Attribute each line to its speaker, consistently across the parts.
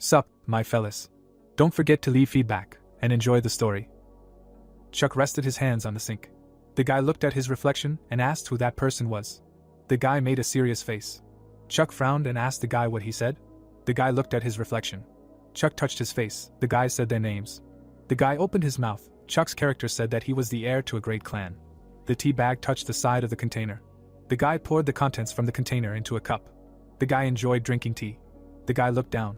Speaker 1: Sup, my fellas. Don't forget to leave feedback, and enjoy the story. Chuck rested his hands on the sink. The guy looked at his reflection and asked who that person was. The guy made a serious face. Chuck frowned and asked the guy what he said. The guy looked at his reflection. Chuck touched his face. The guy said their names. The guy opened his mouth. Chuck's character said that he was the heir to a great clan. The tea bag touched the side of the container. The guy poured the contents from the container into a cup. The guy enjoyed drinking tea. The guy looked down.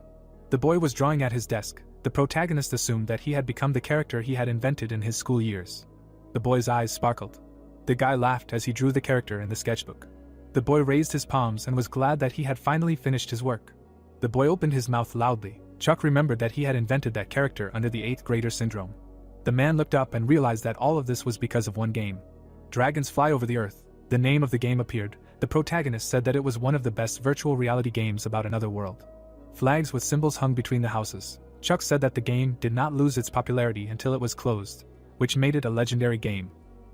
Speaker 1: The boy was drawing at his desk. The protagonist assumed that he had become the character he had invented in his school years. The boy's eyes sparkled. The guy laughed as he drew the character in the sketchbook. The boy raised his palms and was glad that he had finally finished his work. The boy opened his mouth loudly. Chuck remembered that he had invented that character under the 8th grader syndrome. The man looked up and realized that all of this was because of one game. Dragons Fly Over the Earth. The name of the game appeared. The protagonist said that it was one of the best virtual reality games about another world. Flags with symbols hung between the houses. Chuck said that the game did not lose its popularity until it was closed, which made it a legendary game.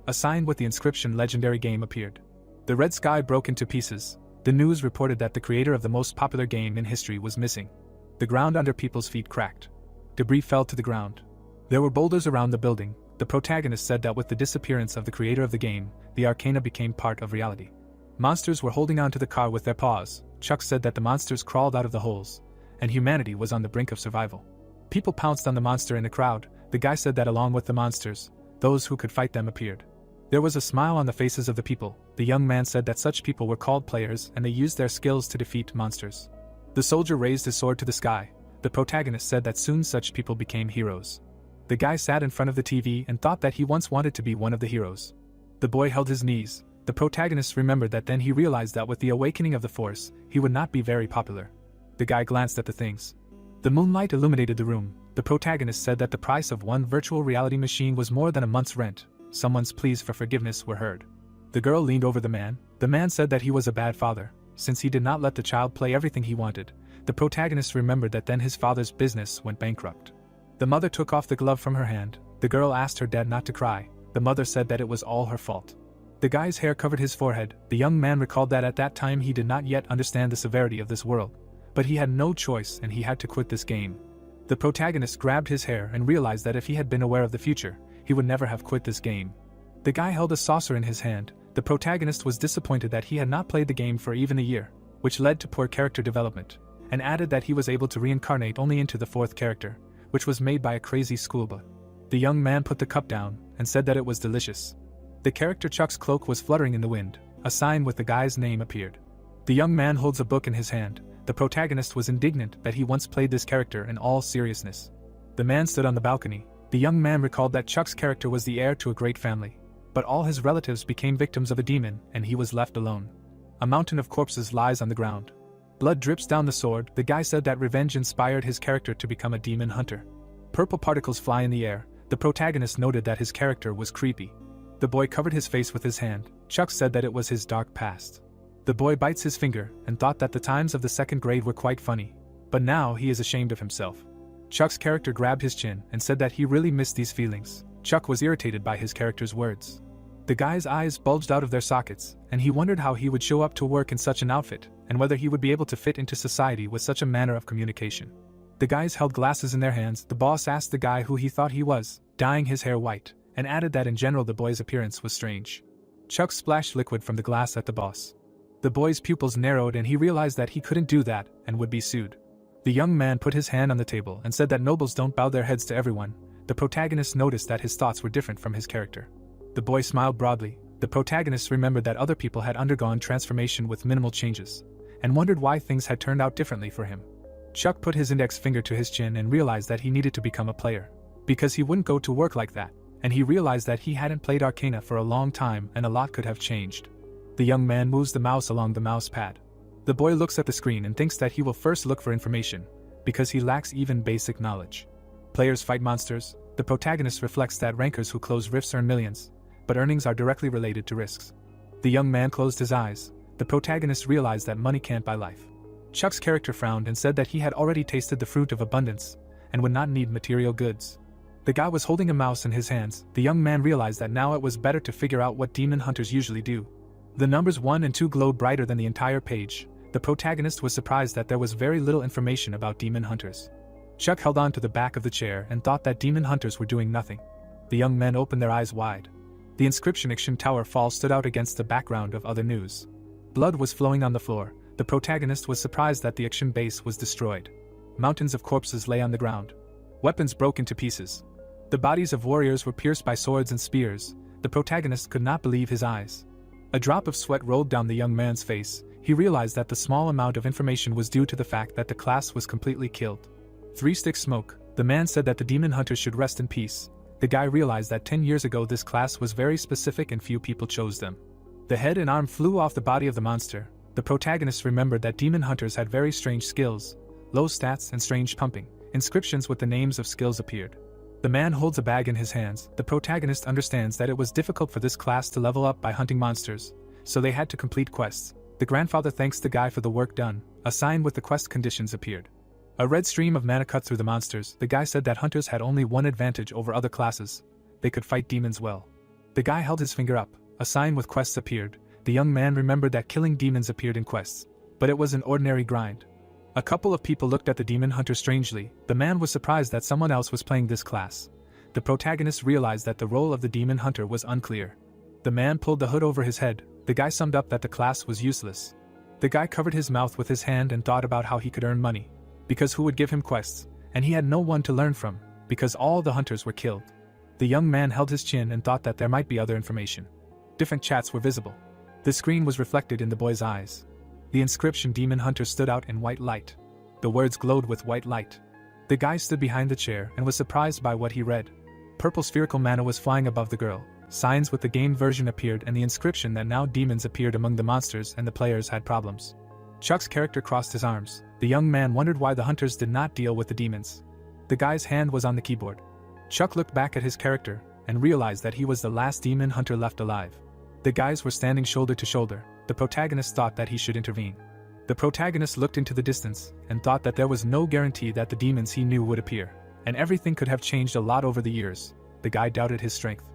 Speaker 1: A sign with the inscription "Legendary Game" appeared. The red sky broke into pieces. The news reported that the creator of the most popular game in history was missing. The ground under people's feet cracked. Debris fell to the ground. There were boulders around the building. The protagonist said that with the disappearance of the creator of the game, the arcana became part of reality. Monsters were holding on to the car with their paws. Chuck said that the monsters crawled out of the holes, and humanity was on the brink of survival. People pounced on the monster in the crowd. The guy said that along with the monsters, those who could fight them appeared. There was a smile on the faces of the people. The young man said that such people were called players and they used their skills to defeat monsters. The soldier raised his sword to the sky. The protagonist said that soon such people became heroes. The guy sat in front of the TV and thought that he once wanted to be one of the heroes. The boy held his knees. The protagonist remembered that then he realized that with the awakening of the Force, he would not be very popular. The guy glanced at the things. The moonlight illuminated the room. The protagonist said that the price of one virtual reality machine was more than a month's rent. Someone's pleas for forgiveness were heard. The girl leaned over the man. The man said that he was a bad father, since he did not let the child play everything he wanted. The protagonist remembered that then his father's business went bankrupt. The mother took off the glove from her hand. The girl asked her dad not to cry. The mother said that it was all her fault. The guy's hair covered his forehead. The young man recalled that at that time he did not yet understand the severity of this world. But he had no choice and he had to quit this game. The protagonist grabbed his hair and realized that if he had been aware of the future, he would never have quit this game. The guy held a saucer in his hand. The protagonist was disappointed that he had not played the game for even a year, which led to poor character development, and added that he was able to reincarnate only into the 4th character, which was made by a crazy schoolboy. The young man put the cup down and said that it was delicious. The character Chuck's cloak was fluttering in the wind. A sign with the guy's name appeared. The young man holds a book in his hand. The protagonist was indignant that he once played this character in all seriousness. The man stood on the balcony. The young man recalled that Chuck's character was the heir to a great family, but all his relatives became victims of a demon and he was left alone. A mountain of corpses lies on the ground. Blood drips down the sword. The guy said that revenge inspired his character to become a demon hunter. Purple particles fly in the air. The protagonist noted that his character was creepy. The boy covered his face with his hand. Chuck said that it was his dark past. The boy bites his finger and thought that the times of the 2nd grade were quite funny, but now he is ashamed of himself. Chuck's character grabbed his chin and said that he really missed these feelings. Chuck was irritated by his character's words. The guy's eyes bulged out of their sockets, and he wondered how he would show up to work in such an outfit, and whether he would be able to fit into society with such a manner of communication. The guys held glasses in their hands. The boss asked the guy who he thought he was, dyeing his hair white, and added that in general the boy's appearance was strange. Chuck splashed liquid from the glass at the boss. The boy's pupils narrowed and he realized that he couldn't do that and would be sued. The young man put his hand on the table and said that nobles don't bow their heads to everyone. The protagonist noticed that his thoughts were different from his character. The boy smiled broadly. The protagonist remembered that other people had undergone transformation with minimal changes, and wondered why things had turned out differently for him. Chuck put his index finger to his chin and realized that he needed to become a player, because he wouldn't go to work like that, and he realized that he hadn't played Arcana for a long time and a lot could have changed. The young man moves the mouse along the mouse pad. The boy looks at the screen and thinks that he will first look for information, because he lacks even basic knowledge. Players fight monsters. The protagonist reflects that rankers who close rifts earn millions, but earnings are directly related to risks. The young man closed his eyes. The protagonist realized that money can't buy life. Chuck's character frowned and said that he had already tasted the fruit of abundance, and would not need material goods. The guy was holding a mouse in his hands. The young man realized that now it was better to figure out what demon hunters usually do. The numbers 1 and 2 glowed brighter than the entire page. The protagonist was surprised that there was very little information about demon hunters. Chuck held on to the back of the chair and thought that demon hunters were doing nothing. The young men opened their eyes wide. The inscription Action Tower Fall stood out against the background of other news. Blood was flowing on the floor. The protagonist was surprised that the Action base was destroyed. Mountains of corpses lay on the ground. Weapons broke into pieces. The bodies of warriors were pierced by swords and spears. The protagonist could not believe his eyes. A drop of sweat rolled down the young man's face. He realized that the small amount of information was due to the fact that the class was completely killed. 3 sticks smoke. The man said that the demon hunters should rest in peace. The guy realized that 10 years ago this class was very specific and few people chose them. The head and arm flew off the body of the monster. The protagonist remembered that demon hunters had very strange skills, low stats and strange pumping. Inscriptions with the names of skills appeared. The man holds a bag in his hands. The protagonist understands that it was difficult for this class to level up by hunting monsters, so they had to complete quests. The grandfather thanks the guy for the work done. A sign with the quest conditions appeared. A red stream of mana cut through the monsters. The guy said that hunters had only one advantage over other classes. They could fight demons well. The guy held his finger up. A sign with quests appeared. The young man remembered that killing demons appeared in quests, but it was an ordinary grind. A couple of people looked at the demon hunter strangely. The man was surprised that someone else was playing this class. The protagonist realized that the role of the demon hunter was unclear. The man pulled the hood over his head. The guy summed up that the class was useless. The guy covered his mouth with his hand and thought about how he could earn money. Because who would give him quests? And he had no one to learn from, because all the hunters were killed. The young man held his chin and thought that there might be other information. Different chats were visible. The screen was reflected in the boy's eyes. The inscription Demon Hunter stood out in white light. The words glowed with white light. The guy stood behind the chair and was surprised by what he read. Purple spherical mana was flying above the girl. Signs with the game version appeared and the inscription that now demons appeared among the monsters and the players had problems. Chuck's character crossed his arms. The young man wondered why the hunters did not deal with the demons. The guy's hand was on the keyboard. Chuck looked back at his character and realized that he was the last demon hunter left alive. The guys were standing shoulder to shoulder. The protagonist thought that he should intervene. The protagonist looked into the distance and thought that there was no guarantee that the demons he knew would appear, and everything could have changed a lot over the years. The guy doubted his strength.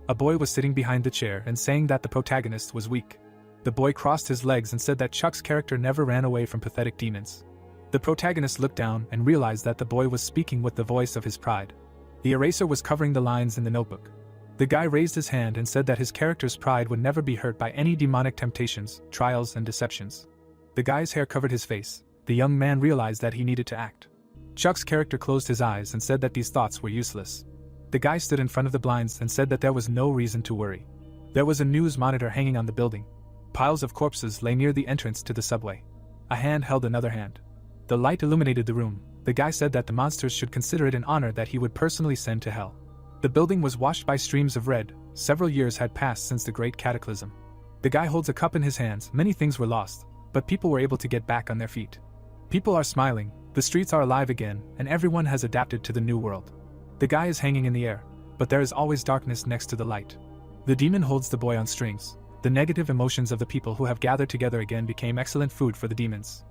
Speaker 1: A boy was sitting behind the chair and saying that the protagonist was weak. The boy crossed his legs and said that Chuck's character never ran away from pathetic demons. The protagonist looked down and realized that the boy was speaking with the voice of his pride. The eraser was covering the lines in the notebook. The guy raised his hand and said that his character's pride would never be hurt by any demonic temptations, trials, and deceptions. The guy's hair covered his face. The young man realized that he needed to act. Chuck's character closed his eyes and said that these thoughts were useless. The guy stood in front of the blinds and said that there was no reason to worry. There was a news monitor hanging on the building. Piles of corpses lay near the entrance to the subway. A hand held another hand. The light illuminated the room. The guy said that the monsters should consider it an honor that he would personally send to hell. The building was washed by streams of red. Several years had passed since the Great Cataclysm. The guy holds a cup in his hands. Many things were lost, but people were able to get back on their feet. People are smiling, the streets are alive again, and everyone has adapted to the new world. The guy is hanging in the air, but there is always darkness next to the light. The demon holds the boy on strings. The negative emotions of the people who have gathered together again became excellent food for the demons.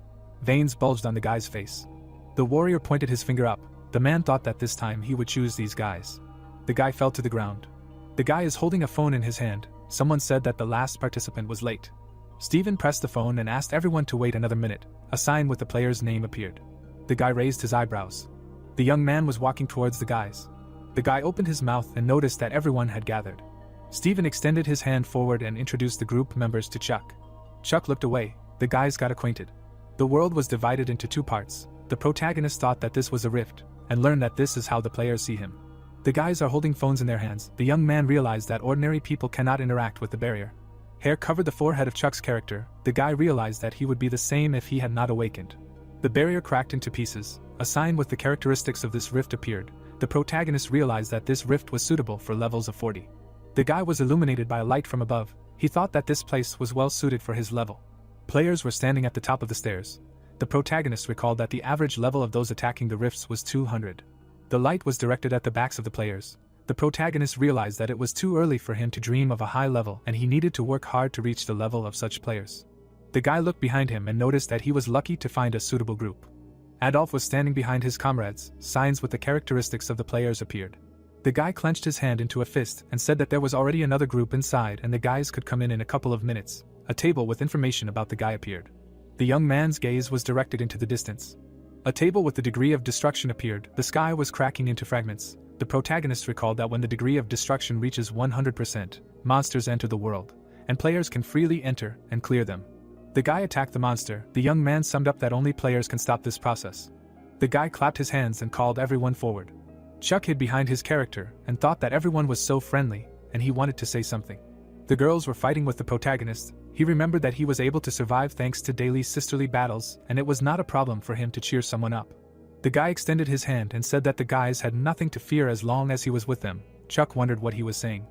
Speaker 1: Veins bulged on the guy's face. The warrior pointed his finger up. The man thought that this time he would choose these guys. The guy fell to the ground. The guy is holding a phone in his hand. Someone said that the last participant was late. Steven pressed the phone and asked everyone to wait another minute. A sign with the player's name appeared. The guy raised his eyebrows. The young man was walking towards the guys. The guy opened his mouth and noticed that everyone had gathered. Steven extended his hand forward and introduced the group members to Chuck. Chuck looked away. The guys got acquainted. The world was divided into 2 parts. The protagonist thought that this was a rift, and learned that this is how the players see him. The guys are holding phones in their hands. The young man realized that ordinary people cannot interact with the barrier. Hair covered the forehead of Chuck's character. The guy realized that he would be the same if he had not awakened. The barrier cracked into pieces. A sign with the characteristics of this rift appeared. The protagonist realized that this rift was suitable for levels of 40. The guy was illuminated by a light from above. He thought that this place was well suited for his level. Players were standing at the top of the stairs. The protagonist recalled that the average level of those attacking the rifts was 200. The light was directed at the backs of the players. The protagonist realized that it was too early for him to dream of a high level and he needed to work hard to reach the level of such players. The guy looked behind him and noticed that he was lucky to find a suitable group. Adolf was standing behind his comrades. Signs with the characteristics of the players appeared. The guy clenched his hand into a fist and said that there was already another group inside and the guys could come in a couple of minutes. A table with information about the guy appeared. The young man's gaze was directed into the distance. A table with the degree of destruction appeared. The sky was cracking into fragments. The protagonist recalled that when the degree of destruction reaches 100%, monsters enter the world, and players can freely enter and clear them. The guy attacked the monster. The young man summed up that only players can stop this process. The guy clapped his hands and called everyone forward. Chuck hid behind his character and thought that everyone was so friendly, and he wanted to say something. The girls were fighting with the protagonist. He remembered that he was able to survive thanks to daily sisterly battles, and it was not a problem for him to cheer someone up. The guy extended his hand and said that the guys had nothing to fear as long as he was with them. Chuck wondered what he was saying.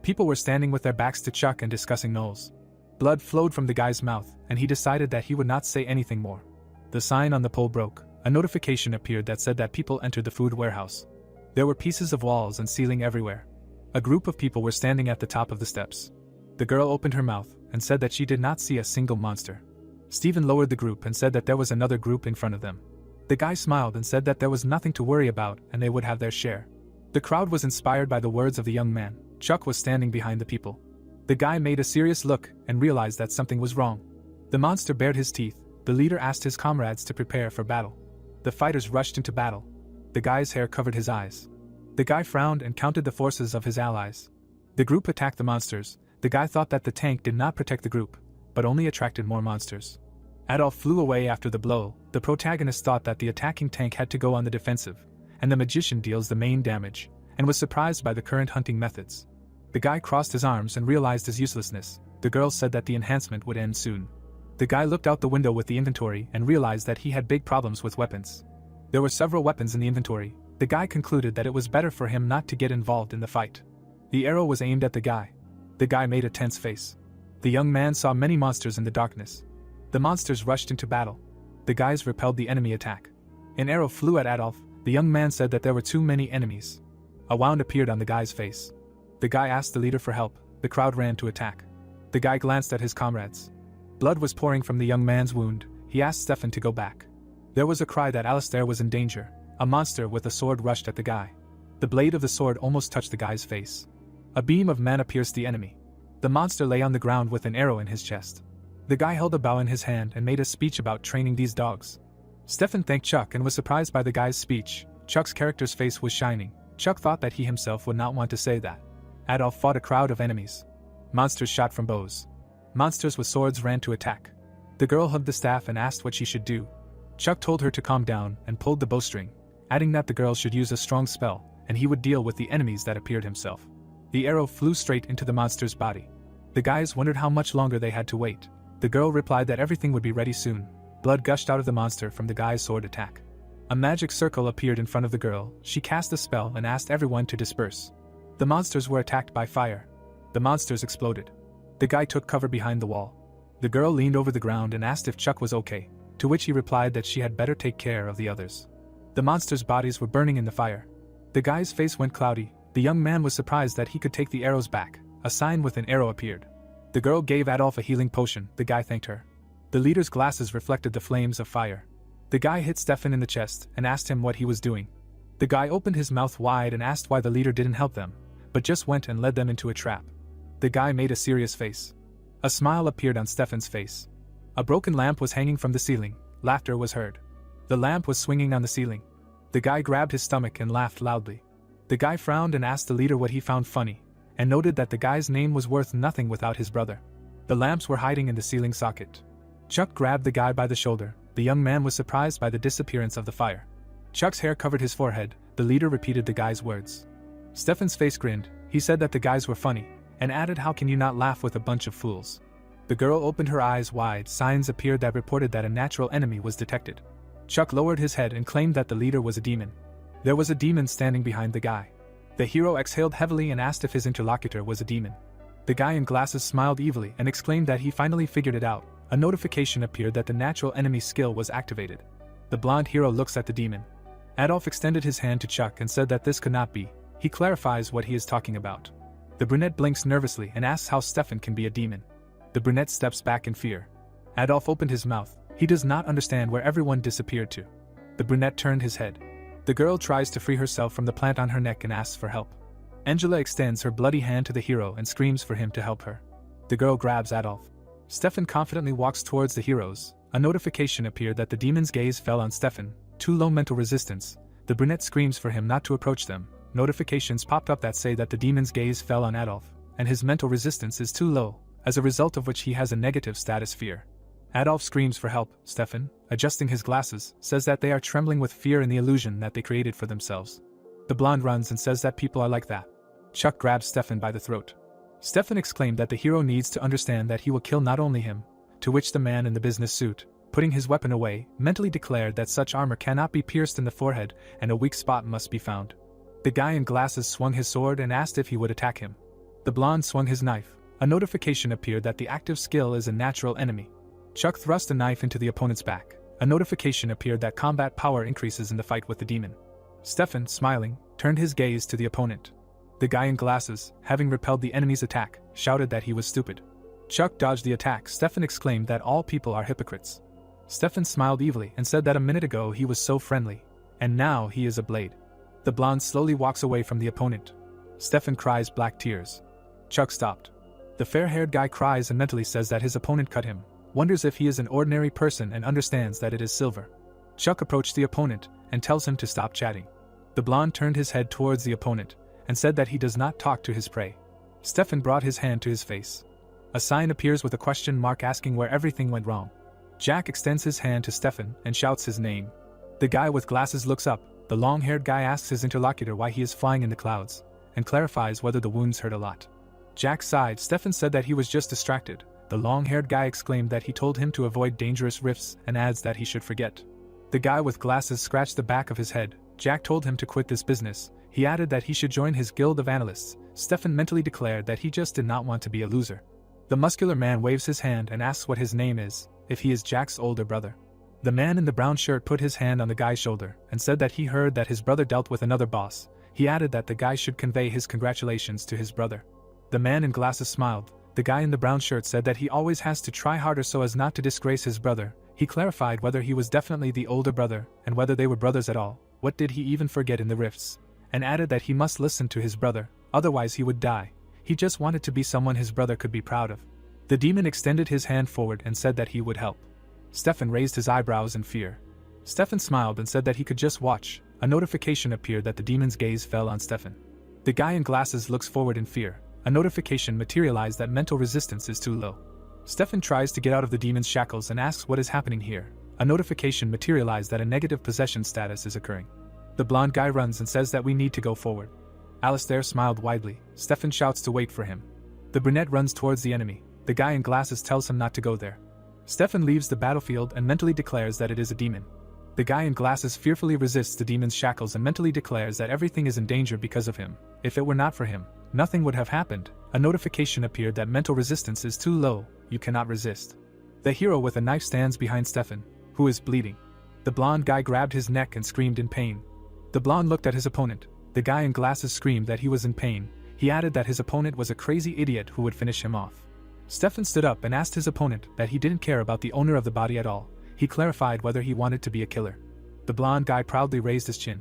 Speaker 1: People were standing with their backs to Chuck and discussing Knowles. Blood flowed from the guy's mouth, and he decided that he would not say anything more. The sign on the pole broke. A notification appeared that said that people entered the food warehouse. There were pieces of walls and ceiling everywhere. A group of people were standing at the top of the steps. The girl opened her mouth and said that she did not see a single monster. Stephen lowered the group and said that there was another group in front of them. The guy smiled and said that there was nothing to worry about and they would have their share. The crowd was inspired by the words of the young man. Chuck was standing behind the people. The guy made a serious look and realized that something was wrong. The monster bared his teeth. The leader asked his comrades to prepare for battle. The fighters rushed into battle. The guy's hair covered his eyes. The guy frowned and counted the forces of his allies. The group attacked the monsters. The guy thought that the tank did not protect the group, but only attracted more monsters. Adolf flew away after the blow. The protagonist thought that the attacking tank had to go on the defensive, and the magician deals the main damage, and was surprised by the current hunting methods. The guy crossed his arms and realized his uselessness. The girl said that the enhancement would end soon. The guy looked out the window with the inventory and realized that he had big problems with weapons. There were several weapons in the inventory. The guy concluded that it was better for him not to get involved in the fight. The arrow was aimed at the guy. The guy made a tense face. The young man saw many monsters in the darkness. The monsters rushed into battle. The guys repelled the enemy attack. An arrow flew at Adolf. The young man said that there were too many enemies. A wound appeared on the guy's face. The guy asked the leader for help. The crowd ran to attack. The guy glanced at his comrades. Blood was pouring from the young man's wound. He asked Stefan to go back. There was a cry that Alistair was in danger. A monster with a sword rushed at the guy. The blade of the sword almost touched the guy's face. A beam of mana pierced the enemy. The monster lay on the ground with an arrow in his chest. The guy held a bow in his hand and made a speech about training these dogs. Stefan thanked Chuck and was surprised by the guy's speech. Chuck's character's face was shining. Chuck thought that he himself would not want to say that. Adolf fought a crowd of enemies. Monsters shot from bows. Monsters with swords ran to attack. The girl hugged the staff and asked what she should do. Chuck told her to calm down and pulled the bowstring, adding that the girl should use a strong spell, and he would deal with the enemies that appeared himself. The arrow flew straight into the monster's body. The guys wondered how much longer they had to wait. The girl replied that everything would be ready soon. Blood gushed out of the monster from the guy's sword attack. A magic circle appeared in front of the girl. She cast a spell and asked everyone to disperse. The monsters were attacked by fire. The monsters exploded. The guy took cover behind the wall. The girl leaned over the ground and asked if Chuck was okay, to which he replied that she had better take care of the others. The monsters' bodies were burning in the fire. The guy's face went cloudy. The young man was surprised that he could take the arrows back. A sign with an arrow appeared. The girl gave Adolf a healing potion. The guy thanked her. The leader's glasses reflected the flames of fire. The guy hit Stefan in the chest and asked him what he was doing. The guy opened his mouth wide and asked why the leader didn't help them, but just went and led them into a trap. The guy made a serious face. A smile appeared on Stefan's face. A broken lamp was hanging from the ceiling. Laughter was heard. The lamp was swinging on the ceiling. The guy grabbed his stomach and laughed loudly. The guy frowned and asked the leader what he found funny, and noted that the guy's name was worth nothing without his brother. The lamps were hiding in the ceiling socket. Chuck grabbed the guy by the shoulder. The young man was surprised by the disappearance of the fire. Chuck's hair covered his forehead. The leader repeated the guy's words. Stefan's face grinned. He said that the guys were funny, and added, "How can you not laugh with a bunch of fools?" The girl opened her eyes wide. Signs appeared that reported that a natural enemy was detected. Chuck lowered his head and claimed that the leader was a demon. There was a demon standing behind the guy. The hero exhaled heavily and asked if his interlocutor was a demon. The guy in glasses smiled evilly and exclaimed that he finally figured it out. A notification appeared that the natural enemy skill was activated. The blonde hero looks at the demon. Adolf extended his hand to Chuck and said that this could not be. He clarifies what he is talking about. The brunette blinks nervously and asks how Stefan can be a demon. The brunette steps back in fear. Adolf opened his mouth. He does not understand where everyone disappeared to. The brunette turned his head. The girl tries to free herself from the plant on her neck and asks for help. Angela extends her bloody hand to the hero and screams for him to help her. The girl grabs Adolf. Stefan confidently walks towards the heroes. A notification appeared that the demon's gaze fell on Stefan. Too low mental resistance. The brunette screams for him not to approach them. Notifications popped up that say that the demon's gaze fell on Adolf, and his mental resistance is too low, as a result of which he has a negative status fear. Adolf screams for help. Stefan, adjusting his glasses, says that they are trembling with fear in the illusion that they created for themselves. The blonde runs and says that people are like that. Chuck grabs Stefan by the throat. Stefan exclaimed that the hero needs to understand that he will kill not only him, to which the man in the business suit, putting his weapon away, mentally declared that such armor cannot be pierced in the forehead and a weak spot must be found. The guy in glasses swung his sword and asked if he would attack him. The blonde swung his knife. A notification appeared that the active skill is a natural enemy. Chuck thrust a knife into the opponent's back. A notification appeared that combat power increases in the fight with the demon. Stefan, smiling, turned his gaze to the opponent. The guy in glasses, having repelled the enemy's attack, shouted that he was stupid. Chuck dodged the attack. Stefan exclaimed that all people are hypocrites. Stefan smiled evilly and said that a minute ago he was so friendly, and now he is a blade. The blonde slowly walks away from the opponent. Stefan cries black tears. Chuck stopped. The fair-haired guy cries and mentally says that his opponent cut him, wonders if he is an ordinary person and understands that it is silver. Chuck approached the opponent and tells him to stop chatting. The blonde turned his head towards the opponent and said that he does not talk to his prey. Stefan brought his hand to his face. A sign appears with a question mark asking where everything went wrong. Jack extends his hand to Stefan and shouts his name. The guy with glasses looks up. The long-haired guy asks his interlocutor why he is flying in the clouds, and clarifies whether the wounds hurt a lot. Jack sighed. Stefan said that he was just distracted. The long-haired guy exclaimed that he told him to avoid dangerous rifts and adds that he should forget. The guy with glasses scratched the back of his head. Jack told him to quit this business. He added that he should join his guild of analysts. Stefan mentally declared that he just did not want to be a loser. The muscular man waves his hand and asks what his name is, if he is Jack's older brother. The man in the brown shirt put his hand on the guy's shoulder and said that he heard that his brother dealt with another boss. He added that the guy should convey his congratulations to his brother. The man in glasses smiled. The guy in the brown shirt said that he always has to try harder so as not to disgrace his brother. He clarified whether he was definitely the older brother and whether they were brothers at all. What did he even forget in the rifts? And added that he must listen to his brother, otherwise he would die. He just wanted to be someone his brother could be proud of. The demon extended his hand forward and said that he would help. Stefan raised his eyebrows in fear. Stefan smiled and said that he could just watch. A notification appeared that the demon's gaze fell on Stefan. The guy in glasses looks forward in fear. A notification materialized that mental resistance is too low. Stefan tries to get out of the demon's shackles and asks what is happening here. A notification materialized that a negative possession status is occurring. The blonde guy runs and says that we need to go forward. Alistair smiled widely. Stefan shouts to wait for him. The brunette runs towards the enemy. The guy in glasses tells him not to go there. Stefan leaves the battlefield and mentally declares that it is a demon. The guy in glasses fearfully resists the demon's shackles and mentally declares that everything is in danger because of him. If it were not for him, nothing would have happened. A notification appeared that mental resistance is too low, you cannot resist. The hero with a knife stands behind Stefan, who is bleeding. The blonde guy grabbed his neck and screamed in pain. The blonde looked at his opponent. The guy in glasses screamed that he was in pain. He added that his opponent was a crazy idiot who would finish him off. Stefan stood up and asked his opponent that he didn't care about the owner of the body at all. He clarified whether he wanted to be a killer. The blonde guy proudly raised his chin.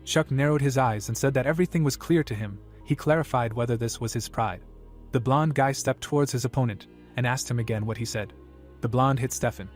Speaker 1: Chuck narrowed his eyes and said that everything was clear to him. He clarified whether this was his pride. The blonde guy stepped towards his opponent and asked him again what he said. The blonde hit Stefan.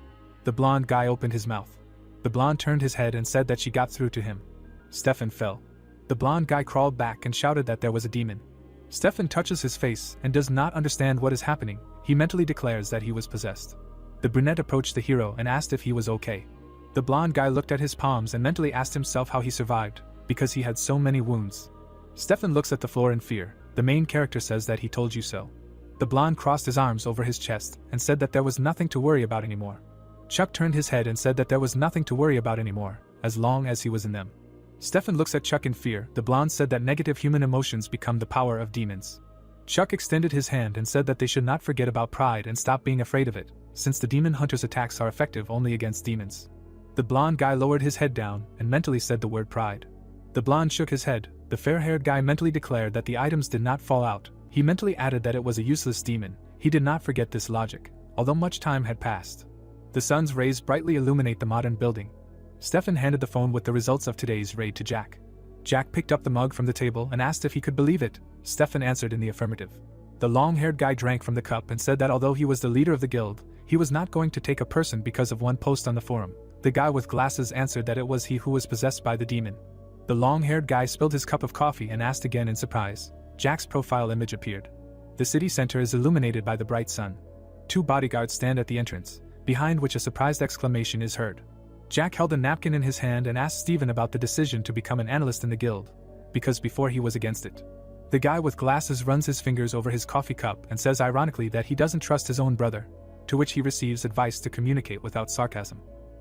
Speaker 1: The blonde guy opened his mouth. The blonde turned his head and said that she got through to him. Stefan fell. The blonde guy crawled back and shouted that there was a demon. Stefan touches his face and does not understand what is happening. He mentally declares that he was possessed. The brunette approached the hero and asked if he was okay. The blonde guy looked at his palms and mentally asked himself how he survived, because he had so many wounds. Stefan looks at the floor in fear. The main character says that he told you so. The blonde crossed his arms over his chest and said that there was nothing to worry about anymore. Chuck turned his head and said that there was nothing to worry about anymore, as long as he was in them. Stefan looks at Chuck in fear. The blonde said that negative human emotions become the power of demons. Chuck extended his hand and said that they should not forget about pride and stop being afraid of it, since the demon hunter's attacks are effective only against demons. The blonde guy lowered his head down and mentally said the word pride. The blonde shook his head. The fair-haired guy mentally declared that the items did not fall out. He mentally added that it was a useless demon. He did not forget this logic, although much time had passed. The sun's rays brightly illuminate the modern building. Stefan handed the phone with the results of today's raid to Jack. Jack picked up the mug from the table and asked if he could believe it. Stefan answered in the affirmative. The long-haired guy drank from the cup and said that although he was the leader of the guild, he was not going to take a person because of one post on the forum. The guy with glasses answered that it was he who was possessed by the demon. The long-haired guy spilled his cup of coffee and asked again in surprise. Jack's profile image appeared. The city center is illuminated by the bright sun. 2 bodyguards stand at the entrance, behind which a surprised exclamation is heard. Jack held a napkin in his hand and asked Steven about the decision to become an analyst in the guild, because before he was against it. The guy with glasses runs his fingers over his coffee cup and says ironically that he doesn't trust his own brother, to which he receives advice to communicate without sarcasm.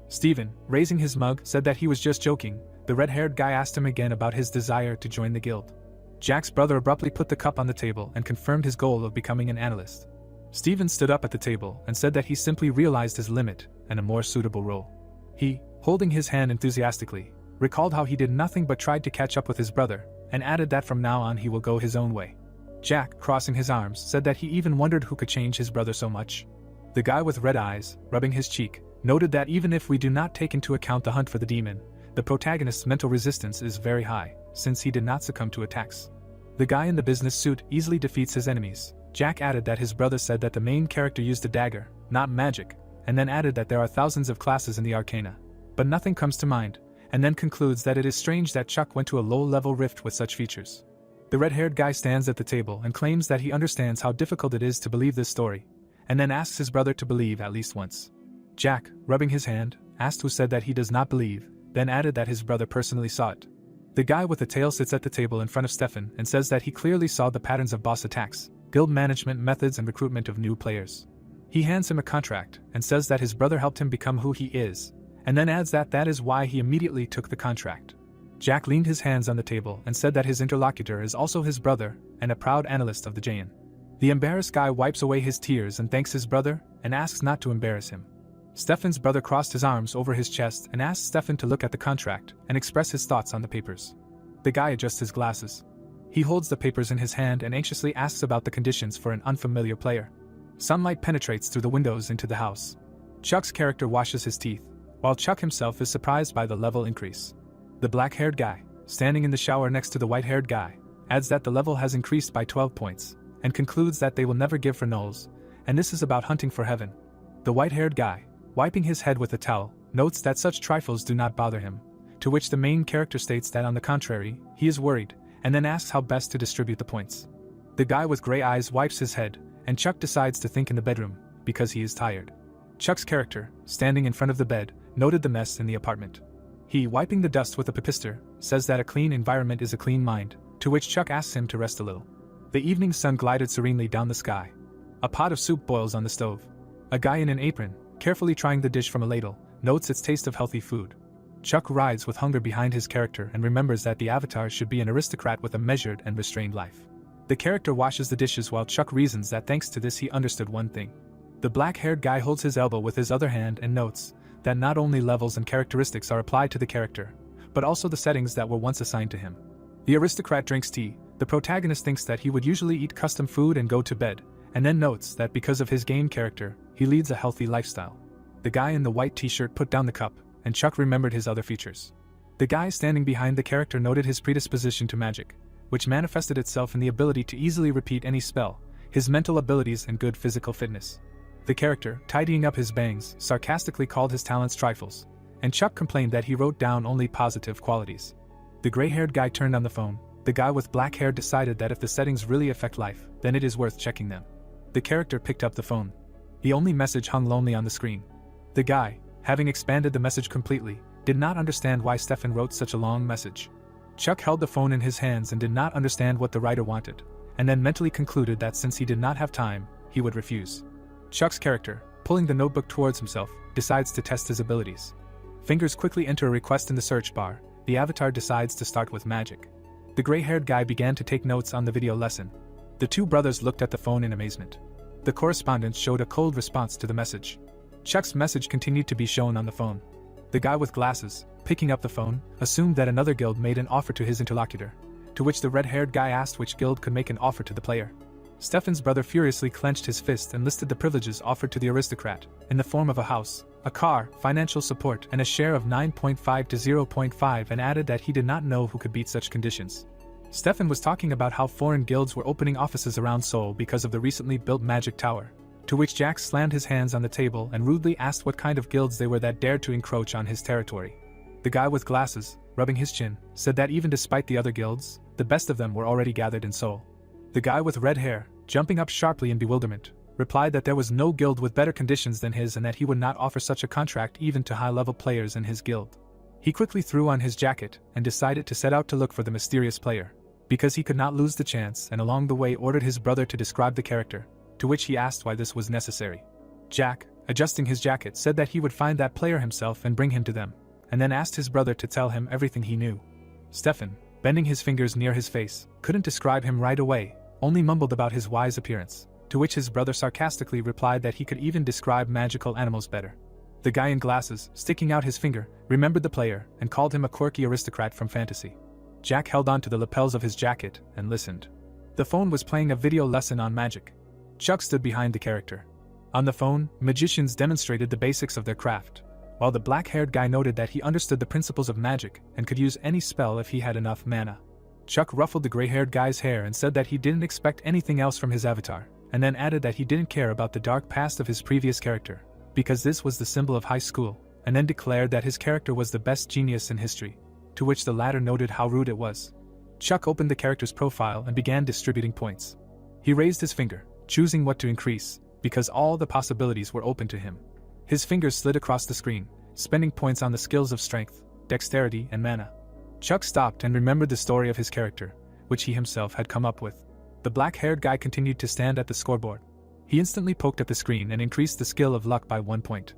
Speaker 1: Steven, raising his mug, said that he was just joking. The red-haired guy asked him again about his desire to join the guild. Jack's brother abruptly put the cup on the table and confirmed his goal of becoming an analyst. Steven stood up at the table and said that he simply realized his limit and a more suitable role. He, holding his hand enthusiastically, recalled how he did nothing but tried to catch up with his brother, and added that from now on he will go his own way. Jack, crossing his arms, said that he even wondered who could change his brother so much. The guy with red eyes, rubbing his cheek, noted that even if we do not take into account the hunt for the demon, the protagonist's mental resistance is very high, since he did not succumb to attacks. The guy in the business suit easily defeats his enemies. Jack added that his brother said that the main character used a dagger, not magic, and then added that there are thousands of classes in the arcana, but nothing comes to mind, and then concludes that it is strange that Chuck went to a low-level rift with such features. The red-haired guy stands at the table and claims that he understands how difficult it is to believe this story, and then asks his brother to believe at least once. Jack, rubbing his hand, asked who said that he does not believe, then added that his brother personally saw it. The guy with the tail sits at the table in front of Stefan and says that he clearly saw the patterns of boss attacks, guild management methods and recruitment of new players. He hands him a contract and says that his brother helped him become who he is, and then adds that that is why he immediately took the contract. Jack leaned his hands on the table and said that his interlocutor is also his brother and a proud analyst of the Jayan. The embarrassed guy wipes away his tears and thanks his brother and asks not to embarrass him. Stefan's brother crossed his arms over his chest and asked Stefan to look at the contract and express his thoughts on the papers. The guy adjusts his glasses. He holds the papers in his hand and anxiously asks about the conditions for an unfamiliar player. Sunlight penetrates through the windows into the house. Chuck's character washes his teeth, while Chuck himself is surprised by the level increase. The black-haired guy, standing in the shower next to the white-haired guy, adds that the level has increased by 12 points, and concludes that they will never give for nulls, and this is about hunting for heaven. The white-haired guy, wiping his head with a towel, notes that such trifles do not bother him, to which the main character states that on the contrary, he is worried, and then asks how best to distribute the points. The guy with gray eyes wipes his head, and Chuck decides to think in the bedroom, because he is tired. Chuck's character, standing in front of the bed, noted the mess in the apartment. He, wiping the dust with a papister, says that a clean environment is a clean mind, to which Chuck asks him to rest a little. The evening sun glided serenely down the sky. A pot of soup boils on the stove. A guy in an apron, carefully trying the dish from a ladle, notes its taste of healthy food. Chuck rides with hunger behind his character and remembers that the avatar should be an aristocrat with a measured and restrained life. The character washes the dishes while Chuck reasons that thanks to this he understood one thing. The black-haired guy holds his elbow with his other hand and notes that not only levels and characteristics are applied to the character, but also the settings that were once assigned to him. The aristocrat drinks tea. The protagonist thinks that he would usually eat custom food and go to bed, and then notes that because of his game character, he leads a healthy lifestyle. The guy in the white t-shirt put down the cup, and Chuck remembered his other features. The guy standing behind the character noted his predisposition to magic, which manifested itself in the ability to easily repeat any spell, his mental abilities and good physical fitness. The character, tidying up his bangs, sarcastically called his talents trifles, and Chuck complained that he wrote down only positive qualities. The gray-haired guy turned on the phone. The guy with black hair decided that if the settings really affect life, then it is worth checking them. The character picked up the phone. The only message hung lonely on the screen. The guy, having expanded the message completely, did not understand why Stefan wrote such a long message. Chuck held the phone in his hands and did not understand what the writer wanted, and then mentally concluded that since he did not have time, he would refuse. Chuck's character, pulling the notebook towards himself, decides to test his abilities. Fingers quickly enter a request in the search bar. The avatar decides to start with magic. The gray-haired guy began to take notes on the video lesson. The two brothers looked at the phone in amazement. The correspondent showed a cold response to the message. Chuck's message continued to be shown on the phone. The guy with glasses, picking up the phone, assumed that another guild made an offer to his interlocutor, to which the red-haired guy asked which guild could make an offer to the player. Stefan's brother furiously clenched his fist and listed the privileges offered to the aristocrat, in the form of a house, a car, financial support, and a share of 9.5 to 0.5, and added that he did not know who could beat such conditions. Stefan was talking about how foreign guilds were opening offices around Seoul because of the recently built magic tower, To which Jack slammed his hands on the table and rudely asked what kind of guilds they were that dared to encroach on his territory. The guy with glasses, rubbing his chin, said that even despite the other guilds, the best of them were already gathered in Seoul. The guy with red hair, jumping up sharply in bewilderment, replied that there was no guild with better conditions than his and that he would not offer such a contract even to high-level players in his guild. He quickly threw on his jacket and decided to set out to look for the mysterious player, because he could not lose the chance, and along the way ordered his brother to describe the character, to which he asked why this was necessary. Jack, adjusting his jacket, said that he would find that player himself and bring him to them, and then asked his brother to tell him everything he knew. Stefan, bending his fingers near his face, couldn't describe him right away, only mumbled about his wise appearance, to which his brother sarcastically replied that he could even describe magical animals better. The guy in glasses, sticking out his finger, remembered the player and called him a quirky aristocrat from fantasy. Jack held on to the lapels of his jacket and listened. The phone was playing a video lesson on magic. Chuck stood behind the character. On the phone, magicians demonstrated the basics of their craft, while the black-haired guy noted that he understood the principles of magic and could use any spell if he had enough mana. Chuck ruffled the gray-haired guy's hair and said that he didn't expect anything else from his avatar, and then added that he didn't care about the dark past of his previous character, because this was the symbol of high school, and then declared that his character was the best genius in history, to which the latter noted how rude it was. Chuck opened the character's profile and began distributing points. He raised his finger, choosing what to increase, because all the possibilities were open to him. His fingers slid across the screen, spending points on the skills of strength, dexterity, and mana. Chuck stopped and remembered the story of his character, which he himself had come up with. The black-haired guy continued to stand at the scoreboard. He instantly poked at the screen and increased the skill of luck by 1 point.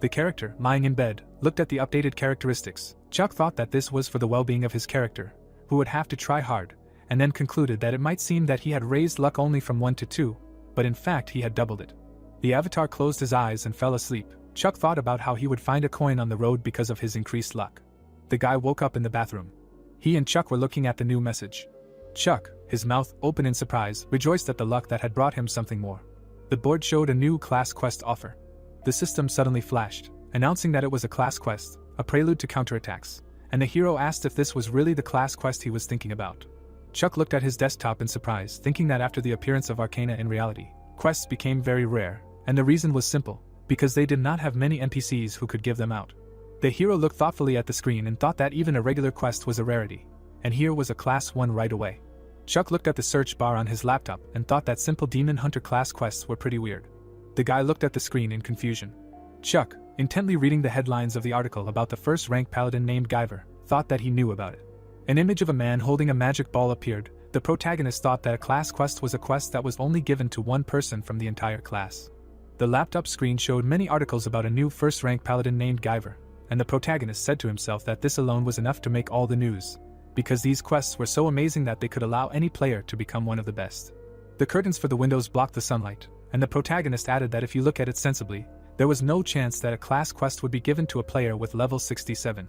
Speaker 1: The character, lying in bed, looked at the updated characteristics. Chuck thought that this was for the well-being of his character, who would have to try hard, and then concluded that it might seem that he had raised luck only from 1 to 2, but in fact he had doubled it. The avatar closed his eyes and fell asleep. Chuck thought about how he would find a coin on the road because of his increased luck. The guy woke up in the bathroom. He and Chuck were looking at the new message. Chuck, his mouth open in surprise, rejoiced at the luck that had brought him something more. The board showed a new class quest offer. The system suddenly flashed, announcing that it was a class quest, a prelude to counterattacks, and the hero asked if this was really the class quest he was thinking about. Chuck looked at his desktop in surprise, thinking that after the appearance of Arcana in reality, quests became very rare, and the reason was simple, because they did not have many NPCs who could give them out. The hero looked thoughtfully at the screen and thought that even a regular quest was a rarity, and here was a class 1 right away. Chuck looked at the search bar on his laptop and thought that simple Demon Hunter class quests were pretty weird. The guy looked at the screen in confusion. Chuck, intently reading the headlines of the article about the first-rank paladin named Guyver, thought that he knew about it. An image of a man holding a magic ball appeared. The protagonist thought that a class quest was a quest that was only given to one person from the entire class. The laptop screen showed many articles about a new first-rank paladin named Guyver, and the protagonist said to himself that this alone was enough to make all the news, because these quests were so amazing that they could allow any player to become one of the best. The curtains for the windows blocked the sunlight, and the protagonist added that if you look at it sensibly, there was no chance that a class quest would be given to a player with level 67.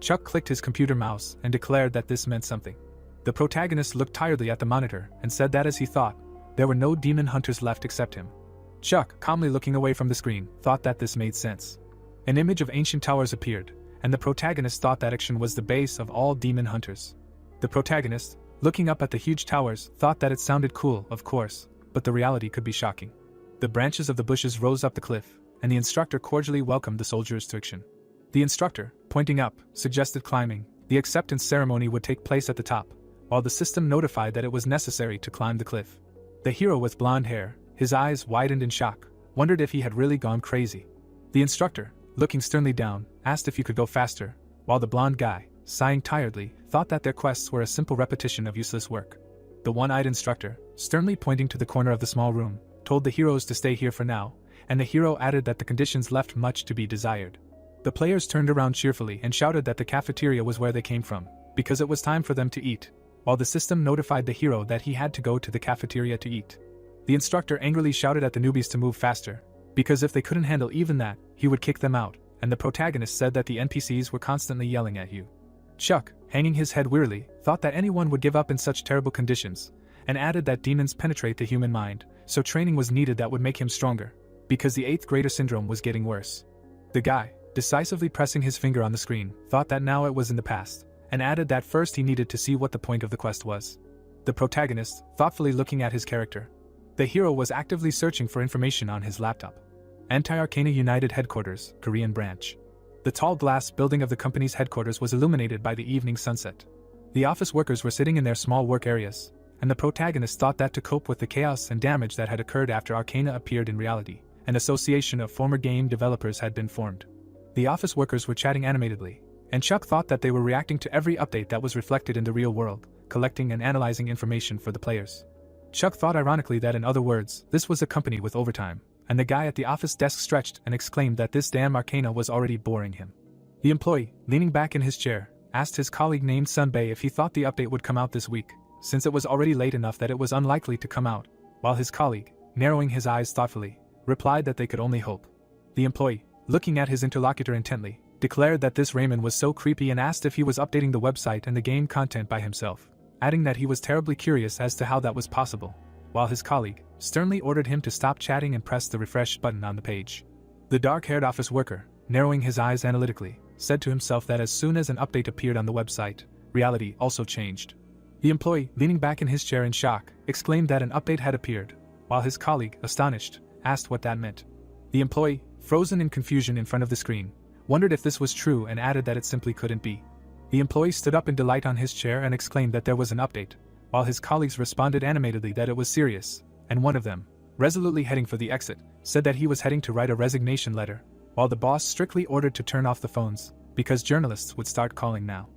Speaker 1: Chuck clicked his computer mouse and declared that this meant something. The protagonist looked tiredly at the monitor and said that as he thought, there were no demon hunters left except him. Chuck, calmly looking away from the screen, thought that this made sense. An image of ancient towers appeared, and the protagonist thought that action was the base of all demon hunters. The protagonist, looking up at the huge towers, thought that it sounded cool, of course, but the reality could be shocking. The branches of the bushes rose up the cliff, and the instructor cordially welcomed the soldiers to action. The instructor, pointing up, suggested climbing. The acceptance ceremony would take place at the top, while the system notified that it was necessary to climb the cliff. The hero with blonde hair, his eyes widened in shock, wondered if he had really gone crazy. The instructor, looking sternly down, asked if he could go faster, while the blonde guy, sighing tiredly, thought that their quests were a simple repetition of useless work. The one-eyed instructor, sternly pointing to the corner of the small room, told the heroes to stay here for now, and the hero added that the conditions left much to be desired. The players turned around cheerfully and shouted that the cafeteria was where they came from, because it was time for them to eat, while the system notified the hero that he had to go to the cafeteria to eat. The instructor angrily shouted at the newbies to move faster, because if they couldn't handle even that, he would kick them out, and the protagonist said that the NPCs were constantly yelling at you. Chuck, hanging his head wearily, thought that anyone would give up in such terrible conditions, and added that demons penetrate the human mind, so training was needed that would make him stronger, because the 8th grader syndrome was getting worse. The guy, decisively pressing his finger on the screen, thought that now it was in the past, and added that first he needed to see what the point of the quest was. The protagonist, thoughtfully looking at his character. The hero was actively searching for information on his laptop. Anti-Arcana United Headquarters, Korean branch. The tall glass building of the company's headquarters was illuminated by the evening sunset. The office workers were sitting in their small work areas, and the protagonist thought that to cope with the chaos and damage that had occurred after Arcana appeared in reality, an association of former game developers had been formed. The office workers were chatting animatedly, and Chuck thought that they were reacting to every update that was reflected in the real world, collecting and analyzing information for the players. Chuck thought ironically that in other words, this was a company with overtime, and the guy at the office desk stretched and exclaimed that this damn Arcana was already boring him. The employee, leaning back in his chair, asked his colleague named Sunbae if he thought the update would come out this week, since it was already late enough that it was unlikely to come out, while his colleague, narrowing his eyes thoughtfully, replied that they could only hope. The employee, looking at his interlocutor intently, declared that this Raymond was so creepy and asked if he was updating the website and the game content by himself, adding that he was terribly curious as to how that was possible, while his colleague sternly ordered him to stop chatting and press the refresh button on the page. The dark-haired office worker, narrowing his eyes analytically, said to himself that as soon as an update appeared on the website, reality also changed. The employee, leaning back in his chair in shock, exclaimed that an update had appeared, while his colleague, astonished, asked what that meant. The employee, frozen in confusion in front of the screen, wondered if this was true and added that it simply couldn't be. The employee stood up in delight on his chair and exclaimed that there was an update, while his colleagues responded animatedly that it was serious, and one of them, resolutely heading for the exit, said that he was heading to write a resignation letter, while the boss strictly ordered to turn off the phones, because journalists would start calling now.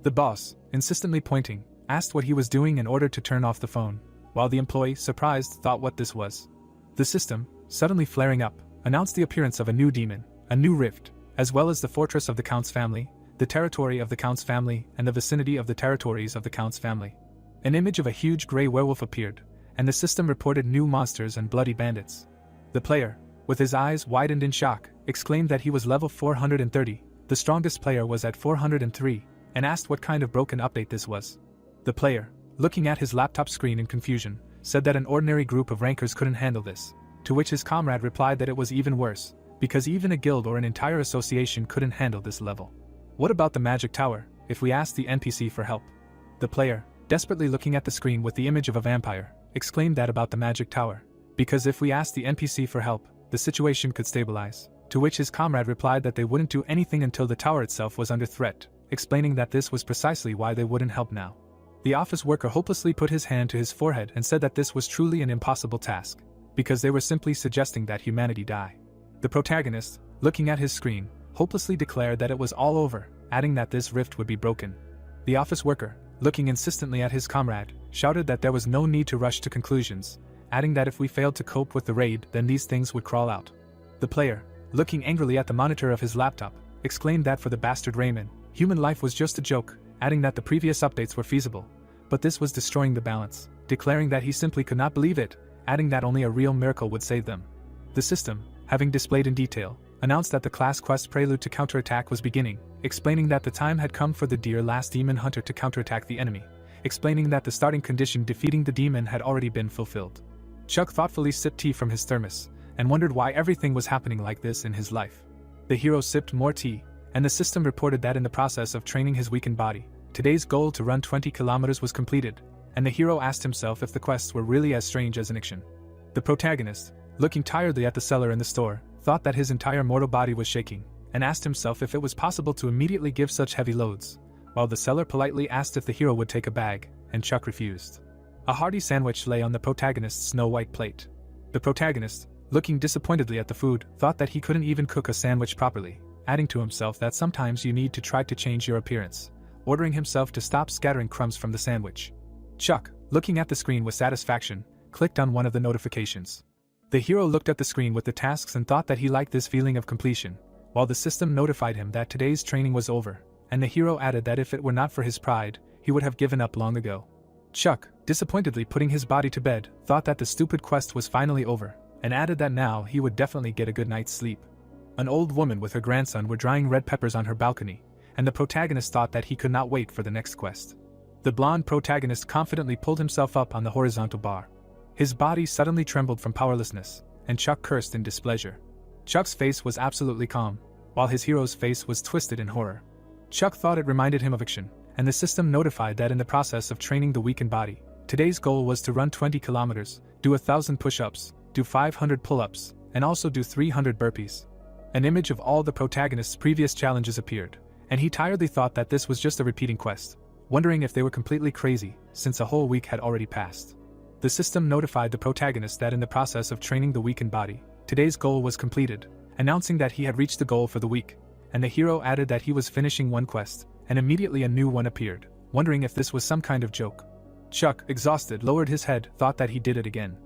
Speaker 1: The boss, insistently pointing, asked what he was doing in order to turn off the phone, while the employee, surprised, thought what this was. The system, suddenly flaring up, announced the appearance of a new demon, a new rift, as well as the fortress of the Count's family, the territory of the Count's family, and the vicinity of the territories of the Count's family. An image of a huge grey werewolf appeared, and the system reported new monsters and bloody bandits. The player, with his eyes widened in shock, exclaimed that he was level 430, the strongest player was at 403, and asked what kind of broken update this was. The player, looking at his laptop screen in confusion, said that an ordinary group of rankers couldn't handle this, to which his comrade replied that it was even worse, because even a guild or an entire association couldn't handle this level. What about the magic tower, if we asked the NPC for help? The player, desperately looking at the screen with the image of a vampire, exclaimed that about the magic tower, because if we asked the NPC for help, the situation could stabilize, to which his comrade replied that they wouldn't do anything until the tower itself was under threat, explaining that this was precisely why they wouldn't help now. The office worker hopelessly put his hand to his forehead and said that this was truly an impossible task, because they were simply suggesting that humanity die. The protagonist, looking at his screen, hopelessly declared that it was all over, adding that this rift would be broken. The office worker, looking insistently at his comrade, shouted that there was no need to rush to conclusions, adding that if we failed to cope with the raid, then these things would crawl out. The player, looking angrily at the monitor of his laptop, exclaimed that for the bastard Raymond, human life was just a joke, adding that the previous updates were feasible, but this was destroying the balance, declaring that he simply could not believe it, adding that only a real miracle would save them. The system, having displayed in detail, announced that the class quest prelude to counterattack was beginning, explaining that the time had come for the dear last demon hunter to counterattack the enemy, explaining that the starting condition defeating the demon had already been fulfilled. Chuck thoughtfully sipped tea from his thermos, and wondered why everything was happening like this in his life. The hero sipped more tea, and the system reported that in the process of training his weakened body, today's goal to run 20 kilometers was completed, and the hero asked himself if the quests were really as strange as an action. The protagonist, looking tiredly at the seller in the store, thought that his entire mortal body was shaking, and asked himself if it was possible to immediately give such heavy loads, while the seller politely asked if the hero would take a bag, and Chuck refused. A hearty sandwich lay on the protagonist's snow-white plate. The protagonist, looking disappointedly at the food, thought that he couldn't even cook a sandwich properly, adding to himself that sometimes you need to try to change your appearance, ordering himself to stop scattering crumbs from the sandwich. Chuck, looking at the screen with satisfaction, clicked on one of the notifications. The hero looked at the screen with the tasks and thought that he liked this feeling of completion, while the system notified him that today's training was over, and the hero added that if it were not for his pride, he would have given up long ago. Chuck, disappointedly putting his body to bed, thought that the stupid quest was finally over, and added that now he would definitely get a good night's sleep. An old woman with her grandson were drying red peppers on her balcony, and the protagonist thought that he could not wait for the next quest. The blonde protagonist confidently pulled himself up on the horizontal bar. His body suddenly trembled from powerlessness, and Chuck cursed in displeasure. Chuck's face was absolutely calm, while his hero's face was twisted in horror. Chuck thought it reminded him of action, and the system notified that in the process of training the weakened body, Today's goal was to run 20 kilometers, do 1,000 push-ups, do 500 pull-ups, and also do 300 burpees. An image of all the protagonist's previous challenges appeared, and he tiredly thought that this was just a repeating quest, wondering if they were completely crazy, since a whole week had already passed. The system notified the protagonist that in the process of training the weakened body, today's goal was completed, announcing that he had reached the goal for the week, and the hero added that he was finishing one quest, and immediately a new one appeared, wondering if this was some kind of joke. Chuck, exhausted, lowered his head, thought that he did it again.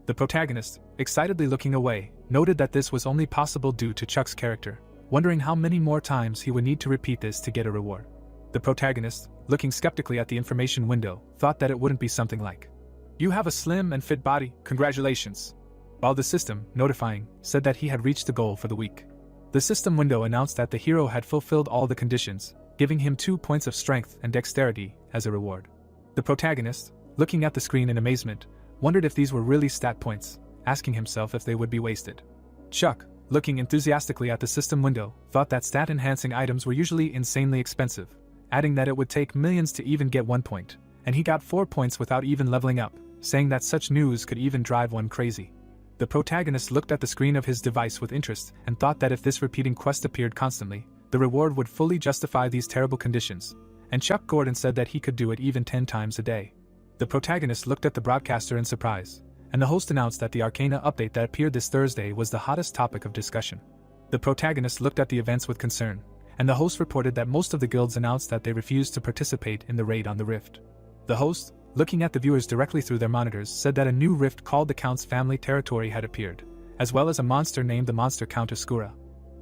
Speaker 1: The protagonist, excitedly looking away, noted that this was only possible due to Chuck's character, wondering how many more times he would need to repeat this to get a reward. The protagonist, looking skeptically at the information window, thought that it wouldn't be something like, "You have a slim and fit body, congratulations," while the system, notifying, said that he had reached the goal for the week. The system window announced that the hero had fulfilled all the conditions, giving him 2 points of strength and dexterity as a reward. The protagonist, looking at the screen in amazement, wondered if these were really stat points, asking himself if they would be wasted. Chuck, looking enthusiastically at the system window, thought that stat-enhancing items were usually insanely expensive, adding that it would take millions to even get 1 point, and he got 4 points without even leveling up, saying that such news could even drive one crazy. The protagonist looked at the screen of his device with interest and thought that if this repeating quest appeared constantly, the reward would fully justify these terrible conditions, and Chuck Gordon said that he could do it even 10 times a day. The protagonist looked at the broadcaster in surprise, and the host announced that the Arcana update that appeared this Thursday was the hottest topic of discussion. The protagonist looked at the events with concern, and the host reported that most of the guilds announced that they refused to participate in the raid on the rift. The host, looking at the viewers directly through their monitors, said that a new rift called the Count's Family Territory had appeared, as well as a monster named the monster Count Asura.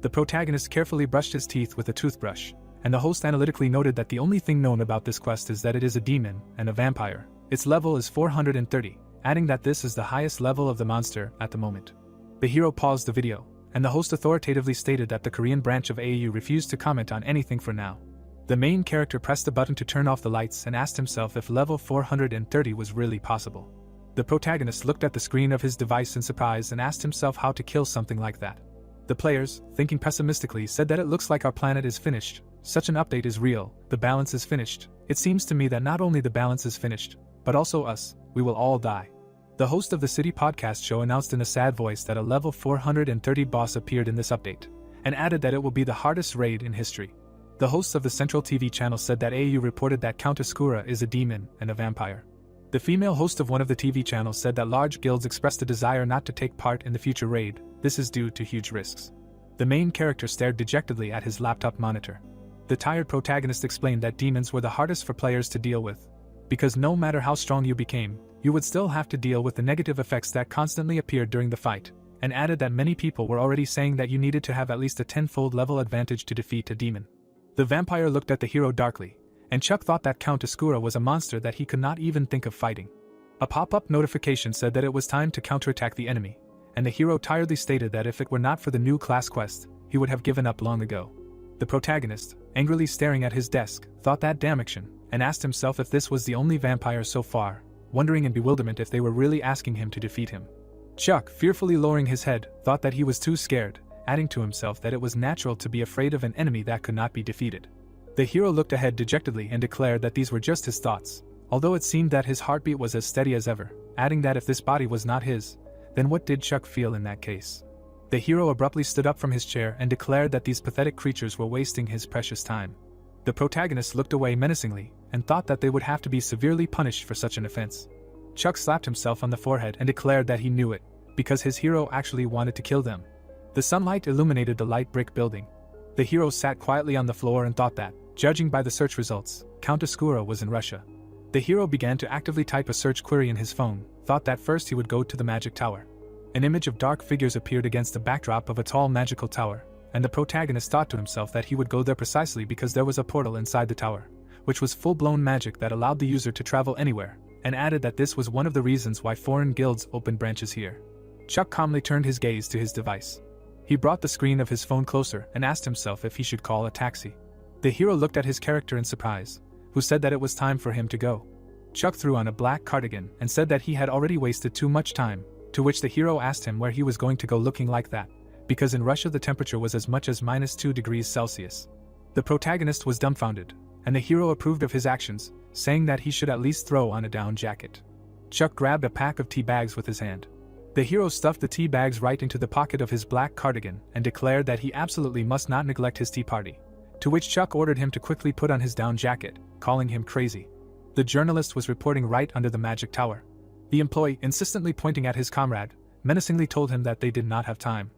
Speaker 1: The protagonist carefully brushed his teeth with a toothbrush, and the host analytically noted that the only thing known about this quest is that it is a demon and a vampire. Its level is 430, adding that this is the highest level of the monster at the moment. The hero paused the video, and the host authoritatively stated that the Korean branch of AU refused to comment on anything for now. The main character pressed the button to turn off the lights and asked himself if level 430 was really possible. The protagonist looked at the screen of his device in surprise and asked himself how to kill something like that. The players, thinking pessimistically, said that it looks like our planet is finished. Such an update is real, the balance is finished. It seems to me that not only the balance is finished, but also us, we will all die. The host of the City podcast show announced in a sad voice that a level 430 boss appeared in this update, and added that it will be the hardest raid in history. The hosts of the Central TV channel said that AU reported that Count Asura is a demon and a vampire. The female host of one of the TV channels said that large guilds expressed a desire not to take part in the future raid. This is due to huge risks. The main character stared dejectedly at his laptop monitor. The tired protagonist explained that demons were the hardest for players to deal with, because no matter how strong you became, you would still have to deal with the negative effects that constantly appeared during the fight, and added that many people were already saying that you needed to have at least a 10-fold level advantage to defeat a demon. The vampire looked at the hero darkly, and Chuck thought that Count Asura was a monster that he could not even think of fighting. A pop-up notification said that it was time to counterattack the enemy, and the hero tiredly stated that if it were not for the new class quest, he would have given up long ago. The protagonist, angrily staring at his desk, thought that damn action, and asked himself if this was the only vampire so far, wondering in bewilderment if they were really asking him to defeat him. Chuck, fearfully lowering his head, thought that he was too scared, adding to himself that it was natural to be afraid of an enemy that could not be defeated. The hero looked ahead dejectedly and declared that these were just his thoughts, although it seemed that his heartbeat was as steady as ever, adding that if this body was not his, then what did Chuck feel in that case? The hero abruptly stood up from his chair and declared that these pathetic creatures were wasting his precious time. The protagonist looked away menacingly and thought that they would have to be severely punished for such an offense. Chuck slapped himself on the forehead and declared that he knew it, because his hero actually wanted to kill them. The sunlight illuminated the light brick building. The hero sat quietly on the floor and thought that, judging by the search results, Count Asura was in Russia. The hero began to actively type a search query in his phone, thought that first he would go to the magic tower. An image of dark figures appeared against the backdrop of a tall magical tower, and the protagonist thought to himself that he would go there precisely because there was a portal inside the tower, which was full-blown magic that allowed the user to travel anywhere, and added that this was one of the reasons why foreign guilds opened branches here. Chuck calmly turned his gaze to his device. He brought the screen of his phone closer and asked himself if he should call a taxi. The hero looked at his character in surprise, who said that it was time for him to go. Chuck threw on a black cardigan and said that he had already wasted too much time, to which the hero asked him where he was going to go looking like that, because in Russia the temperature was as much as -2 degrees Celsius. The protagonist was dumbfounded, and the hero approved of his actions, saying that he should at least throw on a down jacket. Chuck grabbed a pack of tea bags with his hand. The hero stuffed the tea bags right into the pocket of his black cardigan and declared that he absolutely must not neglect his tea party, to which Chuck ordered him to quickly put on his down jacket, calling him crazy. The journalist was reporting right under the magic tower. The employee, insistently pointing at his comrade, menacingly told him that they did not have time.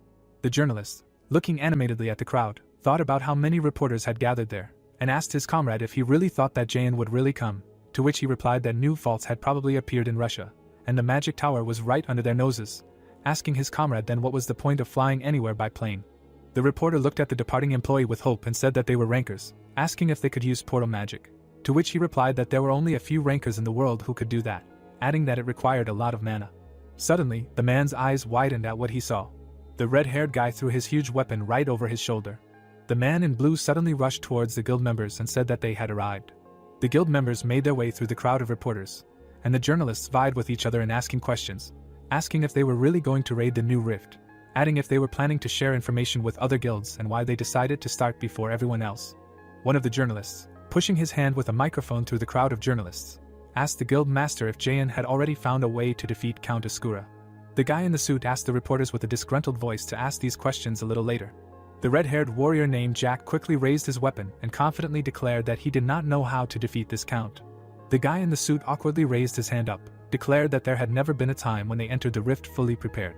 Speaker 1: The journalist, looking animatedly at the crowd, thought about how many reporters had gathered there, and asked his comrade if he really thought that Jayan would really come, to which he replied that new faults had probably appeared in Russia, and the magic tower was right under their noses, asking his comrade then what was the point of flying anywhere by plane. The reporter looked at the departing employee with hope and said that they were rankers, asking if they could use portal magic, to which he replied that there were only a few rankers in the world who could do that, adding that it required a lot of mana. Suddenly, the man's eyes widened at what he saw. The red-haired guy threw his huge weapon right over his shoulder. The man in blue suddenly rushed towards the guild members and said that they had arrived. The guild members made their way through the crowd of reporters, and the journalists vied with each other in asking questions, asking if they were really going to raid the new rift, adding if they were planning to share information with other guilds and why they decided to start before everyone else. One of the journalists, pushing his hand with a microphone through the crowd of journalists, asked the guild master if Jayan had already found a way to defeat Count Asura. The guy in the suit asked the reporters with a disgruntled voice to ask these questions a little later. The red-haired warrior named Jack quickly raised his weapon and confidently declared that he did not know how to defeat this count. The guy in the suit awkwardly raised his hand up, declared that there had never been a time when they entered the rift fully prepared.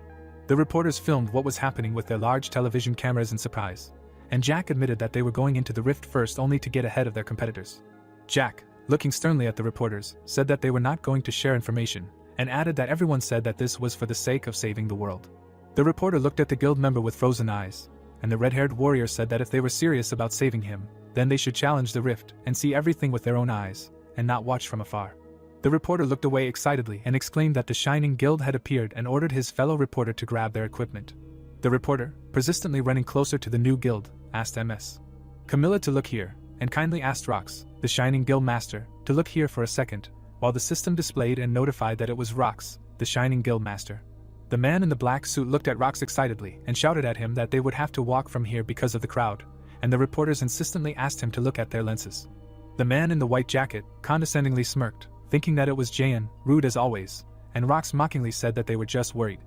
Speaker 1: The reporters filmed what was happening with their large television cameras in surprise, and Jack admitted that they were going into the rift first only to get ahead of their competitors. Jack, looking sternly at the reporters, said that they were not going to share information, and added that everyone said that this was for the sake of saving the world. The reporter looked at the guild member with frozen eyes, and the red-haired warrior said that if they were serious about saving him, then they should challenge the rift and see everything with their own eyes, and not watch from afar. The reporter looked away excitedly and exclaimed that the Shining Guild had appeared and ordered his fellow reporter to grab their equipment. The reporter, persistently running closer to the new guild, asked Ms. Camilla to look here, and kindly asked Rox, the Shining Guild master, to look here for a second, while the system displayed and notified that it was Rox, the Shining Guild master. The man in the black suit looked at Rox excitedly and shouted at him that they would have to walk from here because of the crowd, and the reporters insistently asked him to look at their lenses. The man in the white jacket condescendingly smirked, thinking that it was Jayan, rude as always, and Rox mockingly said that they were just worried.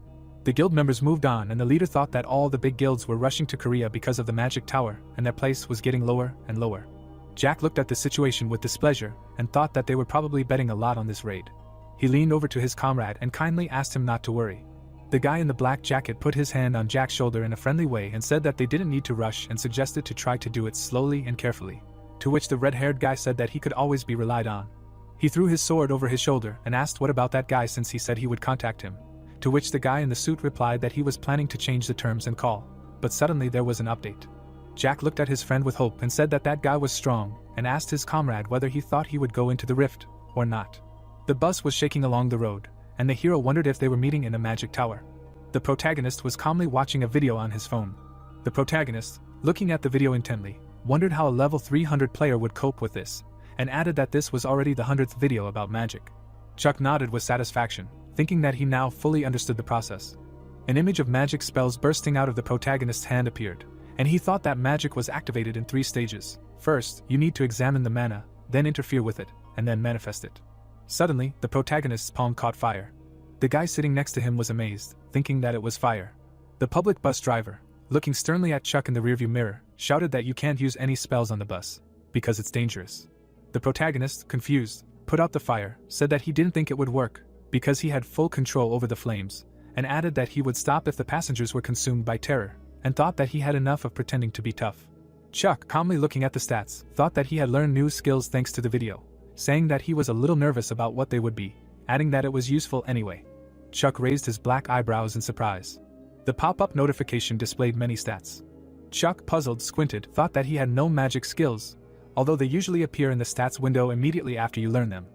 Speaker 1: The guild members moved on and the leader thought that all the big guilds were rushing to Korea because of the magic tower and their place was getting lower and lower. Jack looked at the situation with displeasure and thought that they were probably betting a lot on this raid. He leaned over to his comrade and kindly asked him not to worry. The guy in the black jacket put his hand on Jack's shoulder in a friendly way and said that they didn't need to rush and suggested to try to do it slowly and carefully, to which the red-haired guy said that he could always be relied on. He threw his sword over his shoulder and asked what about that guy since he said he would contact him, to which the guy in the suit replied that he was planning to change the terms and call, but suddenly there was an update. Jack looked at his friend with hope and said that that guy was strong and asked his comrade whether he thought he would go into the rift or not. The bus was shaking along the road, and the hero wondered if they were meeting in a magic tower. The protagonist was calmly watching a video on his phone. The protagonist, looking at the video intently, wondered how a level 300 player would cope with this, and added that this was already the 100th video about magic. Chuck nodded with satisfaction, thinking that he now fully understood the process. An image of magic spells bursting out of the protagonist's hand appeared, and he thought that magic was activated in 3 stages. First, you need to examine the mana, then interfere with it, and then manifest it. Suddenly, the protagonist's palm caught fire. The guy sitting next to him was amazed, thinking that it was fire. The public bus driver, looking sternly at Chuck in the rearview mirror, shouted that you can't use any spells on the bus, because it's dangerous. The protagonist, confused, put out the fire, said that he didn't think it would work, because he had full control over the flames, and added that he would stop if the passengers were consumed by terror, and thought that he had enough of pretending to be tough. Chuck, calmly looking at the stats, thought that he had learned new skills thanks to the video, saying that he was a little nervous about what they would be, adding that it was useful anyway. Chuck raised his black eyebrows in surprise. The pop-up notification displayed many stats. Chuck, puzzled, squinted, thought that he had no magic skills, although they usually appear in the stats window immediately after you learn them.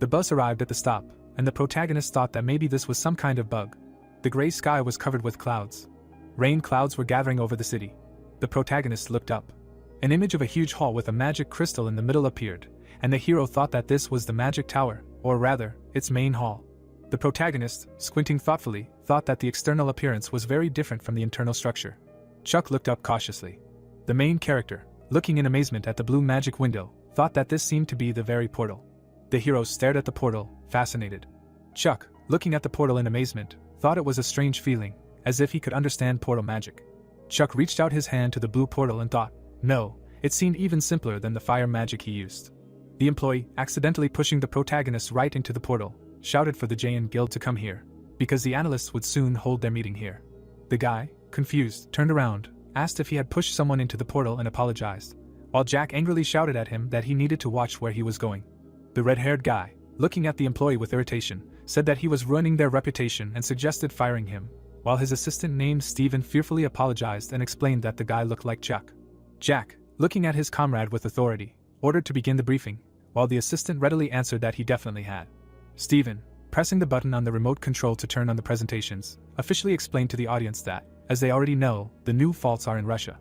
Speaker 1: The bus arrived at the stop, and the protagonist thought that maybe this was some kind of bug. The gray sky was covered with clouds. Rain clouds were gathering over the city. The protagonist looked up. An image of a huge hall with a magic crystal in the middle appeared, and the hero thought that this was the magic tower, or rather, its main hall. The protagonist, squinting thoughtfully, thought that the external appearance was very different from the internal structure. Chuck looked up cautiously. The main character, looking in amazement at the blue magic window, thought that this seemed to be the very portal. The hero stared at the portal, fascinated. Chuck, looking at the portal in amazement, thought it was a strange feeling, as if he could understand portal magic. Chuck reached out his hand to the blue portal and thought, no, it seemed even simpler than the fire magic he used. The employee, accidentally pushing the protagonist right into the portal, shouted for the Jayan Guild to come here, because the analysts would soon hold their meeting here. The guy, confused, turned around, asked if he had pushed someone into the portal and apologized, while Jack angrily shouted at him that he needed to watch where he was going. The red-haired guy, looking at the employee with irritation, said that he was ruining their reputation and suggested firing him, while his assistant named Steven fearfully apologized and explained that the guy looked like Chuck. Jack, looking at his comrade with authority, ordered to begin the briefing, while the assistant readily answered that he definitely had. Steven, pressing the button on the remote control to turn on the presentations, officially explained to the audience that, as they already know, the new faults are in Russia.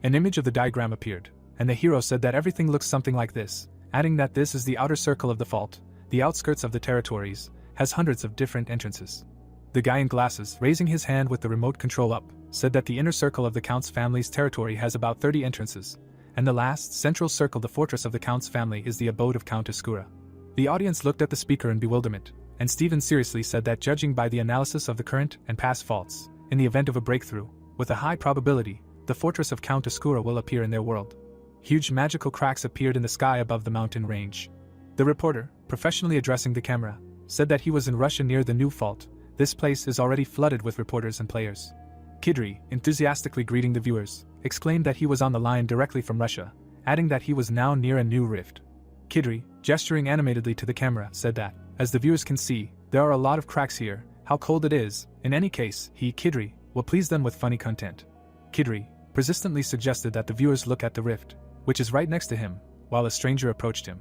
Speaker 1: An image of the diagram appeared, and the hero said that everything looks something like this, adding that this is the outer circle of the fault, the outskirts of the territories, has hundreds of different entrances. The guy in glasses, raising his hand with the remote control up, said that the inner circle of the Count's family's territory has about 30 entrances, and the last, central circle, the fortress of the Count's family, is the abode of Count Asura. The audience looked at the speaker in bewilderment, and Steven seriously said that judging by the analysis of the current and past faults, in the event of a breakthrough, with a high probability, the fortress of Count Asura will appear in their world. Huge magical cracks appeared in the sky above the mountain range. The reporter, professionally addressing the camera, said that he was in Russia near the new fault. This place is already flooded with reporters and players. Kidri, enthusiastically greeting the viewers, exclaimed that he was on the line directly from Russia, adding that he was now near a new rift. Kidri, gesturing animatedly to the camera, said that, as the viewers can see, there are a lot of cracks here, how cold it is. In any case, he, Kidri, will please them with funny content. Kidri persistently suggested that the viewers look at the rift, which is right next to him, while a stranger approached him.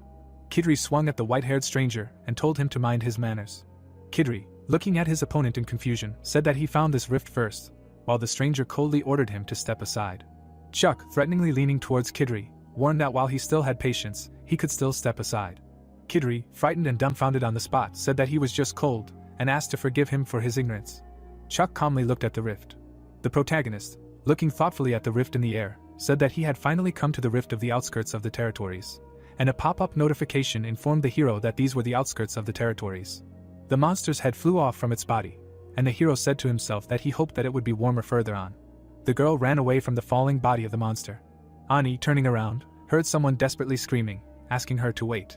Speaker 1: Kidri swung at the white-haired stranger and told him to mind his manners. Kidri, looking at his opponent in confusion, said that he found this rift first, while the stranger coldly ordered him to step aside. Chuck, threateningly leaning towards Kidri, warned that while he still had patience, he could still step aside. Kidri, frightened and dumbfounded on the spot, said that he was just cold, and asked to forgive him for his ignorance. Chuck calmly looked at the rift. The protagonist, looking thoughtfully at the rift in the air, said that he had finally come to the rift of the outskirts of the territories, and a pop-up notification informed the hero that these were the outskirts of the territories. The monster's head flew off from its body, and the hero said to himself that he hoped that it would be warmer further on. The girl ran away from the falling body of the monster. Ani, turning around, heard someone desperately screaming, asking her to wait.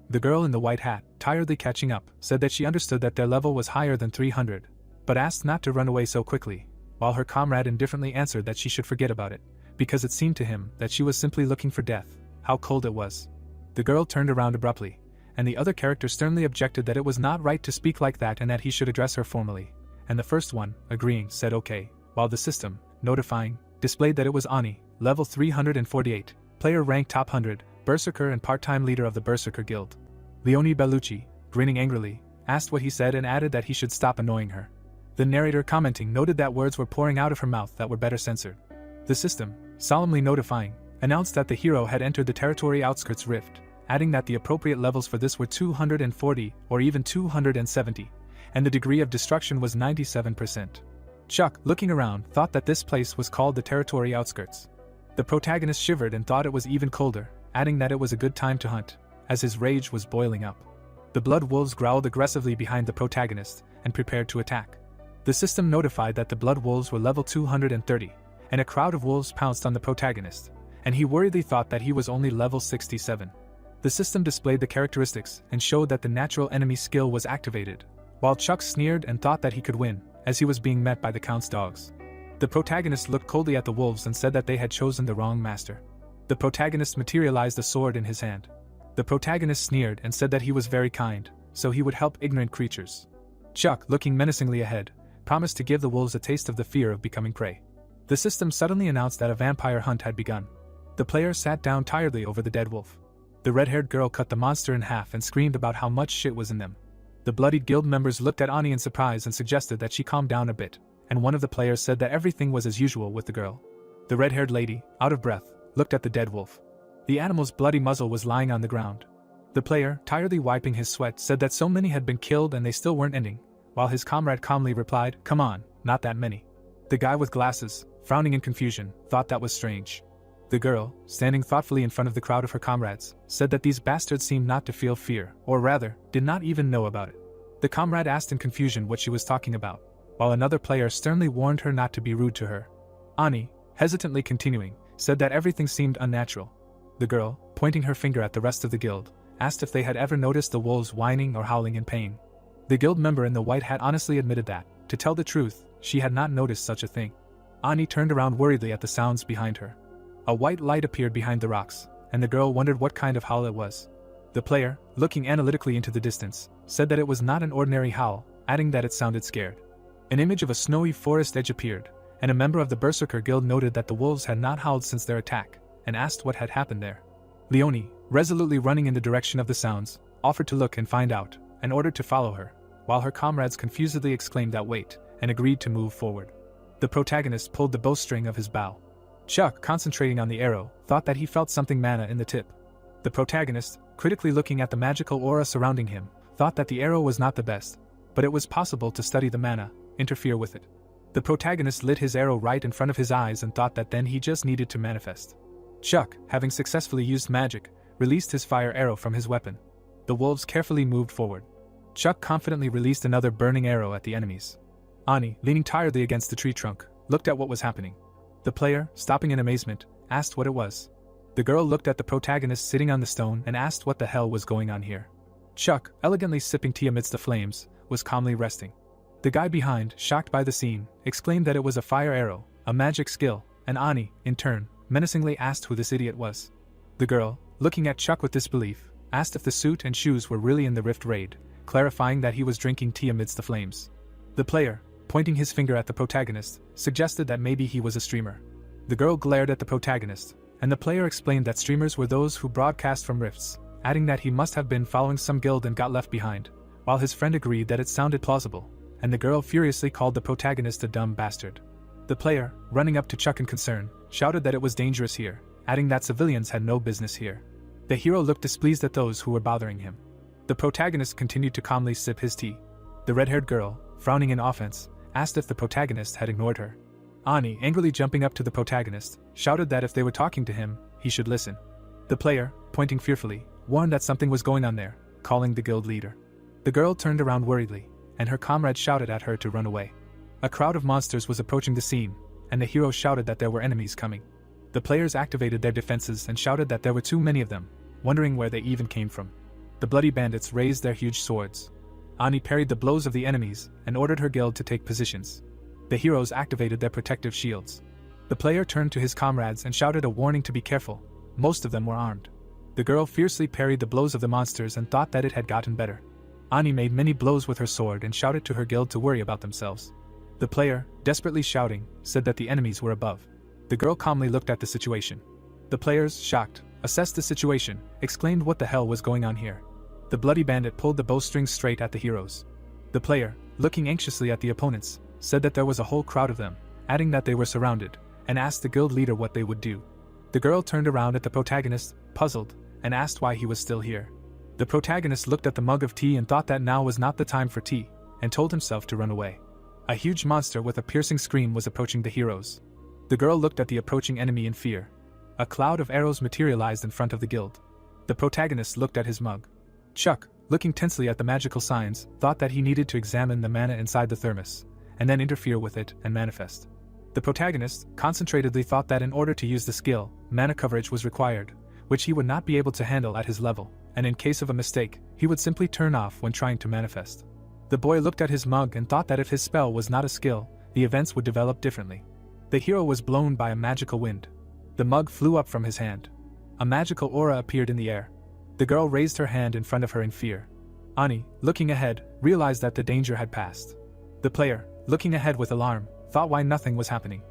Speaker 1: The girl in the white hat, tiredly catching up, said that she understood that their level was higher than 300, but asked not to run away so quickly, while her comrade indifferently answered that she should forget about it, because it seemed to him that she was simply looking for death. How cold it was. The girl turned around abruptly, and the other character sternly objected that it was not right to speak like that and that he should address her formally, and the first one, agreeing, said okay, while the system, notifying, displayed that it was Ani, level 348, player rank top 100, berserker and part-time leader of the Berserker Guild. Leonie Bellucci, grinning angrily, asked what he said and added that he should stop annoying her. The narrator, commenting, noted that words were pouring out of her mouth that were better censored. The system, solemnly notifying, announced that the hero had entered the territory outskirts rift, adding that the appropriate levels for this were 240 or even 270, and the degree of destruction was 97%. Chuck, looking around, thought that this place was called the territory outskirts. The protagonist shivered and thought it was even colder, adding that it was a good time to hunt, as his rage was boiling up. The blood wolves growled aggressively behind the protagonist and prepared to attack. The system notified that the blood wolves were level 230, and a crowd of wolves pounced on the protagonist, and he worriedly thought that he was only level 67. The system displayed the characteristics and showed that the natural enemy skill was activated, while Chuck sneered and thought that he could win, as he was being met by the Count's dogs. The protagonist looked coldly at the wolves and said that they had chosen the wrong master. The protagonist materialized a sword in his hand. The protagonist sneered and said that he was very kind, so he would help ignorant creatures. Chuck, looking menacingly ahead, promised to give the wolves a taste of the fear of becoming prey. The system suddenly announced that a vampire hunt had begun. The player sat down tiredly over the dead wolf. The red-haired girl cut the monster in half and screamed about how much shit was in them. The bloodied guild members looked at Ani in surprise and suggested that she calm down a bit, and one of the players said that everything was as usual with the girl. The red-haired lady, out of breath, looked at the dead wolf. The animal's bloody muzzle was lying on the ground. The player, tiredly wiping his sweat, said that so many had been killed and they still weren't ending, while his comrade calmly replied, "Come on, not that many." The guy with glasses, frowning in confusion, thought that was strange. The girl, standing thoughtfully in front of the crowd of her comrades, said that these bastards seemed not to feel fear, or rather, did not even know about it. The comrade asked in confusion what she was talking about, while another player sternly warned her not to be rude to her. Ani, hesitantly continuing, said that everything seemed unnatural. The girl, pointing her finger at the rest of the guild, asked if they had ever noticed the wolves whining or howling in pain. The guild member in the white hat honestly admitted that, to tell the truth, she had not noticed such a thing. Ani turned around worriedly at the sounds behind her. A white light appeared behind the rocks, and the girl wondered what kind of howl it was. The player, looking analytically into the distance, said that it was not an ordinary howl, adding that it sounded scared. An image of a snowy forest edge appeared, and a member of the Berserker Guild noted that the wolves had not howled since their attack, and asked what had happened there. Leonie, resolutely running in the direction of the sounds, offered to look and find out, and ordered to follow her, while her comrades confusedly exclaimed that wait, and agreed to move forward. The protagonist pulled the bowstring of his bow. Chuck, concentrating on the arrow, thought that he felt something mana in the tip. The protagonist, critically looking at the magical aura surrounding him, thought that the arrow was not the best, but it was possible to study the mana, interfere with it. The protagonist lit his arrow right in front of his eyes and thought that then he just needed to manifest. Chuck, having successfully used magic, released his fire arrow from his weapon. The wolves carefully moved forward. Chuck confidently released another burning arrow at the enemies. Ani, leaning tiredly against the tree trunk, looked at what was happening. The player, stopping in amazement, asked what it was. The girl looked at the protagonist sitting on the stone and asked what the hell was going on here. Chuck, elegantly sipping tea amidst the flames, was calmly resting. The guy behind, shocked by the scene, exclaimed that it was a fire arrow, a magic skill, and Ani, in turn, menacingly asked who this idiot was. The girl, looking at Chuck with disbelief, asked if the suit and shoes were really in the Rift Raid, clarifying that he was drinking tea amidst the flames. The player, pointing his finger at the protagonist, suggested that maybe he was a streamer. The girl glared at the protagonist, and the player explained that streamers were those who broadcast from rifts, adding that he must have been following some guild and got left behind, while his friend agreed that it sounded plausible, and the girl furiously called the protagonist a dumb bastard. The player, running up to Chuck in concern, shouted that it was dangerous here, adding that civilians had no business here. The hero looked displeased at those who were bothering him. The protagonist continued to calmly sip his tea. The red-haired girl, frowning in offense, asked if the protagonist had ignored her. Ani, angrily jumping up to the protagonist, shouted that if they were talking to him, he should listen. The player, pointing fearfully, warned that something was going on there, calling the guild leader. The girl turned around worriedly, and her comrade shouted at her to run away. A crowd of monsters was approaching the scene, and the hero shouted that there were enemies coming. The players activated their defenses and shouted that there were too many of them, wondering where they even came from. The bloody bandits raised their huge swords. Ani parried the blows of the enemies and ordered her guild to take positions. The heroes activated their protective shields. The player turned to his comrades and shouted a warning to be careful. Most of them were armed. The girl fiercely parried the blows of the monsters and thought that it had gotten better. Ani made many blows with her sword and shouted to her guild to worry about themselves. The player, desperately shouting, said that the enemies were above. The girl calmly looked at the situation. The players, shocked, assessed the situation, exclaimed what the hell was going on here. The bloody bandit pulled the bowstring straight at the heroes. The player, looking anxiously at the opponents, said that there was a whole crowd of them, adding that they were surrounded, and asked the guild leader what they would do. The girl turned around at the protagonist, puzzled, and asked why he was still here. The protagonist looked at the mug of tea and thought that now was not the time for tea, and told himself to run away. A huge monster with a piercing scream was approaching the heroes. The girl looked at the approaching enemy in fear. A cloud of arrows materialized in front of the guild. The protagonist looked at his mug. Chuck, looking tensely at the magical signs, thought that he needed to examine the mana inside the thermos, and then interfere with it and manifest. The protagonist, concentratedly thought that in order to use the skill, mana coverage was required, which he would not be able to handle at his level, and in case of a mistake, he would simply turn off when trying to manifest. The boy looked at his mug and thought that if his spell was not a skill, the events would develop differently. The hero was blown by a magical wind. The mug flew up from his hand. A magical aura appeared in the air. The girl raised her hand in front of her in fear. Ani, looking ahead, realized that the danger had passed. The player, looking ahead with alarm, thought why nothing was happening.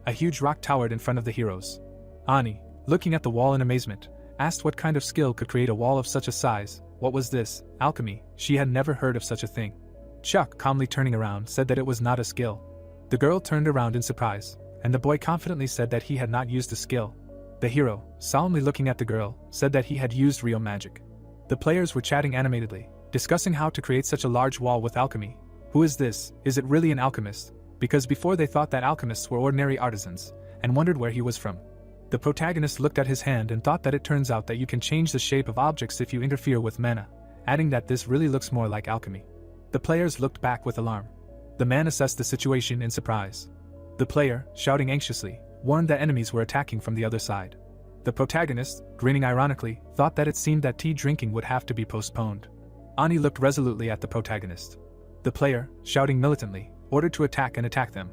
Speaker 1: A huge rock towered in front of the heroes. Ani, looking at the wall in amazement, asked what kind of skill could create a wall of such a size. What was this? Alchemy. She had never heard of such a thing. Chuck, calmly turning around, said that it was not a skill. The girl turned around in surprise, and the boy confidently said that he had not used a skill. The hero, solemnly looking at the girl, said that he had used real magic. The players were chatting animatedly, discussing how to create such a large wall with alchemy. Who is this? Is it really an alchemist? Because before they thought that alchemists were ordinary artisans, and wondered where he was from. The protagonist looked at his hand and thought that it turns out that you can change the shape of objects if you interfere with mana, adding that this really looks more like alchemy. The players looked back with alarm. The man assessed the situation in surprise. The player, shouting anxiously, warned that enemies were attacking from the other side. The protagonist, grinning ironically, thought that it seemed that tea drinking would have to be postponed. Ani looked resolutely at the protagonist. The player, shouting militantly, ordered to attack and attack them.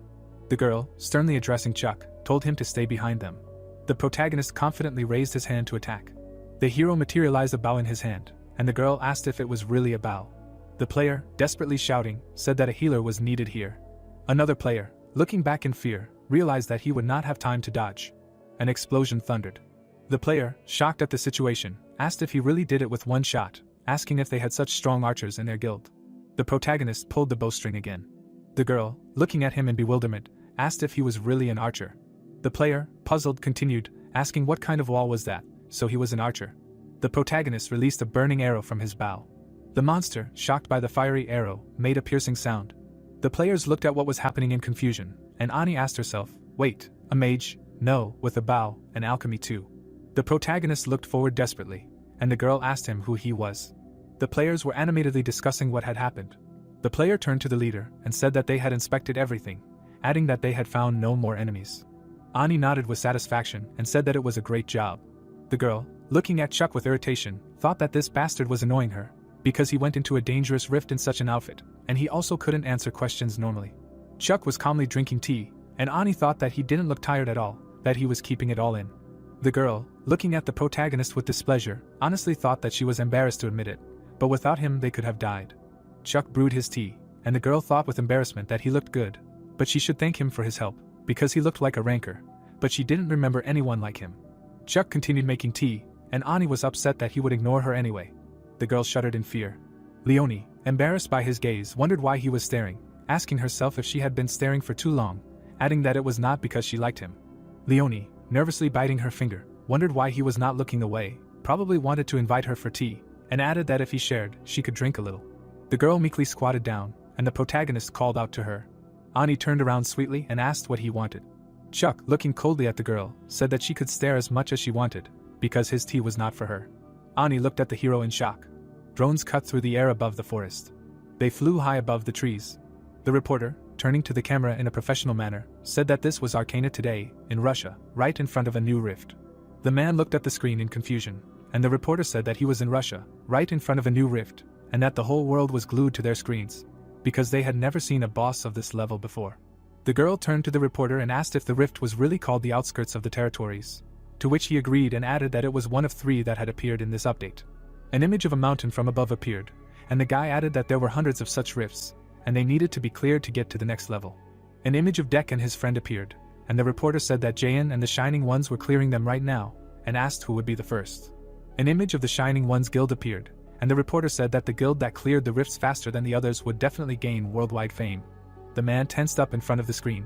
Speaker 1: The girl, sternly addressing Chuck, told him to stay behind them. The protagonist confidently raised his hand to attack. The hero materialized a bow in his hand, and the girl asked if it was really a bow. The player, desperately shouting, said that a healer was needed here. Another player, looking back in fear, realized that he would not have time to dodge. An explosion thundered. The player, shocked at the situation, asked if he really did it with one shot, asking if they had such strong archers in their guild. The protagonist pulled the bowstring again. The girl, looking at him in bewilderment, asked if he was really an archer. The player, puzzled, continued, asking what kind of wall was that, so he was an archer. The protagonist released a burning arrow from his bow. The monster, shocked by the fiery arrow, made a piercing sound. The players looked at what was happening in confusion, and Ani asked herself, wait, a mage? No, with a bow, and alchemy too. The protagonist looked forward desperately, and the girl asked him who he was. The players were animatedly discussing what had happened. The player turned to the leader and said that they had inspected everything, adding that they had found no more enemies. Ani nodded with satisfaction and said that it was a great job. The girl, looking at Chuck with irritation, thought that this bastard was annoying her, because he went into a dangerous rift in such an outfit, and he also couldn't answer questions normally. Chuck was calmly drinking tea, and Ani thought that he didn't look tired at all, that he was keeping it all in. The girl, looking at the protagonist with displeasure, honestly thought that she was embarrassed to admit it, but without him they could have died. Chuck brewed his tea, and the girl thought with embarrassment that he looked good, but she should thank him for his help, because he looked like a rancor, but she didn't remember anyone like him. Chuck continued making tea, and Ani was upset that he would ignore her anyway. The girl shuddered in fear. Leonie, embarrassed by his gaze, wondered why he was staring, asking herself if she had been staring for too long, adding that it was not because she liked him. Leonie, nervously biting her finger, wondered why he was not looking away, probably wanted to invite her for tea, and added that if he shared, she could drink a little. The girl meekly squatted down, and the protagonist called out to her. Ani turned around sweetly and asked what he wanted. Chuck, looking coldly at the girl, said that she could stare as much as she wanted, because his tea was not for her. Ani looked at the hero in shock. Drones cut through the air above the forest. They flew high above the trees. The reporter, turning to the camera in a professional manner, said that this was Arcana today, in Russia, right in front of a new rift. The man looked at the screen in confusion, and the reporter said that he was in Russia, right in front of a new rift, and that the whole world was glued to their screens, because they had never seen a boss of this level before. The girl turned to the reporter and asked if the rift was really called the outskirts of the territories, to which he agreed and added that it was one of 3 that had appeared in this update. An image of a mountain from above appeared, and the guy added that there were hundreds of such rifts, and they needed to be cleared to get to the next level. An image of Dek and his friend appeared, and the reporter said that Jayan and the Shining Ones were clearing them right now, and asked who would be the first. An image of the Shining Ones guild appeared, and the reporter said that the guild that cleared the rifts faster than the others would definitely gain worldwide fame. The man tensed up in front of the screen.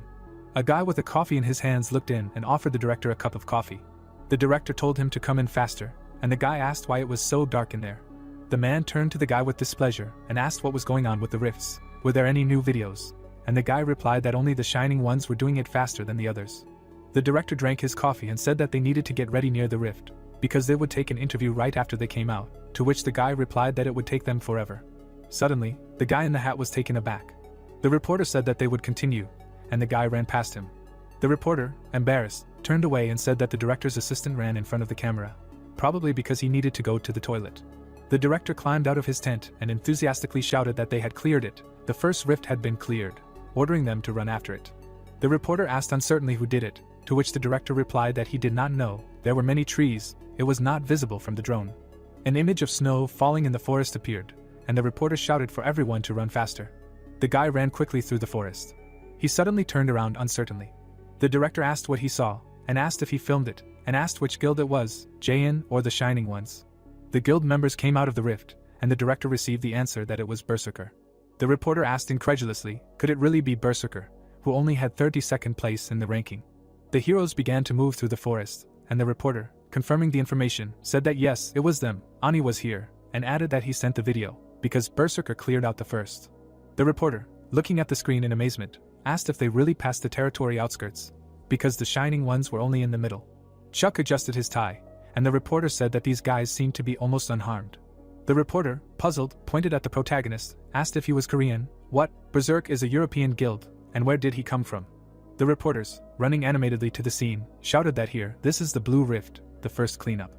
Speaker 1: A guy with a coffee in his hands looked in and offered the director a cup of coffee. The director told him to come in faster, and the guy asked why it was so dark in there. The man turned to the guy with displeasure and asked what was going on with the rifts. Were there any new videos? And the guy replied that only the Shining Ones were doing it faster than the others. The director drank his coffee and said that they needed to get ready near the rift, because they would take an interview right after they came out, to which the guy replied that it would take them forever. Suddenly, the guy in the hat was taken aback. The reporter said that they would continue, and the guy ran past him. The reporter, embarrassed, turned away and said that the director's assistant ran in front of the camera, probably because he needed to go to the toilet. The director climbed out of his tent and enthusiastically shouted that they had cleared it. The first rift had been cleared, ordering them to run after it. The reporter asked uncertainly who did it, to which the director replied that he did not know. There were many trees, it was not visible from the drone. An image of snow falling in the forest appeared, and the reporter shouted for everyone to run faster. The guy ran quickly through the forest. He suddenly turned around uncertainly. The director asked what he saw, and asked if he filmed it, and asked which guild it was, Jayan or the Shining Ones. The guild members came out of the rift, and the director received the answer that it was Berserker. The reporter asked incredulously, could it really be Berserker, who only had 32nd place in the ranking? The heroes began to move through the forest, and the reporter, confirming the information, said that yes, it was them. Ani was here, and added that he sent the video, because Berserker cleared out the first. The reporter, looking at the screen in amazement, asked if they really passed the territory outskirts, because the Shining Ones were only in the middle. Chuck adjusted his tie, and the reporter said that these guys seemed to be almost unharmed. The reporter, puzzled, pointed at the protagonist, asked if he was Korean. What? Berserk is a European guild, and where did he come from? The reporters, running animatedly to the scene, shouted that here, this is the Blue Rift, the first cleanup.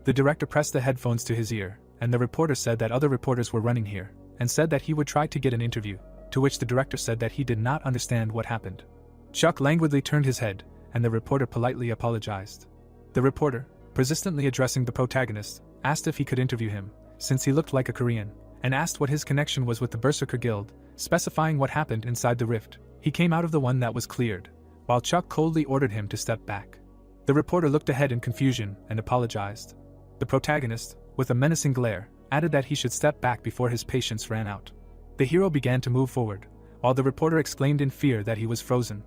Speaker 1: The director pressed the headphones to his ear, and the reporter said that other reporters were running here, and said that he would try to get an interview, to which the director said that he did not understand what happened. Chuck languidly turned his head, and the reporter politely apologized. The reporter, persistently addressing the protagonist, asked if he could interview him, since he looked like a Korean, and asked what his connection was with the Berserker Guild, specifying what happened inside the rift. He came out of the one that was cleared, while Chuck coldly ordered him to step back. The reporter looked ahead in confusion and apologized. The protagonist, with a menacing glare, added that he should step back before his patience ran out. The hero began to move forward, while the reporter exclaimed in fear that he was frozen.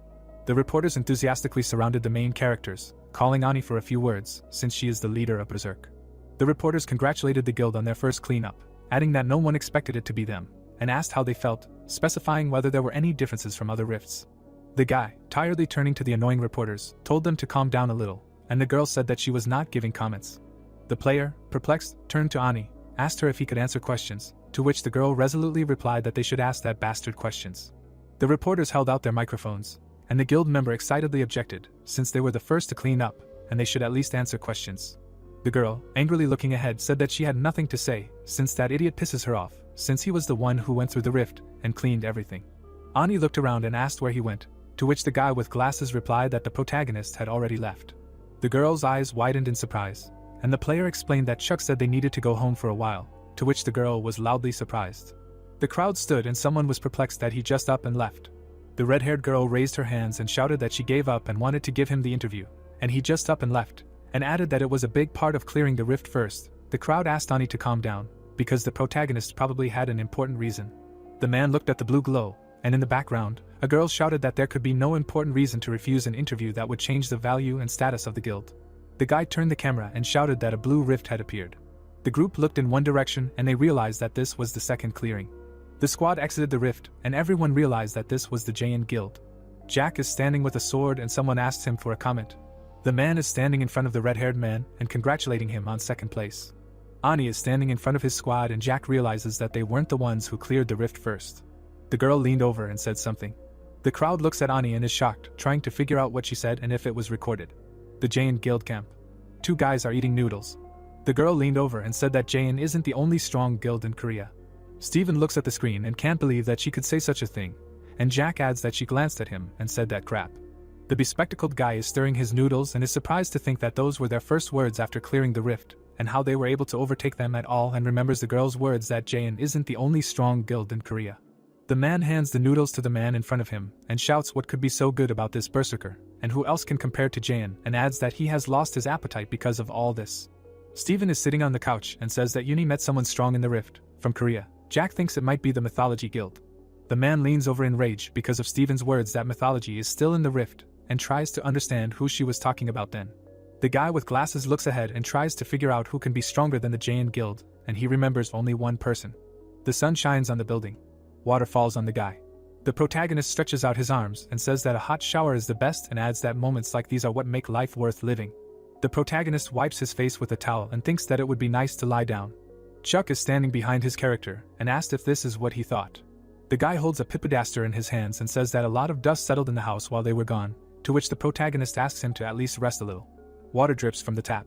Speaker 1: The reporters enthusiastically surrounded the main characters, calling Ani for a few words, since she is the leader of Berserk. The reporters congratulated the guild on their first cleanup, adding that no one expected it to be them, and asked how they felt, specifying whether there were any differences from other rifts. The guy, tiredly turning to the annoying reporters, told them to calm down a little, and the girl said that she was not giving comments. The player, perplexed, turned to Ani, asked her if he could answer questions, to which the girl resolutely replied that they should ask that bastard questions. The reporters held out their microphones, and the guild member excitedly objected, since they were the first to clean up, and they should at least answer questions. The girl, angrily looking ahead, said that she had nothing to say, since that idiot pisses her off, since he was the one who went through the rift and cleaned everything. Ani looked around and asked where he went, to which the guy with glasses replied that the protagonist had already left. The girl's eyes widened in surprise, and the player explained that Chuck said they needed to go home for a while, to which the girl was loudly surprised. The crowd stood and someone was perplexed that he just up and left. The red-haired girl raised her hands and shouted that she gave up and wanted to give him the interview, and he just up and left, and added that it was a big part of clearing the rift first. The crowd asked Ani to calm down, because the protagonist probably had an important reason. The man looked at the blue glow, and in the background, a girl shouted that there could be no important reason to refuse an interview that would change the value and status of the guild. The guy turned the camera and shouted that a blue rift had appeared. The group looked in one direction and they realized that this was the second clearing. The squad exited the rift and everyone realized that this was the Jayan Guild. Jack is standing with a sword and someone asks him for a comment. The man is standing in front of the red-haired man and congratulating him on second place. Ani is standing in front of his squad and Jack realizes that they weren't the ones who cleared the rift first. The girl leaned over and said something. The crowd looks at Ani and is shocked, trying to figure out what she said and if it was recorded. The Jayan Guild camp. Two guys are eating noodles. The girl leaned over and said that Jayan isn't the only strong guild in Korea. Steven looks at the screen and can't believe that she could say such a thing, and Jack adds that she glanced at him and said that crap. The bespectacled guy is stirring his noodles and is surprised to think that those were their first words after clearing the rift, and how they were able to overtake them at all, and remembers the girl's words that Jayan isn't the only strong guild in Korea. The man hands the noodles to the man in front of him and shouts what could be so good about this berserker, and who else can compare to Jayan, and adds that he has lost his appetite because of all this. Steven is sitting on the couch and says that Uni met someone strong in the rift, from Korea. Jack thinks it might be the Mythology Guild. The man leans over in rage because of Steven's words that mythology is still in the rift, and tries to understand who she was talking about then. The guy with glasses looks ahead and tries to figure out who can be stronger than the Jayan Guild, and he remembers only one person. The sun shines on the building. Water falls on the guy. The protagonist stretches out his arms and says that a hot shower is the best, and adds that moments like these are what make life worth living. The protagonist wipes his face with a towel and thinks that it would be nice to lie down. Chuck is standing behind his character and asked if this is what he thought. The guy holds a pipidaster in his hands and says that a lot of dust settled in the house while they were gone, to which the protagonist asks him to at least rest a little. Water drips from the tap.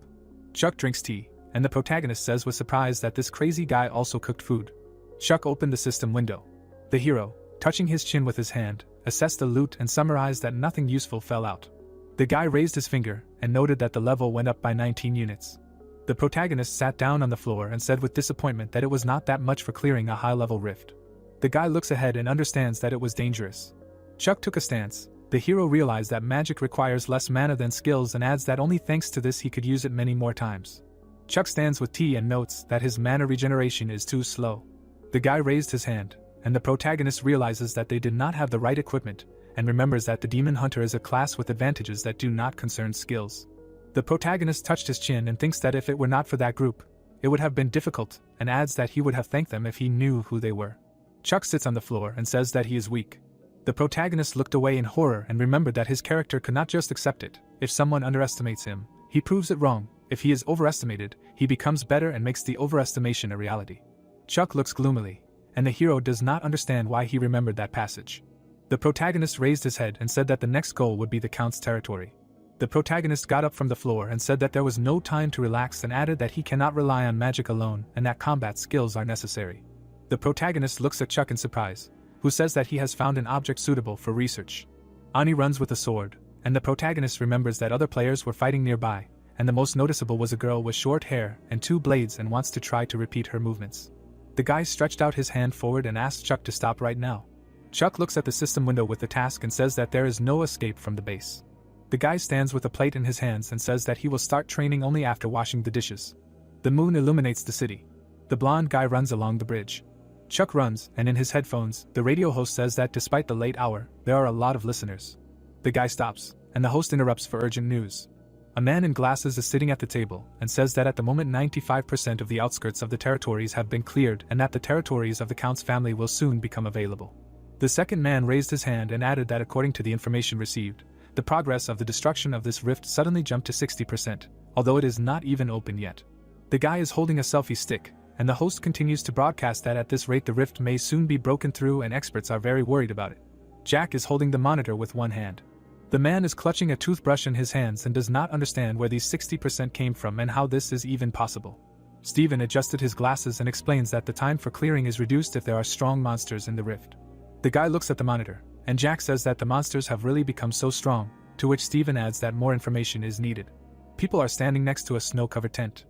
Speaker 1: Chuck drinks tea, and the protagonist says with surprise that this crazy guy also cooked food. Chuck opened the system window. The hero, touching his chin with his hand, assessed the loot and summarized that nothing useful fell out. The guy raised his finger and noted that the level went up by 19 units. The protagonist sat down on the floor and said with disappointment that it was not that much for clearing a high-level rift. The guy looks ahead and understands that it was dangerous. Chuck took a stance. The hero realized that magic requires less mana than skills and adds that only thanks to this he could use it many more times. Chuck stands with tea and notes that his mana regeneration is too slow. The guy raised his hand, and the protagonist realizes that they did not have the right equipment, and remembers that the Demon Hunter is a class with advantages that do not concern skills. The protagonist touched his chin and thinks that if it were not for that group, it would have been difficult, and adds that he would have thanked them if he knew who they were. Chuck sits on the floor and says that he is weak. The protagonist looked away in horror and remembered that his character could not just accept it. If someone underestimates him, he proves it wrong, If he is overestimated, he becomes better and makes the overestimation a reality. Chuck looks gloomily, and the hero does not understand why he remembered that passage. The protagonist raised his head and said that the next goal would be the Count's territory. The protagonist got up from the floor and said that there was no time to relax and added that he cannot rely on magic alone and that combat skills are necessary. The protagonist looks at Chuck in surprise, who says that he has found an object suitable for research. Ani runs with a sword, and the protagonist remembers that other players were fighting nearby, and the most noticeable was a girl with short hair and 2 blades and wants to try to repeat her movements. The guy stretched out his hand forward and asked Chuck to stop right now. Chuck looks at the system window with the task and says that there is no escape from the base. The guy stands with a plate in his hands and says that he will start training only after washing the dishes. The moon illuminates the city. The blonde guy runs along the bridge. Chuck runs, and in his headphones, the radio host says that despite the late hour, there are a lot of listeners. The guy stops, and the host interrupts for urgent news. A man in glasses is sitting at the table and says that at the moment 95% of the outskirts of the territories have been cleared and that the territories of the Count's family will soon become available. The second man raised his hand and added that according to the information received, the progress of the destruction of this rift suddenly jumped to 60%, although it is not even open yet. The guy is holding a selfie stick, and the host continues to broadcast that at this rate the rift may soon be broken through and experts are very worried about it. Jack is holding the monitor with one hand. The man is clutching a toothbrush in his hands and does not understand where these 60% came from and how this is even possible. Steven adjusted his glasses and explains that the time for clearing is reduced if there are strong monsters in the rift. The guy looks at the monitor, and Jack says that the monsters have really become so strong, to which Steven adds that more information is needed. People are standing next to a snow-covered tent.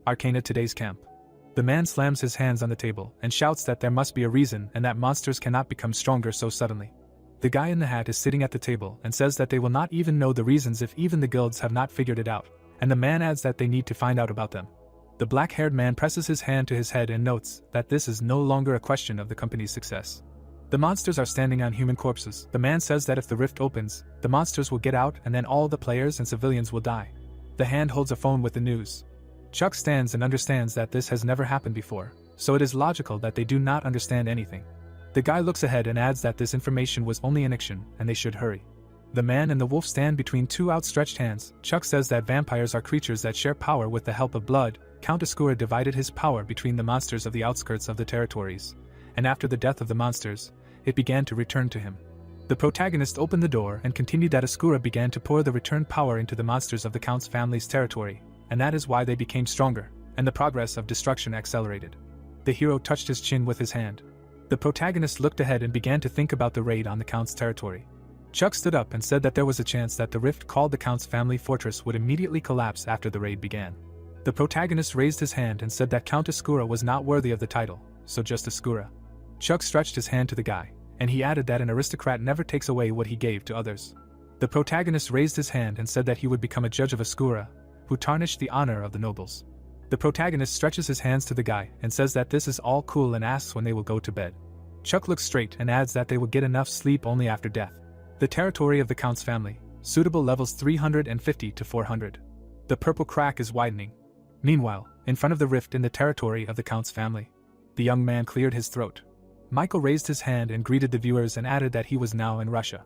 Speaker 1: Arcana today's camp. The man slams his hands on the table and shouts that there must be a reason and that monsters cannot become stronger so suddenly. The guy in the hat is sitting at the table and says that they will not even know the reasons if even the guilds have not figured it out, and the man adds that they need to find out about them. The black-haired man presses his hand to his head and notes that this is no longer a question of the company's success. The monsters are standing on human corpses. The man says that if the rift opens, the monsters will get out and then all the players and civilians will die. The hand holds a phone with the news. Chuck stands and understands that this has never happened before, so it is logical that they do not understand anything. The guy looks ahead and adds that this information was only an action and they should hurry. The man and the wolf stand between 2 outstretched hands. Chuck says that vampires are creatures that share power with the help of blood. Count Asura divided his power between the monsters of the outskirts of the territories, and after the death of the monsters, it began to return to him. The protagonist opened the door and continued that Asura began to pour the returned power into the monsters of the Count's family's territory, and that is why they became stronger, and the progress of destruction accelerated. The hero touched his chin with his hand. The protagonist looked ahead and began to think about the raid on the Count's territory. Chuck stood up and said that there was a chance that the rift called the Count's family fortress would immediately collapse after the raid began. The protagonist raised his hand and said that Count Asura was not worthy of the title, so just Asura. Chuck stretched his hand to the guy, and he added that an aristocrat never takes away what he gave to others. The protagonist raised his hand and said that he would become a judge of Asura, who tarnished the honor of the nobles. The protagonist stretches his hands to the guy and says that this is all cool and asks when they will go to bed. Chuck looks straight and adds that they will get enough sleep only after death. The territory of the Count's family, suitable levels 350 to 400. The purple crack is widening. Meanwhile, in front of the rift in the territory of the Count's family, the young man cleared his throat. Michael raised his hand and greeted the viewers and added that he was now in Russia.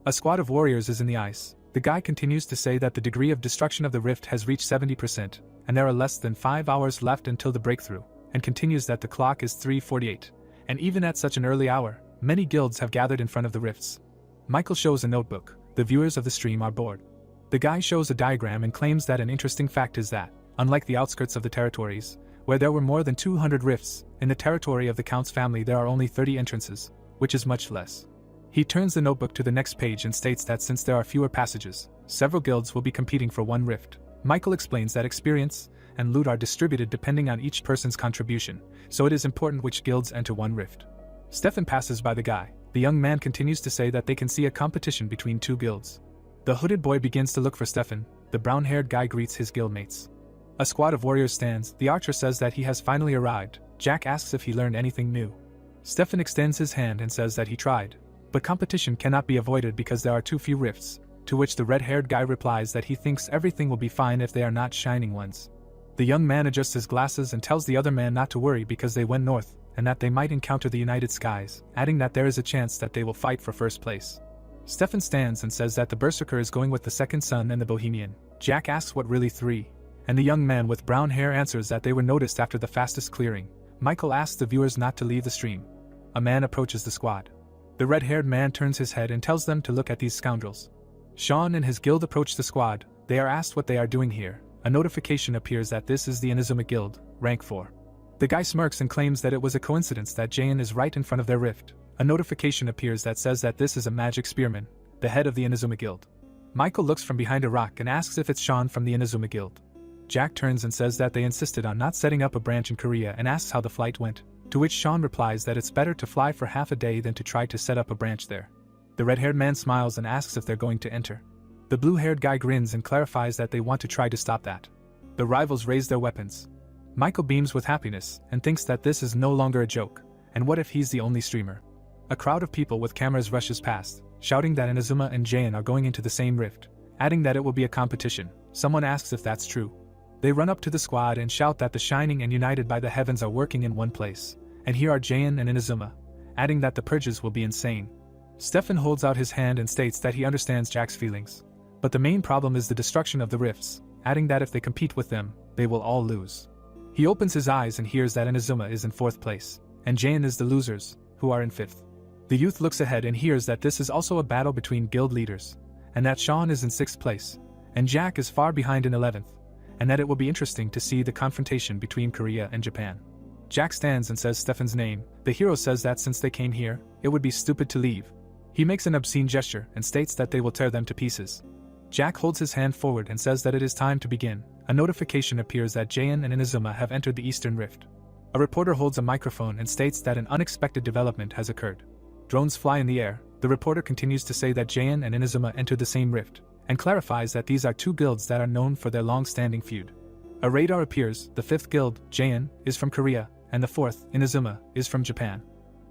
Speaker 1: A squad of warriors is in the ice. The guy continues to say that the degree of destruction of the rift has reached 70%, and there are less than 5 hours left until the breakthrough, and continues that the clock is 3:48, and even at such an early hour, many guilds have gathered in front of the rifts. Michael shows a notebook. The viewers of the stream are bored. The guy shows a diagram and claims that an interesting fact is that, unlike the outskirts of the territories, where there were more than 200 rifts, in the territory of the Count's family there are only 30 entrances, which is much less. He turns the notebook to the next page and states that since there are fewer passages, several guilds will be competing for one rift. Michael explains that experience and loot are distributed depending on each person's contribution, so it is important which guilds enter one rift. Stefan passes by the guy. The young man continues to say that they can see a competition between 2 guilds. The hooded boy begins to look for Stefan. The brown-haired guy greets his guildmates. A squad of warriors stands. The archer says that he has finally arrived. Jack asks if he learned anything new. Stefan extends his hand and says that he tried, but competition cannot be avoided because there are too few rifts, to which the red-haired guy replies that he thinks everything will be fine if they are not shining ones. The young man adjusts his glasses and tells the other man not to worry because they went north, and that they might encounter the United Skies, adding that there is a chance that they will fight for first place. Stefan stands and says that the Berserker is going with the Second Son and the Bohemian. Jack asks what really 3, and the young man with brown hair answers that they were noticed after the fastest clearing. Michael asks the viewers not to leave the stream. A man approaches the squad. The red-haired man turns his head and tells them to look at these scoundrels. Sean and his guild approach the squad. They are asked what they are doing here. A notification appears that this is the Inazuma Guild, rank 4. The guy smirks and claims that it was a coincidence that Jayan is right in front of their rift. A notification appears that says that this is a magic spearman, the head of the Inazuma Guild. Michael looks from behind a rock and asks if it's Sean from the Inazuma Guild. Jack turns and says that they insisted on not setting up a branch in Korea and asks how the flight went, to which Sean replies that it's better to fly for half a day than to try to set up a branch there. The red-haired man smiles and asks if they're going to enter. The blue-haired guy grins and clarifies that they want to try to stop that. The rivals raise their weapons. Michael beams with happiness and thinks that this is no longer a joke, and what if he's the only streamer? A crowd of people with cameras rushes past, shouting that Inazuma and Jayan are going into the same rift, adding that it will be a competition. Someone asks if that's true. They run up to the squad and shout that the Shining and United by the Heavens are working in one place, and here are Jayan and Inazuma, adding that the purges will be insane. Stefan holds out his hand and states that he understands Jack's feelings, but the main problem is the destruction of the rifts, adding that if they compete with them, they will all lose. He opens his eyes and hears that Inazuma is in 4th place, and Jayan is the losers, who are in 5th. The youth looks ahead and hears that this is also a battle between guild leaders, and that Sean is in 6th place, and Jack is far behind in 11th, and that it will be interesting to see the confrontation between Korea and Japan. Jack stands and says Stefan's name. The hero says that since they came here, it would be stupid to leave. He makes an obscene gesture and states that they will tear them to pieces. Jack holds his hand forward and says that it is time to begin. A notification appears that Jayan and Inazuma have entered the Eastern Rift. A reporter holds a microphone and states that an unexpected development has occurred. Drones fly in the air. The reporter continues to say that Jayan and Inazuma entered the same rift, and clarifies that these are two guilds that are known for their long-standing feud. A radar appears. The 5th guild, Jayan, is from Korea, and the 4th, Inazuma, is from Japan.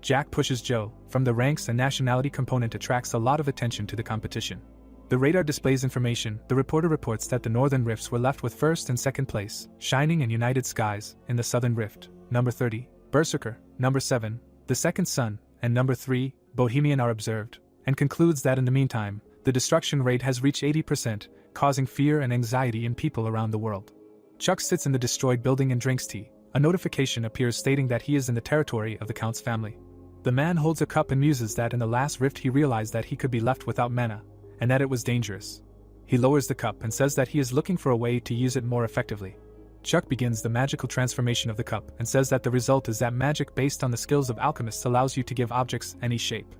Speaker 1: Jack pushes Joe. From the ranks and nationality component attracts a lot of attention to the competition. The radar displays information. The reporter reports that the northern rifts were left with 1st and 2nd place, Shining and United Skies, in the southern rift, number 30, Berserker, number 7, the Second Sun, and number 3, Bohemian are observed, and concludes that in the meantime, the destruction rate has reached 80%, causing fear and anxiety in people around the world. Chuck sits in the destroyed building and drinks tea. A notification appears stating that he is in the territory of the Count's family. The man holds a cup and muses that in the last rift he realized that he could be left without mana, and that it was dangerous. He lowers the cup and says that he is looking for a way to use it more effectively. Chuck begins the magical transformation of the cup and says that the result is that magic based on the skills of alchemists allows you to give objects any shape.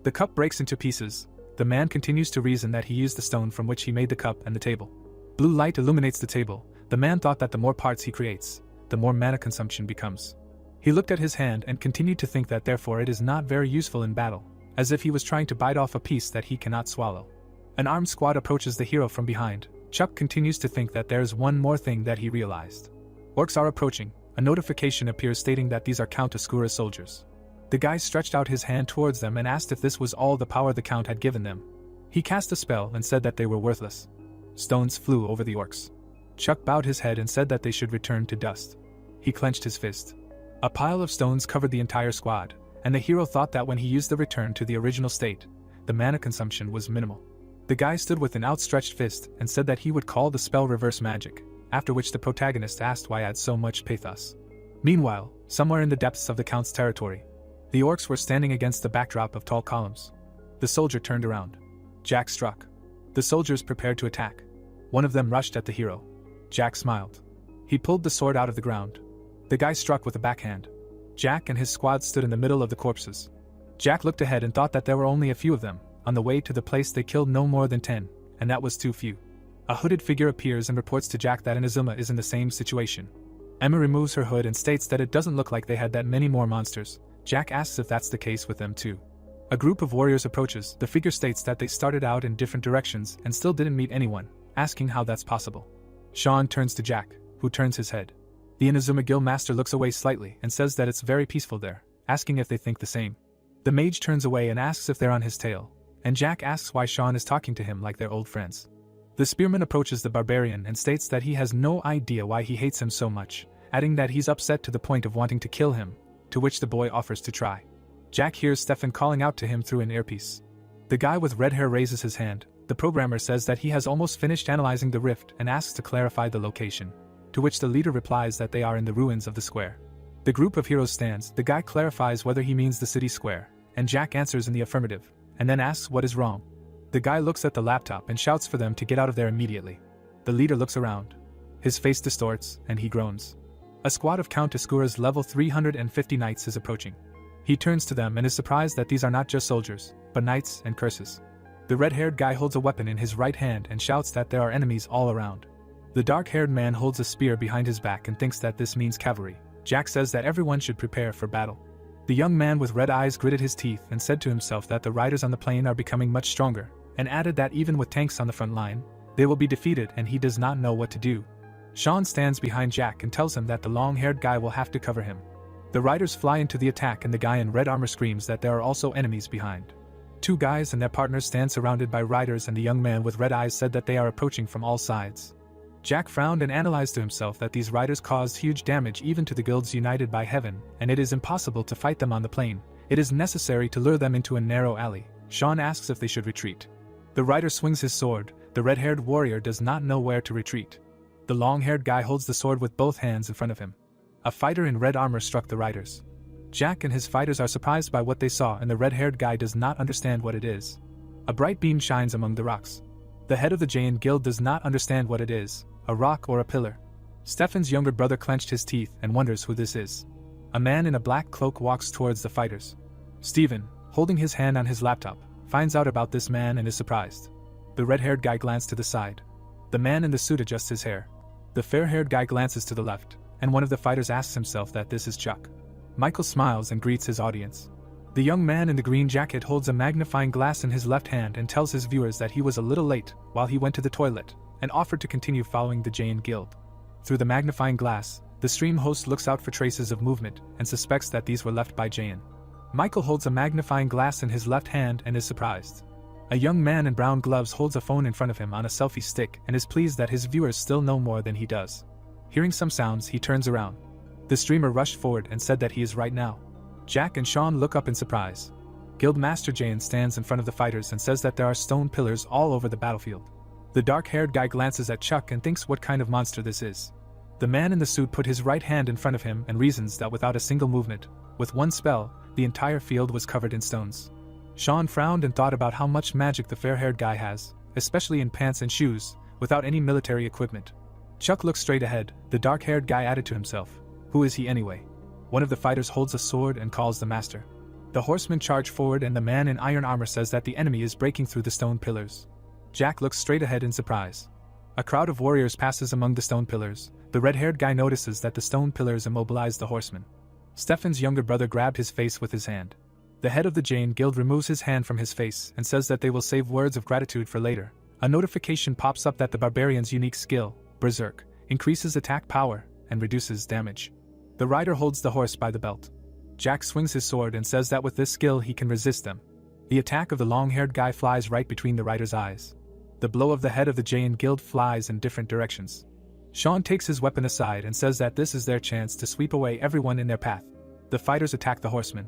Speaker 1: The cup breaks into pieces. The man continues to reason that he used the stone from which he made the cup and the table. Blue light illuminates the table. The man thought that the more parts he creates, the more mana consumption becomes. He looked at his hand and continued to think that therefore it is not very useful in battle, as if he was trying to bite off a piece that he cannot swallow. An armed squad approaches the hero from behind. Chuck continues to think that there is one more thing that he realized. Orcs are approaching. A notification appears stating that these are Count Asura's soldiers. The guy stretched out his hand towards them and asked if this was all the power the Count had given them. He cast a spell and said that they were worthless. Stones flew over the orcs. Chuck bowed his head and said that they should return to dust. He clenched his fist. A pile of stones covered the entire squad, and the hero thought that when he used the return to the original state, the mana consumption was minimal. The guy stood with an outstretched fist and said that he would call the spell reverse magic, after which the protagonist asked why add so much pathos. Meanwhile, somewhere in the depths of the Count's territory, the orcs were standing against the backdrop of tall columns. The soldier turned around. Jack struck. The soldiers prepared to attack. One of them rushed at the hero. Jack smiled. He pulled the sword out of the ground. The guy struck with a backhand. Jack and his squad stood in the middle of the corpses. Jack looked ahead and thought that there were only a few of them. On the way to the place they killed no more than 10, and that was too few. A hooded figure appears and reports to Jack that Inazuma is in the same situation. Emma removes her hood and states that it doesn't look like they had that many more monsters. Jack asks if that's the case with them too. A group of warriors approaches. The figure states that they started out in different directions and still didn't meet anyone, asking how that's possible. Sean turns to Jack, who turns his head. The Inazuma Guild Master looks away slightly and says that it's very peaceful there, asking if they think the same. The mage turns away and asks if they're on his tail, and Jack asks why Sean is talking to him like they're old friends. The spearman approaches the barbarian and states that he has no idea why he hates him so much, adding that he's upset to the point of wanting to kill him, to which the boy offers to try. Jack hears Stefan calling out to him through an earpiece. The guy with red hair raises his hand. The programmer says that he has almost finished analyzing the rift and asks to clarify the location. to which the leader replies that they are in the ruins of the square. The group of heroes stands, the guy clarifies whether he means the city square, and Jack answers in the affirmative, and then asks what is wrong. The guy looks at the laptop and shouts for them to get out of there immediately. The leader looks around. His face distorts, and he groans. A squad of Count Asura's level 350 knights is approaching. He turns to them and is surprised that these are not just soldiers, but knights and curses. The red-haired guy holds a weapon in his right hand and shouts that there are enemies all around. The dark-haired man holds a spear behind his back and thinks that this means cavalry. Jack says that everyone should prepare for battle. The young man with red eyes gritted his teeth and said to himself that the riders on the plain are becoming much stronger, and added that even with tanks on the front line, they will be defeated and he does not know what to do. Sean stands behind Jack and tells him that the long-haired guy will have to cover him. The riders fly into the attack and the guy in red armor screams that there are also enemies behind. Two guys and their partners stand surrounded by riders and the young man with red eyes said that they are approaching from all sides. Jack frowned and analyzed to himself that these riders caused huge damage even to the guilds united by heaven, and it is impossible to fight them on the plain. It is necessary to lure them into a narrow alley. Sean asks if they should retreat. The rider swings his sword. The red-haired warrior does not know where to retreat. The long-haired guy holds the sword with both hands in front of him. A fighter in red armor struck the riders. Jack and his fighters are surprised by what they saw and the red-haired guy does not understand what it is. A bright beam shines among the rocks. The head of the Jain Guild does not understand what it is, a rock or a pillar. Stefan's younger brother clenched his teeth and wonders who this is. A man in a black cloak walks towards the fighters. Stephen, holding his hand on his laptop, finds out about this man and is surprised. The red-haired guy glanced to the side. The man in the suit adjusts his hair. The fair-haired guy glances to the left, and one of the fighters asks himself that this is Chuck. Michael smiles and greets his audience. The young man in the green jacket holds a magnifying glass in his left hand and tells his viewers that he was a little late while he went to the toilet, and offered to continue following the Jain Guild. Through the magnifying glass, the stream host looks out for traces of movement and suspects that these were left by Jain. Michael holds a magnifying glass in his left hand and is surprised. A young man in brown gloves holds a phone in front of him on a selfie stick and is pleased that his viewers still know more than he does. Hearing some sounds, he turns around. The streamer rushed forward and said that he is right now. Jack and Sean look up in surprise. Guildmaster Jain stands in front of the fighters and says that there are stone pillars all over the battlefield. The dark-haired guy glances at Chuck and thinks what kind of monster this is. The man in the suit put his right hand in front of him and reasons that without a single movement, with one spell, the entire field was covered in stones. Sean frowned and thought about how much magic the fair-haired guy has, especially in pants and shoes, without any military equipment. Chuck looked straight ahead. The dark-haired guy added to himself, "Who is he anyway?" One of the fighters holds a sword and calls the master. The horsemen charge forward and the man in iron armor says that the enemy is breaking through the stone pillars. Jack looks straight ahead in surprise. A crowd of warriors passes among the stone pillars. The red-haired guy notices that the stone pillars immobilize the horsemen. Stefan's younger brother grabbed his face with his hand. The head of the Jain Guild removes his hand from his face and says that they will save words of gratitude for later. A notification pops up that the barbarian's unique skill, Berserk, increases attack power and reduces damage. The rider holds the horse by the belt. Jack swings his sword and says that with this skill he can resist them. The attack of the long-haired guy flies right between the rider's eyes. The blow of the head of the Jain Guild flies in different directions. Sean takes his weapon aside and says that this is their chance to sweep away everyone in their path. The fighters attack the horsemen.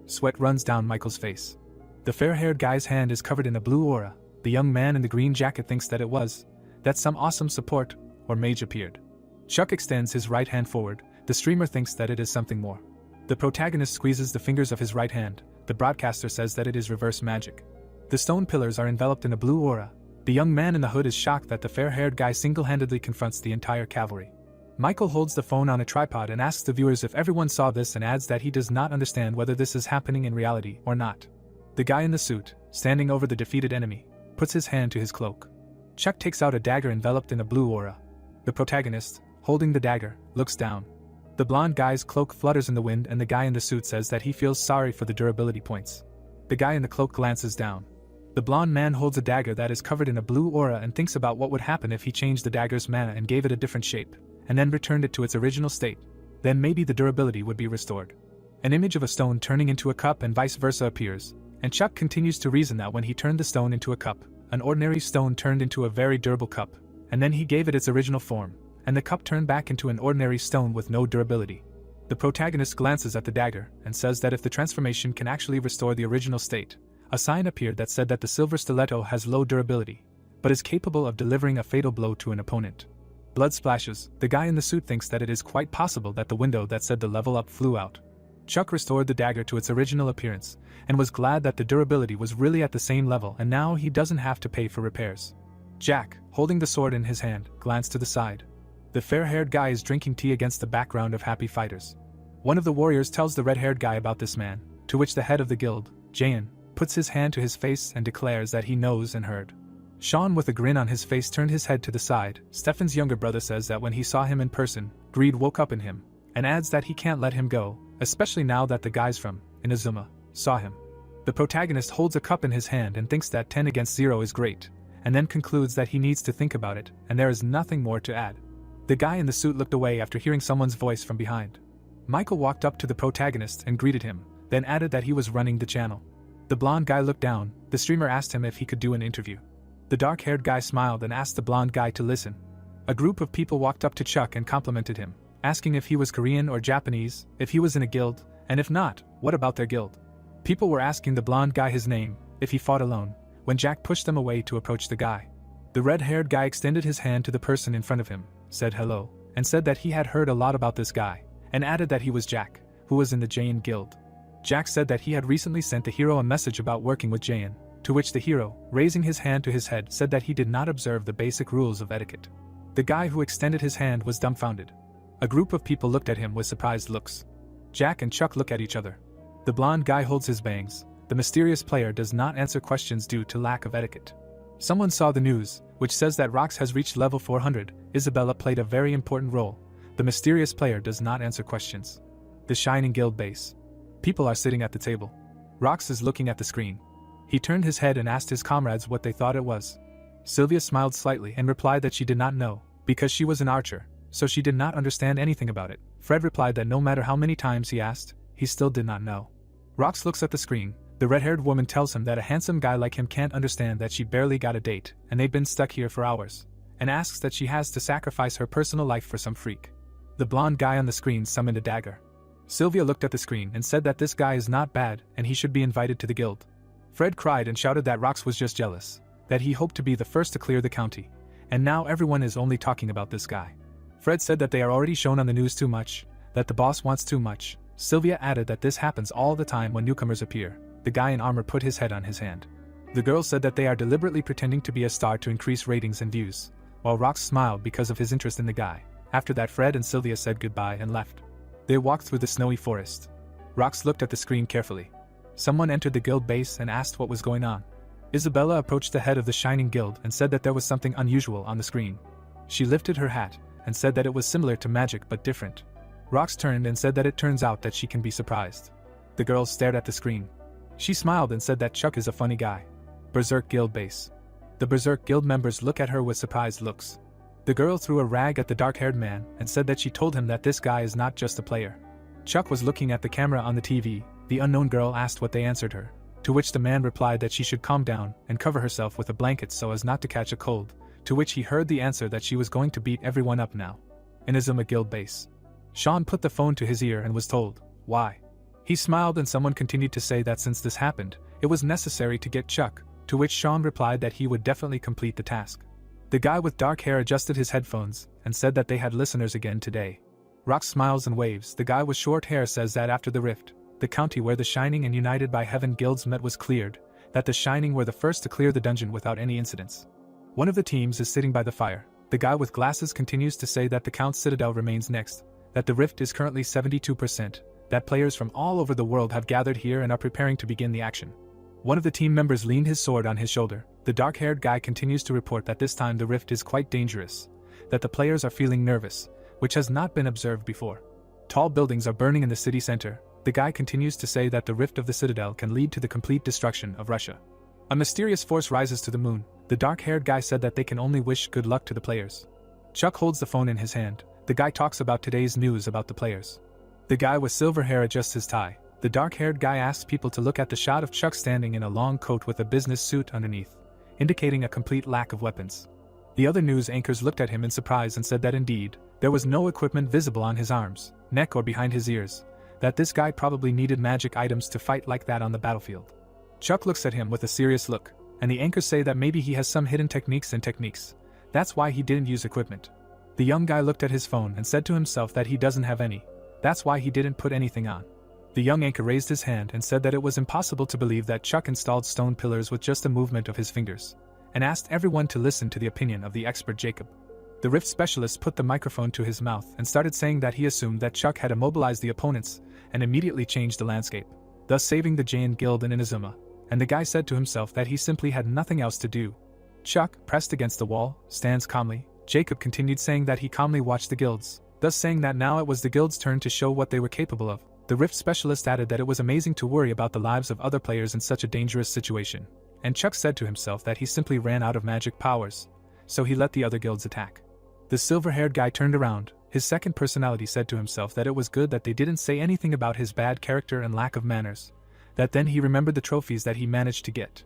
Speaker 1: Sweat runs down Michael's face. The fair-haired guy's hand is covered in a blue aura. The young man in the green jacket thinks that some awesome support or mage appeared. Chuck extends his right hand forward. The streamer thinks that it is something more. The protagonist squeezes the fingers of his right hand. The broadcaster says that it is reverse magic. The stone pillars are enveloped in a blue aura. The young man in the hood is shocked that the fair-haired guy single-handedly confronts the entire cavalry. Michael holds the phone on a tripod and asks the viewers if everyone saw this and adds that he does not understand whether this is happening in reality or not. The guy in the suit, standing over the defeated enemy, puts his hand to his cloak. Chuck takes out a dagger enveloped in a blue aura. The protagonist, holding the dagger, looks down. The blonde guy's cloak flutters in the wind and the guy in the suit says that he feels sorry for the durability points. The guy in the cloak glances down. The blonde man holds a dagger that is covered in a blue aura and thinks about what would happen if he changed the dagger's mana and gave it a different shape, and then returned it to its original state. Then maybe the durability would be restored. An image of a stone turning into a cup and vice versa appears, and Chuck continues to reason that when he turned the stone into a cup, an ordinary stone turned into a very durable cup, and then he gave it its original form, and the cup turned back into an ordinary stone with no durability. The protagonist glances at the dagger and says that if the transformation can actually restore the original state, a sign appeared that said that the silver stiletto has low durability, but is capable of delivering a fatal blow to an opponent. Blood splashes. The guy in the suit thinks that it is quite possible that the window that said the level up flew out. Chuck restored the dagger to its original appearance, and was glad that the durability was really at the same level and now he doesn't have to pay for repairs. Jack, holding the sword in his hand, glanced to the side. The fair-haired guy is drinking tea against the background of happy fighters. One of the warriors tells the red-haired guy about this man, to which the head of the guild, Jayan, puts his hand to his face and declares that he knows and heard. Sean, with a grin on his face, turned his head to the side. Stefan's younger brother says that when he saw him in person, greed woke up in him, and adds that he can't let him go, especially now that the guys from Inazuma saw him. The protagonist holds a cup in his hand and thinks that 10 against 0 is great, and then concludes that he needs to think about it, and there is nothing more to add. The guy in the suit looked away after hearing someone's voice from behind. Michael walked up to the protagonist and greeted him, then added that he was running the channel. The blonde guy looked down. The streamer asked him if he could do an interview. The dark-haired guy smiled and asked the blonde guy to listen. A group of people walked up to Chuck and complimented him, asking if he was Korean or Japanese, if he was in a guild, and if not, what about their guild. People were asking the blonde guy his name, if he fought alone, when Jack pushed them away to approach the guy. The red-haired guy extended his hand to the person in front of him, said hello, and said that he had heard a lot about this guy, and added that he was Jack, who was in the Jayan guild. Jack said that he had recently sent the hero a message about working with Jayan, to which the hero, raising his hand to his head, said that he did not observe the basic rules of etiquette. The guy who extended his hand was dumbfounded. A group of people looked at him with surprised looks. Jack and Chuck look at each other. The blonde guy holds his bangs. The mysterious player does not answer questions due to lack of etiquette. Someone saw the news, which says that Rox has reached level 400. Isabella played a very important role. The mysterious player does not answer questions. The Shining Guild base. People are sitting at the table. Rox is looking at the screen. He turned his head and asked his comrades what they thought it was. Sylvia smiled slightly and replied that she did not know, because she was an archer, so she did not understand anything about it. Fred replied that no matter how many times he asked, he still did not know. Rox looks at the screen. The red-haired woman tells him that a handsome guy like him can't understand that she barely got a date, and they've been stuck here for hours, and asks that she has to sacrifice her personal life for some freak. The blonde guy on the screen summoned a dagger. Sylvia looked at the screen and said that this guy is not bad and he should be invited to the guild. Fred cried and shouted that Rox was just jealous, that he hoped to be the first to clear the county, and now everyone is only talking about this guy. Fred said that they are already shown on the news too much, that the boss wants too much. Sylvia added that this happens all the time when newcomers appear. The guy in armor put his head on his hand. The girl said that they are deliberately pretending to be a star to increase ratings and views, while Rox smiled because of his interest in the guy. After that, Fred and Sylvia said goodbye and left. They walked through the snowy forest. Rox looked at the screen carefully. Someone entered the guild base and asked what was going on. Isabella approached the head of the Shining Guild and said that there was something unusual on the screen. She lifted her hat and said that it was similar to magic but different. Rox turned and said that it turns out that she can be surprised. The girls stared at the screen. She smiled and said that Chuck is a funny guy. Berserk Guild base. The Berserk Guild members look at her with surprised looks. The girl threw a rag at the dark-haired man and said that she told him that this guy is not just a player. Chuck was looking at the camera on the TV. The unknown girl asked what they answered her, to which the man replied that she should calm down and cover herself with a blanket so as not to catch a cold, to which he heard the answer that she was going to beat everyone up now. Inazuma Guild base. Sean put the phone to his ear and was told, "Why?" He smiled and someone continued to say that since this happened, it was necessary to get Chuck, to which Sean replied that he would definitely complete the task. The guy with dark hair adjusted his headphones and said that they had listeners again today. Rox smiles and waves. The guy with short hair says that after the rift, the county where the Shining and United by Heaven guilds met was cleared, that the Shining were the first to clear the dungeon without any incidents. One of the teams is sitting by the fire. The guy with glasses continues to say that the Count's Citadel remains next, that the rift is currently 72%, that players from all over the world have gathered here and are preparing to begin the action. One of the team members leaned his sword on his shoulder. The dark-haired guy continues to report that this time the rift is quite dangerous, that the players are feeling nervous, which has not been observed before. Tall buildings are burning in the city center. The guy continues to say that the rift of the Citadel can lead to the complete destruction of Russia. A mysterious force rises to the moon. The dark-haired guy said that they can only wish good luck to the players. Chuck holds the phone in his hand. The guy talks about today's news about the players. The guy with silver hair adjusts his tie. The dark-haired guy asks people to look at the shot of Chuck standing in a long coat with a business suit underneath, indicating a complete lack of weapons. The other news anchors looked at him in surprise and said that indeed, there was no equipment visible on his arms, neck or behind his ears, that this guy probably needed magic items to fight like that on the battlefield. Chuck looks at him with a serious look, and the anchors say that maybe he has some hidden techniques. That's why he didn't use equipment. The young guy looked at his phone and said to himself that he doesn't have any. That's why he didn't put anything on. The young anchor raised his hand and said that it was impossible to believe that Chuck installed stone pillars with just a movement of his fingers, and asked everyone to listen to the opinion of the expert Jacob. The rift specialist put the microphone to his mouth and started saying that he assumed that Chuck had immobilized the opponents and immediately changed the landscape, thus saving the Jain Guild in Inazuma, and the guy said to himself that he simply had nothing else to do. Chuck, pressed against the wall, stands calmly. Jacob continued saying that he calmly watched the guilds, thus saying that now it was the guild's turn to show what they were capable of. The rift specialist added that it was amazing to worry about the lives of other players in such a dangerous situation, and Chuck said to himself that he simply ran out of magic powers, so he let the other guilds attack. The silver-haired guy turned around. His second personality said to himself that it was good that they didn't say anything about his bad character and lack of manners, that then he remembered the trophies that he managed to get.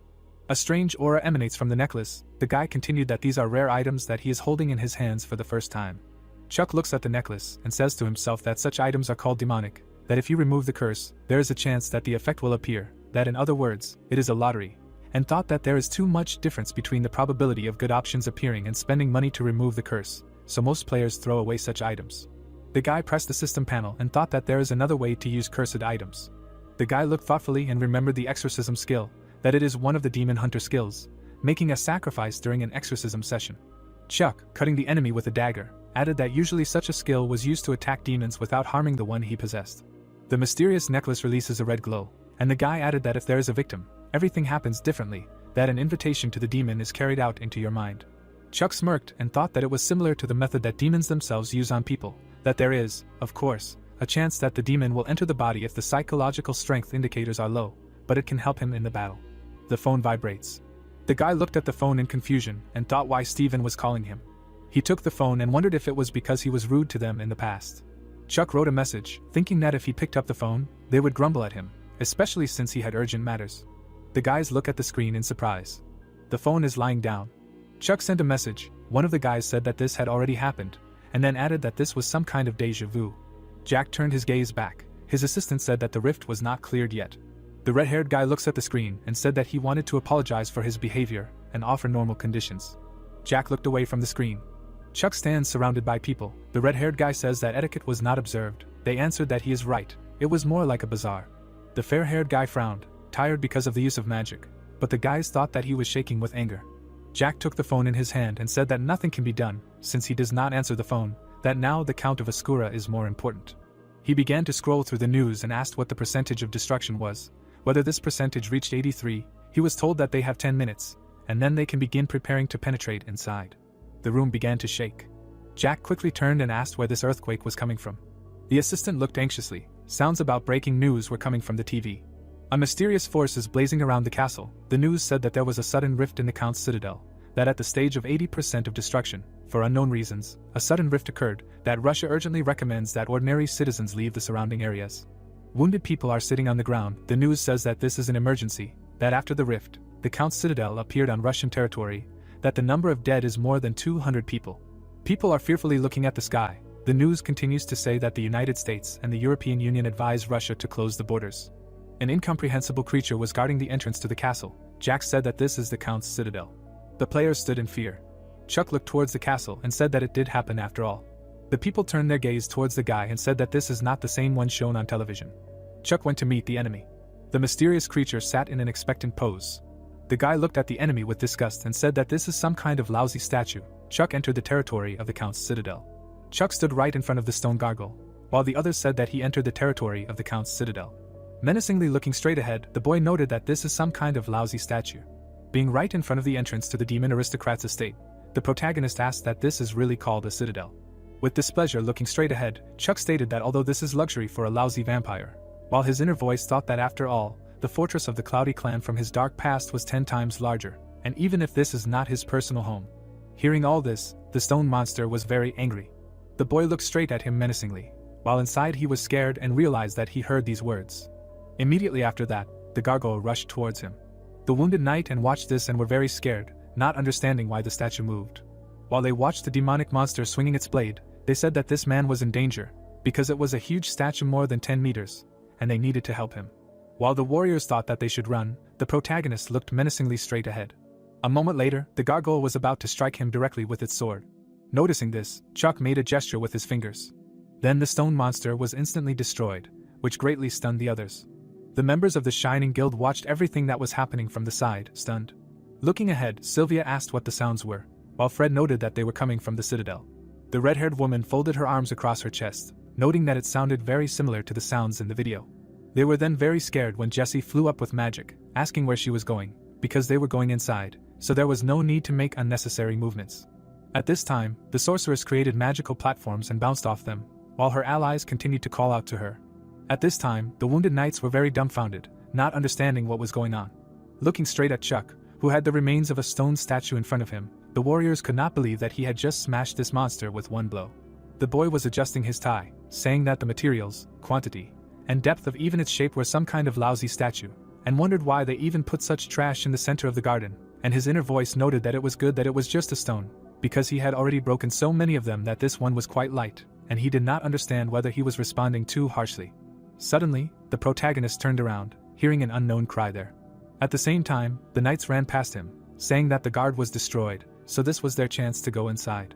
Speaker 1: A strange aura emanates from the necklace. The guy continued that these are rare items that he is holding in his hands for the first time. Chuck looks at the necklace and says to himself that such items are called demonic, that if you remove the curse, there is a chance that the effect will appear, that in other words, it is a lottery, and thought that there is too much difference between the probability of good options appearing and spending money to remove the curse, so most players throw away such items. The guy pressed the system panel and thought that there is another way to use cursed items. The guy looked thoughtfully and remembered the exorcism skill, that it is one of the demon hunter skills, making a sacrifice during an exorcism session. Chuck, cutting the enemy with a dagger, added that usually such a skill was used to attack demons without harming the one he possessed. The mysterious necklace releases a red glow, and the guy added that if there is a victim, everything happens differently, that an invitation to the demon is carried out into your mind. Chuck smirked and thought that it was similar to the method that demons themselves use on people, that there is, of course, a chance that the demon will enter the body if the psychological strength indicators are low, but it can help him in the battle. The phone vibrates. The guy looked at the phone in confusion and thought why Steven was calling him. He took the phone and wondered if it was because he was rude to them in the past. Chuck wrote a message, thinking that if he picked up the phone, they would grumble at him, especially since he had urgent matters. The guys look at the screen in surprise. The phone is lying down. Chuck sent a message. One of the guys said that this had already happened, and then added that this was some kind of déjà vu. Jack turned his gaze back. His assistant said that the rift was not cleared yet. The red-haired guy looks at the screen and said that he wanted to apologize for his behavior and offer normal conditions. Jack looked away from the screen. Chuck stands surrounded by people. The red-haired guy says that etiquette was not observed. They answered that he is right. It was more like a bazaar. The fair-haired guy frowned, tired because of the use of magic, but the guys thought that he was shaking with anger. Jack took the phone in his hand and said that nothing can be done, since he does not answer the phone, that now the Count of Asura is more important. He began to scroll through the news and asked what the percentage of destruction was, whether this percentage reached 83, he was told that they have 10 minutes, and then they can begin preparing to penetrate inside. The room began to shake. Jack quickly turned and asked where this earthquake was coming from. The assistant looked anxiously. Sounds about breaking news were coming from the TV. A mysterious force is blazing around the castle. The news said that there was a sudden rift in the Count's citadel, that at the stage of 80% of destruction, for unknown reasons, a sudden rift occurred, that Russia urgently recommends that ordinary citizens leave the surrounding areas. Wounded people are sitting on the ground. The news says that this is an emergency, that after the rift, the Count's citadel appeared on Russian territory, that the number of dead is more than 200 people. People are fearfully looking at the sky. The news continues to say that the United States and the European Union advise Russia to close the borders. An incomprehensible creature was guarding the entrance to the castle. Jack said that this is the Count's citadel. The players stood in fear. Chuck looked towards the castle and said that it did happen after all. The people turned their gaze towards the guy and said that this is not the same one shown on television. Chuck went to meet the enemy. The mysterious creature sat in an expectant pose. The guy looked at the enemy with disgust and said that this is some kind of lousy statue. Chuck entered the territory of the Count's citadel. Chuck stood right in front of the stone gargoyle, while the others said that he entered the territory of the Count's citadel. Menacingly looking straight ahead, the boy noted that this is some kind of lousy statue. Being right in front of the entrance to the demon aristocrat's estate, the protagonist asked that this is really called a citadel. With displeasure looking straight ahead, Chuck stated that although this is luxury for a lousy vampire, while his inner voice thought that after all, the fortress of the Cloudy clan from his dark past was 10 times larger, and even if this is not his personal home. Hearing all this, the stone monster was very angry. The boy looked straight at him menacingly, while inside he was scared and realized that he heard these words. Immediately after that, the gargoyle rushed towards him. The wounded knight and watched this and were very scared, not understanding why the statue moved. While they watched the demonic monster swinging its blade, they said that this man was in danger, because it was a huge statue more than 10 meters, and they needed to help him. While the warriors thought that they should run, the protagonist looked menacingly straight ahead. A moment later, the gargoyle was about to strike him directly with its sword. Noticing this, Chuck made a gesture with his fingers. Then the stone monster was instantly destroyed, which greatly stunned the others. The members of the Shining Guild watched everything that was happening from the side, stunned. Looking ahead, Sylvia asked what the sounds were, while Fred noted that they were coming from the citadel. The red-haired woman folded her arms across her chest, noting that it sounded very similar to the sounds in the video. They were then very scared when Jessie flew up with magic, asking where she was going, because they were going inside, so there was no need to make unnecessary movements. At this time, the sorceress created magical platforms and bounced off them, while her allies continued to call out to her. At this time, the wounded knights were very dumbfounded, not understanding what was going on. Looking straight at Chuck, who had the remains of a stone statue in front of him, the warriors could not believe that he had just smashed this monster with one blow. The boy was adjusting his tie, saying that the materials, quantity, and depth of even its shape were some kind of lousy statue, and wondered why they even put such trash in the center of the garden, and his inner voice noted that it was good that it was just a stone, because he had already broken so many of them that this one was quite light, and he did not understand whether he was responding too harshly. Suddenly, the protagonist turned around, hearing an unknown cry there. At the same time, the knights ran past him, saying that the guard was destroyed, so this was their chance to go inside.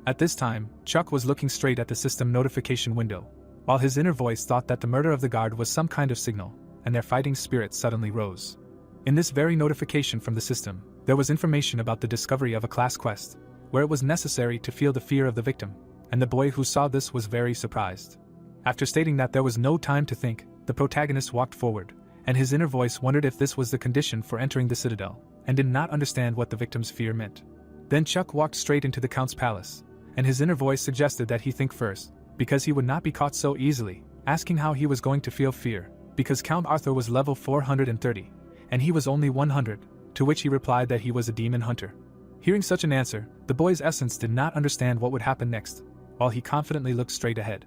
Speaker 1: At this time, Chuck was looking straight at the system notification window, while his inner voice thought that the murder of the guard was some kind of signal, and their fighting spirit suddenly rose. In this very notification from the system, there was information about the discovery of a class quest, where it was necessary to feel the fear of the victim, and the boy who saw this was very surprised. After stating that there was no time to think, the protagonist walked forward, and his inner voice wondered if this was the condition for entering the citadel, and did not understand what the victim's fear meant. Then Chuck walked straight into the Count's palace, and his inner voice suggested that he think first, because he would not be caught so easily, asking how he was going to feel fear, because Count Arthur was level 430, and he was only 100, to which he replied that he was a demon hunter. Hearing such an answer, the boy's essence did not understand what would happen next, while he confidently looked straight ahead.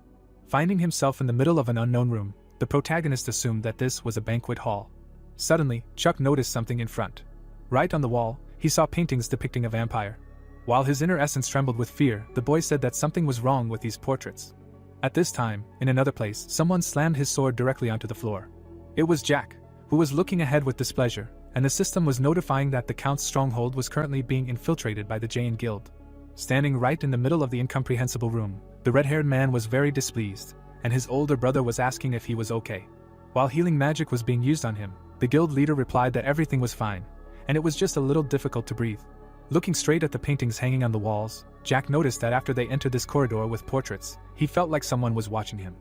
Speaker 1: Finding himself in the middle of an unknown room, the protagonist assumed that this was a banquet hall. Suddenly, Chuck noticed something in front. Right on the wall, he saw paintings depicting a vampire. While his inner essence trembled with fear, the boy said that something was wrong with these portraits. At this time, in another place, someone slammed his sword directly onto the floor. It was Jack, who was looking ahead with displeasure, and the system was notifying that the Count's stronghold was currently being infiltrated by the Jane Guild. Standing right in the middle of the incomprehensible room, the red-haired man was very displeased, and his older brother was asking if he was okay. While healing magic was being used on him, the guild leader replied that everything was fine, and it was just a little difficult to breathe. Looking straight at the paintings hanging on the walls, Jack noticed that after they entered this corridor with portraits, he felt like someone was watching him.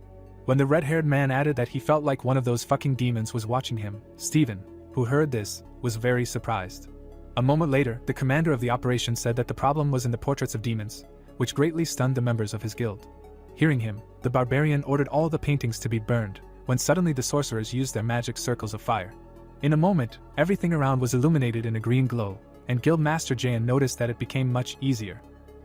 Speaker 1: When the red-haired man added that he felt like one of those fucking demons was watching him, Steven, who heard this, was very surprised. A moment later, the commander of the operation said that the problem was in the portraits of demons, which greatly stunned the members of his guild. Hearing him, the barbarian ordered all the paintings to be burned, when suddenly the sorcerers used their magic circles of fire. In a moment, everything around was illuminated in a green glow, and Guildmaster Jayan noticed that it became much easier.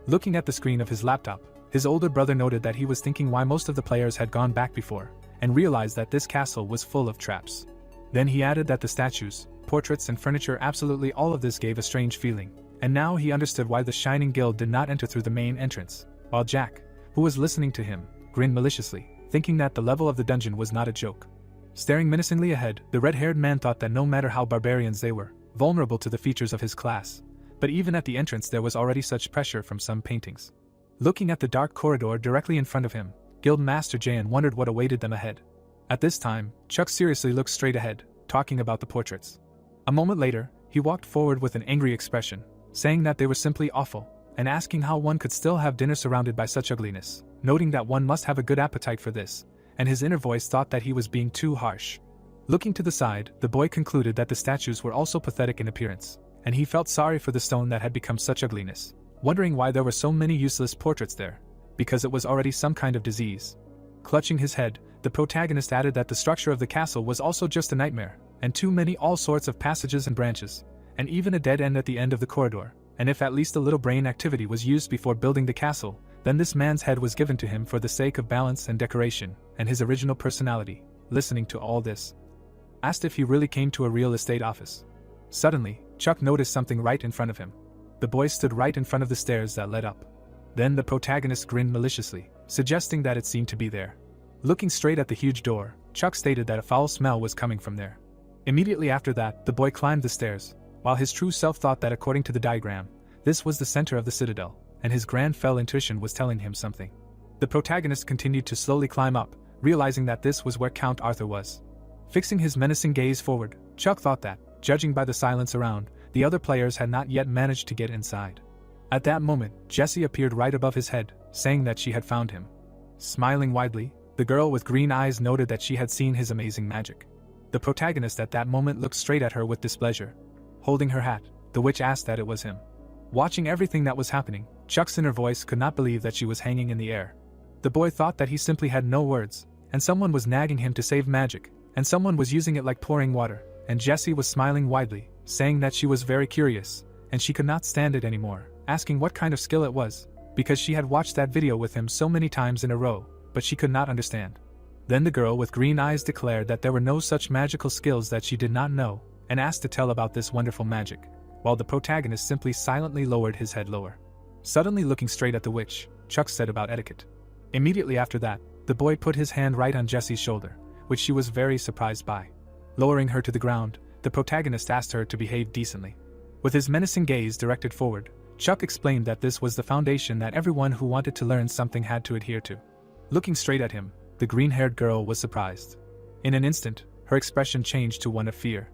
Speaker 1: Looking at the screen of his laptop, his older brother noted that he was thinking why most of the players had gone back before, and realized that this castle was full of traps. Then he added that the statues, portraits and furniture, absolutely all of this gave a strange feeling, and now he understood why the Shining Guild did not enter through the main entrance, while Jack, who was listening to him, grinned maliciously, thinking that the level of the dungeon was not a joke. Staring menacingly ahead, the red-haired man thought that no matter how barbarians they were, vulnerable to the features of his class, but even at the entrance there was already such pressure from some paintings. Looking at the dark corridor directly in front of him, Guildmaster Jayan wondered what awaited them ahead. At this time, Chuck seriously looked straight ahead, talking about the portraits. A moment later, he walked forward with an angry expression, saying that they were simply awful, and asking how one could still have dinner surrounded by such ugliness, noting that one must have a good appetite for this, and his inner voice thought that he was being too harsh. Looking to the side, the boy concluded that the statues were also pathetic in appearance, and he felt sorry for the stone that had become such ugliness, wondering why there were so many useless portraits there, because it was already some kind of disease. Clutching his head, the protagonist added that the structure of the castle was also just a nightmare, and too many all sorts of passages and branches, and even a dead end at the end of the corridor, and if at least a little brain activity was used before building the castle, then this man's head was given to him for the sake of balance and decoration, and his original personality. Listening to all this, asked if he really came to a real estate office. Suddenly, Chuck noticed something right in front of him. The boy stood right in front of the stairs that led up. Then the protagonist grinned maliciously, suggesting that it seemed to be there. Looking straight at the huge door, Chuck stated that a foul smell was coming from there. Immediately after that, the boy climbed the stairs, while his true self thought that according to the diagram, this was the center of the citadel, and his grand fell intuition was telling him something. The protagonist continued to slowly climb up, realizing that this was where Count Arthur was. Fixing his menacing gaze forward, Chuck thought that, judging by the silence around, the other players had not yet managed to get inside. At that moment, Jessie appeared right above his head, saying that she had found him. Smiling widely, the girl with green eyes noted that she had seen his amazing magic. The protagonist at that moment looked straight at her with displeasure. Holding her hat, the witch asked that it was him. Watching everything that was happening, Chuck's inner voice could not believe that she was hanging in the air. The boy thought that he simply had no words, and someone was nagging him to save magic, and someone was using it like pouring water, and Jessie was smiling widely, saying that she was very curious, and she could not stand it anymore, asking what kind of skill it was, because she had watched that video with him so many times in a row, but she could not understand. Then the girl with green eyes declared that there were no such magical skills that she did not know, and asked to tell about this wonderful magic, while the protagonist simply silently lowered his head lower. Suddenly looking straight at the witch, Chuck said about etiquette. Immediately after that, the boy put his hand right on Jessie's shoulder, which she was very surprised by. Lowering her to the ground, the protagonist asked her to behave decently. With his menacing gaze directed forward, Chuck explained that this was the foundation that everyone who wanted to learn something had to adhere to. Looking straight at him, the green-haired girl was surprised. In an instant, her expression changed to one of fear.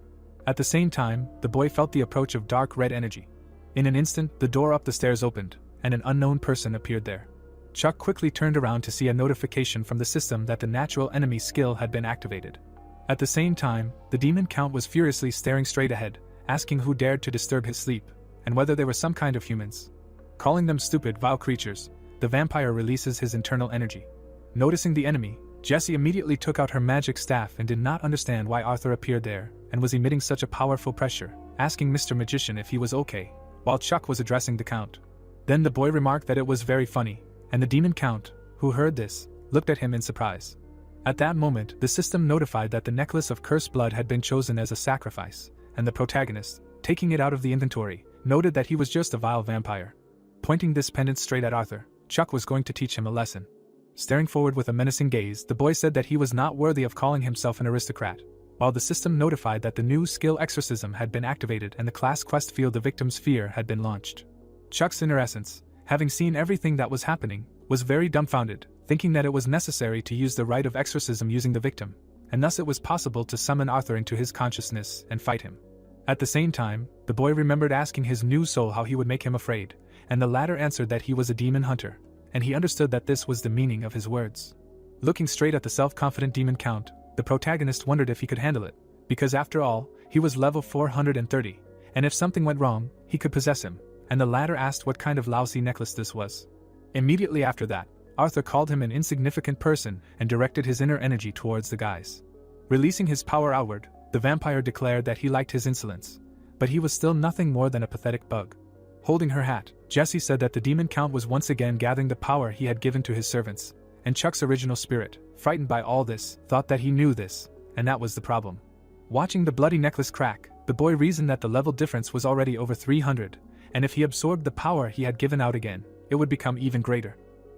Speaker 1: At the same time, the boy felt the approach of dark red energy. In an instant, the door up the stairs opened, and an unknown person appeared there. Chuck quickly turned around to see a notification from the system that the natural enemy skill had been activated. At the same time, the demon count was furiously staring straight ahead, asking who dared to disturb his sleep, and whether they were some kind of humans. Calling them stupid, vile creatures, the vampire releases his internal energy. Noticing the enemy, Jessie immediately took out her magic staff and did not understand why Arthur appeared there and was emitting such a powerful pressure, asking Mr. Magician if he was okay, while Chuck was addressing the count. Then the boy remarked that it was very funny, and the demon count, who heard this, looked at him in surprise. At that moment, the system notified that the necklace of cursed blood had been chosen as a sacrifice, and the protagonist, taking it out of the inventory, noted that he was just a vile vampire. Pointing this pendant straight at Arthur, Chuck was going to teach him a lesson. Staring forward with a menacing gaze, the boy said that he was not worthy of calling himself an aristocrat, while the system notified that the new skill exorcism had been activated and the class quest field the victim's fear had been launched. Chuck's inner essence, having seen everything that was happening, was very dumbfounded, thinking that it was necessary to use the rite of exorcism using the victim, and thus it was possible to summon Arthur into his consciousness and fight him. At the same time, the boy remembered asking his new soul how he would make him afraid, and the latter answered that he was a demon hunter, and he understood that this was the meaning of his words. Looking straight at the self-confident demon count, the protagonist wondered if he could handle it, because after all, he was level 430, and if something went wrong, he could possess him, and the latter asked what kind of lousy necklace this was. Immediately after that, Arthur called him an insignificant person and directed his inner energy towards the guys. Releasing his power outward, the vampire declared that he liked his insolence, but he was still nothing more than a pathetic bug. Holding her hat, Jessie said that the demon count was once again gathering the power he had given to his servants, and Chuck's original spirit, frightened by all this, thought that he knew this, and that was the problem. Watching the bloody necklace crack, the boy reasoned that the level difference was already over 300, and if he absorbed the power he had given out again, it would become even greater.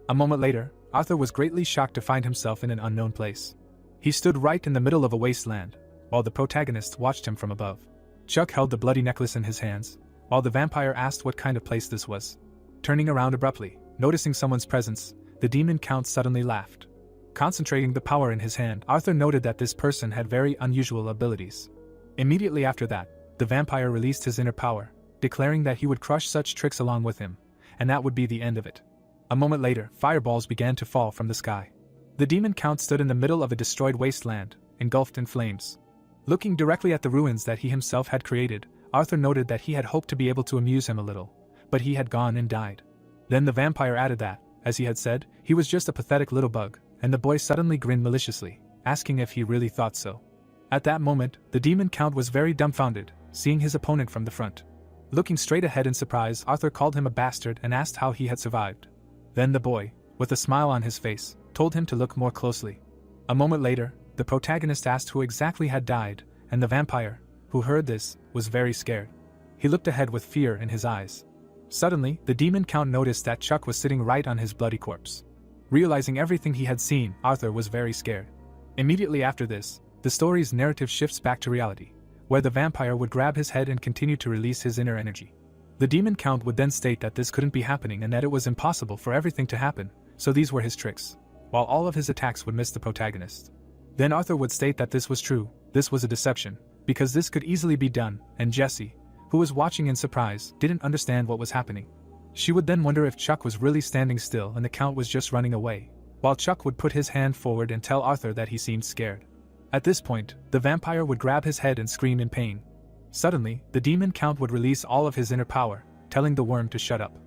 Speaker 1: A moment later, Arthur was greatly shocked to find himself in an unknown place. He stood right in the middle of a wasteland, while the protagonist watched him from above. Chuck held the bloody necklace in his hands, while the vampire asked what kind of place this was. Turning around abruptly, noticing someone's presence, the demon count suddenly laughed. Concentrating the power in his hand, Arthur noted that this person had very unusual abilities. Immediately after that, the vampire released his inner power, declaring that he would crush such tricks along with him, and that would be the end of it. A moment later, fireballs began to fall from the sky. The demon count stood in the middle of a destroyed wasteland, engulfed in flames. Looking directly at the ruins that he himself had created, Arthur noted that he had hoped to be able to amuse him a little, but he had gone and died. Then the vampire added that, as he had said, he was just a pathetic little bug, and the boy suddenly grinned maliciously, asking if he really thought so. At that moment, the demon count was very dumbfounded, seeing his opponent from the front. Looking straight ahead in surprise, Arthur called him a bastard and asked how he had survived. Then the boy, with a smile on his face, told him to look more closely. A moment later, the protagonist asked who exactly had died, and the vampire, who heard this, was very scared. He looked ahead with fear in his eyes. Suddenly, the demon count noticed that Chuck was sitting right on his bloody corpse. Realizing everything he had seen, Arthur was very scared. Immediately after this, the story's narrative shifts back to reality, where the vampire would grab his head and continue to release his inner energy. The demon count would then state that this couldn't be happening and that it was impossible for everything to happen, so these were his tricks, while all of his attacks would miss the protagonist. Then Arthur would state that this was true, this was a deception, because this could easily be done, and Jessie, who was watching in surprise, didn't understand what was happening. She would then wonder if Chuck was really standing still and the count was just running away, while Chuck would put his hand forward and tell Arthur that he seemed scared. At this point, the vampire would grab his head and scream in pain. Suddenly, the demon count would release all of his inner power, telling the worm to shut up.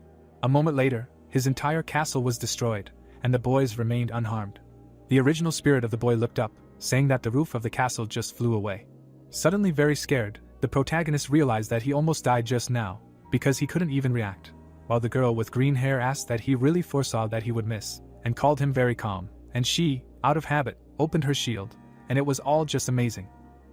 Speaker 1: A moment later, his entire castle was destroyed, and the boys remained unharmed. The original spirit of the boy looked up, saying that the roof of the castle just flew away. Suddenly very scared, the protagonist realized that he almost died just now, because he couldn't even react, while the girl with green hair asked that he really foresaw that he would miss, and called him very calm, and she, out of habit, opened her shield, and it was all just amazing.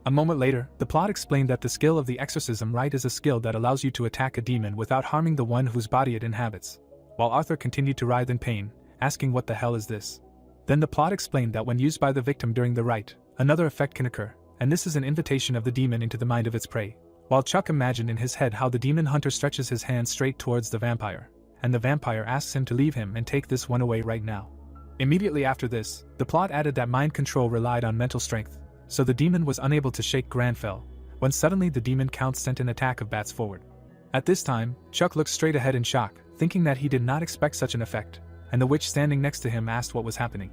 Speaker 1: A moment later, the plot explained that the skill of the exorcism rite is a skill that allows you to attack a demon without harming the one whose body it inhabits, while Arthur continued to writhe in pain, asking what the hell is this. Then the plot explained that when used by the victim during the rite, another effect can occur, and this is an invitation of the demon into the mind of its prey, while Chuck imagined in his head how the demon hunter stretches his hand straight towards the vampire, and the vampire asks him to leave him and take this one away right now. Immediately after this, the plot added that mind control relied on mental strength, so the demon was unable to shake Granfell, when suddenly the demon count sent an attack of bats forward. At this time, Chuck looked straight ahead in shock, thinking that he did not expect such an effect, and the witch standing next to him asked what was happening.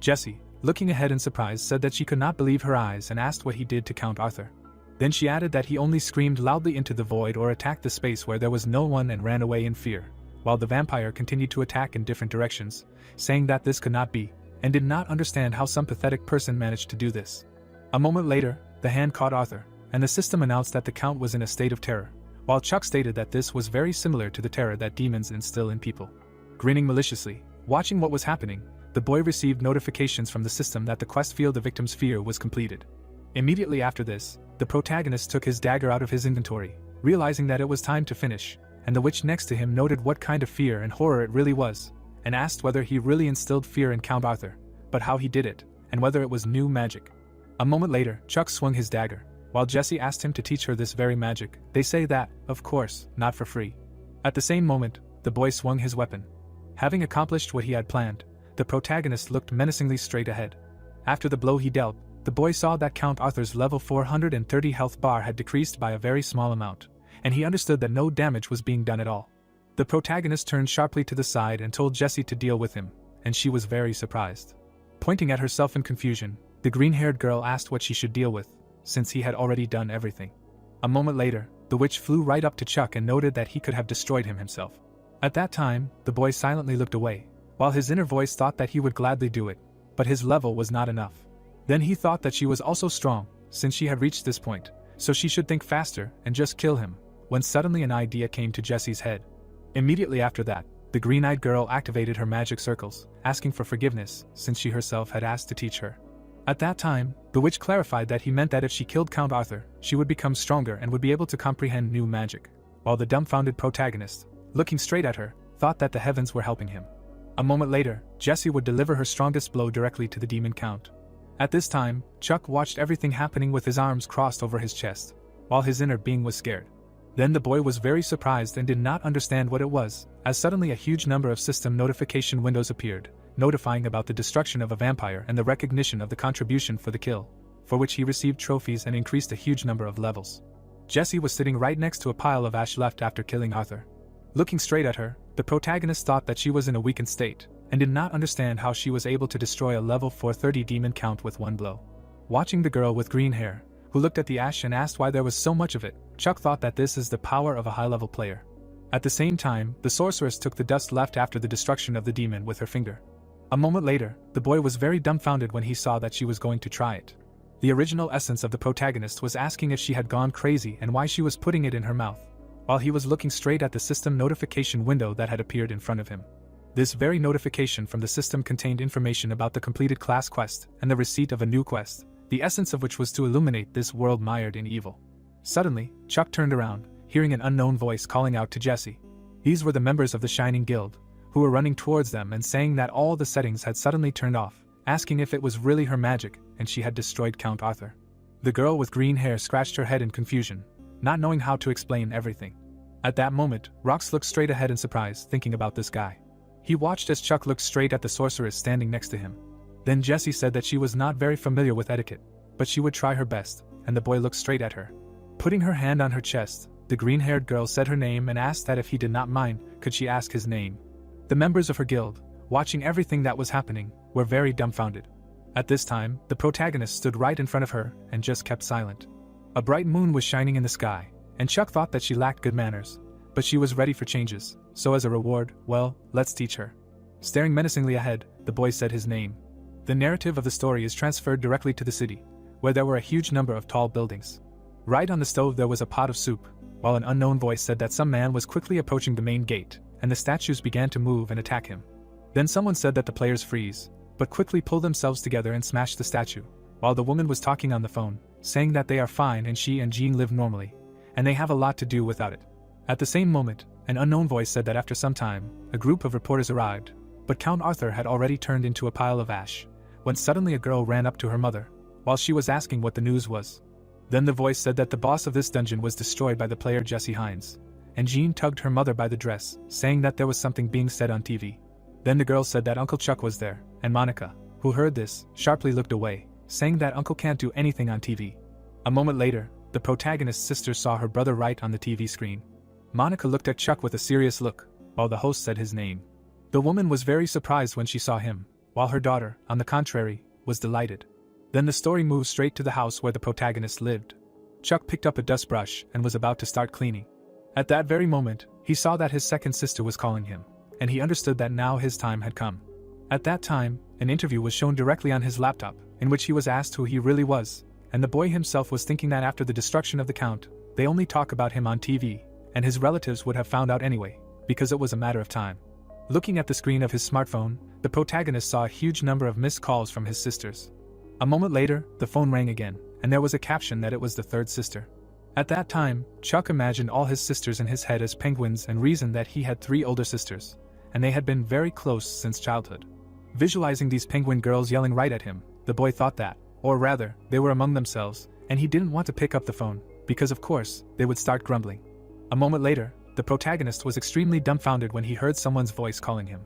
Speaker 1: Jessie, looking ahead in surprise, said that she could not believe her eyes and asked what he did to Count Arthur. Then she added that he only screamed loudly into the void or attacked the space where there was no one and ran away in fear, while the vampire continued to attack in different directions, saying that this could not be, and did not understand how some pathetic person managed to do this. A moment later, the hand caught Arthur, and the system announced that the Count was in a state of terror, while Chuck stated that this was very similar to the terror that demons instill in people. Grinning maliciously, watching what was happening, the boy received notifications from the system that the quest Feel the Victim's Fear was completed. Immediately after this, the protagonist took his dagger out of his inventory, realizing that it was time to finish, and the witch next to him noted what kind of fear and horror it really was, and asked whether he really instilled fear in Count Arthur, but how he did it, and whether it was new magic. A moment later, Chuck swung his dagger, while Jessie asked him to teach her this very magic. They say that, of course, not for free. At the same moment, the boy swung his weapon. Having accomplished what he had planned, the protagonist looked menacingly straight ahead. After the blow he dealt, the boy saw that Count Arthur's level 430 health bar had decreased by a very small amount, and he understood that no damage was being done at all. The protagonist turned sharply to the side and told Jessie to deal with him, and she was very surprised. Pointing at herself in confusion, the green-haired girl asked what she should deal with, since he had already done everything. A moment later, the witch flew right up to Chuck and noted that he could have destroyed him himself. At that time, the boy silently looked away, while his inner voice thought that he would gladly do it, but his level was not enough. Then he thought that she was also strong, since she had reached this point, so she should think faster and just kill him, when suddenly an idea came to Jessie's head. Immediately after that, the green-eyed girl activated her magic circles, asking for forgiveness, since she herself had asked to teach her. At that time, the witch clarified that he meant that if she killed Count Arthur, she would become stronger and would be able to comprehend new magic, while the dumbfounded protagonist, looking straight at her, thought that the heavens were helping him. A moment later, Jessie would deliver her strongest blow directly to the demon Count. At this time, Chuck watched everything happening with his arms crossed over his chest, while his inner being was scared. Then the boy was very surprised and did not understand what it was, as suddenly a huge number of system notification windows appeared, notifying about the destruction of a vampire and the recognition of the contribution for the kill, for which he received trophies and increased a huge number of levels. Jessie was sitting right next to a pile of ash left after killing Arthur. Looking straight at her, the protagonist thought that she was in a weakened state, and did not understand how she was able to destroy a level 430 demon Count with one blow. Watching the girl with green hair, who looked at the ash and asked why there was so much of it, Chuck thought that this is the power of a high-level player. At the same time, the sorceress took the dust left after the destruction of the demon with her finger. A moment later, the boy was very dumbfounded when he saw that she was going to try it. The original essence of the protagonist was asking if she had gone crazy and why she was putting it in her mouth, while he was looking straight at the system notification window that had appeared in front of him. This very notification from the system contained information about the completed class quest and the receipt of a new quest, the essence of which was to illuminate this world mired in evil. Suddenly, Chuck turned around, hearing an unknown voice calling out to Jessie. These were the members of the Shining Guild, who were running towards them and saying that all the settings had suddenly turned off, asking if it was really her magic and she had destroyed Count Arthur. The girl with green hair scratched her head in confusion, not knowing how to explain everything. At that moment, Rox looked straight ahead in surprise, thinking about this guy. He watched as Chuck looked straight at the sorceress standing next to him. Then Jessie said that she was not very familiar with etiquette, but she would try her best, and the boy looked straight at her. Putting her hand on her chest, the green-haired girl said her name and asked that if he did not mind, could she ask his name. The members of her guild, watching everything that was happening, were very dumbfounded. At this time, the protagonist stood right in front of her and just kept silent. A bright moon was shining in the sky, and Chuck thought that she lacked good manners, but she was ready for changes, so as a reward, well, let's teach her. Staring menacingly ahead, the boy said his name. The narrative of the story is transferred directly to the city, where there were a huge number of tall buildings. Right on the stove there was a pot of soup, while an unknown voice said that some man was quickly approaching the main gate, and the statues began to move and attack him. Then someone said that the players freeze, but quickly pull themselves together and smash the statue, while the woman was talking on the phone, saying that they are fine and she and Jean live normally, and they have a lot to do without it. At the same moment, an unknown voice said that after some time, a group of reporters arrived, but Count Arthur had already turned into a pile of ash, when suddenly a girl ran up to her mother, while she was asking what the news was. Then the voice said that the boss of this dungeon was destroyed by the player Jesse Hines, and Jean tugged her mother by the dress, saying that there was something being said on TV. Then the girl said that Uncle Chuck was there, and Monica, who heard this, sharply looked away, saying that Uncle can't do anything on TV. A moment later, the protagonist's sister saw her brother right on the TV screen. Monica looked at Chuck with a serious look, while the host said his name. The woman was very surprised when she saw him, while her daughter, on the contrary, was delighted. Then the story moved straight to the house where the protagonist lived. Chuck picked up a dust brush and was about to start cleaning. At that very moment, he saw that his second sister was calling him, and he understood that now his time had come. At that time, an interview was shown directly on his laptop, in which he was asked who he really was, and the boy himself was thinking that after the destruction of the Count, they only talk about him on TV, and his relatives would have found out anyway, because it was a matter of time. Looking at the screen of his smartphone, the protagonist saw a huge number of missed calls from his sisters. A moment later, the phone rang again, and there was a caption that it was the third sister. At that time, Chuck imagined all his sisters in his head as penguins and reasoned that he had 3 older sisters, and they had been very close since childhood. Visualizing these penguin girls yelling right at him, the boy thought that, or rather, they were among themselves, and he didn't want to pick up the phone, because of course, they would start grumbling. A moment later, the protagonist was extremely dumbfounded when he heard someone's voice calling him.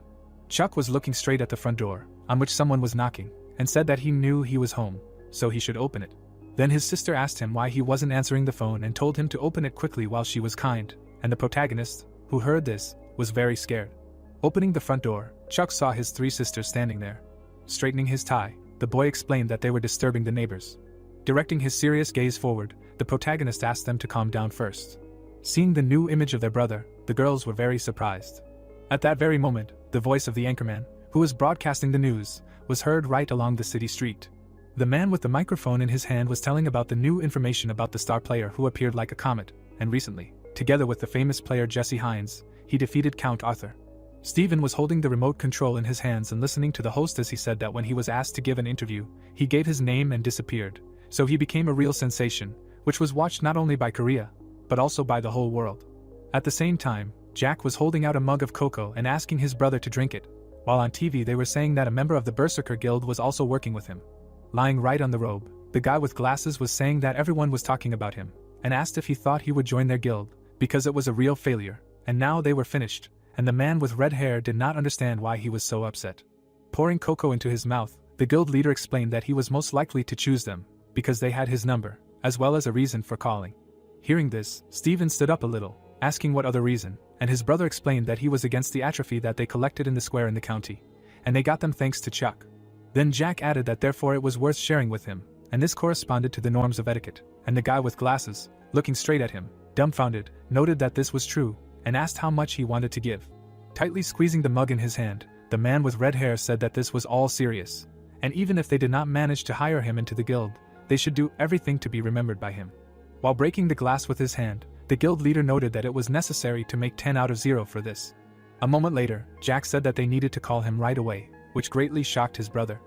Speaker 1: Chuck was looking straight at the front door, on which someone was knocking, and said that he knew he was home, so he should open it. Then his sister asked him why he wasn't answering the phone and told him to open it quickly while she was kind, and the protagonist, who heard this, was very scared. Opening the front door, Chuck saw his 3 sisters standing there. Straightening his tie, the boy explained that they were disturbing the neighbors. Directing his serious gaze forward, the protagonist asked them to calm down first. Seeing the new image of their brother, the girls were very surprised. At that very moment, the voice of the anchorman, who was broadcasting the news, was heard right along the city street. The man with the microphone in his hand was telling about the new information about the star player who appeared like a comet, and recently, together with the famous player Jesse Hines, he defeated Count Arthur. Stephen was holding the remote control in his hands and listening to the host as he said that when he was asked to give an interview, he gave his name and disappeared, so he became a real sensation, which was watched not only by Korea, but also by the whole world. At the same time, Jack was holding out a mug of cocoa and asking his brother to drink it, while on TV they were saying that a member of the Berserker Guild was also working with him. Lying right on the robe, the guy with glasses was saying that everyone was talking about him, and asked if he thought he would join their guild, because it was a real failure, and now they were finished, and the man with red hair did not understand why he was so upset. Pouring cocoa into his mouth, the guild leader explained that he was most likely to choose them, because they had his number, as well as a reason for calling. Hearing this, Stephen stood up a little, asking what other reason, and his brother explained that he was against the atrophy that they collected in the square in the county, and they got them thanks to Chuck. Then Jack added that therefore it was worth sharing with him, and this corresponded to the norms of etiquette, and the guy with glasses, looking straight at him, dumbfounded, noted that this was true, and asked how much he wanted to give. Tightly squeezing the mug in his hand, the man with red hair said that this was all serious, and even if they did not manage to hire him into the guild, they should do everything to be remembered by him. While breaking the glass with his hand, the guild leader noted that it was necessary to make 10 out of 0 for this. A moment later, Jack said that they needed to call him right away, which greatly shocked his brother.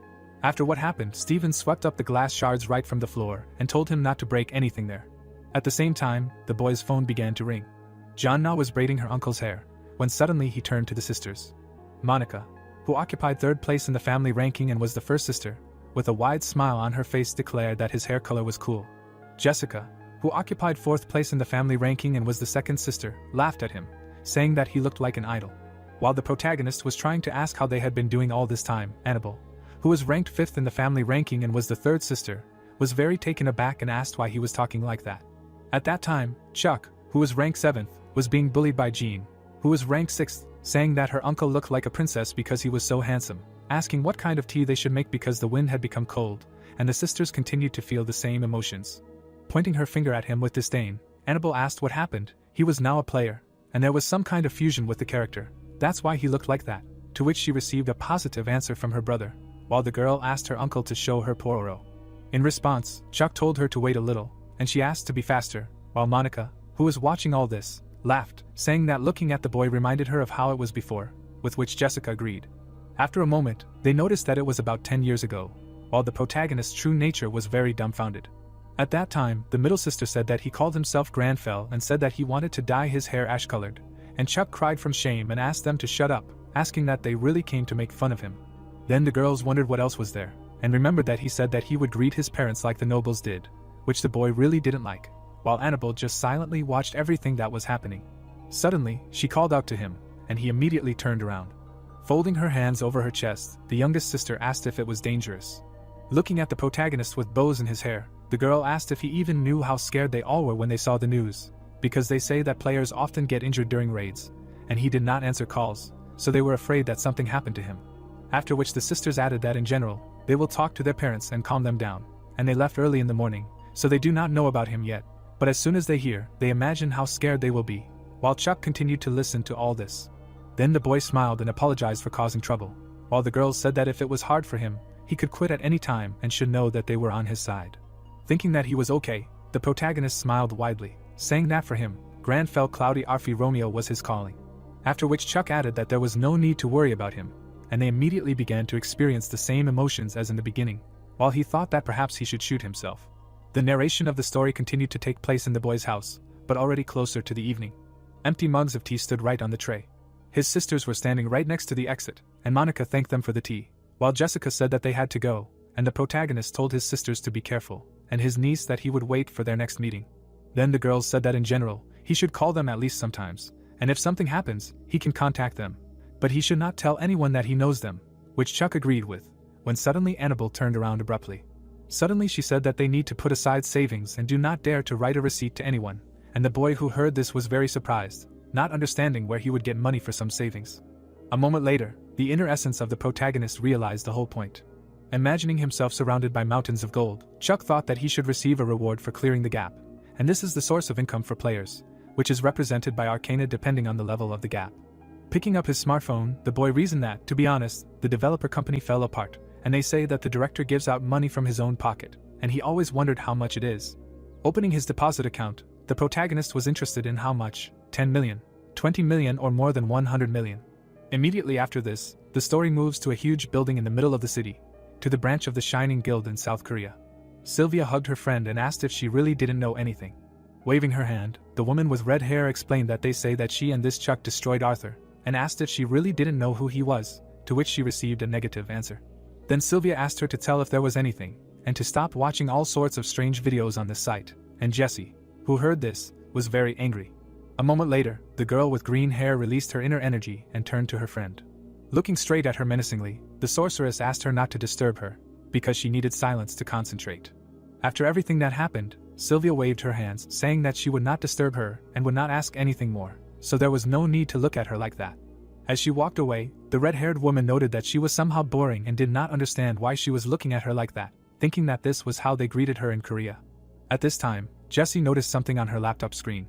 Speaker 1: After what happened, Stephen swept up the glass shards right from the floor and told him not to break anything there. At the same time, the boy's phone began to ring. Jonna was braiding her uncle's hair, when suddenly he turned to the sisters. Monica, who occupied 3rd place in the family ranking and was the first sister, with a wide smile on her face declared that his hair color was cool. Jessica, who who occupied 4th place in the family ranking and was the second sister, laughed at him, saying that he looked like an idol. While the protagonist was trying to ask how they had been doing all this time, Annabelle, who was ranked 5th in the family ranking and was the 3rd sister, was very taken aback and asked why he was talking like that. At that time, Chuck, who was ranked 7th, was being bullied by Jean, who was ranked 6th, saying that her uncle looked like a princess because he was so handsome, asking what kind of tea they should make because the wind had become cold, and the sisters continued to feel the same emotions. Pointing her finger at him with disdain, Annabelle asked what happened. He was now a player, and there was some kind of fusion with the character. That's why he looked like that, to which she received a positive answer from her brother, while the girl asked her uncle to show her Pororo. In response, Chuck told her to wait a little, and she asked to be faster, while Monica, who was watching all this, laughed, saying that looking at the boy reminded her of how it was before, with which Jessica agreed. After a moment, they noticed that it was about 10 years ago, while the protagonist's true nature was very dumbfounded. At that time, the middle sister said that he called himself Granfell and said that he wanted to dye his hair ash-colored, and Chuck cried from shame and asked them to shut up, asking that they really came to make fun of him. Then the girls wondered what else was there, and remembered that he said that he would greet his parents like the nobles did, which the boy really didn't like, while Annabelle just silently watched everything that was happening. Suddenly, she called out to him, and he immediately turned around. Folding her hands over her chest, the youngest sister asked if it was dangerous. Looking at the protagonist with bows in his hair, the girl asked if he even knew how scared they all were when they saw the news, because they say that players often get injured during raids, and he did not answer calls, so they were afraid that something happened to him. After which the sisters added that in general, they will talk to their parents and calm them down, and they left early in the morning, so they do not know about him yet, but as soon as they hear, they imagine how scared they will be, while Chuck continued to listen to all this. Then the boy smiled and apologized for causing trouble, while the girls said that if it was hard for him, he could quit at any time and should know that they were on his side. Thinking that he was okay, the protagonist smiled widely, saying that for him, Granfell Cloudy Arfi Romeo was his calling. After which Chuck added that there was no need to worry about him, and they immediately began to experience the same emotions as in the beginning, while he thought that perhaps he should shoot himself. The narration of the story continued to take place in the boy's house, but already closer to the evening. Empty mugs of tea stood right on the tray. His sisters were standing right next to the exit, and Monica thanked them for the tea, while Jessica said that they had to go, and the protagonist told his sisters to be careful, and his niece that he would wait for their next meeting. Then the girls said that in general, he should call them at least sometimes, and if something happens, he can contact them, but he should not tell anyone that he knows them, which Chuck agreed with, when suddenly Annabelle turned around abruptly. Suddenly she said that they need to put aside savings and do not dare to write a receipt to anyone, and the boy who heard this was very surprised, not understanding where he would get money for some savings. A moment later, the inner essence of the protagonist realized the whole point. Imagining himself surrounded by mountains of gold, Chuck thought that he should receive a reward for clearing the gap, and this is the source of income for players, which is represented by arcana depending on the level of the gap. Picking up his smartphone, the boy reasoned that, to be honest, the developer company fell apart, and they say that the director gives out money from his own pocket, and he always wondered how much it is. Opening his deposit account, the protagonist was interested in how much, 10 million, 20 million or more than 100 million. Immediately after this, the story moves to a huge building in the middle of the city, to the branch of the Shining Guild in South Korea. Sylvia hugged her friend and asked if she really didn't know anything. Waving her hand, the woman with red hair explained that they say that she and this Chuck destroyed Arthur, and asked if she really didn't know who he was, to which she received a negative answer. Then Sylvia asked her to tell if there was anything, and to stop watching all sorts of strange videos on this site, and Jessie, who heard this, was very angry. A moment later, the girl with green hair released her inner energy and turned to her friend. Looking straight at her menacingly, the sorceress asked her not to disturb her, because she needed silence to concentrate. After everything that happened, Sylvia waved her hands, saying that she would not disturb her and would not ask anything more, so there was no need to look at her like that. As she walked away, the red-haired woman noted that she was somehow boring and did not understand why she was looking at her like that, thinking that this was how they greeted her in Korea. At this time, Jessie noticed something on her laptop screen.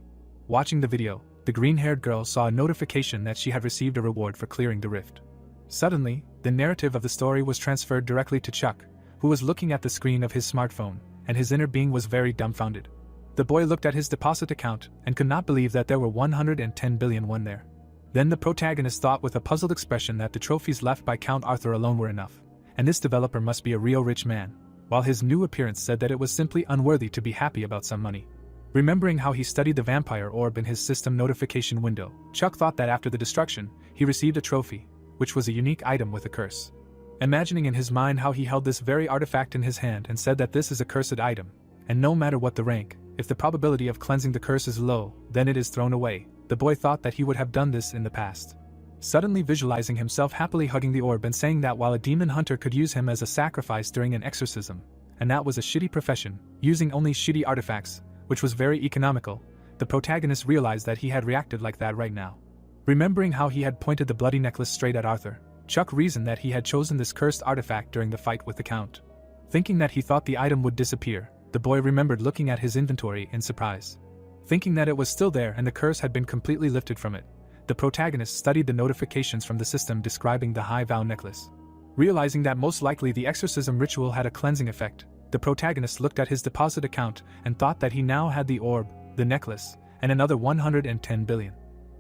Speaker 1: Watching the video, the green-haired girl saw a notification that she had received a reward for clearing the rift. Suddenly, the narrative of the story was transferred directly to Chuck, who was looking at the screen of his smartphone, and his inner being was very dumbfounded. The boy looked at his deposit account and could not believe that there were 110 billion won there. Then the protagonist thought with a puzzled expression that the trophies left by Count Arthur alone were enough, and this developer must be a real rich man, while his new appearance said that it was simply unworthy to be happy about some money. Remembering how he studied the vampire orb in his system notification window, Chuck thought that after the destruction, he received a trophy, which was a unique item with a curse. Imagining in his mind how he held this very artifact in his hand and said that this is a cursed item, and no matter what the rank, If the probability of cleansing the curse is low, then it is thrown away. The boy thought that he would have done this in the past. Suddenly visualizing himself happily hugging the orb and saying that while a demon hunter could use him as a sacrifice during an exorcism, and that was a shitty profession, using only shitty artifacts, which was very economical, the protagonist realized that he had reacted like that right now. Remembering how he had pointed the bloody necklace straight at Arthur, Chuck reasoned that he had chosen this cursed artifact during the fight with the Count. Thinking that he thought the item would disappear, the boy remembered looking at his inventory in surprise. Thinking that it was still there and the curse had been completely lifted from it, the protagonist studied the notifications from the system describing the high vow necklace. Realizing that most likely the exorcism ritual had a cleansing effect, the protagonist looked at his deposit account and thought that he now had the orb, the necklace, and another 110 billion.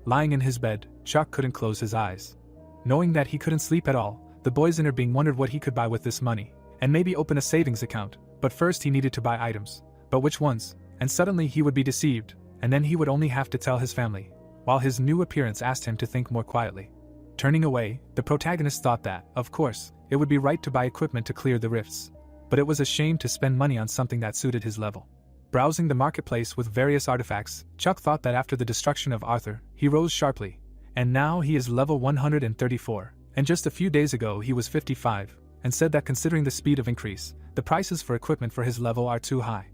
Speaker 1: Lying in his bed, Chuck couldn't close his eyes. Knowing that he couldn't sleep at all, the boy's inner being wondered what he could buy with this money, and maybe open a savings account, but first he needed to buy items. But which ones? And suddenly he would be deceived, and then he would only have to tell his family, while his new appearance asked him to think more quietly. Turning away, the protagonist thought that, of course, it would be right to buy equipment to clear the rifts. But it was a shame to spend money on something that suited his level. Browsing the marketplace with various artifacts, Chuck thought that after the destruction of Arthur, he rose sharply, and now he is level 134, and just a few days ago he was 55, and said that considering the speed of increase, the prices for equipment for his level are too high.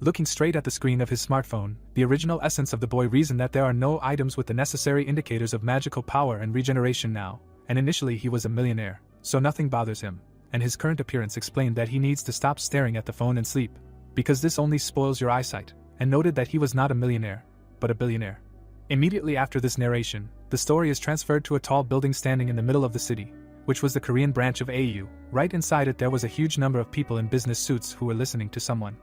Speaker 1: Looking straight at the screen of his smartphone, the original essence of the boy reasoned that there are no items with the necessary indicators of magical power and regeneration now, and initially he was a millionaire, so nothing bothers him, and his current appearance explained that he needs to stop staring at the phone and sleep, because this only spoils your eyesight, and noted that he was not a millionaire, but a billionaire. Immediately after this narration, the story is transferred to a tall building standing in the middle of the city, which was the Korean branch of AU. Right inside it there was a huge number of people in business suits who were listening to someone.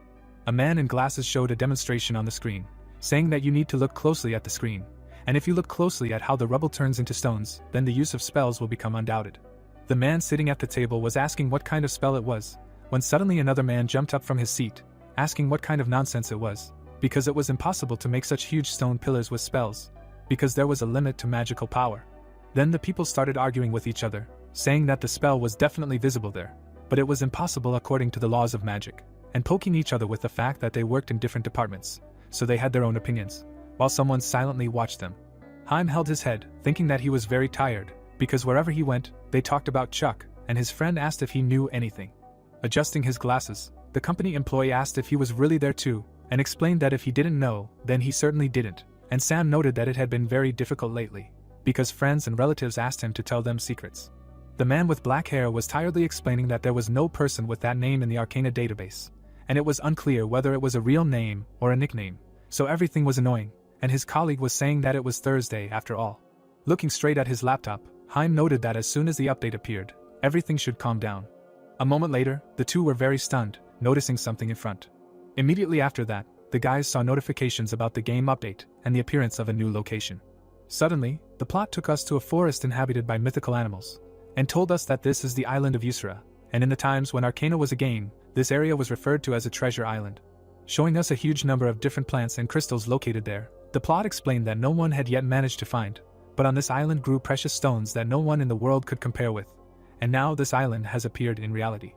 Speaker 1: A man in glasses showed a demonstration on the screen, saying that you need to look closely at the screen, and if you look closely at how the rubble turns into stones, then the use of spells will become undoubted. The man sitting at the table was asking what kind of spell it was, when suddenly another man jumped up from his seat, asking what kind of nonsense it was, because it was impossible to make such huge stone pillars with spells, because there was a limit to magical power. Then the people started arguing with each other, saying that the spell was definitely visible there, but it was impossible according to the laws of magic, and poking each other with the fact that they worked in different departments, so they had their own opinions, while someone silently watched them. Haim held his head, thinking that he was very tired, because wherever he went, they talked about Chuck, and his friend asked if he knew anything. Adjusting his glasses, the company employee asked if he was really there too, and explained that if he didn't know, then he certainly didn't, and Sam noted that it had been very difficult lately, because friends and relatives asked him to tell them secrets. The man with black hair was tiredly explaining that there was no person with that name in the Arcana database, and it was unclear whether it was a real name or a nickname, so everything was annoying, and his colleague was saying that it was Thursday after all. Looking straight at his laptop, Haim noted that as soon as the update appeared, everything should calm down. A moment later, the two were very stunned, noticing something in front. Immediately after that, the guys saw notifications about the game update and the appearance of a new location. Suddenly, the plot took us to a forest inhabited by mythical animals, and told us that this is the island of Asura, and in the times when Arcana was a game, this area was referred to as a treasure island. Showing us a huge number of different plants and crystals located there, the plot explained that no one had yet managed to find, but on this island grew precious stones that no one in the world could compare with, and now this island has appeared in reality.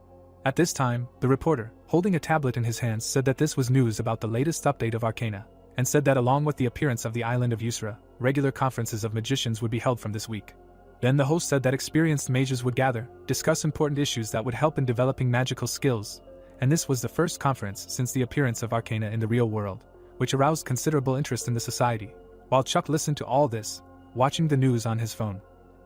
Speaker 1: At this time, the reporter, holding a tablet in his hands, said that this was news about the latest update of Arcana, and said that along with the appearance of the island of Asura, regular conferences of magicians would be held from this week. Then the host said that experienced mages would gather, discuss important issues that would help in developing magical skills, and this was the first conference since the appearance of Arcana in the real world, which aroused considerable interest in the society. While Chuck listened to all this, watching the news on his phone,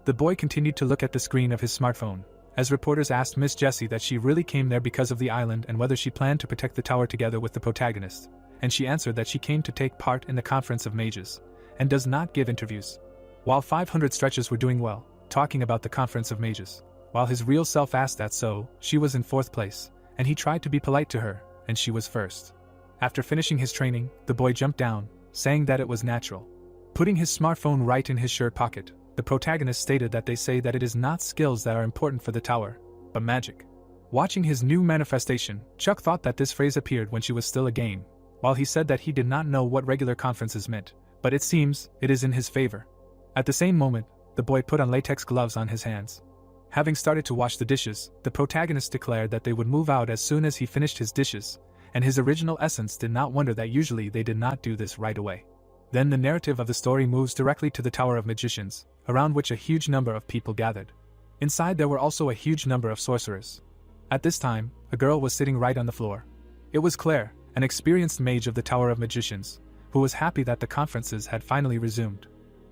Speaker 1: the boy continued to look at the screen of his smartphone, as reporters asked Miss Jessie that she really came there because of the island and whether she planned to protect the tower together with the protagonist, and she answered that she came to take part in the conference of mages, and does not give interviews. While 500 stretches were doing well, talking about the conference of mages, while his real self asked that so, she was in 4th place, and he tried to be polite to her, and she was 1st. After finishing his training, the boy jumped down, saying that it was natural. Putting his smartphone right in his shirt pocket, the protagonist stated that they say that it is not skills that are important for the tower, but magic. Watching his new manifestation, Chuck thought that this phrase appeared when she was still a game, while he said that he did not know what regular conferences meant, but it seems it is in his favor. At the same moment, the boy put on latex gloves on his hands. Having started to wash the dishes, the protagonist declared that they would move out as soon as he finished his dishes, and his original essence did not wonder that usually they did not do this right away. Then the narrative of the story moves directly to the Tower of Magicians, around which a huge number of people gathered. Inside there were also a huge number of sorcerers. At this time, a girl was sitting right on the floor. It was Claire, an experienced mage of the Tower of Magicians, who was happy that the conferences had finally resumed.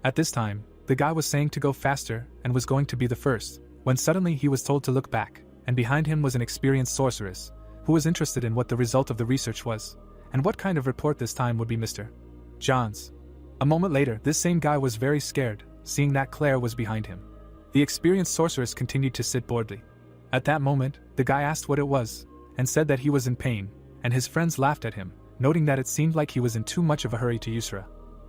Speaker 1: At this time, the guy was saying to go faster and was going to be the first, when suddenly he was told to look back, and behind him was an experienced sorceress, who was interested in what the result of the research was, and what kind of report this time would be Mr. John's. A moment later, this same guy was very scared, seeing that Claire was behind him. The experienced sorceress continued to sit boredly. At that moment, the guy asked what it was, and said that he was in pain, and his friends laughed at him, noting that it seemed like he was in too much of a hurry to Asura.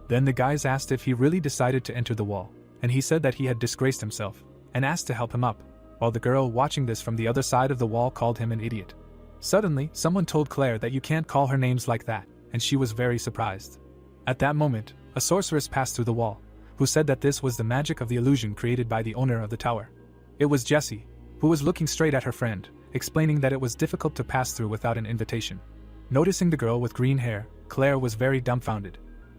Speaker 1: Then the guys asked if he really decided to enter the wall, and he said that he had disgraced himself, and asked to help him up, while the girl watching this from the other side of the wall called him an idiot. Suddenly, someone told Claire that you can't call her names like that, and she was very surprised. At that moment, a sorceress passed through the wall, who said that this was the magic of the illusion created by the owner of the tower. It was Jessie, who was looking straight at her friend, explaining that it was difficult to pass through without an invitation. Noticing the girl with green hair, Claire was very dumbfounded.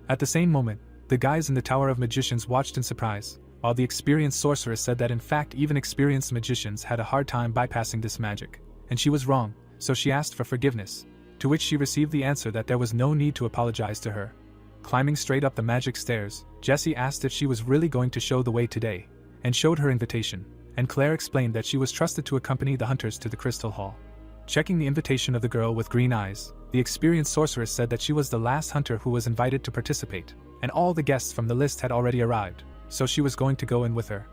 Speaker 1: At the same moment, the guys in the Tower of Magicians watched in surprise, while the experienced sorceress said that in fact even experienced magicians had a hard time bypassing this magic, and she was wrong, so she asked for forgiveness, to which she received the answer that there was no need to apologize to her. Climbing straight up the magic stairs, Jessie asked if she was really going to show the way today, and showed her invitation, and Claire explained that she was trusted to accompany the hunters to the Crystal Hall. Checking the invitation of the girl with green eyes, the experienced sorceress said that she was the last hunter who was invited to participate, and all the guests from the list had already arrived, so she was going to go in with her.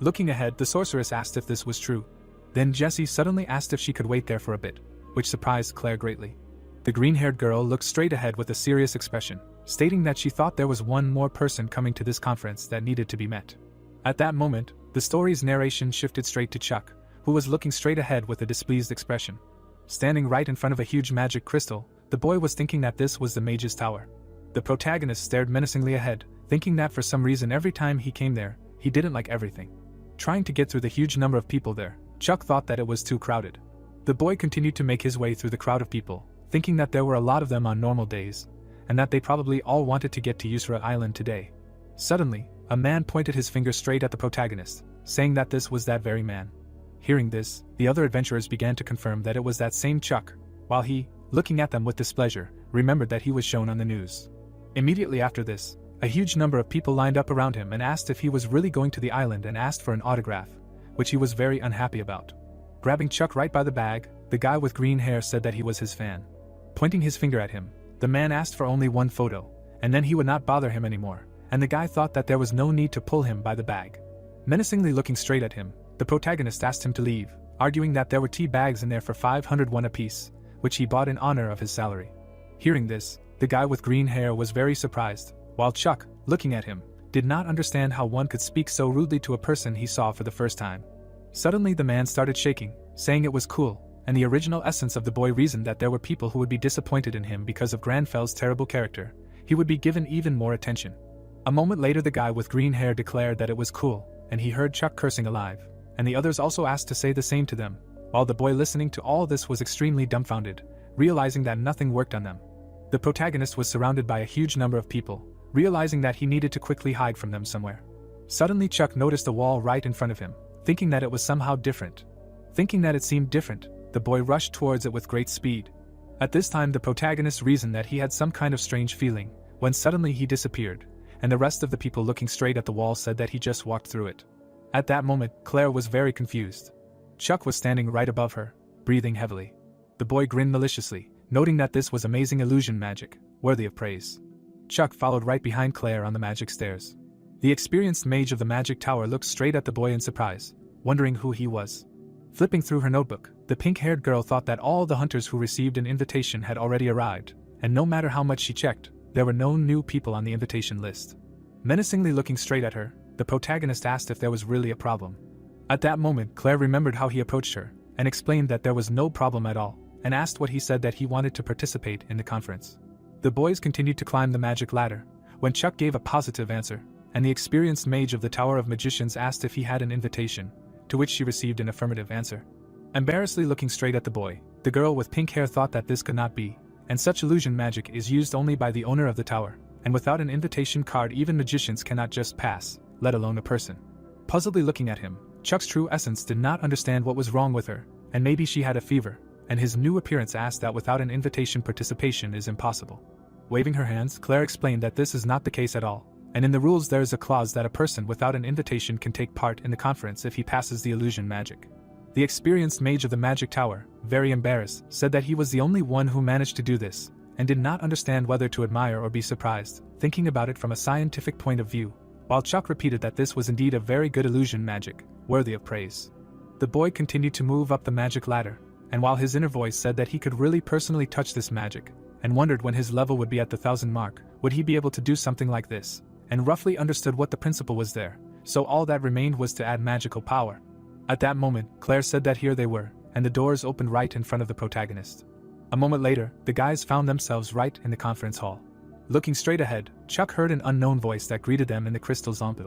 Speaker 1: Looking ahead, the sorceress asked if this was true. Then Jessie suddenly asked if she could wait there for a bit, which surprised Claire greatly. The green-haired girl looked straight ahead with a serious expression, stating that she thought there was one more person coming to this conference that needed to be met. At that moment, the story's narration shifted straight to Chuck, who was looking straight ahead with a displeased expression. Standing right in front of a huge magic crystal, the boy was thinking that this was the mage's tower. The protagonist stared menacingly ahead, thinking that for some reason every time he came there, he didn't like everything. Trying to get through the huge number of people there, Chuck thought that it was too crowded. The boy continued to make his way through the crowd of people, thinking that there were a lot of them on normal days, and that they probably all wanted to get to Asura Island today. Suddenly, a man pointed his finger straight at the protagonist, saying that this was that very man. Hearing this, the other adventurers began to confirm that it was that same Chuck, while he, looking at them with displeasure, remembered that he was shown on the news. Immediately after this, a huge number of people lined up around him and asked if he was really going to the island and asked for an autograph, which he was very unhappy about. Grabbing Chuck right by the bag, the guy with green hair said that he was his fan. Pointing his finger at him, the man asked for only one photo, and then he would not bother him anymore, and the guy thought that there was no need to pull him by the bag. Menacingly looking straight at him, the protagonist asked him to leave, arguing that there were tea bags in there for 501 apiece, which he bought in honor of his salary. Hearing this, the guy with green hair was very surprised, while Chuck, looking at him, did not understand how one could speak so rudely to a person he saw for the first time. Suddenly the man started shaking, saying it was cool, and the original essence of the boy reasoned that there were people who would be disappointed in him because of Granfel's terrible character. He would be given even more attention. A moment later the guy with green hair declared that it was cool, and he heard Chuck cursing alive, and the others also asked to say the same to them, while the boy listening to all this was extremely dumbfounded, realizing that nothing worked on them. The protagonist was surrounded by a huge number of people, realizing that he needed to quickly hide from them somewhere. Suddenly Chuck noticed a wall right in front of him, thinking that it was somehow different. Thinking that it seemed different, the boy rushed towards it with great speed. At this time the protagonist reasoned that he had some kind of strange feeling, when suddenly he disappeared, and the rest of the people looking straight at the wall said that he just walked through it. At that moment, Claire was very confused. Chuck was standing right above her, breathing heavily. The boy grinned maliciously, noting that this was amazing illusion magic, worthy of praise. Chuck followed right behind Claire on the magic stairs. The experienced mage of the magic tower looked straight at the boy in surprise, wondering who he was. Flipping through her notebook, the pink-haired girl thought that all the hunters who received an invitation had already arrived, and no matter how much she checked, there were no new people on the invitation list. Menacingly looking straight at her, the protagonist asked if there was really a problem. At that moment, Claire remembered how he approached her, and explained that there was no problem at all, and asked what he said that he wanted to participate in the conference. The boys continued to climb the magic ladder, when Chuck gave a positive answer, and the experienced mage of the Tower of Magicians asked if he had an invitation, to which she received an affirmative answer. Embarrassedly looking straight at the boy, the girl with pink hair thought that this could not be, and such illusion magic is used only by the owner of the tower, and without an invitation card even magicians cannot just pass, let alone a person. Puzzledly looking at him, Chuck's true essence did not understand what was wrong with her, and maybe she had a fever, and his new appearance asked that without an invitation participation is impossible. Waving her hands, Claire explained that this is not the case at all, and in the rules there is a clause that a person without an invitation can take part in the conference if he passes the illusion magic. The experienced mage of the magic tower, very embarrassed, said that he was the only one who managed to do this, and did not understand whether to admire or be surprised, thinking about it from a scientific point of view, while Chuck repeated that this was indeed a very good illusion magic, worthy of praise. The boy continued to move up the magic ladder, and while his inner voice said that he could really personally touch this magic, and wondered when his level would be at the 1000 mark, would he be able to do something like this, and roughly understood what the principle was there, so all that remained was to add magical power. At that moment, Claire said that here they were, and the doors opened right in front of the protagonist. A moment later, the guys found themselves right in the conference hall. Looking straight ahead, Chuck heard an unknown voice that greeted them in the crystal zombie.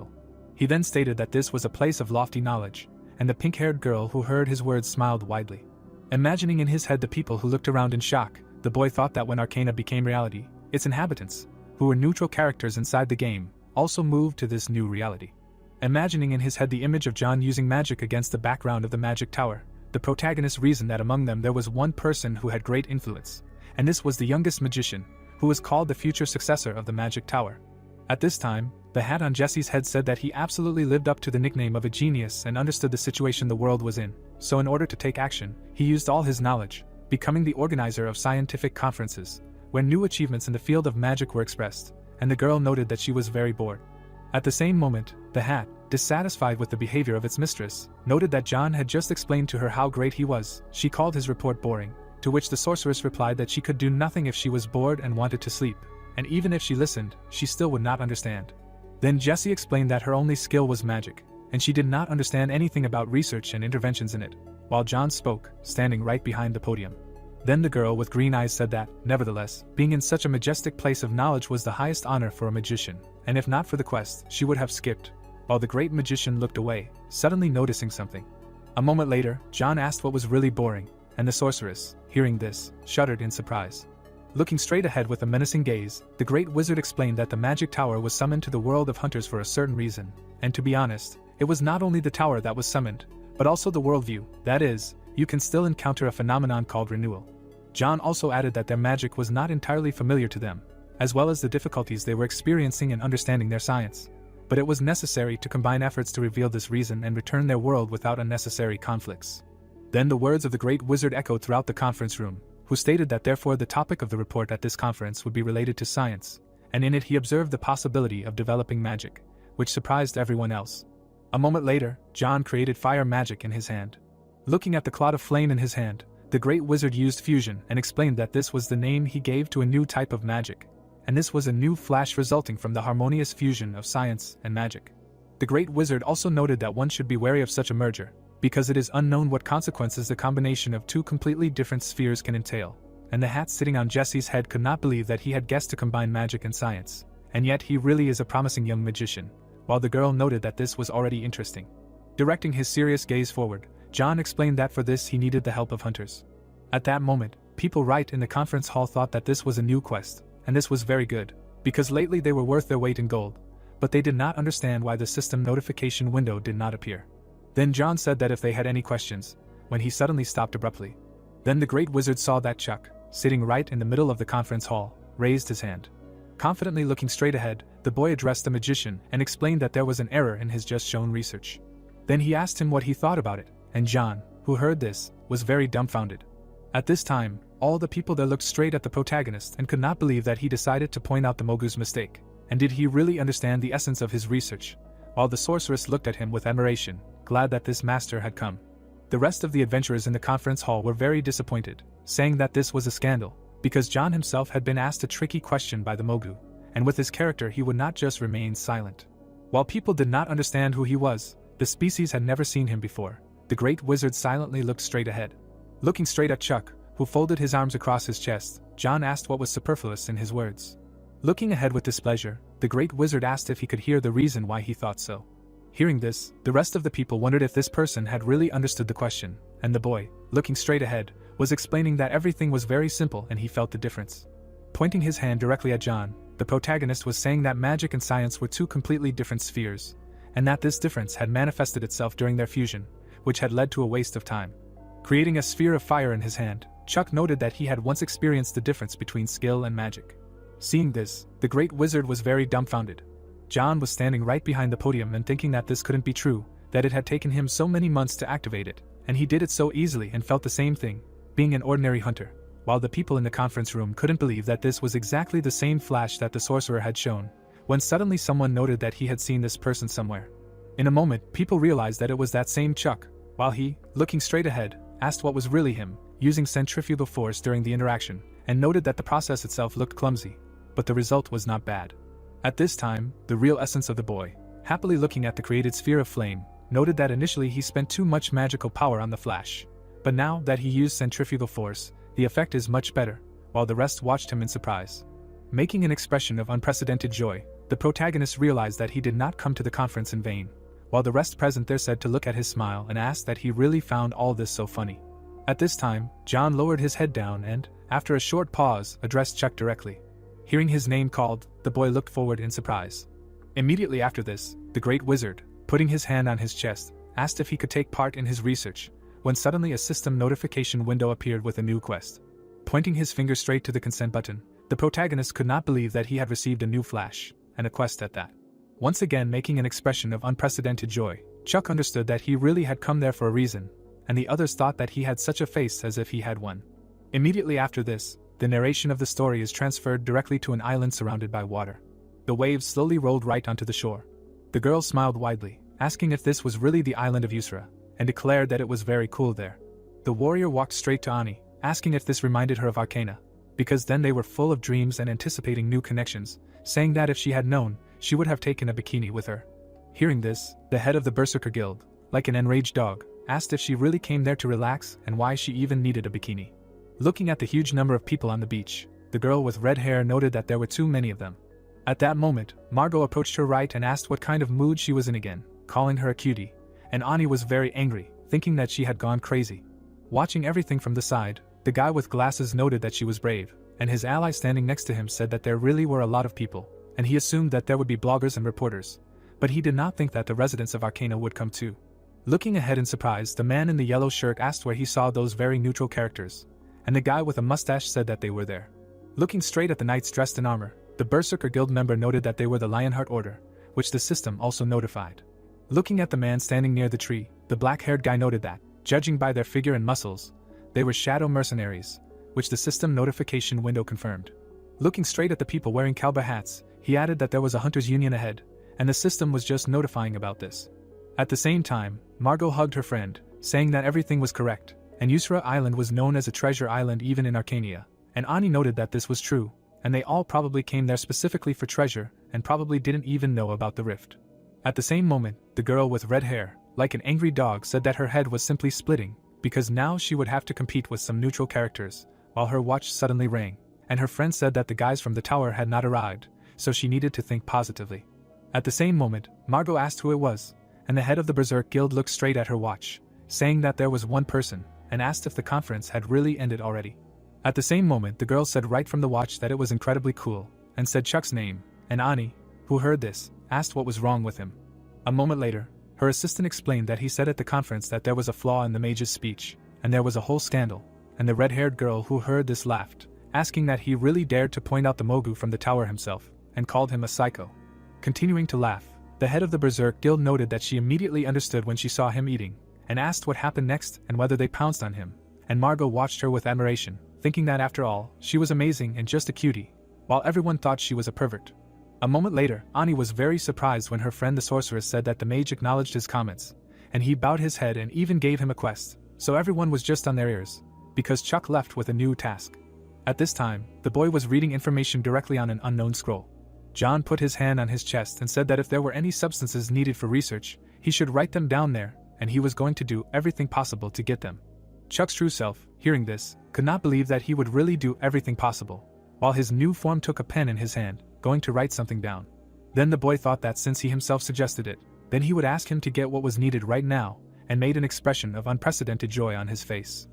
Speaker 1: He then stated that this was a place of lofty knowledge, and the pink-haired girl who heard his words smiled widely. Imagining in his head the people who looked around in shock, the boy thought that when Arcana became reality, its inhabitants, who were neutral characters inside the game, also moved to this new reality. Imagining in his head the image of John using magic against the background of the magic tower, the protagonist reasoned that among them there was one person who had great influence, and this was the youngest magician, who was called the future successor of the magic tower. At this time, the hat on Jesse's head said that he absolutely lived up to the nickname of a genius and understood the situation the world was in, so in order to take action, he used all his knowledge, becoming the organizer of scientific conferences, where new achievements in the field of magic were expressed, and the girl noted that she was very bored. At the same moment, the hat, dissatisfied with the behavior of its mistress, noted that John had just explained to her how great he was. She called his report boring, to which the sorceress replied that she could do nothing if she was bored and wanted to sleep, and even if she listened, she still would not understand. Then Jessie explained that her only skill was magic, and she did not understand anything about research and interventions in it, while John spoke, standing right behind the podium. Then the girl with green eyes said that, nevertheless, being in such a majestic place of knowledge was the highest honor for a magician, and if not for the quest, she would have skipped, while the great magician looked away, suddenly noticing something. A moment later, John asked what was really boring, and the sorceress, hearing this, shuddered in surprise. Looking straight ahead with a menacing gaze, the great wizard explained that the magic tower was summoned to the world of hunters for a certain reason, and to be honest, it was not only the tower that was summoned, but also the worldview, that is, you can still encounter a phenomenon called renewal. John also added that their magic was not entirely familiar to them, as well as the difficulties they were experiencing in understanding their science, but it was necessary to combine efforts to reveal this reason and return their world without unnecessary conflicts. Then the words of the great wizard echoed throughout the conference room, who stated that therefore the topic of the report at this conference would be related to science, and in it he observed the possibility of developing magic, which surprised everyone else. A moment later, John created fire magic in his hand. Looking at the cloud of flame in his hand, the great wizard used fusion and explained that this was the name he gave to a new type of magic, and this was a new flash resulting from the harmonious fusion of science and magic. The great wizard also noted that one should be wary of such a merger, because it is unknown what consequences the combination of two completely different spheres can entail, and the hat sitting on Jesse's head could not believe that he had guessed to combine magic and science, and yet he really is a promising young magician, while the girl noted that this was already interesting. Directing his serious gaze forward, John explained that for this he needed the help of hunters. At that moment, people right in the conference hall thought that this was a new quest, and this was very good, because lately they were worth their weight in gold, but they did not understand why the system notification window did not appear. Then John said that if they had any questions, when he suddenly stopped abruptly. Then the great wizard saw that Chuck, sitting right in the middle of the conference hall, raised his hand. Confidently looking straight ahead, the boy addressed the magician and explained that there was an error in his just shown research. Then he asked him what he thought about it, and John, who heard this, was very dumbfounded. At this time, all the people there looked straight at the protagonist and could not believe that he decided to point out the Mogu's mistake, and did he really understand the essence of his research, while the sorceress looked at him with admiration, glad that this master had come. The rest of the adventurers in the conference hall were very disappointed, saying that this was a scandal, because John himself had been asked a tricky question by the Mogu, and with his character he would not just remain silent. While people did not understand who he was, the species had never seen him before, the great wizard silently looked straight ahead. Looking straight at Chuck, who folded his arms across his chest, John asked what was superfluous in his words. Looking ahead with displeasure, the great wizard asked if he could hear the reason why he thought so. Hearing this, the rest of the people wondered if this person had really understood the question, and the boy, looking straight ahead, was explaining that everything was very simple and he felt the difference. Pointing his hand directly at John, the protagonist was saying that magic and science were two completely different spheres, and that this difference had manifested itself during their fusion, which had led to a waste of time. Creating a sphere of fire in his hand, Chuck noted that he had once experienced the difference between skill and magic. Seeing this, the great wizard was very dumbfounded. John was standing right behind the podium and thinking that this couldn't be true, that it had taken him so many months to activate it, and he did it so easily and felt the same thing, being an ordinary hunter, while the people in the conference room couldn't believe that this was exactly the same flash that the sorcerer had shown, when suddenly someone noted that he had seen this person somewhere. In a moment, people realized that it was that same Chuck, while he, looking straight ahead, asked what was really him, using centrifugal force during the interaction, and noted that the process itself looked clumsy, but the result was not bad. At this time, the real essence of the boy, happily looking at the created sphere of flame, noted that initially he spent too much magical power on the flash, but now that he used centrifugal force, the effect is much better, while the rest watched him in surprise. Making an expression of unprecedented joy, the protagonist realized that he did not come to the conference in vain, while the rest present there said to look at his smile and asked that he really found all this so funny. At this time, John lowered his head down and, after a short pause, addressed Chuck directly. Hearing his name called, the boy looked forward in surprise. Immediately after this, the great wizard, putting his hand on his chest, asked if he could take part in his research, when suddenly a system notification window appeared with a new quest. Pointing his finger straight to the consent button, the protagonist could not believe that he had received a new flash, and a quest at that. Once again making an expression of unprecedented joy, Chuck understood that he really had come there for a reason, and the others thought that he had such a face as if he had won. Immediately after this, the narration of the story is transferred directly to an island surrounded by water. The waves slowly rolled right onto the shore. The girl smiled widely, asking if this was really the island of Asura, and declared that it was very cool there. The warrior walked straight to Ani, asking if this reminded her of Arcana, because then they were full of dreams and anticipating new connections, saying that if she had known, she would have taken a bikini with her. Hearing this, the head of the Berserker Guild, like an enraged dog, asked if she really came there to relax and why she even needed a bikini. Looking at the huge number of people on the beach, the girl with red hair noted that there were too many of them. At that moment, Margot approached her right and asked what kind of mood she was in again, calling her a cutie, and Ani was very angry, thinking that she had gone crazy. Watching everything from the side, the guy with glasses noted that she was brave, and his ally standing next to him said that there really were a lot of people, and he assumed that there would be bloggers and reporters, but he did not think that the residents of Arcana would come too. Looking ahead in surprise, the man in the yellow shirt asked where he saw those very neutral characters, and the guy with a mustache said that they were there. Looking straight at the knights dressed in armor, the Berserker Guild member noted that they were the Lionheart Order, which the system also notified. Looking at the man standing near the tree, the black-haired guy noted that, judging by their figure and muscles, they were shadow mercenaries, which the system notification window confirmed. Looking straight at the people wearing cowboy hats, he added that there was a hunters' union ahead, and the system was just notifying about this. At the same time, Margot hugged her friend, saying that everything was correct, and Usura Island was known as a treasure island even in Arcania, and Ani noted that this was true, and they all probably came there specifically for treasure, and probably didn't even know about the rift. At the same moment, the girl with red hair, like an angry dog, said that her head was simply splitting, because now she would have to compete with some neutral characters, while her watch suddenly rang, and her friend said that the guys from the tower had not arrived, so she needed to think positively. At the same moment, Margot asked who it was, and the head of the Berserk Guild looked straight at her watch, saying that there was one person, and asked if the conference had really ended already. At the same moment, the girl said right from the watch that it was incredibly cool, and said Chuck's name, and Ani, who heard this, asked what was wrong with him. A moment later, her assistant explained that he said at the conference that there was a flaw in the mage's speech, and there was a whole scandal, and the red-haired girl who heard this laughed, asking that he really dared to point out the Mogu from the tower himself, and called him a psycho. Continuing to laugh, the head of the Berserk Guild noted that she immediately understood when she saw him eating, and asked what happened next and whether they pounced on him, and Margot watched her with admiration, thinking that after all, she was amazing and just a cutie, while everyone thought she was a pervert. A moment later, Ani was very surprised when her friend the sorceress said that the mage acknowledged his comments, and he bowed his head and even gave him a quest, so everyone was just on their ears, because Chuck left with a new task. At this time, the boy was reading information directly on an unknown scroll. John put his hand on his chest and said that if there were any substances needed for research, he should write them down there, and he was going to do everything possible to get them. Chuck's true self, hearing this, could not believe that he would really do everything possible, while his new form took a pen in his hand, going to write something down. Then the boy thought that since he himself suggested it, then he would ask him to get what was needed right now, and made an expression of unprecedented joy on his face.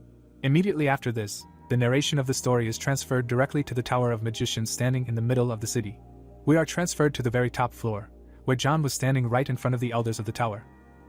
Speaker 1: Immediately after this, the narration of the story is transferred directly to the Tower of Magicians standing in the middle of the city. We are transferred to the very top floor, where John was standing right in front of the elders of the tower.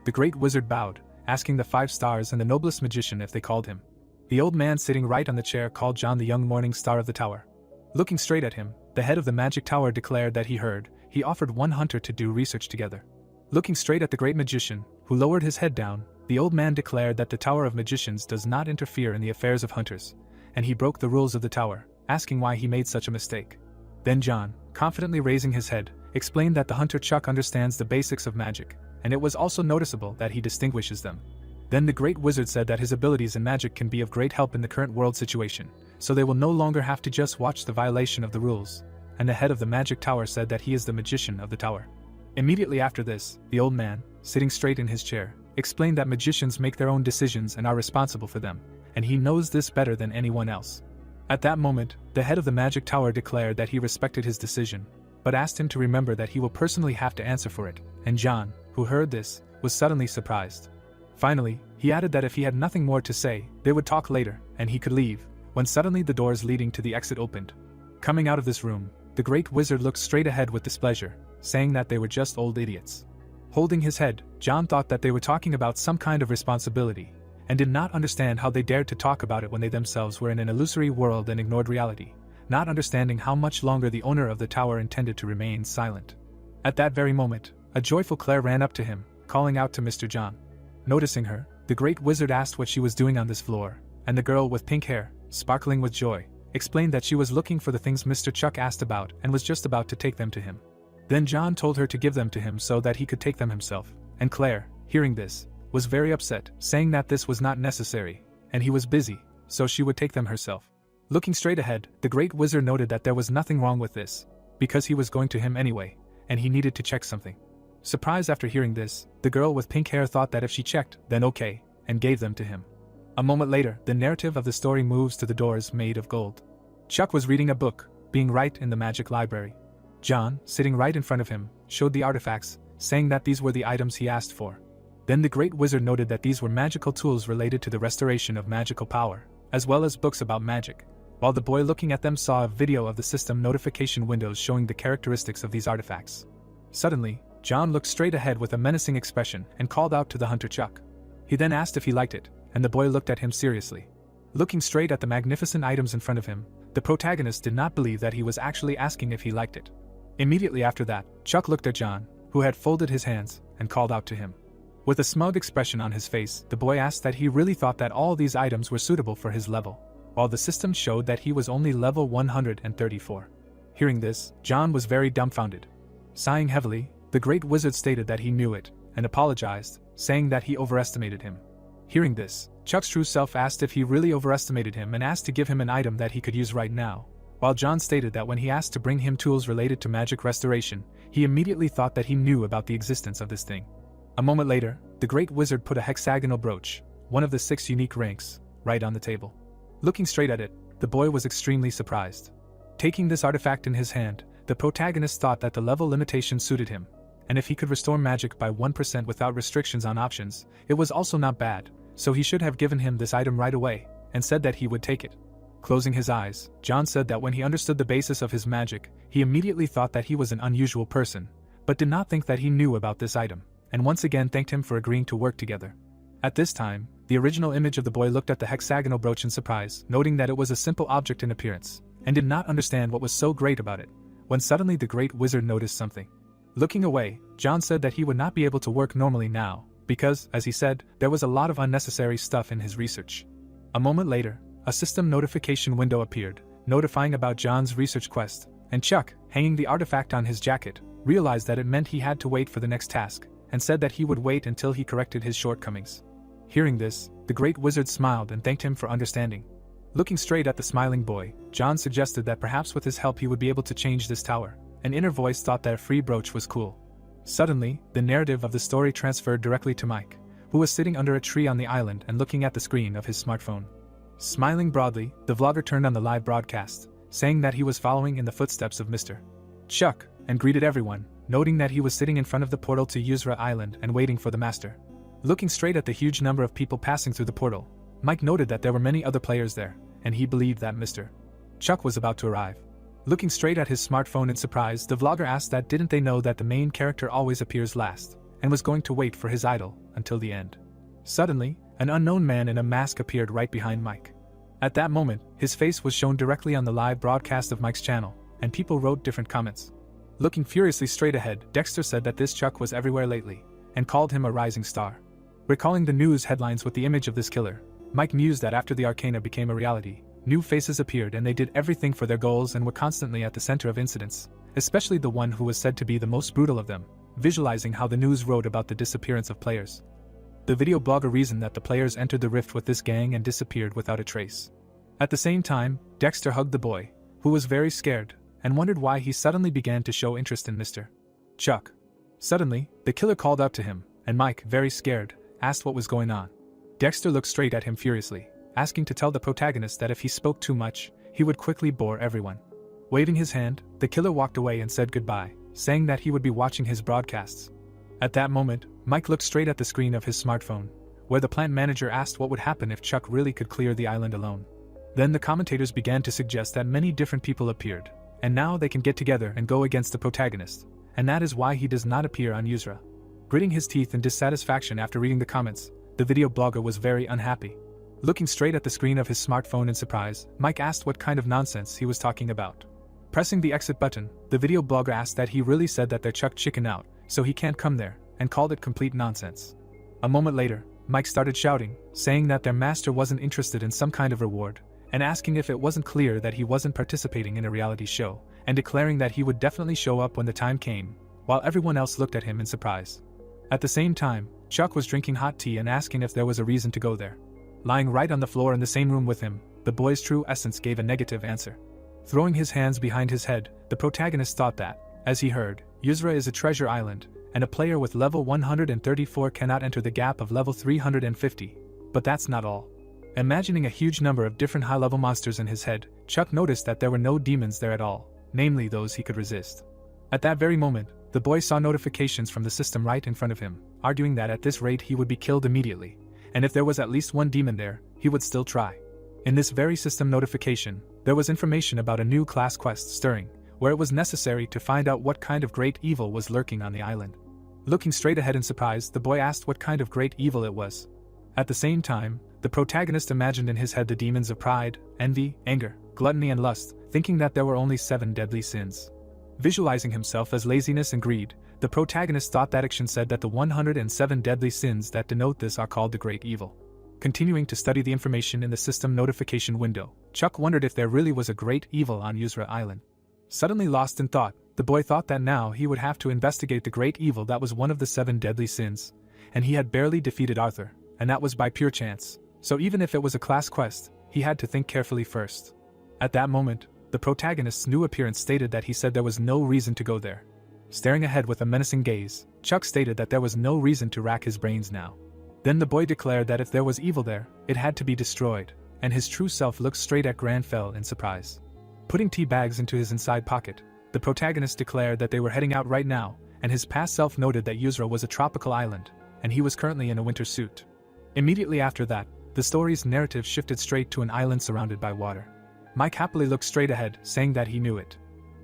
Speaker 1: The great wizard bowed, asking the 5 stars and the noblest magician if they called him. The old man sitting right on the chair called John the young morning star of the tower. Looking straight at him, the head of the magic tower declared that he offered one hunter to do research together. Looking straight at the great magician, who lowered his head down, the old man declared that the Tower of Magicians does not interfere in the affairs of hunters, and he broke the rules of the tower, asking why he made such a mistake. Then John, confidently raising his head, explained that the hunter Chuck understands the basics of magic, and it was also noticeable that he distinguishes them. Then the great wizard said that his abilities in magic can be of great help in the current world situation, so they will no longer have to just watch the violation of the rules, and the head of the magic tower said that he is the magician of the tower. Immediately after this, the old man, sitting straight in his chair, explained that magicians make their own decisions and are responsible for them, and he knows this better than anyone else. At that moment, the head of the magic tower declared that he respected his decision, but asked him to remember that he will personally have to answer for it, and John, who heard this, was suddenly surprised. Finally, he added that if he had nothing more to say, they would talk later, and he could leave, when suddenly the doors leading to the exit opened. Coming out of this room, the great wizard looked straight ahead with displeasure, saying that they were just old idiots. Holding his head, John thought that they were talking about some kind of responsibility, and did not understand how they dared to talk about it when they themselves were in an illusory world and ignored reality, not understanding how much longer the owner of the tower intended to remain silent. At that very moment, a joyful Claire ran up to him, calling out to Mr. John. Noticing her, the great wizard asked what she was doing on this floor, and the girl with pink hair, sparkling with joy, explained that she was looking for the things Mr. Chuck asked about and was just about to take them to him. Then John told her to give them to him so that he could take them himself, and Claire, hearing this, was very upset, saying that this was not necessary, and he was busy, so she would take them herself. Looking straight ahead, the great wizard noted that there was nothing wrong with this, because he was going to him anyway, and he needed to check something. Surprised after hearing this, the girl with pink hair thought that if she checked, then okay, and gave them to him. A moment later, the narrative of the story moves to the doors made of gold. Chuck was reading a book, being right in the magic library. John, sitting right in front of him, showed the artifacts, saying that these were the items he asked for. Then the great wizard noted that these were magical tools related to the restoration of magical power, as well as books about magic, while the boy looking at them saw a video of the system notification windows showing the characteristics of these artifacts. Suddenly, John looked straight ahead with a menacing expression and called out to the hunter Chuck. He then asked if he liked it, and the boy looked at him seriously. Looking straight at the magnificent items in front of him, the protagonist did not believe that he was actually asking if he liked it. Immediately after that, Chuck looked at John, who had folded his hands, and called out to him. With a smug expression on his face, the boy asked that he really thought that all these items were suitable for his level, while the system showed that he was only level 134. Hearing this, John was very dumbfounded. Sighing heavily, the great wizard stated that he knew it, and apologized, saying that he overestimated him. Hearing this, Chuck's true self asked if he really overestimated him and asked to give him an item that he could use right now, while John stated that when he asked to bring him tools related to magic restoration, he immediately thought that he knew about the existence of this thing. A moment later, the great wizard put a hexagonal brooch, one of the 6 unique ranks, right on the table. Looking straight at it, the boy was extremely surprised. Taking this artifact in his hand, the protagonist thought that the level limitation suited him, and if he could restore magic by 1% without restrictions on options, it was also not bad, so he should have given him this item right away, and said that he would take it. Closing his eyes, John said that when he understood the basis of his magic, he immediately thought that he was an unusual person, but did not think that he knew about this item, and once again thanked him for agreeing to work together. At this time, the original image of the boy looked at the hexagonal brooch in surprise, noting that it was a simple object in appearance, and did not understand what was so great about it, when suddenly the great wizard noticed something. Looking away, John said that he would not be able to work normally now, because, as he said, there was a lot of unnecessary stuff in his research. A moment later, a system notification window appeared, notifying about John's research quest, and Chuck, hanging the artifact on his jacket, realized that it meant he had to wait for the next task, and said that he would wait until he corrected his shortcomings. Hearing this, the great wizard smiled and thanked him for understanding. Looking straight at the smiling boy, John suggested that perhaps with his help he would be able to change this tower. An inner voice thought that a free brooch was cool. Suddenly, the narrative of the story transferred directly to Mike, who was sitting under a tree on the island and looking at the screen of his smartphone. Smiling broadly, the vlogger turned on the live broadcast, saying that he was following in the footsteps of Mr. Chuck, and greeted everyone, noting that he was sitting in front of the portal to Yusra Island and waiting for the master. Looking straight at the huge number of people passing through the portal, Mike noted that there were many other players there, and he believed that Mr. Chuck was about to arrive. Looking straight at his smartphone in surprise, the vlogger asked that didn't they know that the main character always appears last, and was going to wait for his idol until the end. Suddenly, an unknown man in a mask appeared right behind Mike. At that moment, his face was shown directly on the live broadcast of Mike's channel, and people wrote different comments. Looking furiously straight ahead, Dexter said that this Chuck was everywhere lately, and called him a rising star. Recalling the news headlines with the image of this killer, Mike mused that after the Arcana became a reality, new faces appeared and they did everything for their goals and were constantly at the center of incidents, especially the one who was said to be the most brutal of them, visualizing how the news wrote about the disappearance of players. The video blogger reasoned that the players entered the rift with this gang and disappeared without a trace. At the same time, Dexter hugged the boy, who was very scared, and wondered why he suddenly began to show interest in Mr. Chuck. Suddenly, the killer called out to him, and Mike, very scared, asked what was going on. Dexter looked straight at him furiously, asking to tell the protagonist that if he spoke too much, he would quickly bore everyone. Waving his hand, the killer walked away and said goodbye, saying that he would be watching his broadcasts. At that moment, Mike looked straight at the screen of his smartphone, where the plant manager asked what would happen if Chuck really could clear the island alone. Then the commentators began to suggest that many different people appeared, and now they can get together and go against the protagonist, and that is why he does not appear on Asura. Gritting his teeth in dissatisfaction after reading the comments, the video blogger was very unhappy. Looking straight at the screen of his smartphone in surprise, Mike asked what kind of nonsense he was talking about. Pressing the exit button, the video blogger asked that he really said that their Chuck chickened out, so he can't come there, and called it complete nonsense. A moment later, Mike started shouting, saying that their master wasn't interested in some kind of reward, and asking if it wasn't clear that he wasn't participating in a reality show, and declaring that he would definitely show up when the time came, while everyone else looked at him in surprise. At the same time, Chuck was drinking hot tea and asking if there was a reason to go there. Lying right on the floor in the same room with him, the boy's true essence gave a negative answer. Throwing his hands behind his head, the protagonist thought that, as he heard, Asura is a treasure island, and a player with level 134 cannot enter the gap of level 350. But that's not all. Imagining a huge number of different high-level monsters in his head, Chuck noticed that there were no demons there at all, namely those he could resist. At that very moment, the boy saw notifications from the system right in front of him, arguing that at this rate he would be killed immediately, and if there was at least one demon there, he would still try. In this very system notification, there was information about a new class quest stirring, where it was necessary to find out what kind of great evil was lurking on the island. Looking straight ahead in surprise, the boy asked what kind of great evil it was. At the same time, the protagonist imagined in his head the demons of pride, envy, anger, gluttony and lust, thinking that there were only 7 deadly sins. Visualizing himself as laziness and greed, the protagonist thought that action said that the 107 deadly sins that denote this are called the great evil. Continuing to study the information in the system notification window, Chuck wondered if there really was a great evil on Asura Island. Suddenly lost in thought, the boy thought that now he would have to investigate the great evil that was one of the 7 deadly sins, and he had barely defeated Arthur, and that was by pure chance, so even if it was a class quest, he had to think carefully first. At that moment, the protagonist's new appearance stated that he said there was no reason to go there. Staring ahead with a menacing gaze, Chuck stated that there was no reason to rack his brains now. Then the boy declared that if there was evil there, it had to be destroyed, and his true self looked straight at Granfell in surprise. Putting tea bags into his inside pocket, the protagonist declared that they were heading out right now, and his past self noted that Asura was a tropical island, and he was currently in a winter suit. Immediately after that, the story's narrative shifted straight to an island surrounded by water. Mike happily looked straight ahead, saying that he knew it.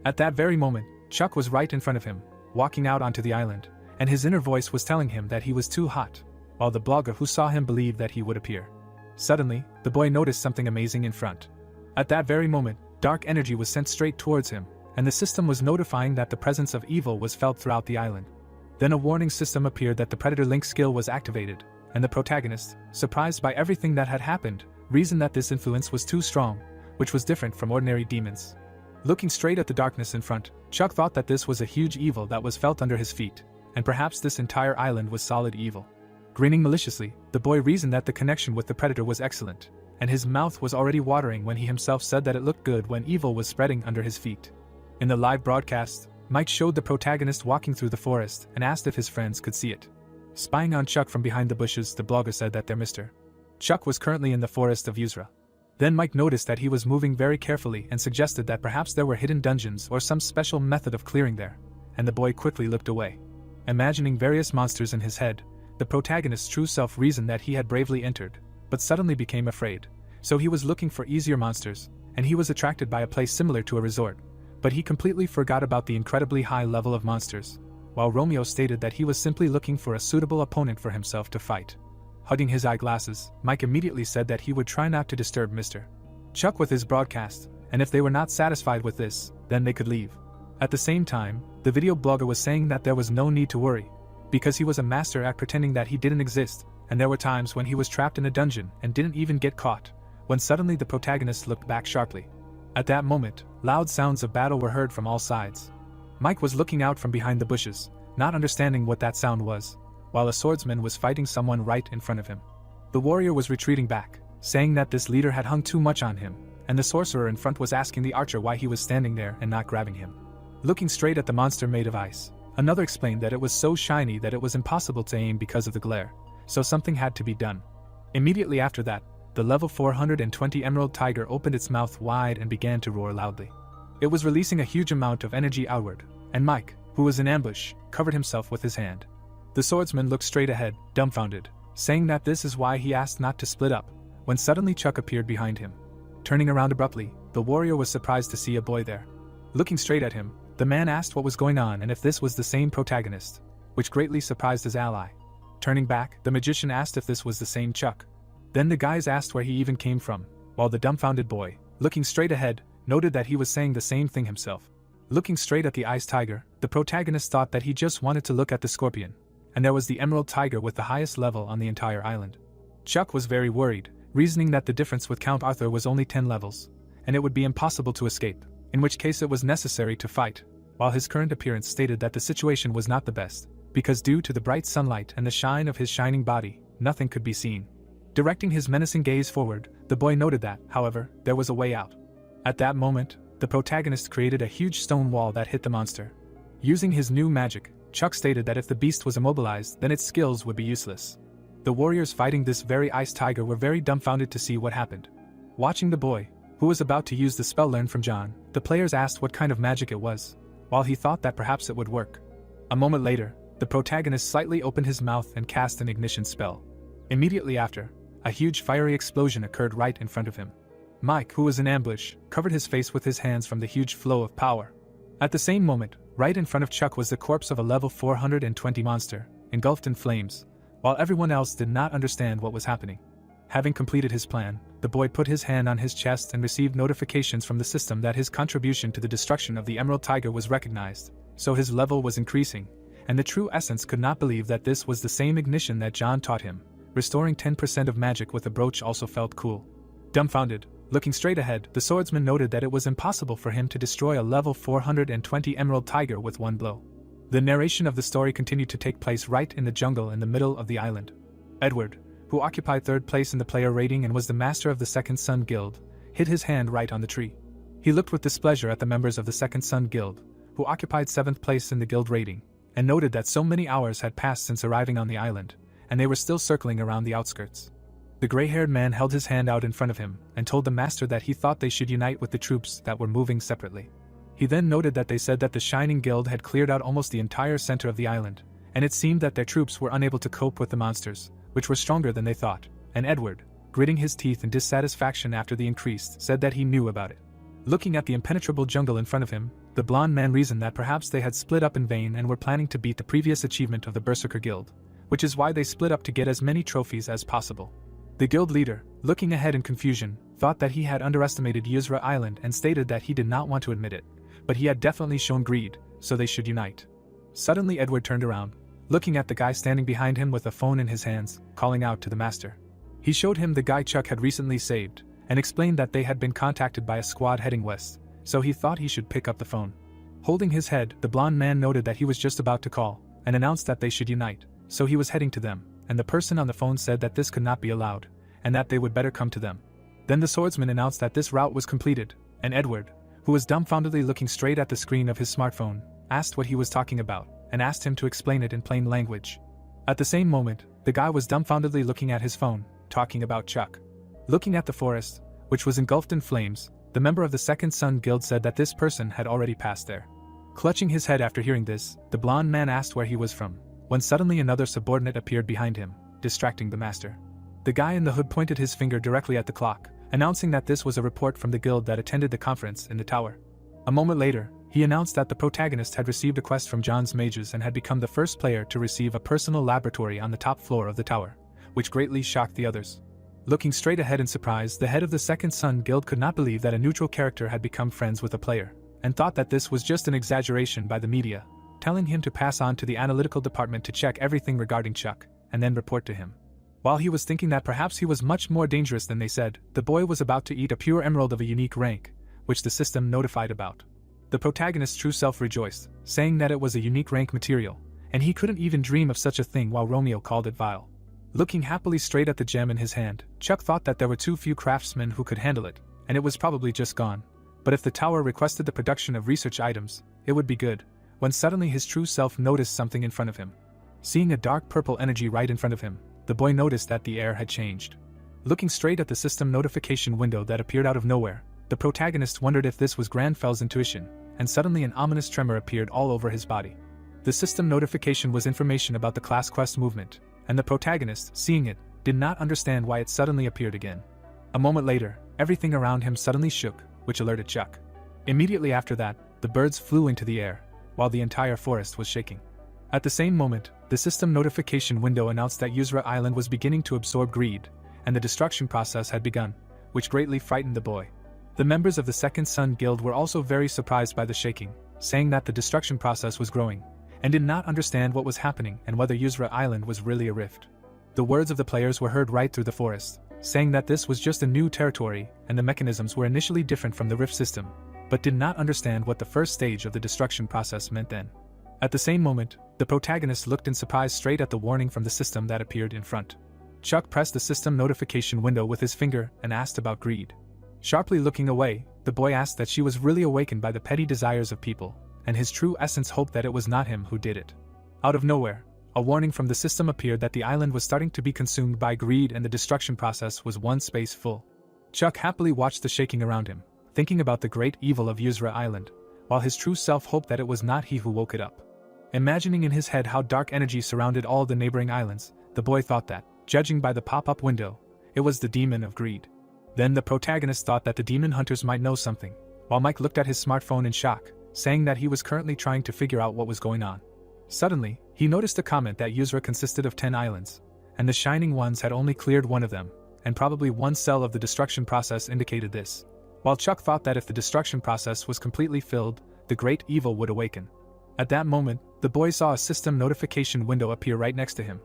Speaker 1: At that very moment, Chuck was right in front of him, walking out onto the island, and his inner voice was telling him that he was too hot, while the blogger who saw him believed that he would appear. Suddenly, the boy noticed something amazing in front. At that very moment, dark energy was sent straight towards him, and the system was notifying that the presence of evil was felt throughout the island. Then a warning system appeared that the Predator Link skill was activated, and the protagonist, surprised by everything that had happened, reasoned that this influence was too strong, which was different from ordinary demons. Looking straight at the darkness in front, Chuck thought that this was a huge evil that was felt under his feet, and perhaps this entire island was solid evil. Grinning maliciously, the boy reasoned that the connection with the Predator was excellent, and his mouth was already watering when he himself said that it looked good when evil was spreading under his feet. In the live broadcast, Mike showed the protagonist walking through the forest and asked if his friends could see it. Spying on Chuck from behind the bushes, the blogger said that their Mr. Chuck was currently in the forest of Asura. Then Mike noticed that he was moving very carefully and suggested that perhaps there were hidden dungeons or some special method of clearing there, and the boy quickly looked away. Imagining various monsters in his head, the protagonist's true self reasoned that he had bravely entered, but suddenly became afraid. So he was looking for easier monsters, and he was attracted by a place similar to a resort. But he completely forgot about the incredibly high level of monsters, while Romeo stated that he was simply looking for a suitable opponent for himself to fight. Hugging his eyeglasses, Mike immediately said that he would try not to disturb Mr. Chuck with his broadcast, and if they were not satisfied with this, then they could leave. At the same time, the video blogger was saying that there was no need to worry, because he was a master at pretending that he didn't exist, and there were times when he was trapped in a dungeon and didn't even get caught, when suddenly the protagonist looked back sharply. At that moment, loud sounds of battle were heard from all sides. Mike was looking out from behind the bushes, not understanding what that sound was, while a swordsman was fighting someone right in front of him. The warrior was retreating back, saying that this leader had hung too much on him, and the sorcerer in front was asking the archer why he was standing there and not grabbing him. Looking straight at the monster made of ice, another explained that it was so shiny that it was impossible to aim because of the glare, so something had to be done. Immediately after that, the level 420 emerald tiger opened its mouth wide and began to roar loudly. It was releasing a huge amount of energy outward, and Mike, who was in ambush, covered himself with his hand. The swordsman looked straight ahead, dumbfounded, saying that this is why he asked not to split up, when suddenly Chuck appeared behind him. Turning around abruptly, the warrior was surprised to see a boy there. Looking straight at him, the man asked what was going on and if this was the same protagonist, which greatly surprised his ally. Turning back, the magician asked if this was the same Chuck. Then the guys asked where he even came from, while the dumbfounded boy, looking straight ahead, noted that he was saying the same thing himself. Looking straight at the ice tiger, the protagonist thought that he just wanted to look at the scorpion, and there was the emerald tiger with the highest level on the entire island. Chuck was very worried, reasoning that the difference with Count Arthur was only 10 levels, and it would be impossible to escape, in which case it was necessary to fight, while his current appearance stated that the situation was not the best, because due to the bright sunlight and the shine of his shining body, nothing could be seen. Directing his menacing gaze forward, the boy noted that, however, there was a way out. At that moment, the protagonist created a huge stone wall that hit the monster. Using his new magic, Chuck stated that if the beast was immobilized, then its skills would be useless. The warriors fighting this very ice tiger were very dumbfounded to see what happened. Watching the boy, who was about to use the spell learned from John, the players asked what kind of magic it was, while he thought that perhaps it would work. A moment later, the protagonist slightly opened his mouth and cast an ignition spell. Immediately after, a huge fiery explosion occurred right in front of him. Mike, who was in ambush, covered his face with his hands from the huge flow of power. At the same moment, right in front of Chuck was the corpse of a level 420 monster, engulfed in flames, while everyone else did not understand what was happening. Having completed his plan, the boy put his hand on his chest and received notifications from the system that his contribution to the destruction of the Emerald Tiger was recognized, so his level was increasing, and the true essence could not believe that this was the same ignition that John taught him. Restoring 10% of magic with a brooch also felt cool. Dumbfounded, looking straight ahead, the swordsman noted that it was impossible for him to destroy a level 420 Emerald Tiger with one blow. The narration of the story continued to take place right in the jungle in the middle of the island. Edward, who occupied third place in the player rating and was the master of the Second Son Guild, hit his hand right on the tree. He looked with displeasure at the members of the Second Son Guild, who occupied 7th place in the guild rating, and noted that so many hours had passed since arriving on the island, and they were still circling around the outskirts. The gray-haired man held his hand out in front of him and told the master that he thought they should unite with the troops that were moving separately. He then noted that they said that the Shining Guild had cleared out almost the entire center of the island, and it seemed that their troops were unable to cope with the monsters, which were stronger than they thought, and Edward, gritting his teeth in dissatisfaction after the increase, said that he knew about it. Looking at the impenetrable jungle in front of him, the blonde man reasoned that perhaps they had split up in vain and were planning to beat the previous achievement of the Berserker Guild, which is why they split up to get as many trophies as possible. The guild leader, looking ahead in confusion, thought that he had underestimated Yuzra Island and stated that he did not want to admit it, but he had definitely shown greed, so they should unite. Suddenly Edward turned around, looking at the guy standing behind him with a phone in his hands, calling out to the master. He showed him the guy Chuck had recently saved, and explained that they had been contacted by a squad heading west, so he thought he should pick up the phone. Holding his head, the blonde man noted that he was just about to call, and announced that they should unite, so he was heading to them, and the person on the phone said that this could not be allowed, and that they would better come to them. Then the swordsman announced that this route was completed, and Edward, who was dumbfoundedly looking straight at the screen of his smartphone, asked what he was talking about, and asked him to explain it in plain language. At the same moment, the guy was dumbfoundedly looking at his phone, talking about Chuck. Looking at the forest, which was engulfed in flames, the member of the Second Son Guild said that this person had already passed there. Clutching his head after hearing this, the blonde man asked where he was from, when suddenly another subordinate appeared behind him, distracting the master. The guy in the hood pointed his finger directly at the clock, announcing that this was a report from the guild that attended the conference in the tower. A moment later, he announced that the protagonist had received a quest from John's mages and had become the first player to receive a personal laboratory on the top floor of the tower, which greatly shocked the others. Looking straight ahead in surprise, the head of the Second Son Guild could not believe that a neutral character had become friends with a player, and thought that this was just an exaggeration by the media, telling him to pass on to the analytical department to check everything regarding Chuck, and then report to him. While he was thinking that perhaps he was much more dangerous than they said, the boy was about to eat a pure emerald of a unique rank, which the system notified about. The protagonist's true self rejoiced, saying that it was a unique rank material, and he couldn't even dream of such a thing, while Romeo called it vile. Looking happily straight at the gem in his hand, Chuck thought that there were too few craftsmen who could handle it, and it was probably just gone. But if the tower requested the production of research items, it would be good, when suddenly his true self noticed something in front of him. Seeing a dark purple energy right in front of him, the boy noticed that the air had changed. Looking straight at the system notification window that appeared out of nowhere, the protagonist wondered if this was Granfel's intuition, and suddenly an ominous tremor appeared all over his body. The system notification was information about the class quest movement, and the protagonist, seeing it, did not understand why it suddenly appeared again. A moment later, everything around him suddenly shook, which alerted Chuck. Immediately after that, the birds flew into the air, while the entire forest was shaking. At the same moment, the system notification window announced that Yusra Island was beginning to absorb greed, and the destruction process had begun, which greatly frightened the boy. The members of the Second Son Guild were also very surprised by the shaking, saying that the destruction process was growing, and did not understand what was happening and whether Yusra Island was really a rift. The words of the players were heard right through the forest, saying that this was just a new territory and the mechanisms were initially different from the rift system, but did not understand what the first stage of the destruction process meant then. At the same moment, the protagonist looked in surprise straight at the warning from the system that appeared in front. Chuck pressed the system notification window with his finger and asked about greed. Sharply looking away, the boy asked that she was really awakened by the petty desires of people, and his true essence hoped that it was not him who did it. Out of nowhere, a warning from the system appeared that the island was starting to be consumed by greed and the destruction process was one space full. Chuck happily watched the shaking around him, thinking about the great evil of Yusra Island, while his true self hoped that it was not he who woke it up. Imagining in his head how dark energy surrounded all the neighboring islands, the boy thought that, judging by the pop-up window, it was the demon of greed. Then the protagonist thought that the demon hunters might know something, while Mike looked at his smartphone in shock, saying that he was currently trying to figure out what was going on. Suddenly, he noticed a comment that Yusra consisted of 10 islands, and the Shining Ones had only cleared one of them, and probably one cell of the destruction process indicated this. While Chuck thought that if the destruction process was completely filled, the great evil would awaken. At that moment, the boy saw a system notification window appear right next to him.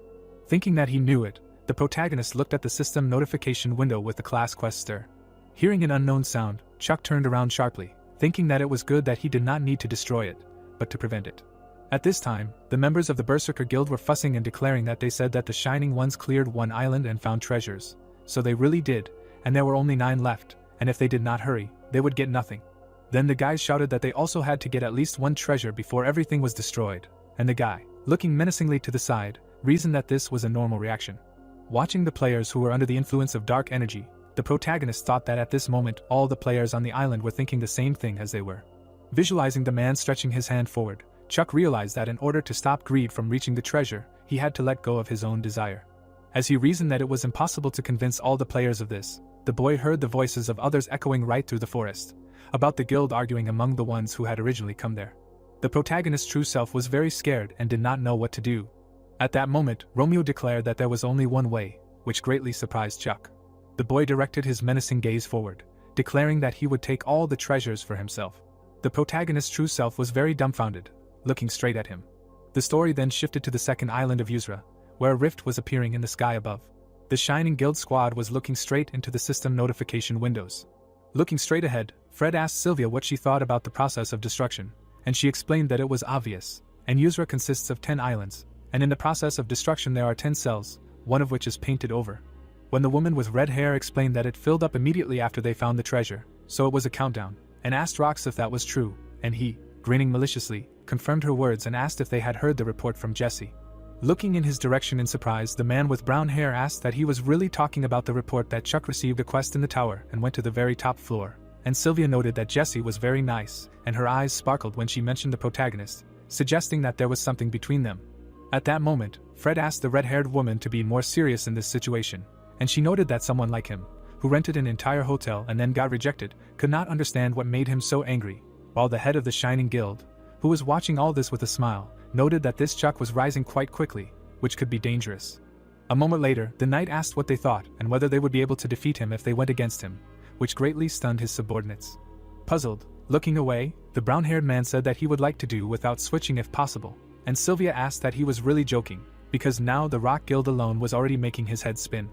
Speaker 1: Thinking that he knew it, the protagonist looked at the system notification window with the class quest stir. Hearing an unknown sound, Chuck turned around sharply, thinking that it was good that he did not need to destroy it, but to prevent it. At this time, the members of the Berserker Guild were fussing and declaring that they said that the Shining Ones cleared one island and found treasures. So they really did, and there were only 9 left, and if they did not hurry, they would get nothing. Then the guys shouted that they also had to get at least 1 treasure before everything was destroyed, and the guy, looking menacingly to the side, reasoned that this was a normal reaction. Watching the players who were under the influence of dark energy, the protagonist thought that at this moment all the players on the island were thinking the same thing as they were. Visualizing the man stretching his hand forward, Chuck realized that in order to stop greed from reaching the treasure, he had to let go of his own desire. As he reasoned that it was impossible to convince all the players of this, the boy heard the voices of others echoing right through the forest, about the guild arguing among the ones who had originally come there. The protagonist's true self was very scared and did not know what to do. At that moment, Romeo declared that there was only one way, which greatly surprised Chuck. The boy directed his menacing gaze forward, declaring that he would take all the treasures for himself. The protagonist's true self was very dumbfounded, looking straight at him. The story then shifted to the second island of Yusra, where a rift was appearing in the sky above. The Shining Guild squad was looking straight into the system notification windows. Looking straight ahead, Fred asked Sylvia what she thought about the process of destruction, and she explained that it was obvious, and Yusra consists of 10 islands, and in the process of destruction there are 10 cells, one of which is painted over. When the woman with red hair explained that it filled up immediately after they found the treasure, so it was a countdown, and asked Rox if that was true, and he, grinning maliciously, confirmed her words and asked if they had heard the report from Jesse. Looking in his direction in surprise, the man with brown hair asked that he was really talking about the report that Chuck received a quest in the tower and went to the very top floor, and Sylvia noted that Jesse was very nice, and her eyes sparkled when she mentioned the protagonist, suggesting that there was something between them. At that moment, Fred asked the red-haired woman to be more serious in this situation, and she noted that someone like him, who rented an entire hotel and then got rejected, could not understand what made him so angry, while the head of the Shining Guild, who was watching all this with a smile, noted that this Chuck was rising quite quickly, which could be dangerous. A moment later, the knight asked what they thought and whether they would be able to defeat him if they went against him, which greatly stunned his subordinates. Puzzled, looking away, the brown-haired man said that he would like to do without switching if possible, and Sylvia asked that he was really joking, because now the Rock Guild alone was already making his head spin.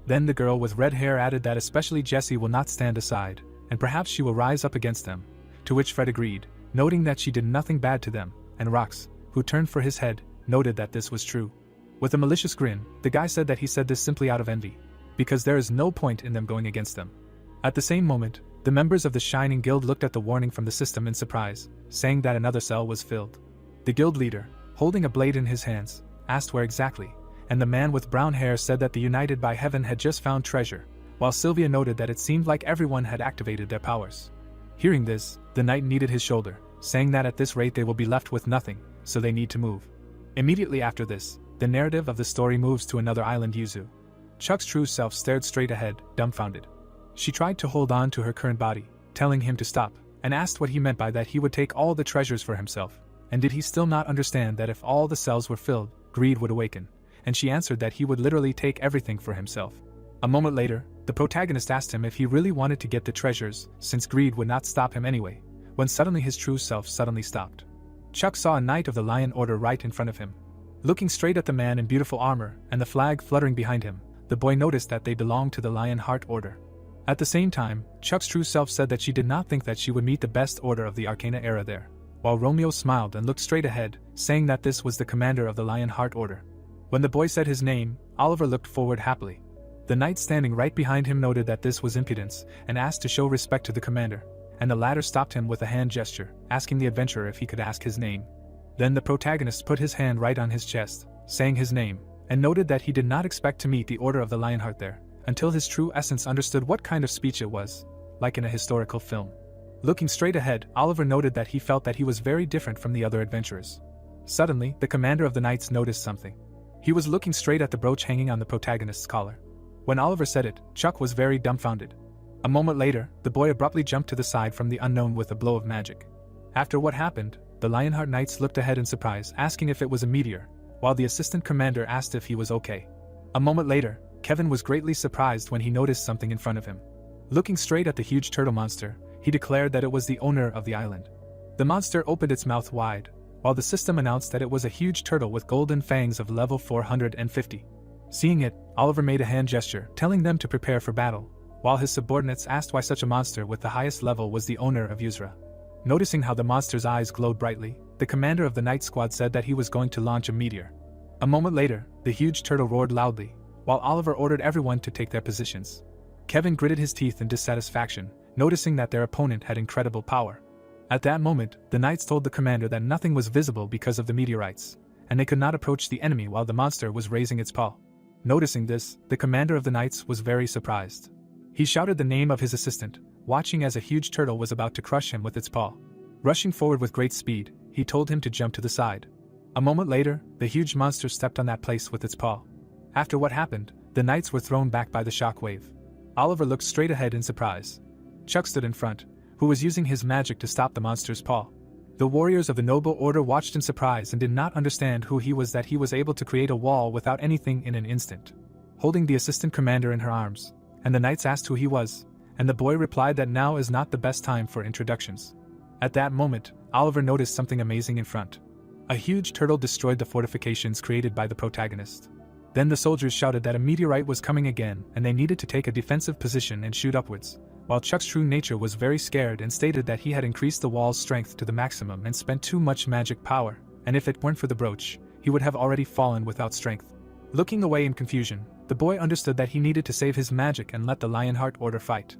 Speaker 1: Then the girl with red hair added that especially Jessie will not stand aside, and perhaps she will rise up against them, to which Fred agreed, noting that she did nothing bad to them, and Rox, who turned for his head, noted that this was true. With a malicious grin, the guy said that he said this simply out of envy, because there is no point in them going against them. At the same moment, the members of the Shining Guild looked at the warning from the system in surprise, saying that another cell was filled. The guild leader, holding a blade in his hands, asked where exactly, and the man with brown hair said that the United by Heaven had just found treasure, while Sylvia noted that it seemed like everyone had activated their powers. Hearing this, the knight kneaded his shoulder, saying that at this rate they will be left with nothing, so they need to move. Immediately after this, the narrative of the story moves to another island. Yuzu. Chuck's true self stared straight ahead, dumbfounded. She tried to hold on to her current body, telling him to stop, and asked what he meant by that he would take all the treasures for himself, and did he still not understand that if all the cells were filled, greed would awaken, and she answered that he would literally take everything for himself. A moment later, the protagonist asked him if he really wanted to get the treasures, since greed would not stop him anyway, when suddenly his true self suddenly stopped. Chuck saw a Knight of the Lion Order right in front of him. Looking straight at the man in beautiful armor and the flag fluttering behind him, the boy noticed that they belonged to the Lion Heart Order. At the same time, Chuck's true self said that she did not think that she would meet the best order of the Arcana era there, while Romeo smiled and looked straight ahead, saying that this was the commander of the Lion Heart Order. When the boy said his name, Oliver looked forward happily. The knight standing right behind him noted that this was impudence and asked to show respect to the commander, and the latter stopped him with a hand gesture, asking the adventurer if he could ask his name. Then the protagonist put his hand right on his chest, saying his name, and noted that he did not expect to meet the Order of the Lionheart there, until his true essence understood what kind of speech it was, like in a historical film. Looking straight ahead, Oliver noted that he felt that he was very different from the other adventurers. Suddenly, the commander of the knights noticed something. He was looking straight at the brooch hanging on the protagonist's collar. When Oliver said it, Chuck was very dumbfounded. A moment later, the boy abruptly jumped to the side from the unknown with a blow of magic. After what happened, the Lionheart Knights looked ahead in surprise, asking if it was a meteor, while the assistant commander asked if he was okay. A moment later, Kevin was greatly surprised when he noticed something in front of him. Looking straight at the huge turtle monster, he declared that it was the owner of the island. The monster opened its mouth wide, while the system announced that it was a huge turtle with golden fangs of level 450. Seeing it, Oliver made a hand gesture, telling them to prepare for battle, while his subordinates asked why such a monster with the highest level was the owner of Yusra. Noticing how the monster's eyes glowed brightly, the commander of the night squad said that he was going to launch a meteor. A moment later, the huge turtle roared loudly, while Oliver ordered everyone to take their positions. Kevin gritted his teeth in dissatisfaction, noticing that their opponent had incredible power. At that moment, the knights told the commander that nothing was visible because of the meteorites, and they could not approach the enemy while the monster was raising its paw. Noticing this, the commander of the knights was very surprised. He shouted the name of his assistant, watching as a huge turtle was about to crush him with its paw. Rushing forward with great speed, he told him to jump to the side. A moment later, the huge monster stepped on that place with its paw. After what happened, the knights were thrown back by the shock wave. Oliver looked straight ahead in surprise. Chuck stood in front, who was using his magic to stop the monster's paw. The warriors of the noble order watched in surprise and did not understand who he was, that he was able to create a wall without anything in an instant. Holding the assistant commander in her arms, and the knights asked who he was, and the boy replied that now is not the best time for introductions. At that moment, Oliver noticed something amazing in front. A huge turtle destroyed the fortifications created by the protagonist. Then the soldiers shouted that a meteorite was coming again and they needed to take a defensive position and shoot upwards, while Chuck's true nature was very scared and stated that he had increased the wall's strength to the maximum and spent too much magic power, and if it weren't for the brooch, he would have already fallen without strength. Looking away in confusion, the boy understood that he needed to save his magic and let the Lionheart Order fight.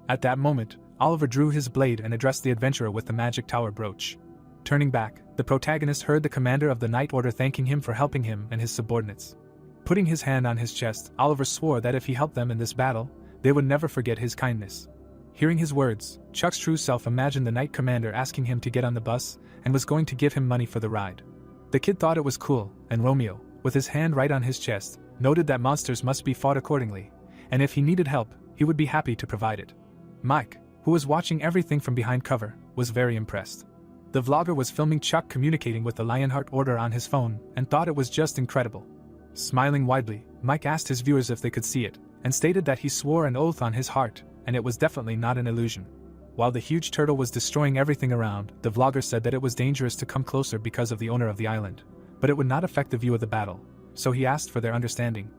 Speaker 1: At that moment, Oliver drew his blade and addressed the adventurer with the magic tower brooch. Turning back, the protagonist heard the commander of the Night Order thanking him for helping him and his subordinates. Putting his hand on his chest, Oliver swore that if he helped them in this battle, they would never forget his kindness. Hearing his words, Chuck's true self imagined the Knight Commander asking him to get on the bus and was going to give him money for the ride. The kid thought it was cool, and Romeo, with his hand right on his chest, noted that monsters must be fought accordingly, and if he needed help, he would be happy to provide it. Mike, who was watching everything from behind cover, was very impressed. The vlogger was filming Chuck communicating with the Lionheart Order on his phone and thought it was just incredible. Smiling widely, Mike asked his viewers if they could see it, and stated that he swore an oath on his heart, and it was definitely not an illusion. While the huge turtle was destroying everything around, the vlogger said that it was dangerous to come closer because of the owner of the island, but it would not affect the view of the battle, so he asked for their understanding.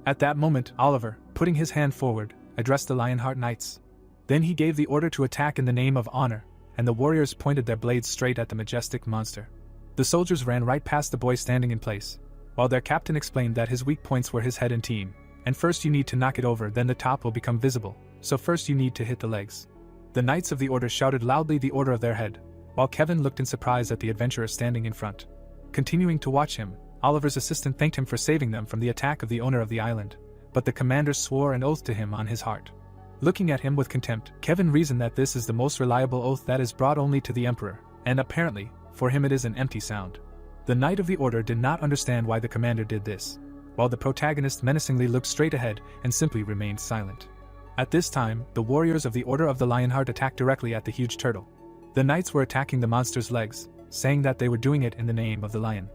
Speaker 1: At that moment, Oliver, putting his hand forward, addressed the Lionheart Knights. Then he gave the order to attack in the name of honor, and the warriors pointed their blades straight at the majestic monster. The soldiers ran right past the boy standing in place, while their captain explained that his weak points were his head and team, and first you need to knock it over, then the top will become visible, so first you need to hit the legs. The Knights of the Order shouted loudly the order of their head, while Kevin looked in surprise at the adventurer standing in front. Continuing to watch him, Oliver's assistant thanked him for saving them from the attack of the owner of the island, but the commander swore an oath to him on his heart. Looking at him with contempt, Kevin reasoned that this is the most reliable oath that is brought only to the Emperor, and apparently, for him it is an empty sound. The Knight of the Order did not understand why the commander did this, while the protagonist menacingly looked straight ahead and simply remained silent. At this time, the warriors of the Order of the Lionheart attacked directly at the huge turtle. The knights were attacking the monster's legs, saying that they were doing it in the name of the lion.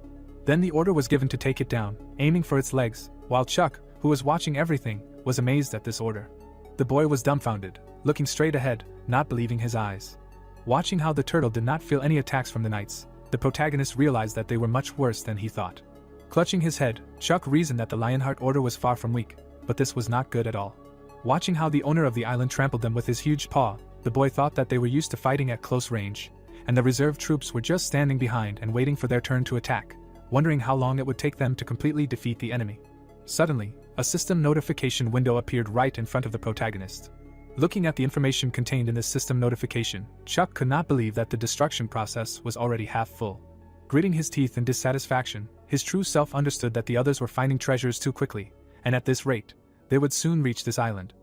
Speaker 1: Then the order was given to take it down, aiming for its legs, while Chuck, who was watching everything, was amazed at this order. The boy was dumbfounded, looking straight ahead, not believing his eyes. Watching how the turtle did not feel any attacks from the knights, the protagonist realized that they were much worse than he thought. Clutching his head, Chuck reasoned that the Lionheart Order was far from weak, but this was not good at all. Watching how the owner of the island trampled them with his huge paw, the boy thought that they were used to fighting at close range, and the reserve troops were just standing behind and waiting for their turn to attack, wondering how long it would take them to completely defeat the enemy. Suddenly, a system notification window appeared right in front of the protagonist. Looking at the information contained in this system notification, Chuck could not believe that the destruction process was already half full. Gritting his teeth in dissatisfaction, his true self understood that the others were finding treasures too quickly, and at this rate, they would soon reach this island.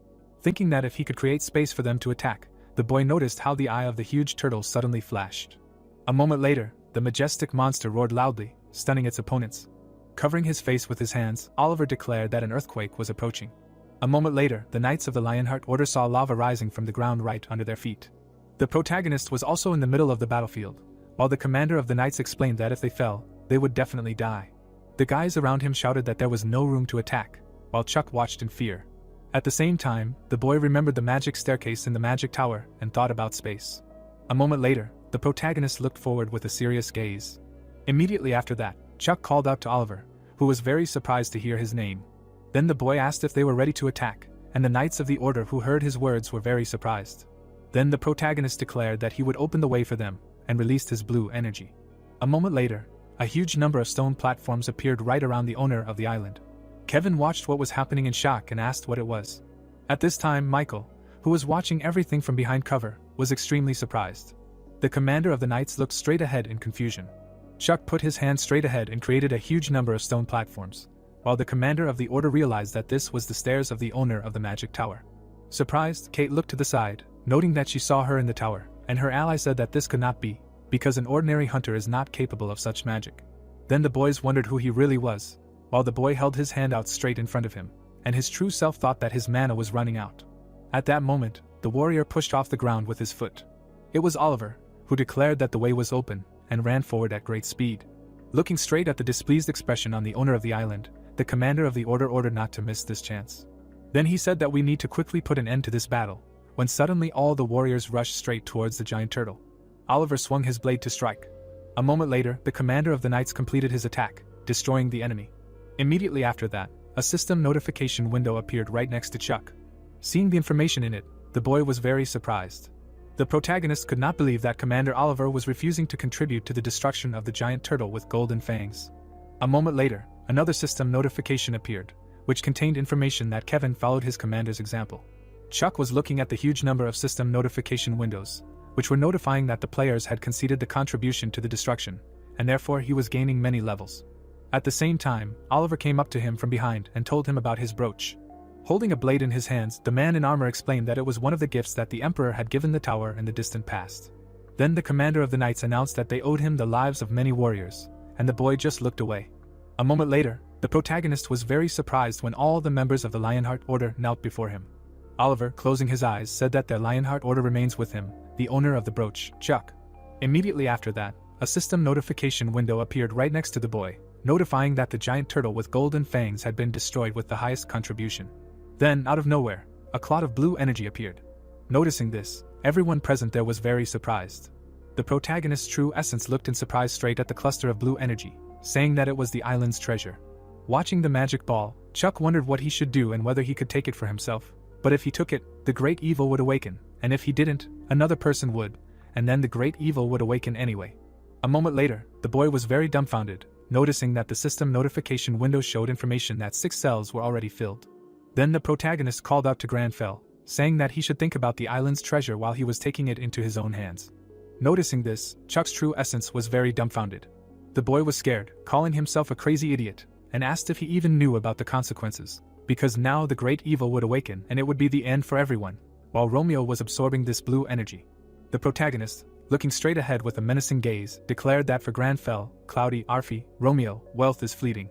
Speaker 1: Thinking that if he could create space for them to attack, the boy noticed how the eye of the huge turtle suddenly flashed. A moment later, the majestic monster roared loudly, stunning its opponents. Covering his face with his hands, Oliver declared that an earthquake was approaching. A moment later, the Knights of the Lionheart Order saw lava rising from the ground right under their feet. The protagonist was also in the middle of the battlefield, while the commander of the Knights explained that if they fell, they would definitely die. The guys around him shouted that there was no room to attack, while Chuck watched in fear. At the same time, the boy remembered the magic staircase in the magic tower and thought about space. A moment later, the protagonist looked forward with a serious gaze. Immediately after that, Chuck called out to Oliver, who was very surprised to hear his name. Then the boy asked if they were ready to attack, and the Knights of the Order who heard his words were very surprised. Then the protagonist declared that he would open the way for them, and released his blue energy. A moment later, a huge number of stone platforms appeared right around the owner of the island. Kevin watched what was happening in shock and asked what it was. At this time, Michael, who was watching everything from behind cover, was extremely surprised. The commander of the Knights looked straight ahead in confusion. Chuck put his hand straight ahead and created a huge number of stone platforms, while the commander of the order realized that this was the stairs of the owner of the magic tower. Surprised, Kate looked to the side, noting that she saw her in the tower, and her ally said that this could not be, because an ordinary hunter is not capable of such magic. Then the boys wondered who he really was, while the boy held his hand out straight in front of him, and his true self thought that his mana was running out. At that moment, the warrior pushed off the ground with his foot. It was Oliver, who declared that the way was open, and ran forward at great speed. Looking straight at the displeased expression on the owner of the island, the commander of the order ordered not to miss this chance. Then he said that we need to quickly put an end to this battle, when suddenly all the warriors rushed straight towards the giant turtle. Oliver swung his blade to strike. A moment later, the commander of the knights completed his attack, destroying the enemy. Immediately after that, a system notification window appeared right next to Chuck. Seeing the information in it, the boy was very surprised. The protagonist could not believe that Commander Oliver was refusing to contribute to the destruction of the giant turtle with golden fangs. A moment later, another system notification appeared, which contained information that Kevin followed his commander's example. Chuck was looking at the huge number of system notification windows, which were notifying that the players had conceded the contribution to the destruction, and therefore he was gaining many levels. At the same time, Oliver came up to him from behind and told him about his brooch. Holding a blade in his hands, the man in armor explained that it was one of the gifts that the Emperor had given the tower in the distant past. Then the commander of the knights announced that they owed him the lives of many warriors, and the boy just looked away. A moment later, The protagonist was very surprised when all the members of the Lionheart Order knelt before him. Oliver, closing his eyes, said that the Lionheart Order remains with him, the owner of the brooch, Chuck. Immediately after that, a system notification window appeared right next to the boy, notifying that the giant turtle with golden fangs had been destroyed with the highest contribution. Then, out of nowhere, a cloud of blue energy appeared. Noticing this, everyone present there was very surprised. The protagonist's true essence looked in surprise straight at the cluster of blue energy, saying that it was the island's treasure. Watching the magic ball, Chuck wondered what he should do and whether he could take it for himself. But if he took it, the great evil would awaken, and if he didn't, another person would, and then the great evil would awaken anyway. A moment later, the boy was very dumbfounded, noticing that the system notification window showed information that 6 cells were already filled. Then the protagonist called out to Granfell, saying that he should think about the island's treasure while he was taking it into his own hands. Noticing this, Chuck's true essence was very dumbfounded. The boy was scared, calling himself a crazy idiot, and asked if he even knew about the consequences, because now the great evil would awaken and it would be the end for everyone, while Romeo was absorbing this blue energy. The protagonist, looking straight ahead with a menacing gaze, declared that for Granfell, Cloudy, Arfie, Romeo, wealth is fleeting.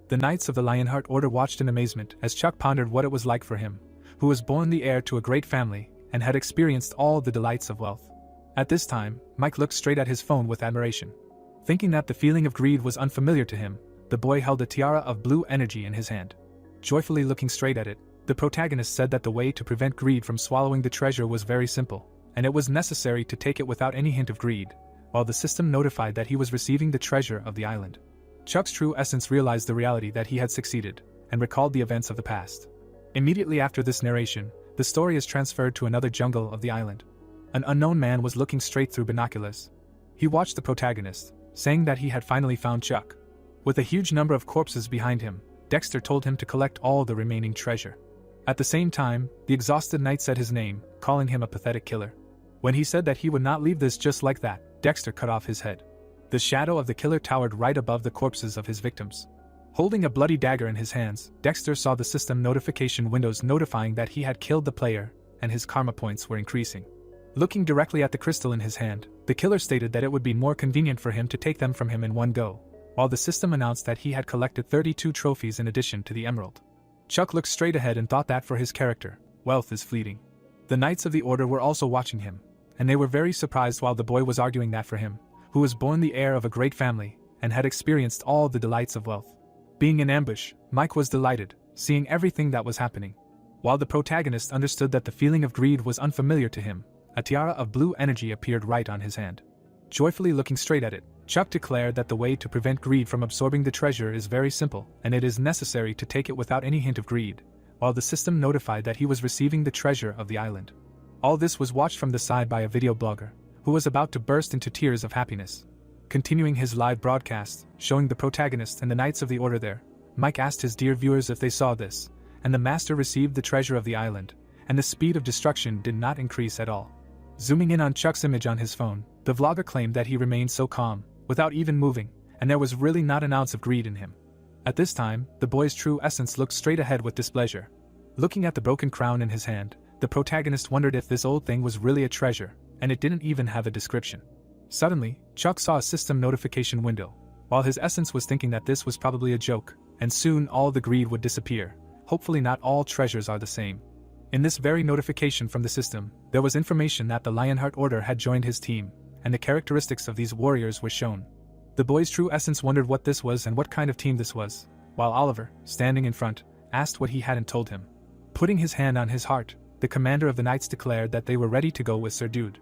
Speaker 1: The Knights of the Lionheart Order watched in amazement as Chuck pondered what it was like for him, who was born the heir to a great family and had experienced all the delights of wealth. At this time, Mike looked straight at his phone with admiration. Thinking that the feeling of greed was unfamiliar to him, the boy held a tiara of blue energy in his hand. Joyfully looking straight at it, the protagonist said that the way to prevent greed from swallowing the treasure was very simple, and it was necessary to take it without any hint of greed, while the system notified that he was receiving the treasure of the island. Chuck's true essence realized the reality that he had succeeded, and recalled the events of the past. Immediately after this narration, the story is transferred to another jungle of the island. An unknown man was looking straight through binoculars. He watched the protagonist, saying that he had finally found Chuck. With a huge number of corpses behind him, Dexter told him to collect all the remaining treasure. At the same time, the exhausted knight said his name, calling him a pathetic killer. When he said that he would not leave this just like that, Dexter cut off his head. The shadow of the killer towered right above the corpses of his victims. Holding a bloody dagger in his hands, Dexter saw the system notification windows notifying that he had killed the player, and his karma points were increasing. Looking directly at the crystal in his hand, the killer stated that it would be more convenient for him to take them from him in one go, while the system announced that he had collected 32 trophies in addition to the emerald. Chuck looked straight ahead and thought that for his character, wealth is fleeting. The Knights of the Order were also watching him, and they were very surprised while the boy was arguing that for him, who was born the heir of a great family, and had experienced all the delights of wealth. Being in ambush, Mike was delighted, seeing everything that was happening. While the protagonist understood that the feeling of greed was unfamiliar to him, a tiara of blue energy appeared right on his hand. Joyfully looking straight at it, Chuck declared that the way to prevent greed from absorbing the treasure is very simple, and it is necessary to take it without any hint of greed, while the system notified that he was receiving the treasure of the island. All this was watched from the side by a video blogger, who was about to burst into tears of happiness. Continuing his live broadcast, showing the protagonist and the Knights of the Order there, Mike asked his dear viewers if they saw this, and the master received the treasure of the island, and the speed of destruction did not increase at all. Zooming in on Chuck's image on his phone, the vlogger claimed that he remained so calm, without even moving, and there was really not an ounce of greed in him. At this time, the boy's true essence looked straight ahead with displeasure. Looking at the broken crown in his hand, the protagonist wondered if this old thing was really a treasure, and it didn't even have a description. Suddenly, Chuck saw a system notification window, while his essence was thinking that this was probably a joke, and soon all the greed would disappear. Hopefully not all treasures are the same. In this very notification from the system, there was information that the Lionheart Order had joined his team, and the characteristics of these warriors were shown. The boy's true essence wondered what this was and what kind of team this was, while Oliver, standing in front, asked what he hadn't told him. Putting his hand on his heart, the commander of the Knights declared that they were ready to go with Sir Dude.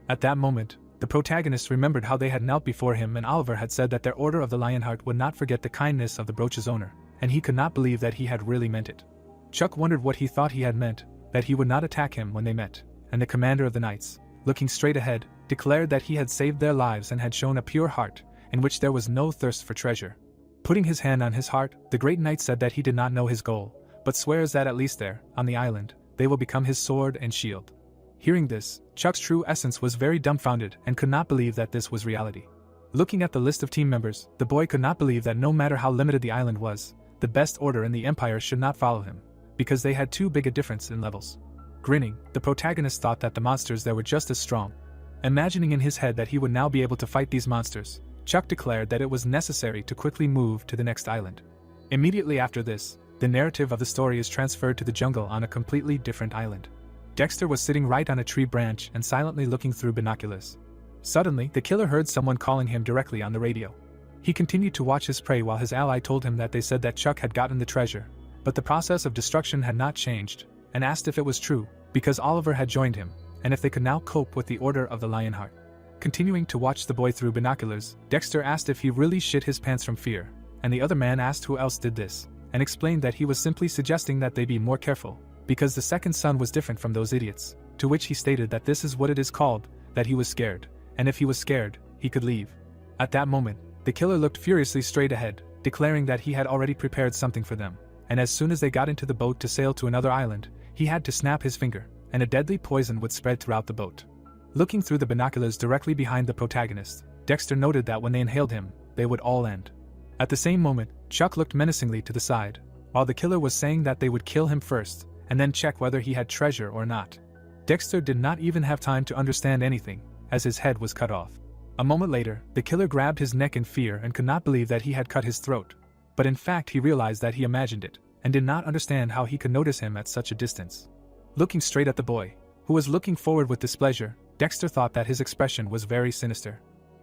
Speaker 1: At that moment, the protagonist remembered how they had knelt before him and Oliver had said that their Order of the Lionheart would not forget the kindness of the brooch's owner, and he could not believe that he had really meant it. Chuck wondered what he thought he had meant, that he would not attack him when they met, and the commander of the Knights, looking straight ahead, declared that he had saved their lives and had shown a pure heart, in which there was no thirst for treasure. Putting his hand on his heart, the great knight said that he did not know his goal, but swears that at least there, on the island, they will become his sword and shield. Hearing this, Chuck's true essence was very dumbfounded and could not believe that this was reality. Looking at the list of team members, the boy could not believe that no matter how limited the island was, the best order in the Empire should not follow him, because they had too big a difference in levels. Grinning, the protagonist thought that the monsters there were just as strong. Imagining in his head that he would now be able to fight these monsters, Chuck declared that it was necessary to quickly move to the next island. Immediately after this, the narrative of the story is transferred to the jungle on a completely different island. Dexter was sitting right on a tree branch and silently looking through binoculars. Suddenly, the killer heard someone calling him directly on the radio. He continued to watch his prey while his ally told him that they said that Chuck had gotten the treasure, but the process of destruction had not changed, and asked if it was true, because Oliver had joined him, and if they could now cope with the Order of the Lionheart. Continuing to watch the boy through binoculars, Dexter asked if he really shit his pants from fear, and the other man asked who else did this, and explained that he was simply suggesting that they be more careful, because the second son was different from those idiots, to which he stated that this is what it is called, that he was scared, and if he was scared, he could leave. At that moment, the killer looked furiously straight ahead, declaring that he had already prepared something for them, and as soon as they got into the boat to sail to another island, he had to snap his finger, and a deadly poison would spread throughout the boat. Looking through the binoculars directly behind the protagonist, Dexter noted that when they inhaled him, they would all end. At the same moment, Chuck looked menacingly to the side, while the killer was saying that they would kill him first, and then check whether he had treasure or not. Dexter did not even have time to understand anything, as his head was cut off. A moment later, the killer grabbed his neck in fear and could not believe that he had cut his throat. But in fact he realized that he imagined it, and did not understand how he could notice him at such a distance. Looking straight at the boy, who was looking forward with displeasure, Dexter thought that his expression was very sinister.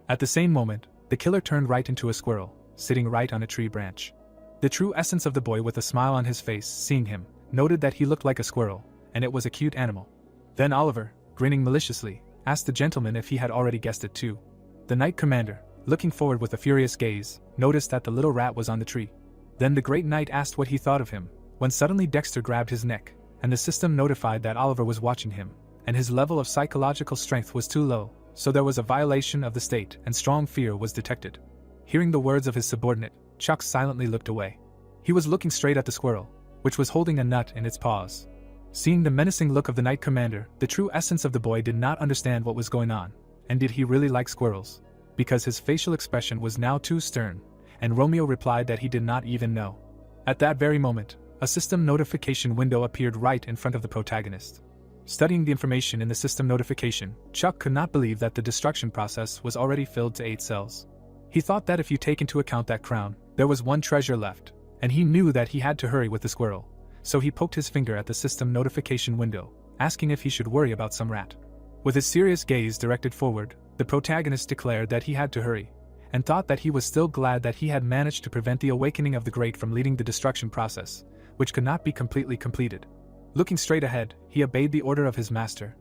Speaker 1: At the same moment, the killer turned right into a squirrel, sitting right on a tree branch. The true essence of the boy, with a smile on his face, seeing him, noted that he looked like a squirrel, and it was a cute animal. Then Oliver, grinning maliciously, asked the gentleman if he had already guessed it too. The knight commander, looking forward with a furious gaze, noticed that the little rat was on the tree. Then the great knight asked what he thought of him, when suddenly Dexter grabbed his neck, and the system notified that Oliver was watching him, and his level of psychological strength was too low, so there was a violation of the state and strong fear was detected. Hearing the words of his subordinate, Chuck silently looked away. He was looking straight at the squirrel, which was holding a nut in its paws. Seeing the menacing look of the knight commander, the true essence of the boy did not understand what was going on, and did he really like squirrels? Because his facial expression was now too stern, and Romeo replied that he did not even know. At that very moment, a system notification window appeared right in front of the protagonist. Studying the information in the system notification, Chuck could not believe that the destruction process was already filled to 8 cells. He thought that if you take into account that crown, there was 1 treasure left, and he knew that he had to hurry with the squirrel, so he poked his finger at the system notification window, asking if he should worry about some rat. With his serious gaze directed forward, the protagonist declared that he had to hurry, and thought that he was still glad that he had managed to prevent the awakening of the great from leading the destruction process, which could not be completely completed. Looking straight ahead, he obeyed the order of his master.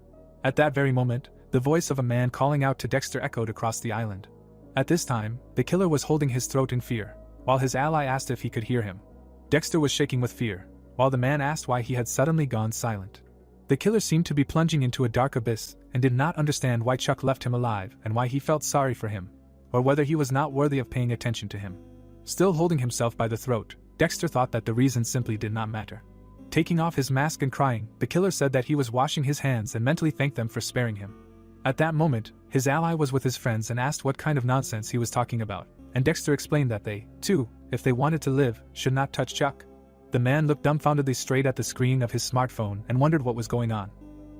Speaker 1: At that very moment, the voice of a man calling out to Dexter echoed across the island. At this time, the killer was holding his throat in fear, while his ally asked if he could hear him. Dexter was shaking with fear, while the man asked why he had suddenly gone silent. The killer seemed to be plunging into a dark abyss, and did not understand why Chuck left him alive and why he felt sorry for him, or whether he was not worthy of paying attention to him. Still holding himself by the throat, Dexter thought that the reason simply did not matter. Taking off his mask and crying, the killer said that he was washing his hands and mentally thanked them for sparing him. At that moment, his ally was with his friends and asked what kind of nonsense he was talking about, and Dexter explained that they, too, if they wanted to live, should not touch Chuck. The man looked dumbfoundedly straight at the screen of his smartphone and wondered what was going on.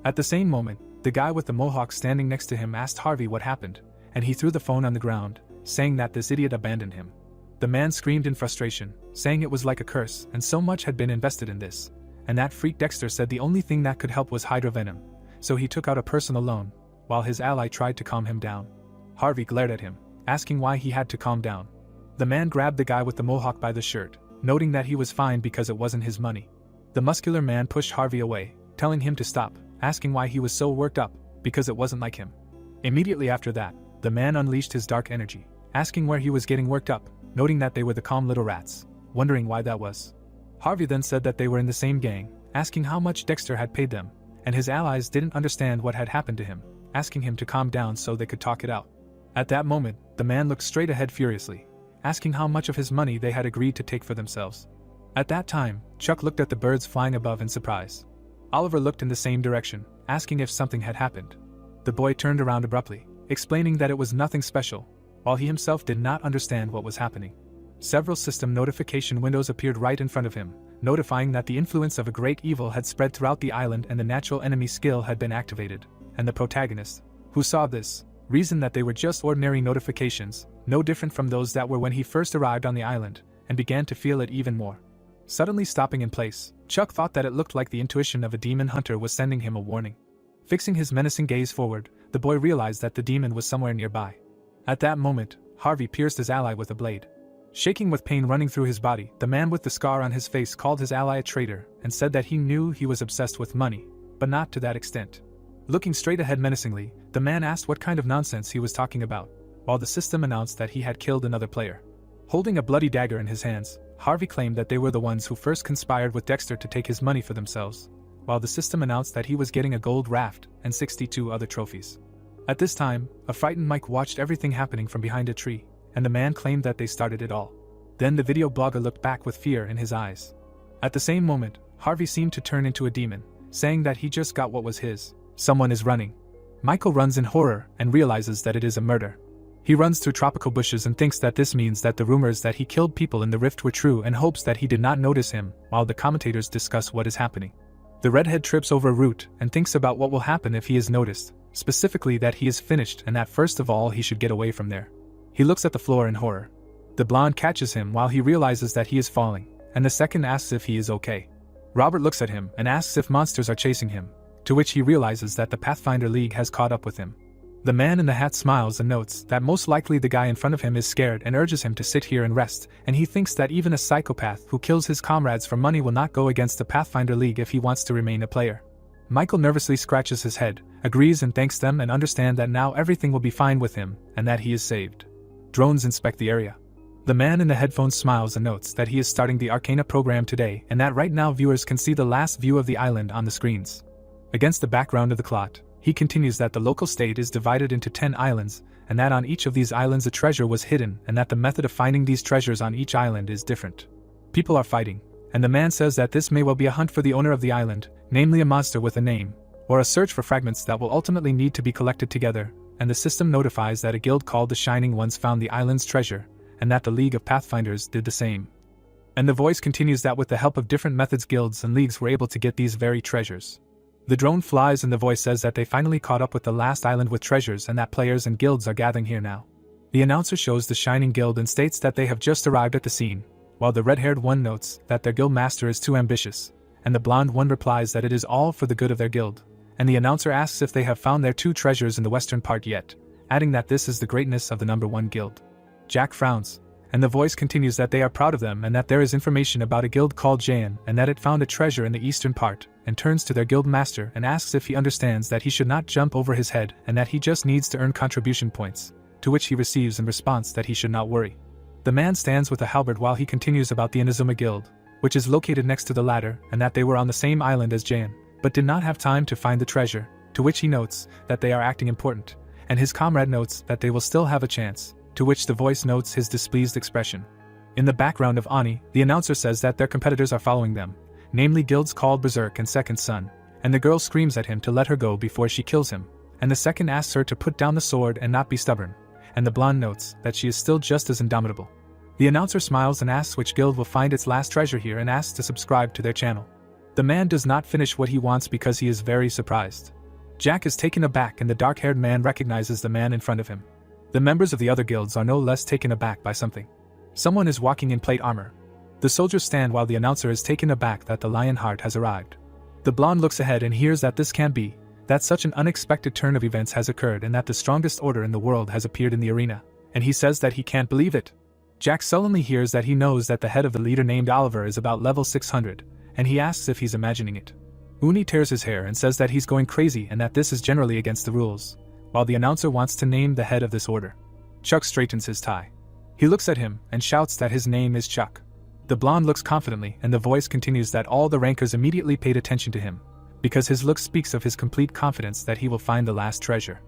Speaker 1: At the same moment, the guy with the mohawk standing next to him asked Harvey what happened, and he threw the phone on the ground, saying that this idiot abandoned him. The man screamed in frustration, saying it was like a curse and so much had been invested in this, and that freak Dexter said the only thing that could help was hydrovenom, so he took out a personal loan, while his ally tried to calm him down. Harvey glared at him, asking why he had to calm down. The man grabbed the guy with the mohawk by the shirt, noting that he was fine because it wasn't his money. The muscular man pushed Harvey away, telling him to stop, asking why he was so worked up, because it wasn't like him. Immediately after that, the man unleashed his dark energy, asking where he was getting worked up, noting that they were the calm little rats, wondering why that was. Harvey then said that they were in the same gang, asking how much Dexter had paid them, and his allies didn't understand what had happened to him, asking him to calm down so they could talk it out. At that moment, the man looked straight ahead furiously, asking how much of his money they had agreed to take for themselves. At that time, Chuck looked at the birds flying above in surprise. Oliver looked in the same direction, asking if something had happened. The boy turned around abruptly, explaining that it was nothing special, while he himself did not understand what was happening. Several system notification windows appeared right in front of him, notifying that the influence of a great evil had spread throughout the island and the natural enemy skill had been activated, and the protagonist, who saw this, reasoned that they were just ordinary notifications, no different from those that were when he first arrived on the island, and began to feel it even more. Suddenly stopping in place, Chuck thought that it looked like the intuition of a demon hunter was sending him a warning. Fixing his menacing gaze forward, the boy realized that the demon was somewhere nearby. At that moment, Harvey pierced his ally with a blade. Shaking with pain running through his body, the man with the scar on his face called his ally a traitor and said that he knew he was obsessed with money, but not to that extent. Looking straight ahead menacingly, the man asked what kind of nonsense he was talking about, while the system announced that he had killed another player. Holding a bloody dagger in his hands, Harvey claimed that they were the ones who first conspired with Dexter to take his money for themselves, while the system announced that he was getting a gold raft and 62 other trophies. At this time, a frightened Mike watched everything happening from behind a tree, and the man claimed that they started it all. Then the video blogger looked back with fear in his eyes. At the same moment, Harvey seemed to turn into a demon, saying that he just got what was his. Someone is running. Michael runs in horror and realizes that it is a murder. He runs through tropical bushes and thinks that this means that the rumors that he killed people in the rift were true and hopes that he did not notice him while the commentators discuss what is happening. The redhead trips over a root and thinks about what will happen if he is noticed, specifically that he is finished and that first of all he should get away from there. He looks at the floor in horror. The blonde catches him while he realizes that he is falling, and the second asks if he is okay. Robert looks at him and asks if monsters are chasing him, to which he realizes that the Pathfinder League has caught up with him. The man in the hat smiles and notes that most likely the guy in front of him is scared and urges him to sit here and rest, and he thinks that even a psychopath who kills his comrades for money will not go against the Pathfinder League if he wants to remain a player. Michael nervously scratches his head, agrees and thanks them and understands that now everything will be fine with him and that he is saved. Drones inspect the area. The man in the headphones smiles and notes that he is starting the Arcana program today and that right now viewers can see the last view of the island on the screens. Against the background of the clot, he continues that the local state is divided into 10 islands and that on each of these islands a treasure was hidden and that the method of finding these treasures on each island is different. People are fighting, and the man says that this may well be a hunt for the owner of the island, namely a monster with a name, or a search for fragments that will ultimately need to be collected together, and the system notifies that a guild called the Shining Ones found the island's treasure, and that the League of Pathfinders did the same. And the voice continues that with the help of different methods guilds and leagues were able to get these very treasures. The drone flies and the voice says that they finally caught up with the last island with treasures and that players and guilds are gathering here now. The announcer shows the Shining Guild and states that they have just arrived at the scene, while the red-haired one notes that their guild master is too ambitious, and the blonde one replies that it is all for the good of their guild, and the announcer asks if they have found their 2 treasures in the western part yet, adding that this is the greatness of the number 1 guild. Jack frowns, and the voice continues that they are proud of them and that there is information about a guild called Jayan and that it found a treasure in the eastern part, and turns to their guild master and asks if he understands that he should not jump over his head and that he just needs to earn contribution points, to which he receives in response that he should not worry. The man stands with a halberd while he continues about the Inazuma Guild, which is located next to the ladder, and that they were on the same island as Jayan, but did not have time to find the treasure, to which he notes that they are acting important, and his comrade notes that they will still have a chance, to which the voice notes his displeased expression. In the background of Ani, the announcer says that their competitors are following them, namely guilds called Berserk and Second Son, and the girl screams at him to let her go before she kills him, and the second asks her to put down the sword and not be stubborn, and the blonde notes that she is still just as indomitable. The announcer smiles and asks which guild will find its last treasure here and asks to subscribe to their channel. The man does not finish what he wants because he is very surprised. Jack is taken aback and the dark-haired man recognizes the man in front of him. The members of the other guilds are no less taken aback by something. Someone is walking in plate armor. The soldiers stand while the announcer is taken aback that the Lionheart has arrived. The blonde looks ahead and hears that this can't be, that such an unexpected turn of events has occurred and that the strongest order in the world has appeared in the arena, and he says that he can't believe it. Jack sullenly hears that he knows that the head of the leader named Oliver is about level 600, and he asks if he's imagining it. Uni tears his hair and says that he's going crazy and that this is generally against the rules, while the announcer wants to name the head of this order. Chuck straightens his tie. He looks at him and shouts that his name is Chuck. The blonde looks confidently and the voice continues that all the rankers immediately paid attention to him, because his look speaks of his complete confidence that he will find the last treasure.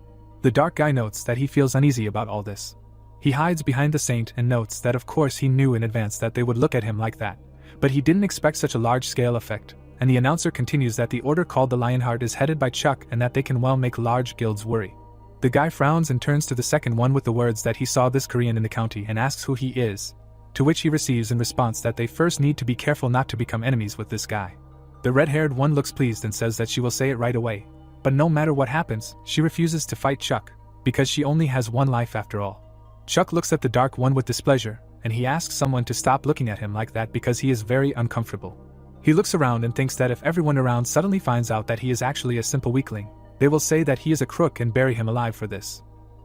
Speaker 1: The dark guy notes that he feels uneasy about all this. He hides behind the saint and notes that of course he knew in advance that they would look at him like that, but he didn't expect such a large-scale effect, and the announcer continues that the order called the Lionheart is headed by Chuck and that they can well make large guilds worry. The guy frowns and turns to the second one with the words that he saw this Korean in the county and asks who he is, to which he receives in response that they first need to be careful not to become enemies with this guy. The red-haired one looks pleased and says that she will say it right away, but no matter what happens, she refuses to fight Chuck, because she only has one life after all. Chuck looks at the dark one with displeasure, and he asks someone to stop looking at him like that because he is very uncomfortable. He looks around and thinks that if everyone around suddenly finds out that he is actually a simple weakling, they will say that he is a crook and bury him alive for this.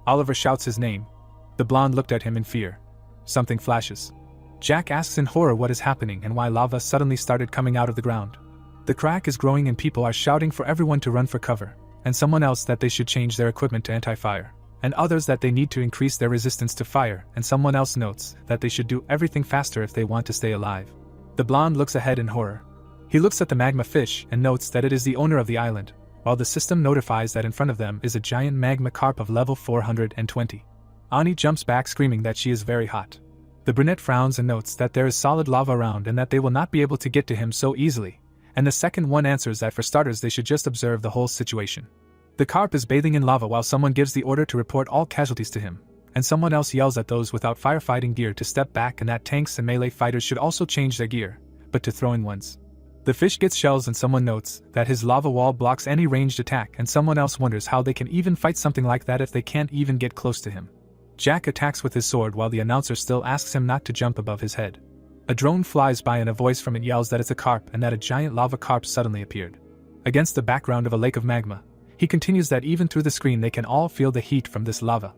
Speaker 1: Oliver shouts his name. The blonde looked at him in fear. Something flashes. Jack asks in horror what is happening and why lava suddenly started coming out of the ground. The crack is growing and people are shouting for everyone to run for cover, and someone else that they should change their equipment to anti-fire, and others that they need to increase their resistance to fire, and someone else notes that they should do everything faster if they want to stay alive. The blonde looks ahead in horror. He looks at the magma fish and notes that it is the owner of the island, while the system notifies that in front of them is a giant magma carp of level 420. Ani jumps back screaming that she is very hot. The brunette frowns and notes that there is solid lava around and that they will not be able to get to him so easily, and the second one answers that for starters they should just observe the whole situation. The carp is bathing in lava while someone gives the order to report all casualties to him, and someone else yells at those without firefighting gear to step back and that tanks and melee fighters should also change their gear, but to throwing ones. The fish gets shells and someone notes that his lava wall blocks any ranged attack and someone else wonders how they can even fight something like that if they can't even get close to him. Jack attacks with his sword while the announcer still asks him not to jump above his head. A drone flies by and a voice from it yells that it's a carp and that a giant lava carp suddenly appeared. Against the background of a lake of magma, he continues that even through the screen they can all feel the heat from this lava.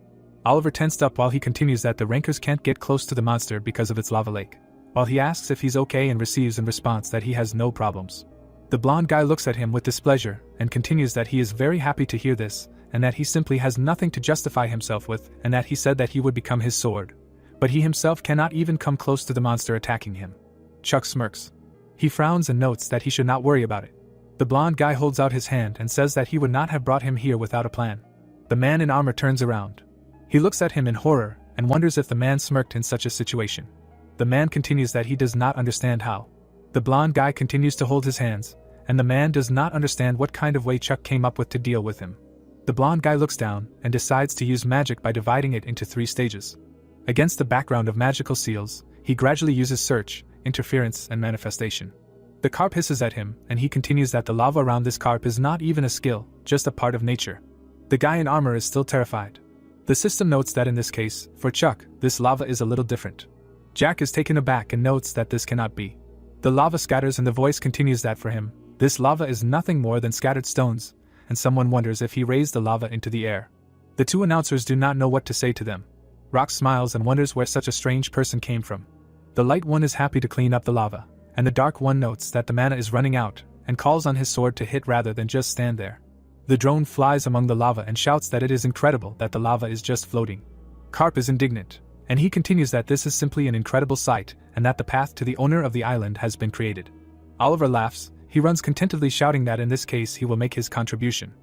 Speaker 1: Oliver tensed up while he continues that the rankers can't get close to the monster because of its lava lake, while he asks if he's okay and receives in response that he has no problems. The blonde guy looks at him with displeasure and continues that he is very happy to hear this, and that he simply has nothing to justify himself with, and that he said that he would become his sword. But he himself cannot even come close to the monster attacking him. Chuck smirks. He frowns and notes that he should not worry about it. The blonde guy holds out his hand and says that he would not have brought him here without a plan. The man in armor turns around. He looks at him in horror and wonders if the man smirked in such a situation. The man continues that he does not understand how. The blonde guy continues to hold his hands, and the man does not understand what kind of way Chuck came up with to deal with him. The blonde guy looks down and decides to use magic by dividing it into 3 stages. Against the background of magical seals, he gradually uses search, interference, and manifestation. The carp hisses at him, and he continues that the lava around this carp is not even a skill, just a part of nature. The guy in armor is still terrified. The system notes that in this case, for Chuck, this lava is a little different. Jack is taken aback and notes that this cannot be. The lava scatters and the voice continues that for him, this lava is nothing more than scattered stones, and someone wonders if he raised the lava into the air. The 2 announcers do not know what to say to them. Rock smiles and wonders where such a strange person came from. The light one is happy to clean up the lava, and the dark one notes that the mana is running out, and calls on his sword to hit rather than just stand there. The drone flies among the lava and shouts that it is incredible that the lava is just floating. Carp is indignant, and he continues that this is simply an incredible sight, and that the path to the owner of the island has been created. Oliver laughs. He runs contentedly shouting that in this case he will make his contribution.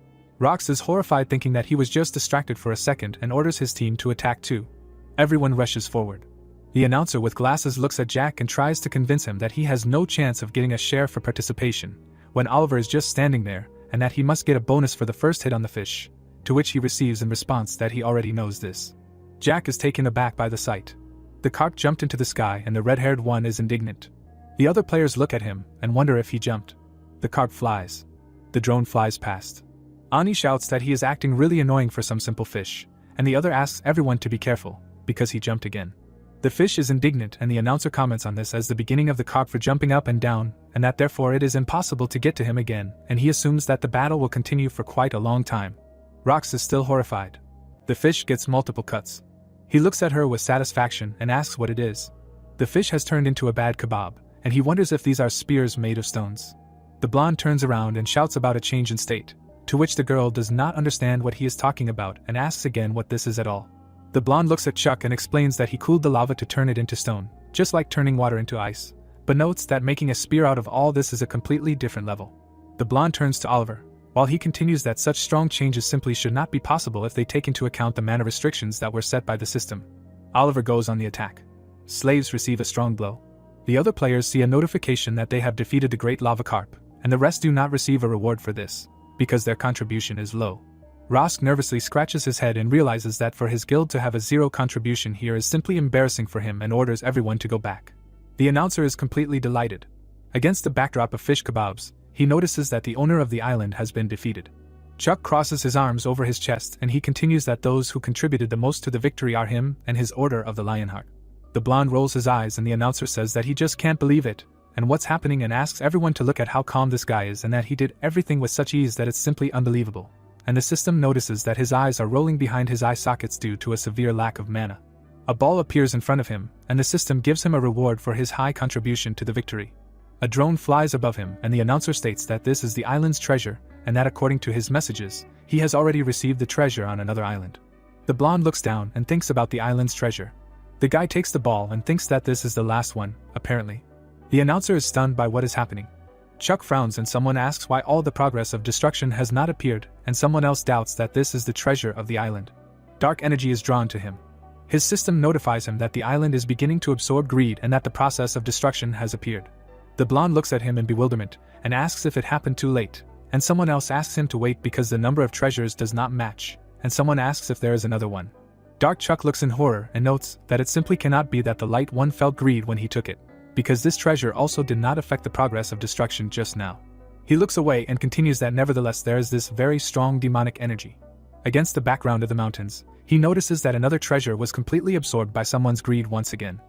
Speaker 1: Rox is horrified thinking that he was just distracted for a second and orders his team to attack too. Everyone rushes forward. The announcer with glasses looks at Jack and tries to convince him that he has no chance of getting a share for participation, when Oliver is just standing there, and that he must get a bonus for the first hit on the fish, to which he receives in response that he already knows this. Jack is taken aback by the sight. The carp jumped into the sky and the red-haired one is indignant. The other players look at him and wonder if he jumped. The carp flies. The drone flies past. Ani shouts that he is acting really annoying for some simple fish, and the other asks everyone to be careful, because he jumped again. The fish is indignant and the announcer comments on this as the beginning of the carp for jumping up and down, and that therefore it is impossible to get to him again, and he assumes that the battle will continue for quite a long time. Rox is still horrified. The fish gets multiple cuts. He looks at her with satisfaction and asks what it is. The fish has turned into a bad kebab, and he wonders if these are spears made of stones. The blonde turns around and shouts about a change in state, to which the girl does not understand what he is talking about and asks again what this is at all. The blonde looks at Chuck and explains that he cooled the lava to turn it into stone, just like turning water into ice, but notes that making a spear out of all this is a completely different level. The blonde turns to Oliver, while he continues that such strong changes simply should not be possible if they take into account the mana restrictions that were set by the system. Oliver goes on the attack. Slaves receive a strong blow. The other players see a notification that they have defeated the great lava carp, and the rest do not receive a reward for this, because their contribution is low. Rosk nervously scratches his head and realizes that for his guild to have a 0 contribution here is simply embarrassing for him and orders everyone to go back. The announcer is completely delighted. Against the backdrop of fish kebabs, he notices that the owner of the island has been defeated. Chuck crosses his arms over his chest and he continues that those who contributed the most to the victory are him and his Order of the Lionheart. The blonde rolls his eyes and the announcer says that he just can't believe it, and what's happening, and asks everyone to look at how calm this guy is and that he did everything with such ease that it's simply unbelievable. And the system notices that his eyes are rolling behind his eye sockets due to a severe lack of mana. A ball appears in front of him, and the system gives him a reward for his high contribution to the victory. A drone flies above him, and the announcer states that this is the island's treasure, and that according to his messages, he has already received the treasure on another island. The blonde looks down and thinks about the island's treasure. The guy takes the ball and thinks that this is the last one, apparently. The announcer is stunned by what is happening. Chuck frowns and someone asks why all the progress of destruction has not appeared, and someone else doubts that this is the treasure of the island. Dark energy is drawn to him. His system notifies him that the island is beginning to absorb greed and that the process of destruction has appeared. The blonde looks at him in bewilderment and asks if it happened too late, and someone else asks him to wait because the number of treasures does not match, and someone asks if there is another one. Dark Chuck looks in horror and notes that it simply cannot be that the light one felt greed when he took it, because this treasure also did not affect the progress of destruction just now. He looks away and continues that nevertheless there is this very strong demonic energy. Against the background of the mountains, he notices that another treasure was completely absorbed by someone's greed once again.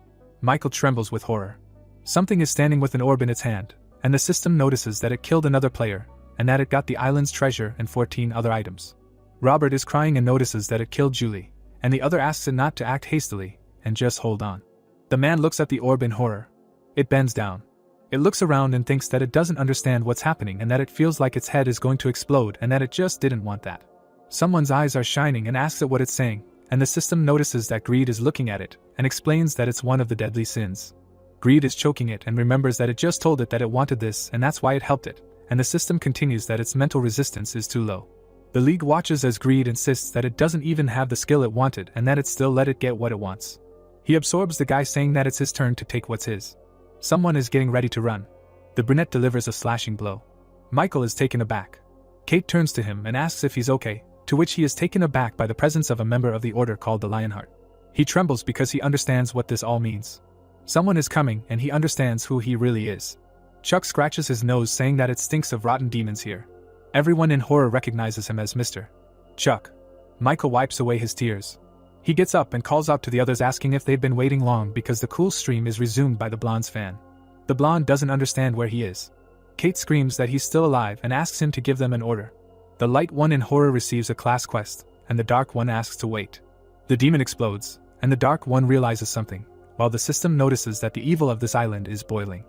Speaker 1: Michael trembles with horror. Something is standing with an orb in its hand, and the system notices that it killed another player, and that it got the island's treasure and 14 other items. Robert is crying and notices that it killed Julie, and the other asks it not to act hastily, and just hold on. The man looks at the orb in horror. It bends down. It looks around and thinks that it doesn't understand what's happening and that it feels like its head is going to explode and that it just didn't want that. Someone's eyes are shining and asks it what it's saying, and the system notices that greed is looking at it and explains that it's one of the deadly sins. Greed is choking it and remembers that it just told it that it wanted this and that's why it helped it, and the system continues that its mental resistance is too low. The League watches as greed insists that it doesn't even have the skill it wanted and that it still let it get what it wants. He absorbs the guy saying that it's his turn to take what's his. Someone is getting ready to run. The brunette delivers a slashing blow. Michael is taken aback. Kate turns to him and asks if he's okay, to which he is taken aback by the presence of a member of the order called the Lionheart. He trembles because he understands what this all means. Someone is coming and he understands who he really is. Chuck scratches his nose saying that it stinks of rotten demons here. Everyone in horror recognizes him as Mr. Chuck. Michael wipes away his tears. He gets up and calls out to the others asking if they've been waiting long because the cool stream is resumed by the blonde's fan. The blonde doesn't understand where he is. Kate screams that he's still alive and asks him to give them an order. The light one in horror receives a class quest, and the dark one asks to wait. The demon explodes, and the dark one realizes something, while the system notices that the evil of this island is boiling.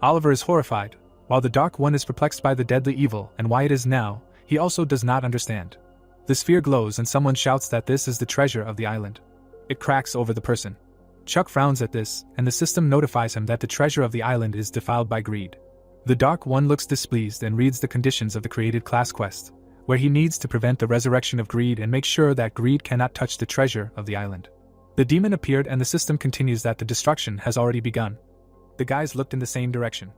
Speaker 1: Oliver is horrified, while the dark one is perplexed by the deadly evil and why it is now, he also does not understand. The sphere glows and someone shouts that this is the treasure of the island. It cracks over the person. Chuck frowns at this, and the system notifies him that the treasure of the island is defiled by greed. The dark one looks displeased and reads the conditions of the created class quest, where he needs to prevent the resurrection of greed and make sure that greed cannot touch the treasure of the island. The demon appeared and the system continues that the destruction has already begun. The guys looked in the same direction.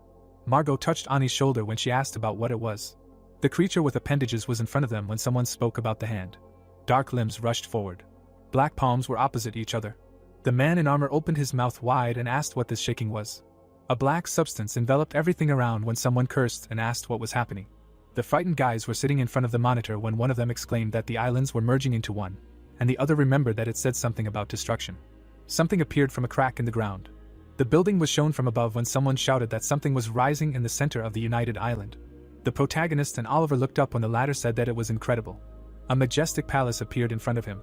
Speaker 1: Margot touched Ani's shoulder when she asked about what it was. The creature with appendages was in front of them when someone spoke about the hand. Dark limbs rushed forward. Black palms were opposite each other. The man in armor opened his mouth wide and asked what this shaking was. A black substance enveloped everything around when someone cursed and asked what was happening. The frightened guys were sitting in front of the monitor when one of them exclaimed that the islands were merging into one, and the other remembered that it said something about destruction. Something appeared from a crack in the ground. The building was shown from above when someone shouted that something was rising in the center of the united island. The protagonist and Oliver looked up when the latter said that it was incredible. A majestic palace appeared in front of him.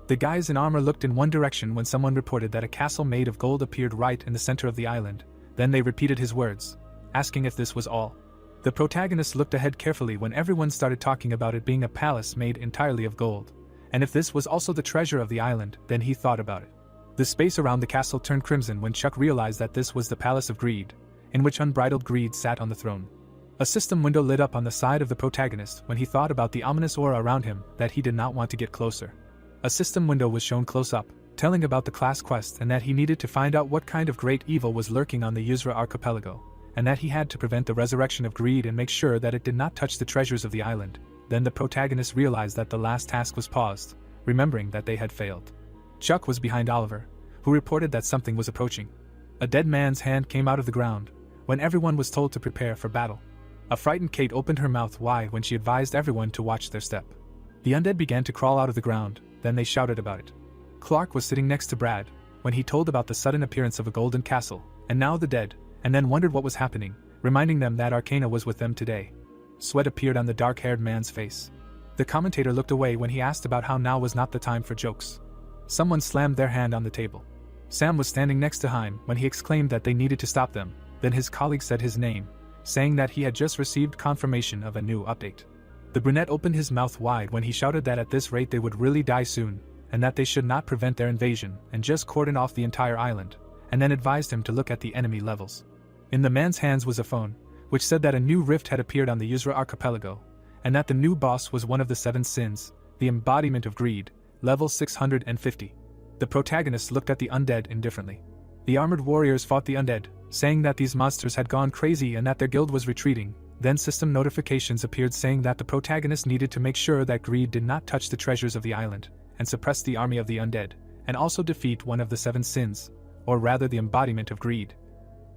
Speaker 1: The guys in armor looked in one direction when someone reported that a castle made of gold appeared right in the center of the island. Then they repeated his words, asking if this was all. The protagonist looked ahead carefully when everyone started talking about it being a palace made entirely of gold, and if this was also the treasure of the island, then he thought about it. The space around the castle turned crimson when Chuck realized that this was the Palace of Greed, in which unbridled greed sat on the throne. A system window lit up on the side of the protagonist when he thought about the ominous aura around him that he did not want to get closer. A system window was shown close up, telling about the class quest and that he needed to find out what kind of great evil was lurking on the Yuzra archipelago, and that he had to prevent the resurrection of greed and make sure that it did not touch the treasures of the island. Then the protagonist realized that the last task was paused, remembering that they had failed. Chuck was behind Oliver, who reported that something was approaching. A dead man's hand came out of the ground, when everyone was told to prepare for battle. A frightened Kate opened her mouth wide when she advised everyone to watch their step. The undead began to crawl out of the ground, then they shouted about it. Clark was sitting next to Brad, when he told about the sudden appearance of a golden castle, and now the dead, and then wondered what was happening, reminding them that Arcana was with them today. Sweat appeared on the dark-haired man's face. The commentator looked away when he asked about how now was not the time for jokes. Someone slammed their hand on the table. Sam was standing next to Hein when he exclaimed that they needed to stop them. Then his colleague said his name, saying that he had just received confirmation of a new update. The brunette opened his mouth wide when he shouted that at this rate they would really die soon, and that they should not prevent their invasion and just cordon off the entire island, and then advised him to look at the enemy levels. In the man's hands was a phone, which said that a new rift had appeared on the Asura archipelago, and that the new boss was one of the 7 sins, the embodiment of greed, level 650. The protagonist looked at the undead indifferently. The armored warriors fought the undead, saying that these monsters had gone crazy and that their guild was retreating. Then system notifications appeared saying that the protagonist needed to make sure that greed did not touch the treasures of the island, and suppress the army of the undead, and also defeat one of the 7 sins, or rather the embodiment of greed.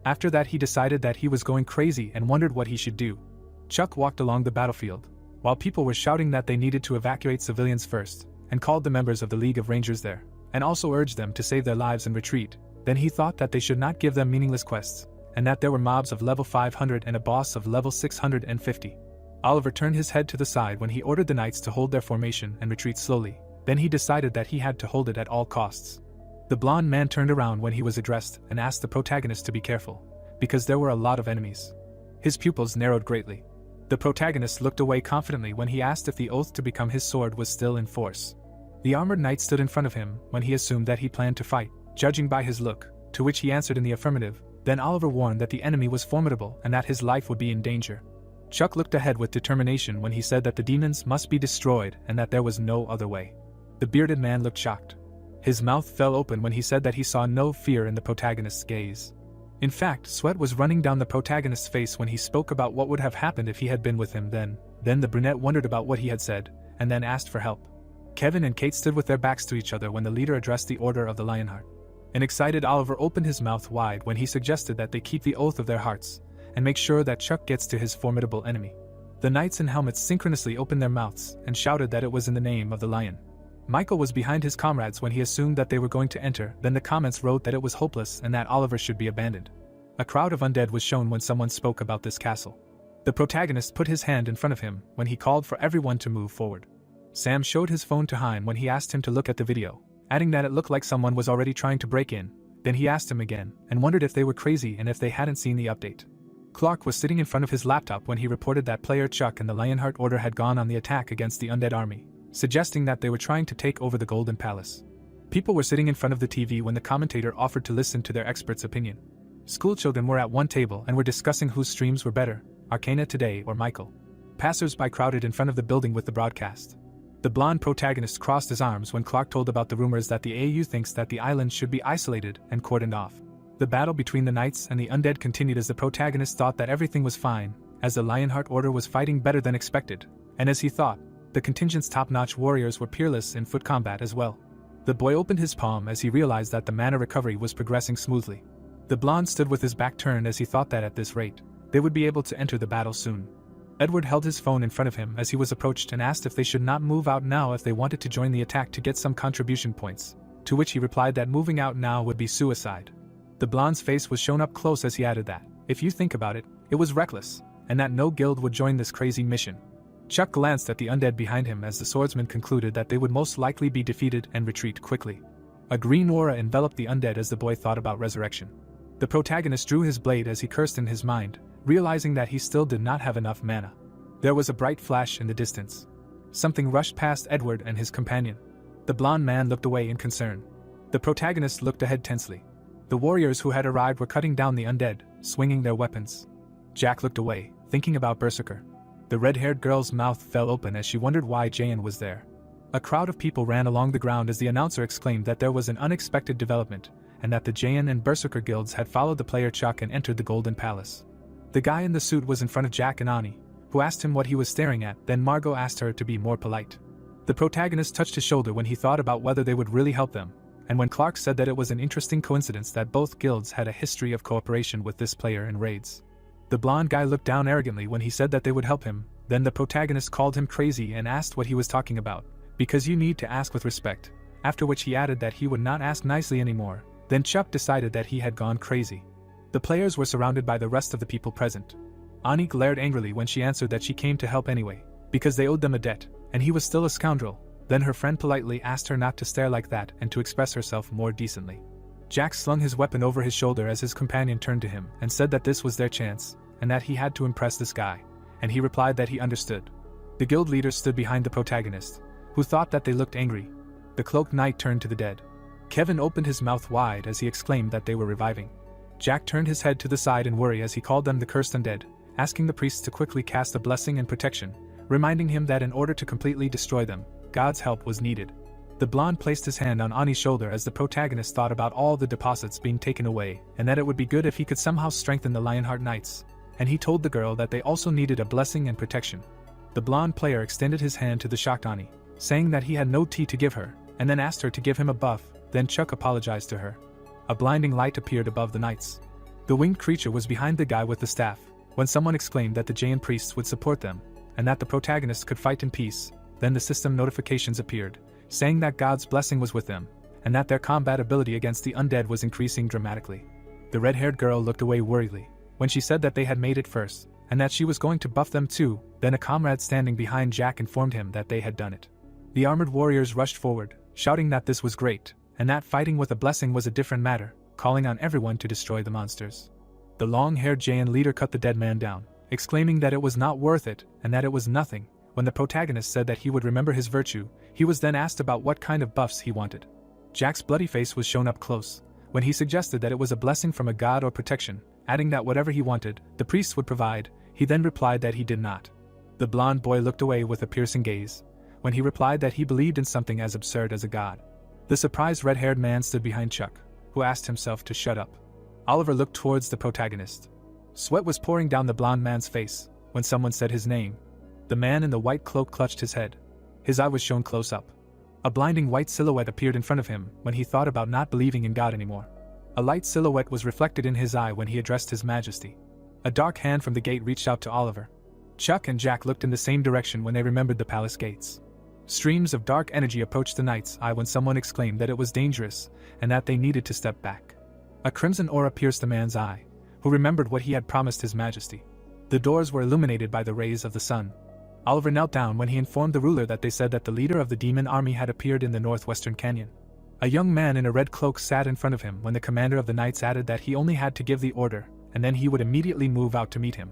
Speaker 1: After that he decided that he was going crazy and wondered what he should do. Chuck walked along the battlefield, while people were shouting that they needed to evacuate civilians first, and called the members of the League of Rangers there, and also urged them to save their lives and retreat. Then he thought that they should not give them meaningless quests, and that there were mobs of level 500 and a boss of level 650. Oliver turned his head to the side when he ordered the knights to hold their formation and retreat slowly. Then he decided that he had to hold it at all costs. The blonde man turned around when he was addressed and asked the protagonist to be careful, because there were a lot of enemies. His pupils narrowed greatly. The protagonist looked away confidently when he asked if the oath to become his sword was still in force. The armored knight stood in front of him when he assumed that he planned to fight, judging by his look, to which he answered in the affirmative. Then Oliver warned that the enemy was formidable and that his life would be in danger. Chuck looked ahead with determination when he said that the demons must be destroyed and that there was no other way. The bearded man looked shocked. His mouth fell open when he said that he saw no fear in the protagonist's gaze. In fact, sweat was running down the protagonist's face when he spoke about what would have happened if he had been with him then. Then the brunette wondered about what he had said, and then asked for help. Kevin and Kate stood with their backs to each other when the leader addressed the Order of the Lionheart. An excited Oliver opened his mouth wide when he suggested that they keep the oath of their hearts, and make sure that Chuck gets to his formidable enemy. The knights in helmets synchronously opened their mouths and shouted that it was in the name of the lion. Michael was behind his comrades when he assumed that they were going to enter. Then the comments wrote that it was hopeless and that Oliver should be abandoned. A crowd of undead was shown when someone spoke about this castle. The protagonist put his hand in front of him when he called for everyone to move forward. Sam showed his phone to Hein when he asked him to look at the video, adding that it looked like someone was already trying to break in. Then he asked him again, and wondered if they were crazy and if they hadn't seen the update. Clark was sitting in front of his laptop when he reported that player Chuck and the Lionheart Order had gone on the attack against the undead army, suggesting that they were trying to take over the Golden Palace. People were sitting in front of the TV when the commentator offered to listen to their expert's opinion. Schoolchildren were at one table and were discussing whose streams were better, Arcana Today or Michael. Passers-by crowded in front of the building with the broadcast. The blonde protagonist crossed his arms when Clark told about the rumors that the AU thinks that the island should be isolated and cordoned off. The battle between the knights and the undead continued as the protagonist thought that everything was fine, as the Lionheart Order was fighting better than expected, and as he thought, the contingent's top-notch warriors were peerless in foot combat as well. The boy opened his palm as he realized that the mana recovery was progressing smoothly. The blonde stood with his back turned as he thought that at this rate, they would be able to enter the battle soon. Edward held his phone in front of him as he was approached and asked if they should not move out now if they wanted to join the attack to get some contribution points, to which he replied that moving out now would be suicide. The blonde's face was shown up close as he added that, if you think about it, it was reckless, and that no guild would join this crazy mission. Chuck glanced at the undead behind him as the swordsman concluded that they would most likely be defeated and retreat quickly. A green aura enveloped the undead as the boy thought about resurrection. The protagonist drew his blade as he cursed in his mind, realizing that he still did not have enough mana. There was a bright flash in the distance. Something rushed past Edward and his companion. The blonde man looked away in concern. The protagonist looked ahead tensely. The warriors who had arrived were cutting down the undead, swinging their weapons. Jack looked away, thinking about Berserker. The red-haired girl's mouth fell open as she wondered why Jayan was there. A crowd of people ran along the ground as the announcer exclaimed that there was an unexpected development, and that the Jayan and Berserker guilds had followed the player Chuck and entered the Golden Palace. The guy in the suit was in front of Jack and Ani, who asked him what he was staring at. Then Margot asked her to be more polite. The protagonist touched his shoulder when he thought about whether they would really help them, and when Clark said that it was an interesting coincidence that both guilds had a history of cooperation with this player in raids. The blonde guy looked down arrogantly when he said that they would help him. Then the protagonist called him crazy and asked what he was talking about, because you need to ask with respect, after which he added that he would not ask nicely anymore, Then Chuck decided that he had gone crazy. The players were surrounded by the rest of the people present. Ani glared angrily when she answered that she came to help anyway, because they owed them a debt, and he was still a scoundrel. Then her friend politely asked her not to stare like that and to express herself more decently. Jack slung his weapon over his shoulder as his companion turned to him and said that this was their chance, and that he had to impress this guy, and he replied that he understood. The guild leader stood behind the protagonist, who thought that they looked angry. The cloaked knight turned to the dead. Kevin opened his mouth wide as he exclaimed that they were reviving. Jack turned his head to the side in worry as he called them the cursed undead, asking the priests to quickly cast a blessing and protection, reminding him that in order to completely destroy them, God's help was needed. The blonde placed his hand on Ani's shoulder as the protagonist thought about all the deposits being taken away and that it would be good if he could somehow strengthen the Lionheart Knights, and he told the girl that they also needed a blessing and protection. The blonde player extended his hand to the shocked Ani, saying that he had no tea to give her, and then asked her to give him a buff. Then Chuck apologized to her. A blinding light appeared above the knights. The winged creature was behind the guy with the staff, when someone exclaimed that the Jain priests would support them, and that the protagonist could fight in peace. Then the system notifications appeared, saying that God's blessing was with them, and that their combat ability against the undead was increasing dramatically. The red-haired girl looked away worriedly, when she said that they had made it first, and that she was going to buff them too. Then a comrade standing behind Jack informed him that they had done it. The armored warriors rushed forward, shouting that this was great, and that fighting with a blessing was a different matter, calling on everyone to destroy the monsters. The long-haired Jain leader cut the dead man down, exclaiming that it was not worth it, and that it was nothing. When the protagonist said that he would remember his virtue, he was then asked about what kind of buffs he wanted. Jack's bloody face was shown up close, when he suggested that it was a blessing from a god or protection, adding that whatever he wanted, the priests would provide. He then replied that he did not. The blonde boy looked away with a piercing gaze, when he replied that he believed in something as absurd as a god. The surprised red-haired man stood behind Chuck, who asked himself to shut up. Oliver looked towards the protagonist. Sweat was pouring down the blonde man's face, when someone said his name. The man in the white cloak clutched his head. His eye was shown close up. A blinding white silhouette appeared in front of him when he thought about not believing in God anymore. A light silhouette was reflected in his eye when he addressed His Majesty. A dark hand from the gate reached out to Oliver. Chuck and Jack looked in the same direction when they remembered the palace gates. Streams of dark energy approached the knight's eye when someone exclaimed that it was dangerous, and that they needed to step back. A crimson aura pierced the man's eye, who remembered what he had promised His Majesty. The doors were illuminated by the rays of the sun. Oliver knelt down when he informed the ruler that they said that the leader of the demon army had appeared in the northwestern canyon. A young man in a red cloak sat in front of him when the commander of the knights added that he only had to give the order, and then he would immediately move out to meet him.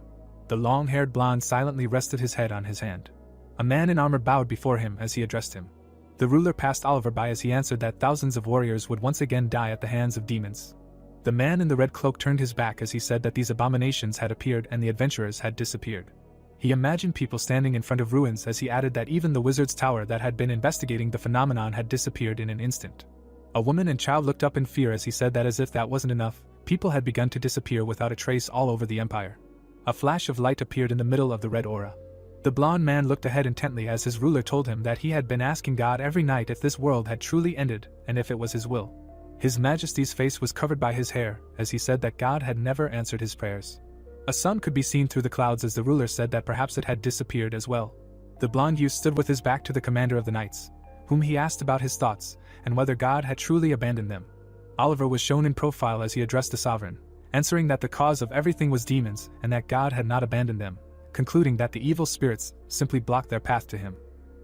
Speaker 1: The long-haired blonde silently rested his head on his hand. A man in armor bowed before him as he addressed him. The ruler passed Oliver by as he answered that thousands of warriors would once again die at the hands of demons. The man in the red cloak turned his back as he said that these abominations had appeared and the adventurers had disappeared. He imagined people standing in front of ruins as he added that even the wizard's tower that had been investigating the phenomenon had disappeared in an instant. A woman and child looked up in fear as he said that as if that wasn't enough, people had begun to disappear without a trace all over the empire. A flash of light appeared in the middle of the red aura. The blonde man looked ahead intently as his ruler told him that he had been asking God every night if this world had truly ended and if it was his will. His Majesty's face was covered by his hair as he said that God had never answered his prayers. A sun could be seen through the clouds as the ruler said that perhaps it had disappeared as well. The blonde youth stood with his back to the commander of the knights, whom he asked about his thoughts and whether God had truly abandoned them. Oliver was shown in profile as he addressed the sovereign, answering that the cause of everything was demons and that God had not abandoned them, concluding that the evil spirits simply blocked their path to him.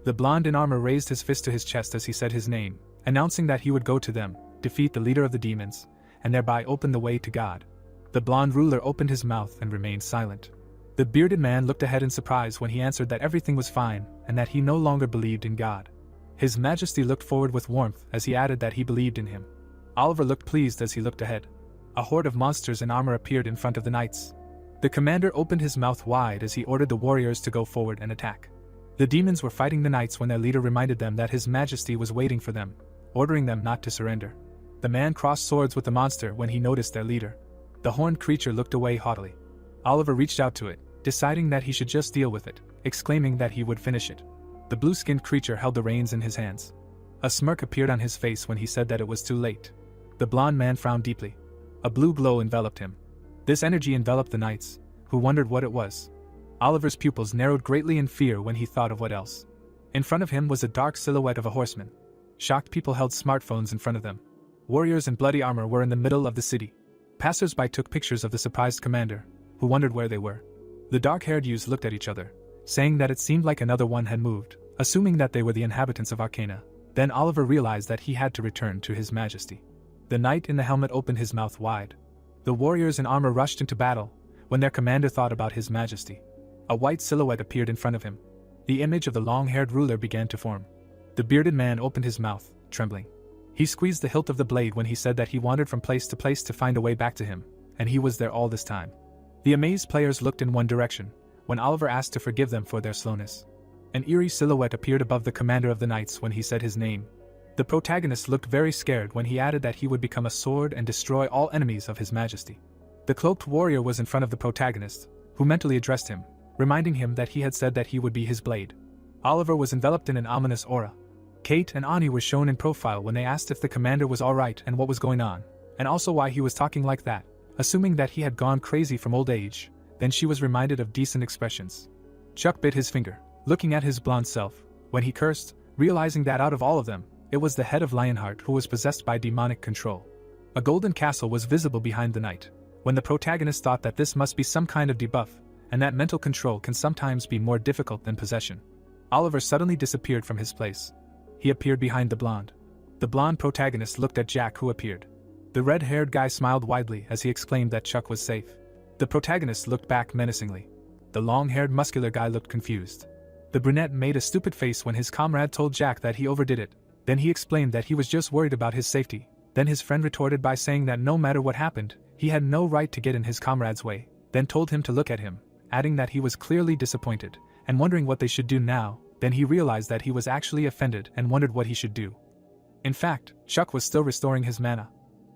Speaker 1: The blonde in armor raised his fist to his chest as he said his name, announcing that he would go to them, defeat the leader of the demons, and thereby open the way to God. The blonde ruler opened his mouth and remained silent. The bearded man looked ahead in surprise when he answered that everything was fine and that he no longer believed in God. His Majesty looked forward with warmth as he added that he believed in him. Oliver looked pleased as he looked ahead. A horde of monsters in armor appeared in front of the knights. The commander opened his mouth wide as he ordered the warriors to go forward and attack. The demons were fighting the knights when their leader reminded them that His Majesty was waiting for them, ordering them not to surrender. The man crossed swords with the monster when he noticed their leader. The horned creature looked away haughtily. Oliver reached out to it, deciding that he should just deal with it, exclaiming that he would finish it. The blue-skinned creature held the reins in his hands. A smirk appeared on his face when he said that it was too late. The blonde man frowned deeply. A blue glow enveloped him. This energy enveloped the knights, who wondered what it was. Oliver's pupils narrowed greatly in fear when he thought of what else. In front of him was a dark silhouette of a horseman. Shocked people held smartphones in front of them. Warriors in bloody armor were in the middle of the city. Passers-by took pictures of the surprised commander, who wondered where they were. The dark-haired youths looked at each other, saying that it seemed like another one had moved, assuming that they were the inhabitants of Arcana. Then Oliver realized that he had to return to His Majesty. The knight in the helmet opened his mouth wide. The warriors in armor rushed into battle, when their commander thought about His Majesty. A white silhouette appeared in front of him. The image of the long-haired ruler began to form. The bearded man opened his mouth, trembling. He squeezed the hilt of the blade when he said that he wandered from place to place to find a way back to him, and he was there all this time. The amazed players looked in one direction, when Oliver asked to forgive them for their slowness. An eerie silhouette appeared above the commander of the knights when he said his name. The protagonist looked very scared when he added that he would become a sword and destroy all enemies of His Majesty. The cloaked warrior was in front of the protagonist, who mentally addressed him, reminding him that he had said that he would be his blade. Oliver was enveloped in an ominous aura. Kate and Ani were shown in profile when they asked if the commander was alright and what was going on, and also why he was talking like that, assuming that he had gone crazy from old age. Then she was reminded of decent expressions. Chuck bit his finger, looking at his blonde self, when he cursed, realizing that out of all of them, it was the head of Lionheart who was possessed by demonic control. A golden castle was visible behind the knight, when the protagonist thought that this must be some kind of debuff, and that mental control can sometimes be more difficult than possession. Oliver suddenly disappeared from his place. He appeared behind the blonde. The blonde protagonist looked at Jack, who appeared. The red-haired guy smiled widely as he exclaimed that Chuck was safe. The protagonist looked back menacingly. The long-haired muscular guy looked confused. The brunette made a stupid face when his comrade told Jack that he overdid it. Then he explained that he was just worried about his safety. Then his friend retorted by saying that no matter what happened, he had no right to get in his comrade's way, then told him to look at him, adding that he was clearly disappointed, and wondering what they should do now. Then he realized that he was actually offended and wondered what he should do. In fact, Chuck was still restoring his mana.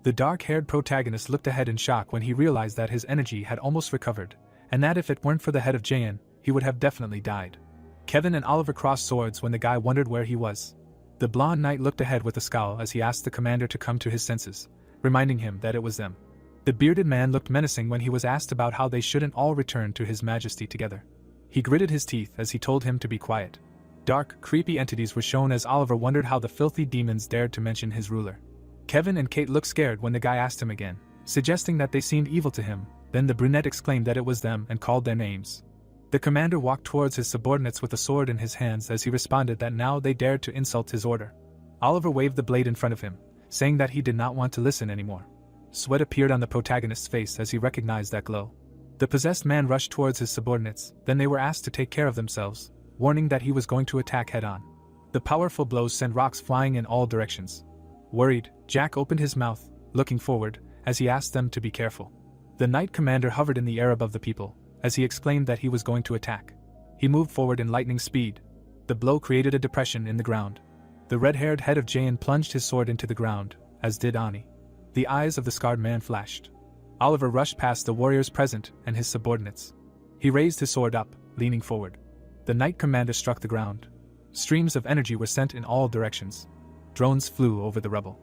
Speaker 1: The dark-haired protagonist looked ahead in shock when he realized that his energy had almost recovered, and that if it weren't for the head of Jayan, he would have definitely died. Kevin and Oliver crossed swords when the guy wondered where he was. The blonde knight looked ahead with a scowl as he asked the commander to come to his senses, reminding him that it was them. The bearded man looked menacing when he was asked about how they shouldn't all return to His Majesty together. He gritted his teeth as he told him to be quiet. Dark, creepy entities were shown as Oliver wondered how the filthy demons dared to mention his ruler. Kevin and Kate looked scared when the guy asked him again, suggesting that they seemed evil to him. Then the brunette exclaimed that it was them and called their names. The commander walked towards his subordinates with a sword in his hands as he responded that now they dared to insult his order. Oliver waved the blade in front of him, saying that he did not want to listen anymore. Sweat appeared on the protagonist's face as he recognized that glow. The possessed man rushed towards his subordinates, then they were asked to take care of themselves, warning that he was going to attack head-on. The powerful blows sent rocks flying in all directions. Worried, Jack opened his mouth, looking forward, as he asked them to be careful. The knight commander hovered in the air above the people, as he exclaimed that he was going to attack. He moved forward in lightning speed. The blow created a depression in the ground. The red-haired head of Jayan plunged his sword into the ground, as did Ani. The eyes of the scarred man flashed. Oliver rushed past the warriors present and his subordinates. He raised his sword up, leaning forward. The knight commander struck the ground. Streams of energy were sent in all directions. Drones flew over the rubble.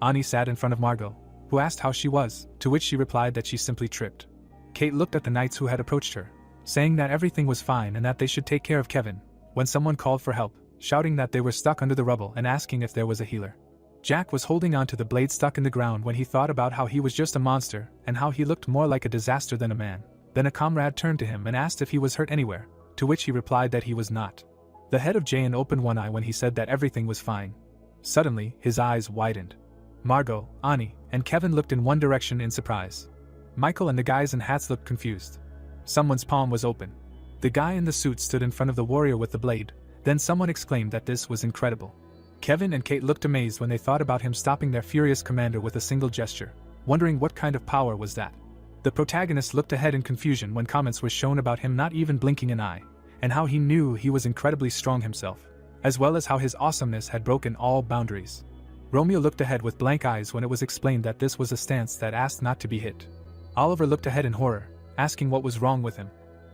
Speaker 1: Ani sat in front of Margot, who asked how she was, to which she replied that she simply tripped. Kate looked at the knights who had approached her, saying that everything was fine and that they should take care of Kevin, when someone called for help, shouting that they were stuck under the rubble and asking if there was a healer. Jack was holding on to the blade stuck in the ground when he thought about how he was just a monster and how he looked more like a disaster than a man. Then a comrade turned to him and asked if he was hurt anywhere, to which he replied that he was not. The head of Jayan opened one eye when he said that everything was fine. Suddenly, his eyes widened. Margot, Ani, and Kevin looked in one direction in surprise. Michael and the guys in hats looked confused. Someone's palm was open. The guy in the suit stood in front of the warrior with the blade. Then someone exclaimed that this was incredible. Kevin and Kate looked amazed when they thought about him stopping their furious commander with a single gesture, wondering what kind of power was that. The protagonist looked ahead in confusion when comments were shown about him not even blinking an eye, and how he knew he was incredibly strong himself, as well as how his awesomeness had broken all boundaries. Romeo looked ahead with blank eyes when it was explained that this was a stance that asked not to be hit. Oliver looked ahead in horror, asking what was wrong with him.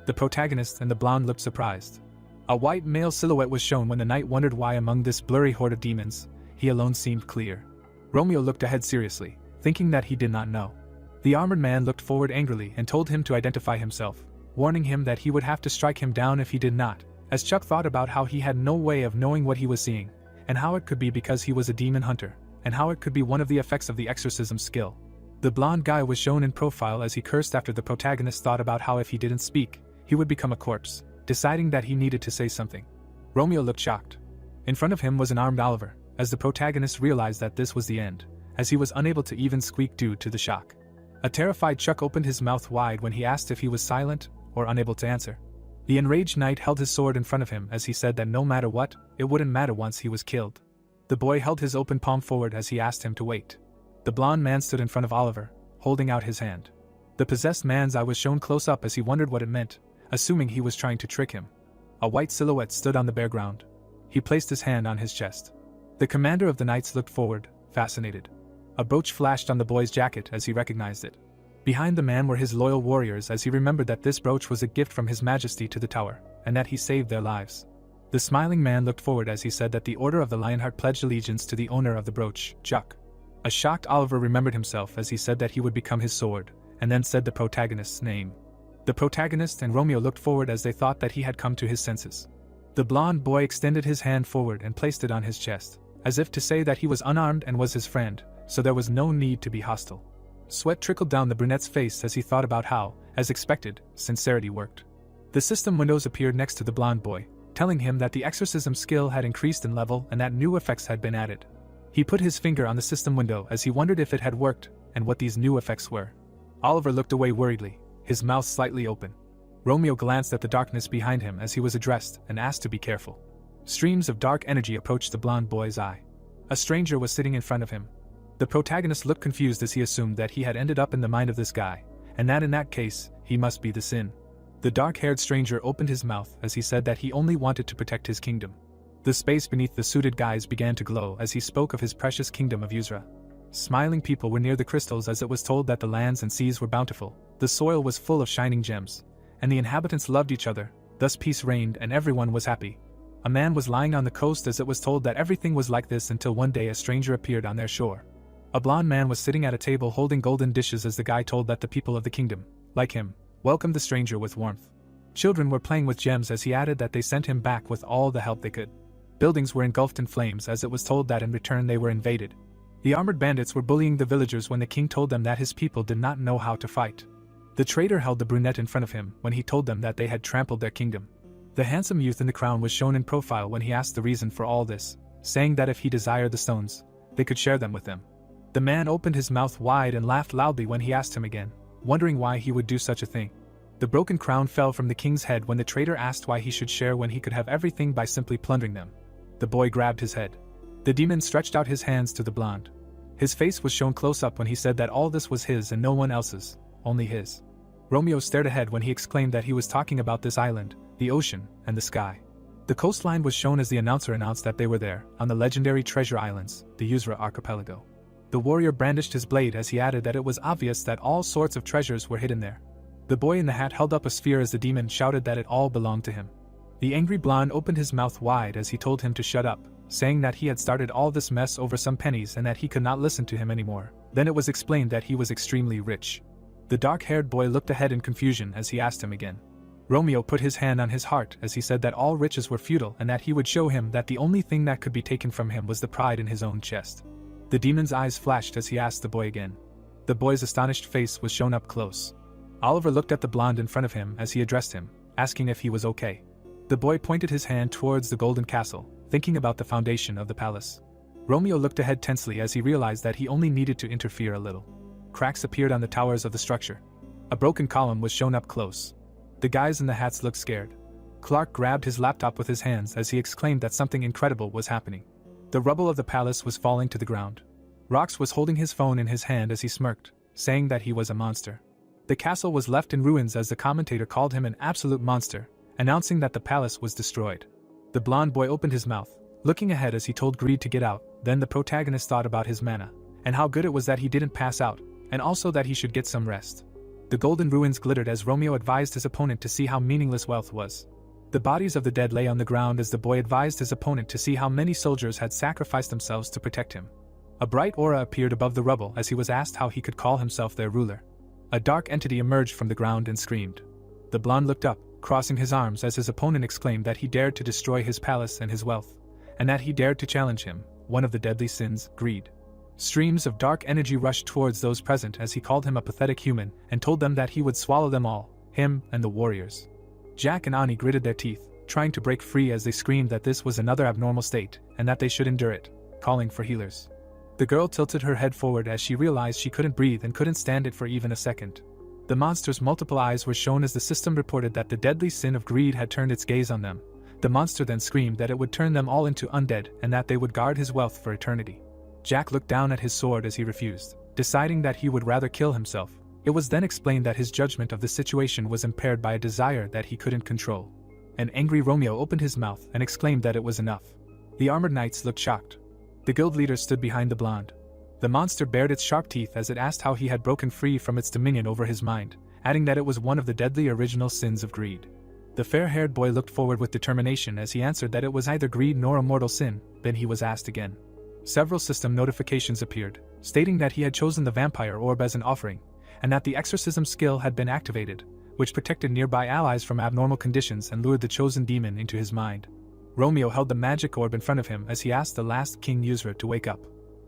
Speaker 1: The protagonist and the blonde looked surprised. A white male silhouette was shown when the knight wondered why among this blurry horde of demons, he alone seemed clear. Romeo looked ahead seriously, thinking that he did not know. The armored man looked forward angrily and told him to identify himself, warning him that he would have to strike him down if he did not, as Chuck thought about how he had no way of knowing what he was seeing, and how it could be because he was a demon hunter, and how it could be one of the effects of the exorcism skill. The blonde guy was shown in profile as he cursed after the protagonist thought about how if he didn't speak, he would become a corpse, deciding that he needed to say something. Romeo looked shocked. In front of him was an armed Oliver, as the protagonist realized that this was the end, as he was unable to even squeak due to the shock. A terrified Chuck opened his mouth wide when he asked if he was silent or unable to answer. The enraged knight held his sword in front of him as he said that no matter what, it wouldn't matter once he was killed. The boy held his open palm forward as he asked him to wait. The blonde man stood in front of Oliver, holding out his hand. The possessed man's eye was shown close up as he wondered what it meant, assuming he was trying to trick him. A white silhouette stood on the bare ground. He placed his hand on his chest. The commander of the knights looked forward, fascinated. A brooch flashed on the boy's jacket as he recognized it. Behind the man were his loyal warriors as he remembered that this brooch was a gift from His Majesty to the tower, and that he saved their lives. The smiling man looked forward as he said that the Order of the Lionheart pledged allegiance to the owner of the brooch, Chuck. A shocked Oliver remembered himself as he said that he would become his sword, and then said the protagonist's name. The protagonist and Romeo looked forward as they thought that he had come to his senses. The blonde boy extended his hand forward and placed it on his chest, as if to say that he was unarmed and was his friend, so there was no need to be hostile. Sweat trickled down the brunette's face as he thought about how, as expected, sincerity worked. The system windows appeared next to the blonde boy, telling him that the exorcism skill had increased in level and that new effects had been added. He put his finger on the system window as he wondered if it had worked and what these new effects were. Oliver looked away worriedly, his mouth slightly open. Romeo glanced at the darkness behind him as he was addressed and asked to be careful. Streams of dark energy approached the blonde boy's eye. A stranger was sitting in front of him. The protagonist looked confused as he assumed that he had ended up in the mind of this guy, and that in that case, he must be the sin. The dark-haired stranger opened his mouth as he said that he only wanted to protect his kingdom. The space beneath the suited guys began to glow as he spoke of his precious kingdom of Usra. Smiling people were near the crystals as it was told that the lands and seas were bountiful, the soil was full of shining gems, and the inhabitants loved each other, thus peace reigned and everyone was happy. A man was lying on the coast as it was told that everything was like this until one day a stranger appeared on their shore. A blonde man was sitting at a table holding golden dishes as the guy told that the people of the kingdom, like him, welcomed the stranger with warmth. Children were playing with gems as he added that they sent him back with all the help they could. Buildings were engulfed in flames as it was told that in return they were invaded. The armored bandits were bullying the villagers when the king told them that his people did not know how to fight. The traitor held the brunette in front of him when he told them that they had trampled their kingdom. The handsome youth in the crown was shown in profile when he asked the reason for all this, saying that if he desired the stones, they could share them with them. The man opened his mouth wide and laughed loudly when he asked him again, wondering why he would do such a thing. The broken crown fell from the king's head when the traitor asked why he should share when he could have everything by simply plundering them. The boy grabbed his head. The demon stretched out his hands to the blonde. His face was shown close up when he said that all this was his and no one else's, only his. Romeo stared ahead when he exclaimed that he was talking about this island, the ocean, and the sky. The coastline was shown as the announcer announced that they were there, on the legendary treasure islands, the Usra archipelago. The warrior brandished his blade as he added that it was obvious that all sorts of treasures were hidden there. The boy in the hat held up a sphere as the demon shouted that it all belonged to him. The angry blonde opened his mouth wide as he told him to shut up, saying that he had started all this mess over some pennies and that he could not listen to him anymore. Then it was explained that he was extremely rich. The dark-haired boy looked ahead in confusion as he asked him again. Romeo put his hand on his heart as he said that all riches were futile and that he would show him that the only thing that could be taken from him was the pride in his own chest. The demon's eyes flashed as he asked the boy again. The boy's astonished face was shown up close. Oliver looked at the blonde in front of him as he addressed him, asking if he was okay. The boy pointed his hand towards the golden castle, thinking about the foundation of the palace. Romeo looked ahead tensely as he realized that he only needed to interfere a little. Cracks appeared on the towers of the structure. A broken column was shown up close. The guys in the hats looked scared. Clark grabbed his laptop with his hands as he exclaimed that something incredible was happening. The rubble of the palace was falling to the ground. Rox was holding his phone in his hand as he smirked, saying that he was a monster. The castle was left in ruins as the commentator called him an absolute monster, announcing that the palace was destroyed. The blonde boy opened his mouth, looking ahead as he told Greed to get out. Then the protagonist thought about his mana, and how good it was that he didn't pass out, and also that he should get some rest. The golden ruins glittered as Romeo advised his opponent to see how meaningless wealth was. The bodies of the dead lay on the ground as the boy advised his opponent to see how many soldiers had sacrificed themselves to protect him. A bright aura appeared above the rubble as he was asked how he could call himself their ruler. A dark entity emerged from the ground and screamed. The blonde looked up, crossing his arms as his opponent exclaimed that he dared to destroy his palace and his wealth, and that he dared to challenge him, one of the deadly sins, greed. Streams of dark energy rushed towards those present as he called him a pathetic human and told them that he would swallow them all, him and the warriors. Jack and Ani gritted their teeth, trying to break free as they screamed that this was another abnormal state and that they should endure it, calling for healers. The girl tilted her head forward as she realized she couldn't breathe and couldn't stand it for even a second. The monster's multiple eyes were shown as the system reported that the deadly sin of greed had turned its gaze on them. The monster then screamed that it would turn them all into undead and that they would guard his wealth for eternity. Jack looked down at his sword as he refused, deciding that he would rather kill himself. It was then explained that his judgment of the situation was impaired by a desire that he couldn't control. An angry Romeo opened his mouth and exclaimed that it was enough. The armored knights looked shocked. The guild leader stood behind the blonde. The monster bared its sharp teeth as it asked how he had broken free from its dominion over his mind, adding that it was one of the deadly original sins of greed. The fair-haired boy looked forward with determination as he answered that it was neither greed nor a mortal sin. Then he was asked again. Several system notifications appeared, stating that he had chosen the vampire orb as an offering, and that the exorcism skill had been activated, which protected nearby allies from abnormal conditions and lured the chosen demon into his mind. Romeo held the magic orb in front of him as he asked the last King Yuzra to wake up.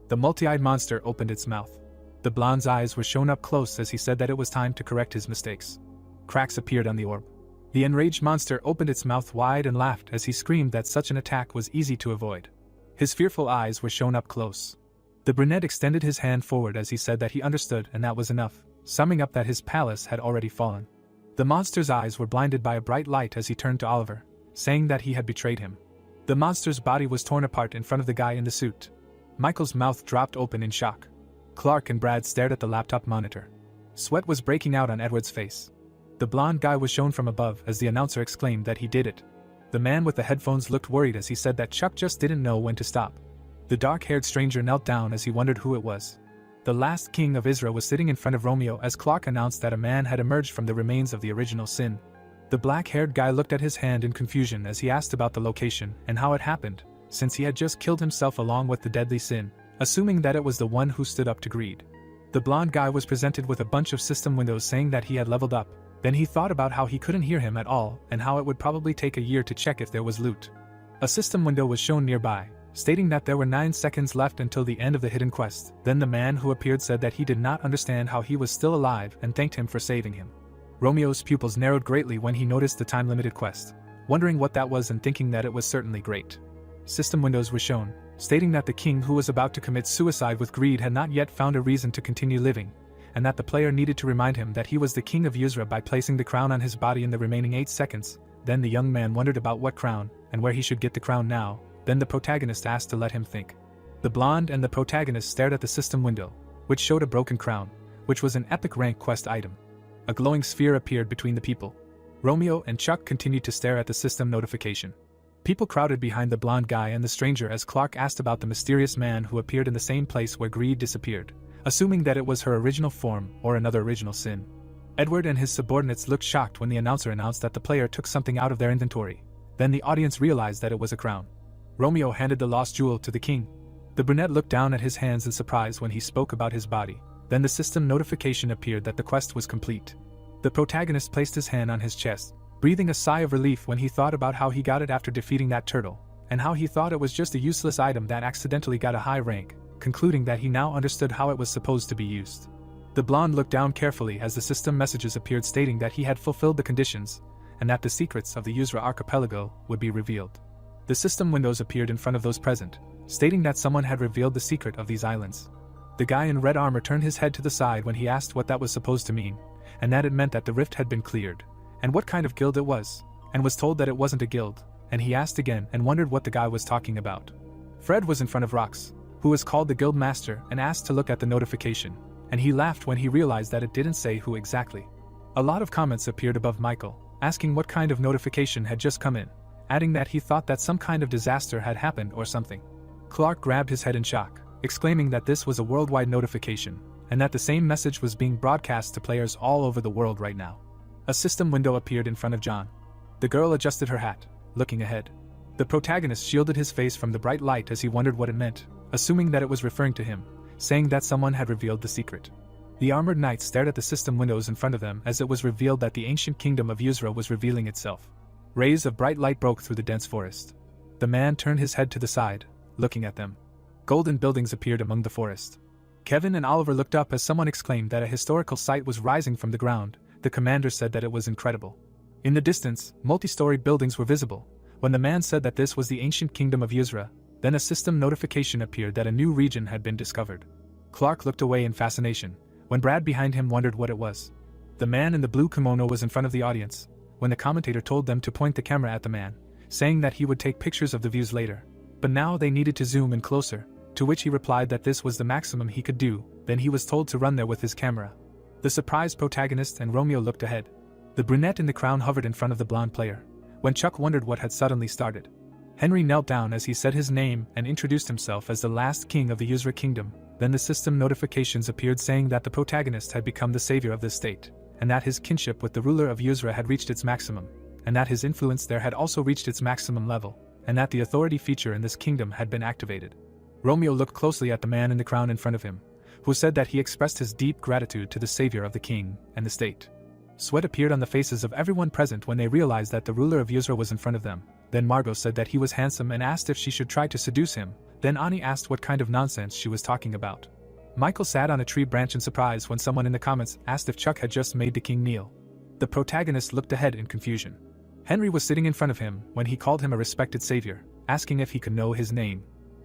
Speaker 1: The multi-eyed monster opened its mouth. The blonde's eyes were shown up close as he said that it was time to correct his mistakes. Cracks appeared on the orb. The enraged monster opened its mouth wide and laughed as he screamed that such an attack was easy to avoid. His fearful eyes were shown up close. The brunette extended his hand forward as he said that he understood and that was enough, summing up that his palace had already fallen. The monster's eyes were blinded by a bright light as he turned to Oliver, saying that he had betrayed him. The monster's body was torn apart in front of the guy in the suit. Michael's mouth dropped open in shock. Clark and Brad stared at the laptop monitor. Sweat was breaking out on Edward's face. The blonde guy was shown from above as the announcer exclaimed that he did it. The man with the headphones looked worried as he said that Chuck just didn't know when to stop. The dark-haired stranger knelt down as he wondered who it was. The last king of Israel was sitting in front of Romeo as Clark announced that a man had emerged from the remains of the original sin. The black-haired guy looked at his hand in confusion as he asked about the location and how it happened, since he had just killed himself along with the deadly sin, assuming that it was the one who stood up to greed. The blonde guy was presented with a bunch of system windows saying that he had leveled up. Then he thought about how he couldn't hear him at all and how it would probably take a year to check if there was loot. A system window was shown nearby, stating that there were 9 seconds left until the end of the hidden quest. Then the man who appeared said that he did not understand how he was still alive and thanked him for saving him. Romeo's pupils narrowed greatly when he noticed the time-limited quest, wondering what that was and thinking that it was certainly great. System windows were shown, stating that the king who was about to commit suicide with greed had not yet found a reason to continue living, and that the player needed to remind him that he was the king of Yuzra by placing the crown on his body in the remaining 8 seconds. Then the young man wondered about what crown, and where he should get the crown now. Then the protagonist asked to let him think. The blonde and the protagonist stared at the system window, which showed a broken crown, which was an epic rank quest item. A glowing sphere appeared between the people. Romeo and Chuck continued to stare at the system notification. People crowded behind the blonde guy and the stranger as Clark asked about the mysterious man who appeared in the same place where greed disappeared, assuming that it was her original form or another original sin. Edward and his subordinates looked shocked when the announcer announced that the player took something out of their inventory. Then the audience realized that it was a crown. Romeo handed the lost jewel to the king. The brunette looked down at his hands in surprise when he spoke about his body. Then the system notification appeared that the quest was complete. The protagonist placed his hand on his chest, breathing a sigh of relief when he thought about how he got it after defeating that turtle, and how he thought it was just a useless item that accidentally got a high rank, concluding that he now understood how it was supposed to be used. The blonde looked down carefully as the system messages appeared stating that he had fulfilled the conditions, and that the secrets of the Yuzra archipelago would be revealed. The system windows appeared in front of those present, stating that someone had revealed the secret of these islands. The guy in red armor turned his head to the side when he asked what that was supposed to mean, and that it meant that the rift had been cleared, and what kind of guild it was, and was told that it wasn't a guild, and he asked again and wondered what the guy was talking about. Fred was in front of Rox, who was called the guild master, and asked to look at the notification, and he laughed when he realized that it didn't say who exactly. A lot of comments appeared above Michael, asking what kind of notification had just come in, adding that he thought that some kind of disaster had happened or something. Clark grabbed his head in shock, exclaiming that this was a worldwide notification, and that the same message was being broadcast to players all over the world right now. A system window appeared in front of John. The girl adjusted her hat, looking ahead. The protagonist shielded his face from the bright light as he wondered what it meant, assuming that it was referring to him, saying that someone had revealed the secret. The armored knights stared at the system windows in front of them as it was revealed that the ancient kingdom of Yuzra was revealing itself. Rays of bright light broke through the dense forest. The man turned his head to the side, looking at them. Golden buildings appeared among the forest. Kevin and Oliver looked up as someone exclaimed that a historical site was rising from the ground. The commander said that it was incredible. In the distance, multi-story buildings were visible. When the man said that this was the ancient kingdom of Yusra, then a system notification appeared that a new region had been discovered. Clark looked away in fascination, when Brad behind him wondered what it was. The man in the blue kimono was in front of the audience, when the commentator told them to point the camera at the man, saying that he would take pictures of the views later. But now they needed to zoom in closer, to which he replied that this was the maximum he could do. Then he was told to run there with his camera. The surprised protagonist and Romeo looked ahead. The brunette in the crown hovered in front of the blonde player, when Chuck wondered what had suddenly started. Henry knelt down as he said his name and introduced himself as the last king of the Yusra kingdom. Then the system notifications appeared saying that the protagonist had become the savior of the state, and that his kinship with the ruler of Yusra had reached its maximum, and that his influence there had also reached its maximum level, and that the authority feature in this kingdom had been activated. Romeo looked closely at the man in the crown in front of him, who said that he expressed his deep gratitude to the savior of the king and the state. Sweat appeared on the faces of everyone present when they realized that the ruler of Yusra was in front of them. Then Margot said that he was handsome and asked if she should try to seduce him. Then Ani asked what kind of nonsense she was talking about. Michael sat on a tree branch in surprise when someone in the comments asked if Chuck had just made the king kneel. The protagonist looked ahead in confusion. Henry was sitting in front of him when he called him a respected savior, asking if he could know his name.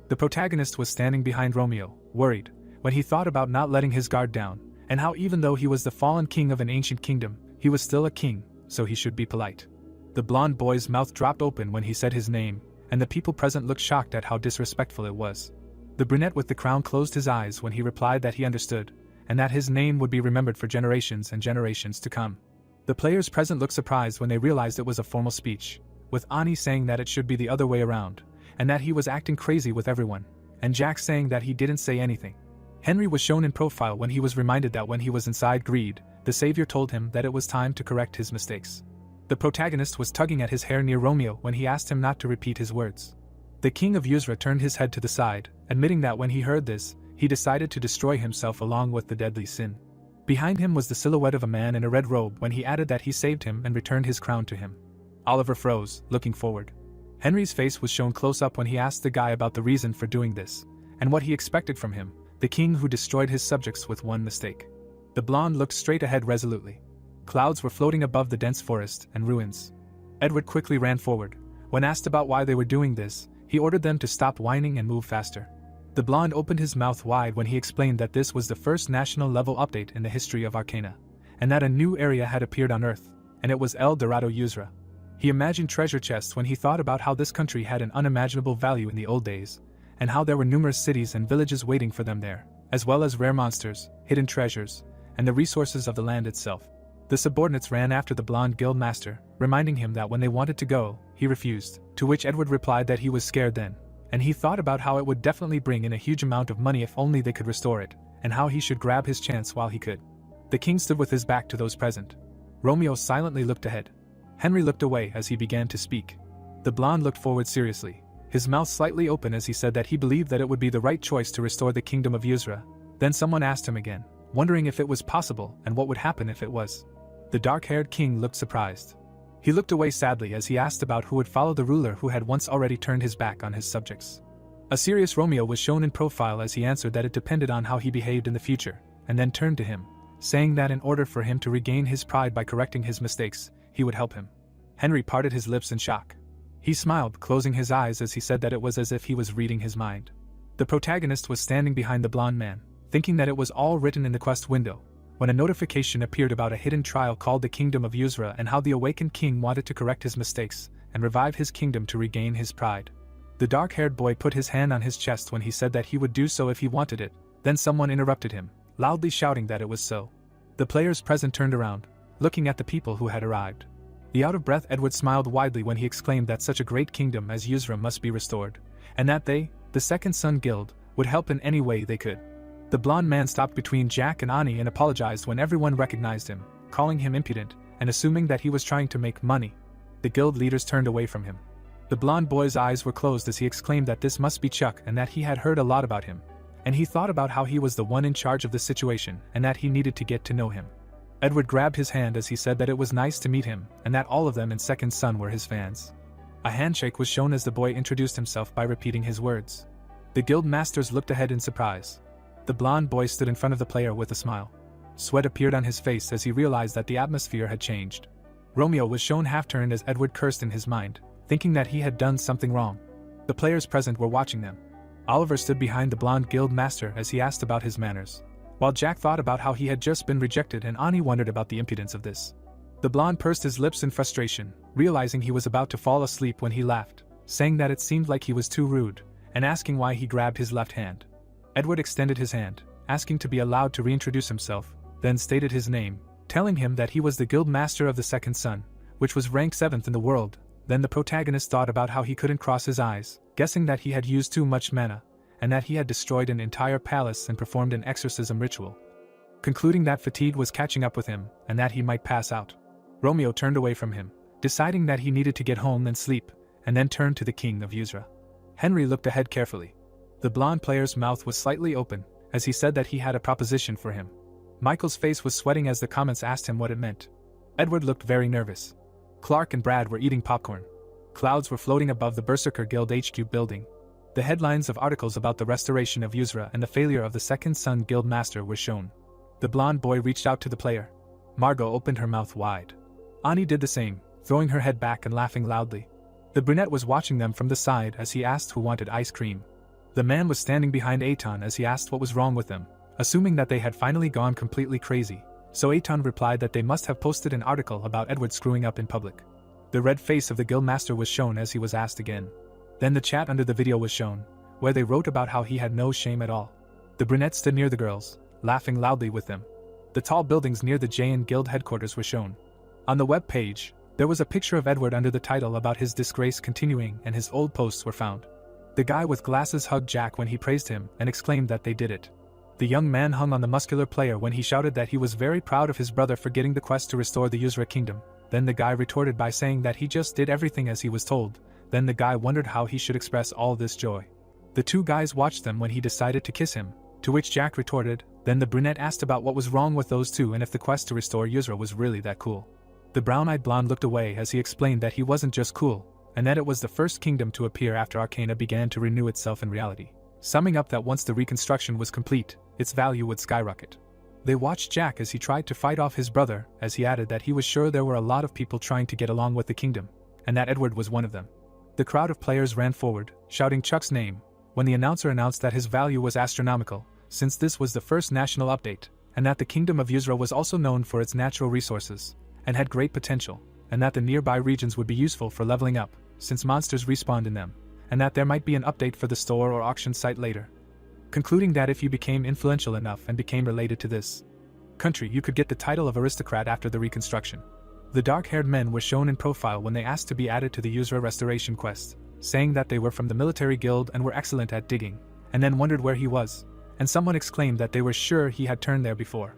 Speaker 1: The protagonist was standing behind Romeo, worried, when he thought about not letting his guard down, and how even though he was the fallen king of an ancient kingdom, he was still a king, so he should be polite. The blonde boy's mouth dropped open when he said his name, and the people present looked shocked at how disrespectful it was. The brunette with the crown closed his eyes when he replied that he understood, and that his name would be remembered for generations and generations to come. The players present looked surprised when they realized it was a formal speech, with Ani saying that it should be the other way around, and that he was acting crazy with everyone, and Jack saying that he didn't say anything. Henry was shown in profile when he was reminded that when he was inside greed, the savior told him that it was time to correct his mistakes. The protagonist was tugging at his hair near Romeo when he asked him not to repeat his words. The king of Yusra turned his head to the side, admitting that when he heard this, he decided to destroy himself along with the deadly sin. Behind him was the silhouette of a man in a red robe when he added that he saved him and returned his crown to him. Oliver froze, looking forward. Henry's face was shown close up when he asked the guy about the reason for doing this, and what he expected from him, the king who destroyed his subjects with one mistake. The blonde looked straight ahead resolutely. Clouds were floating above the dense forest and ruins. Edward quickly ran forward. When asked about why they were doing this, he ordered them to stop whining and move faster. The blonde opened his mouth wide when he explained that this was the first national level update in the history of Arcana, and that a new area had appeared on Earth, and it was El Dorado Yusra. He imagined treasure chests when he thought about how this country had an unimaginable value in the old days, and how there were numerous cities and villages waiting for them there, as well as rare monsters, hidden treasures, and the resources of the land itself. The subordinates ran after the blonde guild master, reminding him that when they wanted to go, he refused, to which Edward replied that he was scared then, and he thought about how it would definitely bring in a huge amount of money if only they could restore it, and how he should grab his chance while he could. The king stood with his back to those present. Romeo silently looked ahead. Henry looked away as he began to speak. The blonde looked forward seriously, his mouth slightly open as he said that he believed that it would be the right choice to restore the kingdom of Yusra. Then someone asked him again, wondering if it was possible and what would happen if it was. The dark-haired king looked surprised. He looked away sadly as he asked about who would follow the ruler who had once already turned his back on his subjects. A serious Romeo was shown in profile as he answered that it depended on how he behaved in the future, and then turned to him, saying that in order for him to regain his pride by correcting his mistakes, he would help him. Henry parted his lips in shock. He smiled, closing his eyes as he said that it was as if he was reading his mind. The protagonist was standing behind the blonde man, thinking that it was all written in the quest window, when a notification appeared about a hidden trial called the Kingdom of Yusra and how the awakened king wanted to correct his mistakes and revive his kingdom to regain his pride. The dark-haired boy put his hand on his chest when he said that he would do so if he wanted it. Then someone interrupted him, loudly shouting that it was so. The players present turned around, looking at the people who had arrived. The out-of-breath Edward smiled widely when he exclaimed that such a great kingdom as Yusra must be restored, and that they, the Second Son Guild, would help in any way they could. The blonde man stopped between Jack and Ani and apologized when everyone recognized him, calling him impudent and assuming that he was trying to make money. The guild leaders turned away from him. The blonde boy's eyes were closed as he exclaimed that this must be Chuck and that he had heard a lot about him, and he thought about how he was the one in charge of the situation and that he needed to get to know him. Edward grabbed his hand as he said that it was nice to meet him and that all of them in Second Son were his fans. A handshake was shown as the boy introduced himself by repeating his words. The guild masters looked ahead in surprise. The blonde boy stood in front of the player with a smile. Sweat appeared on his face as he realized that the atmosphere had changed. Romeo was shown half-turned as Edward cursed in his mind, thinking that he had done something wrong. The players present were watching them. Oliver stood behind the blonde guild master as he asked about his manners, while Jack thought about how he had just been rejected and Ani wondered about the impudence of this. The blonde pursed his lips in frustration, realizing he was about to fall asleep when he laughed, saying that it seemed like he was too rude, and asking why he grabbed his left hand. Edward extended his hand, asking to be allowed to reintroduce himself, then stated his name, telling him that he was the guild master of the second son, which was ranked 7th in the world. Then the protagonist thought about how he couldn't cross his eyes, guessing that he had used too much mana, and that he had destroyed an entire palace and performed an exorcism ritual. Concluding that fatigue was catching up with him, and that he might pass out. Romeo turned away from him, deciding that he needed to get home and sleep, and then turned to the king of Usra. Henry looked ahead carefully. The blonde player's mouth was slightly open, as he said that he had a proposition for him. Michael's face was sweating as the comments asked him what it meant. Edward looked very nervous. Clark and Brad were eating popcorn. Clouds were floating above the Berserker Guild HQ building. The headlines of articles about the restoration of Usra and the failure of the second son guild master were shown. The blonde boy reached out to the player. Margot opened her mouth wide. Ani did the same, throwing her head back and laughing loudly. The brunette was watching them from the side as he asked who wanted ice cream. The man was standing behind Aton as he asked what was wrong with them, assuming that they had finally gone completely crazy, so Aton replied that they must have posted an article about Edward screwing up in public. The red face of the guildmaster was shown as he was asked again. Then the chat under the video was shown, where they wrote about how he had no shame at all. The brunette stood near the girls, laughing loudly with them. The tall buildings near the JN Guild headquarters were shown. On the web page, there was a picture of Edward under the title about his disgrace continuing, and his old posts were found. The guy with glasses hugged Jack when he praised him and exclaimed that they did it. The young man hung on the muscular player when he shouted that he was very proud of his brother for getting the quest to restore the Usra kingdom. Then the guy retorted by saying that he just did everything as he was told. Then the guy wondered how he should express all this joy. The two guys watched them when he decided to kiss him, to which Jack retorted. Then the brunette asked about what was wrong with those two and if the quest to restore Usra was really that cool. The brown-eyed blonde looked away as he explained that he wasn't just cool, and that it was the first kingdom to appear after Arcana began to renew itself in reality, summing up that once the reconstruction was complete, its value would skyrocket. They watched Jack as he tried to fight off his brother, as he added that he was sure there were a lot of people trying to get along with the kingdom, and that Edward was one of them. The crowd of players ran forward, shouting Chuck's name, when the announcer announced that his value was astronomical, since this was the first national update, and that the kingdom of Usra was also known for its natural resources, and had great potential, and that the nearby regions would be useful for leveling up, since monsters respawned in them, and that there might be an update for the store or auction site later. Concluding that if you became influential enough and became related to this country, you could get the title of aristocrat after the reconstruction. The dark-haired men were shown in profile when they asked to be added to the Usra restoration quest, saying that they were from the military guild and were excellent at digging, and then wondered where he was, and someone exclaimed that they were sure he had turned there before.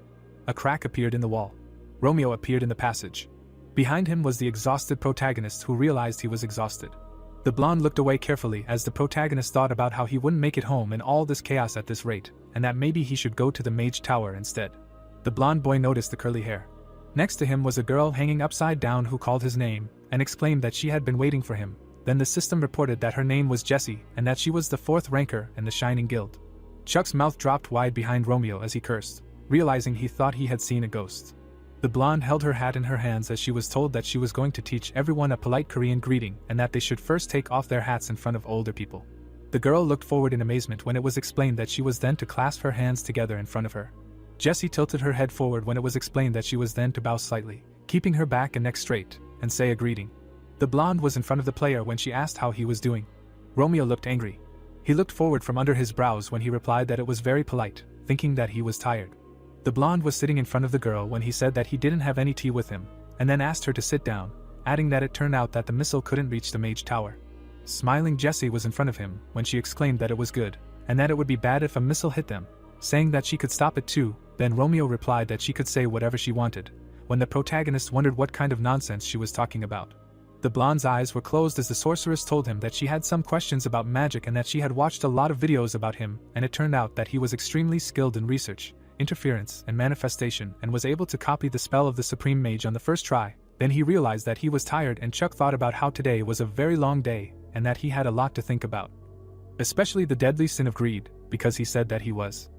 Speaker 1: A crack appeared in the wall. Romeo appeared in the passage. Behind him was the exhausted protagonist who realized he was exhausted. The blonde looked away carefully as the protagonist thought about how he wouldn't make it home in all this chaos at this rate, and that maybe he should go to the mage tower instead. The blonde boy noticed the curly hair. Next to him was a girl hanging upside down who called his name, and exclaimed that she had been waiting for him. Then the system reported that her name was Jessie, and that she was the 4th ranker in the Shining Guild. Chuck's mouth dropped wide behind Romeo as he cursed, realizing he thought he had seen a ghost. The blonde held her hat in her hands as she was told that she was going to teach everyone a polite Korean greeting and that they should first take off their hats in front of older people. The girl looked forward in amazement when it was explained that she was then to clasp her hands together in front of her. Jessie tilted her head forward when it was explained that she was then to bow slightly, keeping her back and neck straight, and say a greeting. The blonde was in front of the player when she asked how he was doing. Romeo looked angry. He looked forward from under his brows when he replied that it was very polite, thinking that he was tired. The blonde was sitting in front of the girl when he said that he didn't have any tea with him, and then asked her to sit down, adding that it turned out that the missile couldn't reach the mage tower. Smiling Jessie was in front of him when she exclaimed that it was good, and that it would be bad if a missile hit them, saying that she could stop it too. Then Romeo replied that she could say whatever she wanted, when the protagonist wondered what kind of nonsense she was talking about. The blonde's eyes were closed as the sorceress told him that she had some questions about magic and that she had watched a lot of videos about him, and it turned out that he was extremely skilled in research, interference, and manifestation, and was able to copy the spell of the Supreme Mage on the first try. Then he realized that he was tired, and Chuck thought about how today was a very long day, and that he had a lot to think about. Especially the deadly sin of greed, because he said that he was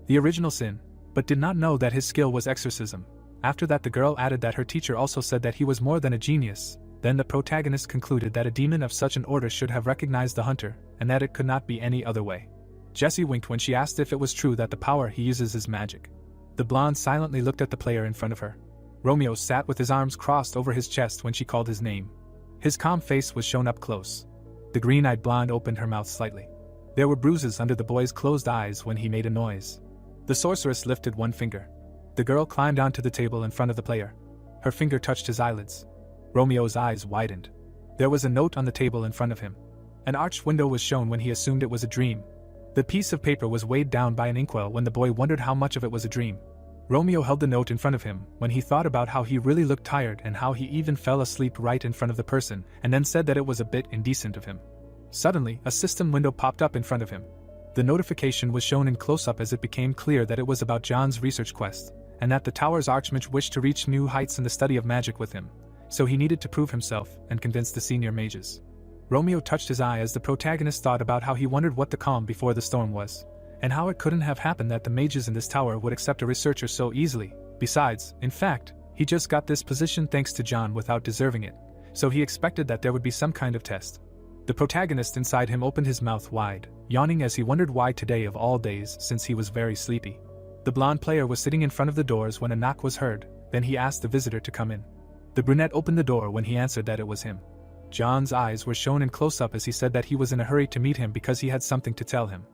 Speaker 1: the original sin, but did not know that his skill was exorcism. After that, the girl added that her teacher also said that he was more than a genius. Then the protagonist concluded that a demon of such an order should have recognized the hunter, and that it could not be any other way. Jessie winked when she asked if it was true that the power he uses is magic. The blonde silently looked at the player in front of her. Romeo sat with his arms crossed over his chest when she called his name. His calm face was shown up close. The green-eyed blonde opened her mouth slightly. There were bruises under the boy's closed eyes when he made a noise. The sorceress lifted one finger. The girl climbed onto the table in front of the player. Her finger touched his eyelids. Romeo's eyes widened. There was a note on the table in front of him. An arched window was shown when he assumed it was a dream. The piece of paper was weighed down by an inkwell when the boy wondered how much of it was a dream. Romeo held the note in front of him when he thought about how he really looked tired and how he even fell asleep right in front of the person, and then said that it was a bit indecent of him. Suddenly, a system window popped up in front of him. The notification was shown in close-up as it became clear that it was about John's research quest, and that the tower's archmage wished to reach new heights in the study of magic with him, so he needed to prove himself and convince the senior mages. Romeo touched his eye as the protagonist thought about how he wondered what the calm before the storm was, and how it couldn't have happened that the mages in this tower would accept a researcher so easily. Besides, in fact, he just got this position thanks to John without deserving it, so he expected that there would be some kind of test. The protagonist inside him opened his mouth wide, yawning as he wondered why today of all days, since he was very sleepy. The blonde player was sitting in front of the doors when a knock was heard, then he asked the visitor to come in. The brunette opened the door when he answered that it was him. John's eyes were shown in close-up as he said that he was in a hurry to meet him because he had something to tell him.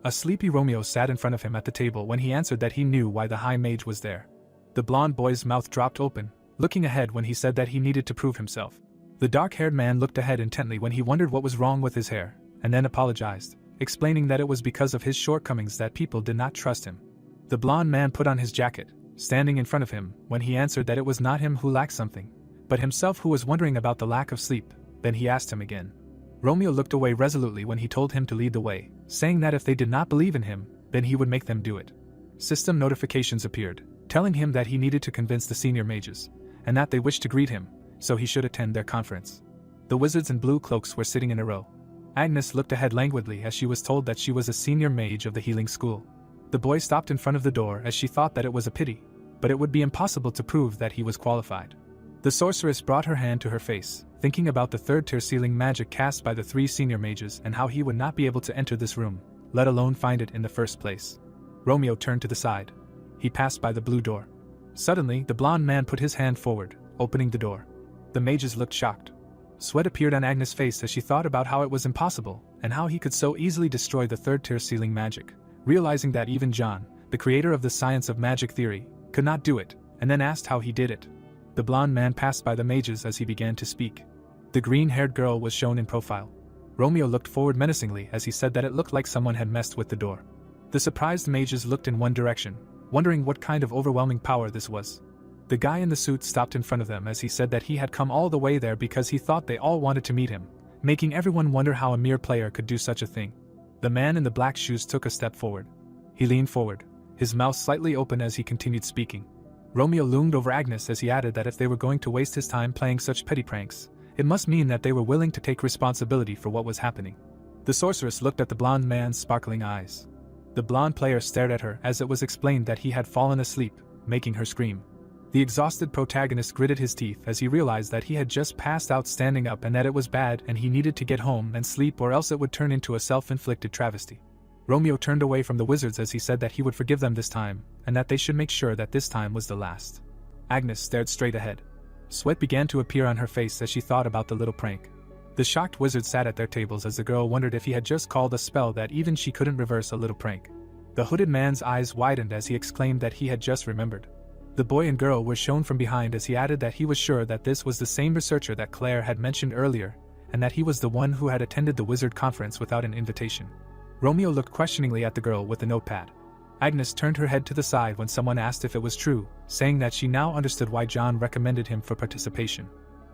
Speaker 1: A sleepy Romeo sat in front of him at the table when he answered that he knew why the high mage was there. The blonde boy's mouth dropped open, looking ahead when he said that he needed to prove himself. The dark-haired man looked ahead intently when he wondered what was wrong with his hair, and then apologized, explaining that it was because of his shortcomings that people did not trust him. The blonde man put on his jacket, standing in front of him, when he answered that it was not him who lacked something, but himself who was wondering about the lack of sleep. Then he asked him again. Romeo looked away resolutely when he told him to lead the way, saying that if they did not believe in him, then he would make them do it. System notifications appeared, telling him that he needed to convince the senior mages, and that they wished to greet him, so he should attend their conference. The wizards in blue cloaks were sitting in a row. Agnes looked ahead languidly as she was told that she was a senior mage of the healing school. The boy stopped in front of the door as she thought that it was a pity, but it would be impossible to prove that he was qualified. The sorceress brought her hand to her face, thinking about the third-tier ceiling magic cast by the 3 senior mages and how he would not be able to enter this room, let alone find it in the first place. Romeo turned to the side. He passed by the blue door. Suddenly, the blonde man put his hand forward, opening the door. The mages looked shocked. Sweat appeared on Agnes' face as she thought about how it was impossible, and how he could so easily destroy the third-tier ceiling magic, realizing that even John, the creator of the science of magic theory, could not do it, and then asked how he did it. The blonde man passed by the mages as he began to speak. The green-haired girl was shown in profile. Romeo looked forward menacingly as he said that it looked like someone had messed with the door. The surprised mages looked in one direction, wondering what kind of overwhelming power this was. The guy in the suit stopped in front of them as he said that he had come all the way there because he thought they all wanted to meet him, making everyone wonder how a mere player could do such a thing. The man in the black shoes took a step forward. He leaned forward, his mouth slightly open as he continued speaking. Romeo loomed over Agnes as he added that if they were going to waste his time playing such petty pranks, it must mean that they were willing to take responsibility for what was happening. The sorceress looked at the blonde man's sparkling eyes. The blonde player stared at her as it was explained that he had fallen asleep, making her scream. The exhausted protagonist gritted his teeth as he realized that he had just passed out standing up and that it was bad and he needed to get home and sleep or else it would turn into a self-inflicted travesty. Romeo turned away from the wizards as he said that he would forgive them this time, and that they should make sure that this time was the last. Agnes stared straight ahead. Sweat began to appear on her face as she thought about the little prank. The shocked wizard sat at their tables as the girl wondered if he had just called a spell that even she couldn't reverse a little prank. The hooded man's eyes widened as he exclaimed that he had just remembered. The boy and girl were shown from behind as he added that he was sure that this was the same researcher that Claire had mentioned earlier, and that he was the one who had attended the wizard conference without an invitation. Romeo looked questioningly at the girl with the notepad. Agnes turned her head to the side when someone asked if it was true, saying that she now understood why John recommended him for participation.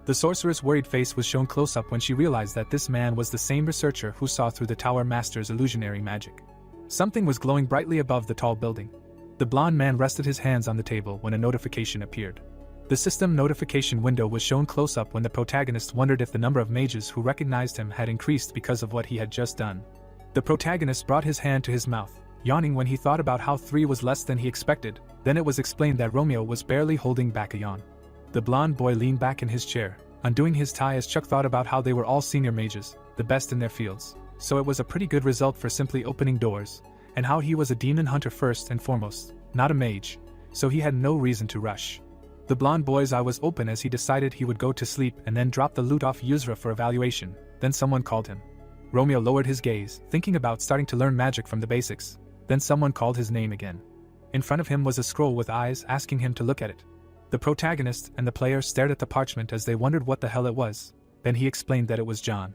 Speaker 1: The sorceress' worried face was shown close up when she realized that this man was the same researcher who saw through the Tower Master's illusionary magic. Something was glowing brightly above the tall building. The blonde man rested his hands on the table when a notification appeared. The system notification window was shown close up when the protagonist wondered if the number of mages who recognized him had increased because of what he had just done. The protagonist brought his hand to his mouth, yawning when he thought about how 3 was less than he expected. Then it was explained that Romeo was barely holding back a yawn. The blonde boy leaned back in his chair, undoing his tie as Chuck thought about how they were all senior mages, the best in their fields. So it was a pretty good result for simply opening doors, and how he was a demon hunter first and foremost, not a mage, so he had no reason to rush. The blonde boy's eye was open as he decided he would go to sleep and then drop the loot off Yuzra for evaluation. Then someone called him. Romeo lowered his gaze, thinking about starting to learn magic from the basics. Then someone called his name again. In front of him was a scroll with eyes asking him to look at it. The protagonist and the player stared at the parchment as they wondered what the hell it was. Then he explained that it was John.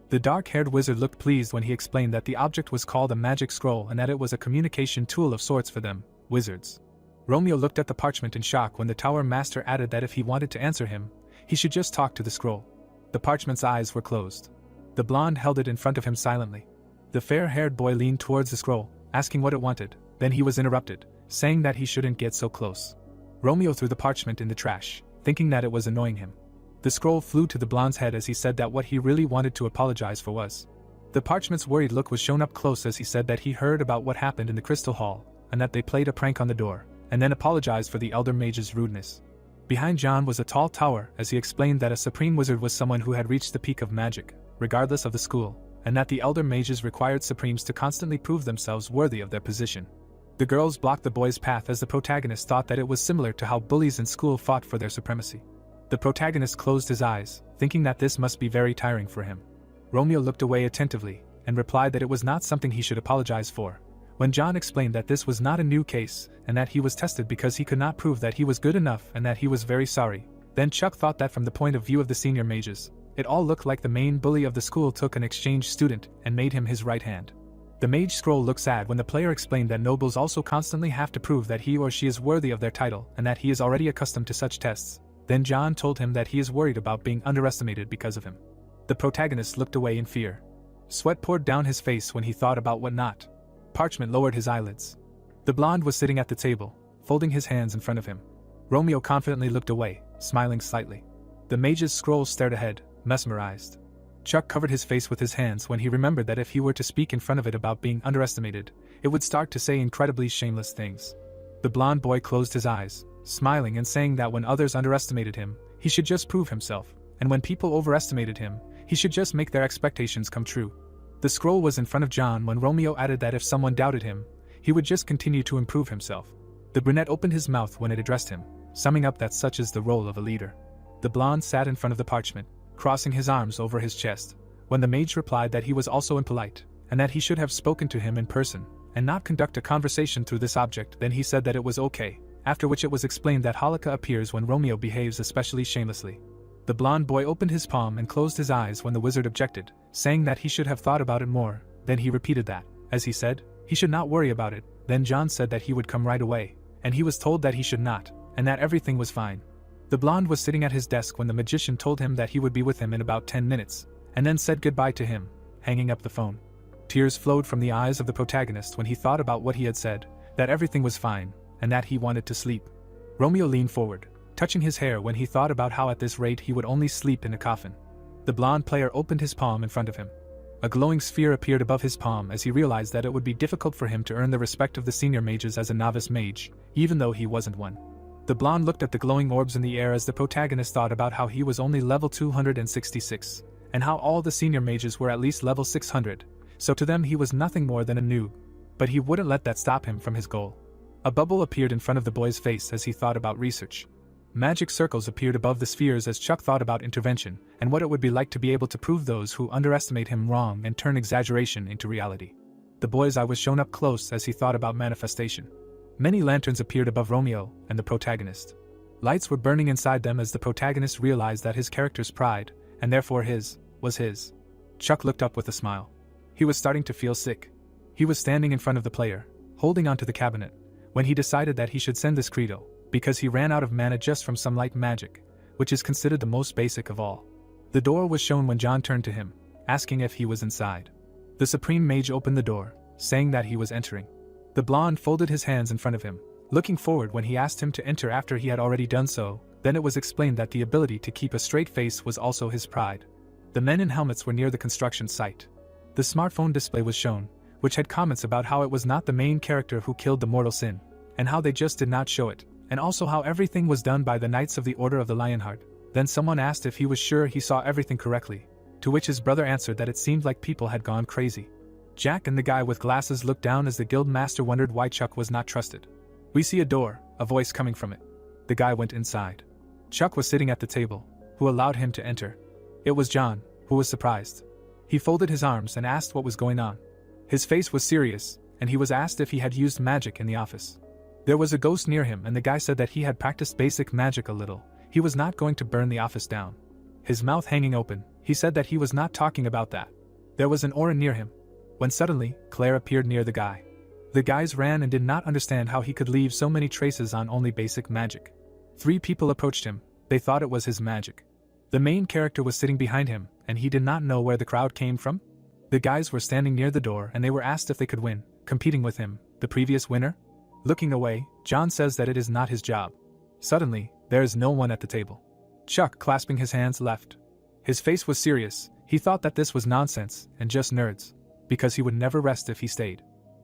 Speaker 1: The dark-haired wizard looked pleased when he explained that the object was called a magic scroll and that it was a communication tool of sorts for them, wizards. Romeo looked at the parchment in shock when the tower master added that if he wanted to answer him, he should just talk to the scroll. The parchment's eyes were closed. The blonde held it in front of him silently. The fair-haired boy leaned towards the scroll, asking what it wanted. Then he was interrupted, saying that he shouldn't get so close. Romeo threw the parchment in the trash, thinking that it was annoying him. The scroll flew to the blonde's head as he said that what he really wanted to apologize for was. The parchment's worried look was shown up close as he said that he heard about what happened in the crystal hall, and that they played a prank on the door, and then apologized for the elder mage's rudeness. Behind John was a tall tower as he explained that a supreme wizard was someone who had reached the peak of magic, regardless of the school, and that the elder mages required supremes to constantly prove themselves worthy of their position. The girls blocked the boy's path as the protagonist thought that it was similar to how bullies in school fought for their supremacy. The protagonist closed his eyes, thinking that this must be very tiring for him. Romeo looked away attentively, and replied that it was not something he should apologize for. When John explained that this was not a new case, and that he was tested because he could not prove that he was good enough and that he was very sorry, then Chuck thought that from the point of view of the senior mages, it all looked like the main bully of the school took an exchange student and made him his right hand. The mage scroll looked sad when the player explained that nobles also constantly have to prove that he or she is worthy of their title and that he is already accustomed to such tests. Then John told him that he is worried about being underestimated because of him. The protagonist looked away in fear. Sweat poured down his face when he thought about what not. Parchment lowered his eyelids. The blonde was sitting at the table, folding his hands in front of him. Romeo confidently looked away, smiling slightly. The mage's scroll stared ahead, mesmerized. Chuck covered his face with his hands when he remembered that if he were to speak in front of it about being underestimated, it would start to say incredibly shameless things. The blonde boy closed his eyes, smiling and saying that when others underestimated him, he should just prove himself, and when people overestimated him, he should just make their expectations come true. The scroll was in front of John when Romeo added that if someone doubted him, he would just continue to improve himself. The brunette opened his mouth when it addressed him, summing up that such is the role of a leader. The blonde sat in front of the parchment, crossing his arms over his chest, when the mage replied that he was also impolite, and that he should have spoken to him in person, and not conduct a conversation through this object. Then he said that it was okay, after which it was explained that Halakha appears when Romeo behaves especially shamelessly. The blonde boy opened his palm and closed his eyes when the wizard objected, saying that he should have thought about it more. Then he repeated that, as he said, he should not worry about it. Then John said that he would come right away, and he was told that he should not, and that everything was fine. The blonde was sitting at his desk when the magician told him that he would be with him in about 10 minutes, and then said goodbye to him, hanging up the phone. Tears flowed from the eyes of the protagonist when he thought about what he had said, that everything was fine, and that he wanted to sleep. Romeo leaned forward, touching his hair when he thought about how at this rate he would only sleep in a coffin. The blonde player opened his palm in front of him. A glowing sphere appeared above his palm as he realized that it would be difficult for him to earn the respect of the senior mages as a novice mage, even though he wasn't one. The blonde looked at the glowing orbs in the air as the protagonist thought about how he was only level 266, and how all the senior mages were at least level 600, so to them he was nothing more than a noob. But he wouldn't let that stop him from his goal. A bubble appeared in front of the boy's face as he thought about research. Magic circles appeared above the spheres as Chuck thought about intervention, and what it would be like to be able to prove those who underestimate him wrong and turn exaggeration into reality. The boy's eye was shown up close as he thought about manifestation. Many lanterns appeared above Romeo and the protagonist. Lights were burning inside them as the protagonist realized that his character's pride, and therefore his, was his. Chuck looked up with a smile. He was starting to feel sick. He was standing in front of the player, holding onto the cabinet, when he decided that he should send this credo, because he ran out of mana just from some light magic, which is considered the most basic of all. The door was shown when John turned to him, asking if he was inside. The supreme mage opened the door, saying that he was entering. The blonde folded his hands in front of him, looking forward when he asked him to enter after he had already done so. Then it was explained that the ability to keep a straight face was also his pride. The men in helmets were near the construction site. The smartphone display was shown, which had comments about how it was not the main character who killed the mortal sin, and how they just did not show it, and also how everything was done by the Knights of the Order of the Lionheart. Then someone asked if he was sure he saw everything correctly, to which his brother answered that it seemed like people had gone crazy. Jack and the guy with glasses looked down as the guild master wondered why Chuck was not trusted. We see a door, a voice coming from it. The guy went inside. Chuck was sitting at the table, who allowed him to enter. It was John, who was surprised. He folded his arms and asked what was going on. His face was serious, and he was asked if he had used magic in the office. There was a ghost near him and the guy said that he had practiced basic magic a little. He was not going to burn the office down. His mouth hanging open, he said that he was not talking about that. There was an aura near him. When suddenly, Claire appeared near the guy. The guys ran and did not understand how he could leave so many traces on only basic magic. 3 people approached him, they thought it was his magic. The main character was sitting behind him, and he did not know where the crowd came from. The guys were standing near the door and they were asked if they could win, competing with him, the previous winner. Looking away, John says that it is not his job. Suddenly, there is no one at the table. Chuck, clasping his hands, left. His face was serious, he thought that this was nonsense and just nerds, because he would never rest if he stayed.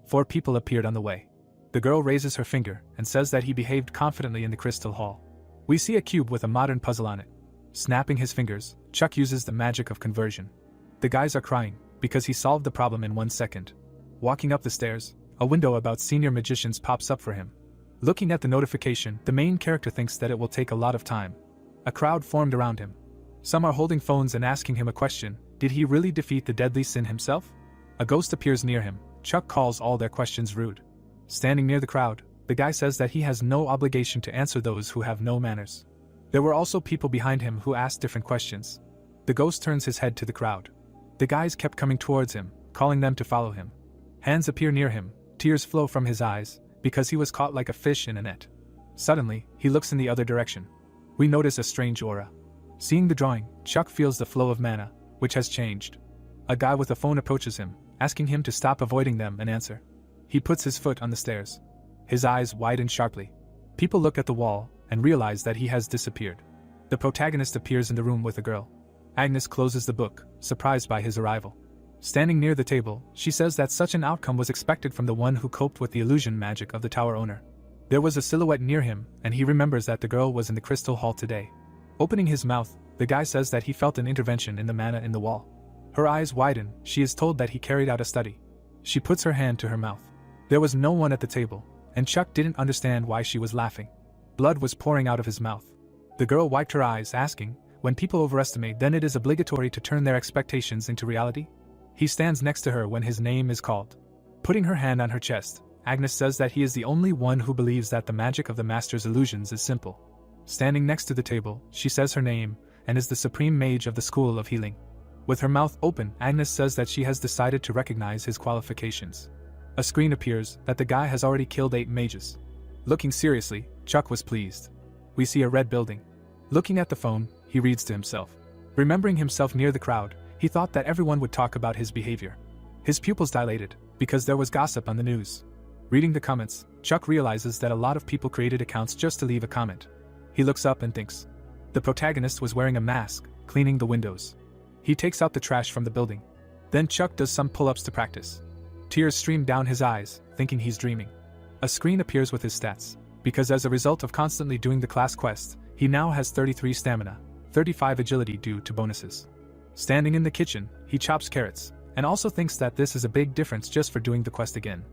Speaker 1: 4 people appeared on the way. The girl raises her finger and says that he behaved confidently in the crystal hall. We see a cube with a modern puzzle on it. Snapping his fingers, Chuck uses the magic of conversion. The guys are crying, because he solved the problem in 1 second. Walking up the stairs, a window about senior magicians pops up for him. Looking at the notification, the main character thinks that it will take a lot of time. A crowd formed around him. Some are holding phones and asking him a question: did he really defeat the deadly sin himself? A ghost appears near him. Chuck calls all their questions rude. Standing near the crowd, the guy says that he has no obligation to answer those who have no manners. There were also people behind him who asked different questions. The ghost turns his head to the crowd. The guys kept coming towards him, calling them to follow him. Hands appear near him, tears flow from his eyes, because he was caught like a fish in a net. Suddenly, he looks in the other direction. We notice a strange aura. Seeing the drawing, Chuck feels the flow of mana, which has changed. A guy with a phone approaches him, asking him to stop avoiding them and answer. He puts his foot on the stairs. His eyes widen sharply. People look at the wall and realize that he has disappeared. The protagonist appears in the room with a girl. Agnes closes the book, surprised by his arrival. Standing near the table, she says that such an outcome was expected from the one who coped with the illusion magic of the tower owner. There was a silhouette near him, and he remembers that the girl was in the crystal hall today. Opening his mouth, the guy says that he felt an intervention in the mana in the wall. Her eyes widen, she is told that he carried out a study. She puts her hand to her mouth. There was no one at the table, and Chuck didn't understand why she was laughing. Blood was pouring out of his mouth. The girl wiped her eyes, asking, when people overestimate, then it is obligatory to turn their expectations into reality? He stands next to her when his name is called. Putting her hand on her chest, Agnes says that he is the only one who believes that the magic of the master's illusions is simple. Standing next to the table, she says her name, and is the supreme mage of the school of healing. With her mouth open, Agnes says that she has decided to recognize his qualifications. A screen appears that the guy has already killed 8 mages. Looking seriously, Chuck was pleased. We see a red building. Looking at the phone, he reads to himself. Remembering himself near the crowd, he thought that everyone would talk about his behavior. His pupils dilated, because there was gossip on the news. Reading the comments, Chuck realizes that a lot of people created accounts just to leave a comment. He looks up and thinks. The protagonist was wearing a mask, cleaning the windows. He takes out the trash from the building. Then Chuck does some pull-ups to practice. Tears stream down his eyes, thinking he's dreaming. A screen appears with his stats, because as a result of constantly doing the class quest, he now has 33 stamina, 35 agility due to bonuses. Standing in the kitchen, he chops carrots, and also thinks that this is a big difference just for doing the quest again.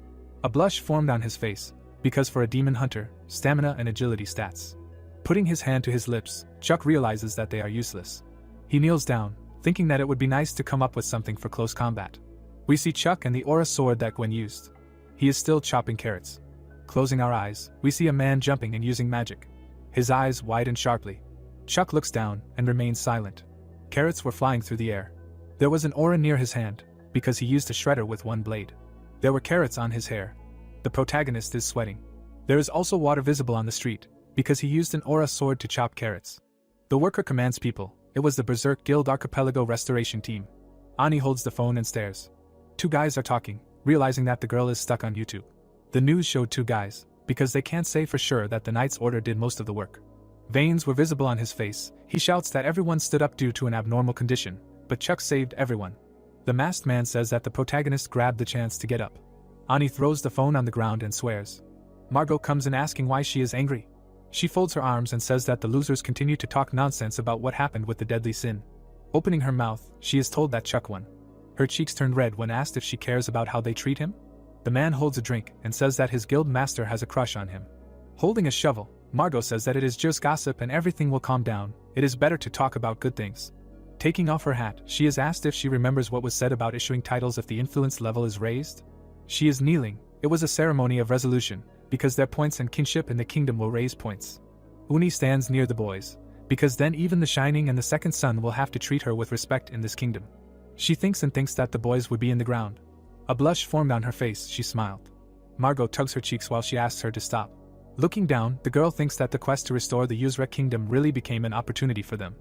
Speaker 1: A blush formed on his face, because for a demon hunter, stamina and agility stats. Putting his hand to his lips, Chuck realizes that they are useless. He kneels down, thinking that it would be nice to come up with something for close combat. We see Chuck and the aura sword that Gwen used. He is still chopping carrots. Closing our eyes, we see a man jumping and using magic. His eyes widen sharply. Chuck looks down and remains silent. Carrots were flying through the air. There was an aura near his hand, because he used a shredder with one blade. There were carrots on his hair. The protagonist is sweating. There is also water visible on the street, because he used an aura sword to chop carrots. The worker commands people. It was the Berserk Guild Archipelago Restoration Team. Ani holds the phone and stares. 2 guys are talking, realizing that the girl is stuck on YouTube. The news showed 2 guys, because they can't say for sure that the Knight's Order did most of the work. Veins were visible on his face. He shouts that everyone stood up due to an abnormal condition, but Chuck saved everyone. The masked man says that the protagonist grabbed the chance to get up. Ani throws the phone on the ground and swears. Margot comes in asking why she is angry. She folds her arms and says that the losers continue to talk nonsense about what happened with the deadly sin. Opening her mouth, she is told that Chuck won. Her cheeks turn red when asked if she cares about how they treat him. The man holds a drink and says that his guild master has a crush on him. Holding a shovel, Margot says that it is just gossip and everything will calm down. It is better to talk about good things. Taking off her hat, she is asked if she remembers what was said about issuing titles if the influence level is raised. She is kneeling. It was a ceremony of resolution, because their points and kinship in the kingdom will raise points. Uni stands near the boys, because then even the Shining and the Second Son will have to treat her with respect in this kingdom. She thinks and thinks that the boys would be in the ground. A blush formed on her face. She smiled. Margot tugs her cheeks while she asks her to stop. Looking down, the girl thinks that the quest to restore the Uzrek kingdom really became an opportunity for them.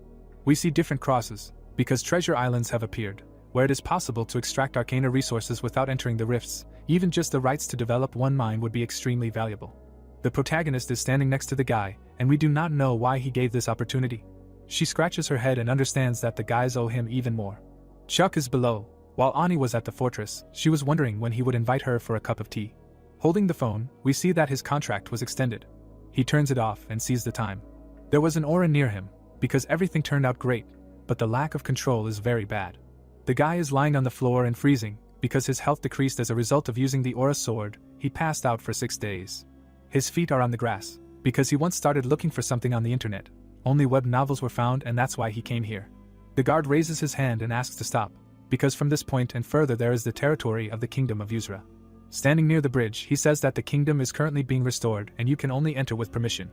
Speaker 1: We see different crosses, because treasure islands have appeared, where it is possible to extract arcana resources without entering the rifts. Even just the rights to develop one mine would be extremely valuable. The protagonist is standing next to the guy, and we do not know why he gave this opportunity. She scratches her head and understands that the guys owe him even more. Chuck is below. While Ani was at the fortress, she was wondering when he would invite her for a cup of tea. Holding the phone, we see that his contract was extended. He turns it off and sees the time. There was an aura near him, because everything turned out great, but the lack of control is very bad. The guy is lying on the floor and freezing. Because his health decreased as a result of using the aura sword, he passed out for 6 days. His feet are on the grass, because he once started looking for something on the internet. Only web novels were found and that's why he came here. The guard raises his hand and asks to stop, because from this point and further there is the territory of the kingdom of Uzra. Standing near the bridge, he says that the kingdom is currently being restored and you can only enter with permission.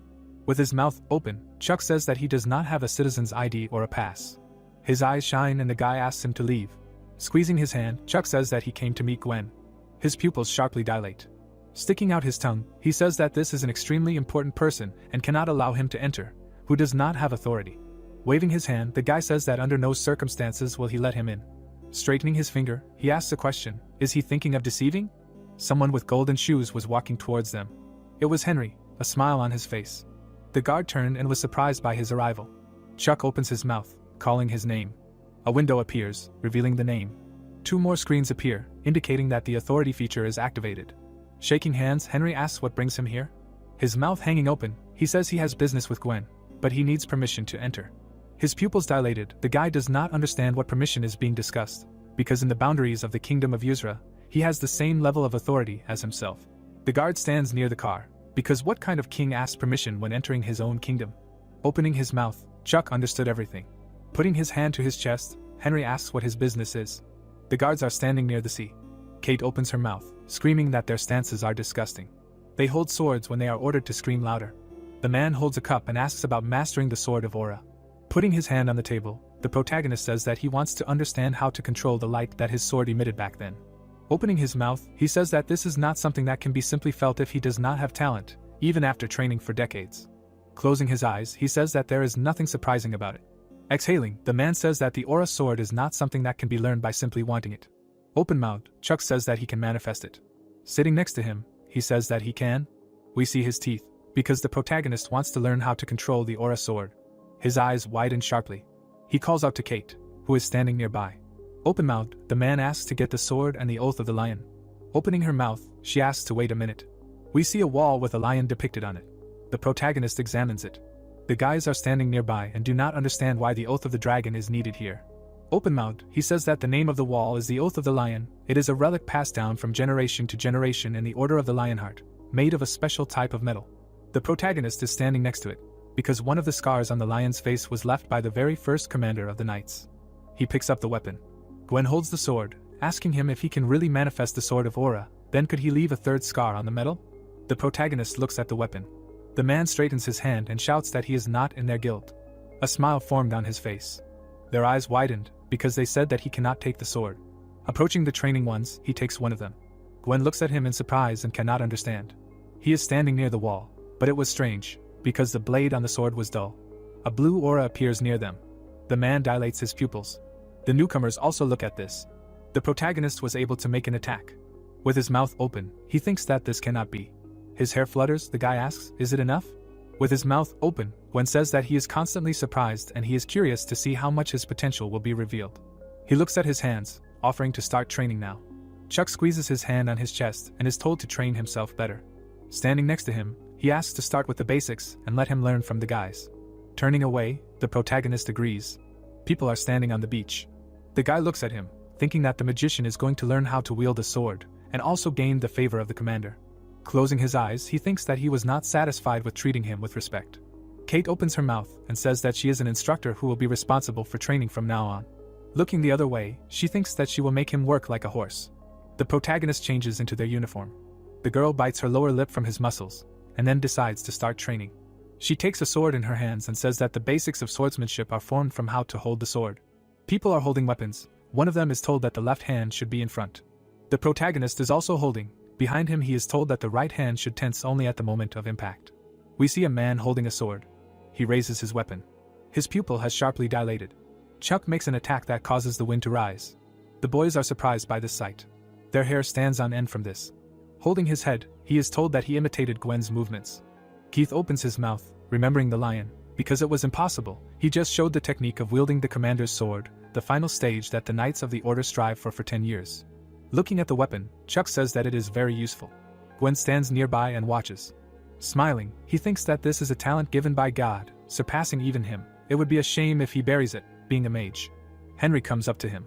Speaker 1: With his mouth open, Chuck says that he does not have a citizen's ID or a pass. His eyes shine and the guy asks him to leave. Squeezing his hand, Chuck says that he came to meet Gwen. His pupils sharply dilate. Sticking out his tongue, he says that this is an extremely important person and cannot allow him to enter, who does not have authority. Waving his hand, the guy says that under no circumstances will he let him in. Straightening his finger, he asks a question. Is he thinking of deceiving? Someone with golden shoes was walking towards them. It was Henry, a smile on his face. The guard turned and was surprised by his arrival. Chuck opens his mouth, calling his name. A window appears, revealing the name. 2 more screens appear, indicating that the authority feature is activated. Shaking hands, Henry asks what brings him here. His mouth hanging open, he says he has business with Gwen, but he needs permission to enter. His pupils dilated. The guy does not understand what permission is being discussed, because in the boundaries of the kingdom of Uzra, he has the same level of authority as himself. The guard stands near the car, because what kind of king asks permission when entering his own kingdom? Opening his mouth, Chuck understood everything. Putting his hand to his chest, Henry asks what his business is. The guards are standing near the sea. Kate opens her mouth, screaming that their stances are disgusting. They hold swords when they are ordered to scream louder. The man holds a cup and asks about mastering the sword of aura. Putting his hand on the table, the protagonist says that he wants to understand how to control the light that his sword emitted back then. Opening his mouth, he says that this is not something that can be simply felt if he does not have talent, even after training for decades. Closing his eyes, he says that there is nothing surprising about it. Exhaling, the man says that the aura sword is not something that can be learned by simply wanting it. Open-mouthed, Chuck says that he can manifest it. Sitting next to him, he says that he can. We see his teeth, because the protagonist wants to learn how to control the aura sword. His eyes widen sharply. He calls out to Kate, who is standing nearby. Open-mouthed, the man asks to get the sword and the oath of the lion. Opening her mouth, she asks to wait a minute. We see a wall with a lion depicted on it. The protagonist examines it. The guys are standing nearby and do not understand why the oath of the dragon is needed here. Open-mouthed, he says that the name of the wall is the oath of the lion. It is a relic passed down from generation to generation in the order of the Lionheart, made of a special type of metal. The protagonist is standing next to it, because one of the scars on the lion's face was left by the very first commander of the knights. He picks up the weapon. Gwen holds the sword, asking him if he can really manifest the sword of aura, then could he leave a 3rd scar on the metal? The protagonist looks at the weapon. The man straightens his hand and shouts that he is not in their guild. A smile formed on his face. Their eyes widened, because they said that he cannot take the sword. Approaching the training ones, he takes one of them. Gwen looks at him in surprise and cannot understand. He is standing near the wall, but it was strange, because the blade on the sword was dull. A blue aura appears near them. The man dilates his pupils. The newcomers also look at this. The protagonist was able to make an attack. With his mouth open, he thinks that this cannot be. His hair flutters, the guy asks, is it enough? With his mouth open, Gwen says that he is constantly surprised and he is curious to see how much his potential will be revealed. He looks at his hands, offering to start training now. Chuck squeezes his hand on his chest and is told to train himself better. Standing next to him, he asks to start with the basics and let him learn from the guys. Turning away, the protagonist agrees. People are standing on the beach. The guy looks at him, thinking that the magician is going to learn how to wield a sword, and also gain the favor of the commander. Closing his eyes, he thinks that he was not satisfied with treating him with respect. Kate opens her mouth and says that she is an instructor who will be responsible for training from now on. Looking the other way, she thinks that she will make him work like a horse. The protagonist changes into their uniform. The girl bites her lower lip from his muscles, and then decides to start training. She takes a sword in her hands and says that the basics of swordsmanship are formed from how to hold the sword. People are holding weapons. One of them is told that the left hand should be in front. The protagonist is also holding. Behind him he is told that the right hand should tense only at the moment of impact. We see a man holding a sword. He raises his weapon. His pupil has sharply dilated. Chuck makes an attack that causes the wind to rise. The boys are surprised by this sight. Their hair stands on end from this. Holding his head, he is told that he imitated Gwen's movements. Keith opens his mouth, remembering the lion. Because it was impossible, he just showed the technique of wielding the commander's sword, the final stage that the Knights of the Order strive for 10 years. Looking at the weapon, Chuck says that it is very useful. Gwen stands nearby and watches. Smiling, he thinks that this is a talent given by God, surpassing even him. It would be a shame if he buries it, being a mage. Henry comes up to him.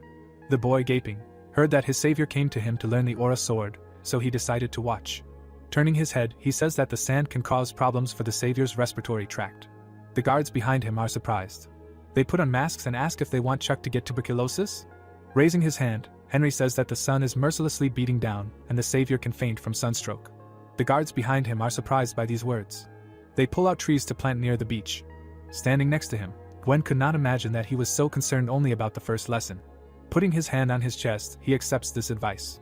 Speaker 1: The boy, gaping, heard that his savior came to him to learn the aura sword, so he decided to watch. Turning his head, he says that the sand can cause problems for the savior's respiratory tract. The guards behind him are surprised. They put on masks and ask if they want Chuck to get tuberculosis. Raising his hand, Henry says that the sun is mercilessly beating down and the savior can faint from sunstroke. The guards behind him are surprised by these words. They pull out trees to plant near the beach. Standing next to him, Gwen could not imagine that he was so concerned only about the first lesson. Putting his hand on his chest, he accepts this advice.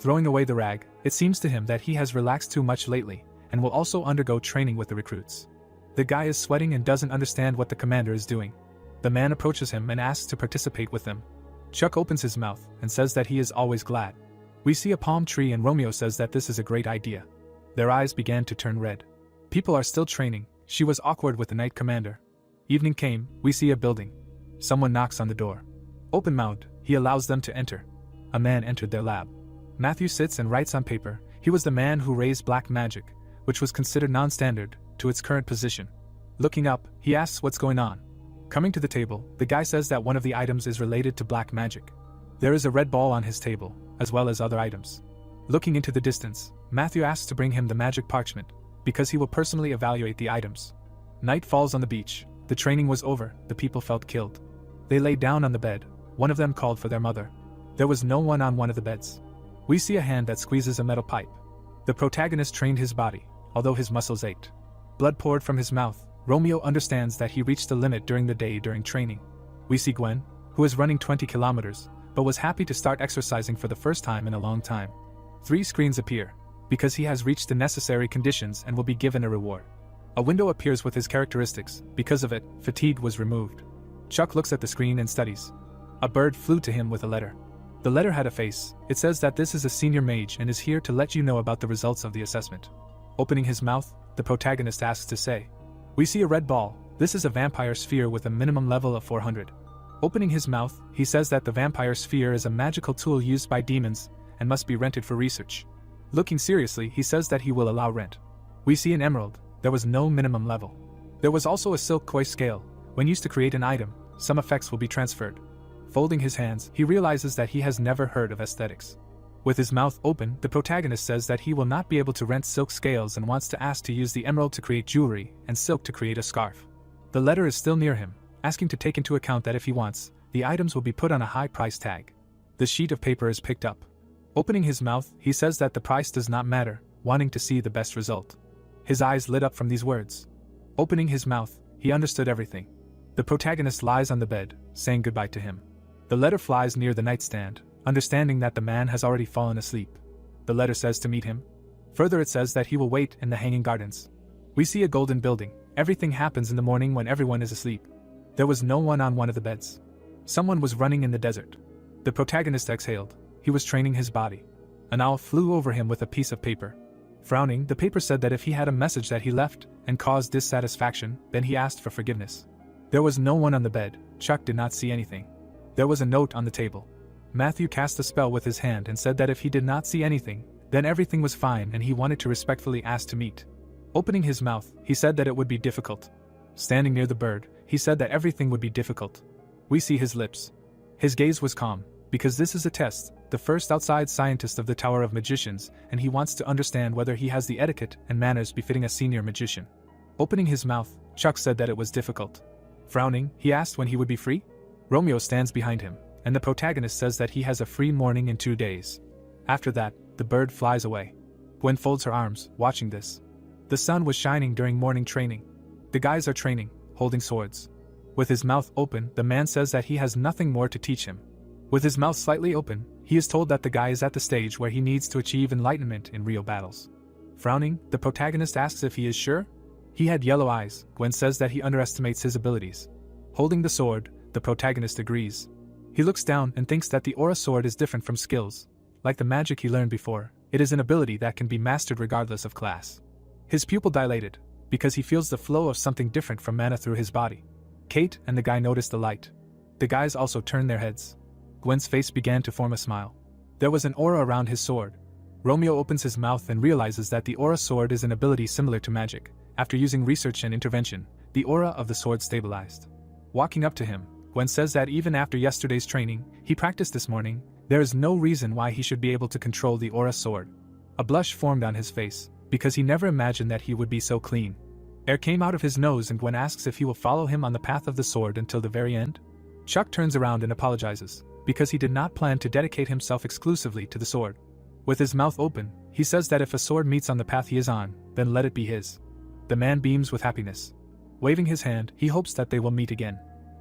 Speaker 1: Throwing away the rag, it seems to him that he has relaxed too much lately, and will also undergo training with the recruits. The guy is sweating and doesn't understand what the commander is doing. The man approaches him and asks to participate with them. Chuck opens his mouth and says that he is always glad. We see a palm tree and Romeo says that this is a great idea. Their eyes began to turn red. People are still training. She was awkward with the knight commander. Evening came, we see a building. Someone knocks on the door. Open-mouthed, he allows them to enter. A man entered their lab. Matthew sits and writes on paper. He was the man who raised black magic, which was considered non-standard, to its current position. Looking up, he asks what's going on. Coming to the table, the guy says that one of the items is related to black magic. There is a red ball on his table, as well as other items. Looking into the distance, Matthew asks to bring him the magic parchment, because he will personally evaluate the items. Night falls on the beach. The training was over, the people felt killed. They lay down on the bed. One of them called for their mother. There was no one on one of the beds. We see a hand that squeezes a metal pipe. The protagonist trained his body, although his muscles ached. Blood poured from his mouth. Romeo understands that he reached the limit during the day during training. We see Gwen, who is running 20 kilometers, but was happy to start exercising for the first time in a long time. 3 screens appear, because he has reached the necessary conditions and will be given a reward. A window appears with his characteristics. Because of it, fatigue was removed. Chuck looks at the screen and studies. A bird flew to him with a letter. The letter had a face. It says that this is a senior mage and is here to let you know about the results of the assessment. Opening his mouth, the protagonist asks to say. We see a red ball. This is a vampire sphere with a minimum level of 400. Opening his mouth, he says that the vampire sphere is a magical tool used by demons and must be rented for research. Looking seriously, he says that he will allow rent. We see an emerald. There was no minimum level. There was also a silk koi scale. When used to create an item, some effects will be transferred. Folding his hands, he realizes that he has never heard of aesthetics. With his mouth open, the protagonist says that he will not be able to rent silk scales and wants to ask to use the emerald to create jewelry and silk to create a scarf. The letter is still near him, asking to take into account that if he wants, the items will be put on a high price tag. The sheet of paper is picked up. Opening his mouth, he says that the price does not matter, wanting to see the best result. His eyes lit up from these words. Opening his mouth, he understood everything. The protagonist lies on the bed, saying goodbye to him. The letter flies near the nightstand, understanding that the man has already fallen asleep. The letter says to meet him. Further it says that he will wait in the hanging gardens. We see a golden building. Everything happens in the morning when everyone is asleep. There was no one on one of the beds. Someone was running in the desert. The protagonist exhaled. He was training his body. An owl flew over him with a piece of paper. Frowning, the paper said that if he had a message that he left and caused dissatisfaction, then he asked for forgiveness. There was no one on the bed. Chuck did not see anything. There was a note on the table. Matthew cast a spell with his hand and said that if he did not see anything, then everything was fine and he wanted to respectfully ask to meet. Opening his mouth, he said that it would be difficult. Standing near the bird, he said that everything would be difficult. We see his lips. His gaze was calm, because this is a test, the first outside scientist of the Tower of Magicians, and he wants to understand whether he has the etiquette and manners befitting a senior magician. Opening his mouth, Chuck said that it was difficult. Frowning, he asked when he would be free. Romeo stands behind him, and the protagonist says that he has a free morning in 2 days. After that, the bird flies away. Gwen folds her arms, watching this. The sun was shining during morning training. The guys are training, holding swords. With his mouth open, the man says that he has nothing more to teach him. With his mouth slightly open, he is told that the guy is at the stage where he needs to achieve enlightenment in real battles. Frowning, the protagonist asks if he is sure. He had yellow eyes. Gwen says that he underestimates his abilities. Holding the sword, the protagonist agrees. He looks down and thinks that the aura sword is different from skills. Like the magic he learned before, it is an ability that can be mastered regardless of class. His pupil dilated, because he feels the flow of something different from mana through his body. Kate and the guy notice the light. The guys also turn their heads. Gwen's face began to form a smile. There was an aura around his sword. Romeo opens his mouth and realizes that the aura sword is an ability similar to magic. After using research and intervention, the aura of the sword stabilized. Walking up to him, Gwen says that even after yesterday's training, he practiced this morning, there is no reason why he should be able to control the aura sword. A blush formed on his face, because he never imagined that he would be so clean. Air came out of his nose and Gwen asks if he will follow him on the path of the sword until the very end. Chuck turns around and apologizes, because he did not plan to dedicate himself exclusively to the sword. With his mouth open, he says that if a sword meets on the path he is on, then let it be his. The man beams with happiness. Waving his hand, he hopes that they will meet again.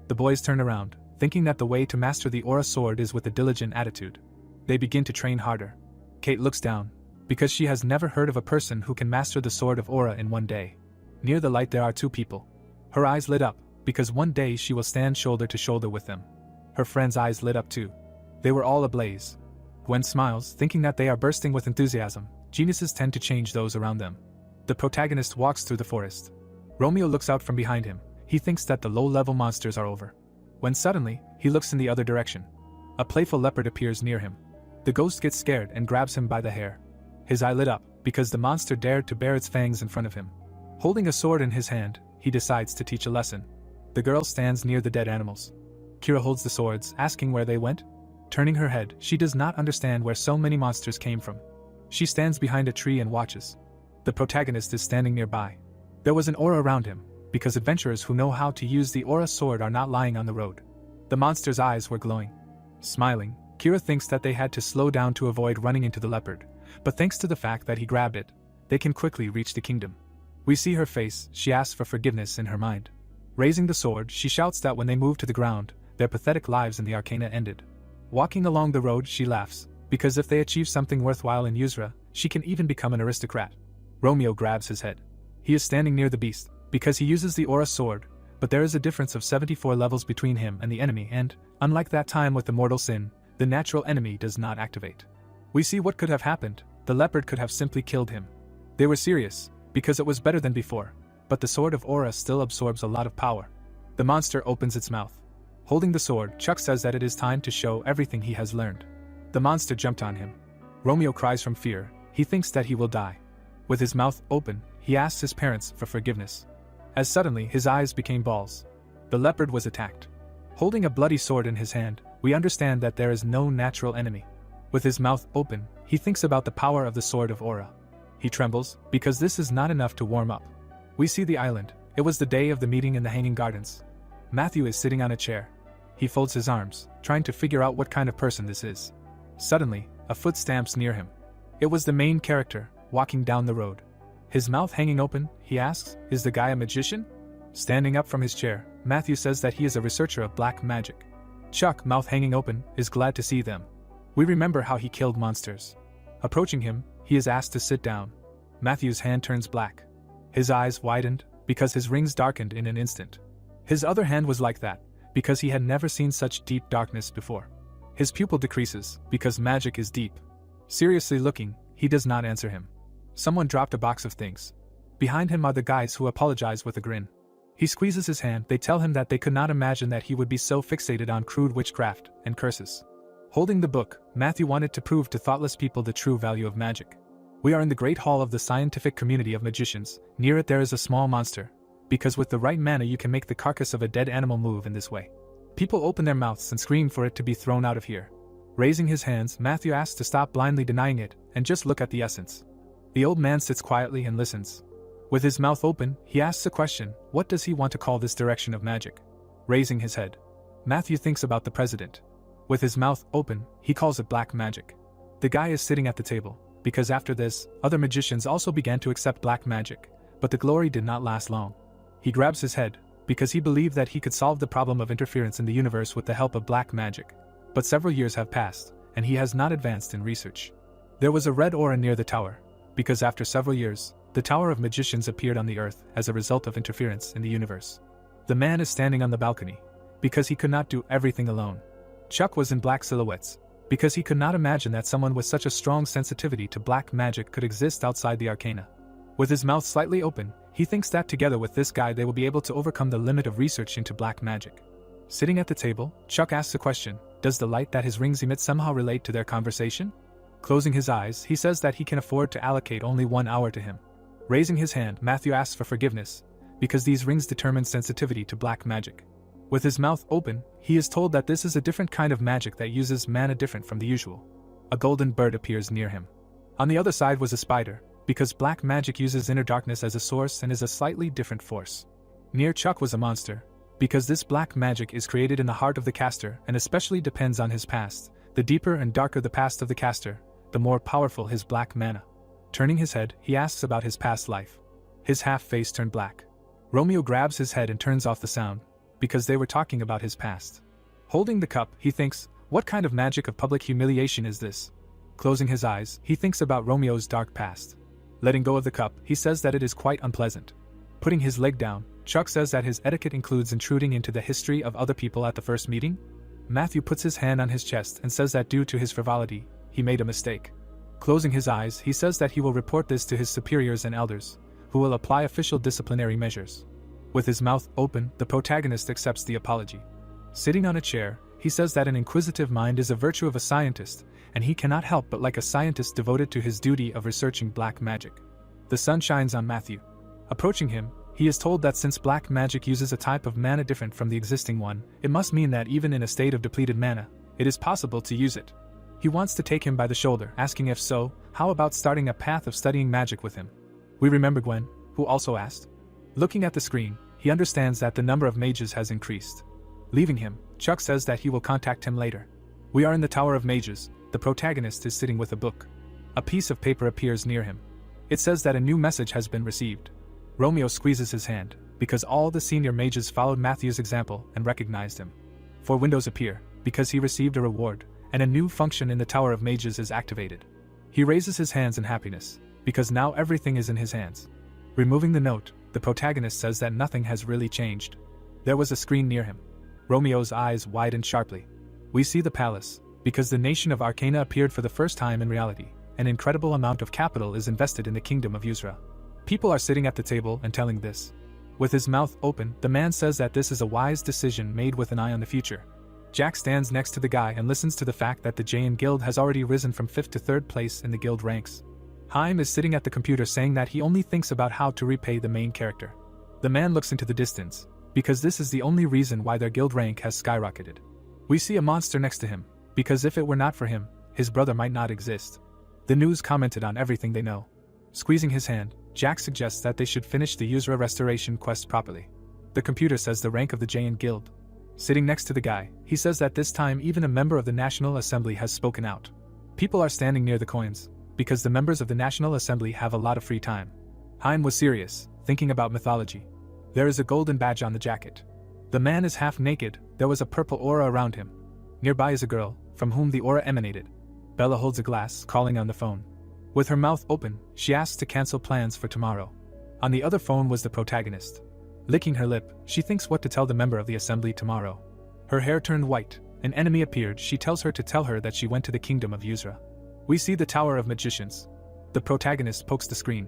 Speaker 1: The boys turn around, thinking that the way to master the aura sword is with a diligent attitude. They begin to train harder. Kate looks down, because she has never heard of a person who can master the sword of aura in one day. Near the light there are 2 people. Her eyes lit up, because one day she will stand shoulder to shoulder with them. Her friends' eyes lit up too. They were all ablaze. Gwen smiles, thinking that they are bursting with enthusiasm. Geniuses tend to change those around them. The protagonist walks through the forest. Romeo looks out from behind him. He thinks that the low-level monsters are over. When suddenly, he looks in the other direction. A playful leopard appears near him. The ghost gets scared and grabs him by the hair. His eye lit up, because the monster dared to bare its fangs in front of him. Holding a sword in his hand, he decides to teach a lesson. The girl stands near the dead animals. Kira holds the swords, asking where they went. Turning her head, she does not understand where so many monsters came from. She stands behind a tree and watches. The protagonist is standing nearby. There was an aura around him, because adventurers who know how to use the aura sword are not lying on the road. The monster's eyes were glowing. Smiling, Kira thinks that they had to slow down to avoid running into the leopard, but thanks to the fact that he grabbed it, they can quickly reach the kingdom. We see her face, she asks for forgiveness in her mind. Raising the sword, she shouts that when they move to the ground, their pathetic lives in the Arcana ended. Walking along the road, she laughs, because if they achieve something worthwhile in Yusra, she can even become an aristocrat. Romeo grabs his head. He is standing near the beast, because he uses the aura sword, but there is a difference of 74 levels between him and the enemy and, unlike that time with the mortal sin, the natural enemy does not activate. We see what could have happened. The leopard could have simply killed him. They were serious, because it was better than before, but the sword of aura still absorbs a lot of power. The monster opens its mouth. Holding the sword, Chuck says that it is time to show everything he has learned. The monster jumped on him. Romeo cries from fear. He thinks that he will die. With his mouth open, he asks his parents for forgiveness. As suddenly his eyes became balls. The leopard was attacked. Holding a bloody sword in his hand, we understand that there is no natural enemy. With his mouth open, he thinks about the power of the sword of aura. He trembles, because this is not enough to warm up. We see the island. It was the day of the meeting in the Hanging Gardens. Matthew is sitting on a chair. He folds his arms, trying to figure out what kind of person this is. Suddenly, a foot stamps near him. It was the main character, walking down the road. His mouth hanging open, he asks, "Is the guy a magician?" Standing up from his chair, Matthew says that he is a researcher of black magic. Chuck, mouth hanging open, is glad to see them. We remember how he killed monsters. Approaching him, he is asked to sit down. Matthew's hand turns black. His eyes widened, because his rings darkened in an instant. His other hand was like that, because he had never seen such deep darkness before. His pupil decreases, because magic is deep. Seriously looking, he does not answer him. Someone dropped a box of things. Behind him are the guys who apologize with a grin. He squeezes his hand. They tell him that they could not imagine that he would be so fixated on crude witchcraft and curses. Holding the book, Matthew wanted to prove to thoughtless people the true value of magic. We are in the great hall of the scientific community of magicians. Near it there is a small monster, because with the right mana you can make the carcass of a dead animal move in this way. People open their mouths and scream for it to be thrown out of here. Raising his hands, Matthew asks to stop blindly denying it and just look at the essence. The old man sits quietly and listens. With his mouth open, he asks a question: what does he want to call this direction of magic? Raising his head, Matthew thinks about the president. With his mouth open, he calls it black magic. The guy is sitting at the table, because after this, other magicians also began to accept black magic, but the glory did not last long. He grabs his head, because he believed that he could solve the problem of interference in the universe with the help of black magic. But several years have passed, and he has not advanced in research. There was a red aura near the tower, because after several years, the Tower of Magicians appeared on the earth as a result of interference in the universe. The man is standing on the balcony, because he could not do everything alone. Chuck was in black silhouettes, because he could not imagine that someone with such a strong sensitivity to black magic could exist outside the arcana. With his mouth slightly open, he thinks that together with this guy they will be able to overcome the limit of research into black magic. Sitting at the table, Chuck asks a question: does the light that his rings emit somehow relate to their conversation? Closing his eyes, he says that he can afford to allocate only 1 hour to him. Raising his hand, Matthew asks for forgiveness, because these rings determine sensitivity to black magic. With his mouth open, he is told that this is a different kind of magic that uses mana different from the usual. A golden bird appears near him. On the other side was a spider, because black magic uses inner darkness as a source and is a slightly different force. Near Chuck was a monster, because this black magic is created in the heart of the caster and especially depends on his past. The deeper and darker the past of the caster, the more powerful his black mana. Turning his head, he asks about his past life. His half-face turned black. Romeo grabs his head and turns off the sound, because they were talking about his past. Holding the cup, he thinks, what kind of magic of public humiliation is this? Closing his eyes, he thinks about Romeo's dark past. Letting go of the cup, he says that it is quite unpleasant. Putting his leg down, Chuck says that his etiquette includes intruding into the history of other people at the first meeting. Matthew puts his hand on his chest and says that due to his frivolity, he made a mistake. Closing his eyes, he says that he will report this to his superiors and elders, who will apply official disciplinary measures. With his mouth open, the protagonist accepts the apology. Sitting on a chair, he says that an inquisitive mind is a virtue of a scientist, and he cannot help but like a scientist devoted to his duty of researching black magic. The sun shines on Matthew. Approaching him, he is told that since black magic uses a type of mana different from the existing one, it must mean that even in a state of depleted mana, it is possible to use it. He wants to take him by the shoulder, asking if so, how about starting a path of studying magic with him? We remember Gwen, who also asked. Looking at the screen, he understands that the number of mages has increased. Leaving him, Chuck says that he will contact him later. We are in the Tower of Mages. The protagonist is sitting with a book. A piece of paper appears near him. It says that a new message has been received. Romeo squeezes his hand, because all the senior mages followed Matthew's example and recognized him. 4 windows appear, because he received a reward, and a new function in the Tower of Mages is activated. He raises his hands in happiness, because now everything is in his hands. Removing the note, the protagonist says that nothing has really changed. There was a screen near him. Romeo's eyes widened sharply. We see the palace, because the nation of Arcana appeared for the first time in reality. An incredible amount of capital is invested in the kingdom of Yusra. People are sitting at the table and telling this. With his mouth open, the man says that this is a wise decision made with an eye on the future. Jack stands next to the guy and listens to the fact that the Jain Guild has already risen from 5th to 3rd place in the guild ranks. Haim is sitting at the computer saying that he only thinks about how to repay the main character. The man looks into the distance, because this is the only reason why their guild rank has skyrocketed. We see a monster next to him, because if it were not for him, his brother might not exist. The news commented on everything they know. Squeezing his hand, Jack suggests that they should finish the Yusra restoration quest properly. The computer says the rank of the Jain Guild. Sitting next to the guy, he says that this time even a member of the National Assembly has spoken out. People are standing near the coins, because the members of the National Assembly have a lot of free time. Haim was serious, thinking about mythology. There is a golden badge on the jacket. The man is half naked, there was a purple aura around him. Nearby is a girl, from whom the aura emanated. Bella holds a glass, calling on the phone. With her mouth open, she asks to cancel plans for tomorrow. On the other phone was the protagonist. Licking her lip, she thinks what to tell the member of the assembly tomorrow. Her hair turned white, an enemy appeared. She tells her to tell her that she went to the kingdom of Yusra. We see the Tower of Magicians. The protagonist pokes the screen.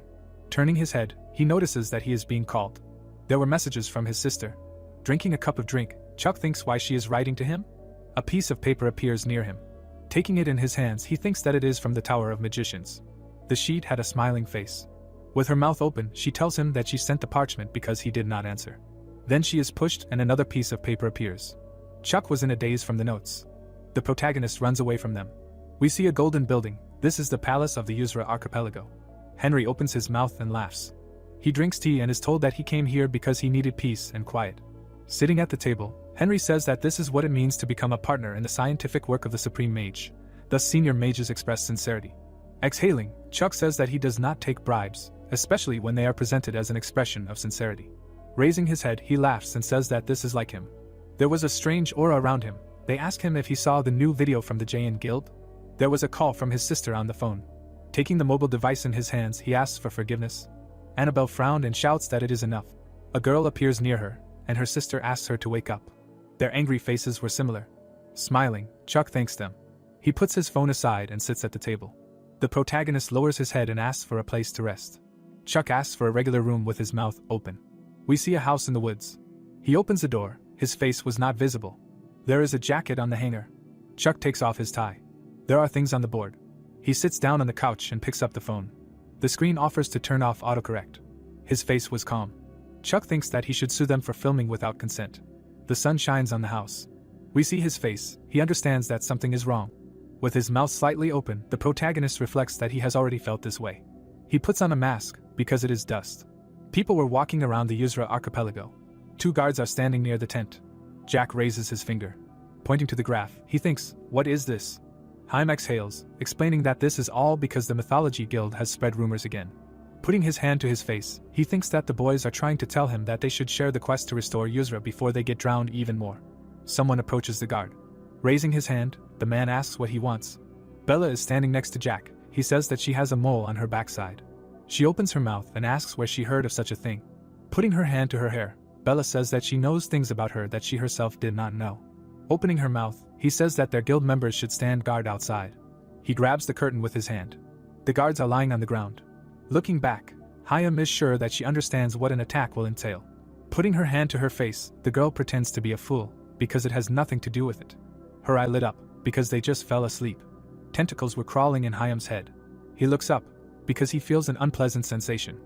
Speaker 1: Turning his head, he notices that he is being called. There were messages from his sister. Drinking a cup of drink, Chuck thinks why she is writing to him. A piece of paper appears near him. Taking it in his hands, he thinks that it is from the Tower of Magicians. The sheet had a smiling face. With her mouth open, she tells him that she sent the parchment because he did not answer. Then she is pushed and another piece of paper appears. Chuck was in a daze from the notes. The protagonist runs away from them. We see a golden building. This is the palace of the Asura archipelago. Henry opens his mouth and laughs. He drinks tea and is told that he came here because he needed peace and quiet. Sitting at the table, Henry says that this is what it means to become a partner in the scientific work of the Supreme Mage. Thus senior mages express sincerity. Exhaling, Chuck says that he does not take bribes, especially when they are presented as an expression of sincerity. Raising his head, he laughs and says that this is like him. There was a strange aura around him. They ask him if he saw the new video from the Jain Guild. There was a call from his sister on the phone. Taking the mobile device in his hands, he asks for forgiveness. Annabelle frowned and shouts that it is enough. A girl appears near her, and her sister asks her to wake up. Their angry faces were similar. Smiling, Chuck thanks them. He puts his phone aside and sits at the table. The protagonist lowers his head and asks for a place to rest. Chuck asks for a regular room with his mouth open. We see a house in the woods. He opens the door. His face was not visible. There is a jacket on the hanger. Chuck takes off his tie. There are things on the board. He sits down on the couch and picks up the phone. The screen offers to turn off autocorrect. His face was calm. Chuck thinks that he should sue them for filming without consent. The sun shines on the house. We see his face. He understands that something is wrong. With his mouth slightly open, the protagonist reflects that he has already felt this way. He puts on a mask, because it is dust. People were walking around the Asura archipelago. 2 guards are standing near the tent. Jack raises his finger. Pointing to the graph, he thinks, "What is this?" Haim exhales, explaining that this is all because the Mythology Guild has spread rumors again. Putting his hand to his face, he thinks that the boys are trying to tell him that they should share the quest to restore Asura before they get drowned even more. Someone approaches the guard. Raising his hand, the man asks what he wants. Bella is standing next to Jack. He says that she has a mole on her backside. She opens her mouth and asks where she heard of such a thing. Putting her hand to her hair, Bella says that she knows things about her that she herself did not know. Opening her mouth, he says that their guild members should stand guard outside. He grabs the curtain with his hand. The guards are lying on the ground. Looking back, Hayam is sure that she understands what an attack will entail. Putting her hand to her face, the girl pretends to be a fool, because it has nothing to do with it. Her eye lit up, because they just fell asleep. Tentacles were crawling in Hayam's head. He looks up, because he feels an unpleasant sensation.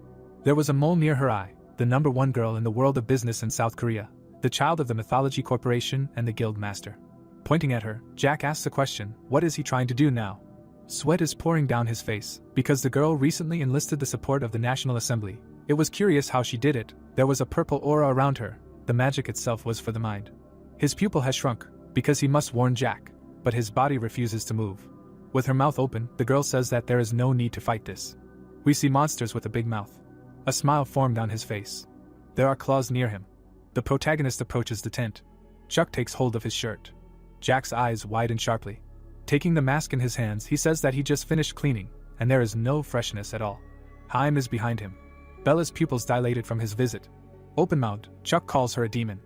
Speaker 1: There was a mole near her eye, the #1 girl in the world of business in South Korea, the child of the Mythology Corporation and the guild master. Pointing at her, Jack asks a question, what is he trying to do now? Sweat is pouring down his face, because the girl recently enlisted the support of the National Assembly. It was curious how she did it. There was a purple aura around her. The magic itself was for the mind. His pupil has shrunk, because he must warn Jack, but his body refuses to move. With her mouth open, the girl says that there is no need to fight this. We see monsters with a big mouth. A smile formed on his face. There are claws near him. The protagonist approaches the tent. Chuck takes hold of his shirt. Jack's eyes widen sharply. Taking the mask in his hands, he says that he just finished cleaning, and there is no freshness at all. Haim is behind him. Bella's pupils dilated from his visit. Open-mouthed, Chuck calls her a demon.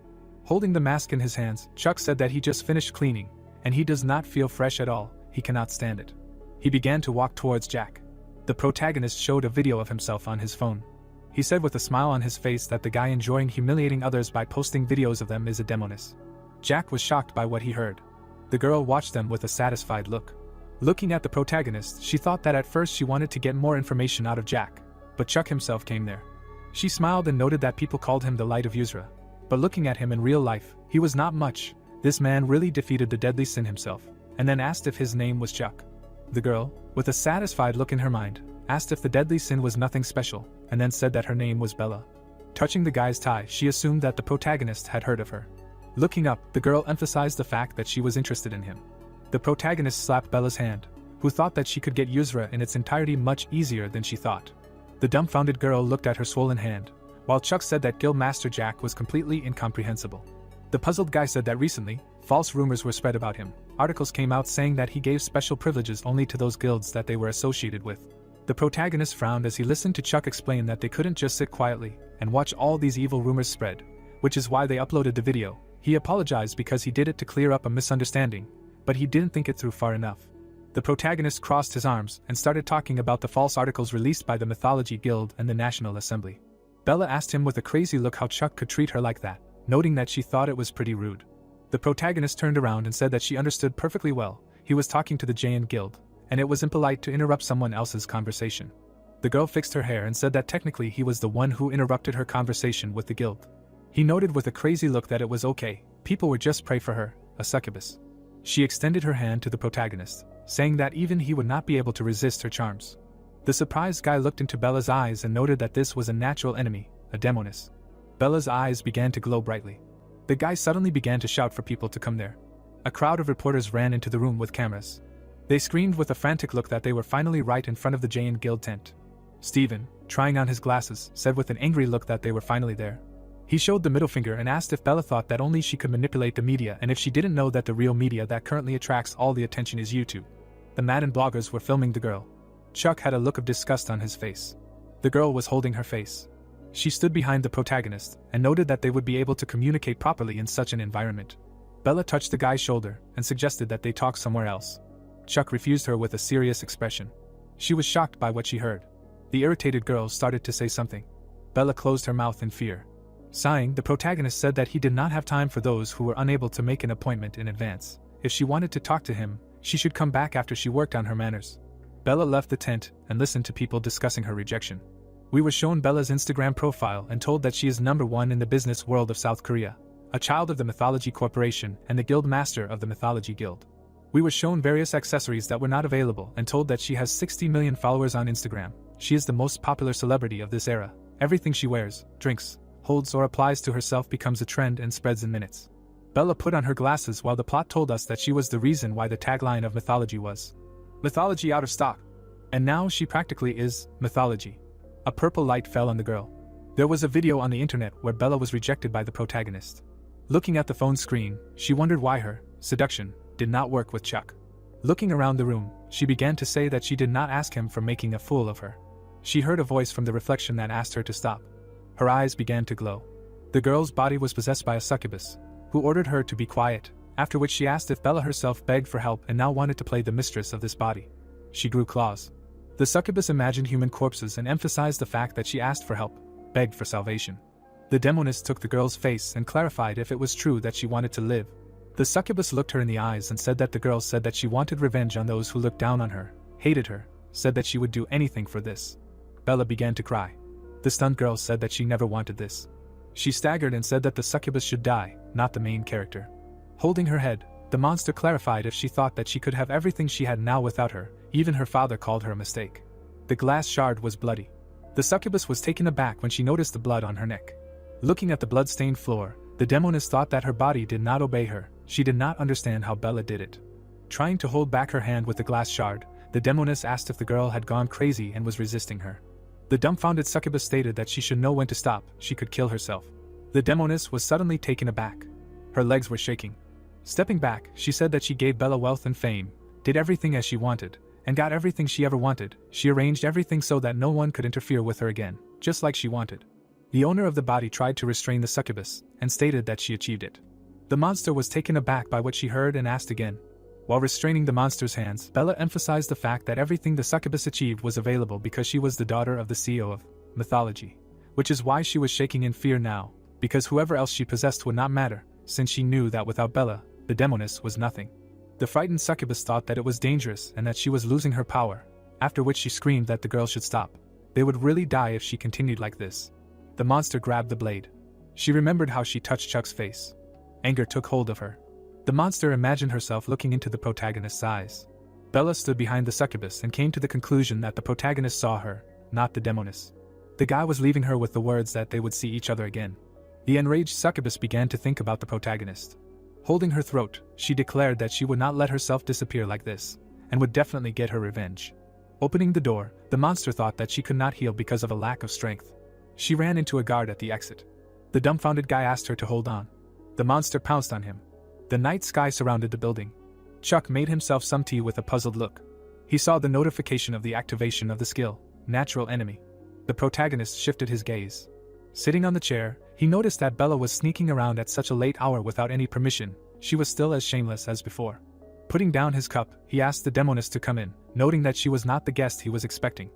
Speaker 1: Holding the mask in his hands, Chuck said that he just finished cleaning, and he does not feel fresh at all. He cannot stand it. He began to walk towards Jack. The protagonist showed a video of himself on his phone. He said with a smile on his face that the guy enjoying humiliating others by posting videos of them is a demoness. Jack was shocked by what he heard. The girl watched them with a satisfied look. Looking at the protagonist, she thought that at first she wanted to get more information out of Jack, but Chuck himself came there. She smiled and noted that people called him the Light of Asura, but looking at him in real life, he was not much. This man really defeated the deadly sin himself, and then asked if his name was Chuck. The girl, with a satisfied look in her mind, asked if the deadly sin was nothing special, and then said that her name was Bella. Touching the guy's tie, she assumed that the protagonist had heard of her. Looking up, the girl emphasized the fact that she was interested in him. The protagonist slapped Bella's hand, who thought that she could get Asura in its entirety much easier than she thought. The dumbfounded girl looked at her swollen hand, while Chuck said that Guildmaster Jack was completely incomprehensible. The puzzled guy said that recently, false rumors were spread about him. Articles came out saying that he gave special privileges only to those guilds that they were associated with. The protagonist frowned as he listened to Chuck explain that they couldn't just sit quietly and watch all these evil rumors spread, which is why they uploaded the video. He apologized because he did it to clear up a misunderstanding, but he didn't think it through far enough. The protagonist crossed his arms and started talking about the false articles released by the Mythology Guild and the National Assembly. Bella asked him with a crazy look how Chuck could treat her like that, noting that she thought it was pretty rude. The protagonist turned around and said that she understood perfectly well. He was talking to the Jayan Guild, and it was impolite to interrupt someone else's conversation. The girl fixed her hair and said that technically he was the one who interrupted her conversation with the guild. He noted with a crazy look that it was okay, people would just pray for her, a succubus. She extended her hand to the protagonist, saying that even he would not be able to resist her charms. The surprised guy looked into Bella's eyes and noted that this was a natural enemy, a demoness. Bella's eyes began to glow brightly. The guy suddenly began to shout for people to come there. A crowd of reporters ran into the room with cameras. They screamed with a frantic look that they were finally right in front of the Jayan Guild tent. Stephen, trying on his glasses, said with an angry look that they were finally there. He showed the middle finger and asked if Bella thought that only she could manipulate the media and if she didn't know that the real media that currently attracts all the attention is YouTube. The Madden bloggers were filming the girl. Chuck had a look of disgust on his face. The girl was holding her face. She stood behind the protagonist and noted that they would be able to communicate properly in such an environment. Bella touched the guy's shoulder and suggested that they talk somewhere else. Chuck refused her with a serious expression. She was shocked by what she heard. The irritated girl started to say something. Bella closed her mouth in fear. Sighing, the protagonist said that he did not have time for those who were unable to make an appointment in advance. If she wanted to talk to him, she should come back after she worked on her manners. Bella left the tent and listened to people discussing her rejection. We were shown Bella's Instagram profile and told that she is #1 in the business world of South Korea, a child of the Mythology Corporation and the Guild Master of the Mythology Guild. We were shown various accessories that were not available and told that she has 60 million followers on Instagram. She is the most popular celebrity of this era. Everything she wears, drinks, holds or applies to herself becomes a trend and spreads in minutes. Bella put on her glasses while the plot told us that she was the reason why the tagline of Mythology was "Mythology out of stock." And now she practically is Mythology. A purple light fell on the girl. There was a video on the internet where Bella was rejected by the protagonist. Looking at the phone screen, she wondered why her seduction did not work with Chuck. Looking around the room, she began to say that she did not ask him for making a fool of her. She heard a voice from the reflection that asked her to stop. Her eyes began to glow. The girl's body was possessed by a succubus, who ordered her to be quiet, after which she asked if Bella herself begged for help and now wanted to play the mistress of this body. She grew claws. The succubus imagined human corpses and emphasized the fact that she asked for help, begged for salvation. The demoness took the girl's face and clarified if it was true that she wanted to live. The succubus looked her in the eyes and said that the girl said that she wanted revenge on those who looked down on her, hated her, said that she would do anything for this. Bella began to cry. The stunned girl said that she never wanted this. She staggered and said that the succubus should die, not the main character. Holding her head, the monster clarified if she thought that she could have everything she had now without her. Even her father called her a mistake. The glass shard was bloody. The succubus was taken aback when she noticed the blood on her neck. Looking at the blood-stained floor, the demoness thought that her body did not obey her. She did not understand how Bella did it. Trying to hold back her hand with the glass shard, the demoness asked if the girl had gone crazy and was resisting her. The dumbfounded succubus stated that she should know when to stop, she could kill herself. The demoness was suddenly taken aback. Her legs were shaking. Stepping back, she said that she gave Bella wealth and fame, did everything as she wanted, and got everything she ever wanted. She arranged everything so that no one could interfere with her again, just like she wanted. The owner of the body tried to restrain the succubus, and stated that she achieved it. The monster was taken aback by what she heard and asked again. While restraining the monster's hands, Bella emphasized the fact that everything the succubus achieved was available because she was the daughter of the CEO of Mythology, which is why she was shaking in fear now, because whoever else she possessed would not matter, since she knew that without Bella, the demoness was nothing. The frightened succubus thought that it was dangerous and that she was losing her power, after which she screamed that the girl should stop. They would really die if she continued like this. The monster grabbed the blade. She remembered how she touched Chuck's face. Anger took hold of her. The monster imagined herself looking into the protagonist's eyes. Bella stood behind the succubus and came to the conclusion that the protagonist saw her, not the demoness. The guy was leaving her with the words that they would see each other again. The enraged succubus began to think about the protagonist. Holding her throat, she declared that she would not let herself disappear like this, and would definitely get her revenge. Opening the door, the monster thought that she could not heal because of a lack of strength. She ran into a guard at the exit. The dumbfounded guy asked her to hold on. The monster pounced on him. The night sky surrounded the building. Chuck made himself some tea with a puzzled look. He saw the notification of the activation of the skill, Natural Enemy. The protagonist shifted his gaze. Sitting on the chair, he noticed that Bella was sneaking around at such a late hour without any permission. She was still as shameless as before. Putting down his cup, he asked the demoness to come in, noting that she was not the guest he was expecting.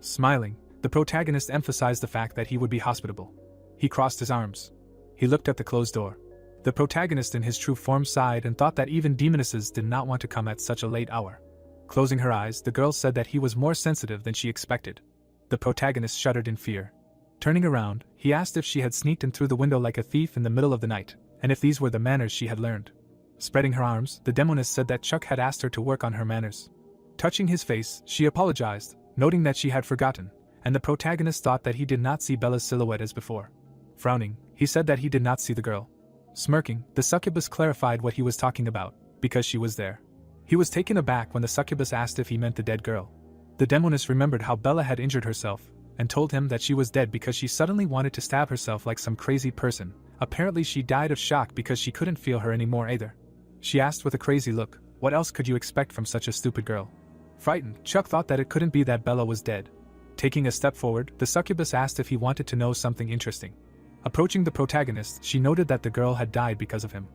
Speaker 1: Smiling, the protagonist emphasized the fact that he would be hospitable. He crossed his arms. He looked at the closed door. The protagonist in his true form sighed and thought that even demonesses did not want to come at such a late hour. Closing her eyes, the girl said that he was more sensitive than she expected. The protagonist shuddered in fear. Turning around, he asked if she had sneaked in through the window like a thief in the middle of the night, and if these were the manners she had learned. Spreading her arms, the demoness said that Chuck had asked her to work on her manners. Touching his face, she apologized, noting that she had forgotten, and the protagonist thought that he did not see Bella's silhouette as before. Frowning, he said that he did not see the girl. Smirking, the succubus clarified what he was talking about, because she was there. He was taken aback when the succubus asked if he meant the dead girl. The demoness remembered how Bella had injured herself, and told him that she was dead because she suddenly wanted to stab herself like some crazy person. Apparently she died of shock because she couldn't feel her anymore either. She asked with a crazy look, what else could you expect from such a stupid girl? Frightened, Chuck thought that it couldn't be that Bella was dead. Taking a step forward, the succubus asked if he wanted to know something interesting. Approaching the protagonist, she noted that the girl had died because of him.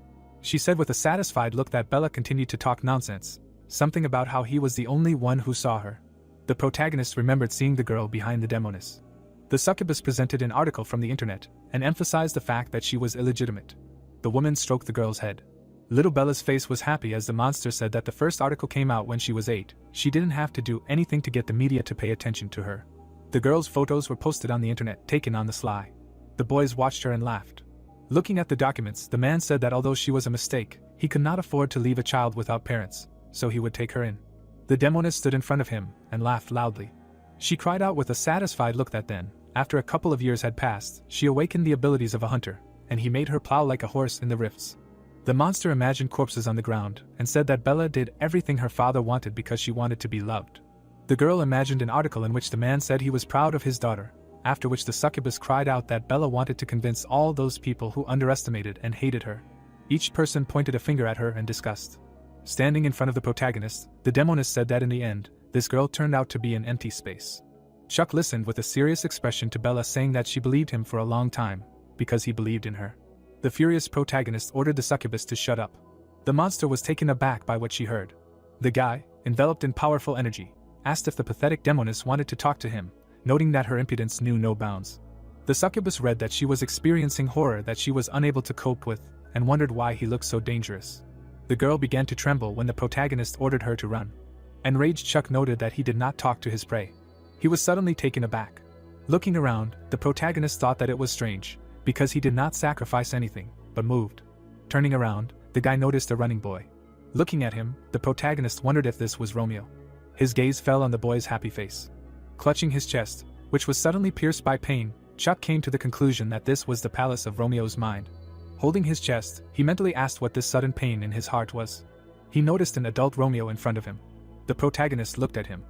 Speaker 1: She said with a satisfied look that Bella continued to talk nonsense, something about how he was the only one who saw her. The protagonist remembered seeing the girl behind the demoness. The succubus presented an article from the internet, and emphasized the fact that she was illegitimate. The woman stroked the girl's head. Little Bella's face was happy as the monster said that the first article came out when she was 8, she didn't have to do anything to get the media to pay attention to her. The girl's photos were posted on the internet, taken on the sly. The boys watched her and laughed. Looking at the documents, the man said that although she was a mistake, he could not afford to leave a child without parents, so he would take her in. The demoness stood in front of him, and laughed loudly. She cried out with a satisfied look that then, after a couple of years had passed, she awakened the abilities of a hunter, and he made her plow like a horse in the rifts. The monster imagined corpses on the ground, and said that Bella did everything her father wanted because she wanted to be loved. The girl imagined an article in which the man said he was proud of his daughter, after which the succubus cried out that Bella wanted to convince all those people who underestimated and hated her. Each person pointed a finger at her in disgust. Standing in front of the protagonist, the demoness said that in the end, this girl turned out to be an empty space. Chuck listened with a serious expression to Bella saying that she believed him for a long time, because he believed in her. The furious protagonist ordered the succubus to shut up. The monster was taken aback by what she heard. The guy, enveloped in powerful energy, asked if the pathetic demoness wanted to talk to him, noting that her impudence knew no bounds. The succubus read that she was experiencing horror that she was unable to cope with, and wondered why he looked so dangerous. The girl began to tremble when the protagonist ordered her to run. Enraged, Chuck noted that he did not talk to his prey. He was suddenly taken aback. Looking around, the protagonist thought that it was strange, because he did not sacrifice anything, but moved. Turning around, the guy noticed a running boy. Looking at him, the protagonist wondered if this was Romeo. His gaze fell on the boy's happy face. Clutching his chest, which was suddenly pierced by pain, Chuck came to the conclusion that this was the palace of Romeo's mind. Holding his chest, he mentally asked what this sudden pain in his heart was. He noticed an adult Romeo in front of him. The protagonist looked at him.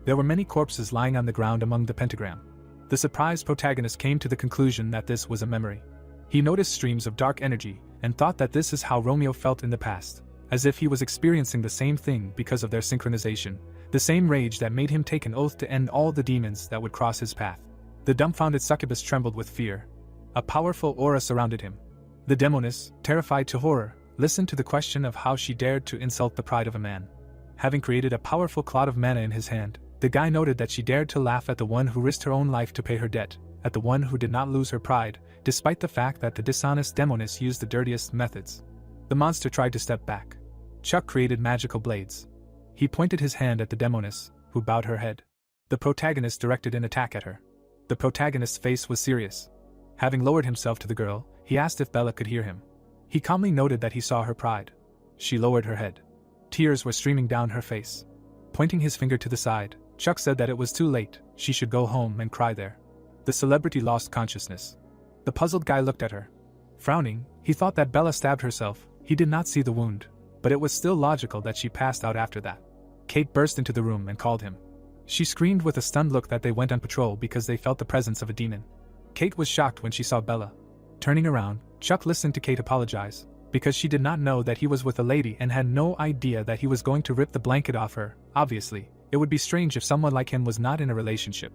Speaker 1: There were many corpses lying on the ground among the pentagram. The surprised protagonist came to the conclusion that this was a memory. He noticed streams of dark energy, and thought that this is how Romeo felt in the past, as if he was experiencing the same thing because of their synchronization, the same rage that made him take an oath to end all the demons that would cross his path. The dumbfounded succubus trembled with fear. A powerful aura surrounded him. The demoness, terrified to horror, listened to the question of how she dared to insult the pride of a man. Having created a powerful cloud of mana in his hand, the guy noted that she dared to laugh at the one who risked her own life to pay her debt, at the one who did not lose her pride, despite the fact that the dishonest demoness used the dirtiest methods. The monster tried to step back. Chuck created magical blades. He pointed his hand at the demoness, who bowed her head. The protagonist directed an attack at her. The protagonist's face was serious. Having lowered himself to the girl, he asked if Bella could hear him. He calmly noted that he saw her pride. She lowered her head. Tears were streaming down her face. Pointing his finger to the side, Chuck said that it was too late, she should go home and cry there. The celebrity lost consciousness. The puzzled guy looked at her. Frowning, he thought that Bella stabbed herself. He did not see the wound, but it was still logical that she passed out after that. Kate burst into the room and called him. She screamed with a stunned look that they went on patrol because they felt the presence of a demon. Kate was shocked when she saw Bella. Turning around, Chuck listened to Kate apologize, because she did not know that he was with a lady and had no idea that he was going to rip the blanket off her. Obviously, it would be strange if someone like him was not in a relationship.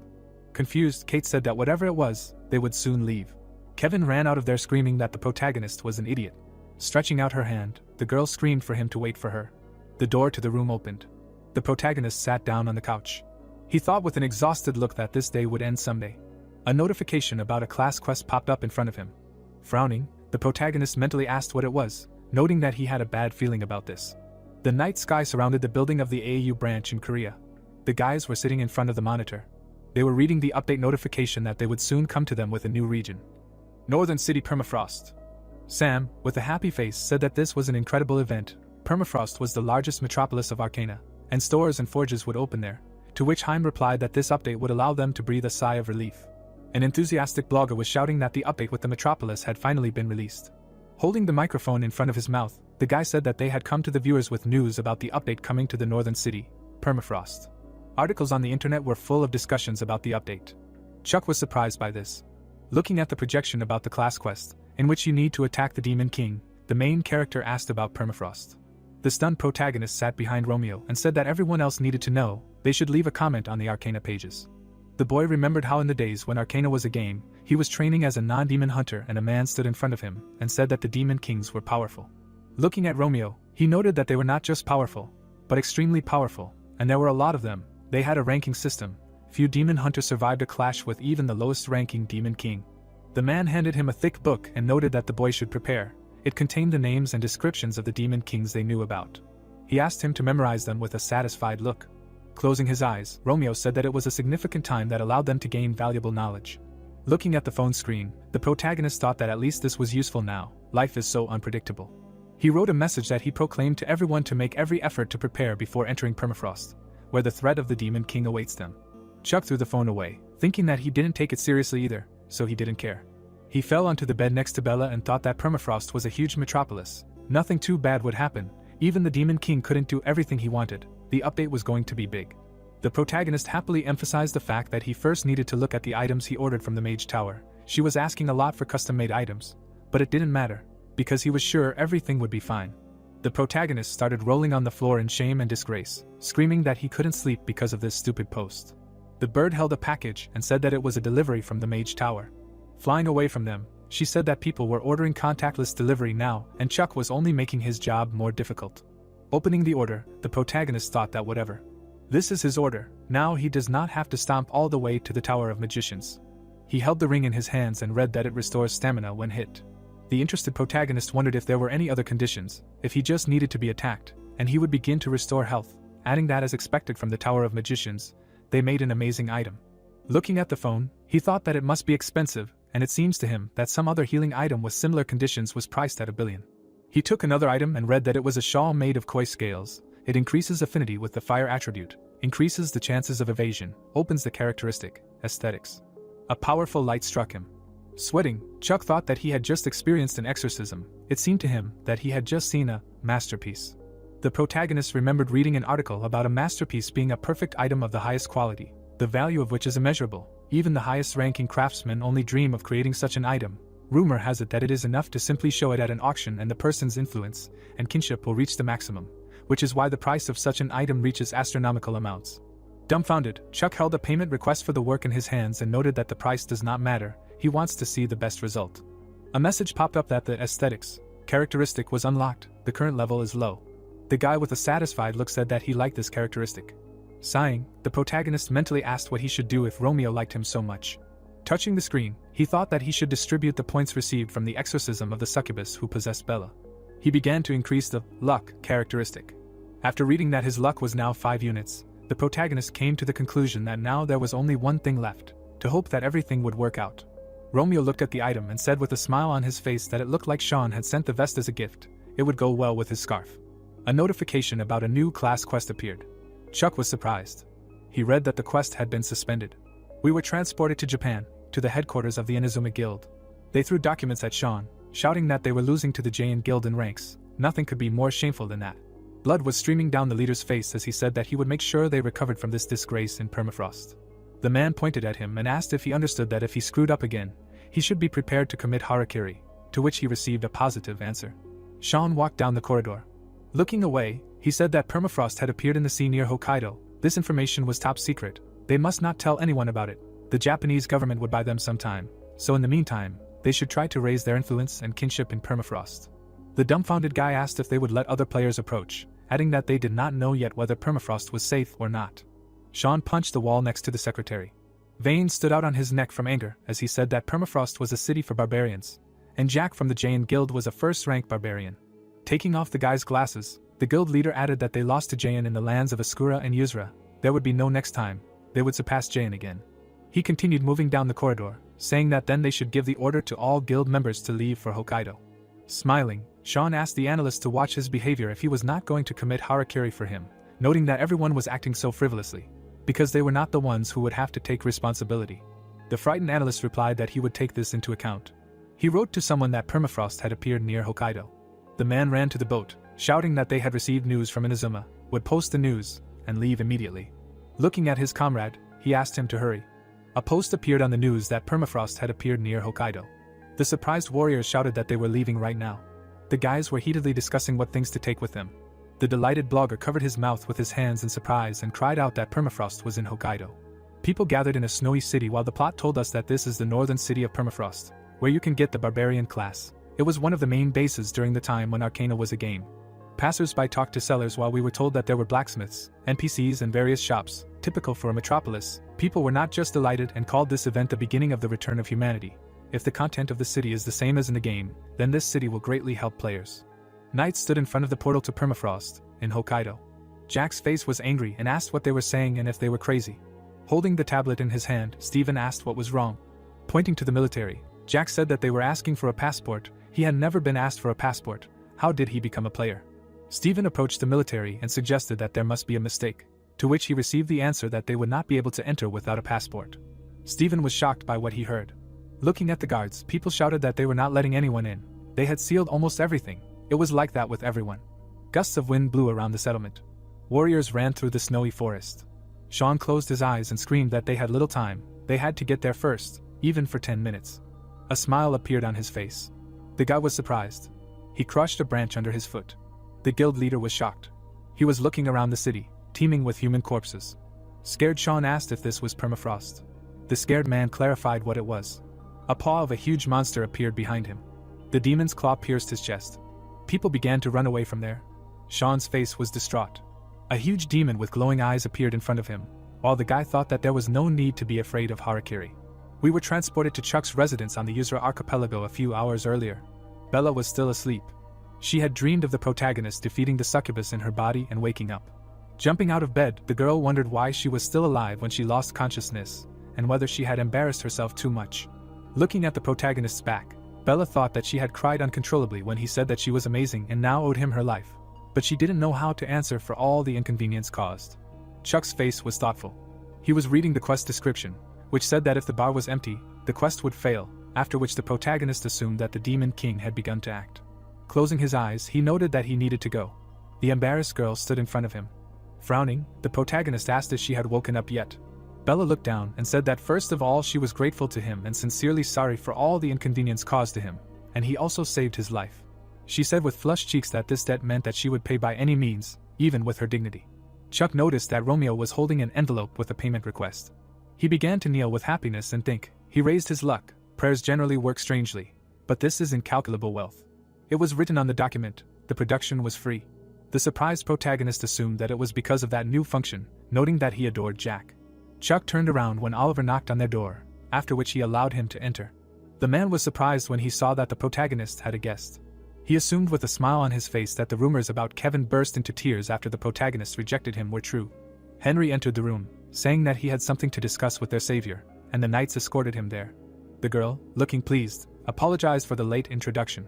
Speaker 1: Confused, Kate said that whatever it was, they would soon leave. Kevin ran out of there screaming that the protagonist was an idiot. Stretching out her hand, the girl screamed for him to wait for her. The door to the room opened. The protagonist sat down on the couch. He thought with an exhausted look that this day would end someday. A notification about a class quest popped up in front of him. Frowning, The protagonist mentally asked what it was, noting that he had a bad feeling about this. The night sky surrounded the building of the AAU branch in Korea. The guys were sitting in front of the monitor. They were reading the update notification that they would soon come to them with a new region. Northern City Permafrost. Sam, with a happy face, said that this was an incredible event. Permafrost was the largest metropolis of Arcana, and stores and forges would open there, to which Haim replied that this update would allow them to breathe a sigh of relief. An enthusiastic blogger was shouting that the update with the metropolis had finally been released. Holding the microphone in front of his mouth, the guy said that they had come to the viewers with news about the update coming to the northern city, Permafrost. Articles on the internet were full of discussions about the update. Chuck was surprised by this. Looking at the projection about the class quest, in which you need to attack the Demon King, the main character asked about Permafrost. The stunned protagonist sat behind Romeo and said that everyone else needed to know, they should leave a comment on the Arcana pages. The boy remembered how in the days when Arcana was a game, he was training as a non-demon hunter and a man stood in front of him and said that the Demon Kings were powerful. Looking at Romeo, he noted that they were not just powerful, but extremely powerful, and there were a lot of them. They had a ranking system. Few demon hunters survived a clash with even the lowest-ranking Demon King. The man handed him a thick book and noted that the boy should prepare. It contained the names and descriptions of the Demon Kings they knew about. He asked him to memorize them with a satisfied look. Closing his eyes, Romeo said that it was a significant time that allowed them to gain valuable knowledge. Looking at the phone screen, the protagonist thought that at least this was useful now. Life is so unpredictable. He wrote a message that he proclaimed to everyone to make every effort to prepare before entering Permafrost, where the threat of the Demon King awaits them. Chuck threw the phone away, thinking that he didn't take it seriously either, so he didn't care. He fell onto the bed next to Bella and thought that Permafrost was a huge metropolis. Nothing too bad would happen. Even the Demon King couldn't do everything he wanted. The update was going to be big. The protagonist happily emphasized the fact that he first needed to look at the items he ordered from the Mage Tower. She was asking a lot for custom-made items, but it didn't matter, because he was sure everything would be fine. The protagonist started rolling on the floor in shame and disgrace, screaming that he couldn't sleep because of this stupid post. The bird held a package and said that it was a delivery from the Mage Tower. Flying away from them, she said that people were ordering contactless delivery now, and Chuck was only making his job more difficult. Opening the order, the protagonist thought that whatever. This is his order, now he does not have to stomp all the way to the Tower of Magicians. He held the ring in his hands and read that it restores stamina when hit. The interested protagonist wondered if there were any other conditions, if he just needed to be attacked, and he would begin to restore health, adding that as expected from the Tower of Magicians, they made an amazing item. Looking at the phone, he thought that it must be expensive, and it seems to him that some other healing item with similar conditions was priced at $1 billion. He took another item and read that it was a shawl made of koi scales. It increases affinity with the fire attribute, increases the chances of evasion, opens the characteristic, aesthetics. A powerful light struck him. Sweating, Chuck thought that he had just experienced an exorcism. It seemed to him that he had just seen a masterpiece. The protagonist remembered reading an article about a masterpiece being a perfect item of the highest quality, the value of which is immeasurable. Even the highest-ranking craftsmen only dream of creating such an item. Rumor has it that it is enough to simply show it at an auction and the person's influence and kinship will reach the maximum, which is why the price of such an item reaches astronomical amounts. Dumbfounded, Chuck held a payment request for the work in his hands and noted that the price does not matter, he wants to see the best result. A message popped up that the aesthetics characteristic was unlocked, the current level is low. The guy with a satisfied look said that he liked this characteristic. Sighing, the protagonist mentally asked what he should do if Romeo liked him so much. Touching the screen, he thought that he should distribute the points received from the exorcism of the succubus who possessed Bella. He began to increase the luck characteristic. After reading that his luck was now 5 units, the protagonist came to the conclusion that now there was only one thing left, to hope that everything would work out. Romeo looked at the item and said with a smile on his face that it looked like Sean had sent the vest as a gift, it would go well with his scarf. A notification about a new class quest appeared. Chuck was surprised. He read that the quest had been suspended. We were transported to Japan, to the headquarters of the Inazuma Guild. They threw documents at Sean, shouting that they were losing to the Jain Guild in ranks. Nothing could be more shameful than that. Blood was streaming down the leader's face as he said that he would make sure they recovered from this disgrace in permafrost. The man pointed at him and asked if he understood that if he screwed up again, he should be prepared to commit harakiri, to which he received a positive answer. Sean walked down the corridor. Looking away, he said that permafrost had appeared in the sea near Hokkaido. This information was top secret. They must not tell anyone about it. The Japanese government would buy them some time, so in the meantime, they should try to raise their influence and kinship in permafrost. The dumbfounded guy asked if they would let other players approach, adding that they did not know yet whether permafrost was safe or not. Sean punched the wall next to the secretary. Veins stood out on his neck from anger as he said that permafrost was a city for barbarians, and Jack from the Jain Guild was a first-rank barbarian. Taking off the guy's glasses, the guild leader added that they lost to Jain in the lands of Asura and Yuzra. There would be no next time, they would surpass Jain again. He continued moving down the corridor, saying that then they should give the order to all guild members to leave for Hokkaido. Smiling, Sean asked the analyst to watch his behavior if he was not going to commit harakiri for him, noting that everyone was acting so frivolously, because they were not the ones who would have to take responsibility. The frightened analyst replied that he would take this into account. He wrote to someone that permafrost had appeared near Hokkaido. The man ran to the boat, shouting that they had received news from Inazuma, would post the news, and leave immediately. Looking at his comrade, he asked him to hurry. A post appeared on the news that permafrost had appeared near Hokkaido. The surprised warriors shouted that they were leaving right now. The guys were heatedly discussing what things to take with them. The delighted blogger covered his mouth with his hands in surprise and cried out that permafrost was in Hokkaido. People gathered in a snowy city while the plot told us that this is the northern city of permafrost, where you can get the barbarian class. It was one of the main bases during the time when Arcana was a game. Passers-by talked to sellers while we were told that there were blacksmiths, NPCs and various shops, typical for a metropolis. People were not just delighted and called this event the beginning of the return of humanity. If the content of the city is the same as in the game, then this city will greatly help players. Knights stood in front of the portal to permafrost, in Hokkaido. Jack's face was angry and asked what they were saying and if they were crazy. Holding the tablet in his hand, Steven asked what was wrong. Pointing to the military, Jack said that they were asking for a passport. He had never been asked for a passport. How did he become a player? Steven approached the military and suggested that there must be a mistake, to which he received the answer that they would not be able to enter without a passport. Steven was shocked by what he heard. Looking at the guards, people shouted that they were not letting anyone in. They had sealed almost everything. It was like that with everyone. Gusts of wind blew around the settlement. Warriors ran through the snowy forest. Sean closed his eyes and screamed that they had little time. They had to get there first, even for 10 minutes. A smile appeared on his face. The guy was surprised. He crushed a branch under his foot. The guild leader was shocked. He was looking around the city, teeming with human corpses. Scared, Sean asked if this was permafrost. The scared man clarified what it was. A paw of a huge monster appeared behind him. The demon's claw pierced his chest. People began to run away from there. Sean's face was distraught. A huge demon with glowing eyes appeared in front of him, while the guy thought that there was no need to be afraid of harakiri. We were transported to Chuck's residence on the Yuzra archipelago a few hours earlier. Bella was still asleep. She had dreamed of the protagonist defeating the succubus in her body and waking up. Jumping out of bed, the girl wondered why she was still alive when she lost consciousness, and whether she had embarrassed herself too much. Looking at the protagonist's back, Bella thought that she had cried uncontrollably when he said that she was amazing and now owed him her life. But she didn't know how to answer for all the inconvenience caused. Chuck's face was thoughtful. He was reading the quest description, which said that if the bar was empty, the quest would fail, after which the protagonist assumed that the Demon King had begun to act. Closing his eyes, he noted that he needed to go. The embarrassed girl stood in front of him. Frowning, the protagonist asked if she had woken up yet. Bella looked down and said that first of all she was grateful to him and sincerely sorry for all the inconvenience caused to him, and he also saved his life. She said with flushed cheeks that this debt meant that she would pay by any means, even with her dignity. Chuck noticed that Romeo was holding an envelope with a payment request. He began to kneel with happiness and think. He raised his luck. Prayers generally work strangely, but this is incalculable wealth. It was written on the document. The production was free. The surprised protagonist assumed that it was because of that new function, noting that he adored Jack. Chuck turned around when Oliver knocked on their door, after which he allowed him to enter. The man was surprised when he saw that the protagonist had a guest. He assumed with a smile on his face that the rumors about Kevin burst into tears after the protagonist rejected him were true. Henry entered the room, saying that he had something to discuss with their savior, and the knights escorted him there. The girl, looking pleased, apologized for the late introduction.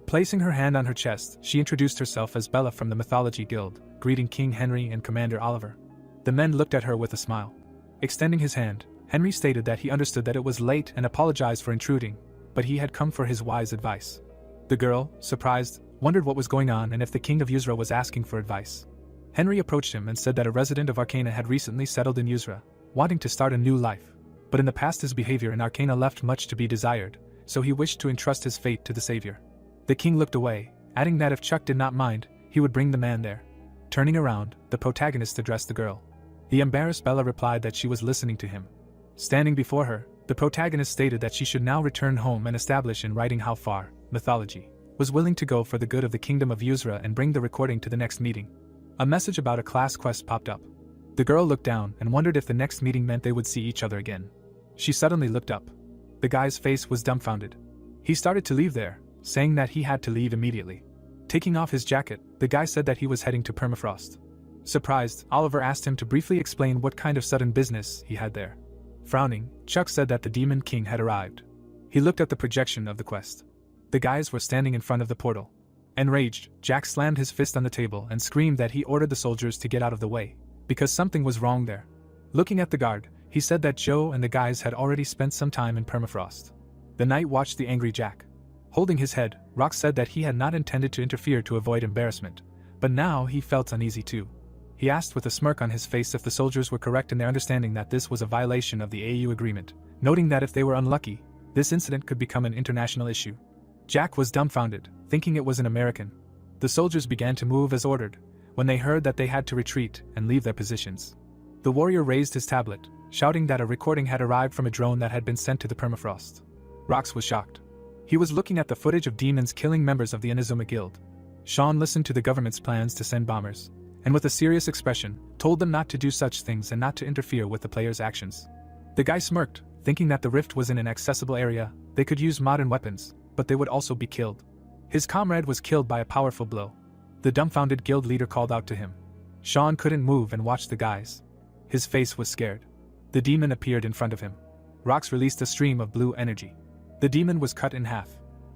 Speaker 1: Placing her hand on her chest, she introduced herself as Bella from the Mythology Guild, greeting King Henry and Commander Oliver. The men looked at her with a smile. Extending his hand, Henry stated that he understood that it was late and apologized for intruding, but he had come for his wise advice. The girl, surprised, wondered what was going on and if the King of Yuzra was asking for advice. Henry approached him and said that a resident of Arcana had recently settled in Yuzra, wanting to start a new life. But in the past his behavior in Arcana left much to be desired, so he wished to entrust his fate to the savior. The king looked away, adding that if Chuck did not mind, he would bring the man there. Turning around, the protagonist addressed the girl. The embarrassed Bella replied that she was listening to him. Standing before her, the protagonist stated that she should now return home and establish in writing how far Mythology was willing to go for the good of the kingdom of Yuzra and bring the recording to the next meeting. A message about a class quest popped up. The girl looked down and wondered if the next meeting meant they would see each other again. She suddenly looked up. The guy's face was dumbfounded. He started to leave there, saying that he had to leave immediately. Taking off his jacket, the guy said that he was heading to permafrost. Surprised, Oliver asked him to briefly explain what kind of sudden business he had there. Frowning, Chuck said that the Demon King had arrived. He looked at the projection of the quest. The guys were standing in front of the portal. Enraged, Jack slammed his fist on the table and screamed that he ordered the soldiers to get out of the way, because something was wrong there. Looking at the guard, he said that Joe and the guys had already spent some time in permafrost. The knight watched the angry Jack. Holding his head, Rock said that he had not intended to interfere to avoid embarrassment, but now he felt uneasy too. He asked with a smirk on his face if the soldiers were correct in their understanding that this was a violation of the AU agreement, noting that if they were unlucky, this incident could become an international issue. Jack was dumbfounded, thinking it was an American. The soldiers began to move as ordered, when they heard that they had to retreat and leave their positions. The warrior raised his tablet, shouting that a recording had arrived from a drone that had been sent to the permafrost. Rox was shocked. He was looking at the footage of demons killing members of the Inazuma Guild. Sean listened to the government's plans to send bombers, and with a serious expression, told them not to do such things and not to interfere with the players' actions. The guy smirked, thinking that the rift was in an accessible area, they could use modern weapons, but they would also be killed. His comrade was killed by a powerful blow. The dumbfounded guild leader called out to him. Sean couldn't move and watched the guys. His face was scared. The demon appeared in front of him. Rox released a stream of blue energy. The demon was cut in half.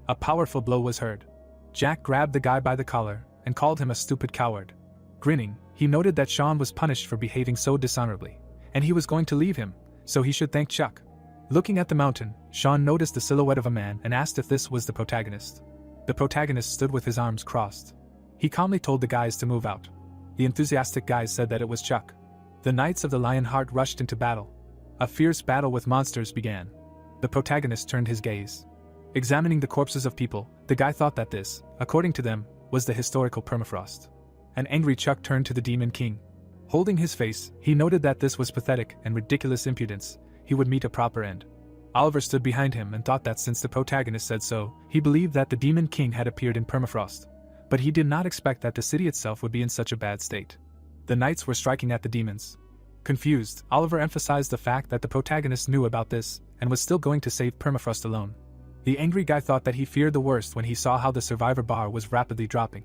Speaker 1: A powerful blow was heard. Jack grabbed the guy by the collar and called him a stupid coward. Grinning, he noted that Sean was punished for behaving so dishonorably, and he was going to leave him, so he should thank Chuck. Looking at the mountain, Sean noticed the silhouette of a man and asked if this was the protagonist. The protagonist stood with his arms crossed. He calmly told the guys to move out. The enthusiastic guys said that it was Chuck. The Knights of the Lion Heart rushed into battle. A fierce battle with monsters began. The protagonist turned his gaze. Examining the corpses of people, the guy thought that this, according to them, was the historical permafrost. An angry Chuck turned to the Demon King. Holding his face, he noted that this was pathetic and ridiculous impudence. He would meet a proper end. Oliver stood behind him and thought that since the protagonist said so, he believed that the Demon King had appeared in permafrost. But he did not expect that the city itself would be in such a bad state. The knights were striking at the demons. Confused, Oliver emphasized the fact that the protagonist knew about this and was still going to save permafrost alone. The angry guy thought that he feared the worst when he saw how the survivor bar was rapidly dropping.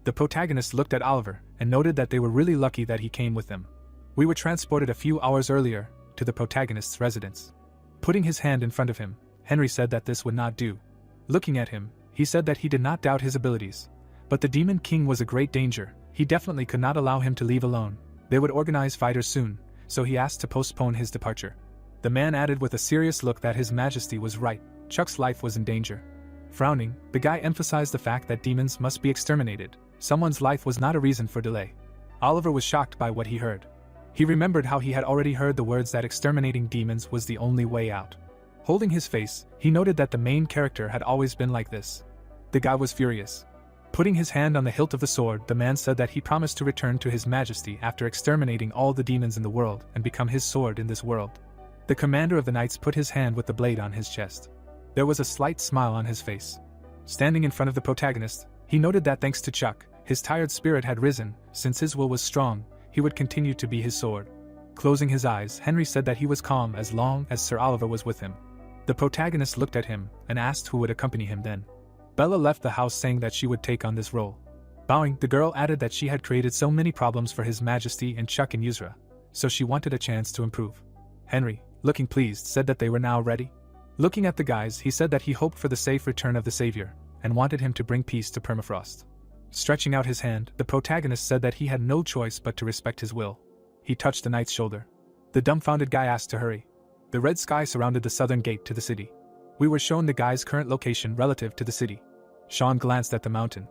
Speaker 1: The protagonist looked at Oliver and noted that they were really lucky that he came with them. We were transported a few hours earlier to the protagonist's residence. Putting his hand in front of him, Henry said that this would not do. Looking at him, he said that he did not doubt his abilities. But the Demon King was a great danger. He definitely could not allow him to leave alone. They would organize fighters soon, so he asked to postpone his departure. The man added with a serious look that His Majesty was right. Chuck's life was in danger. Frowning, the guy emphasized the fact that demons must be exterminated. Someone's life was not a reason for delay. Oliver was shocked by what he heard. He remembered how he had already heard the words that exterminating demons was the only way out. Holding his face, he noted that the main character had always been like this. The guy was furious. Putting his hand on the hilt of the sword, the man said that he promised to return to His Majesty after exterminating all the demons in the world and become his sword in this world. The commander of the knights put his hand with the blade on his chest. There was a slight smile on his face. Standing in front of the protagonist, he noted that thanks to Chuck, his tired spirit had risen. Since his will was strong, he would continue to be his sword. Closing his eyes, Henry said that he was calm as long as Sir Oliver was with him. The protagonist looked at him and asked who would accompany him then. Bella left the house saying that she would take on this role. Bowing, the girl added that she had created so many problems for His Majesty and Chuck and Yuzra, so she wanted a chance to improve. Henry, looking pleased, said that they were now ready. Looking at the guys, he said that he hoped for the safe return of the Savior, and wanted him to bring peace to permafrost. Stretching out his hand, the protagonist said that he had no choice but to respect his will. He touched the knight's shoulder. The dumbfounded guy asked to hurry. The red sky surrounded the southern gate to the city. We were shown the guy's current location relative to the city. Sean glanced at the mountain.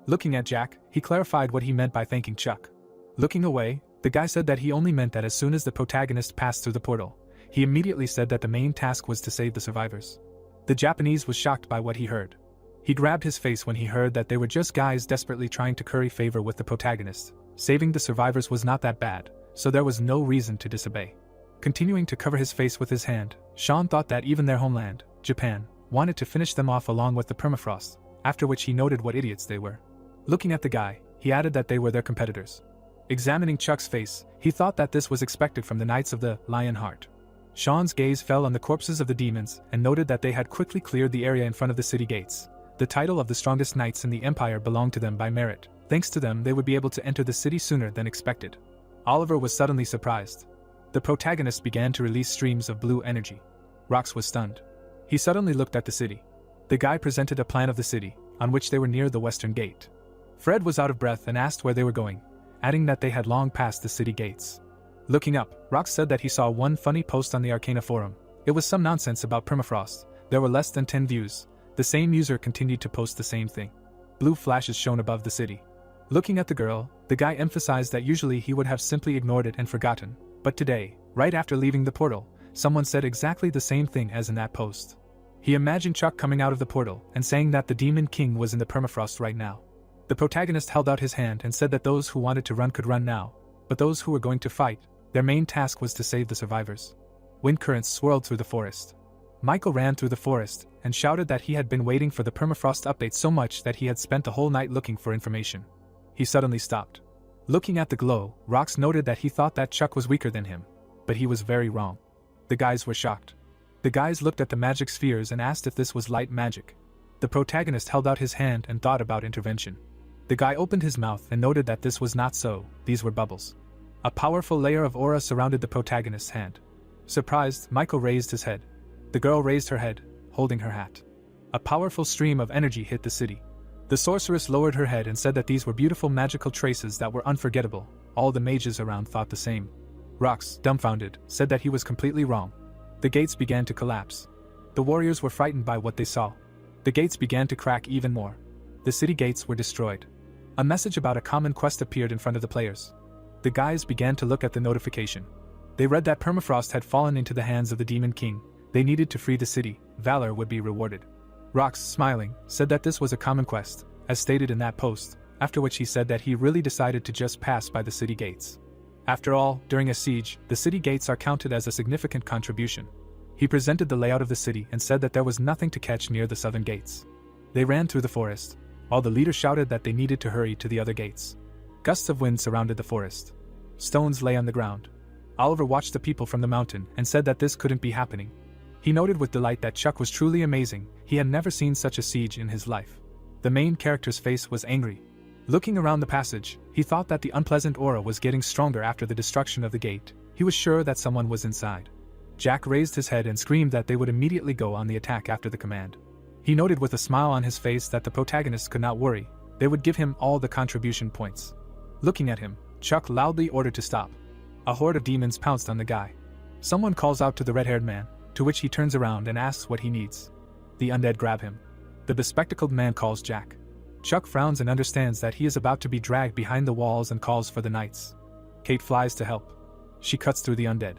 Speaker 1: Looking at Jack, he clarified what he meant by thanking Chuck. Looking away, the guy said that he only meant that as soon as the protagonist passed through the portal, he immediately said that the main task was to save the survivors. The Japanese was shocked by what he heard. He grabbed his face when he heard that they were just guys desperately trying to curry favor with the protagonist. Saving the survivors was not that bad, so there was no reason to disobey. Continuing to cover his face with his hand, Sean thought that even their homeland, Japan, wanted to finish them off along with the permafrost, after which he noted what idiots they were. Looking at the guy, he added that they were their competitors. Examining Chuck's face, he thought that this was expected from the Knights of the Lion Heart. Sean's gaze fell on the corpses of the demons and noted that they had quickly cleared the area in front of the city gates. The title of the strongest knights in the empire belonged to them by merit. Thanks to them, they would be able to enter the city sooner than expected. Oliver was suddenly surprised. The protagonist began to release streams of blue energy. Rox was stunned. He suddenly looked at the city. The guy presented a plan of the city, on which they were near the western gate. Fred was out of breath and asked where they were going, adding that they had long passed the city gates. Looking up, Rox said that he saw one funny post on the Arcana forum. It was some nonsense about permafrost. There were less than 10 views. The same user continued to post the same thing. Blue flashes shone above the city. Looking at the girl, the guy emphasized that usually he would have simply ignored it and forgotten, but today, right after leaving the portal, someone said exactly the same thing as in that post. He imagined Chuck coming out of the portal and saying that the Demon King was in the permafrost right now. The protagonist held out his hand and said that those who wanted to run could run now, but those who were going to fight, their main task was to save the survivors. Wind currents swirled through the forest. Michael ran through the forest and shouted that he had been waiting for the permafrost update so much that he had spent the whole night looking for information. He suddenly stopped. Looking at the glow, Rox noted that he thought that Chuck was weaker than him, but he was very wrong. The guys were shocked. The guys looked at the magic spheres and asked if this was light magic. The protagonist held out his hand and thought about intervention. The guy opened his mouth and noted that this was not so, these were bubbles. A powerful layer of aura surrounded the protagonist's hand. Surprised, Michael raised his head. The girl raised her head, holding her hat. A powerful stream of energy hit the city. The sorceress lowered her head and said that these were beautiful magical traces that were unforgettable. All the mages around thought the same. Rox, dumbfounded, said that he was completely wrong. The gates began to collapse. The warriors were frightened by what they saw. The gates began to crack even more. The city gates were destroyed. A message about a common quest appeared in front of the players. The guys began to look at the notification. They read that permafrost had fallen into the hands of the Demon King. They needed to free the city. Valor would be rewarded. Rox, smiling, said that this was a common quest, as stated in that post, after which he said that he really decided to just pass by the city gates. After all, during a siege, the city gates are counted as a significant contribution. He presented the layout of the city and said that there was nothing to catch near the southern gates. They ran through the forest, while the leader shouted that they needed to hurry to the other gates. Gusts of wind surrounded the forest. Stones lay on the ground. Oliver watched the people from the mountain and said that this couldn't be happening. He noted with delight that Chuck was truly amazing. He had never seen such a siege in his life. The main character's face was angry. Looking around the passage, he thought that the unpleasant aura was getting stronger after the destruction of the gate. He was sure that someone was inside. Jack raised his head and screamed that they would immediately go on the attack after the command. He noted with a smile on his face that the protagonist could not worry. They would give him all the contribution points. Looking at him, Chuck loudly ordered to stop. A horde of demons pounced on the guy. Someone calls out to the red-haired man, to which he turns around and asks what he needs. The undead grab him. The bespectacled man calls Jack. Chuck frowns and understands that he is about to be dragged behind the walls and calls for the knights. Kate flies to help. She cuts through the undead.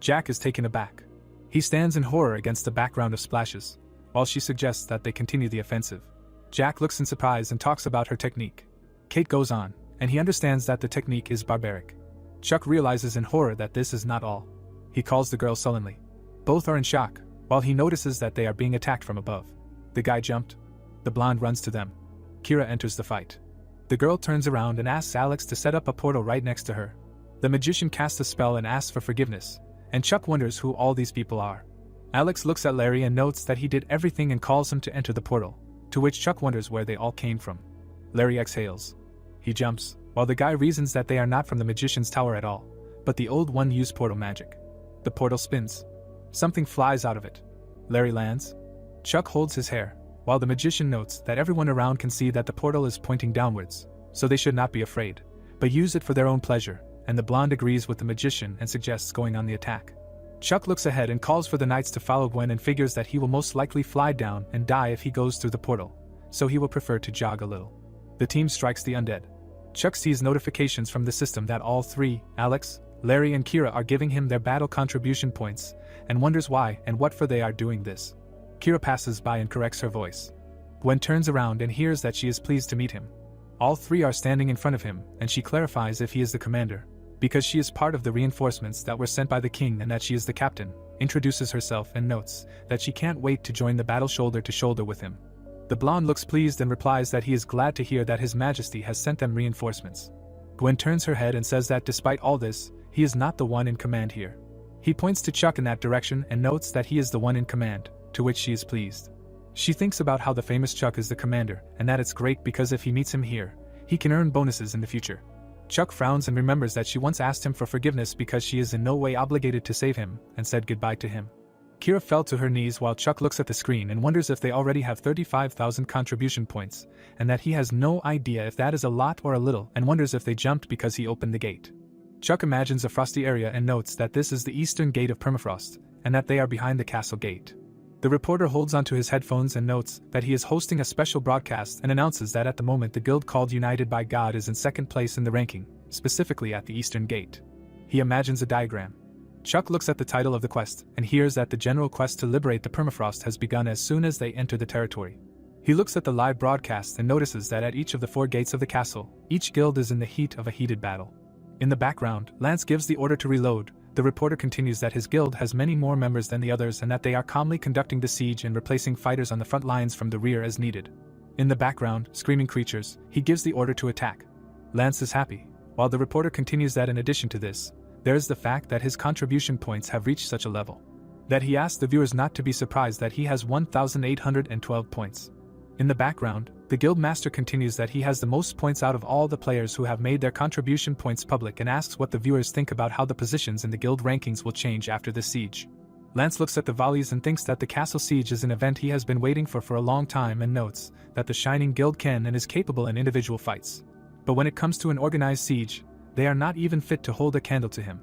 Speaker 1: Jack is taken aback. He stands in horror against the background of splashes, while she suggests that they continue the offensive. Jack looks in surprise and talks about her technique. Kate goes on, and he understands that the technique is barbaric. Chuck realizes in horror that this is not all. He calls the girl sullenly. Both are in shock, while he notices that they are being attacked from above. The guy jumped. The blonde runs to them. Kira enters the fight. The girl turns around and asks Alex to set up a portal right next to her. The magician casts a spell and asks for forgiveness, and Chuck wonders who all these people are. Alex looks at Larry and notes that he did everything and calls him to enter the portal, to which Chuck wonders where they all came from. Larry exhales. He jumps, while the guy reasons that they are not from the magician's tower at all, but the old one used portal magic. The portal spins. Something flies out of it. Larry lands. Chuck holds his hair, while the magician notes that everyone around can see that the portal is pointing downwards, so they should not be afraid, but use it for their own pleasure, and the blonde agrees with the magician and suggests going on the attack. Chuck looks ahead and calls for the knights to follow Gwen and figures that he will most likely fly down and die if he goes through the portal, so he will prefer to jog a little. The team strikes the undead. Chuck sees notifications from the system that all three, Alex, Larry and Kira, are giving him their battle contribution points, and wonders why and what for they are doing this. Kira passes by and corrects her voice. Gwen turns around and hears that she is pleased to meet him. All three are standing in front of him, and she clarifies if he is the commander, because she is part of the reinforcements that were sent by the king and that she is the captain, introduces herself and notes that she can't wait to join the battle shoulder to shoulder with him. The blonde looks pleased and replies that he is glad to hear that His Majesty has sent them reinforcements. Gwen turns her head and says that despite all this, he is not the one in command here. He points to Chuck in that direction and notes that he is the one in command, to which she is pleased. She thinks about how the famous Chuck is the commander, and that it's great because if he meets him here, he can earn bonuses in the future. Chuck frowns and remembers that she once asked him for forgiveness because she is in no way obligated to save him, and said goodbye to him. Kira fell to her knees while Chuck looks at the screen and wonders if they already have 35,000 contribution points, and that he has no idea if that is a lot or a little, and wonders if they jumped because he opened the gate. Chuck imagines a frosty area and notes that this is the eastern gate of permafrost, and that they are behind the castle gate. The reporter holds onto his headphones and notes that he is hosting a special broadcast and announces that at the moment the guild called United by God is in second place in the ranking, specifically at the eastern gate. He imagines a diagram. Chuck looks at the title of the quest and hears that the general quest to liberate the permafrost has begun as soon as they enter the territory. He looks at the live broadcast and notices that at each of the 4 gates of the castle, each guild is in the heat of a heated battle. In the background, Lance gives the order to reload. The reporter continues that his guild has many more members than the others and that they are calmly conducting the siege and replacing fighters on the front lines from the rear as needed. In the background, screaming creatures, he gives the order to attack. Lance is happy, while the reporter continues that in addition to this, there is the fact that his contribution points have reached such a level that he asks the viewers not to be surprised that he has 1,812 points. In the background, the guild master continues that he has the most points out of all the players who have made their contribution points public and asks what the viewers think about how the positions in the guild rankings will change after the siege. Lance looks at the volleys and thinks that the castle siege is an event he has been waiting for a long time and notes that the Shining Guild can and is capable in individual fights. But when it comes to an organized siege, they are not even fit to hold a candle to him.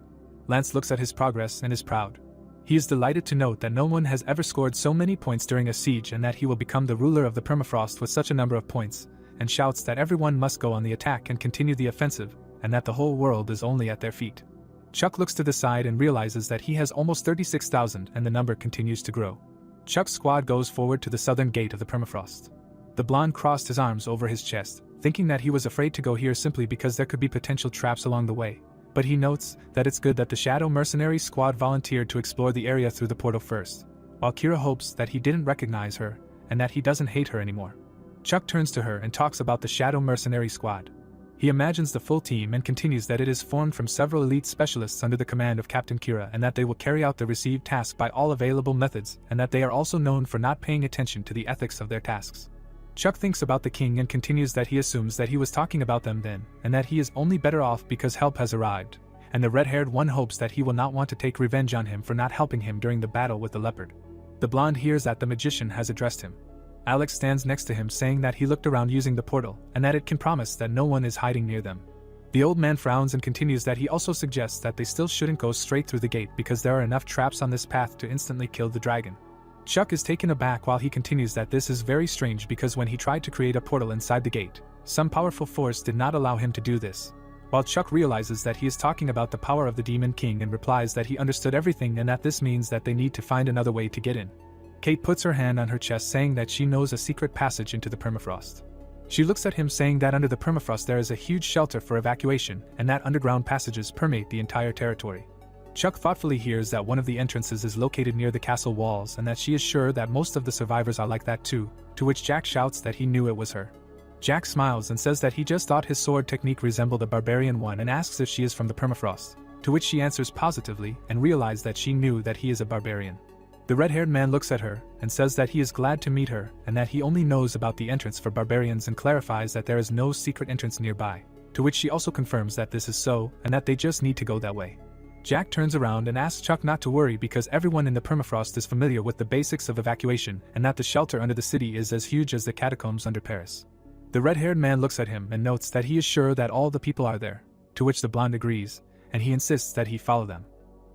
Speaker 1: Lance looks at his progress and is proud. He is delighted to note that no one has ever scored so many points during a siege and that he will become the ruler of the permafrost with such a number of points, and shouts that everyone must go on the attack and continue the offensive, and that the whole world is only at their feet. Chuck looks to the side and realizes that he has almost 36,000 and the number continues to grow. Chuck's squad goes forward to the southern gate of the permafrost. The blonde crossed his arms over his chest, thinking that he was afraid to go here simply because there could be potential traps along the way. But he notes that it's good that the Shadow Mercenary squad volunteered to explore the area through the portal first, while Kira hopes that he didn't recognize her and that he doesn't hate her anymore. Chuck turns to her and talks about the Shadow Mercenary squad. He imagines the full team and continues that it is formed from several elite specialists under the command of Captain Kira and that they will carry out the received task by all available methods and that they are also known for not paying attention to the ethics of their tasks. Chuck thinks about the king and continues that he assumes that he was talking about them then, and that he is only better off because help has arrived, and the red-haired one hopes that he will not want to take revenge on him for not helping him during the battle with the leopard. The blonde hears that the magician has addressed him. Alex stands next to him saying that he looked around using the portal, and that it can promise that no one is hiding near them. The old man frowns and continues that he also suggests that they still shouldn't go straight through the gate because there are enough traps on this path to instantly kill the dragon. Chuck is taken aback while he continues that this is very strange because when he tried to create a portal inside the gate, some powerful force did not allow him to do this. While Chuck realizes that he is talking about the power of the Demon King and replies that he understood everything and that this means that they need to find another way to get in. Kate puts her hand on her chest saying that she knows a secret passage into the permafrost. She looks at him saying that under the permafrost there is a huge shelter for evacuation and that underground passages permeate the entire territory. Chuck thoughtfully hears that one of the entrances is located near the castle walls and that she is sure that most of the survivors are like that too, to which Jack shouts that he knew it was her. Jack smiles and says that he just thought his sword technique resembled a barbarian one and asks if she is from the permafrost, to which she answers positively and realizes that she knew that he is a barbarian. The red-haired man looks at her and says that he is glad to meet her and that he only knows about the entrance for barbarians and clarifies that there is no secret entrance nearby, to which she also confirms that this is so and that they just need to go that way. Jack turns around and asks Chuck not to worry because everyone in the permafrost is familiar with the basics of evacuation and that the shelter under the city is as huge as the catacombs under Paris. The red-haired man looks at him and notes that he is sure that all the people are there, to which the blonde agrees, and he insists that he follow them.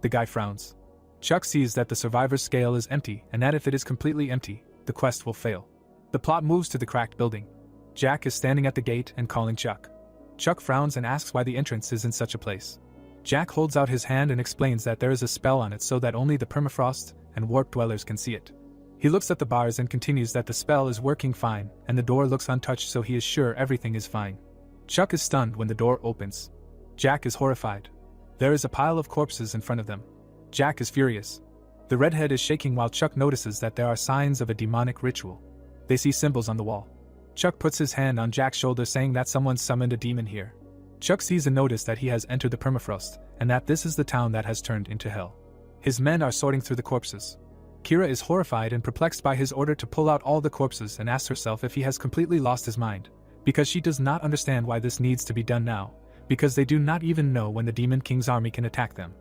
Speaker 1: The guy frowns. Chuck sees that the survivor's scale is empty and that if it is completely empty, the quest will fail. The plot moves to the cracked building. Jack is standing at the gate and calling Chuck. Chuck frowns and asks why the entrance is in such a place. Jack holds out his hand and explains that there is a spell on it so that only the permafrost and warp dwellers can see it. He looks at the bars and continues that the spell is working fine and the door looks untouched so he is sure everything is fine. Chuck is stunned when the door opens. Jack is horrified. There is a pile of corpses in front of them. Jack is furious. The redhead is shaking while Chuck notices that there are signs of a demonic ritual. They see symbols on the wall. Chuck puts his hand on Jack's shoulder saying that someone summoned a demon here. Chuck sees a notice that he has entered the permafrost, and that this is the town that has turned into hell. His men are sorting through the corpses. Kira is horrified and perplexed by his order to pull out all the corpses and asks herself if he has completely lost his mind, because she does not understand why this needs to be done now, because they do not even know when the Demon King's army can attack them.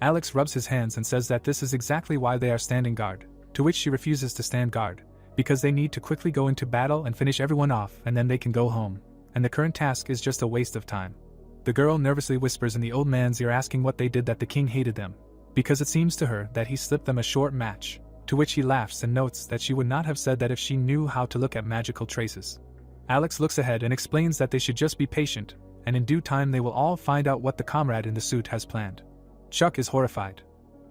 Speaker 1: Alex rubs his hands and says that this is exactly why they are standing guard, to which she refuses to stand guard, because they need to quickly go into battle and finish everyone off and then they can go home, and the current task is just a waste of time. The girl nervously whispers in the old man's ear asking what they did that the king hated them, because it seems to her that he slipped them a short match, to which he laughs and notes that she would not have said that if she knew how to look at magical traces. Alex looks ahead and explains that they should just be patient, and in due time they will all find out what the comrade in the suit has planned. Chuck is horrified.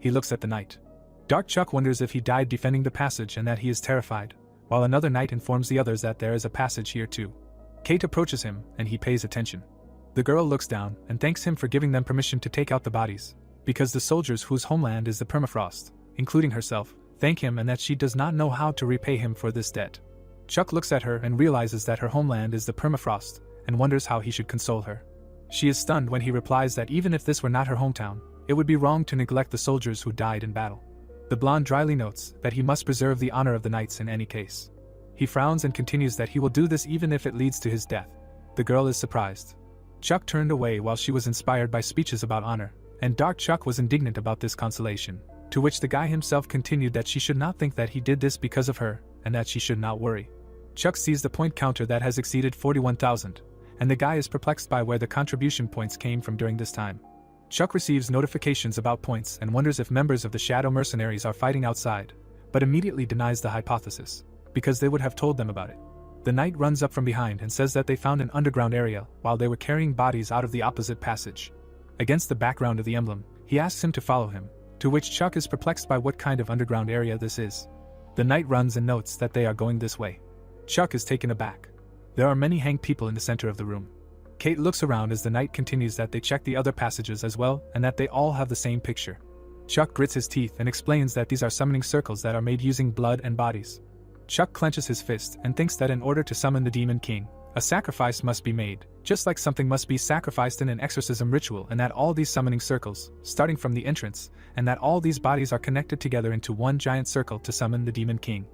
Speaker 1: He looks at the knight. Dark Chuck wonders if he died defending the passage and that he is terrified, while another knight informs the others that there is a passage here too. Kate approaches him, and he pays attention. The girl looks down and thanks him for giving them permission to take out the bodies, because the soldiers whose homeland is the permafrost, including herself, thank him and that she does not know how to repay him for this debt. Chuck looks at her and realizes that her homeland is the permafrost, and wonders how he should console her. She is stunned when he replies that even if this were not her hometown, it would be wrong to neglect the soldiers who died in battle. The blonde dryly notes that he must preserve the honor of the knights in any case. He frowns and continues that he will do this even if it leads to his death. The girl is surprised. Chuck turned away while she was inspired by speeches about honor, and Dark Chuck was indignant about this consolation, to which the guy himself continued that she should not think that he did this because of her, and that she should not worry. Chuck sees the point counter that has exceeded 41,000, and the guy is perplexed by where the contribution points came from during this time. Chuck receives notifications about points and wonders if members of the Shadow Mercenaries are fighting outside, but immediately denies the hypothesis, because they would have told them about it. The knight runs up from behind and says that they found an underground area while they were carrying bodies out of the opposite passage. Against the background of the emblem, he asks him to follow him, to which Chuck is perplexed by what kind of underground area this is. The knight runs and notes that they are going this way. Chuck is taken aback. There are many hanged people in the center of the room. Kate looks around as the knight continues that they check the other passages as well and that they all have the same picture. Chuck grits his teeth and explains that these are summoning circles that are made using blood and bodies. Chuck clenches his fist and thinks that in order to summon the Demon King, a sacrifice must be made, just like something must be sacrificed in an exorcism ritual, and that all these summoning circles, starting from the entrance, and that all these bodies are connected together into one giant circle to summon the Demon King.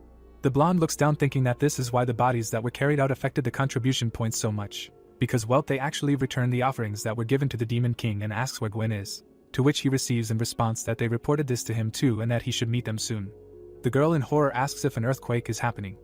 Speaker 1: The blonde looks down thinking that this is why the bodies that were carried out affected the contribution points so much, because they actually return the offerings that were given to the Demon King and asks where Gwen is, to which he receives in response that they reported this to him too and that he should meet them soon. The girl in horror asks if an earthquake is happening.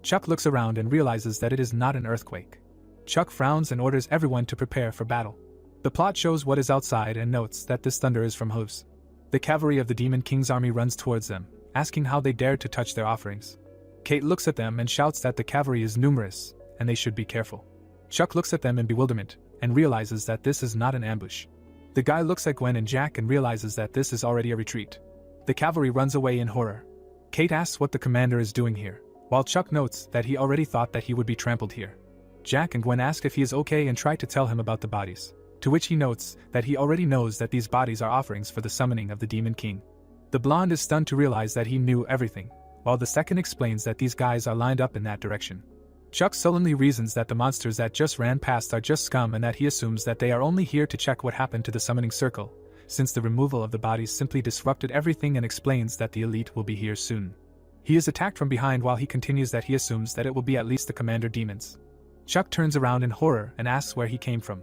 Speaker 1: Chuck looks around and realizes that it is not an earthquake. Chuck frowns and orders everyone to prepare for battle. The plot shows what is outside and notes that this thunder is from hooves. The cavalry of the Demon King's army runs towards them, asking how they dared to touch their offerings. Kate looks at them and shouts that the cavalry is numerous, and they should be careful. Chuck looks at them in bewilderment, and realizes that this is not an ambush. The guy looks at Gwen and Jack and realizes that this is already a retreat. The cavalry runs away in horror. Kate asks what the commander is doing here, while Chuck notes that he already thought that he would be trampled here. Jack and Gwen ask if he is okay and try to tell him about the bodies, to which he notes that he already knows that these bodies are offerings for the summoning of the Demon King. The blonde is stunned to realize that he knew everything, while the second explains that these guys are lined up in that direction. Chuck sullenly reasons that the monsters that just ran past are just scum and that he assumes that they are only here to check what happened to the summoning circle, since the removal of the bodies simply disrupted everything, and explains that the elite will be here soon. He is attacked from behind while he continues that he assumes that it will be at least the commander demons. Chuck turns around in horror and asks where he came from.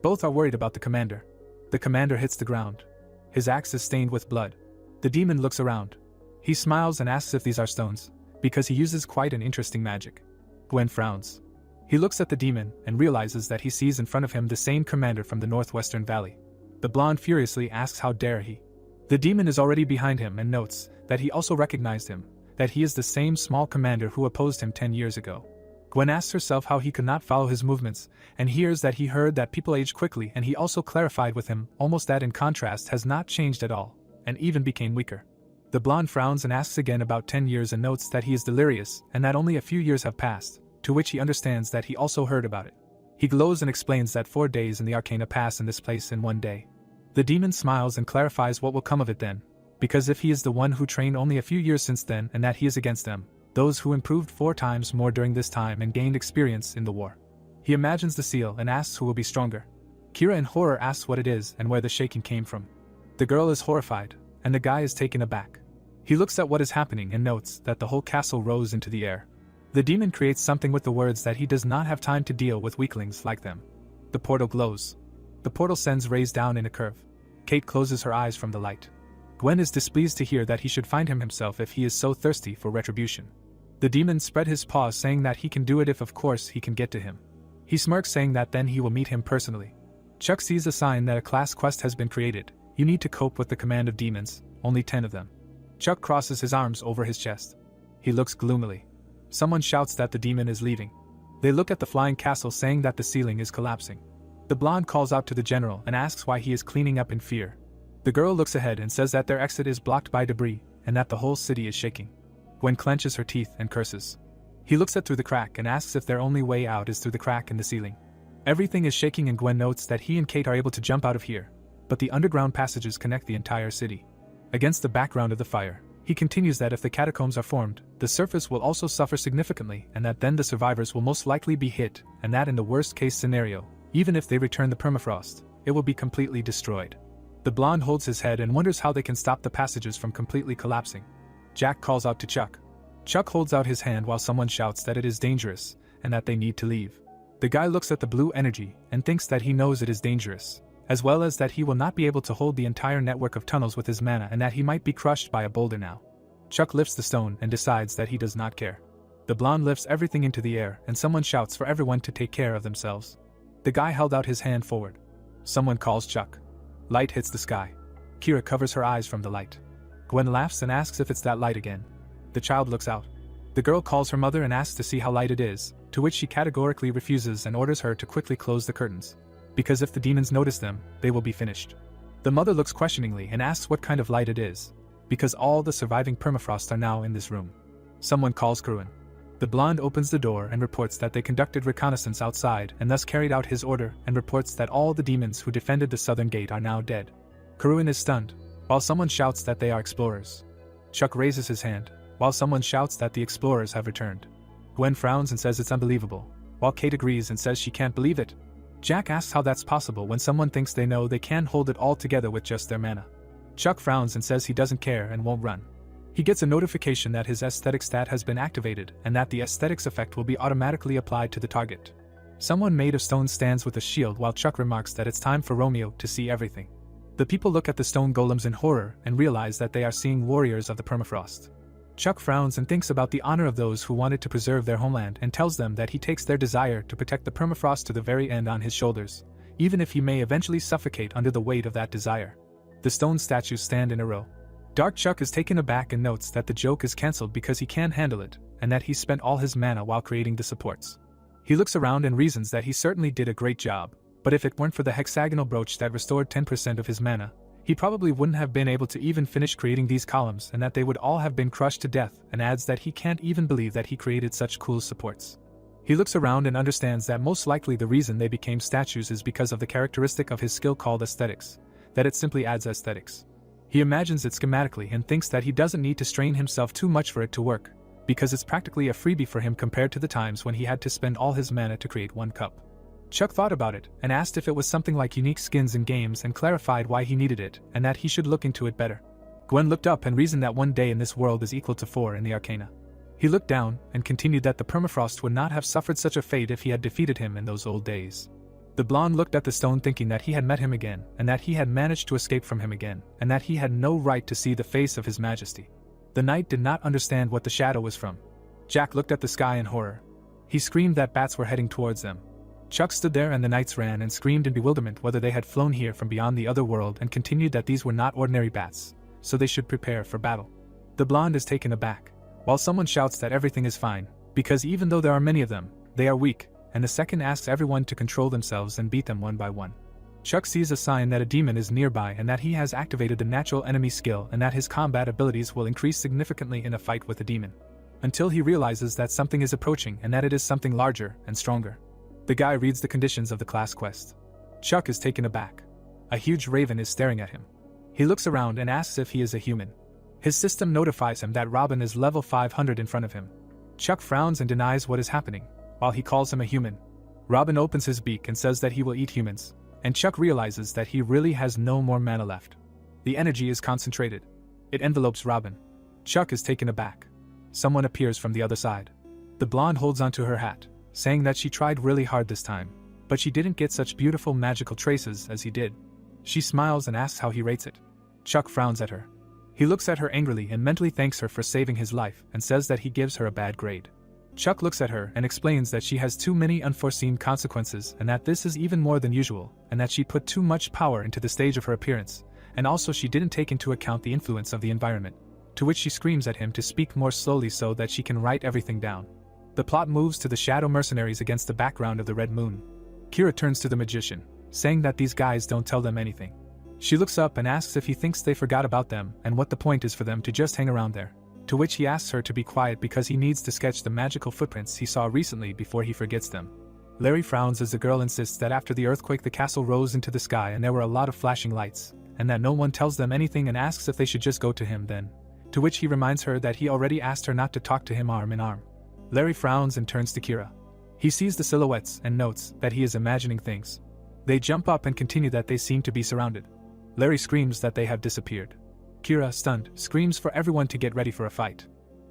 Speaker 1: Both are worried about the commander. The commander hits the ground. His axe is stained with blood. The demon looks around. He smiles and asks if these are stones, because he uses quite an interesting magic. Gwen frowns. He looks at the demon and realizes that he sees in front of him the same commander from the Northwestern Valley. The blonde furiously asks how dare he. The demon is already behind him and notes that he also recognized him, that he is the same small commander who opposed him 10 years ago. Gwen asks herself how he could not follow his movements, and hears that he heard that people age quickly, and he also clarified with him almost that in contrast has not changed at all, and even became weaker. The blonde frowns and asks again about 10 years and notes that he is delirious and that only a few years have passed, to which he understands that he also heard about it. He glows and explains that 4 days in the Arcana pass in this place in 1 day. The demon smiles and clarifies what will come of it then, because if he is the one who trained only a few years since then and that he is against them, those who improved 4 times more during this time and gained experience in the war. He imagines the seal and asks who will be stronger. Kira in horror asks what it is and where the shaking came from. The girl is horrified, and the guy is taken aback. He looks at what is happening and notes that the whole castle rose into the air. The demon creates something with the words that he does not have time to deal with weaklings like them. The portal glows. The portal sends rays down in a curve. Kate closes her eyes from the light. Gwen is displeased to hear that he should find himself if he is so thirsty for retribution. The demon spread his paws, saying that he can do it if of course he can get to him. He smirks, saying that then he will meet him personally. Chuck sees a sign that a class quest has been created. You need to cope with the command of demons, only 10 of them. Chuck crosses his arms over his chest. He looks gloomily. Someone shouts that the demon is leaving. They look at the flying castle, saying that the ceiling is collapsing. The blonde calls out to the general and asks why he is cleaning up in fear. The girl looks ahead and says that their exit is blocked by debris and that the whole city is shaking. Gwen clenches her teeth and curses. He looks at through the crack and asks if their only way out is through the crack in the ceiling. Everything is shaking and Gwen notes that he and Kate are able to jump out of here, but the underground passages connect the entire city. Against the background of the fire, he continues that if the catacombs are formed, the surface will also suffer significantly and that then the survivors will most likely be hit, and that in the worst case scenario, even if they return the permafrost, it will be completely destroyed. The blonde holds his head and wonders how they can stop the passages from completely collapsing. Jack calls out to Chuck. Chuck holds out his hand while someone shouts that it is dangerous and that they need to leave. The guy looks at the blue energy and thinks that he knows it is dangerous, as well as that he will not be able to hold the entire network of tunnels with his mana and that he might be crushed by a boulder now. Chuck lifts the stone and decides that he does not care. The blonde lifts everything into the air and someone shouts for everyone to take care of themselves. The guy held out his hand forward. Someone calls Chuck. Light hits the sky. Kira covers her eyes from the light. Gwen laughs and asks if it's that light again. The child looks out. The girl calls her mother and asks to see how light it is, to which she categorically refuses and orders her to quickly close the curtains, because if the demons notice them, they will be finished. The mother looks questioningly and asks what kind of light it is, because all the surviving permafrost are now in this room. Someone calls Kurun. The blonde opens the door and reports that they conducted reconnaissance outside and thus carried out his order and reports that all the demons who defended the southern gate are now dead. Kurun is stunned, while someone shouts that they are explorers. Chuck raises his hand, while someone shouts that the explorers have returned. Gwen frowns and says it's unbelievable, while Kate agrees and says she can't believe it. Jack asks how that's possible when someone thinks they know they can hold it all together with just their mana. Chuck frowns and says he doesn't care and won't run. He gets a notification that his aesthetic stat has been activated and that the aesthetics effect will be automatically applied to the target. Someone made of stone stands with a shield while Chuck remarks that it's time for Romeo to see everything. The people look at the stone golems in horror and realize that they are seeing warriors of the permafrost. Chuck frowns and thinks about the honor of those who wanted to preserve their homeland and tells them that he takes their desire to protect the permafrost to the very end on his shoulders, even if he may eventually suffocate under the weight of that desire. The stone statues stand in a row. Dark Chuck is taken aback and notes that the joke is cancelled because he can't handle it, and that he spent all his mana while creating the supports. He looks around and reasons that he certainly did a great job, but if it weren't for the hexagonal brooch that restored 10% of his mana, he probably wouldn't have been able to even finish creating these columns and that they would all have been crushed to death, and adds that he can't even believe that he created such cool supports. He looks around and understands that most likely the reason they became statues is because of the characteristic of his skill called aesthetics, that it simply adds aesthetics. He imagines it schematically and thinks that he doesn't need to strain himself too much for it to work, because it's practically a freebie for him compared to the times when he had to spend all his mana to create one cup. Chuck thought about it and asked if it was something like unique skins in games and clarified why he needed it and that he should look into it better. Gwen looked up and reasoned that 1 day in this world is equal to 4 in the Arcana. He looked down and continued that the permafrost would not have suffered such a fate if he had defeated him in those old days. The blonde looked at the stone thinking that he had met him again, and that he had managed to escape from him again, and that he had no right to see the face of his majesty. The knight did not understand what the shadow was from. Jack looked at the sky in horror. He screamed that bats were heading towards them. Chuck stood there and the knights ran and screamed in bewilderment whether they had flown here from beyond the other world and continued that these were not ordinary bats, so they should prepare for battle. The blonde is taken aback, while someone shouts that everything is fine, because even though there are many of them, they are weak, and the second asks everyone to control themselves and beat them one by one. Chuck sees a sign that a demon is nearby and that he has activated the natural enemy skill and that his combat abilities will increase significantly in a fight with a demon. Until he realizes that something is approaching and that it is something larger and stronger. The guy reads the conditions of the class quest. Chuck is taken aback. A huge raven is staring at him. He looks around and asks if he is a human. His system notifies him that Robin is level 500 in front of him. Chuck frowns and denies what is happening, while he calls him a human. Robin opens his beak and says that he will eat humans, and Chuck realizes that he really has no more mana left. The energy is concentrated. It envelopes Robin. Chuck is taken aback. Someone appears from the other side. The blonde holds onto her hat, saying that she tried really hard this time, but she didn't get such beautiful magical traces as he did. She smiles and asks how he rates it. Chuck frowns at her. He looks at her angrily and mentally thanks her for saving his life and says that he gives her a bad grade. Chuck looks at her and explains that she has too many unforeseen consequences and that this is even more than usual, and that she put too much power into the stage of her appearance, and also she didn't take into account the influence of the environment, to which she screams at him to speak more slowly so that she can write everything down. The plot moves to the shadow mercenaries against the background of the red moon. Kira turns to the magician, saying that these guys don't tell them anything. She looks up and asks if he thinks they forgot about them and what the point is for them to just hang around there, to which he asks her to be quiet because he needs to sketch the magical footprints he saw recently before he forgets them. Larry frowns as the girl insists that after the earthquake the castle rose into the sky and there were a lot of flashing lights, and that no one tells them anything, and asks if they should just go to him then, to which he reminds her that he already asked her not to talk to him arm in arm. Larry frowns and turns to Kira. He sees the silhouettes and notes that he is imagining things. They jump up and continue that they seem to be surrounded. Larry screams that they have disappeared. Kira, stunned, screams for everyone to get ready for a fight.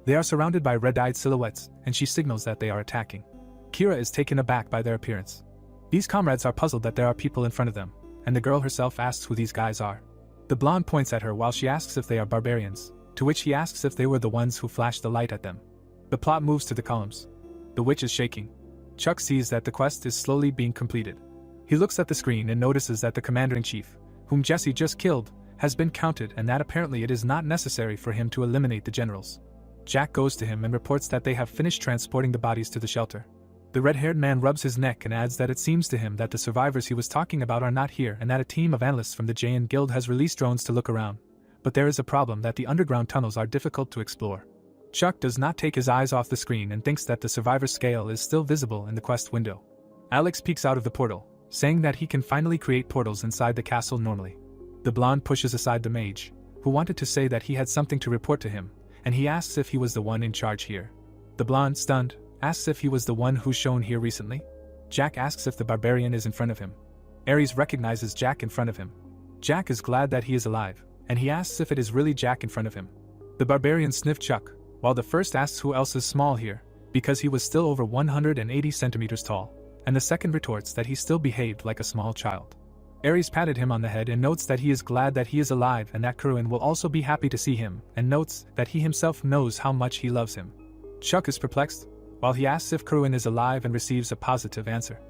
Speaker 1: They are surrounded by red-eyed silhouettes, and she signals that they are attacking. Kira is taken aback by their appearance. These comrades are puzzled that there are people in front of them, and the girl herself asks who these guys are. The blonde points at her while she asks if they are barbarians, to which he asks if they were the ones who flashed the light at them. The plot moves to the columns. The witch is shaking. Chuck sees that the quest is slowly being completed. He looks at the screen and notices that the commander-in-chief, whom Jesse just killed, has been counted, and that apparently it is not necessary for him to eliminate the generals. Jack goes to him and reports that they have finished transporting the bodies to the shelter. The red-haired man rubs his neck and adds that it seems to him that the survivors he was talking about are not here and that a team of analysts from the Jayan Guild has released drones to look around. But there is a problem that the underground tunnels are difficult to explore. Chuck does not take his eyes off the screen and thinks that the survivor scale is still visible in the quest window. Alex peeks out of the portal, saying that he can finally create portals inside the castle normally. The blonde pushes aside the mage, who wanted to say that he had something to report to him, and he asks if he was the one in charge here. The blonde, stunned, asks if he was the one who's shown here recently. Jack asks if the barbarian is in front of him. Ares recognizes Jack in front of him. Jack is glad that he is alive, and he asks if it is really Jack in front of him. The barbarian sniffs Chuck, while the first asks who else is small here, because he was still over 180 centimeters tall, and the second retorts that he still behaved like a small child. Ares patted him on the head and notes that he is glad that he is alive and that Kuruen will also be happy to see him, and notes that he himself knows how much he loves him. Chuck is perplexed, while he asks if Kuruen is alive and receives a positive answer.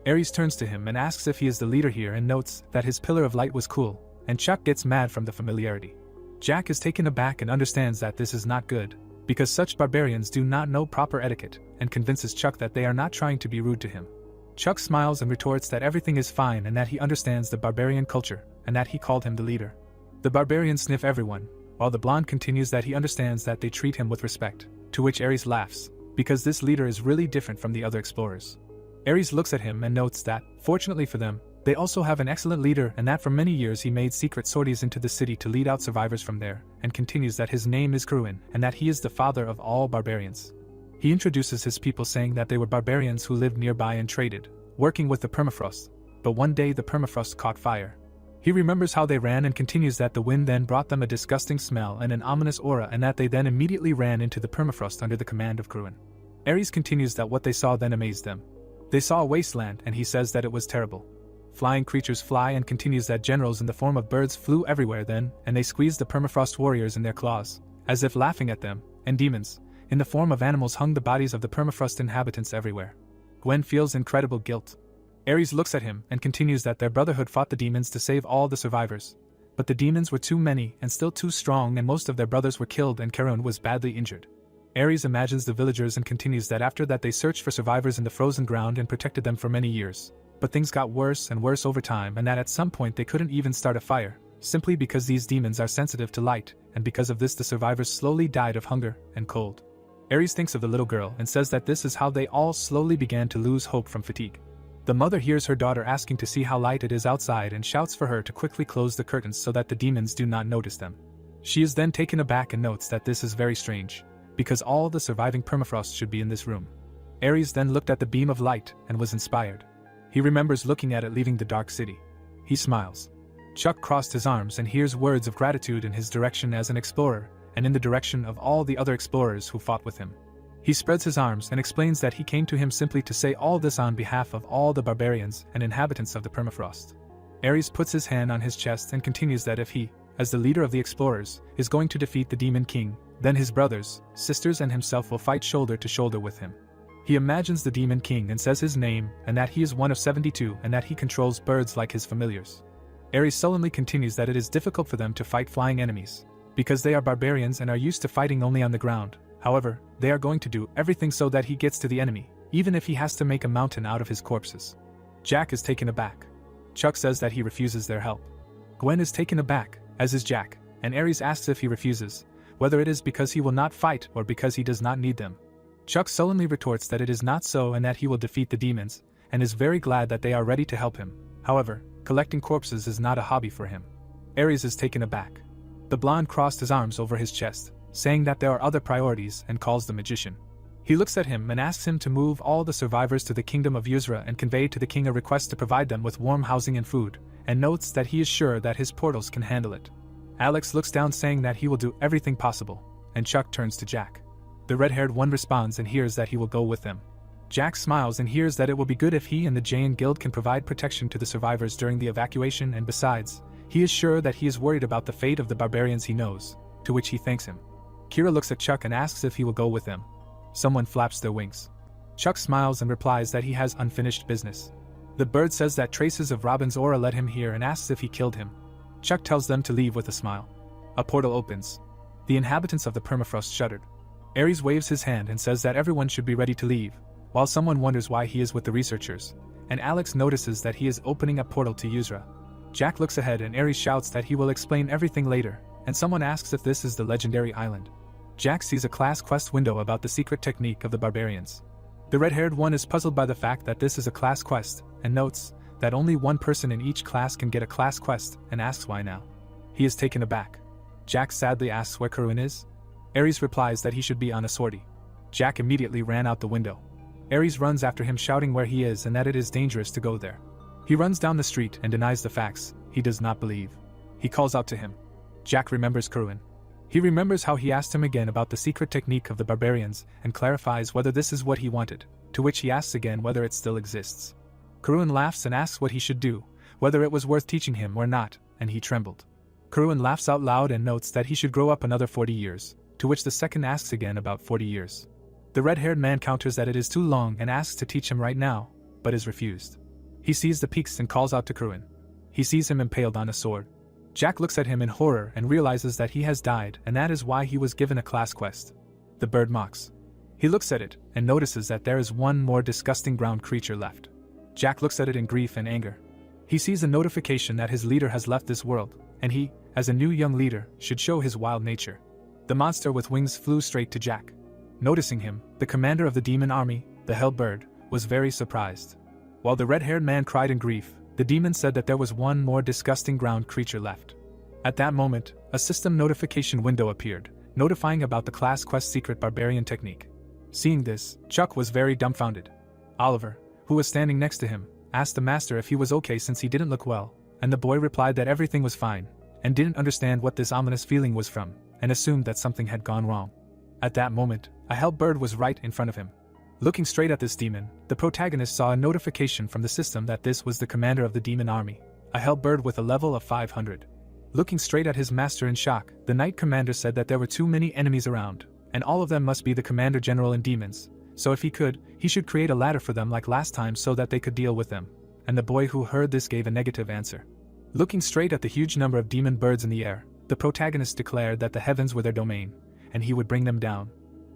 Speaker 1: Ares turns to him and asks if he is the leader here and notes that his pillar of light was cool, and Chuck gets mad from the familiarity. Jack is taken aback and understands that this is not good, because such barbarians do not know proper etiquette, and convinces Chuck that they are not trying to be rude to him. Chuck smiles and retorts that everything is fine and that he understands the barbarian culture, and that he called him the leader. The barbarians sniff everyone, while the blonde continues that he understands that they treat him with respect, to which Ares laughs, because this leader is really different from the other explorers. Ares looks at him and notes that, fortunately for them, they also have an excellent leader, and that for many years he made secret sorties into the city to lead out survivors from there, and continues that his name is Kuruen and that he is the father of all barbarians. He introduces his people, saying that they were barbarians who lived nearby and traded, working with the permafrost, but one day the permafrost caught fire. He remembers how they ran and continues that the wind then brought them a disgusting smell and an ominous aura, and that they then immediately ran into the permafrost under the command of Kuruen. Ares continues that what they saw then amazed them. They saw a wasteland, and he says that it was terrible. Flying creatures fly, and continues that generals in the form of birds flew everywhere then, and they squeezed the permafrost warriors in their claws, as if laughing at them, and demons, in the form of animals, hung the bodies of the permafrost inhabitants everywhere. Gwen feels incredible guilt. Ares looks at him and continues that their brotherhood fought the demons to save all the survivors, but the demons were too many and still too strong, and most of their brothers were killed and Karun was badly injured. Ares imagines the villagers and continues that after that they searched for survivors in the frozen ground and protected them for many years, but things got worse and worse over time, and that at some point they couldn't even start a fire, simply because these demons are sensitive to light, and because of this the survivors slowly died of hunger and cold. Ares thinks of the little girl and says that this is how they all slowly began to lose hope from fatigue. The mother hears her daughter asking to see how light it is outside and shouts for her to quickly close the curtains so that the demons do not notice them. She is then taken aback and notes that this is very strange, because all the surviving permafrost should be in this room. Ares then looked at the beam of light and was inspired. He remembers looking at it leaving the dark city. He smiles. Chuck crossed his arms and hears words of gratitude in his direction as an explorer, and in the direction of all the other explorers who fought with him. He spreads his arms and explains that he came to him simply to say all this on behalf of all the barbarians and inhabitants of the permafrost. Ares puts his hand on his chest and continues that if he, as the leader of the explorers, is going to defeat the Demon King, then his brothers, sisters and himself will fight shoulder to shoulder with him. He imagines the Demon King and says his name and that he is one of 72 and that he controls birds like his familiars. Ares sullenly continues that it is difficult for them to fight flying enemies, because they are barbarians and are used to fighting only on the ground. However, they are going to do everything so that he gets to the enemy, even if he has to make a mountain out of his corpses. Jack is taken aback. Chuck says that he refuses their help. Gwen is taken aback, as is Jack, and Ares asks if he refuses, whether it is because he will not fight or because he does not need them. Chuck sullenly retorts that it is not so and that he will defeat the demons, and is very glad that they are ready to help him. However, collecting corpses is not a hobby for him. Ares is taken aback. The blonde crossed his arms over his chest, saying that there are other priorities, and calls the magician. He looks at him and asks him to move all the survivors to the kingdom of Yusra and convey to the king a request to provide them with warm housing and food, and notes that he is sure that his portals can handle it. Alex looks down saying that he will do everything possible, and Chuck turns to Jack. The red-haired one responds and hears that he will go with them. Jack smiles and hears that it will be good if he and the Jain Guild can provide protection to the survivors during the evacuation, and besides, he is sure that he is worried about the fate of the barbarians he knows, to which he thanks him. Kira looks at Chuck and asks if he will go with them. Someone flaps their wings. Chuck smiles and replies that he has unfinished business. The bird says that traces of Robin's aura led him here and asks if he killed him. Chuck tells them to leave with a smile. A portal opens. The inhabitants of the permafrost shuddered. Ares waves his hand and says that everyone should be ready to leave, while someone wonders why he is with the researchers, and Alex notices that he is opening a portal to Yusra. Jack looks ahead and Ares shouts that he will explain everything later, and someone asks if this is the legendary island. Jack sees a class quest window about the secret technique of the barbarians. The red-haired one is puzzled by the fact that this is a class quest, and notes that only one person in each class can get a class quest, and asks why now. He is taken aback. Jack sadly asks where Karun is. Ares replies that he should be on a sortie. Jack immediately ran out the window. Ares runs after him shouting where he is and that it is dangerous to go there. He runs down the street and denies the facts he does not believe. He calls out to him. Jack remembers Karun. He remembers how he asked him again about the secret technique of the barbarians and clarifies whether this is what he wanted, to which he asks again whether it still exists. Karun laughs and asks what he should do, whether it was worth teaching him or not, and he trembled. Karun laughs out loud and notes that he should grow up another 40 years, to which the second asks again about 40 years. The red-haired man counters that it is too long and asks to teach him right now, but is refused. He sees the peaks and calls out to Karun. He sees him impaled on a sword. Jack looks at him in horror and realizes that he has died and that is why he was given a class quest. The bird mocks. He looks at it and notices that there is one more disgusting ground creature left. Jack looks at it in grief and anger. He sees a notification that his leader has left this world, and he, as a new young leader, should show his wild nature. The monster with wings flew straight to Jack. Noticing him, the commander of the demon army, the hell bird, was very surprised. While the red-haired man cried in grief, the demon said that there was one more disgusting ground creature left. At that moment, a system notification window appeared, notifying about the class quest secret barbarian technique. Seeing this, Chuck was very dumbfounded. Oliver, who was standing next to him, asked the master if he was okay since he didn't look well, and the boy replied that everything was fine, and didn't understand what this ominous feeling was from, and assumed that something had gone wrong. At that moment, a hell bird was right in front of him. Looking straight at this demon, the protagonist saw a notification from the system that this was the commander of the demon army, a hell bird with a level of 500. Looking straight at his master in shock, the knight commander said that there were too many enemies around, and all of them must be the commander general and demons, so if he could, he should create a ladder for them like last time so that they could deal with them, and the boy who heard this gave a negative answer. Looking straight at the huge number of demon birds in the air, the protagonist declared that the heavens were their domain, and he would bring them down.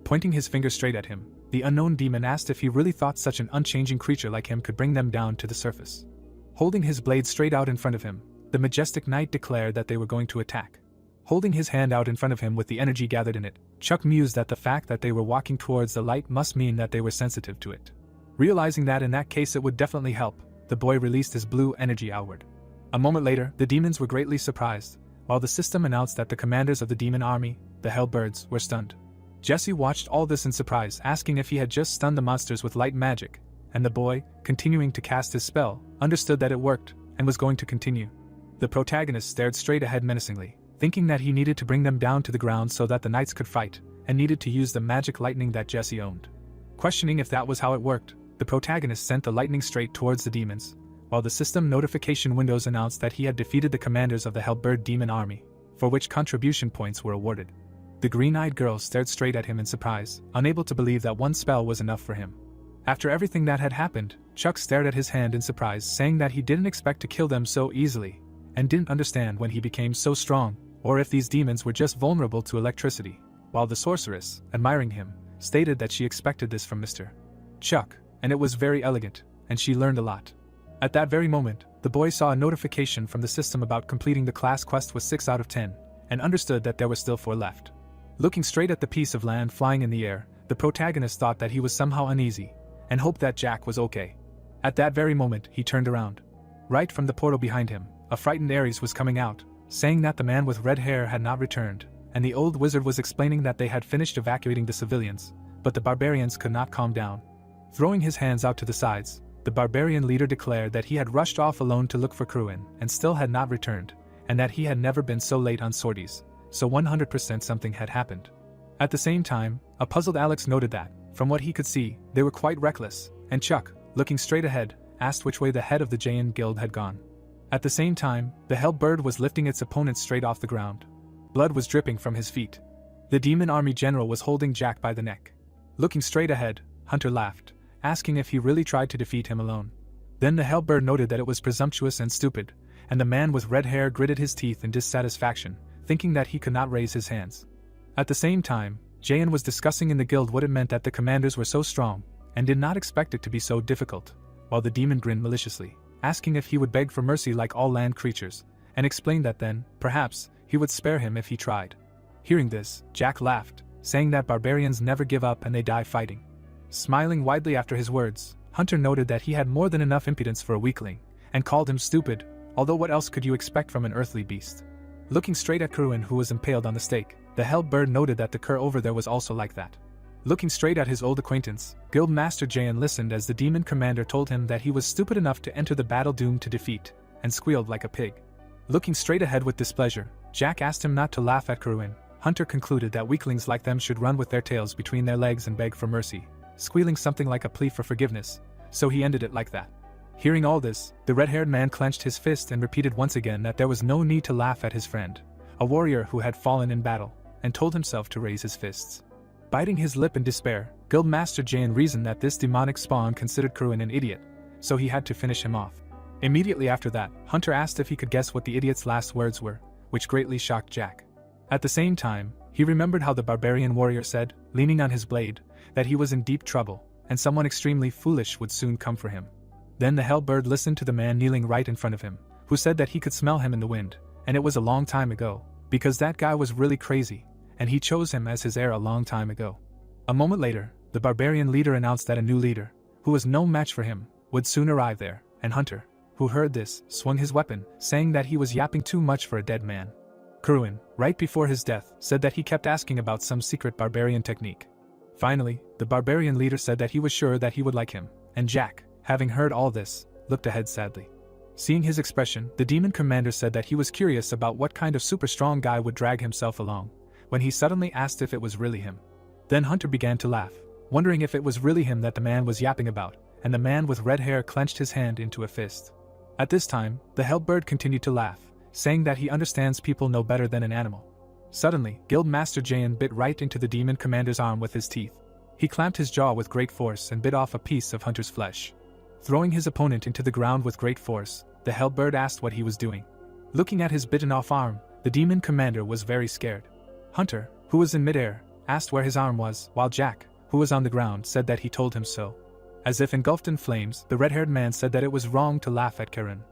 Speaker 1: Pointing his finger straight at him, the unknown demon asked if he really thought such an unchanging creature like him could bring them down to the surface. Holding his blade straight out in front of him, the majestic knight declared that they were going to attack. Holding his hand out in front of him with the energy gathered in it, Chuck mused that the fact that they were walking towards the light must mean that they were sensitive to it. Realizing that in that case it would definitely help, the boy released his blue energy outward. A moment later, the demons were greatly surprised, while the system announced that the commanders of the demon army, the Hellbirds, were stunned. Jesse watched all this in surprise, asking if he had just stunned the monsters with light magic, and the boy, continuing to cast his spell, understood that it worked, and was going to continue. The protagonist stared straight ahead menacingly, thinking that he needed to bring them down to the ground so that the knights could fight, and needed to use the magic lightning that Jesse owned. Questioning if that was how it worked, the protagonist sent the lightning straight towards the demons, while the system notification windows announced that he had defeated the commanders of the Hellbird demon army, for which contribution points were awarded. The green-eyed girl stared straight at him in surprise, unable to believe that one spell was enough for him. After everything that had happened, Chuck stared at his hand in surprise, saying that he didn't expect to kill them so easily, and didn't understand when he became so strong, or if these demons were just vulnerable to electricity, while the sorceress, admiring him, stated that she expected this from Mr. Chuck, and it was very elegant, and she learned a lot. At that very moment, the boy saw a notification from the system about completing the class quest with 6 out of 10, and understood that there were still 4 left. Looking straight at the piece of land flying in the air, the protagonist thought that he was somehow uneasy, and hoped that Jack was okay. At that very moment, he turned around. Right from the portal behind him, a frightened Ares was coming out, saying that the man with red hair had not returned, and the old wizard was explaining that they had finished evacuating the civilians, but the barbarians could not calm down. Throwing his hands out to the sides, the barbarian leader declared that he had rushed off alone to look for Kruin and still had not returned, and that he had never been so late on sorties, so 100% something had happened. At the same time, a puzzled Alex noted that, from what he could see, they were quite reckless, and Chuck, looking straight ahead, asked which way the head of the Jayan guild had gone. At the same time, the Hellbird was lifting its opponent straight off the ground. Blood was dripping from his feet. The demon army general was holding Jack by the neck. Looking straight ahead, Hunter laughed, asking if he really tried to defeat him alone. Then the Hellbird noted that it was presumptuous and stupid, and the man with red hair gritted his teeth in dissatisfaction, thinking that he could not raise his hands. At the same time, Jayan was discussing in the guild what it meant that the commanders were so strong, and did not expect it to be so difficult, while the demon grinned maliciously, asking if he would beg for mercy like all land creatures, and explained that then, perhaps, he would spare him if he tried. Hearing this, Jack laughed, saying that barbarians never give up and they die fighting. Smiling widely after his words, Hunter noted that he had more than enough impudence for a weakling, and called him stupid, although what else could you expect from an earthly beast? Looking straight at Kruin, who was impaled on the stake, the Hellbird noted that the cur over there was also like that. Looking straight at his old acquaintance, Guildmaster Jayan listened as the demon commander told him that he was stupid enough to enter the battle doomed to defeat, and squealed like a pig. Looking straight ahead with displeasure, Jack asked him not to laugh at Kruin. Hunter concluded that weaklings like them should run with their tails between their legs and beg for mercy, squealing something like a plea for forgiveness, so he ended it like that. Hearing all this, the red-haired man clenched his fist and repeated once again that there was no need to laugh at his friend, a warrior who had fallen in battle, and told himself to raise his fists. Biting his lip in despair, Guildmaster Jayan reasoned that this demonic spawn considered Kruin an idiot, so he had to finish him off. Immediately after that, Hunter asked if he could guess what the idiot's last words were, which greatly shocked Jack. At the same time, he remembered how the barbarian warrior said, leaning on his blade, that he was in deep trouble, and someone extremely foolish would soon come for him. Then the Hellbird listened to the man kneeling right in front of him, who said that he could smell him in the wind, and it was a long time ago, because that guy was really crazy, and he chose him as his heir a long time ago. A moment later, the barbarian leader announced that a new leader, who was no match for him, would soon arrive there, and Hunter, who heard this, swung his weapon, saying that he was yapping too much for a dead man. Kruin, right before his death, said that he kept asking about some secret barbarian technique. Finally, the barbarian leader said that he was sure that he would like him, and Jack, having heard all this, looked ahead sadly. Seeing his expression, the demon commander said that he was curious about what kind of super strong guy would drag himself along, when he suddenly asked if it was really him. Then Hunter began to laugh, wondering if it was really him that the man was yapping about, and the man with red hair clenched his hand into a fist. At this time, the Hellbird continued to laugh, saying that he understands people no better than an animal. Suddenly, Guildmaster Jayan bit right into the demon commander's arm with his teeth. He clamped his jaw with great force and bit off a piece of Hunter's flesh. Throwing his opponent into the ground with great force, the Hellbird asked what he was doing. Looking at his bitten-off arm, the demon commander was very scared. Hunter, who was in midair, asked where his arm was, while Jack, who was on the ground, said that he told him so. As if engulfed in flames, the red-haired man said that it was wrong to laugh at Karen.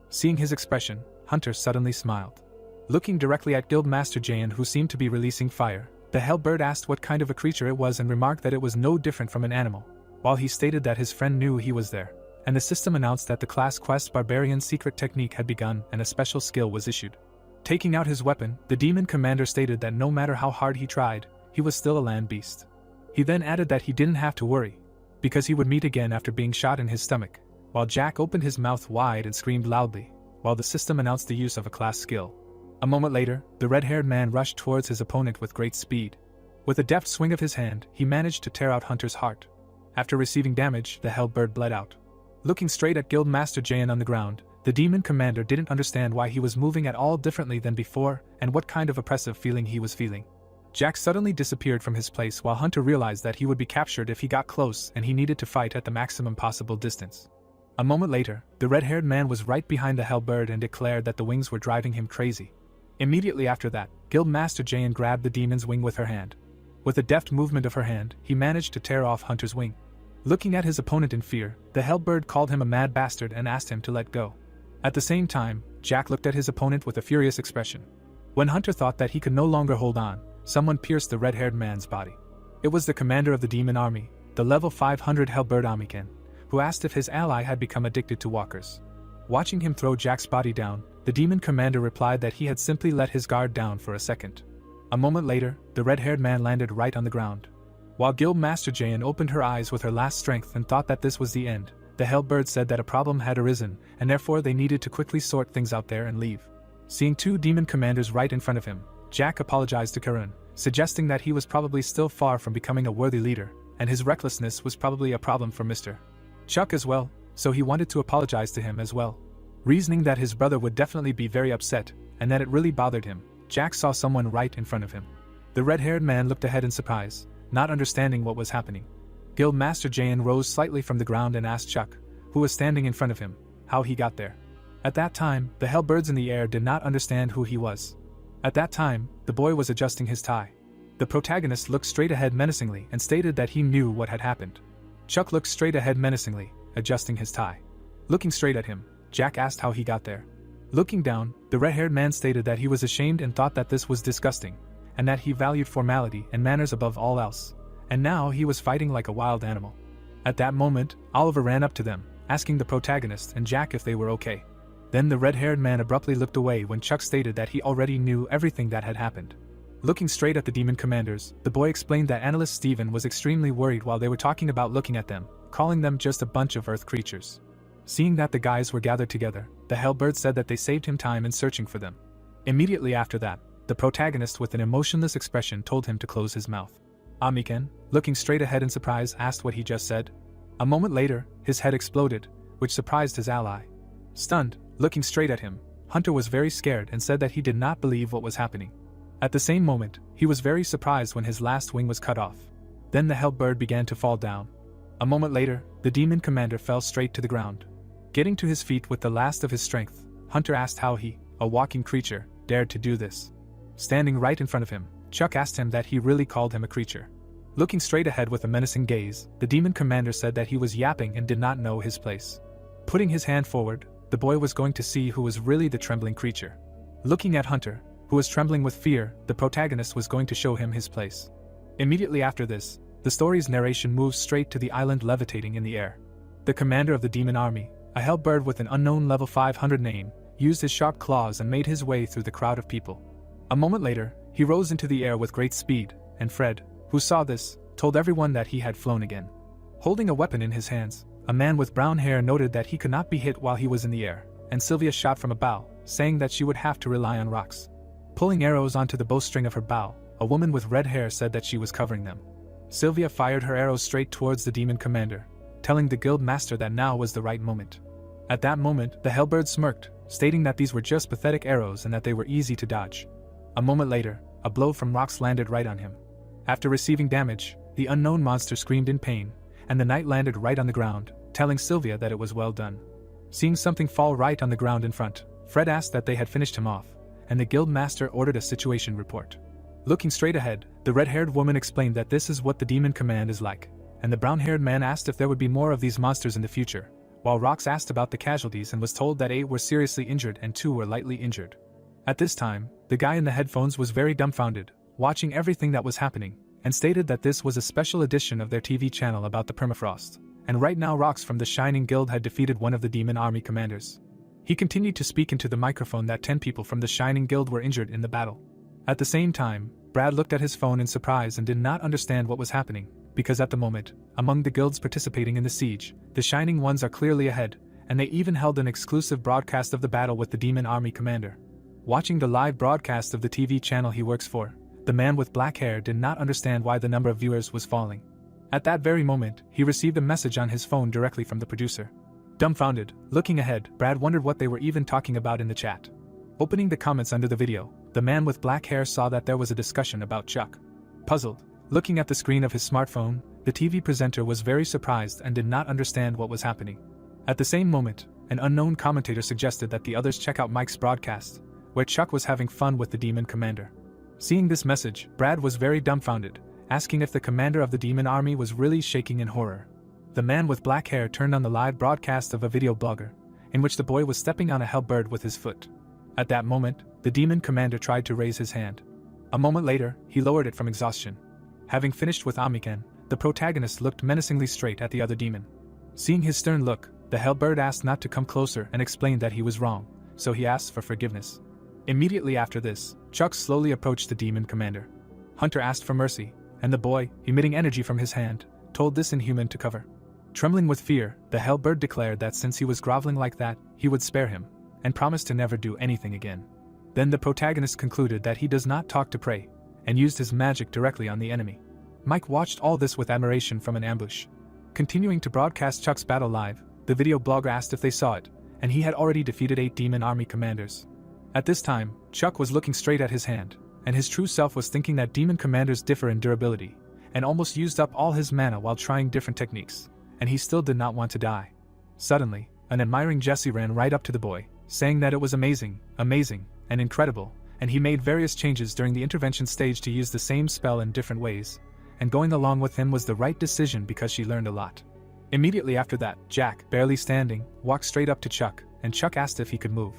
Speaker 1: Seeing his expression, Hunter suddenly smiled. Looking directly at Guildmaster Jayan, who seemed to be releasing fire, the Hellbird asked what kind of a creature it was and remarked that it was no different from an animal, while he stated that his friend knew he was there, and the system announced that the class quest barbarian secret technique had begun and a special skill was issued. Taking out his weapon, the demon commander stated that no matter how hard he tried, he was still a land beast. He then added that he didn't have to worry, because he would meet again after being shot in his stomach, while Jack opened his mouth wide and screamed loudly, while the system announced the use of a class skill. A moment later, the red-haired man rushed towards his opponent with great speed. With a deft swing of his hand, he managed to tear out Hunter's heart. After receiving damage, the Hellbird bled out. Looking straight at Guildmaster Jayan on the ground, the demon commander didn't understand why he was moving at all differently than before and what kind of oppressive feeling he was feeling. Jack suddenly disappeared from his place while Hunter realized that he would be captured if he got close and he needed to fight at the maximum possible distance. A moment later, the red-haired man was right behind the Hellbird and declared that the wings were driving him crazy. Immediately after that, Guildmaster Jayan grabbed the demon's wing with her hand. With a deft movement of her hand, he managed to tear off Hunter's wing. Looking at his opponent in fear, the Hellbird called him a mad bastard and asked him to let go. At the same time, Jack looked at his opponent with a furious expression. When Hunter thought that he could no longer hold on, someone pierced the red-haired man's body. It was the commander of the demon army, the level 500 Hellbird Amiken, who asked if his ally had become addicted to walkers. Watching him throw Jack's body down, the demon commander replied that he had simply let his guard down for a second. A moment later, the red-haired man landed right on the ground. While Guildmaster Jayan opened her eyes with her last strength and thought that this was the end, the Hellbird said that a problem had arisen, and therefore they needed to quickly sort things out there and leave. Seeing two demon commanders right in front of him, Jack apologized to Karun, suggesting that he was probably still far from becoming a worthy leader, and his recklessness was probably a problem for Mr. Chuck as well, so he wanted to apologize to him as well. Reasoning that his brother would definitely be very upset, and that it really bothered him, Jack saw someone right in front of him. The red-haired man looked ahead in surprise, not understanding what was happening. Guildmaster Jayan rose slightly from the ground and asked Chuck, who was standing in front of him, how he got there. At that time, the Hellbirds in the air did not understand who he was. At that time, the boy was adjusting his tie. The protagonist looked straight ahead menacingly and stated that he knew what had happened. Chuck looked straight ahead menacingly, adjusting his tie. Looking straight at him, Jack asked how he got there. Looking down, the red-haired man stated that he was ashamed and thought that this was disgusting, and that he valued formality and manners above all else, and now he was fighting like a wild animal. At that moment, Oliver ran up to them, asking the protagonist and Jack if they were okay. Then the red-haired man abruptly looked away when Chuck stated that he already knew everything that had happened. Looking straight at the demon commanders, the boy explained that analyst Steven was extremely worried while they were talking about looking at them, calling them just a bunch of earth creatures. Seeing that the guys were gathered together, the Hellbird said that they saved him time in searching for them. Immediately after that, the protagonist with an emotionless expression told him to close his mouth. Amiken, looking straight ahead in surprise, asked what he just said. A moment later, his head exploded, which surprised his ally. Stunned, looking straight at him, Hunter was very scared and said that he did not believe what was happening. At the same moment, he was very surprised when his last wing was cut off. Then the Hellbird began to fall down. A moment later, the demon commander fell straight to the ground. Getting to his feet with the last of his strength, Hunter asked how he, a walking creature, dared to do this. Standing right in front of him, Chuck asked him that he really called him a creature. Looking straight ahead with a menacing gaze, the demon commander said that he was yapping and did not know his place. Putting his hand forward, the boy was going to see who was really the trembling creature. Looking at Hunter, who was trembling with fear, the protagonist was going to show him his place. Immediately after this, the story's narration moves straight to the island levitating in the air. The commander of the demon army, a Hellbird with an unknown level 500 name, used his sharp claws and made his way through the crowd of people. A moment later, he rose into the air with great speed, and Fred, who saw this, told everyone that he had flown again. Holding a weapon in his hands, a man with brown hair noted that he could not be hit while he was in the air, and Sylvia shot from a bow, saying that she would have to rely on rocks. Pulling arrows onto the bowstring of her bow, a woman with red hair said that she was covering them. Sylvia fired her arrows straight towards the demon commander, telling the guild master that now was the right moment. At that moment, the Hellbird smirked, stating that these were just pathetic arrows and that they were easy to dodge. A moment later, a blow from rocks landed right on him. After receiving damage, the unknown monster screamed in pain, and the knight landed right on the ground, telling Sylvia that it was well done. Seeing something fall right on the ground in front, Fred asked that they had finished him off, and the guild master ordered a situation report. Looking straight ahead, the red-haired woman explained that this is what the demon command is like, and the brown-haired man asked if there would be more of these monsters in the future, while Rox asked about the casualties and was told that 8 were seriously injured and 2 were lightly injured. At this time, the guy in the headphones was very dumbfounded, watching everything that was happening, and stated that this was a special edition of their TV channel about the permafrost, and right now Rox from the Shining Guild had defeated one of the demon army commanders. He continued to speak into the microphone that 10 people from the Shining Guild were injured in the battle. At the same time, Brad looked at his phone in surprise and did not understand what was happening, because at the moment, among the guilds participating in the siege, the Shining Ones are clearly ahead, and they even held an exclusive broadcast of the battle with the demon army commander. Watching the live broadcast of the TV channel he works for, the man with black hair did not understand why the number of viewers was falling. At that very moment, he received a message on his phone directly from the producer. Dumbfounded, looking ahead, Brad wondered what they were even talking about in the chat. Opening the comments under the video, the man with black hair saw that there was a discussion about Chuck. Puzzled, looking at the screen of his smartphone, the TV presenter was very surprised and did not understand what was happening. At the same moment, an unknown commentator suggested that the others check out Mike's broadcast, where Chuck was having fun with the demon commander. Seeing this message, Brad was very dumbfounded, asking if the commander of the demon army was really shaking in horror. The man with black hair turned on the live broadcast of a video blogger, in which the boy was stepping on a hellbird with his foot. At that moment, the demon commander tried to raise his hand. A moment later, he lowered it from exhaustion. Having finished with Amiken, the protagonist looked menacingly straight at the other demon. Seeing his stern look, the hellbird asked not to come closer and explained that he was wrong, so he asked for forgiveness. Immediately after this, Chuck slowly approached the demon commander. Hunter asked for mercy, and the boy, emitting energy from his hand, told this inhuman to cover. Trembling with fear, the hellbird declared that since he was groveling like that, he would spare him, and promised to never do anything again. Then the protagonist concluded that he does not talk to prey, and used his magic directly on the enemy. Mike watched all this with admiration from an ambush. Continuing to broadcast Chuck's battle live, the video blogger asked if they saw it, and he had already defeated 8 demon army commanders. At this time, Chuck was looking straight at his hand, and his true self was thinking that demon commanders differ in durability, and almost used up all his mana while trying different techniques, and he still did not want to die. Suddenly, an admiring Jesse ran right up to the boy, saying that it was amazing, and incredible, and he made various changes during the intervention stage to use the same spell in different ways, and going along with him was the right decision because she learned a lot. Immediately after that, Jack, barely standing, walked straight up to Chuck, and Chuck asked if he could move.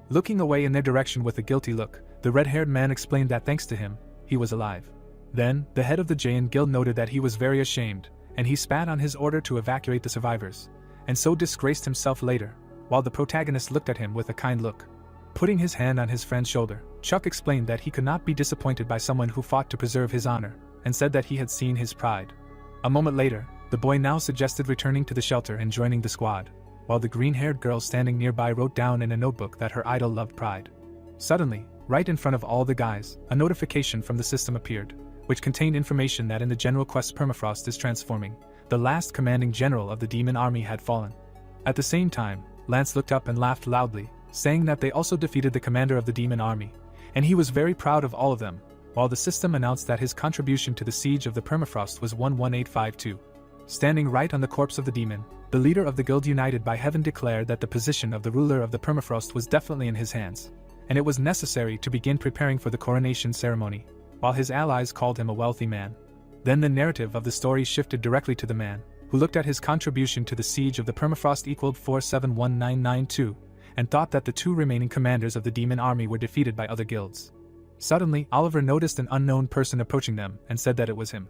Speaker 1: Looking away in their direction with a guilty look, the red-haired man explained that thanks to him, he was alive. Then, the head of the Jain Guild noted that he was very ashamed, and he spat on his order to evacuate the survivors, and so disgraced himself later, while the protagonist looked at him with a kind look. Putting his hand on his friend's shoulder, Chuck explained that he could not be disappointed by someone who fought to preserve his honor, and said that he had seen his pride. A moment later, the boy now suggested returning to the shelter and joining the squad, while the green-haired girl standing nearby wrote down in a notebook that her idol loved pride. Suddenly, right in front of all the guys, a notification from the system appeared, which contained information that in the general quest Permafrost is transforming, the last commanding general of the demon army had fallen. At the same time, Lance looked up and laughed loudly, saying that they also defeated the commander of the demon army, and he was very proud of all of them, while the system announced that his contribution to the siege of the Permafrost was 11852. Standing right on the corpse of the demon, the leader of the Guild United by Heaven declared that the position of the ruler of the Permafrost was definitely in his hands, and it was necessary to begin preparing for the coronation ceremony, while his allies called him a wealthy man. Then the narrative of the story shifted directly to the man, who looked at his contribution to the siege of the Permafrost equaled 471992, and thought that the 2 remaining commanders of the demon army were defeated by other guilds. Suddenly, Oliver noticed an unknown person approaching them and said that it was him.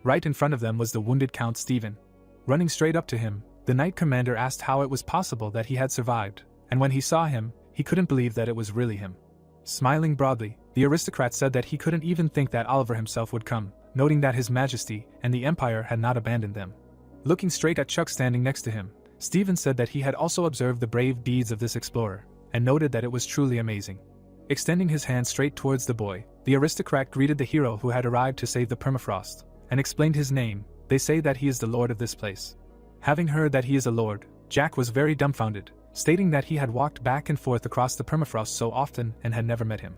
Speaker 1: Right in front of them was the wounded Count Stephen. Running straight up to him, the knight commander asked how it was possible that he had survived, and when he saw him, he couldn't believe that it was really him. Smiling broadly, the aristocrat said that he couldn't even think that Oliver himself would come, noting that His Majesty and the Empire had not abandoned them. Looking straight at Chuck standing next to him, Stephen said that he had also observed the brave deeds of this explorer, and noted that it was truly amazing. Extending his hand straight towards the boy, the aristocrat greeted the hero who had arrived to save the Permafrost, and explained his name. They say that he is the lord of this place. Having heard that he is a lord, Jack was very dumbfounded, stating that he had walked back and forth across the Permafrost so often and had never met him.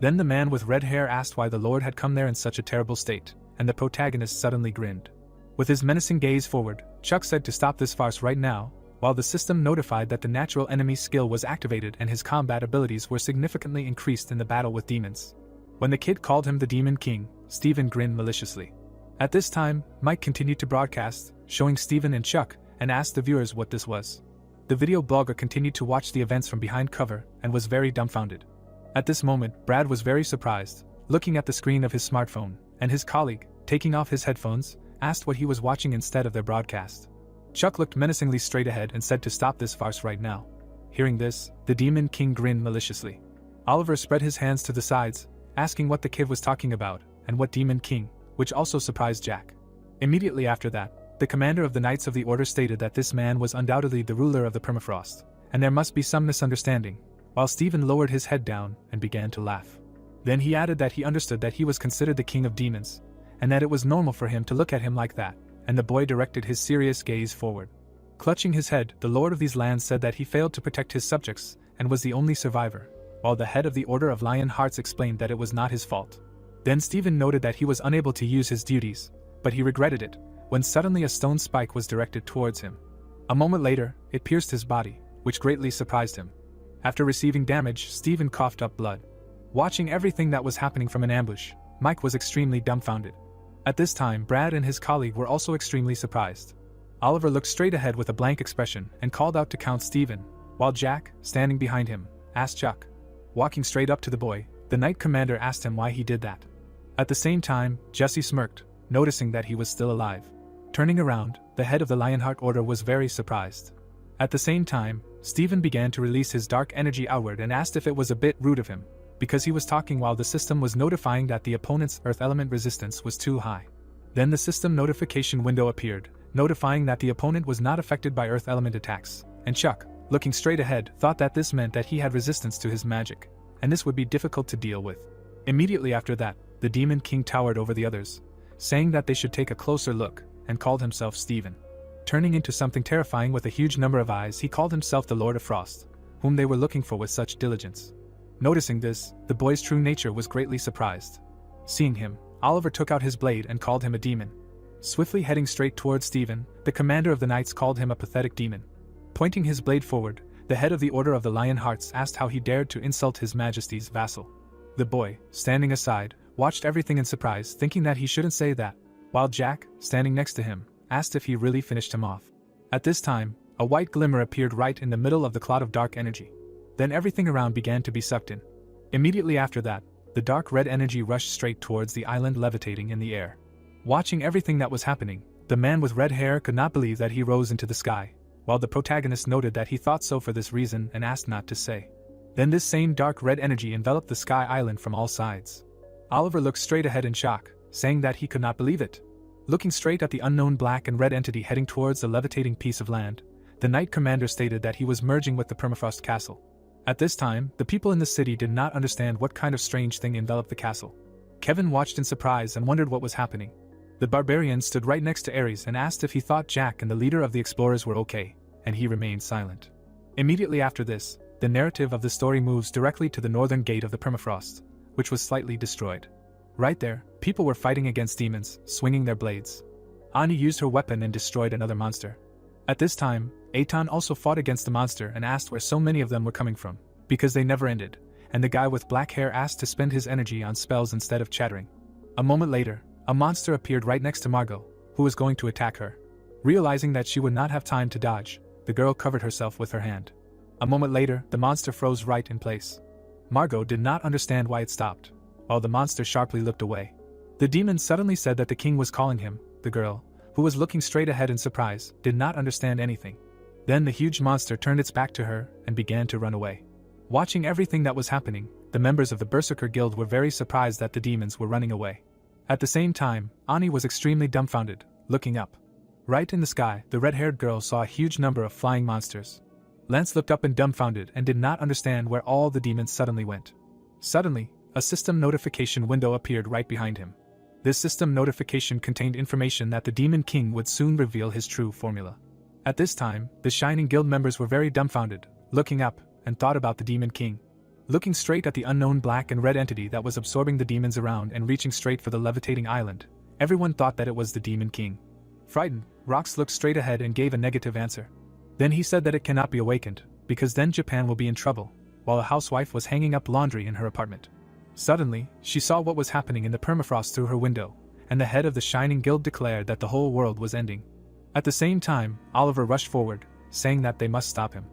Speaker 1: Then the man with red hair asked why the lord had come there in such a terrible state, and the protagonist suddenly grinned. With his menacing gaze forward, Chuck said to stop this farce right now, while the system notified that the natural enemy skill was activated and his combat abilities were significantly increased in the battle with demons. When the kid called him the Demon King, Stephen grinned maliciously. At this time, Mike continued to broadcast, showing Stephen and Chuck, and asked the viewers what this was. The video blogger continued to watch the events from behind cover and was very dumbfounded. At this moment, Brad was very surprised, looking at the screen of his smartphone, and his colleague, taking off his headphones, asked what he was watching instead of their broadcast. Chuck looked menacingly straight ahead and said to stop this farce right now. Hearing this, the Demon King grinned maliciously. Oliver spread his hands to the sides, asking what the kid was talking about, and what Demon King, which also surprised Jack. Immediately after that, the commander of the Knights of the Order stated that this man was undoubtedly the ruler of the permafrost, and there must be some misunderstanding, while Stephen lowered his head down and began to laugh. Then he added that he understood that he was considered the king of demons, and that it was normal for him to look at him like that, and the boy directed his serious gaze forward. Clutching his head, the lord of these lands said that he failed to protect his subjects, and was the only survivor, while the head of the Order of Lion Hearts explained that it was not his fault. Then Stephen noted that he was unable to use his duties, but he regretted it, when suddenly a stone spike was directed towards him. A moment later, it pierced his body, which greatly surprised him. After receiving damage, Stephen coughed up blood. Watching everything that was happening from an ambush, Mike was extremely dumbfounded. At this time, Brad and his colleague were also extremely surprised. Oliver looked straight ahead with a blank expression and called out to Count Stephen, while Jack, standing behind him, asked Chuck. Walking straight up to the boy, the knight commander asked him why he did that. At the same time, Jesse smirked, noticing that he was still alive. Turning around, the head of the Lionheart Order was very surprised. At the same time, Stephen began to release his dark energy outward and asked if it was a bit rude of him, because he was talking while the system was notifying that the opponent's earth element resistance was too high. Then the system notification window appeared, notifying that the opponent was not affected by earth element attacks, and Chuck, looking straight ahead, thought that this meant that he had resistance to his magic, and this would be difficult to deal with. Immediately after that, the Demon King towered over the others, saying that they should take a closer look, and called himself Stephen. Turning into something terrifying with a huge number of eyes, he called himself the Lord of Frost, whom they were looking for with such diligence. Noticing this, the boy's true nature was greatly surprised. Seeing him, Oliver took out his blade and called him a demon. Swiftly heading straight towards Stephen, the commander of the knights called him a pathetic demon. Pointing his blade forward, the head of the Order of the Lion Hearts asked how he dared to insult his majesty's vassal. The boy, standing aside, watched everything in surprise, thinking that he shouldn't say that, while Jack, standing next to him, asked if he really finished him off. At this time, a white glimmer appeared right in the middle of the cloud of dark energy. Then everything around began to be sucked in. Immediately after that, the dark red energy rushed straight towards the island, levitating in the air. Watching everything that was happening, the man with red hair could not believe that he rose into the sky, while the protagonist noted that he thought so for this reason and asked not to say. Then this same dark red energy enveloped the sky island from all sides. Oliver looked straight ahead in shock, saying that he could not believe it. Looking straight at the unknown black and red entity heading towards the levitating piece of land, the knight commander stated that he was merging with the permafrost castle. At this time, the people in the city did not understand what kind of strange thing enveloped the castle. Kevin watched in surprise and wondered what was happening. The barbarian stood right next to Ares and asked if he thought Jack and the leader of the explorers were okay, and he remained silent. Immediately after this, the narrative of the story moves directly to the northern gate of the permafrost, which was slightly destroyed. Right there, people were fighting against demons, swinging their blades. Ani used her weapon and destroyed another monster. At this time, Eitan also fought against the monster and asked where so many of them were coming from, because they never ended, and the guy with black hair asked to spend his energy on spells instead of chattering. A moment later, a monster appeared right next to Margot, who was going to attack her. Realizing that she would not have time to dodge, the girl covered herself with her hand. A moment later, the monster froze right in place. Margot did not understand why it stopped, while the monster sharply looked away. The demon suddenly said that the king was calling him. The girl, who was looking straight ahead in surprise, did not understand anything. Then the huge monster turned its back to her and began to run away. Watching everything that was happening, the members of the Berserker Guild were very surprised that the demons were running away. At the same time, Ani was extremely dumbfounded, looking up. Right in the sky, the red-haired girl saw a huge number of flying monsters. Lance looked up and dumbfounded and did not understand where all the demons suddenly went. Suddenly, a system notification window appeared right behind him. This system notification contained information that the Demon King would soon reveal his true formula. At this time, the Shining Guild members were very dumbfounded, looking up, and thought about the Demon King. Looking straight at the unknown black and red entity that was absorbing the demons around and reaching straight for the levitating island, everyone thought that it was the Demon King. Frightened, Rox looked straight ahead and gave a negative answer. Then he said that it cannot be awakened, because then Japan will be in trouble, while a housewife was hanging up laundry in her apartment. Suddenly, she saw what was happening in the permafrost through her window, and the head of the Shining Guild declared that the whole world was ending. At the same time, Oliver rushed forward, saying that they must stop him.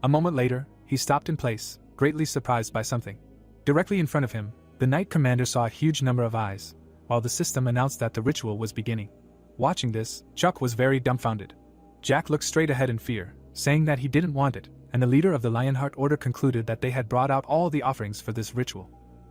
Speaker 1: A moment later, he stopped in place, greatly surprised by something. Directly in front of him, the Knight Commander saw a huge number of eyes, while the system announced that the ritual was beginning. Watching this, Chuck was very dumbfounded. Jack looked straight ahead in fear, saying that he didn't want it, and the leader of the Lionheart Order concluded that they had brought out all the offerings for this ritual.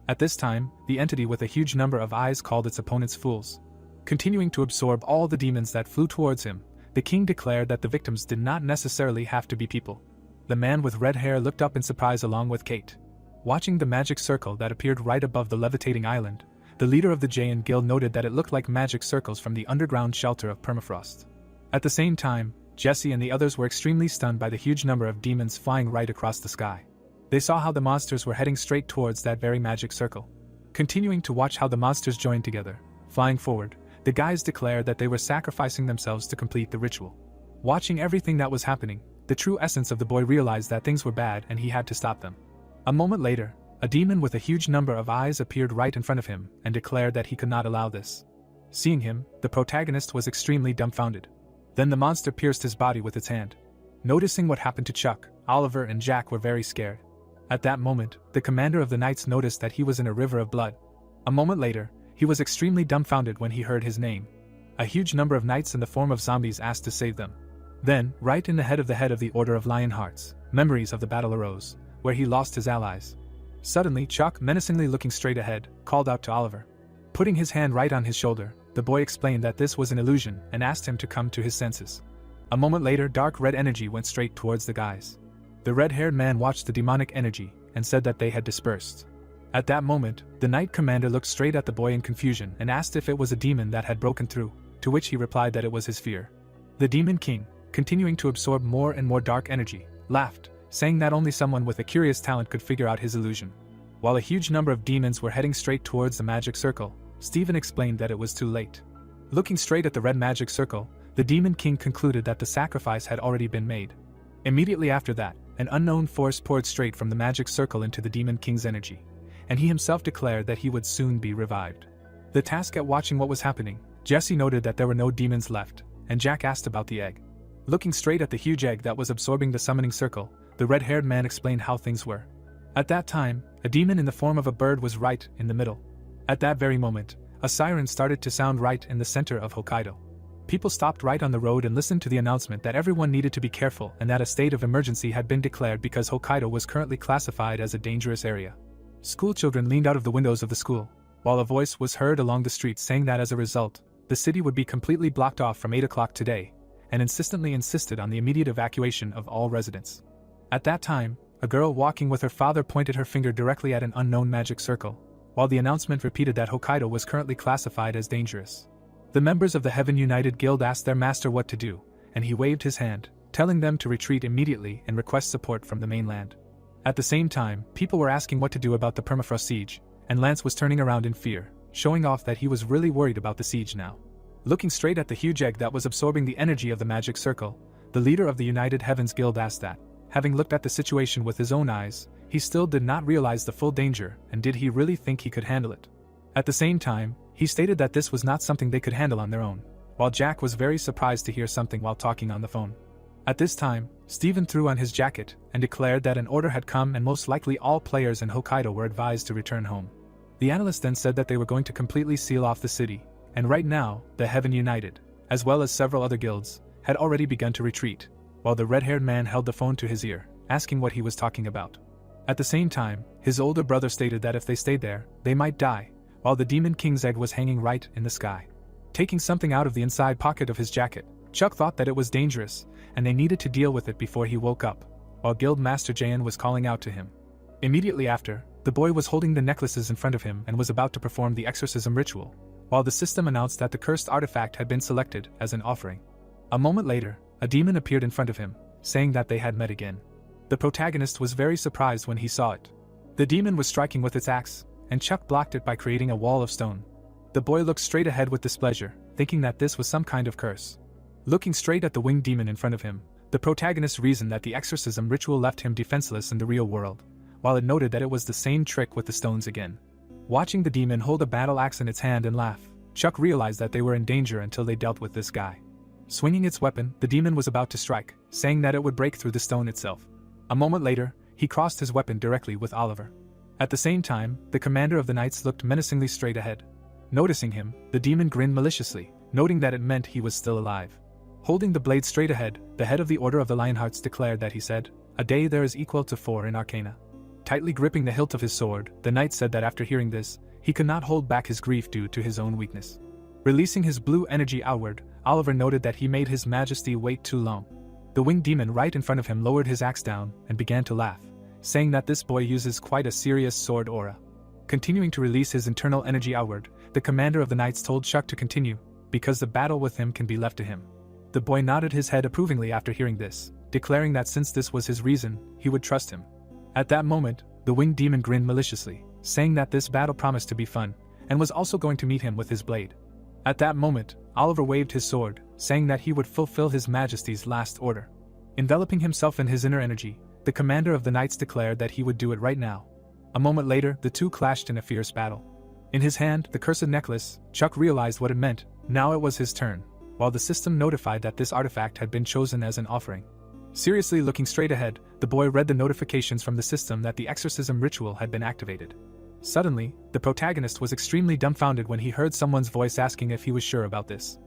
Speaker 1: At this time, the entity with a huge number of eyes called its opponents fools. Continuing to absorb all the demons that flew towards him, the king declared that the victims did not necessarily have to be people. The man with red hair looked up in surprise along with Kate. Watching the magic circle that appeared right above the levitating island, the leader of the Jayan Guild noted that it looked like magic circles from the underground shelter of permafrost. At the same time, Jesse and the others were extremely stunned by the huge number of demons flying right across the sky. They saw how the monsters were heading straight towards that very magic circle. Continuing to watch how the monsters joined together, flying forward, the guys declared that they were sacrificing themselves to complete the ritual. Watching everything that was happening, the true essence of the boy realized that things were bad and he had to stop them. A moment later, a demon with a huge number of eyes appeared right in front of him and declared that he could not allow this. Seeing him, the protagonist was extremely dumbfounded. Then the monster pierced his body with its hand. Noticing what happened to Chuck, Oliver and Jack were very scared. At that moment, the commander of the knights noticed that he was in a river of blood. A moment later, he was extremely dumbfounded when he heard his name. A huge number of knights in the form of zombies asked to save them. Then, right in the head of the Order of Lion Hearts, memories of the battle arose, where he lost his allies. Suddenly, Chuck, menacingly looking straight ahead, called out to Oliver. Putting his hand right on his shoulder, the boy explained that this was an illusion and asked him to come to his senses. A moment later, dark red energy went straight towards the guys. The red-haired man watched the demonic energy and said that they had dispersed. At that moment, the knight commander looked straight at the boy in confusion and asked if it was a demon that had broken through, to which he replied that it was his fear. The demon king, continuing to absorb more and more dark energy, laughed, saying that only someone with a curious talent could figure out his illusion. While a huge number of demons were heading straight towards the magic circle, Stephen explained that it was too late. Looking straight at the red magic circle, the demon king concluded that the sacrifice had already been made. Immediately after that, an unknown force poured straight from the magic circle into the demon king's energy, and he himself declared that he would soon be revived. The task at watching what was happening, Jesse noted that there were no demons left, and Jack asked about the egg. Looking straight at the huge egg that was absorbing the summoning circle, the red-haired man explained how things were. At that time, a demon in the form of a bird was right in the middle. At that very moment, a siren started to sound right in the center of Hokkaido. People stopped right on the road and listened to the announcement that everyone needed to be careful and that a state of emergency had been declared because Hokkaido was currently classified as a dangerous area. School children leaned out of the windows of the school, while a voice was heard along the street saying that as a result, the city would be completely blocked off from 8 o'clock today, and insistently insisted on the immediate evacuation of all residents. At that time, a girl walking with her father pointed her finger directly at an unknown magic circle, while the announcement repeated that Hokkaido was currently classified as dangerous. The members of the Heaven United Guild asked their master what to do, and he waved his hand, telling them to retreat immediately and request support from the mainland. At the same time, people were asking what to do about the permafrost siege, and Lance was turning around in fear, showing off that he was really worried about the siege now. Looking straight at the huge egg that was absorbing the energy of the magic circle, the leader of the United Heavens Guild asked that, having looked at the situation with his own eyes, he still did not realize the full danger, and did he really think he could handle it? At the same time, he stated that this was not something they could handle on their own, while Jack was very surprised to hear something while talking on the phone. At this time, Stephen threw on his jacket and declared that an order had come and most likely all players in Hokkaido were advised to return home. The analyst then said that they were going to completely seal off the city, and right now, the Heaven United, as well as several other guilds, had already begun to retreat, while the red-haired man held the phone to his ear, asking what he was talking about. At the same time, his older brother stated that if they stayed there, they might die, while the Demon King's egg was hanging right in the sky. Taking something out of the inside pocket of his jacket, Chuck thought that it was dangerous, and they needed to deal with it before he woke up, while Guild Master Jayan was calling out to him. Immediately after, the boy was holding the necklaces in front of him and was about to perform the exorcism ritual, while the system announced that the cursed artifact had been selected as an offering. A moment later, a demon appeared in front of him, saying that they had met again. The protagonist was very surprised when he saw it. The demon was striking with its axe, and Chuck blocked it by creating a wall of stone. The boy looked straight ahead with displeasure, thinking that this was some kind of curse. Looking straight at the winged demon in front of him, the protagonist reasoned that the exorcism ritual left him defenseless in the real world, while it noted that it was the same trick with the stones again. Watching the demon hold a battle axe in its hand and laugh, Chuck realized that they were in danger until they dealt with this guy. Swinging its weapon, the demon was about to strike, saying that it would break through the stone itself. A moment later, he crossed his weapon directly with Oliver. At the same time, the commander of the knights looked menacingly straight ahead. Noticing him, the demon grinned maliciously, noting that it meant he was still alive. Holding the blade straight ahead, the head of the Order of the Lionhearts declared that he said, "A day there is equal to 4 in Arcana." Tightly gripping the hilt of his sword, the knight said that after hearing this, he could not hold back his grief due to his own weakness. Releasing his blue energy outward, Oliver noted that he made His Majesty wait too long. The winged demon right in front of him lowered his axe down and began to laugh, saying that this boy uses quite a serious sword aura. Continuing to release his internal energy outward, the commander of the knights told Chuck to continue, because the battle with him can be left to him. The boy nodded his head approvingly after hearing this, declaring that since this was his reason, he would trust him. At that moment, the winged demon grinned maliciously, saying that this battle promised to be fun, and was also going to meet him with his blade. At that moment, Oliver waved his sword, saying that he would fulfill His Majesty's last order. Enveloping himself in his inner energy, the commander of the knights declared that he would do it right now. A moment later, the two clashed in a fierce battle. In his hand, the cursed necklace, Chuck realized what it meant. Now it was his turn, while the system notified that this artifact had been chosen as an offering. Seriously looking straight ahead, the boy read the notifications from the system that the exorcism ritual had been activated. Suddenly, the protagonist was extremely dumbfounded when he heard someone's voice asking if he was sure about this.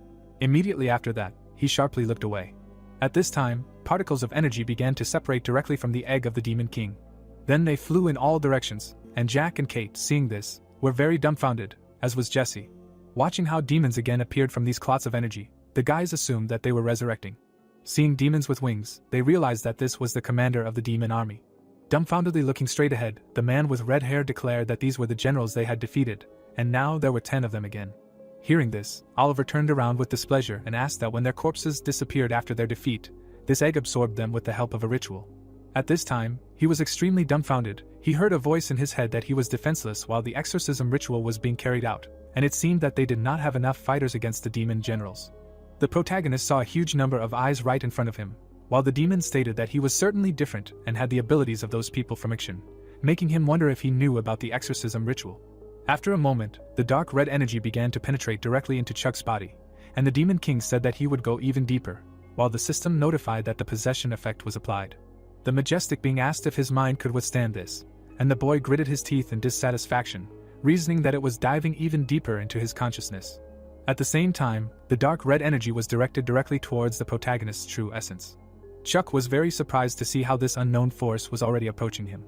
Speaker 1: Immediately after that, he sharply looked away. At this time, particles of energy began to separate directly from the egg of the Demon King. Then they flew in all directions, and Jack and Kate, seeing this, were very dumbfounded, as was Jesse. Watching how demons again appeared from these clots of energy, the guys assumed that they were resurrecting. Seeing demons with wings, they realized that this was the commander of the demon army. Dumbfoundedly looking straight ahead, the man with red hair declared that these were the generals they had defeated, and now there were 10 of them again. Hearing this, Oliver turned around with displeasure and asked that when their corpses disappeared after their defeat, this egg absorbed them with the help of a ritual. At this time, he was extremely dumbfounded. He heard a voice in his head that he was defenseless while the exorcism ritual was being carried out, and it seemed that they did not have enough fighters against the demon generals. The protagonist saw a huge number of eyes right in front of him, while the demon stated that he was certainly different and had the abilities of those people from Action, making him wonder if he knew about the exorcism ritual. After a moment, the dark red energy began to penetrate directly into Chuck's body, and the Demon King said that he would go even deeper, while the system notified that the possession effect was applied. The Majestic being asked if his mind could withstand this, and the boy gritted his teeth in dissatisfaction, reasoning that it was diving even deeper into his consciousness. At the same time, the dark red energy was directed directly towards the protagonist's true essence. Chuck was very surprised to see how this unknown force was already approaching him.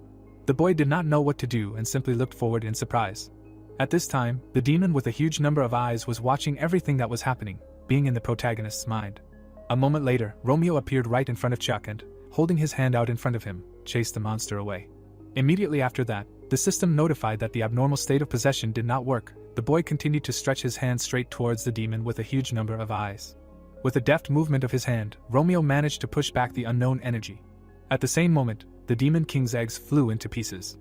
Speaker 1: The boy did not know what to do and simply looked forward in surprise. At this time, the demon with a huge number of eyes was watching everything that was happening, being in the protagonist's mind. A moment later, Romeo appeared right in front of Chuck and, holding his hand out in front of him, chased the monster away. Immediately after that, the system notified that the abnormal state of possession did not work. The boy continued to stretch his hand straight towards the demon with a huge number of eyes. With a deft movement of his hand, Romeo managed to push back the unknown energy. At the same moment, the Demon King's eggs flew into pieces.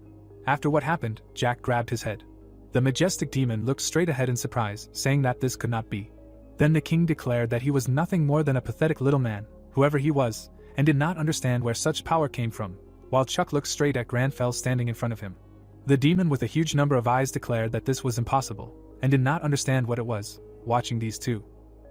Speaker 1: After what happened, Jack grabbed his head. The majestic demon looked straight ahead in surprise, saying that this could not be. Then the king declared that he was nothing more than a pathetic little man, whoever he was, and did not understand where such power came from, while Chuck looked straight at Granfell standing in front of him. The demon with a huge number of eyes declared that this was impossible, and did not understand what it was, watching these two.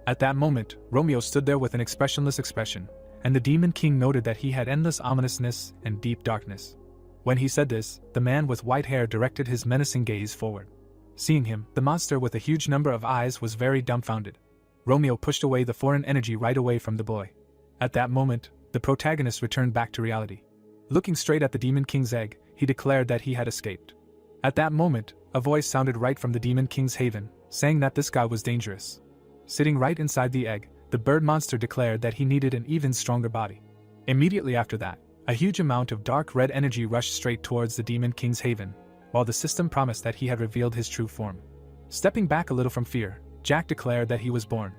Speaker 1: At that moment, Romeo stood there with an expressionless expression, and the Demon King noted that he had endless ominousness and deep darkness. When he said this, the man with white hair directed his menacing gaze forward. Seeing him, the monster with a huge number of eyes was very dumbfounded. Romeo pushed away the foreign energy right away from the boy. At that moment, the protagonist returned back to reality. Looking straight at the Demon King's egg, he declared that he had escaped. At that moment, a voice sounded right from the Demon King's haven, saying that this guy was dangerous. Sitting right inside the egg, the bird monster declared that he needed an even stronger body. Immediately after that, a huge amount of dark red energy rushed straight towards the Demon King's haven, while the system promised that he had revealed his true form. Stepping back a little from fear, Jack declared that he was born.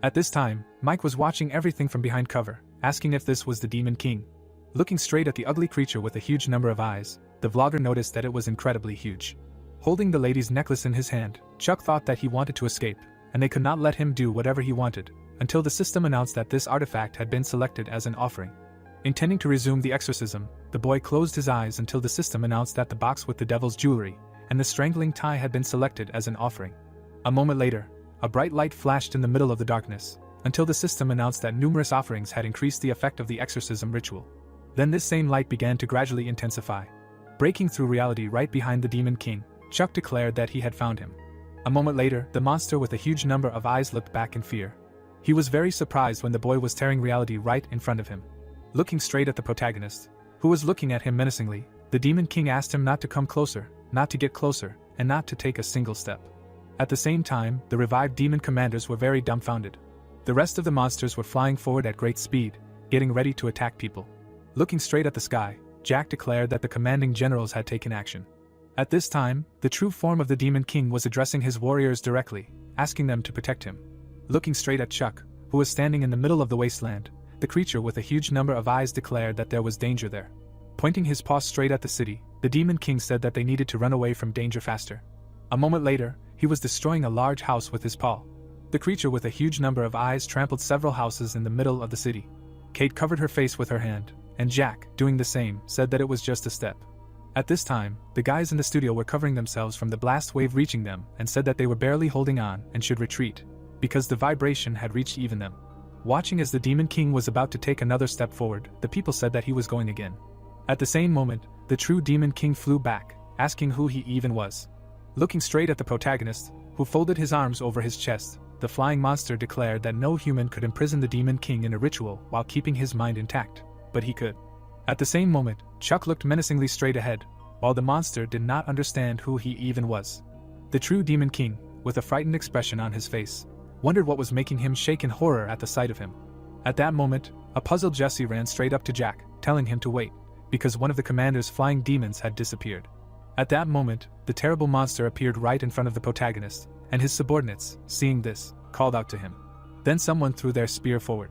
Speaker 1: At this time, Mike was watching everything from behind cover, asking if this was the Demon King. Looking straight at the ugly creature with a huge number of eyes, the vlogger noticed that it was incredibly huge. Holding the lady's necklace in his hand, Chuck thought that he wanted to escape, and they could not let him do whatever he wanted, until the system announced that this artifact had been selected as an offering. Intending to resume the exorcism, the boy closed his eyes until the system announced that the box with the devil's jewelry and the strangling tie had been selected as an offering. A moment later, a bright light flashed in the middle of the darkness, until the system announced that numerous offerings had increased the effect of the exorcism ritual. Then this same light began to gradually intensify. Breaking through reality right behind the Demon King, Chuck declared that he had found him. A moment later, the monster with a huge number of eyes looked back in fear. He was very surprised when the boy was tearing reality right in front of him. Looking straight at the protagonist, who was looking at him menacingly, the Demon King asked him not to come closer, not to get closer, and not to take a single step. At the same time, the revived demon commanders were very dumbfounded. The rest of the monsters were flying forward at great speed, getting ready to attack people. Looking straight at the sky, Jack declared that the commanding generals had taken action. At this time, the true form of the Demon King was addressing his warriors directly, asking them to protect him. Looking straight at Chuck, who was standing in the middle of the wasteland, the creature with a huge number of eyes declared that there was danger there. Pointing his paw straight at the city, the Demon King said that they needed to run away from danger faster. A moment later, he was destroying a large house with his paw. The creature with a huge number of eyes trampled several houses in the middle of the city. Kate covered her face with her hand, and Jack, doing the same, said that it was just a step. At this time, the guys in the studio were covering themselves from the blast wave reaching them and said that they were barely holding on and should retreat, because the vibration had reached even them. Watching as the Demon King was about to take another step forward, the people said that he was going again. At the same moment, the true Demon King flew back, asking who he even was. Looking straight at the protagonist, who folded his arms over his chest, the flying monster declared that no human could imprison the Demon King in a ritual while keeping his mind intact, but he could. At the same moment, Chuck looked menacingly straight ahead, while the monster did not understand who he even was. The true Demon King, with a frightened expression on his face, wondered what was making him shake in horror at the sight of him. At that moment, a puzzled Jesse ran straight up to Jack, telling him to wait, because one of the commander's flying demons had disappeared. At that moment, the terrible monster appeared right in front of the protagonist, and his subordinates, seeing this, called out to him. Then someone threw their spear forward.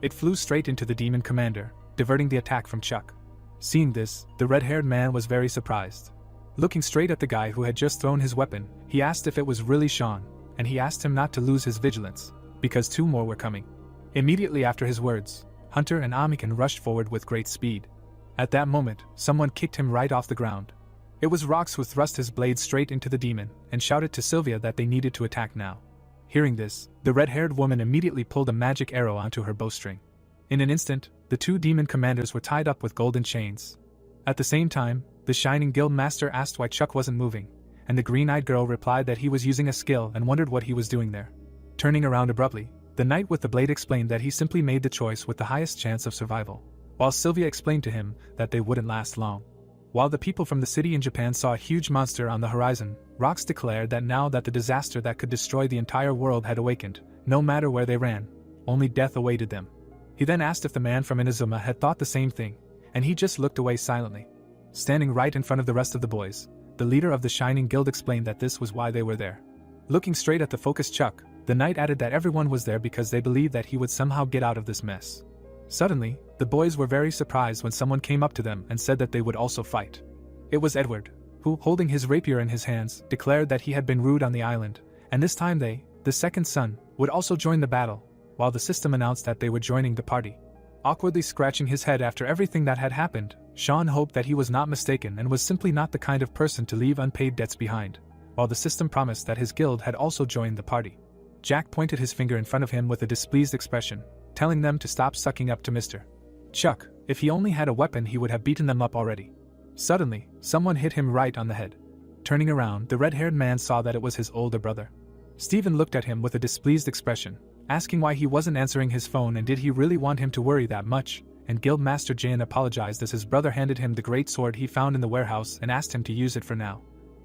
Speaker 1: It flew straight into the demon commander, diverting the attack from Chuck. Seeing this, the red-haired man was very surprised. Looking straight at the guy who had just thrown his weapon, he asked if it was really Sean, and he asked him not to lose his vigilance, because 2 more were coming. Immediately after his words, Hunter and Amikan rushed forward with great speed. At that moment, someone kicked him right off the ground. It was Rox who thrust his blade straight into the demon and shouted to Sylvia that they needed to attack now. Hearing this, the red-haired woman immediately pulled a magic arrow onto her bowstring. In an instant, the 2 demon commanders were tied up with golden chains. At the same time, the Shining Guild Master asked why Chuck wasn't moving, and the green-eyed girl replied that he was using a skill and wondered what he was doing there. Turning around abruptly, the knight with the blade explained that he simply made the choice with the highest chance of survival, while Sylvia explained to him that they wouldn't last long. While the people from the city in Japan saw a huge monster on the horizon, Rox declared that now that the disaster that could destroy the entire world had awakened, no matter where they ran, only death awaited them. He then asked if the man from Inazuma had thought the same thing, and he just looked away silently. Standing right in front of the rest of the boys, the leader of the Shining Guild explained that this was why they were there. Looking straight at the focused Chuck, the knight added that everyone was there because they believed that he would somehow get out of this mess. Suddenly, the boys were very surprised when someone came up to them and said that they would also fight. It was Edward, who, holding his rapier in his hands, declared that he had been rude on the island, and this time they, the second son, would also join the battle, while the system announced that they were joining the party. Awkwardly scratching his head after everything that had happened, Sean hoped that he was not mistaken and was simply not the kind of person to leave unpaid debts behind, while the system promised that his guild had also joined the party. Jack pointed his finger in front of him with a displeased expression, telling them to stop sucking up to Mr. Chuck. If he only had a weapon he would have beaten them up already. Suddenly, someone hit him right on the head. Turning around, the red-haired man saw that it was his older brother. Stephen looked at him with a displeased expression, asking why he wasn't answering his phone and did he really want him to worry that much, and Guildmaster Jain apologized as his brother handed him the great sword he found in the warehouse and asked him to use it for now.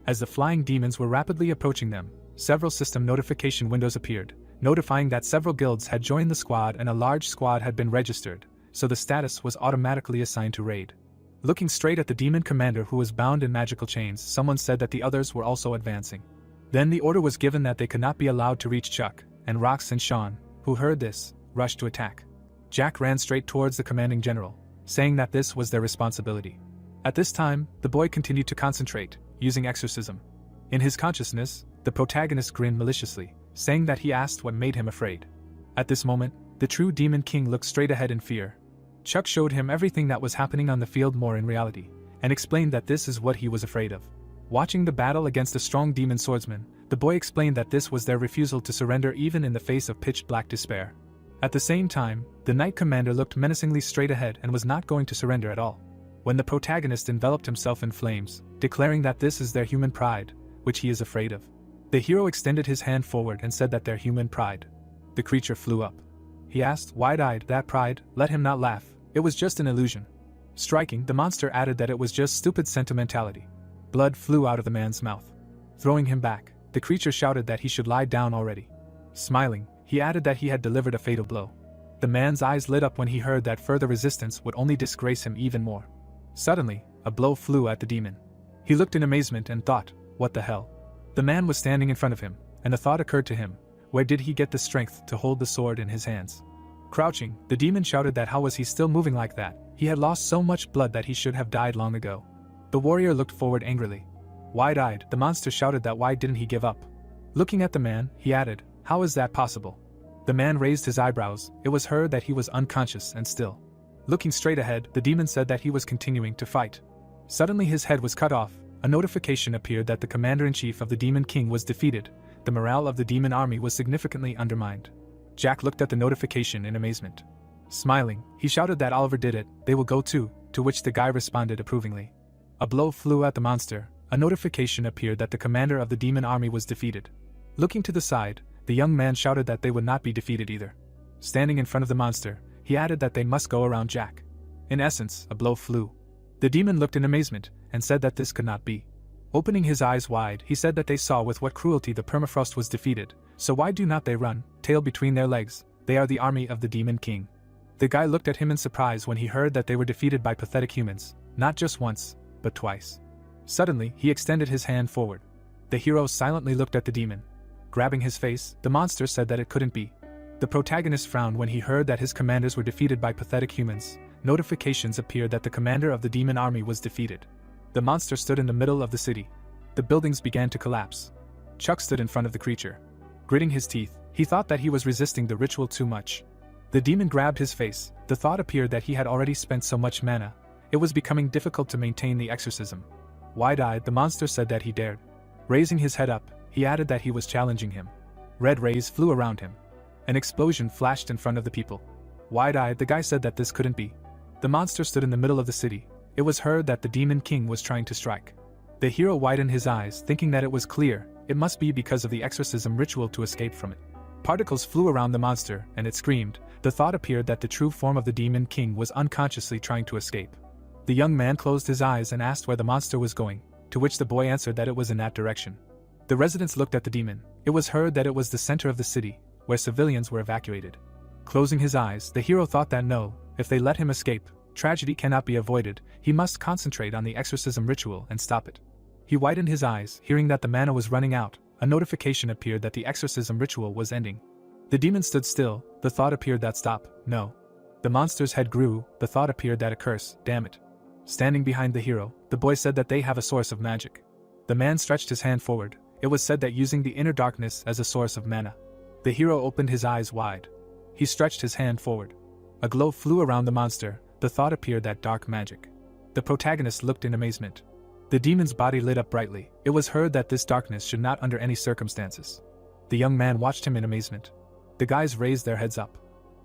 Speaker 1: As the flying demons were rapidly approaching them, several system notification windows appeared, notifying that several guilds had joined the squad and a large squad had been registered, so the status was automatically assigned to raid. Looking straight at the demon commander who was bound in magical chains, someone said that the others were also advancing. Then the order was given that they could not be allowed to reach Chuck, and Rox and Sean, who heard this, rushed to attack. Jack ran straight towards the commanding general, saying that this was their responsibility. At this time, the boy continued to concentrate, using exorcism. In his consciousness, the protagonist grinned maliciously, saying that he asked what made him afraid. At this moment, the true Demon King looked straight ahead in fear. Chuck showed him everything that was happening on the field more in reality, and explained that this is what he was afraid of. Watching the battle against the strong demon swordsman, the boy explained that this was their refusal to surrender even in the face of pitch-black despair. At the same time, the knight commander looked menacingly straight ahead and was not going to surrender at all. When the protagonist enveloped himself in flames, declaring that this is their human pride, which he is afraid of. The hero extended his hand forward and said that their human pride. The creature flew up. He asked, wide-eyed, that pride, let him not laugh, it was just an illusion. Striking, the monster added that it was just stupid sentimentality. Blood flew out of the man's mouth. Throwing him back, The creature shouted that he should lie down already. Smiling, he added that he had delivered a fatal blow. The man's eyes lit up when he heard that further resistance would only disgrace him even more. Suddenly, a blow flew at the demon. He looked in amazement and thought, what the hell? The man was standing in front of him, and a thought occurred to him. Where did he get the strength to hold the sword in his hands? Crouching, the demon shouted that how was he still moving like that? He had lost so much blood that he should have died long ago. The warrior looked forward angrily. Wide-eyed, the monster shouted that why didn't he give up? Looking at the man, he added, how is that possible? The man raised his eyebrows. It was heard that he was unconscious and still. Looking straight ahead, the demon said that he was continuing to fight. Suddenly his head was cut off. A notification appeared that the commander-in-chief of the Demon King was defeated. The morale of the demon army was significantly undermined. Jack looked at the notification in amazement. Smiling, he shouted that Oliver did it, they will go too, to which the guy responded approvingly. A blow flew at the monster. A notification appeared that the commander of the demon army was defeated. Looking to the side, the young man shouted that they would not be defeated either. Standing in front of the monster, he added that they must go around Jack. In essence, a blow flew. The demon looked in amazement, and said that this could not be. Opening his eyes wide, he said that they saw with what cruelty the permafrost was defeated, so why do not they run, tail between their legs? They are the army of the Demon King. The guy looked at him in surprise when he heard that they were defeated by pathetic humans, not just once, but twice. Suddenly, he extended his hand forward. The hero silently looked at the demon. Grabbing his face, the monster said that it couldn't be. The protagonist frowned when he heard that his commanders were defeated by pathetic humans. Notifications appeared that the commander of the demon army was defeated. The monster stood in the middle of the city. The buildings began to collapse. Chuck stood in front of the creature. Gritting his teeth, he thought that he was resisting the ritual too much. The demon grabbed his face. The thought appeared that he had already spent so much mana. It was becoming difficult to maintain the exorcism. Wide-eyed, the monster said that he dared. Raising his head up, he added that he was challenging him. Red rays flew around him. An explosion flashed in front of the people. Wide-eyed, the guy said that this couldn't be. The monster stood in the middle of the city. It was heard that the Demon King was trying to strike. The hero widened his eyes, thinking that it was clear. It must be because of the exorcism ritual to escape from it. Particles flew around the monster, and it screamed. The thought appeared that the true form of the Demon King was unconsciously trying to escape. The young man closed his eyes and asked where the monster was going, to which the boy answered that it was in that direction. The residents looked at the demon. It was heard that it was the center of the city, where civilians were evacuated. Closing his eyes, the hero thought that no, if they let him escape, tragedy cannot be avoided. He must concentrate on the exorcism ritual and stop it. He widened his eyes, hearing that the mana was running out. A notification appeared that the exorcism ritual was ending. The demon stood still. The thought appeared that stop, no. The monster's head grew. The thought appeared that a curse, damn it. Standing behind the hero, the boy said that they have a source of magic. The man stretched his hand forward. It was said that using the inner darkness as a source of mana. The hero opened his eyes wide. He stretched his hand forward. A glow flew around the monster. The thought appeared that dark magic. The protagonist looked in amazement. The demon's body lit up brightly. It was heard that this darkness should not under any circumstances. The young man watched him in amazement. The guys raised their heads up.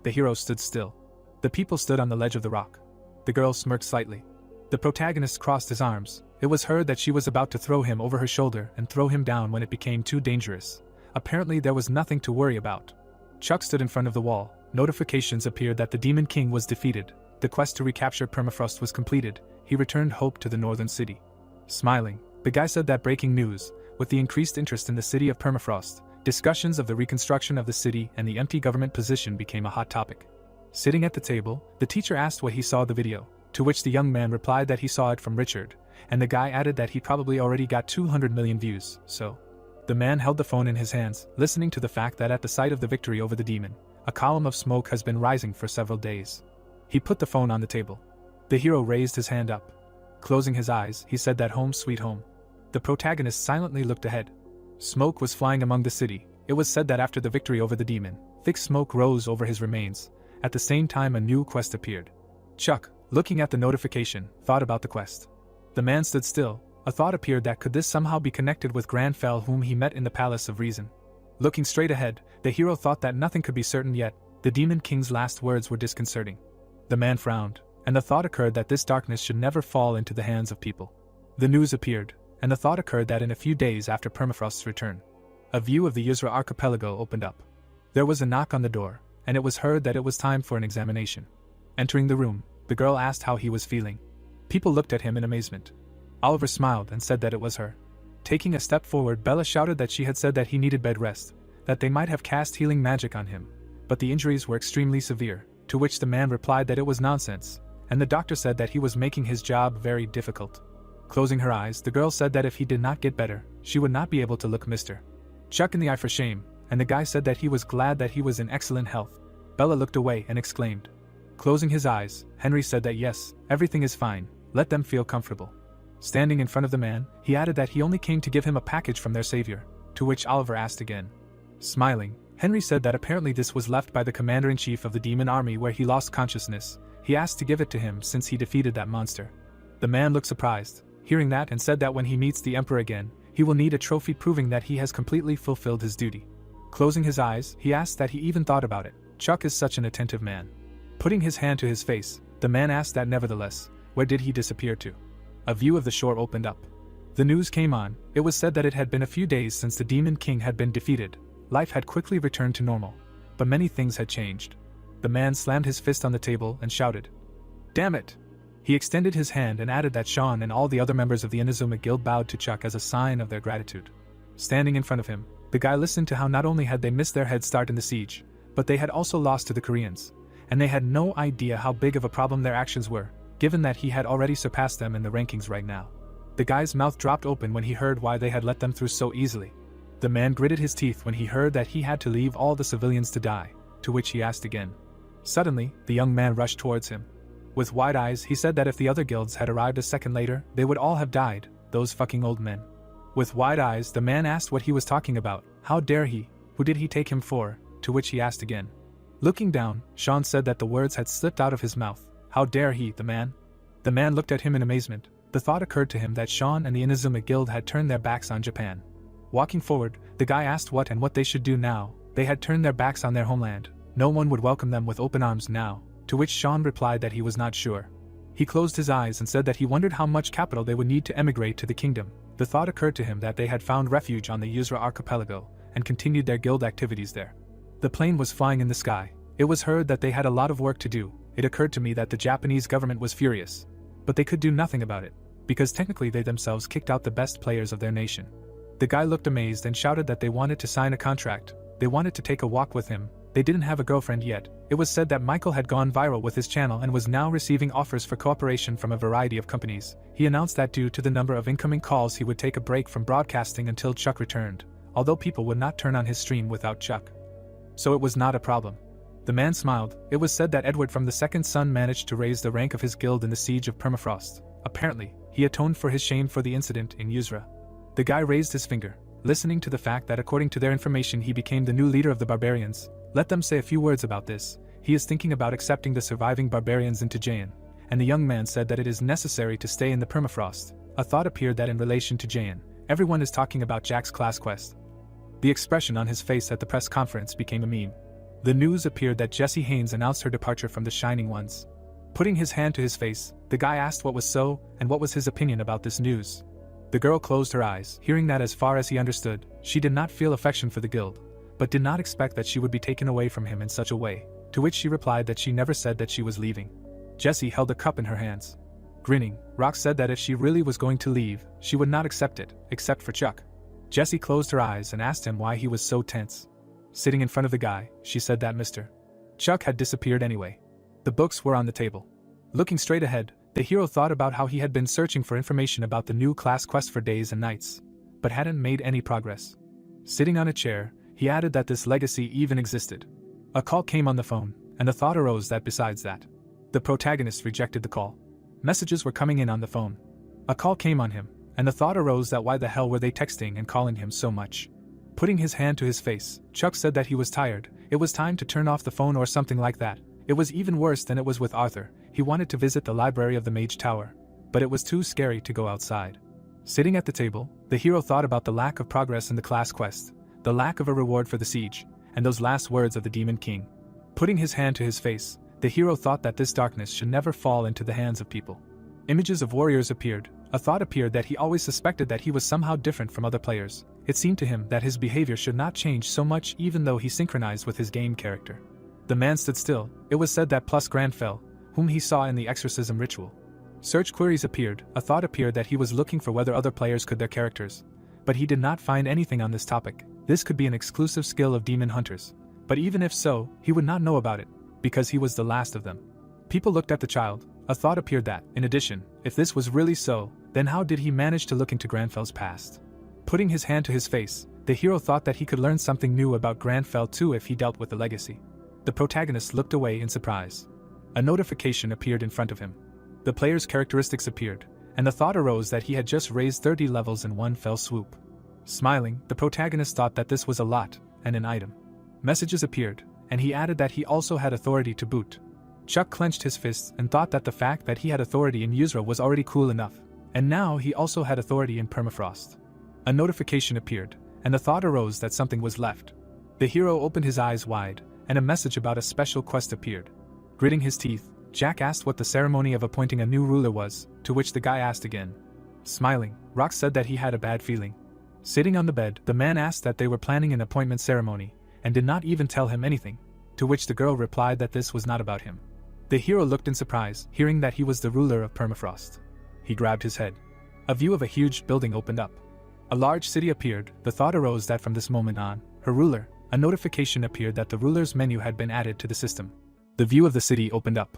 Speaker 1: The hero stood still. The people stood on the ledge of the rock. The girl smirked slightly. The protagonist crossed his arms. It was heard that she was about to throw him over her shoulder and throw him down when it became too dangerous. Apparently there was nothing to worry about. Chuck stood in front of the wall. Notifications appeared that the Demon King was defeated. The quest to recapture Permafrost was completed. He returned hope to the northern city. Smiling, the guy said that breaking news, with the increased interest in the city of Permafrost, discussions of the reconstruction of the city and the empty government position became a hot topic. Sitting at the table, the teacher asked what he saw the video, to which the young man replied that he saw it from Richard, and the guy added that he probably already got 200 million views, so. The man held the phone in his hands, listening to the fact that at the site of the victory over the demon, a column of smoke has been rising for several days. He put the phone on the table. The hero raised his hand up. Closing his eyes, he said that home sweet home. The protagonist silently looked ahead. Smoke was flying among the city. It was said that after the victory over the demon, thick smoke rose over his remains. At the same time a new quest appeared. Chuck, looking at the notification, thought about the quest. The man stood still. A thought appeared that could this somehow be connected with Granfell whom he met in the Palace of Reason. Looking straight ahead, the hero thought that nothing could be certain yet. The Demon King's last words were disconcerting. The man frowned, and the thought occurred that this darkness should never fall into the hands of people. The news appeared, and the thought occurred that in a few days after Permafrost's return, a view of the Yusra archipelago opened up. There was a knock on the door, and it was heard that it was time for an examination. Entering the room, the girl asked how he was feeling. People looked at him in amazement. Oliver smiled and said that it was her. Taking a step forward, Bella shouted that she had said that he needed bed rest, that they might have cast healing magic on him, but the injuries were extremely severe, to which the man replied that it was nonsense, and the doctor said that he was making his job very difficult. Closing her eyes, the girl said that if he did not get better, she would not be able to look Mr. Chuck in the eye for shame, and the guy said that he was glad that he was in excellent health. Bella looked away and exclaimed. Closing his eyes, Henry said that yes, everything is fine, let them feel comfortable. Standing in front of the man, he added that he only came to give him a package from their savior, to which Oliver asked again. Smiling, Henry said that apparently this was left by the commander-in-chief of the demon army where he lost consciousness. He asked to give it to him since he defeated that monster. The man looked surprised, hearing that, and said that when he meets the emperor again, he will need a trophy proving that he has completely fulfilled his duty. Closing his eyes, he asked that he even thought about it. Chuck is such an attentive man. Putting his hand to his face, the man asked that nevertheless, where did he disappear to? A view of the shore opened up. The news came on. It was said that it had been a few days since the Demon King had been defeated. Life had quickly returned to normal, but many things had changed. The man slammed his fist on the table and shouted, "Damn it!" He extended his hand and added that Sean and all the other members of the Inazuma Guild bowed to Chuck as a sign of their gratitude. Standing in front of him, the guy listened to how not only had they missed their head start in the siege, but they had also lost to the Koreans, and they had no idea how big of a problem their actions were, given that he had already surpassed them in the rankings right now. The guy's mouth dropped open when he heard why they had let them through so easily. The man gritted his teeth when he heard that he had to leave all the civilians to die, to which he asked again. Suddenly, the young man rushed towards him. With wide eyes, he said that if the other guilds had arrived a second later, they would all have died, those fucking old men. With wide eyes, the man asked what he was talking about. How dare he? Who did he take him for? To which he asked again. Looking down, Sean said that the words had slipped out of his mouth. How dare he, the man? The man looked at him in amazement. The thought occurred to him that Sean and the Inazuma Guild had turned their backs on Japan. Walking forward, the guy asked what they should do now. They had turned their backs on their homeland. No one would welcome them with open arms now, to which Sean replied that he was not sure. He closed his eyes and said that he wondered how much capital they would need to emigrate to the kingdom. The thought occurred to him that they had found refuge on the Yuzra archipelago, and continued their guild activities there. The plane was flying in the sky. It was heard that they had a lot of work to do. It occurred to me that the Japanese government was furious. But they could do nothing about it, because technically they themselves kicked out the best players of their nation. The guy looked amazed and shouted that they wanted to sign a contract. They wanted to take a walk with him. They didn't have a girlfriend yet. It was said that Michael had gone viral with his channel and was now receiving offers for cooperation from a variety of companies. He announced that due to the number of incoming calls he would take a break from broadcasting until Chuck returned, although people would not turn on his stream without Chuck. So it was not a problem. The man smiled. It was said that Edward from the Second Son managed to raise the rank of his guild in the siege of Permafrost. Apparently, he atoned for his shame for the incident in Yuzra. The guy raised his finger, listening to the fact that according to their information he became the new leader of the barbarians. Let them say a few words about this. He is thinking about accepting the surviving barbarians into Jaen, and the young man said that it is necessary to stay in the permafrost. A thought appeared that in relation to Jaen, everyone is talking about Jack's class quest. The expression on his face at the press conference became a meme. The news appeared that Jessie Haynes announced her departure from the Shining Ones. Putting his hand to his face, the guy asked what was so, and what was his opinion about this news. The girl closed her eyes, hearing that as far as he understood, she did not feel affection for the guild, but did not expect that she would be taken away from him in such a way, to which she replied that she never said that she was leaving. Jessie held a cup in her hands. Grinning, Rox said that if she really was going to leave, she would not accept it, except for Chuck. Jessie closed her eyes and asked him why he was so tense. Sitting in front of the guy, she said that Mr. Chuck had disappeared anyway. The books were on the table. Looking straight ahead, the hero thought about how he had been searching for information about the new class quest for days and nights, but hadn't made any progress. Sitting on a chair, he added that this legacy even existed. A call came on the phone, and the thought arose that besides that, the protagonist rejected the call. Messages were coming in on the phone. A call came on him, and the thought arose that why the hell were they texting and calling him so much? Putting his hand to his face, Chuck said that he was tired. It was time to turn off the phone or something like that. It was even worse than it was with Arthur. He wanted to visit the library of the Mage Tower, but it was too scary to go outside. Sitting at the table, the hero thought about the lack of progress in the class quest, the lack of a reward for the siege, and those last words of the Demon King. Putting his hand to his face, the hero thought that this darkness should never fall into the hands of people. Images of warriors appeared. A thought appeared that he always suspected that he was somehow different from other players. It seemed to him that his behavior should not change so much even though he synchronized with his game character. The man stood still. It was said that Plus Grand fell, whom he saw in the exorcism ritual. Search queries appeared. A thought appeared that he was looking for whether other players could their characters, But he did not find anything on this topic. This could be an exclusive skill of demon hunters. But even if so, he would not know about it, because he was the last of them. People looked at the child. A thought appeared that, in addition, if this was really so, then how did he manage to look into Granfel's past? Putting his hand to his face, the hero thought that he could learn something new about Granfell too if he dealt with the legacy. The protagonist looked away in surprise. A notification appeared in front of him. The player's characteristics appeared, and the thought arose that he had just raised 30 levels in one fell swoop. Smiling, the protagonist thought that this was a lot, and an item. Messages appeared, and he added that he also had authority to boot. Chuck clenched his fists and thought that the fact that he had authority in Yuzra was already cool enough, and now he also had authority in Permafrost. A notification appeared, and the thought arose that something was left. The hero opened his eyes wide, and a message about a special quest appeared. Gritting his teeth, Jack asked what the ceremony of appointing a new ruler was, to which the guy asked again. Smiling, Rock said that he had a bad feeling. Sitting on the bed, the man asked that they were planning an appointment ceremony, and did not even tell him anything, to which the girl replied that this was not about him. The hero looked in surprise, hearing that he was the ruler of Permafrost. He grabbed his head. A view of a huge building opened up. A large city appeared. The thought arose that from this moment on, her ruler, a notification appeared that the ruler's menu had been added to the system. The view of the city opened up.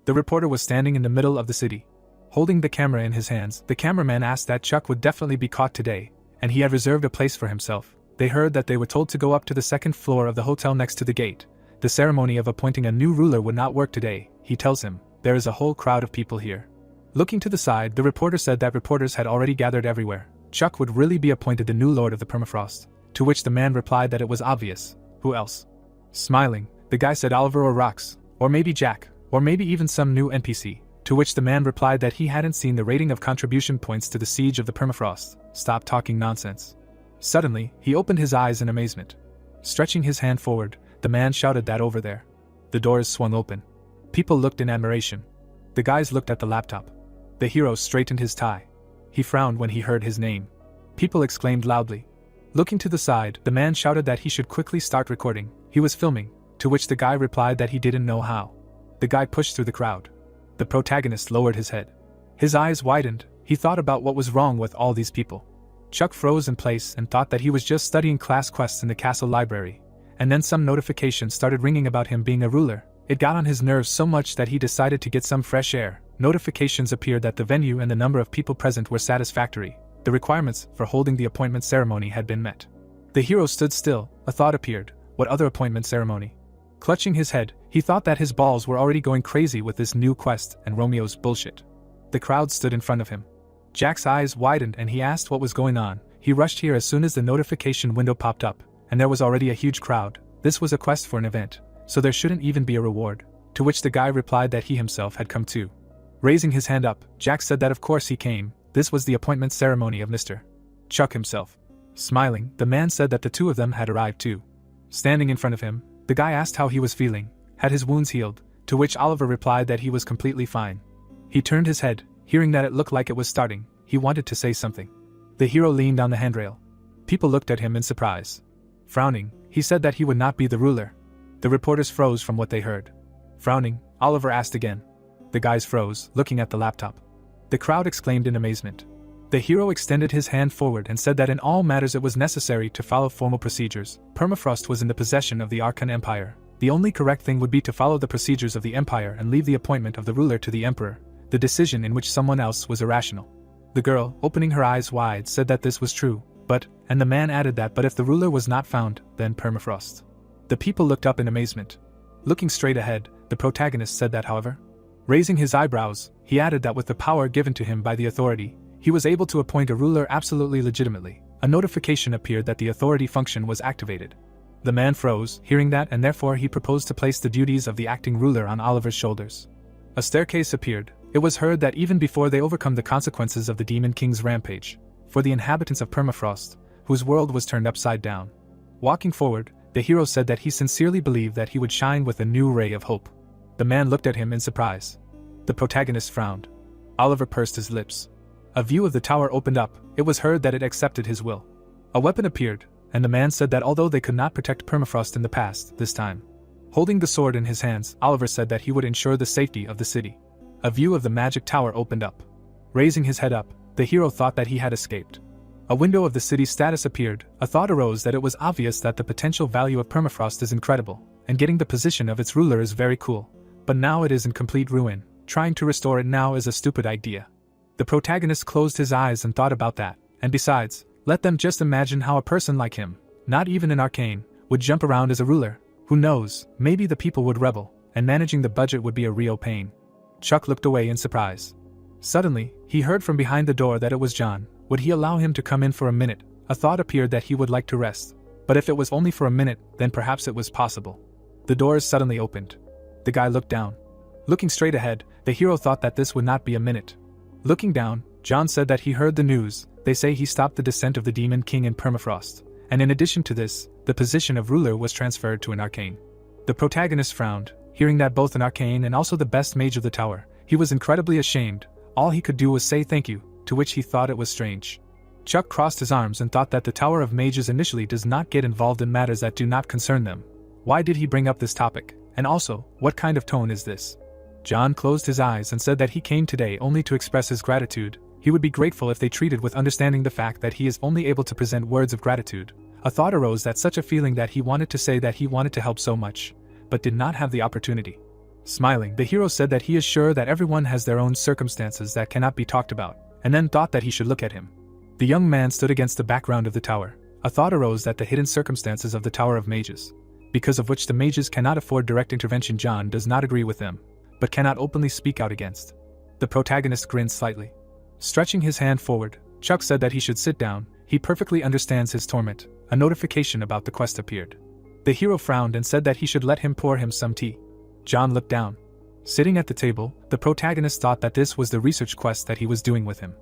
Speaker 1: The reporter was standing in the middle of the city. Holding the camera in his hands, the cameraman asked that Chuck would definitely be caught today, and he had reserved a place for himself. They heard that they were told to go up to the second floor of the hotel next to the gate. The ceremony of appointing a new ruler would not work today, he tells him. There is a whole crowd of people here. Looking to the side, the reporter said that reporters had already gathered everywhere. Chuck would really be appointed the new lord of the Permafrost, to which the man replied that it was obvious. Who else? Smiling, the guy said Oliver or Rox, or maybe Jack, or maybe even some new NPC, to which the man replied that he hadn't seen the rating of contribution points to the siege of the Permafrost. Stop talking nonsense. Suddenly, he opened his eyes in amazement. Stretching his hand forward, the man shouted that over there. The doors swung open. People looked in admiration. The guys looked at the laptop. The hero straightened his tie. He frowned when he heard his name. People exclaimed loudly. Looking to the side, the man shouted that he should quickly start recording. He was filming, to which the guy replied that he didn't know how. The guy pushed through the crowd. The protagonist lowered his head. His eyes widened. He thought about what was wrong with all these people. Chuck froze in place and thought that he was just studying class quests in the castle library. And then some notifications started ringing about him being a ruler. It got on his nerves so much that he decided to get some fresh air. Notifications appeared that the venue and the number of people present were satisfactory. The requirements for holding the appointment ceremony had been met. The hero stood still. A thought appeared. What other appointment ceremony? Clutching his head, he thought that his balls were already going crazy with this new quest and Romeo's bullshit. The crowd stood in front of him. Jack's eyes widened and he asked what was going on. He rushed here as soon as the notification window popped up, and there was already a huge crowd. This was a quest for an event, so there shouldn't even be a reward, to which the guy replied that he himself had come too. Raising his hand up, Jack said that of course he came. This was the appointment ceremony of Mr. Chuck himself. Smiling, the man said that the two of them had arrived too. Standing in front of him, the guy asked how he was feeling. Had his wounds healed? To which Oliver replied that he was completely fine. He turned his head, hearing that it looked like it was starting. He wanted to say something. The hero leaned on the handrail. People looked at him in surprise. Frowning, he said that he would not be the ruler. The reporters froze from what they heard. Frowning, Oliver asked again. The guys froze, looking at the laptop. The crowd exclaimed in amazement. The hero extended his hand forward and said that in all matters it was necessary to follow formal procedures. Permafrost was in the possession of the Archon Empire. The only correct thing would be to follow the procedures of the Empire and leave the appointment of the ruler to the Emperor, the decision in which someone else was irrational. The girl, opening her eyes wide, said that this was true, and the man added that but if the ruler was not found, then Permafrost. The people looked up in amazement. Looking straight ahead, the protagonist said that however, raising his eyebrows, he added that with the power given to him by the authority, he was able to appoint a ruler absolutely legitimately. A notification appeared that the authority function was activated. The man froze, hearing that, and therefore he proposed to place the duties of the acting ruler on Oliver's shoulders. A staircase appeared. It was heard that even before they overcome the consequences of the Demon King's rampage, for the inhabitants of Permafrost, whose world was turned upside down. Walking forward, the hero said that he sincerely believed that he would shine with a new ray of hope. The man looked at him in surprise. The protagonist frowned. Oliver pursed his lips. A view of the tower opened up. It was heard that it accepted his will. A weapon appeared, and the man said that although they could not protect Permafrost in the past, this time. Holding the sword in his hands, Oliver said that he would ensure the safety of the city. A view of the magic tower opened up. Raising his head up, the hero thought that he had escaped. A window of the city's status appeared. A thought arose that it was obvious that the potential value of permafrost is incredible, and getting the position of its ruler is very cool. But now it is in complete ruin. Trying to restore it now is a stupid idea. The protagonist closed his eyes and thought about that, and besides, let them just imagine how a person like him, not even an arcane, would jump around as a ruler. Who knows, maybe the people would rebel, and managing the budget would be a real pain. Chuck looked away in surprise. Suddenly, he heard from behind the door that it was John. Would he allow him to come in for a minute? A thought appeared that he would like to rest. But if it was only for a minute, then perhaps it was possible. The doors suddenly opened. The guy looked down. Looking straight ahead, the hero thought that this would not be a minute. Looking down, John said that he heard the news. They say he stopped the descent of the Demon King in permafrost. And in addition to this, the position of ruler was transferred to an arcane. The protagonist frowned, hearing that both an arcane and also the best mage of the tower. He was incredibly ashamed. All he could do was say thank you, to which he thought it was strange. Chuck crossed his arms and thought that the Tower of Mages initially does not get involved in matters that do not concern them. Why did he bring up this topic? And also, what kind of tone is this? John closed his eyes and said that he came today only to express his gratitude. He would be grateful if they treated with understanding the fact that he is only able to present words of gratitude. A thought arose that such a feeling that he wanted to say that he wanted to help so much, but did not have the opportunity. Smiling, the hero said that he is sure that everyone has their own circumstances that cannot be talked about, and then thought that he should look at him. The young man stood against the background of the tower. A thought arose that the hidden circumstances of the Tower of Mages, because of which the mages cannot afford direct intervention. John does not agree with them, but cannot openly speak out against. The protagonist grinned slightly. Stretching his hand forward, Chuck said that he should sit down. He perfectly understands his torment. A notification about the quest appeared. The hero frowned and said that he should let him pour him some tea. John looked down. Sitting at the table, the protagonist thought that this was the research quest that he was doing with him.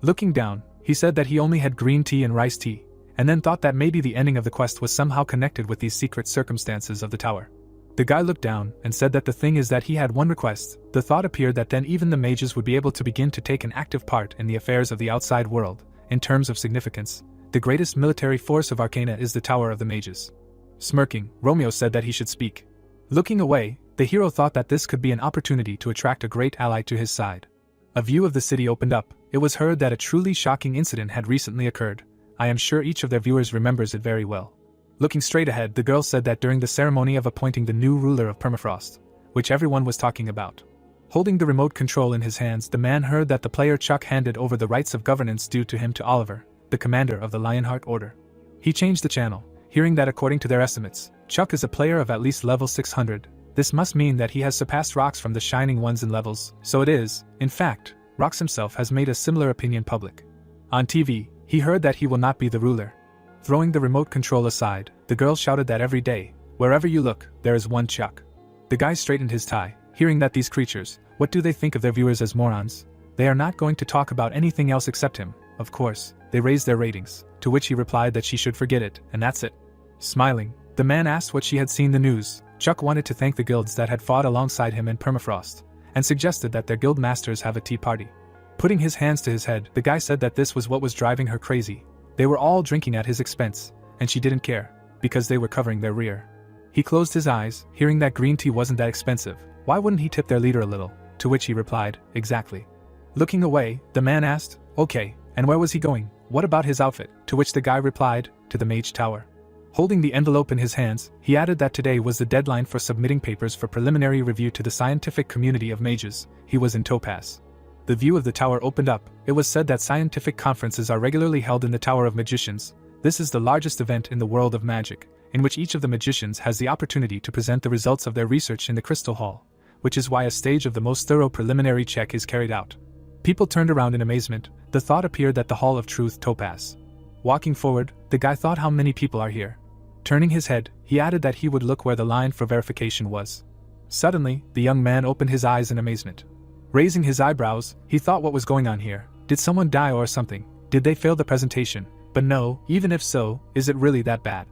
Speaker 1: Looking down, he said that he only had green tea and rice tea, and then thought that maybe the ending of the quest was somehow connected with these secret circumstances of the tower. The guy looked down and said that the thing is that he had one request. The thought appeared that then even the mages would be able to begin to take an active part in the affairs of the outside world. In terms of significance, the greatest military force of Arcana is the Tower of the Mages. Smirking, Romeo said that he should speak. Looking away, the hero thought that this could be an opportunity to attract a great ally to his side. A view of the city opened up. It was heard that a truly shocking incident had recently occurred. I am sure each of their viewers remembers it very well. Looking straight ahead, the girl said that during the ceremony of appointing the new ruler of permafrost, which everyone was talking about. Holding the remote control in his hands, the man heard that the player Chuck handed over the rights of governance due to him to Oliver, the commander of the Lionheart Order. He changed the channel, hearing that according to their estimates, Chuck is a player of at least level 600. This must mean that he has surpassed Rox from the Shining Ones in levels. So it is, in fact, Rox himself has made a similar opinion public. On TV, he heard that he will not be the ruler. Throwing the remote control aside, the girl shouted that every day, wherever you look, there is one Chuck. The guy straightened his tie, hearing that these creatures, what do they think of their viewers as morons? They are not going to talk about anything else except him. Of course, they raised their ratings, to which he replied that she should forget it, and that's it. Smiling, the man asked what she had seen the news. Chuck wanted to thank the guilds that had fought alongside him in permafrost, and suggested that their guild masters have a tea party. Putting his hands to his head, the guy said that this was what was driving her crazy. They were all drinking at his expense, and she didn't care, because they were covering their rear. He closed his eyes, hearing that green tea wasn't that expensive. Why wouldn't he tip their leader a little? To which he replied, exactly. Looking away, the man asked, okay, and where was he going? What about his outfit? To which the guy replied, to the Mage Tower. Holding the envelope in his hands, he added that today was the deadline for submitting papers for preliminary review to the scientific community of mages. He was in Topaz. The view of the tower opened up. It was said that scientific conferences are regularly held in the Tower of Magicians. This is the largest event in the world of magic, in which each of the magicians has the opportunity to present the results of their research in the Crystal Hall, which is why a stage of the most thorough preliminary check is carried out. People turned around in amazement. The thought appeared that the Hall of Truth Topaz. Walking forward, the guy thought how many people are here. Turning his head, he added that he would look where the line for verification was. Suddenly, the young man opened his eyes in amazement. Raising his eyebrows, he thought what was going on here. Did someone die or something? Did they fail the presentation? But no, even if so, is it really that bad?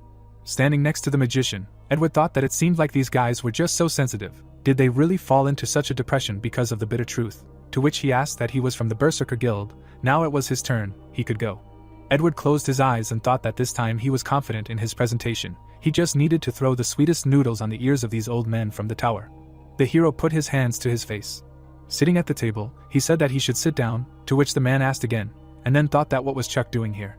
Speaker 1: Standing next to the magician, Edward thought that it seemed like these guys were just so sensitive. Did they really fall into such a depression because of the bitter truth? To which he asked that he was from the Berserker Guild. Now it was his turn, he could go. Edward closed his eyes and thought that this time he was confident in his presentation. He just needed to throw the sweetest noodles on the ears of these old men from the tower. The hero put his hands to his face. Sitting at the table, he said that he should sit down, to which the man asked again, and then thought that what was Chuck doing here?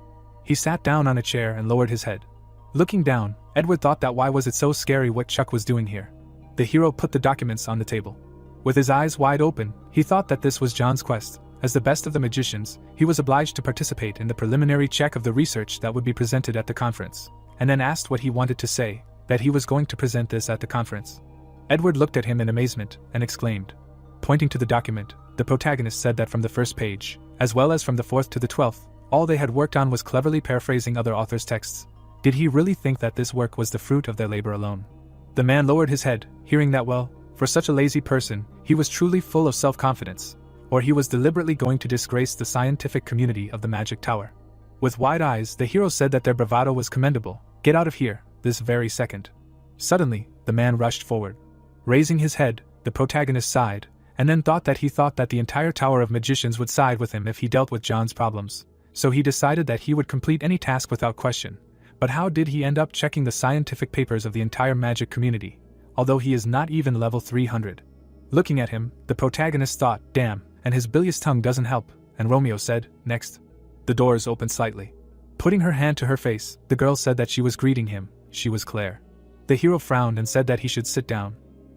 Speaker 1: He sat down on a chair and lowered his head. Looking down, Edward thought that why was it so scary what Chuck was doing here. The hero put the documents on the table. With his eyes wide open, he thought that this was John's quest. As the best of the magicians, he was obliged to participate in the preliminary check of the research that would be presented at the conference, and then asked what he wanted to say, that he was going to present this at the conference. Edward looked at him in amazement and exclaimed. Pointing to the document, the protagonist said that from the first page, as well as from the 4th to the 12th, all they had worked on was cleverly paraphrasing other authors' texts. Did he really think that this work was the fruit of their labor alone? The man lowered his head, hearing that well, for such a lazy person, he was truly full of self-confidence, or he was deliberately going to disgrace the scientific community of the Magic Tower. With wide eyes, the hero said that their bravado was commendable. Get out of here, this very second. Suddenly, the man rushed forward. Raising his head, the protagonist sighed, and then thought that the entire Tower of Magicians would side with him if he dealt with John's problems, so he decided that he would complete any task without question. But how did he end up checking the scientific papers of the entire magic community, although he is not even level 300? Looking at him, the protagonist thought, damn, and his bilious tongue doesn't help, and Romeo said, next. The doors opened slightly. Putting her hand to her face, the girl said that she was greeting him. She was Claire. The hero frowned and said that he should sit down.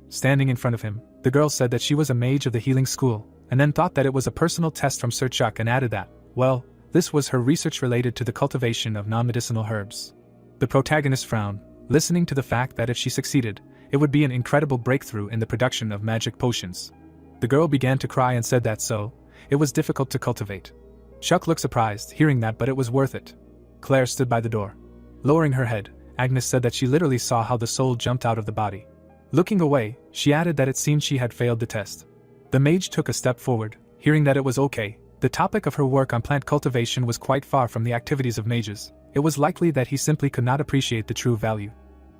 Speaker 1: Standing in front of him, the girl said that she was a mage of the healing school, and then thought that it was a personal test from Sir Chuck and added that, well, this was her research related to the cultivation of non-medicinal herbs. The protagonist frowned, listening to the fact that if she succeeded, it would be an incredible breakthrough in the production of magic potions. The girl began to cry and said that so, it was difficult to cultivate. Chuck looked surprised, hearing that, but it was worth it. Claire stood by the door. Lowering her head, Agnes said that she literally saw how the soul jumped out of the body. Looking away, she added that it seemed she had failed the test. The mage took a step forward, hearing that it was okay. The topic of her work on plant cultivation was quite far from the activities of mages. It was likely that he simply could not appreciate the true value.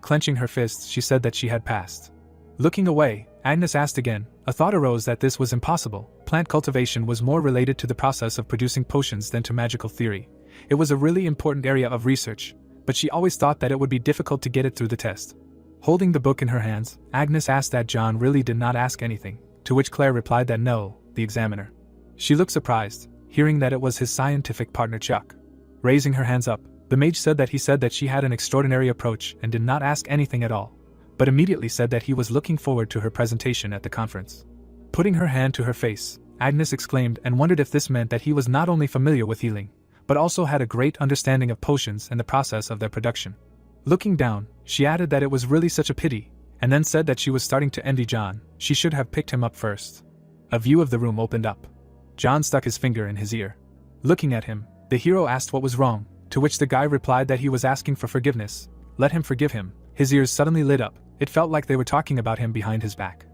Speaker 1: Clenching her fists, she said that she had passed. Looking away, Agnes asked again. A thought arose that this was impossible. Plant cultivation was more related to the process of producing potions than to magical theory. It was a really important area of research, but she always thought that it would be difficult to get it through the test. Holding the book in her hands, Agnes asked that John really did not ask anything, to which Claire replied that no, the examiner. She looked surprised, hearing that it was his scientific partner Chuck. Raising her hands up, the mage said that she had an extraordinary approach and did not ask anything at all, but immediately said that he was looking forward to her presentation at the conference. Putting her hand to her face, Agnes exclaimed and wondered if this meant that he was not only familiar with healing, but also had a great understanding of potions and the process of their production. Looking down, she added that it was really such a pity, and then said that she was starting to envy John. She should have picked him up first. A view of the room opened up. John stuck his finger in his ear. Looking at him, the hero asked what was wrong, to which the guy replied that he was asking for forgiveness. Let him forgive him. His ears suddenly lit up. It felt like they were talking about him behind his back.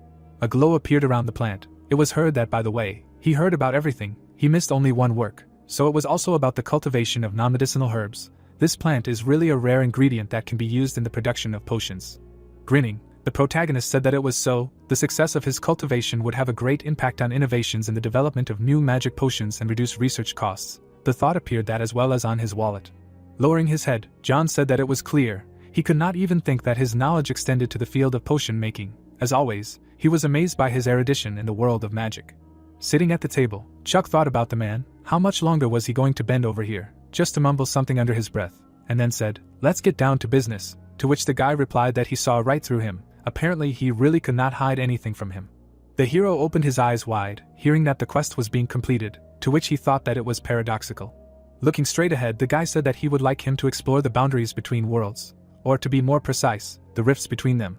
Speaker 1: A glow appeared around the plant. It was heard that, by the way, he heard about everything. He missed only one work, so it was also about the cultivation of non-medicinal herbs. This plant is really a rare ingredient that can be used in the production of potions. Grinning, the protagonist said that it was so. The success of his cultivation would have a great impact on innovations in the development of new magic potions and reduce research costs. The thought appeared that as well as on his wallet. Lowering his head, John said that it was clear. He could not even think that his knowledge extended to the field of potion making. As always, he was amazed by his erudition in the world of magic. Sitting at the table, Chuck thought about the man. How much longer was he going to bend over here, just to mumble something under his breath, and then said, "Let's get down to business," to which the guy replied that he saw right through him. Apparently he really could not hide anything from him. The hero opened his eyes wide, hearing that the quest was being completed, to which he thought that it was paradoxical. Looking straight ahead, the guy said that he would like him to explore the boundaries between worlds, or to be more precise, the rifts between them.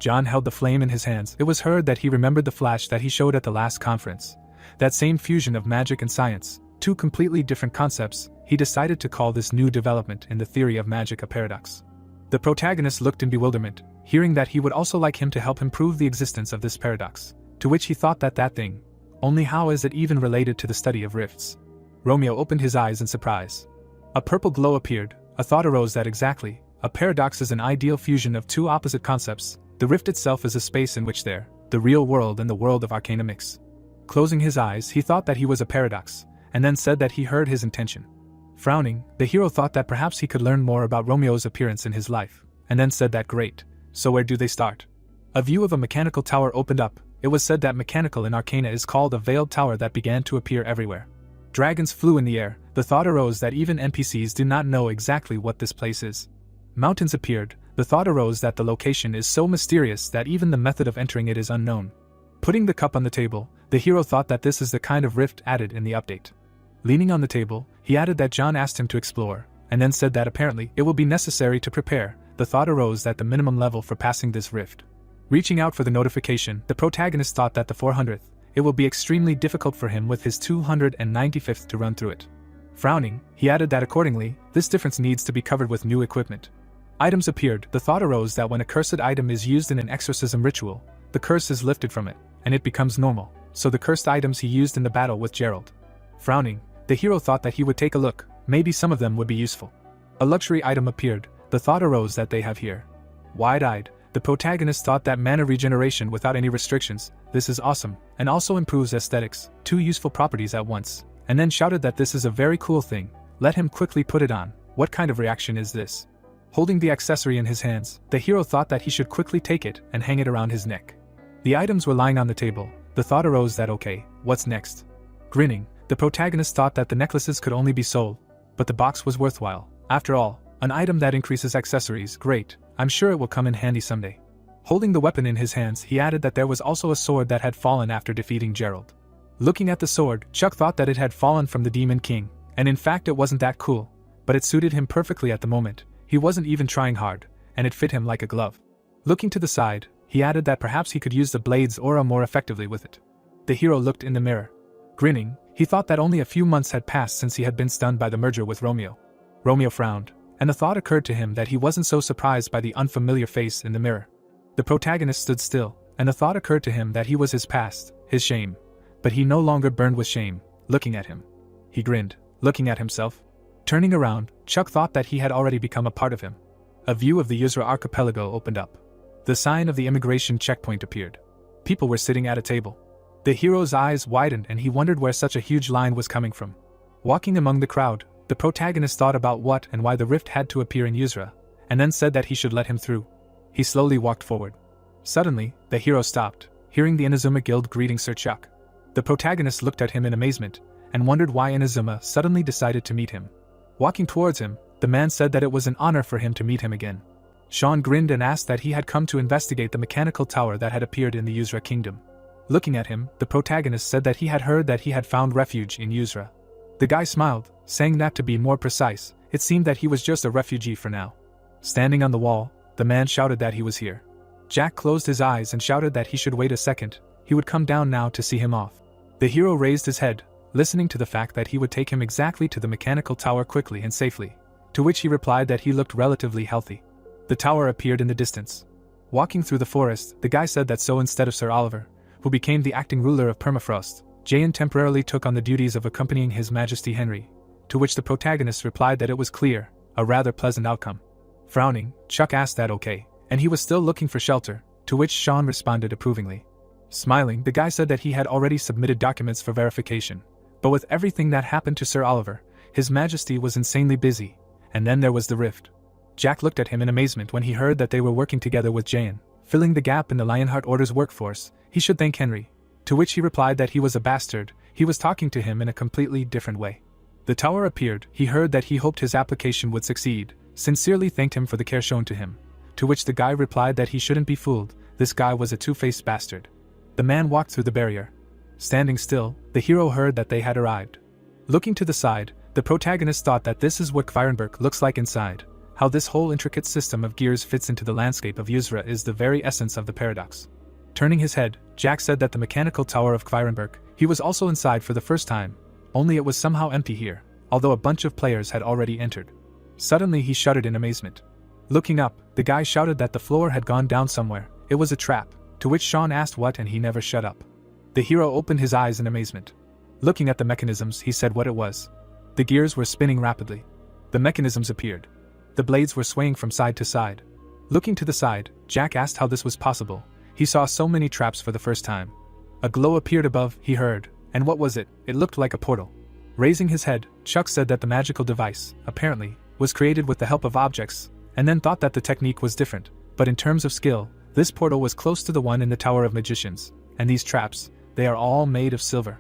Speaker 1: John held the flame in his hands. It was heard that he remembered the flash that he showed at the last conference. That same fusion of magic and science, two completely different concepts. He decided to call this new development in the theory of magic a paradox. The protagonist looked in bewilderment, hearing that he would also like him to help him prove the existence of this paradox, to which he thought that thing. Only how is it even related to the study of rifts? Romeo opened his eyes in surprise. A purple glow appeared. A thought arose that exactly, a paradox is an ideal fusion of two opposite concepts. The rift itself is a space in which the real world and the world of Arcana mix. Closing his eyes, he thought that he was a paradox, and then said that he heard his intention. Frowning, the hero thought that perhaps he could learn more about Romeo's appearance in his life, and then said that great, so where do they start? A view of a mechanical tower opened up. It was said that mechanical in Arcana is called a veiled tower that began to appear everywhere. Dragons flew in the air. The thought arose that even NPCs do not know exactly what this place is. Mountains appeared. The thought arose that the location is so mysterious that even the method of entering it is unknown. Putting the cup on the table, the hero thought that this is the kind of rift added in the update. Leaning on the table, he added that John asked him to explore, and then said that apparently it will be necessary to prepare. The thought arose that the minimum level for passing this rift. Reaching out for the notification, the protagonist thought that the 400th, it will be extremely difficult for him with his 295th to run through it. Frowning, he added that accordingly, this difference needs to be covered with new equipment. Items appeared. The thought arose that when a cursed item is used in an exorcism ritual, the curse is lifted from it, and it becomes normal, so the cursed items he used in the battle with Gerald. Frowning, the hero thought that he would take a look, maybe some of them would be useful. A luxury item appeared. The thought arose that they have here. Wide-eyed, the protagonist thought that mana regeneration without any restrictions, this is awesome, and also improves aesthetics, two useful properties at once, and then shouted that this is a very cool thing. Let him quickly put it on. What kind of reaction is this? Holding the accessory in his hands, the hero thought that he should quickly take it and hang it around his neck. The items were lying on the table. The thought arose that okay, what's next? Grinning, the protagonist thought that the necklaces could only be sold, but the box was worthwhile. After all, an item that increases accessories, great, I'm sure it will come in handy someday. Holding the weapon in his hands, he added that there was also a sword that had fallen after defeating Gerald. Looking at the sword, Chuck thought that it had fallen from the Demon King, and in fact it wasn't that cool, but it suited him perfectly at the moment. He wasn't even trying hard, and it fit him like a glove. Looking to the side, he added that perhaps he could use the blade's aura more effectively with it. The hero looked in the mirror. Grinning, he thought that only a few months had passed since he had been stunned by the merger with Romeo. Romeo frowned, and the thought occurred to him that he wasn't so surprised by the unfamiliar face in the mirror. The protagonist stood still, and the thought occurred to him that he was his past, his shame. But he no longer burned with shame, looking at him. He grinned, looking at himself. Turning around, Chuck thought that he had already become a part of him. A view of the Yusra archipelago opened up. The sign of the immigration checkpoint appeared. People were sitting at a table. The hero's eyes widened and he wondered where such a huge line was coming from. Walking among the crowd, the protagonist thought about what and why the rift had to appear in Yusra, and then said that he should let him through. He slowly walked forward. Suddenly, the hero stopped, hearing the Inazuma Guild greeting Sir Chuck. The protagonist looked at him in amazement, and wondered why Inazuma suddenly decided to meet him. Walking towards him, the man said that it was an honor for him to meet him again. Sean grinned and asked that he had come to investigate the mechanical tower that had appeared in the Yusra kingdom. Looking at him, the protagonist said that he had heard that he had found refuge in Yusra. The guy smiled, saying that to be more precise, it seemed that he was just a refugee for now. Standing on the wall, the man shouted that he was here. Jack closed his eyes and shouted that he should wait a second, he would come down now to see him off. The hero raised his head, listening to the fact that he would take him exactly to the mechanical tower quickly and safely, to which he replied that he looked relatively healthy. The tower appeared in the distance. Walking through the forest, the guy said that so instead of Sir Oliver, who became the acting ruler of Permafrost, Jayan temporarily took on the duties of accompanying His Majesty Henry, to which the protagonist replied that it was clear, a rather pleasant outcome. Frowning, Chuck asked that okay, and he was still looking for shelter, to which Sean responded approvingly. Smiling, the guy said that he had already submitted documents for verification, but with everything that happened to Sir Oliver, His Majesty was insanely busy, and then there was the rift. Jack looked at him in amazement when he heard that they were working together with Jayan, filling the gap in the Lionheart Order's workforce. He should thank Henry, to which he replied that he was a bastard, he was talking to him in a completely different way. The tower appeared, he heard that he hoped his application would succeed, sincerely thanked him for the care shown to him, to which the guy replied that he shouldn't be fooled, this guy was a two-faced bastard. The man walked through the barrier. Standing still, the hero heard that they had arrived. Looking to the side, the protagonist thought that this is what Kvirenberg looks like inside. How this whole intricate system of gears fits into the landscape of Yusra is the very essence of the paradox. Turning his head, Jack said that the mechanical tower of Kvirenberg, he was also inside for the first time, only it was somehow empty here, although a bunch of players had already entered. Suddenly he shuddered in amazement. Looking up, the guy shouted that the floor had gone down somewhere, it was a trap, to which Sean asked what and he never shut up. The hero opened his eyes in amazement. Looking at the mechanisms, he said what it was. The gears were spinning rapidly. The mechanisms appeared. The blades were swaying from side to side. Looking to the side, Jack asked how this was possible. He saw so many traps for the first time. A glow appeared above, he heard, and what was it? It looked like a portal. Raising his head, Chuck said that the magical device, apparently, was created with the help of objects, and then thought that the technique was different, but in terms of skill, this portal was close to the one in the Tower of Magicians, and these traps, they are all made of silver.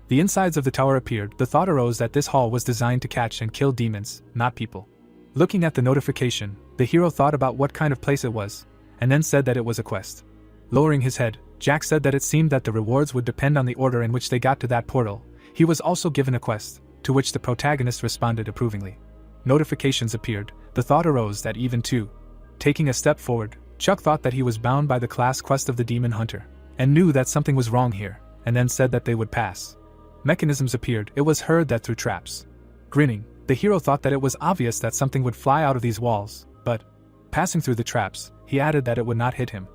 Speaker 1: The insides of the tower appeared. The thought arose that this hall was designed to catch and kill demons, not people. Looking at the notification, the hero thought about what kind of place it was, and then said that it was a quest. Lowering his head, Jack said that it seemed that the rewards would depend on the order in which they got to that portal. He was also given a quest, to which the protagonist responded approvingly. Notifications appeared. The thought arose that even too. Taking a step forward, Chuck thought that he was bound by the class quest of the Demon Hunter, and knew that something was wrong here, and then said that they would pass. Mechanisms appeared. It was heard that through traps. Grinning, the hero thought that it was obvious that something would fly out of these walls, but, passing through the traps, he added that it would not hit him.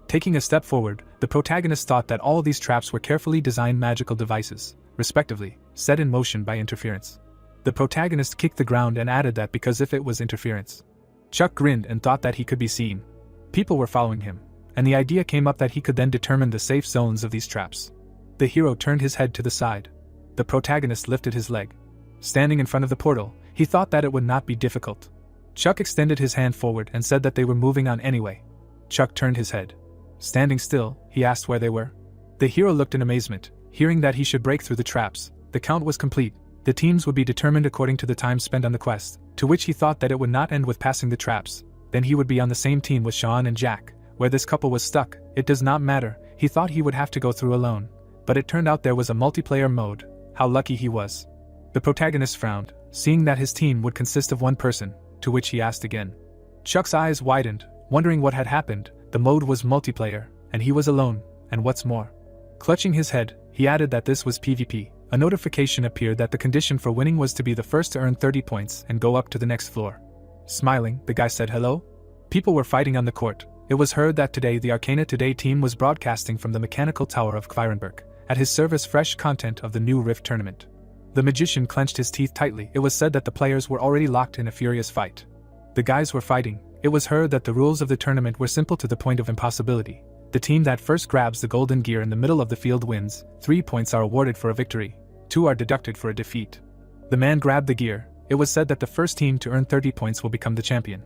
Speaker 1: Taking a step forward, the protagonist thought that all these traps were carefully designed magical devices, respectively, set in motion by interference. The protagonist kicked the ground and added that because if it was interference. Chuck grinned and thought that he could be seen. People were following him, and the idea came up that he could then determine the safe zones of these traps. The hero turned his head to the side. The protagonist lifted his leg. Standing in front of the portal, he thought that it would not be difficult. Chuck extended his hand forward and said that they were moving on anyway. Chuck turned his head. Standing still, he asked where they were. The hero looked in amazement, hearing that he should break through the traps. The count was complete. The teams would be determined according to the time spent on the quest, to which he thought that it would not end with passing the traps. Then he would be on the same team with Sean and Jack. Where this couple was stuck, it does not matter. He thought he would have to go through alone. But it turned out there was a multiplayer mode. How lucky he was. The protagonist frowned, seeing that his team would consist of one person, to which he asked again. Chuck's eyes widened, wondering what had happened. The mode was multiplayer, and he was alone, and what's more. Clutching his head, he added that this was PvP. A notification appeared that the condition for winning was to be the first to earn 30 points and go up to the next floor. Smiling, the guy said hello. People were fighting on the court. It was heard that today the Arcana Today team was broadcasting from the mechanical tower of Kvirenberg. At his service fresh content of the new Rift tournament. The magician clenched his teeth tightly. It was said that the players were already locked in a furious fight. The guys were fighting. It was heard that the rules of the tournament were simple to the point of impossibility. The team that first grabs the golden gear in the middle of the field wins. 3 points are awarded for a victory. 2 are deducted for a defeat. The man grabbed the gear. It was said that the first team to earn 30 points will become the champion.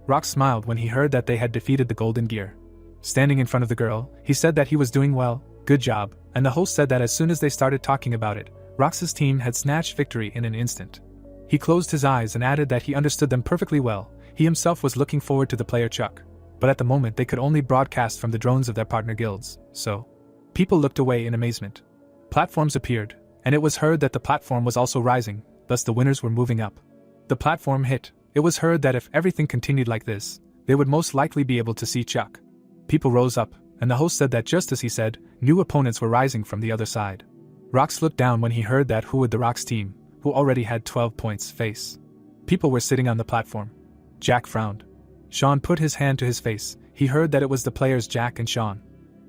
Speaker 1: Rock smiled when he heard that they had defeated the golden gear. Standing in front of the girl, he said that he was doing well. Good job. And the host said that as soon as they started talking about it, Rox's team had snatched victory in an instant. He closed his eyes and added that he understood them perfectly well. He himself was looking forward to the player Chuck. But at the moment they could only broadcast from the drones of their partner guilds, so. People looked away in amazement. Platforms appeared, and it was heard that the platform was also rising, thus the winners were moving up. The platform hit. It was heard that if everything continued like this, they would most likely be able to see Chuck. People rose up, and the host said that just as he said, new opponents were rising from the other side. Rox looked down when he heard that who would the Rox team, who already had 12 points, face. People were sitting on the platform. Jack frowned. Sean put his hand to his face. He heard that it was the players Jack and Sean.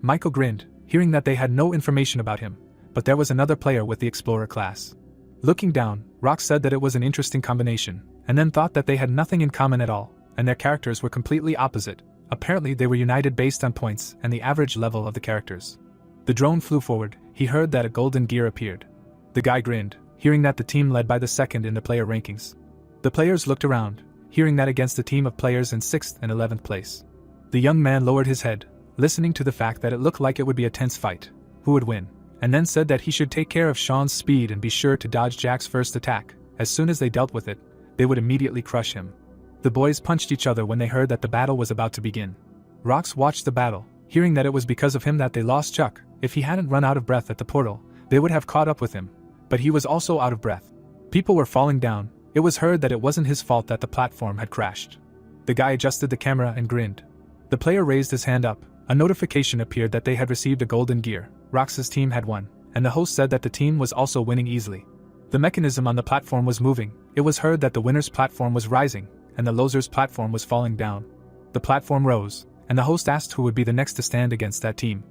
Speaker 1: Michael grinned, hearing that they had no information about him, but there was another player with the Explorer class. Looking down, Rox said that it was an interesting combination, and then thought that they had nothing in common at all, and their characters were completely opposite. Apparently they were united based on points and the average level of the characters. The drone flew forward. He heard that a golden gear appeared. The guy grinned, hearing that the team led by the second in the player rankings. The players looked around, hearing that against a team of players in 6th and 11th place. The young man lowered his head, listening to the fact that it looked like it would be a tense fight. Who would win? And then said that he should take care of Sean's speed and be sure to dodge Jack's first attack. As soon as they dealt with it, they would immediately crush him. The boys punched each other when they heard that the battle was about to begin. Rox watched the battle, hearing that it was because of him that they lost Chuck. If he hadn't run out of breath at the portal, they would have caught up with him. But he was also out of breath. People were falling down. It was heard that it wasn't his fault that the platform had crashed. The guy adjusted the camera and grinned. The player raised his hand up. A notification appeared that they had received a golden gear. Rox's team had won, and the host said that the team was also winning easily. The mechanism on the platform was moving. It was heard that the winner's platform was rising, and the loser's platform was falling down. The platform rose, and the host asked who would be the next to stand against that team.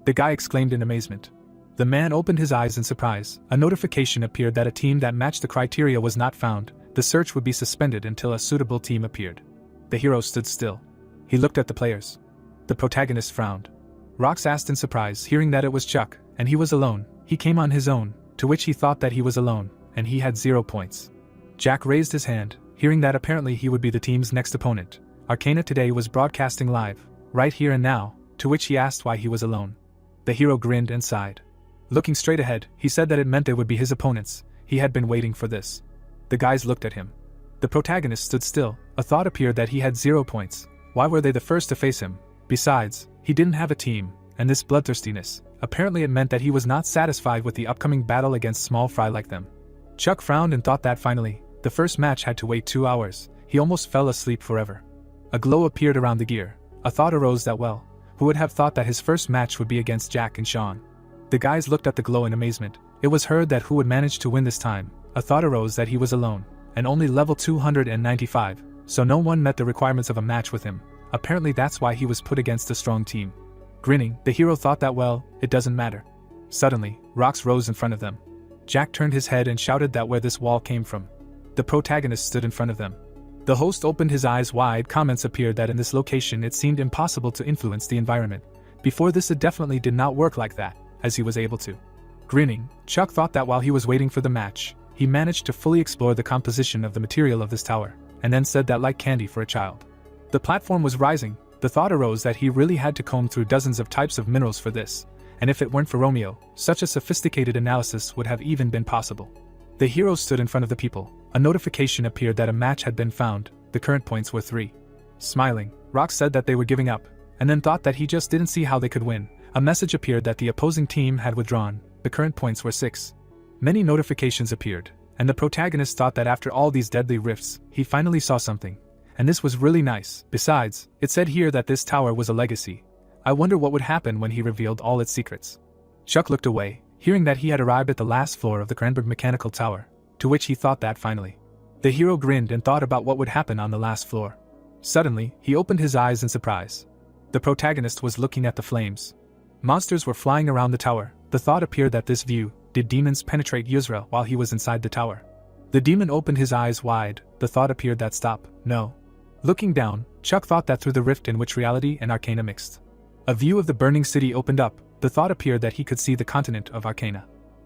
Speaker 1: The guy exclaimed in amazement. The man opened his eyes in surprise. A notification appeared that a team that matched the criteria was not found. The search would be suspended until a suitable team appeared. The hero stood still. He looked at the players. The protagonist frowned. Rox asked in surprise, hearing that it was Chuck, and he was alone. He came on his own, to which he thought that he was alone, and he had 0 points. Jack raised his hand, hearing that apparently he would be the team's next opponent. Arcana Today was broadcasting live, right here and now, to which he asked why he was alone. The hero grinned and sighed. Looking straight ahead, he said that it meant they would be his opponents. He had been waiting for this. The guys looked at him. The protagonist stood still. A thought appeared that he had 0 points. Why were they the first to face him? Besides, he didn't have a team, and this bloodthirstiness, apparently it meant that he was not satisfied with the upcoming battle against small fry like them. Chuck frowned and thought that finally, the first match had to wait 2 hours. He almost fell asleep forever. A glow appeared around the gear. A thought arose that who would have thought that his first match would be against Jack and Sean? The guys looked at the glow in amazement. It was heard that who would manage to win this time. A thought arose that he was alone, and only level 295, so no one met the requirements of a match with him. Apparently that's why he was put against a strong team. Grinning, the hero thought that it doesn't matter. Suddenly, rocks rose in front of them. Jack turned his head and shouted that where this wall came from. The protagonist stood in front of them. The host opened his eyes wide. Comments appeared that in this location it seemed impossible to influence the environment. Before this it definitely did not work like that, as he was able to. Grinning, Chuck thought that while he was waiting for the match, he managed to fully explore the composition of the material of this tower, and then said that like candy for a child. The platform was rising. The thought arose that he really had to comb through dozens of types of minerals for this, and if it weren't for Romeo, such a sophisticated analysis would have even been possible. The hero stood in front of the people. A notification appeared that a match had been found. The current points were 3. Smiling, Rock said that they were giving up, and then thought that he just didn't see how they could win. A message appeared that the opposing team had withdrawn. The current points were 6. Many notifications appeared, and the protagonist thought that after all these deadly rifts, he finally saw something. And this was really nice. Besides, it said here that this tower was a legacy. I wonder what would happen when he revealed all its secrets. Chuck looked away, hearing that he had arrived at the last floor of the Cranberg Mechanical Tower, to which he thought that finally. The hero grinned and thought about what would happen on the last floor. Suddenly, he opened his eyes in surprise. The protagonist was looking at the flames. Monsters were flying around the tower. The thought appeared that this view, did demons penetrate Yuzra while he was inside the tower? The demon opened his eyes wide. The thought appeared that stop, no. Looking down, Chuck thought that through the rift in which reality and Arcana mixed. A view of the burning city opened up. The thought appeared that he could see the continent of Arcana.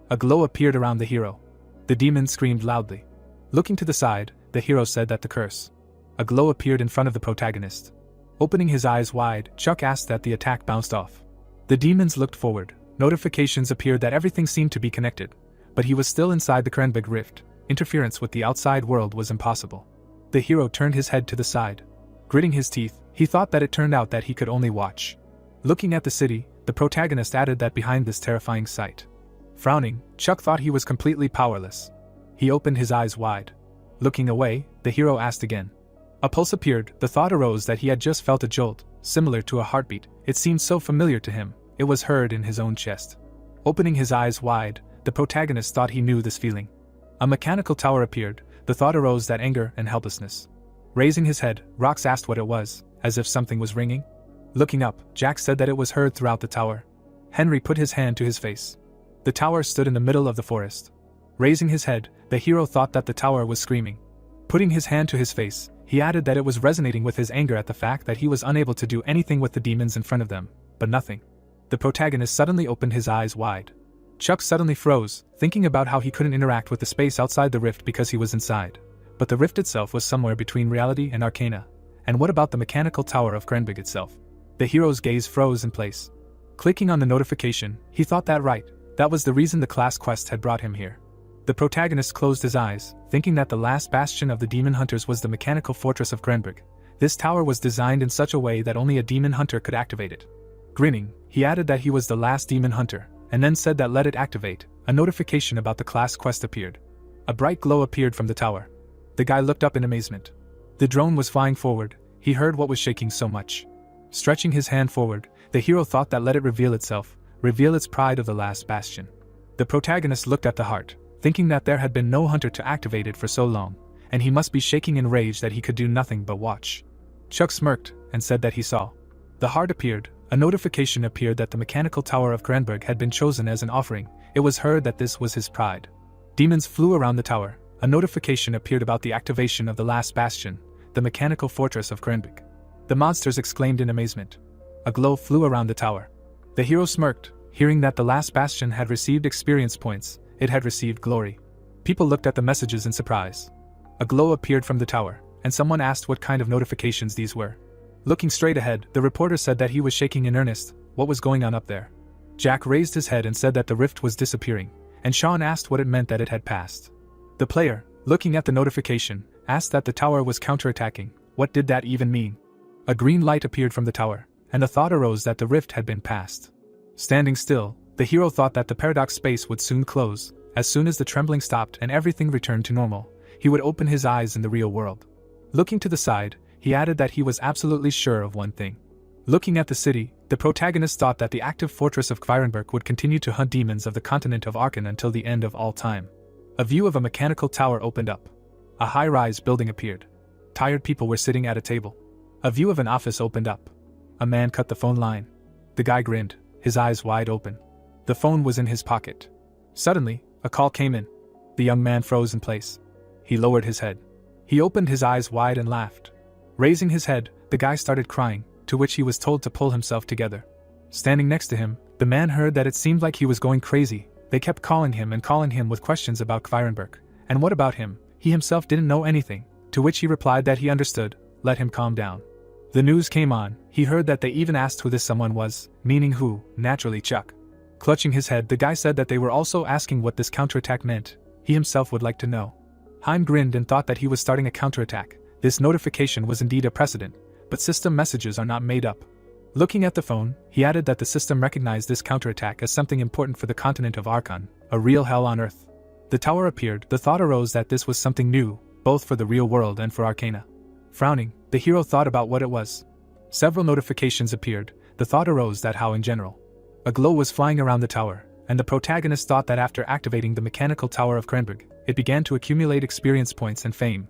Speaker 1: A glow appeared around the hero. The demon screamed loudly. Looking to the side, the hero said that the curse. A glow appeared in front of the protagonist. Opening his eyes wide, Chuck asked that the attack bounced off. The demons looked forward. Notifications appeared that everything seemed to be connected, but he was still inside the Cranberg rift. Interference with the outside world was impossible. The hero turned his head to the side. Gritting his teeth, he thought that it turned out that he could only watch. Looking at the city, the protagonist added that behind this terrifying sight. Frowning, Chuck thought he was completely powerless. He opened his eyes wide. Looking away, the hero asked again. A pulse appeared. The thought arose that he had just felt a jolt, similar to a heartbeat. It seemed so familiar to him. It was heard in his own chest. Opening his eyes wide, the protagonist thought he knew this feeling. A mechanical tower appeared. The thought arose that anger and helplessness. Raising his head, Rox asked what it was, as if something was ringing. Looking up, Jack said that it was heard throughout the tower. Henry put his hand to his face. The tower stood in the middle of the forest. Raising his head, the hero thought that the tower was screaming. Putting his hand to his face, he added that it was resonating with his anger at the fact that he was unable to do anything with the demons in front of them, but nothing. The protagonist suddenly opened his eyes wide. Chuck suddenly froze, thinking about how he couldn't interact with the space outside the rift because he was inside. But the rift itself was somewhere between reality and Arcana. And what about the mechanical tower of Cranberg itself? The hero's gaze froze in place. Clicking on the notification, he thought that that was the reason the class quest had brought him here. The protagonist closed his eyes, thinking that the last bastion of the demon hunters was the mechanical fortress of Cranberg. This tower was designed in such a way that only a demon hunter could activate it. Grinning, he added that he was the last demon hunter, and then said that let it activate. A notification about the class quest appeared. A bright glow appeared from the tower. The guy looked up in amazement. The drone was flying forward. He heard what was shaking so much. Stretching his hand forward, the hero thought that let it reveal itself, reveal its pride of the last bastion. The protagonist looked at the heart, thinking that there had been no hunter to activate it for so long, and he must be shaking in rage that he could do nothing but watch. Chuck smirked, and said that he saw. The heart appeared. A notification appeared that the mechanical tower of Cranberg had been chosen as an offering. It was heard that this was his pride. Demons flew around the tower. A notification appeared about the activation of the last bastion, the mechanical fortress of Cranberg. The monsters exclaimed in amazement. A glow flew around the tower. The hero smirked, hearing that the last bastion had received experience points. It had received glory. People looked at the messages in surprise. A glow appeared from the tower, and someone asked what kind of notifications these were. Looking straight ahead, the reporter said that he was shaking in earnest. What was going on up there? Jack raised his head and said that the rift was disappearing, and Sean asked what it meant that it had passed. The player, looking at the notification, asked that the tower was counterattacking. What did that even mean? A green light appeared from the tower, and the thought arose that the rift had been passed. Standing still, the hero thought that the paradox space would soon close. As soon as the trembling stopped and everything returned to normal, he would open his eyes in the real world. Looking to the side, he added that he was absolutely sure of one thing. Looking at the city, the protagonist thought that the active fortress of Kvirenberg would continue to hunt demons of the continent of Arkan until the end of all time. A view of a mechanical tower opened up. A high-rise building appeared. Tired people were sitting at a table. A view of an office opened up. A man cut the phone line. The guy grinned, his eyes wide open. The phone was in his pocket. Suddenly, a call came in. The young man froze in place. He lowered his head. He opened his eyes wide and laughed. Raising his head, the guy started crying, to which he was told to pull himself together. Standing next to him, the man heard that it seemed like he was going crazy. They kept calling him with questions about Kvirenberg. And what about him? He himself didn't know anything, to which he replied that he understood. Let him calm down. The news came on. He heard that they even asked who this someone was, meaning who, naturally Chuck. Clutching his head, the guy said that they were also asking what this counterattack meant. He himself would like to know. Haim grinned and thought that he was starting a counterattack. This notification was indeed a precedent, but system messages are not made up. Looking at the phone, he added that the system recognized this counterattack as something important for the continent of Arkan, a real hell on earth. The tower appeared. The thought arose that this was something new, both for the real world and for Arcana. Frowning, the hero thought about what it was. Several notifications appeared. The thought arose that how in general. A glow was flying around the tower, and the protagonist thought that after activating the mechanical tower of Krenberg, it began to accumulate experience points and fame.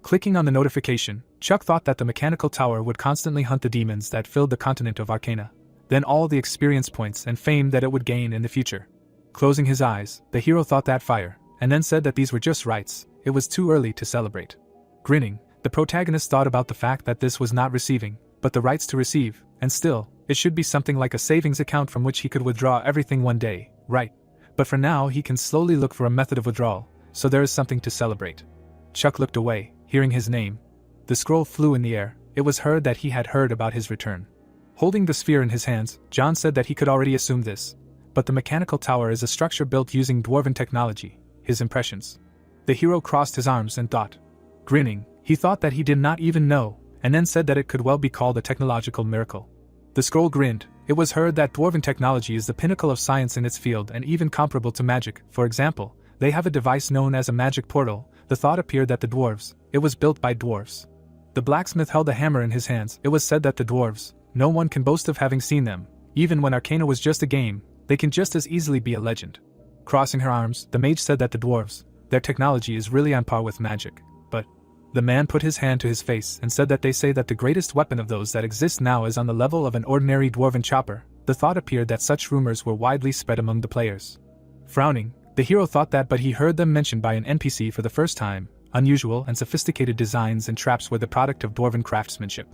Speaker 1: Clicking on the notification, Chuck thought that the mechanical tower would constantly hunt the demons that filled the continent of Arcana, then all the experience points and fame that it would gain in the future. Closing his eyes, the hero thought that fire, and then said that these were just rights. It was too early to celebrate. Grinning, the protagonist thought about the fact that this was not receiving, but the rights to receive, and still, it should be something like a savings account from which he could withdraw everything one day, right? But for now he can slowly look for a method of withdrawal, so there is something to celebrate. Chuck looked away, hearing his name. The scroll flew in the air. It was heard that he had heard about his return. Holding the sphere in his hands, John said that he could already assume this. But the mechanical tower is a structure built using dwarven technology. His impressions. The hero crossed his arms and thought. Grinning, he thought that he did not even know, and then said that it could well be called a technological miracle. The scroll grinned. It was heard that dwarven technology is the pinnacle of science in its field and even comparable to magic. For example, they have a device known as a magic portal. The thought appeared that the dwarves, it was built by dwarves. The blacksmith held a hammer in his hands. It was said that the dwarves, no one can boast of having seen them. Even when Arcana was just a game, they can just as easily be a legend. Crossing her arms, the mage said that the dwarves, their technology is really on par with magic. But the man put his hand to his face and said that they say that the greatest weapon of those that exist now is on the level of an ordinary dwarven chopper. The thought appeared that such rumors were widely spread among the players. Frowning, the hero thought that, but he heard them mentioned by an NPC for the first time. Unusual and sophisticated designs and traps were the product of dwarven craftsmanship.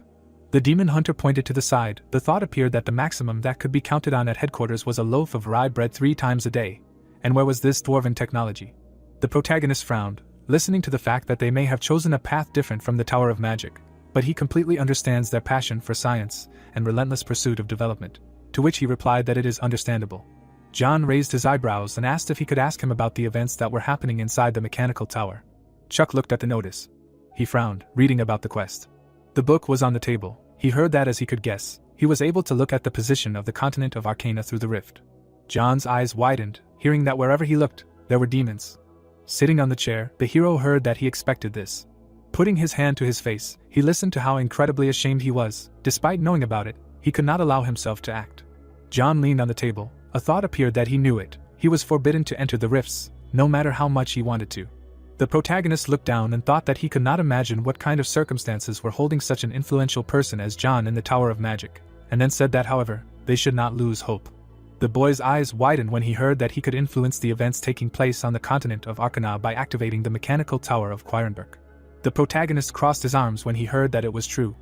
Speaker 1: The demon hunter pointed to the side. The thought appeared that the maximum that could be counted on at headquarters was a loaf of rye bread 3 times a day. And where was this dwarven technology? The protagonist frowned, listening to the fact that they may have chosen a path different from the Tower of Magic, but he completely understands their passion for science and relentless pursuit of development, to which he replied that it is understandable. John raised his eyebrows and asked if he could ask him about the events that were happening inside the mechanical tower. Chuck looked at the notice. He frowned, reading about the quest. The book was on the table. He heard that as he could guess. He was able to look at the position of the continent of Arcana through the rift. John's eyes widened, hearing that wherever he looked, there were demons. Sitting on the chair, the hero heard that he expected this. Putting his hand to his face, he listened to how incredibly ashamed he was. Despite knowing about it, he could not allow himself to act. John leaned on the table. A thought appeared that he knew it. He was forbidden to enter the rifts, no matter how much he wanted to. The protagonist looked down and thought that he could not imagine what kind of circumstances were holding such an influential person as John in the Tower of Magic, and then said that, however, they should not lose hope. The boy's eyes widened when he heard that he could influence the events taking place on the continent of Arcana by activating the mechanical tower of Kvirenberg. The protagonist crossed his arms when he heard that it was true.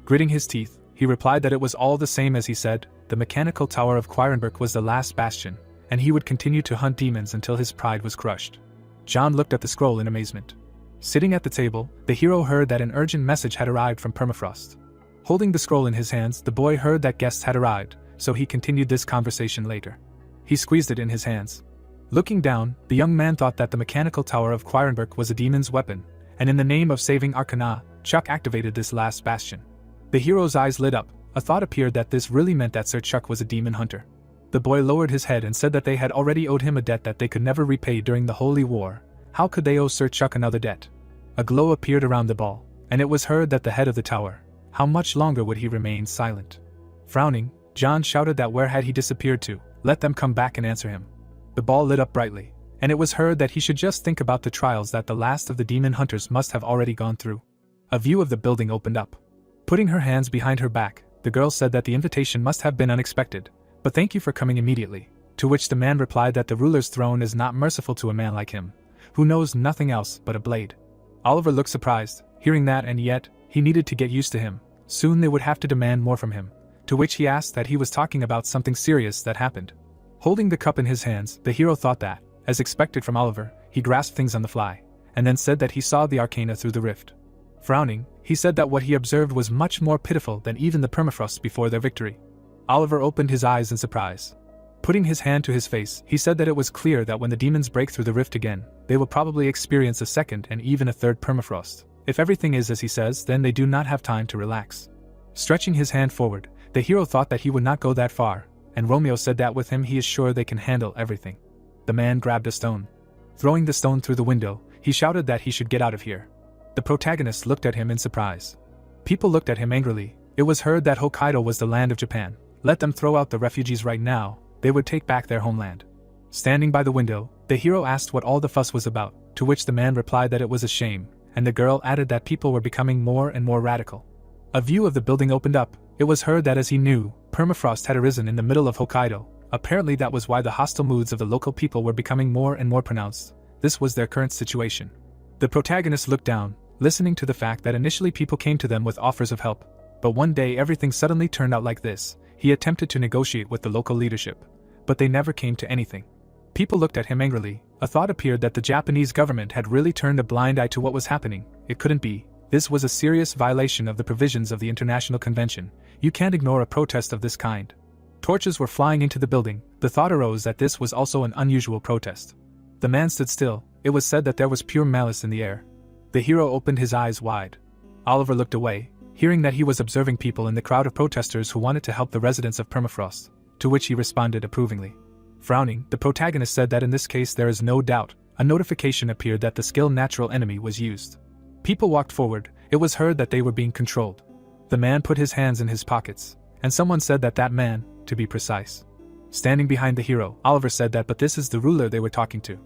Speaker 1: Gritting his teeth, he replied that it was all the same as he said. The mechanical tower of Kvirenberg was the last bastion, and he would continue to hunt demons until his pride was crushed. John looked at the scroll in amazement. Sitting at the table, the hero heard that an urgent message had arrived from Permafrost. Holding the scroll in his hands, the boy heard that guests had arrived, so he continued this conversation later. he squeezed it in his hands. Looking down, the young man thought that the mechanical tower of Quirenberg was a demon's weapon, and in the name of saving Arcana, Chuck activated this last bastion. The hero's eyes lit up. A thought appeared that this really meant that Sir Chuck was a demon hunter. The boy lowered his head and said that they had already owed him a debt that they could never repay during the Holy War. How could they owe Sir Chuck another debt? A glow appeared around the ball, and it was heard that the head of the tower. How much longer would he remain silent? Frowning, John shouted that where had he disappeared to? Let them come back and answer him. The ball lit up brightly, and it was heard that he should just think about the trials that the last of the demon hunters must have already gone through. A view of the building opened up. Putting her hands behind her back, the girl said that the invitation must have been unexpected, but thank you for coming immediately, to which the man replied that the ruler's throne is not merciful to a man like him, who knows nothing else but a blade. Oliver looked surprised, hearing that, and yet, he needed to get used to him. Soon they would have to demand more from him, to which he asked that he was talking about something serious that happened. Holding the cup in his hands, the hero thought that, as expected from Oliver, he grasped things on the fly, and then said that he saw the arcana through the rift. Frowning, he said that what he observed was much more pitiful than even the permafrost before their victory. Oliver opened his eyes in surprise. Putting his hand to his face, he said that it was clear that when the demons break through the rift again, they will probably experience a second and even a third permafrost. If everything is as he says, then they do not have time to relax. Stretching his hand forward, the hero thought that he would not go that far, and Romeo said that with him he is sure they can handle everything. The man grabbed a stone. Throwing the stone through the window, he shouted that he should get out of here. The protagonist looked at him in surprise. People looked at him angrily. It was heard that Hokkaido was the land of Japan. Let them throw out the refugees right now, they would take back their homeland. Standing by the window, the hero asked what all the fuss was about, to which the man replied that it was a shame, and the girl added that people were becoming more and more radical. A view of the building opened up. It was heard that as he knew, permafrost had arisen in the middle of Hokkaido. Apparently that was why the hostile moods of the local people were becoming more and more pronounced. This was their current situation. The protagonist looked down, listening to the fact that initially people came to them with offers of help, but one day everything suddenly turned out like this. He attempted to negotiate with the local leadership, but they never came to anything. People looked at him angrily. A thought appeared that the Japanese government had really turned a blind eye to what was happening. It couldn't be. This was a serious violation of the provisions of the International Convention. You can't ignore a protest of this kind. Torches were flying into the building. The thought arose that this was also an unusual protest. The man stood still. It was said that there was pure malice in the air. The hero opened his eyes wide. Oliver looked away, hearing that he was observing people in the crowd of protesters who wanted to help the residents of Permafrost, to which he responded approvingly. Frowning, the protagonist said that in this case there is no doubt. A notification appeared that the skill natural enemy was used. People walked forward. It was heard that they were being controlled. The man put his hands in his pockets, and someone said that that man, to be precise. Standing behind the hero, Oliver said that but this is the ruler they were talking to.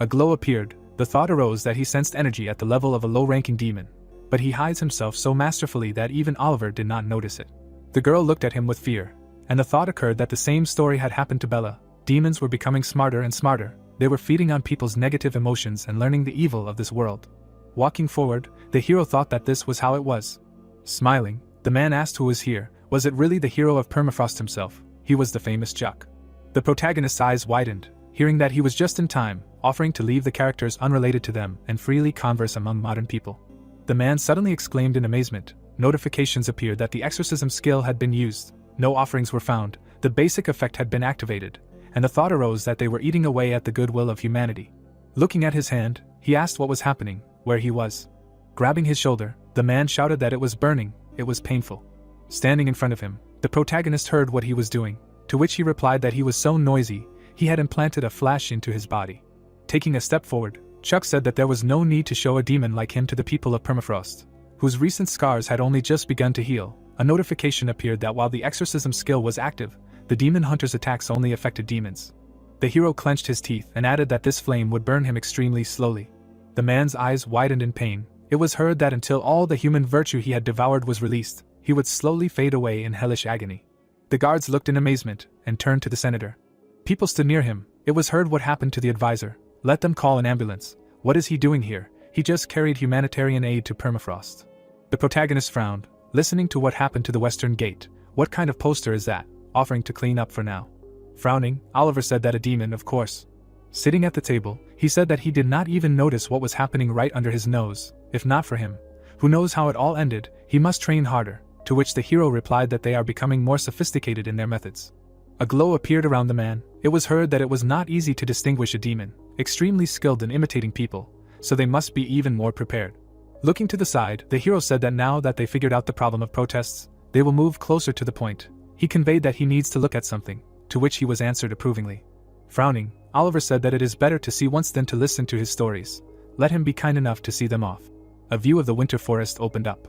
Speaker 1: A glow appeared. The thought arose that he sensed energy at the level of a low-ranking demon, but he hides himself so masterfully that even Oliver did not notice it. The girl looked at him with fear, and the thought occurred that the same story had happened to Bella. Demons were becoming smarter and smarter. They were feeding on people's negative emotions and learning the evil of this world. Walking forward, the hero thought that this was how it was. Smiling, the man asked who was here. Was it really the hero of Permafrost himself? He was the famous Chuck. The protagonist's eyes widened, hearing that he was just in time, offering to leave the characters unrelated to them and freely converse among modern people. The man suddenly exclaimed in amazement. Notifications appeared that the exorcism skill had been used. No offerings were found. The basic effect had been activated, and the thought arose that they were eating away at the goodwill of humanity. Looking at his hand, he asked what was happening, where he was. Grabbing his shoulder, the man shouted that it was burning. It was painful. Standing in front of him, the protagonist heard what he was doing, to which he replied that he was so noisy, he had implanted a flash into his body. Taking a step forward, Chuck said that there was no need to show a demon like him to the people of Permafrost, whose recent scars had only just begun to heal. A notification appeared that while the exorcism skill was active, the demon hunter's attacks only affected demons. The hero clenched his teeth and added that this flame would burn him extremely slowly. The man's eyes widened in pain. It was heard that until all the human virtue he had devoured was released, he would slowly fade away in hellish agony. The guards looked in amazement and turned to the senator. People stood near him. It was heard what happened to the advisor. Let them call an ambulance. What is he doing here? He just carried humanitarian aid to Permafrost. The protagonist frowned, listening to what happened to the Western Gate. What kind of poster is that? Offering to clean up for now. Frowning, Oliver said that a demon, of course. Sitting at the table, he said that he did not even notice what was happening right under his nose. If not for him, who knows how it all ended, he must train harder, to which the hero replied that they are becoming more sophisticated in their methods. A glow appeared around the man. It was heard that it was not easy to distinguish a demon, extremely skilled in imitating people, so they must be even more prepared. Looking to the side, the hero said that now that they figured out the problem of protests, they will move closer to the point. He conveyed that he needs to look at something, to which he was answered approvingly. Frowning, Oliver said that it is better to see once than to listen to his stories. Let him be kind enough to see them off. A view of the winter forest opened up.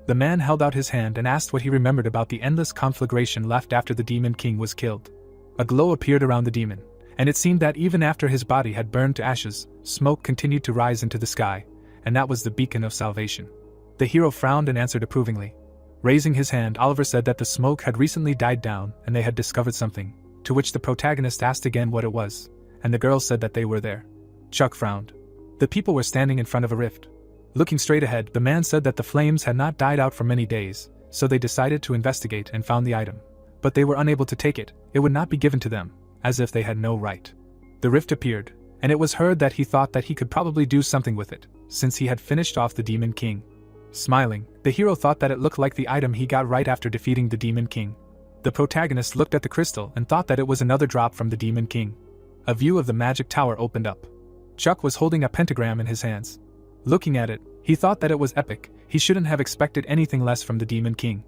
Speaker 1: The man held out his hand and asked what he remembered about the endless conflagration left after the Demon King was killed. A glow appeared around the demon, and it seemed that even after his body had burned to ashes, smoke continued to rise into the sky, and that was the beacon of salvation. The hero frowned and answered approvingly. Raising his hand, Oliver said that the smoke had recently died down and they had discovered something, to which the protagonist asked again what it was, and the girl said that they were there. Chuck frowned. The people were standing in front of a rift. Looking straight ahead, the man said that the flames had not died out for many days, so they decided to investigate and found the item. But they were unable to take it. It would not be given to them, as if they had no right. The rift appeared, and it was heard that he thought that he could probably do something with it, since he had finished off the Demon King. Smiling, the hero thought that it looked like the item he got right after defeating the Demon King. The protagonist looked at the crystal and thought that it was another drop from the Demon King. A view of the magic tower opened up. Chuck was holding a pentagram in his hands. Looking at it, he thought that it was epic. He shouldn't have expected anything less from the Demon King.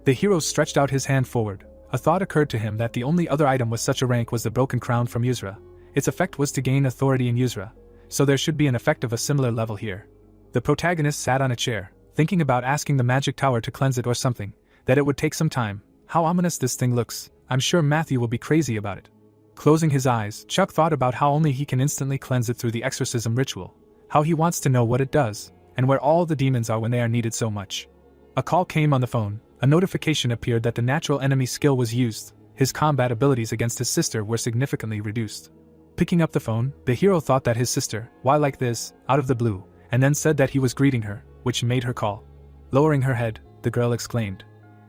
Speaker 1: The hero stretched out his hand forward. A thought occurred to him that the only other item with such a rank was the broken crown from Yuzra. Its effect was to gain authority in Yuzra, so there should be an effect of a similar level here. The protagonist sat on a chair, thinking about asking the magic tower to cleanse it or something, that it would take some time. How ominous this thing looks. I'm sure Matthew will be crazy about it. Closing his eyes, Chuck thought about how only he can instantly cleanse it through the exorcism ritual, how he wants to know what it does, and where all the demons are when they are needed so much. A call came on the phone. A notification appeared that the natural enemy skill was used. His combat abilities against his sister were significantly reduced. Picking up the phone, the hero thought that his sister, why like this, out of the blue, and then said that he was greeting her, which made her call. Lowering her head, the girl exclaimed.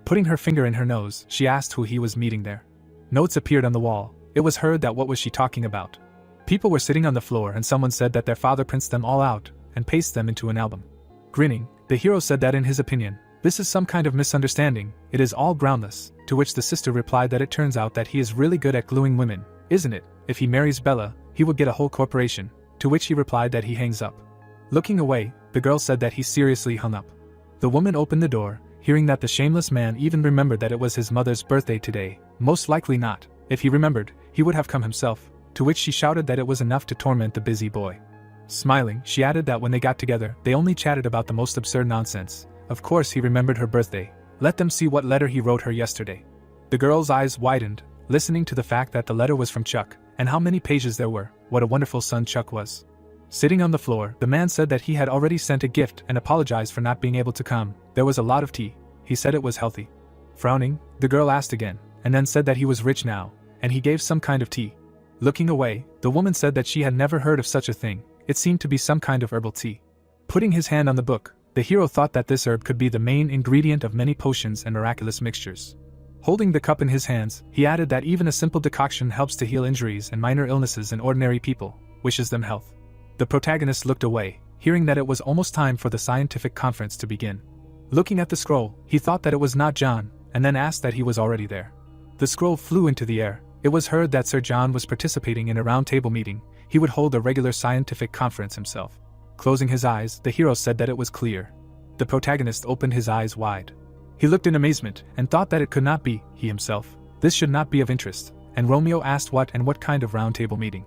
Speaker 1: Putting her finger in her nose, she asked who he was meeting there. Notes appeared on the wall. It was heard that what was she talking about. People were sitting on the floor and someone said that their father prints them all out and pastes them into an album. Grinning, the hero said that in his opinion, this is some kind of misunderstanding, it is all groundless, to which the sister replied that it turns out that he is really good at gluing women, isn't it? If he marries Bella, he would get a whole corporation, to which he replied that he hangs up. Looking away, the girl said that he seriously hung up. The woman opened the door, hearing that the shameless man even remembered that it was his mother's birthday today. Most likely not. If he remembered, he would have come himself, to which she shouted that it was enough to torment the busy boy. Smiling, she added that when they got together, they only chatted about the most absurd nonsense. Of course he remembered her birthday. Let them see what letter he wrote her yesterday. The girl's eyes widened, listening to the fact that the letter was from Chuck, and how many pages there were. What a wonderful son Chuck was. Sitting on the floor, the man said that he had already sent a gift and apologized for not being able to come. There was a lot of tea. He said it was healthy. Frowning, the girl asked again, and then said that he was rich now, and he gave some kind of tea. Looking away, the woman said that she had never heard of such a thing. It seemed to be some kind of herbal tea. Putting his hand on the book, the hero thought that this herb could be the main ingredient of many potions and miraculous mixtures. Holding the cup in his hands, he added that even a simple decoction helps to heal injuries and minor illnesses in ordinary people, wishes them health. The protagonist looked away, hearing that it was almost time for the scientific conference to begin. Looking at the scroll, he thought that it was not John, and then asked that he was already there. The scroll flew into the air. It was heard that Sir John was participating in a roundtable meeting. He would hold a regular scientific conference himself. Closing his eyes, the hero said that it was clear. The protagonist opened his eyes wide. He looked in amazement, and thought that it could not be, he himself. This should not be of interest, and Romeo asked what kind of roundtable meeting.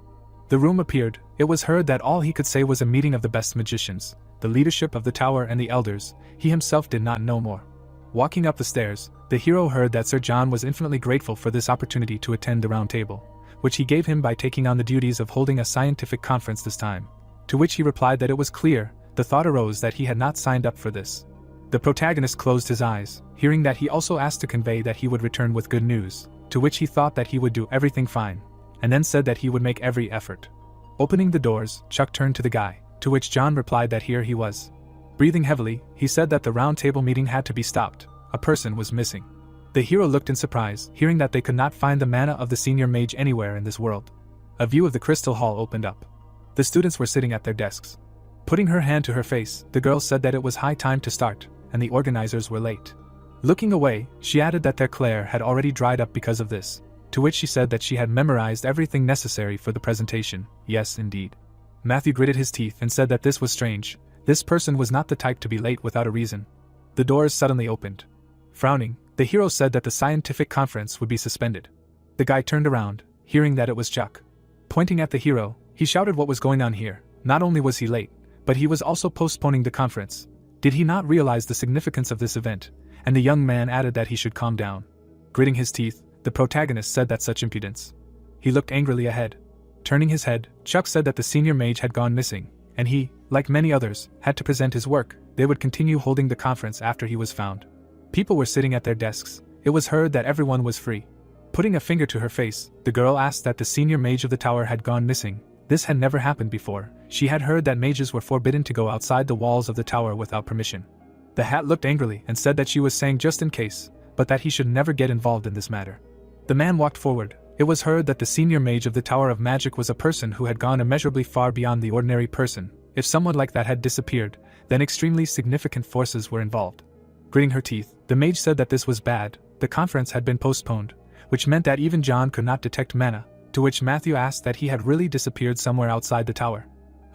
Speaker 1: The room appeared. It was heard that all he could say was a meeting of the best magicians, the leadership of the tower and the elders. He himself did not know more. Walking up the stairs, the hero heard that Sir John was infinitely grateful for this opportunity to attend the round table, which he gave him by taking on the duties of holding a scientific conference this time. To which he replied that it was clear. The thought arose that he had not signed up for this. The protagonist closed his eyes, hearing that he also asked to convey that he would return with good news, to which he thought that he would do everything fine, and then said that he would make every effort. Opening the doors, Chuck turned to the guy, to which John replied that here he was. Breathing heavily, he said that the round table meeting had to be stopped. A person was missing. The hero looked in surprise, hearing that they could not find the mana of the senior mage anywhere in this world. A view of the crystal hall opened up. The students were sitting at their desks. Putting her hand to her face, the girl said that it was high time to start, and the organizers were late. Looking away, she added that their Claire had already dried up because of this, to which she said that she had memorized everything necessary for the presentation. Yes, indeed. Matthew gritted his teeth and said that this was strange. This person was not the type to be late without a reason. The doors suddenly opened. Frowning, the hero said that the scientific conference would be suspended. The guy turned around, hearing that it was Chuck. Pointing at the hero, he shouted what was going on here. Not only was he late, but he was also postponing the conference. Did he not realize the significance of this event? And the young man added that he should calm down. Gritting his teeth, the protagonist said that such impudence. He looked angrily ahead. Turning his head, Chuck said that the senior mage had gone missing, and he, like many others, had to present his work. They would continue holding the conference after he was found. People were sitting at their desks. It was heard that everyone was free. Putting a finger to her face, the girl asked that the senior mage of the tower had gone missing. This had never happened before. She had heard that mages were forbidden to go outside the walls of the tower without permission. The hat looked angrily and said that she was saying just in case, but that he should never get involved in this matter. The man walked forward. It was heard that the senior mage of the Tower of Magic was a person who had gone immeasurably far beyond the ordinary person. If someone like that had disappeared, then extremely significant forces were involved. Gritting her teeth, the mage said that this was bad. The conference had been postponed, which meant that even John could not detect mana, to which Matthew asked that he had really disappeared somewhere outside the tower.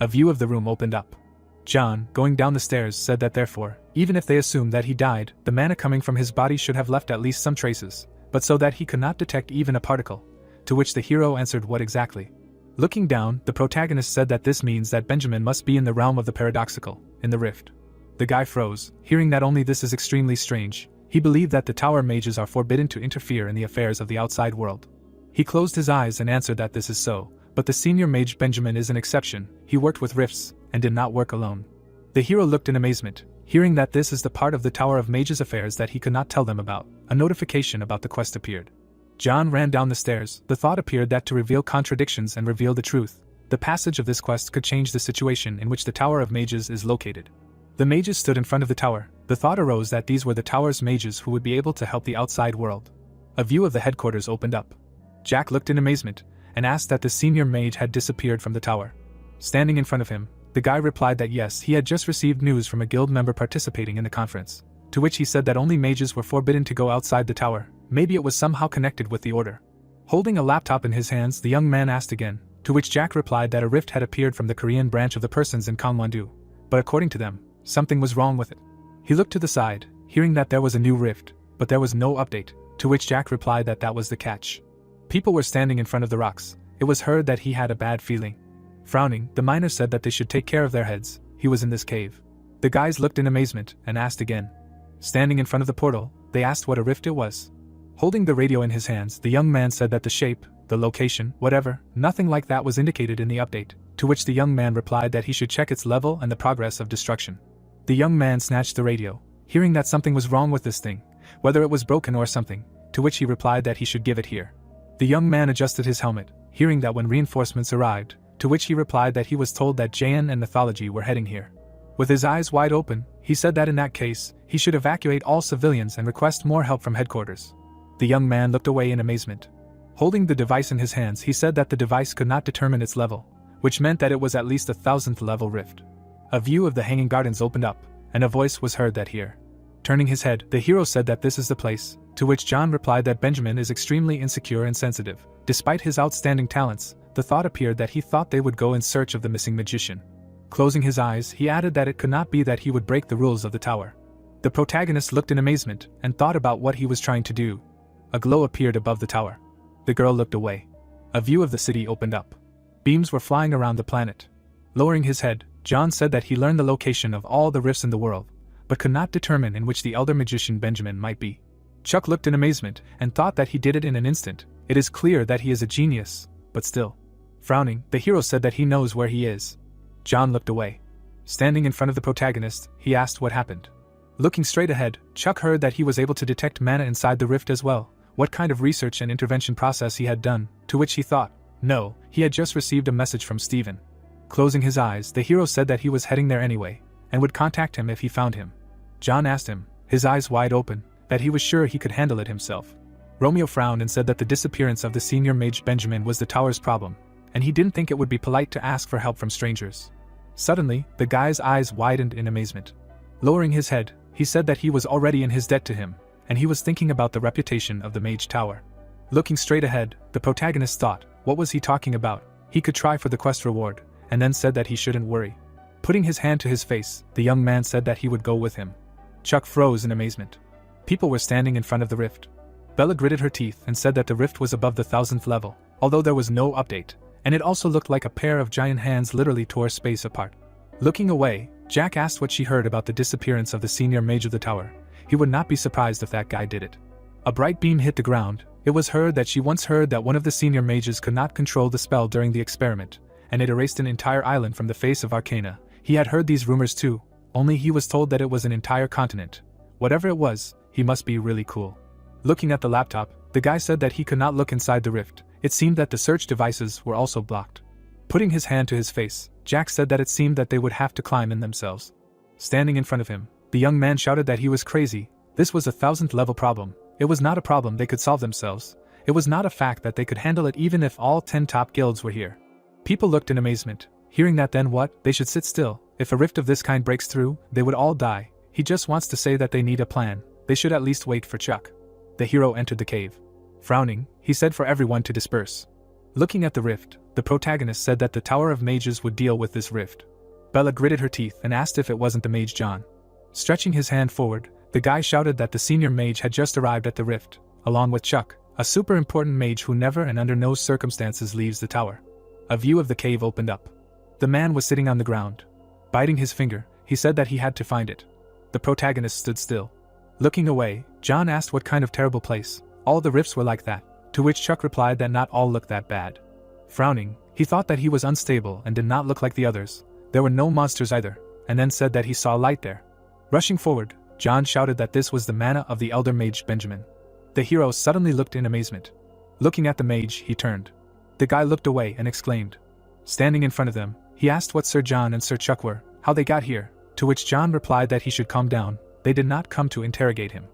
Speaker 1: A view of the room opened up. John, going down the stairs, said that therefore, even if they assumed that he died, the mana coming from his body should have left at least some traces, but so that he could not detect even a particle. To which the hero answered what exactly. Looking down, the protagonist said that this means that Benjamin must be in the realm of the paradoxical, in the rift. The guy froze, hearing that only this is extremely strange. He believed that the tower mages are forbidden to interfere in the affairs of the outside world. He closed his eyes and answered that this is so, but the senior mage Benjamin is an exception. He worked with rifts, and did not work alone. The hero looked in amazement, hearing that this is the part of the Tower of Mages affairs that he could not tell them about. A notification about the quest appeared. John ran down the stairs. The thought appeared that to reveal contradictions and reveal the truth, the passage of this quest could change the situation in which the Tower of Mages is located. The mages stood in front of the tower. The thought arose that these were the tower's mages who would be able to help the outside world. A view of the headquarters opened up. Jack looked in amazement, and asked that the senior mage had disappeared from the tower. Standing in front of him, the guy replied that yes, he had just received news from a guild member participating in the conference, to which he said that only mages were forbidden to go outside the tower. Maybe it was somehow connected with the order. Holding a laptop in his hands, the young man asked again, to which Jack replied that a rift had appeared from the Korean branch of the persons in Gangwon-do, but according to them, something was wrong with it. He looked to the side, hearing that there was a new rift, but there was no update, to which Jack replied that that was the catch. People were standing in front of the rocks. It was heard that he had a bad feeling. Frowning, the miner said that they should take care of their heads. He was in this cave. The guys looked in amazement and asked again. Standing in front of the portal, they asked what a rift it was. Holding the radio in his hands, the young man said that the shape, the location, whatever, nothing like that was indicated in the update, to which the young man replied that he should check its level and the progress of destruction. The young man snatched the radio, hearing that something was wrong with this thing, whether it was broken or something, to which he replied that he should give it here. The young man adjusted his helmet, hearing that when reinforcements arrived, to which he replied that he was told that Jayan and Mythology were heading here. With his eyes wide open, he said that in that case, he should evacuate all civilians and request more help from headquarters. The young man looked away in amazement. Holding the device in his hands, he said that the device could not determine its level, which meant that it was at least 1,000th level rift. A view of the hanging gardens opened up, and a voice was heard that here. Turning his head, the hero said that this is the place, to which John replied that Benjamin is extremely insecure and sensitive. Despite his outstanding talents, the thought appeared that he thought they would go in search of the missing magician. Closing his eyes, he added that it could not be that he would break the rules of the tower. The protagonist looked in amazement and thought about what he was trying to do. A glow appeared above the tower. The girl looked away. A view of the city opened up. Beams were flying around the planet. Lowering his head, John said that he learned the location of all the rifts in the world, but could not determine in which the elder magician Benjamin might be. Chuck looked in amazement and thought that he did it in an instant. It is clear that he is a genius, but still. Frowning, the hero said that he knows where he is. John looked away. Standing in front of the protagonist, he asked what happened. Looking straight ahead, Chuck heard that he was able to detect mana inside the rift as well. What kind of research and intervention process he had done, to which he thought, no, he had just received a message from Steven. Closing his eyes, the hero said that he was heading there anyway, and would contact him if he found him. John asked him, his eyes wide open, that he was sure he could handle it himself. Romeo frowned and said that the disappearance of the senior mage Benjamin was the tower's problem, and he didn't think it would be polite to ask for help from strangers. Suddenly, the guy's eyes widened in amazement. Lowering his head, he said that he was already in his debt to him, and he was thinking about the reputation of the mage tower. Looking straight ahead, the protagonist thought, what was he talking about? He could try for the quest reward, and then said that he shouldn't worry. Putting his hand to his face, the young man said that he would go with him. Chuck froze in amazement. People were standing in front of the rift. Bella gritted her teeth and said that the rift was above the 1000th level, although there was no update, and it also looked like a pair of giant hands literally tore space apart. Looking away, Jack asked what she heard about the disappearance of the senior mage of the tower. He would not be surprised if that guy did it. A bright beam hit the ground. It was heard that she once heard that one of the senior mages could not control the spell during the experiment, and it erased an entire island from the face of Arcana. He had heard these rumors too, only he was told that it was an entire continent. Whatever it was, he must be really cool. Looking at the laptop, the guy said that he could not look inside the rift. It seemed that the search devices were also blocked. Putting his hand to his face, Jack said that it seemed that they would have to climb in themselves. Standing in front of him, the young man shouted that he was crazy. This was a 1000th level problem. It was not a problem they could solve themselves. It was not a fact that they could handle it even if all 10 top guilds were here. People looked in amazement. Hearing that, then what? They should sit still. If a rift of this kind breaks through, they would all die. He just wants to say that they need a plan. They should at least wait for Chuck. The hero entered the cave. Frowning, he said for everyone to disperse. Looking at the rift, the protagonist said that the Tower of Mages would deal with this rift. Bella gritted her teeth and asked if it wasn't the mage John. Stretching his hand forward, the guy shouted that the senior mage had just arrived at the rift, along with Chuck, a super important mage who never and under no circumstances leaves the tower. A view of the cave opened up. The man was sitting on the ground. Biting his finger, he said that he had to find it. The protagonist stood still. Looking away, John asked what kind of terrible place. All the rifts were like that, to which Chuck replied that not all looked that bad. Frowning, he thought that he was unstable and did not look like the others. There were no monsters either, and then said that he saw light there. Rushing forward, John shouted that this was the mana of the elder mage Benjamin. The hero suddenly looked in amazement. Looking at the mage, he turned. The guy looked away and exclaimed. Standing in front of them, he asked what Sir John and Sir Chuck were, how they got here, to which John replied that he should calm down. They did not come to interrogate him.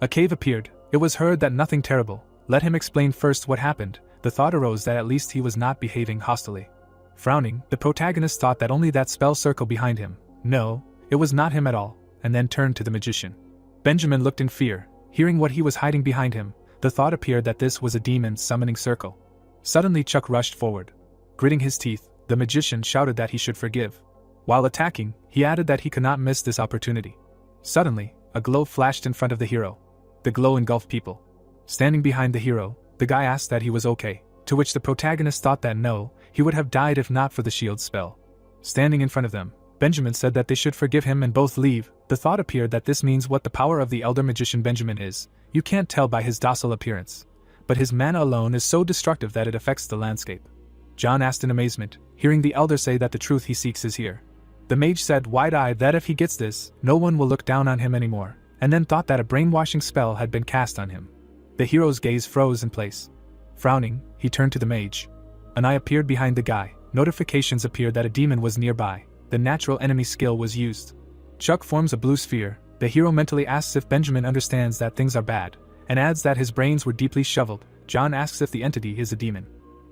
Speaker 1: A cave appeared. It was heard that nothing terrible. Let him explain first what happened. The thought arose that at least he was not behaving hostilely. Frowning, the protagonist thought that only that spell circle behind him. No, it was not him at all, and then turned to the magician. Benjamin looked in fear. Hearing what he was hiding behind him, the thought appeared that this was a demon summoning circle. Suddenly Chuck rushed forward. Gritting his teeth, the magician shouted that he should forgive. While attacking, he added that he could not miss this opportunity. Suddenly, a glow flashed in front of the hero. The glow engulfed people. Standing behind the hero, the guy asked that he was okay, to which the protagonist thought that no, he would have died if not for the shield spell. Standing in front of them, Benjamin said that they should forgive him and both leave. The thought appeared that this means what the power of the elder magician Benjamin is. You can't tell by his docile appearance. But his mana alone is so destructive that it affects the landscape. John asked in amazement, hearing the elder say that the truth he seeks is here. The mage said wide-eyed that if he gets this, no one will look down on him anymore, and then thought that a brainwashing spell had been cast on him. The hero's gaze froze in place. Frowning, he turned to the mage. An eye appeared behind the guy. Notifications appeared that a demon was nearby. The natural enemy skill was used. Chuck forms a blue sphere. The hero mentally asks if Benjamin understands that things are bad, and adds that his brains were deeply shoveled. John asks if the entity is a demon.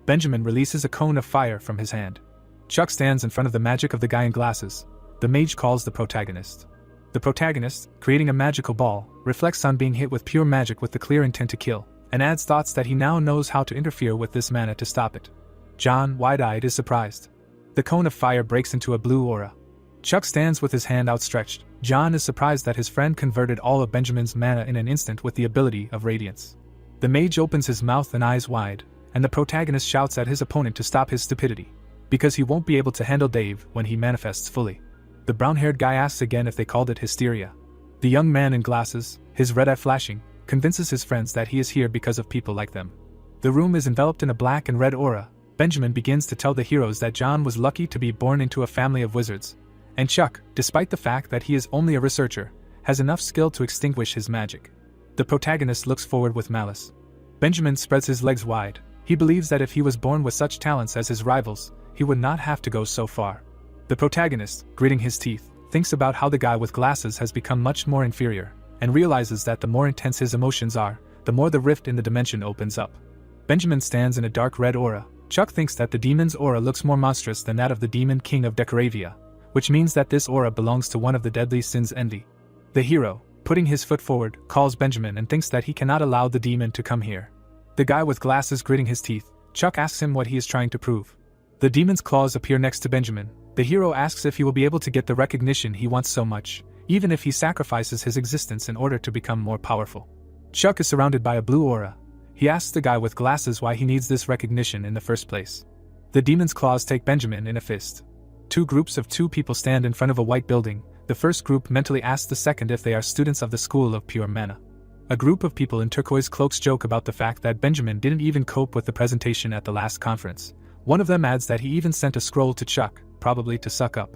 Speaker 1: Benjamin releases a cone of fire from his hand. Chuck stands in front of the magic of the guy in glasses. The mage calls the protagonist. The protagonist, creating a magical ball, reflects on being hit with pure magic with the clear intent to kill, and adds thoughts that he now knows how to interfere with this mana to stop it. John, wide-eyed, is surprised. The cone of fire breaks into a blue aura. Chuck stands with his hand outstretched. John is surprised that his friend converted all of Benjamin's mana in an instant with the ability of radiance. The mage opens his mouth and eyes wide, and the protagonist shouts at his opponent to stop his stupidity, because he won't be able to handle Dave when he manifests fully. The brown-haired guy asks again if they called it hysteria. The young man in glasses, his red eye flashing, convinces his friends that he is here because of people like them. The room is enveloped in a black and red aura. Benjamin begins to tell the heroes that John was lucky to be born into a family of wizards, and Chuck, despite the fact that he is only a researcher, has enough skill to extinguish his magic. The protagonist looks forward with malice. Benjamin spreads his legs wide. He believes that if he was born with such talents as his rivals, he would not have to go so far. The protagonist, gritting his teeth, thinks about how the guy with glasses has become much more inferior, and realizes that the more intense his emotions are, the more the rift in the dimension opens up. Benjamin stands in a dark red aura. Chuck thinks that the demon's aura looks more monstrous than that of the demon king of Decoravia, which means that this aura belongs to one of the deadly sins, envy. The hero, putting his foot forward, calls Benjamin and thinks that he cannot allow the demon to come here. The guy with glasses gritting his teeth, Chuck asks him what he is trying to prove. The demon's claws appear next to Benjamin. The hero asks if he will be able to get the recognition he wants so much, even if he sacrifices his existence in order to become more powerful. Chuck is surrounded by a blue aura. He asks the guy with glasses why he needs this recognition in the first place. The demon's claws take Benjamin in a fist. Two groups of 2 people stand in front of a white building. The first group mentally asks the second if they are students of the School of Pure Mana. A group of people in turquoise cloaks joke about the fact that Benjamin didn't even cope with the presentation at the last conference. One of them adds that he even sent a scroll to Chuck, probably to suck up.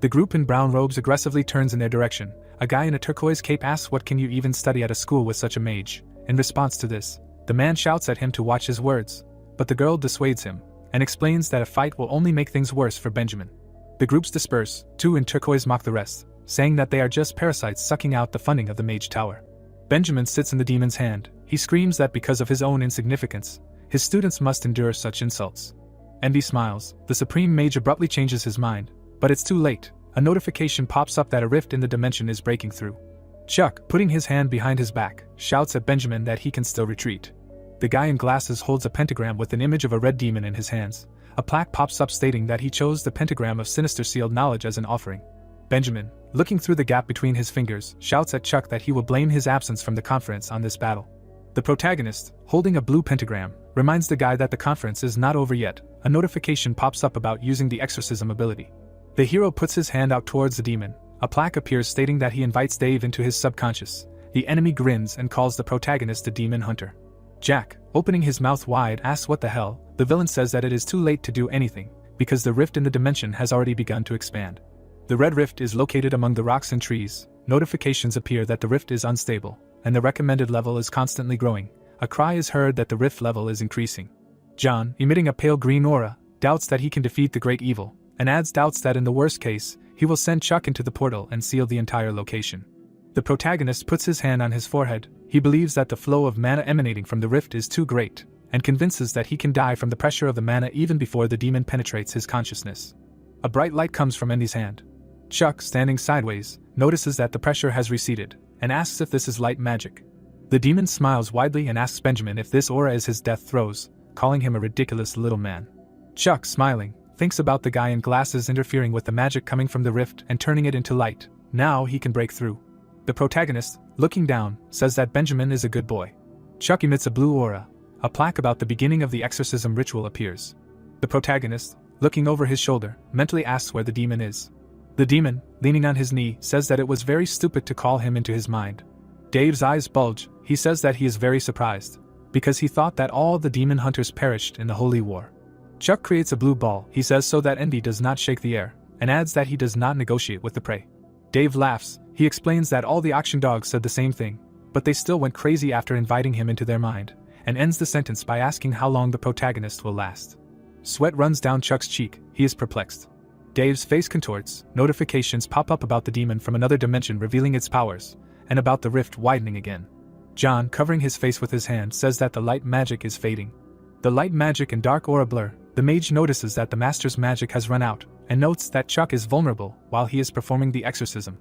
Speaker 1: The group in brown robes aggressively turns in their direction. A guy in a turquoise cape asks what can you even study at a school with such a mage. In response to this, the man shouts at him to watch his words, but the girl dissuades him, and explains that a fight will only make things worse for Benjamin. The groups disperse, 2 in turquoise mock the rest, saying that they are just parasites sucking out the funding of the mage tower. Benjamin sits in the demon's hand. He screams that because of his own insignificance, his students must endure such insults. Envy smiles. The supreme mage abruptly changes his mind, but it's too late. A notification pops up that a rift in the dimension is breaking through. Chuck, putting his hand behind his back, shouts at Benjamin that he can still retreat. The guy in glasses holds a pentagram with an image of a red demon in his hands. A plaque pops up stating that he chose the pentagram of sinister sealed knowledge as an offering. Benjamin, looking through the gap between his fingers, shouts at Chuck that he will blame his absence from the conference on this battle. The protagonist, holding a blue pentagram, reminds the guy that the conference is not over yet. A notification pops up about using the exorcism ability. The hero puts his hand out towards the demon. A plaque appears stating that he invites Dave into his subconscious. The enemy grins and calls the protagonist a demon hunter. Jack, opening his mouth wide, asks what the hell. The villain says that it is too late to do anything, because the rift in the dimension has already begun to expand. The red rift is located among the rocks and trees. Notifications appear that the rift is unstable, and the recommended level is constantly growing. A cry is heard that the rift level is increasing. John, emitting a pale green aura, doubts that he can defeat the great evil, and adds doubts that in the worst case, he will send Chuck into the portal and seal the entire location. The protagonist puts his hand on his forehead. He believes that the flow of mana emanating from the rift is too great, and convinces that he can die from the pressure of the mana even before the demon penetrates his consciousness. A bright light comes from Andy's hand. Chuck, standing sideways, notices that the pressure has receded, and asks if this is light magic. The demon smiles widely and asks Benjamin if this aura is his death throes, calling him a ridiculous little man. Chuck, smiling, thinks about the guy in glasses interfering with the magic coming from the rift and turning it into light. Now he can break through. The protagonist, looking down, says that Benjamin is a good boy. Chuck emits a blue aura. A plaque about the beginning of the exorcism ritual appears. The protagonist, looking over his shoulder, mentally asks where the demon is. The demon, leaning on his knee, says that it was very stupid to call him into his mind. Dave's eyes bulge. He says that he is very surprised, because he thought that all the demon hunters perished in the Holy War. Chuck creates a blue ball, he says, so that envy does not shake the air, and adds that he does not negotiate with the prey. Dave laughs. He explains that all the auction dogs said the same thing, but they still went crazy after inviting him into their mind, and ends the sentence by asking how long the protagonist will last. Sweat runs down Chuck's cheek. He is perplexed. Dave's face contorts. Notifications pop up about the demon from another dimension revealing its powers, and about the rift widening again. John, covering his face with his hand, says that the light magic is fading. The light magic and dark aura blur. The mage notices that the master's magic has run out, and notes that Chuck is vulnerable while he is performing the exorcism.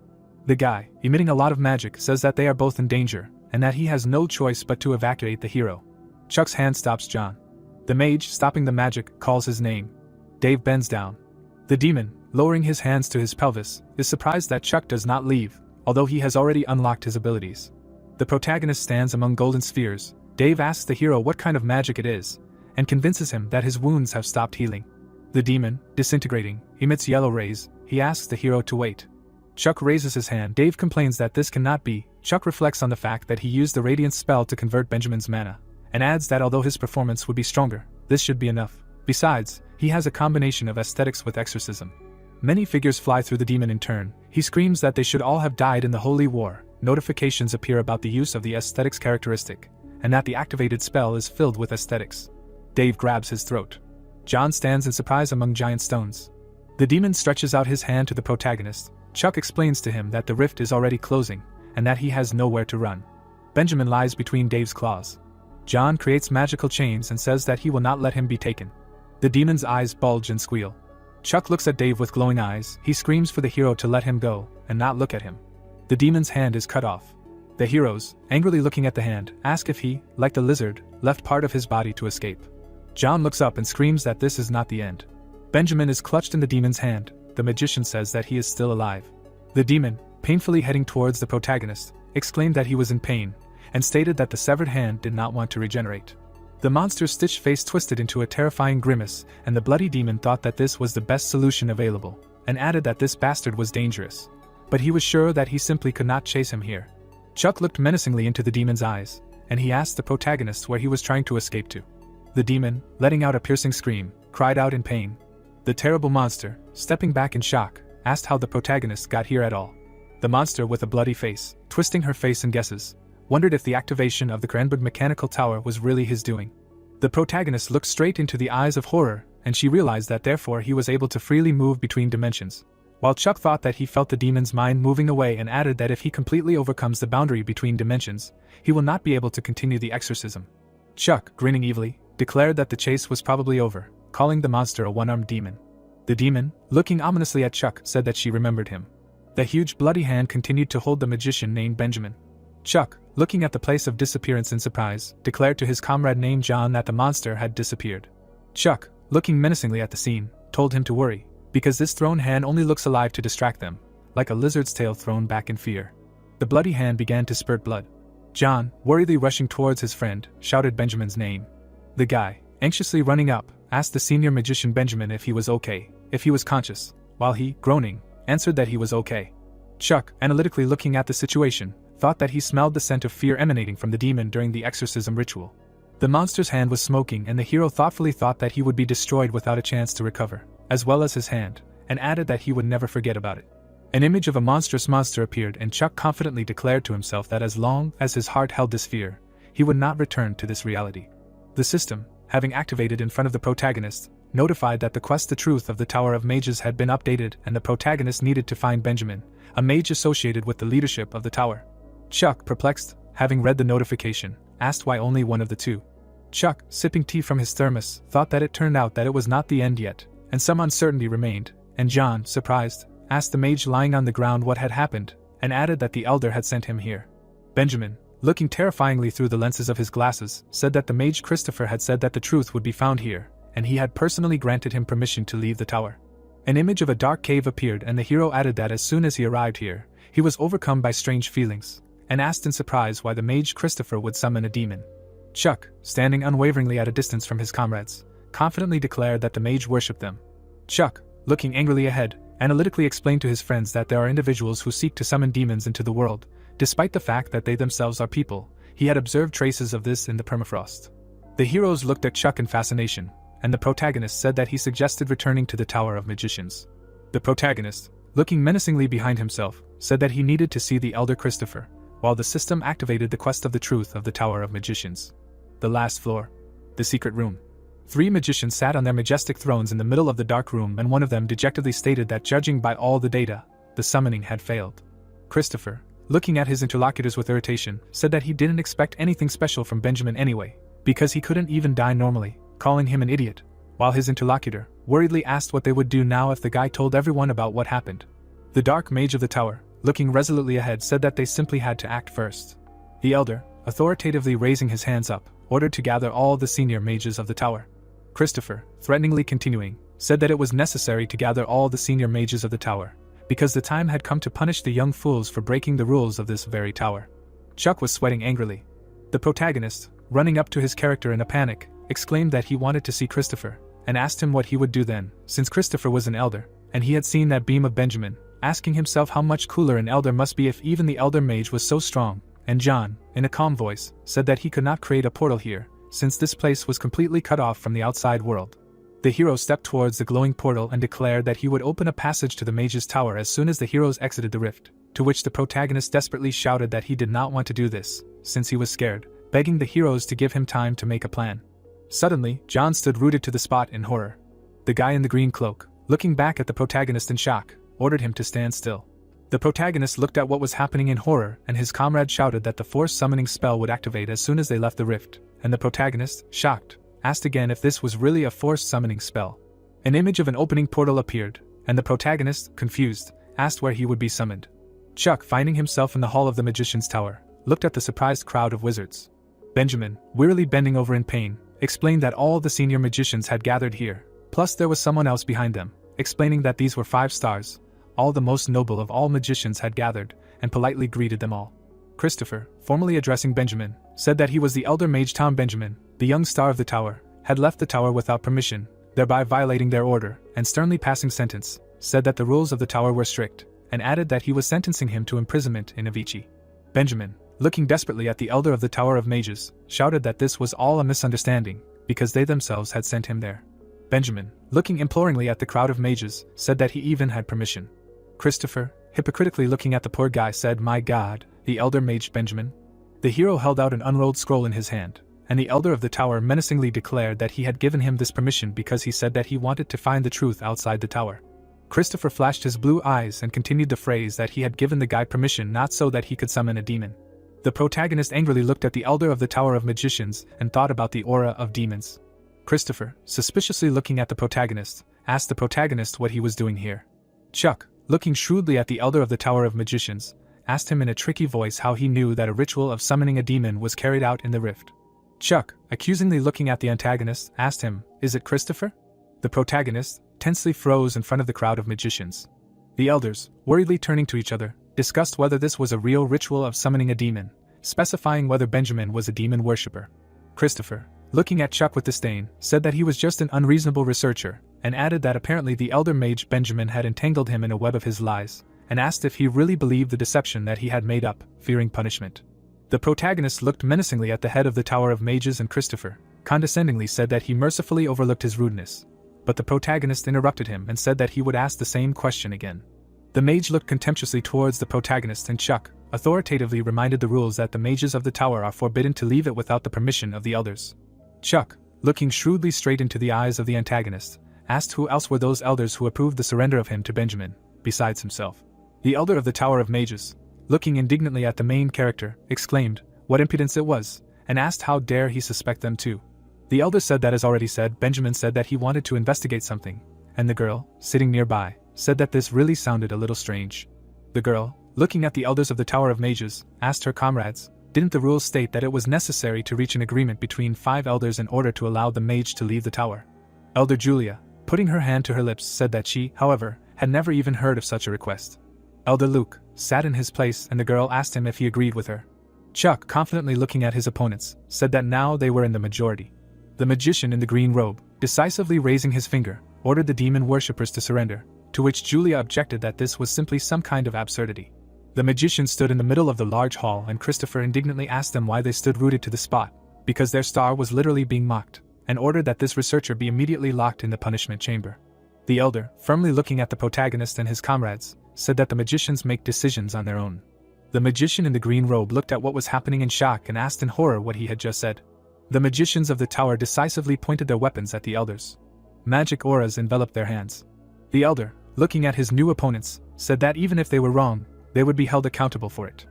Speaker 1: The guy, emitting a lot of magic, says that they are both in danger, and that he has no choice but to evacuate the hero. Chuck's hand stops John. The mage, stopping the magic, calls his name. Dave bends down. The demon, lowering his hands to his pelvis, is surprised that Chuck does not leave, although he has already unlocked his abilities. The protagonist stands among golden spheres. Dave asks the hero what kind of magic it is, and convinces him that his wounds have stopped healing. The demon, disintegrating, emits yellow rays. He asks the hero to wait. Chuck raises his hand. Dave complains that this cannot be. Chuck reflects on the fact that he used the Radiance spell to convert Benjamin's mana, and adds that although his performance would be stronger, this should be enough. Besides, he has a combination of aesthetics with exorcism. Many figures fly through the demon in turn. He screams that they should all have died in the Holy War. Notifications appear about the use of the aesthetics characteristic, and that the activated spell is filled with aesthetics. Dave grabs his throat. John stands in surprise among giant stones. The demon stretches out his hand to the protagonist. Chuck explains to him that the rift is already closing, and that he has nowhere to run. Benjamin lies between Dave's claws. John creates magical chains and says that he will not let him be taken. The demon's eyes bulge and squeal. Chuck looks at Dave with glowing eyes. He screams for the hero to let him go, and not look at him. The demon's hand is cut off. The heroes, angrily looking at the hand, ask if he, like the lizard, left part of his body to escape. John looks up and screams that this is not the end. Benjamin is clutched in the demon's hand. The magician says that he is still alive. The demon, painfully heading towards the protagonist, exclaimed that he was in pain, and stated that the severed hand did not want to regenerate. The monster's stitched face twisted into a terrifying grimace, and the bloody demon thought that this was the best solution available, and added that this bastard was dangerous. But he was sure that he simply could not chase him here. Chuck looked menacingly into the demon's eyes, and he asked the protagonist where he was trying to escape to. The demon, letting out a piercing scream, cried out in pain. The terrible monster, stepping back in shock, asked how the protagonist got here at all. The monster, with a bloody face, twisting her face in guesses, wondered if the activation of the Cranberg mechanical tower was really his doing. The protagonist looked straight into the eyes of horror, and she realized that therefore he was able to freely move between dimensions. While Chuck thought that he felt the demon's mind moving away and added that if he completely overcomes the boundary between dimensions, he will not be able to continue the exorcism. Chuck, grinning evilly, declared that the chase was probably over, calling the monster a one-armed demon. The demon, looking ominously at Chuck, said that she remembered him. The huge bloody hand continued to hold the magician named Benjamin. Chuck, looking at the place of disappearance in surprise, declared to his comrade named John that the monster had disappeared. Chuck, looking menacingly at the scene, told him to worry, because this thrown hand only looks alive to distract them, like a lizard's tail thrown back in fear. The bloody hand began to spurt blood. John, worriedly rushing towards his friend, shouted Benjamin's name. The guy, anxiously running up, asked the senior magician Benjamin if he was okay, if he was conscious, while he, groaning, answered that he was okay. Chuck, analytically looking at the situation, thought that he smelled the scent of fear emanating from the demon during the exorcism ritual. The monster's hand was smoking, and the hero thoughtfully thought that he would be destroyed without a chance to recover, as well as his hand, and added that he would never forget about it. An image of a monstrous monster appeared, and Chuck confidently declared to himself that as long as his heart held this fear, he would not return to this reality. The system, having activated in front of the protagonist, notified that the quest The Truth of the Tower of Mages had been updated and the protagonist needed to find Benjamin, a mage associated with the leadership of the tower. Chuck, perplexed, having read the notification, asked why only one of the two. Chuck, sipping tea from his thermos, thought that it turned out that it was not the end yet, and some uncertainty remained, and John, surprised, asked the mage lying on the ground what had happened, and added that the elder had sent him here. Benjamin, looking terrifyingly through the lenses of his glasses, said that the mage Christopher had said that the truth would be found here, and he had personally granted him permission to leave the tower. An image of a dark cave appeared, and the hero added that as soon as he arrived here, he was overcome by strange feelings, and asked in surprise why the mage Christopher would summon a demon. Chuck, standing unwaveringly at a distance from his comrades, confidently declared that the mage worshipped them. Chuck, looking angrily ahead, analytically explained to his friends that there are individuals who seek to summon demons into the world, despite the fact that they themselves are people. He had observed traces of this in the permafrost. The heroes looked at Chuck in fascination, and the protagonist said that he suggested returning to the Tower of Magicians. The protagonist, looking menacingly behind himself, said that he needed to see the elder Christopher, while the system activated the quest of the truth of the Tower of Magicians. The last floor. The secret room. 3 magicians sat on their majestic thrones in the middle of the dark room, and one of them dejectedly stated that judging by all the data, the summoning had failed. Christopher, looking at his interlocutors with irritation, said that he didn't expect anything special from Benjamin anyway, because he couldn't even die normally, calling him an idiot, while his interlocutor worriedly asked what they would do now if the guy told everyone about what happened. The dark mage of the tower, looking resolutely ahead, said that they simply had to act first. The elder, authoritatively raising his hands up, ordered to gather all the senior mages of the tower. Christopher, threateningly continuing, said that it was necessary to gather all the senior mages of the tower, because the time had come to punish the young fools for breaking the rules of this very tower. Chuck was sweating angrily. The protagonist, running up to his character in a panic, exclaimed that he wanted to see Christopher, and asked him what he would do then, since Christopher was an elder, and he had seen that beam of Benjamin, asking himself how much cooler an elder must be if even the elder mage was so strong, and John, in a calm voice, said that he could not create a portal here, since this place was completely cut off from the outside world. The hero stepped towards the glowing portal and declared that he would open a passage to the mage's tower as soon as the heroes exited the rift, to which the protagonist desperately shouted that he did not want to do this, since he was scared, begging the heroes to give him time to make a plan. Suddenly, John stood rooted to the spot in horror. The guy in the green cloak, looking back at the protagonist in shock, ordered him to stand still. The protagonist looked at what was happening in horror, and his comrade shouted that the force summoning spell would activate as soon as they left the rift, and the protagonist, shocked, asked again if this was really a force summoning spell. An image of an opening portal appeared, and the protagonist, confused, asked where he would be summoned. Chuck, finding himself in the hall of the magician's tower, looked at the surprised crowd of wizards. Benjamin, wearily bending over in pain, explained that all the senior magicians had gathered here, plus there was someone else behind them, explaining that these were 5 stars. All the most noble of all magicians had gathered, and politely greeted them all. Christopher, formally addressing Benjamin, said that he was the elder mage Tom Benjamin, the young star of the tower, had left the tower without permission, thereby violating their order, and sternly passing sentence, said that the rules of the tower were strict, and added that he was sentencing him to imprisonment in Avicii. Benjamin, looking desperately at the elder of the Tower of Mages, shouted that this was all a misunderstanding, because they themselves had sent him there. Benjamin, looking imploringly at the crowd of mages, said that he even had permission. Christopher, hypocritically looking at the poor guy, said, "My God, the elder mage Benjamin?" The hero held out an unrolled scroll in his hand, and the elder of the tower menacingly declared that he had given him this permission because he said that he wanted to find the truth outside the tower. Christopher flashed his blue eyes and continued the phrase that he had given the guy permission not so that he could summon a demon. The protagonist angrily looked at the elder of the Tower of Magicians and thought about the aura of demons. Christopher, suspiciously looking at the protagonist, asked the protagonist what he was doing here. Chuck, looking shrewdly at the elder of the Tower of Magicians, asked him in a tricky voice how he knew that a ritual of summoning a demon was carried out in the rift. Chuck, accusingly looking at the antagonist, asked him, "Is it Christopher?" The protagonist tensely froze in front of the crowd of magicians. The elders, worriedly turning to each other, discussed whether this was a real ritual of summoning a demon, specifying whether Benjamin was a demon worshipper. Christopher, looking at Chuck with disdain, said that he was just an unreasonable researcher, and added that apparently the elder mage Benjamin had entangled him in a web of his lies, and asked if he really believed the deception that he had made up, fearing punishment. The protagonist looked menacingly at the head of the Tower of Mages, and Christopher condescendingly said that he mercifully overlooked his rudeness. But the protagonist interrupted him and said that he would ask the same question again. The mage looked contemptuously towards the protagonist, and Chuck authoritatively reminded the rules that the mages of the tower are forbidden to leave it without the permission of the elders. Chuck, looking shrewdly straight into the eyes of the antagonist, asked who else were those elders who approved the surrender of him to Benjamin, besides himself. The elder of the Tower of Mages, looking indignantly at the main character, exclaimed, "What impudence it was," and asked how dare he suspect them too. The elder said that, as already said, Benjamin said that he wanted to investigate something, and the girl, sitting nearby, said that this really sounded a little strange. The girl, looking at the elders of the Tower of Mages, asked her comrades, didn't the rules state that it was necessary to reach an agreement between 5 elders in order to allow the mage to leave the tower? Elder Julia, putting her hand to her lips, said that she, however, had never even heard of such a request. Elder Luke sat in his place, and the girl asked him if he agreed with her. Chuck, confidently looking at his opponents, said that now they were in the majority. The magician in the green robe, decisively raising his finger, ordered the demon worshippers to surrender, to which Julia objected that this was simply some kind of absurdity. The magician stood in the middle of the large hall, and Christopher indignantly asked them why they stood rooted to the spot, because their star was literally being mocked, and ordered that this researcher be immediately locked in the punishment chamber. The elder, firmly looking at the protagonist and his comrades, said that the magicians make decisions on their own. The magician in the green robe looked at what was happening in shock and asked in horror what he had just said. The magicians of the tower decisively pointed their weapons at the elders. Magic auras enveloped their hands. The elder, looking at his new opponents, said that even if they were wrong, they would be held accountable for it.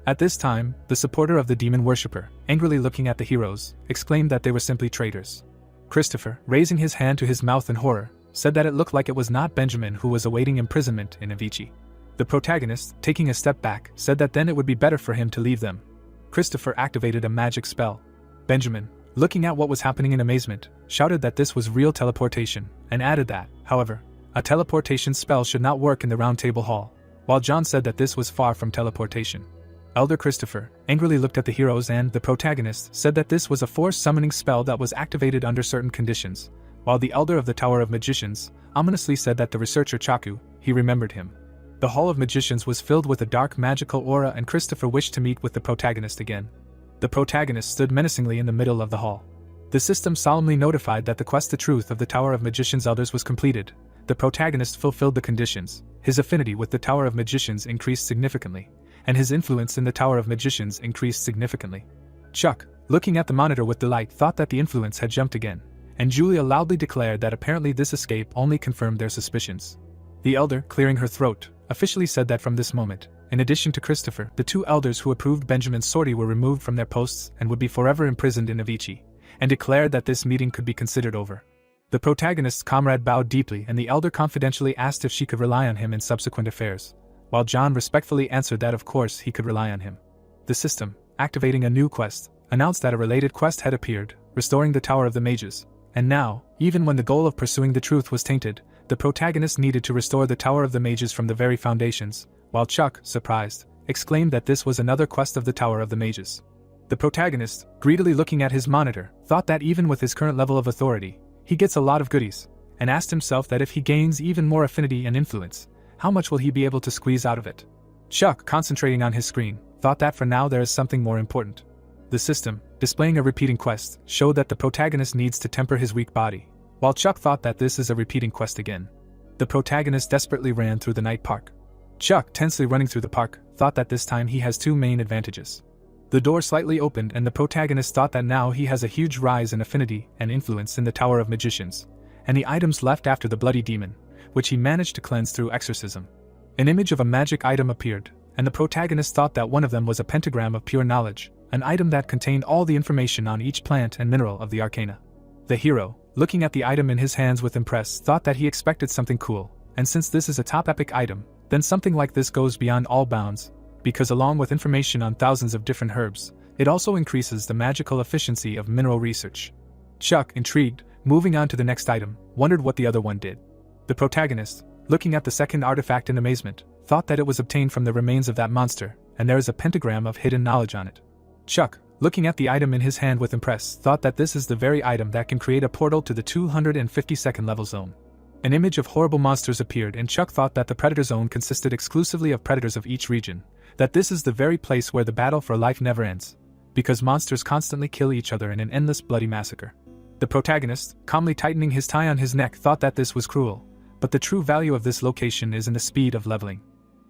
Speaker 1: At this time, the supporter of the demon worshipper, angrily looking at the heroes, exclaimed that they were simply traitors. Christopher, raising his hand to his mouth in horror, said that it looked like it was not Benjamin who was awaiting imprisonment in Avicii. The protagonist, taking a step back, said that then it would be better for him to leave them. Christopher activated a magic spell. Benjamin, looking at what was happening in amazement, shouted that this was real teleportation, and added that, however, a teleportation spell should not work in the round table hall, while John said that this was far from teleportation. Elder Christopher angrily looked at the heroes, and the protagonist said that this was a force summoning spell that was activated under certain conditions, while the elder of the Tower of Magicians ominously said that the researcher Chaku, he remembered him. The Hall of Magicians was filled with a dark magical aura, and Christopher wished to meet with the protagonist again. The protagonist stood menacingly in the middle of the hall. The system solemnly notified that the quest the truth of the Tower of Magicians elders was completed. The protagonist fulfilled the conditions. His affinity with the Tower of Magicians increased significantly, and his influence in the Tower of Magicians increased significantly. Chuck, looking at the monitor with delight, thought that the influence had jumped again, and Julia loudly declared that apparently this escape only confirmed their suspicions. The elder, clearing her throat, officially said that from this moment, in addition to Christopher, the 2 elders who approved Benjamin's sortie were removed from their posts and would be forever imprisoned in Avicii, and declared that this meeting could be considered over. The protagonist's comrade bowed deeply, and the elder confidentially asked if she could rely on him in subsequent affairs, while John respectfully answered that of course he could rely on him. The system, activating a new quest, announced that a related quest had appeared, restoring the Tower of the Mages. And now, even when the goal of pursuing the truth was tainted, the protagonist needed to restore the Tower of the Mages from the very foundations, while Chuck, surprised, exclaimed that this was another quest of the Tower of the Mages. The protagonist, greedily looking at his monitor, thought that even with his current level of authority, he gets a lot of goodies, and asked himself that if he gains even more affinity and influence, how much will he be able to squeeze out of it? Chuck, concentrating on his screen, thought that for now there is something more important. The system, displaying a repeating quest, showed that the protagonist needs to temper his weak body, while Chuck thought that this is a repeating quest again. The protagonist desperately ran through the night park. Chuck, tensely running through the park, thought that this time he has two main advantages. The door slightly opened and the protagonist thought that now he has a huge rise in affinity and influence in the Tower of Magicians, and the items left after the bloody demon, which he managed to cleanse through exorcism. An image of a magic item appeared, and the protagonist thought that one of them was a pentagram of pure knowledge, an item that contained all the information on each plant and mineral of the arcana. The hero, looking at the item in his hands with impress, thought that he expected something cool, and since this is a top epic item, then something like this goes beyond all bounds, because along with information on thousands of different herbs, it also increases the magical efficiency of mineral research. Chuck, intrigued, moving on to the next item, wondered what the other one did. The protagonist, looking at the second artifact in amazement, thought that it was obtained from the remains of that monster, and there is a pentagram of hidden knowledge on it. Chuck, looking at the item in his hand with impress, thought that this is the very item that can create a portal to the 252nd level zone. An image of horrible monsters appeared and Chuck thought that the Predator Zone consisted exclusively of predators of each region, that this is the very place where the battle for life never ends, because monsters constantly kill each other in an endless bloody massacre. The protagonist, calmly tightening his tie on his neck, thought that this was cruel, but the true value of this location is in the speed of leveling.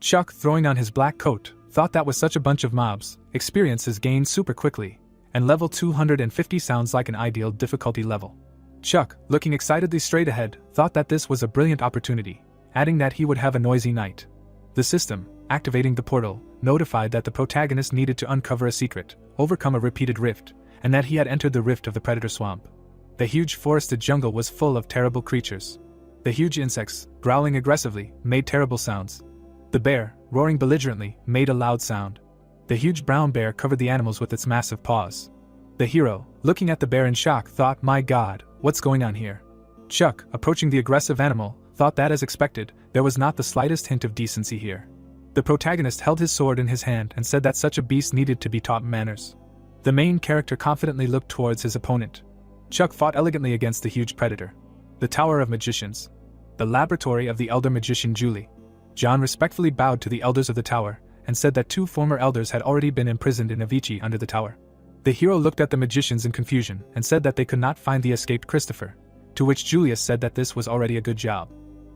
Speaker 1: Chuck, throwing on his black coat, thought that with such a bunch of mobs, experience is gained super quickly, and level 250 sounds like an ideal difficulty level. Chuck, looking excitedly straight ahead, thought that this was a brilliant opportunity, adding that he would have a noisy night. The system, activating the portal, notified that the protagonist needed to uncover a secret, overcome a repeated rift, and that he had entered the rift of the Predator Swamp. The huge forested jungle was full of terrible creatures. The huge insects, growling aggressively, made terrible sounds. The bear, roaring belligerently, made a loud sound. The huge brown bear covered the animals with its massive paws. The hero, looking at the bear in shock, thought, "My God, what's going on here?" Chuck, approaching the aggressive animal, thought that as expected, there was not the slightest hint of decency here. The protagonist held his sword in his hand and said that such a beast needed to be taught manners. The main character confidently looked towards his opponent. Chuck fought elegantly against the huge predator. The Tower of Magicians. The laboratory of the elder magician Julie. John respectfully bowed to the elders of the tower, and said that two former elders had already been imprisoned in Avicii under the tower. The hero looked at the magicians in confusion, and said that they could not find the escaped Christopher, to which Julius said that this was already a good job.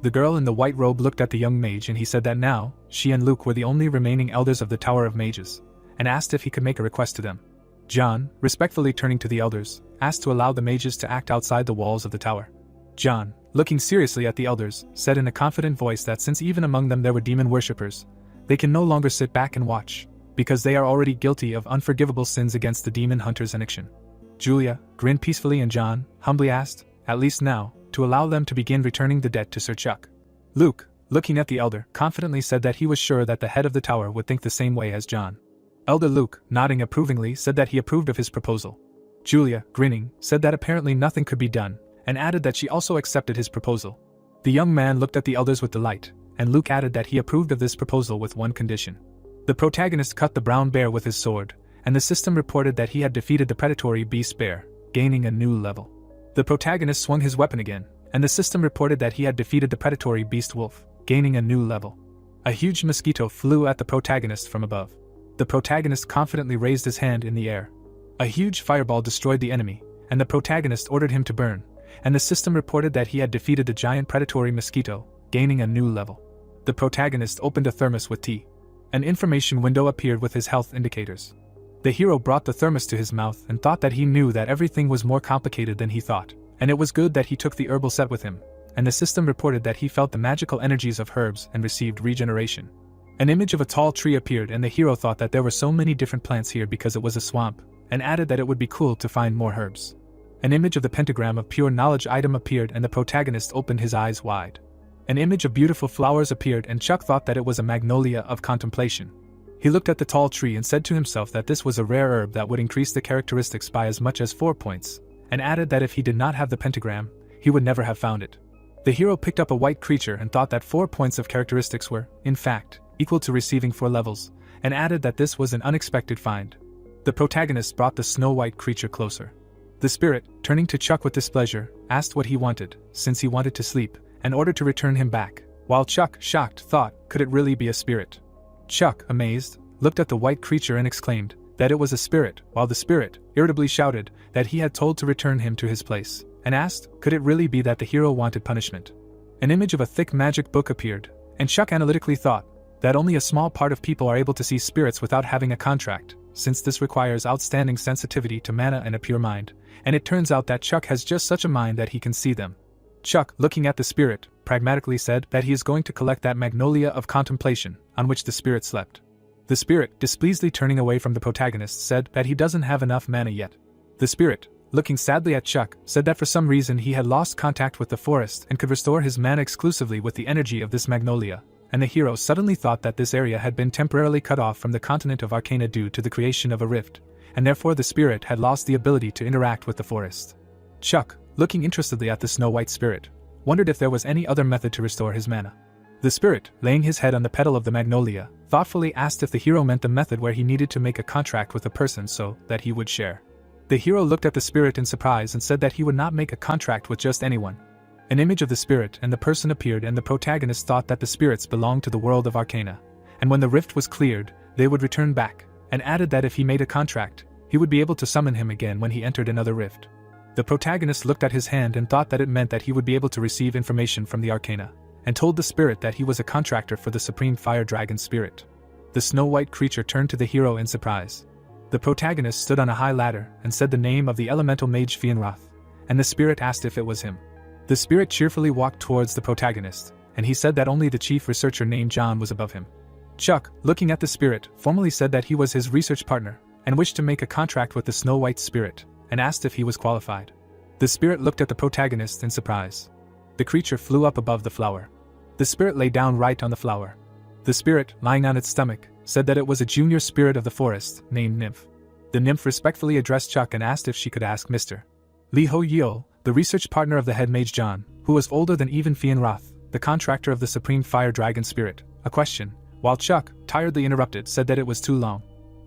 Speaker 1: The girl in the white robe looked at the young mage and he said that now, she and Luke were the only remaining elders of the Tower of Mages, and asked if he could make a request to them. John, respectfully turning to the elders, asked to allow the mages to act outside the walls of the tower. John, looking seriously at the elders, said in a confident voice that since even among them there were demon worshippers, they can no longer sit back and watch, because they are already guilty of unforgivable sins against the demon hunter's Aniction. Julia grinned peacefully and John humbly asked, at least now, to allow them to begin returning the debt to Sir Chuck. Luke, looking at the elder, confidently said that he was sure that the head of the tower would think the same way as John. Elder Luke, nodding approvingly, said that he approved of his proposal. Julia, grinning, said that apparently nothing could be done, and added that she also accepted his proposal. The young man looked at the elders with delight, and Luke added that he approved of this proposal with one condition. The protagonist cut the brown bear with his sword, and the system reported that he had defeated the predatory beast bear, gaining a new level. The protagonist swung his weapon again, and the system reported that he had defeated the predatory beast wolf, gaining a new level. A huge mosquito flew at the protagonist from above. The protagonist confidently raised his hand in the air. A huge fireball destroyed the enemy, and the protagonist ordered him to burn, and the system reported that he had defeated the giant predatory mosquito, gaining a new level. The protagonist opened a thermos with tea. An information window appeared with his health indicators. The hero brought the thermos to his mouth and thought that he knew that everything was more complicated than he thought, and it was good that he took the herbal set with him, and the system reported that he felt the magical energies of herbs and received regeneration. An image of a tall tree appeared and the hero thought that there were so many different plants here because it was a swamp, and added that it would be cool to find more herbs. An image of the pentagram of pure knowledge item appeared and the protagonist opened his eyes wide. An image of beautiful flowers appeared and Chuck thought that it was a magnolia of contemplation. He looked at the tall tree and said to himself that this was a rare herb that would increase the characteristics by as much as 4 points, and added that if he did not have the pentagram, he would never have found it. The hero picked up a white creature and thought that 4 points of characteristics were, in fact, equal to receiving 4 levels, and added that this was an unexpected find. The protagonist brought the snow-white creature closer. The spirit, turning to Chuck with displeasure, asked what he wanted, since he wanted to sleep, and ordered to return him back, while Chuck, shocked, thought, could it really be a spirit? Chuck, amazed, looked at the white creature and exclaimed that it was a spirit, while the spirit, irritably shouted that he had told to return him to his place, and asked, could it really be that the hero wanted punishment? An image of a thick magic book appeared, and Chuck analytically thought that only a small part of people are able to see spirits without having a contract, since this requires outstanding sensitivity to mana and a pure mind, and it turns out that Chuck has just such a mind that he can see them. Chuck, looking at the spirit, pragmatically said that he is going to collect that magnolia of contemplation, on which the spirit slept. The spirit, displeasedly turning away from the protagonist, said that he doesn't have enough mana yet. The spirit, looking sadly at Chuck, said that for some reason he had lost contact with the forest and could restore his mana exclusively with the energy of this magnolia, and the hero suddenly thought that this area had been temporarily cut off from the continent of Arcana due to the creation of a rift, and therefore the spirit had lost the ability to interact with the forest. Chuck, looking interestedly at the snow-white spirit, wondered if there was any other method to restore his mana. The spirit, laying his head on the petal of the magnolia, thoughtfully asked if the hero meant the method where he needed to make a contract with a person so that he would share. The hero looked at the spirit in surprise and said that he would not make a contract with just anyone. An image of the spirit and the person appeared, and the protagonist thought that the spirits belonged to the world of Arcana, and when the rift was cleared, they would return back, and added that if he made a contract, he would be able to summon him again when he entered another rift. The protagonist looked at his hand and thought that it meant that he would be able to receive information from the Arcana, and told the spirit that he was a contractor for the supreme fire dragon spirit. The snow-white creature turned to the hero in surprise. The protagonist stood on a high ladder and said the name of the elemental mage Fianroth, and the spirit asked if it was him. The spirit cheerfully walked towards the protagonist, and he said that only the chief researcher named John was above him. Chuck, looking at the spirit, formally said that he was his research partner, and wished to make a contract with the snow-white spirit, and asked if he was qualified. The spirit looked at the protagonist in surprise. The creature flew up above the flower. The spirit lay down right on the flower. The spirit, lying on its stomach, said that it was a junior spirit of the forest, named Nymph. The nymph respectfully addressed Chuck and asked if she could ask Mr. Li Ho Yeo, the research partner of the head mage John, who was older than even Fianroth, the contractor of the supreme fire dragon spirit, a question, while Chuck, tiredly interrupted, said that it was too long.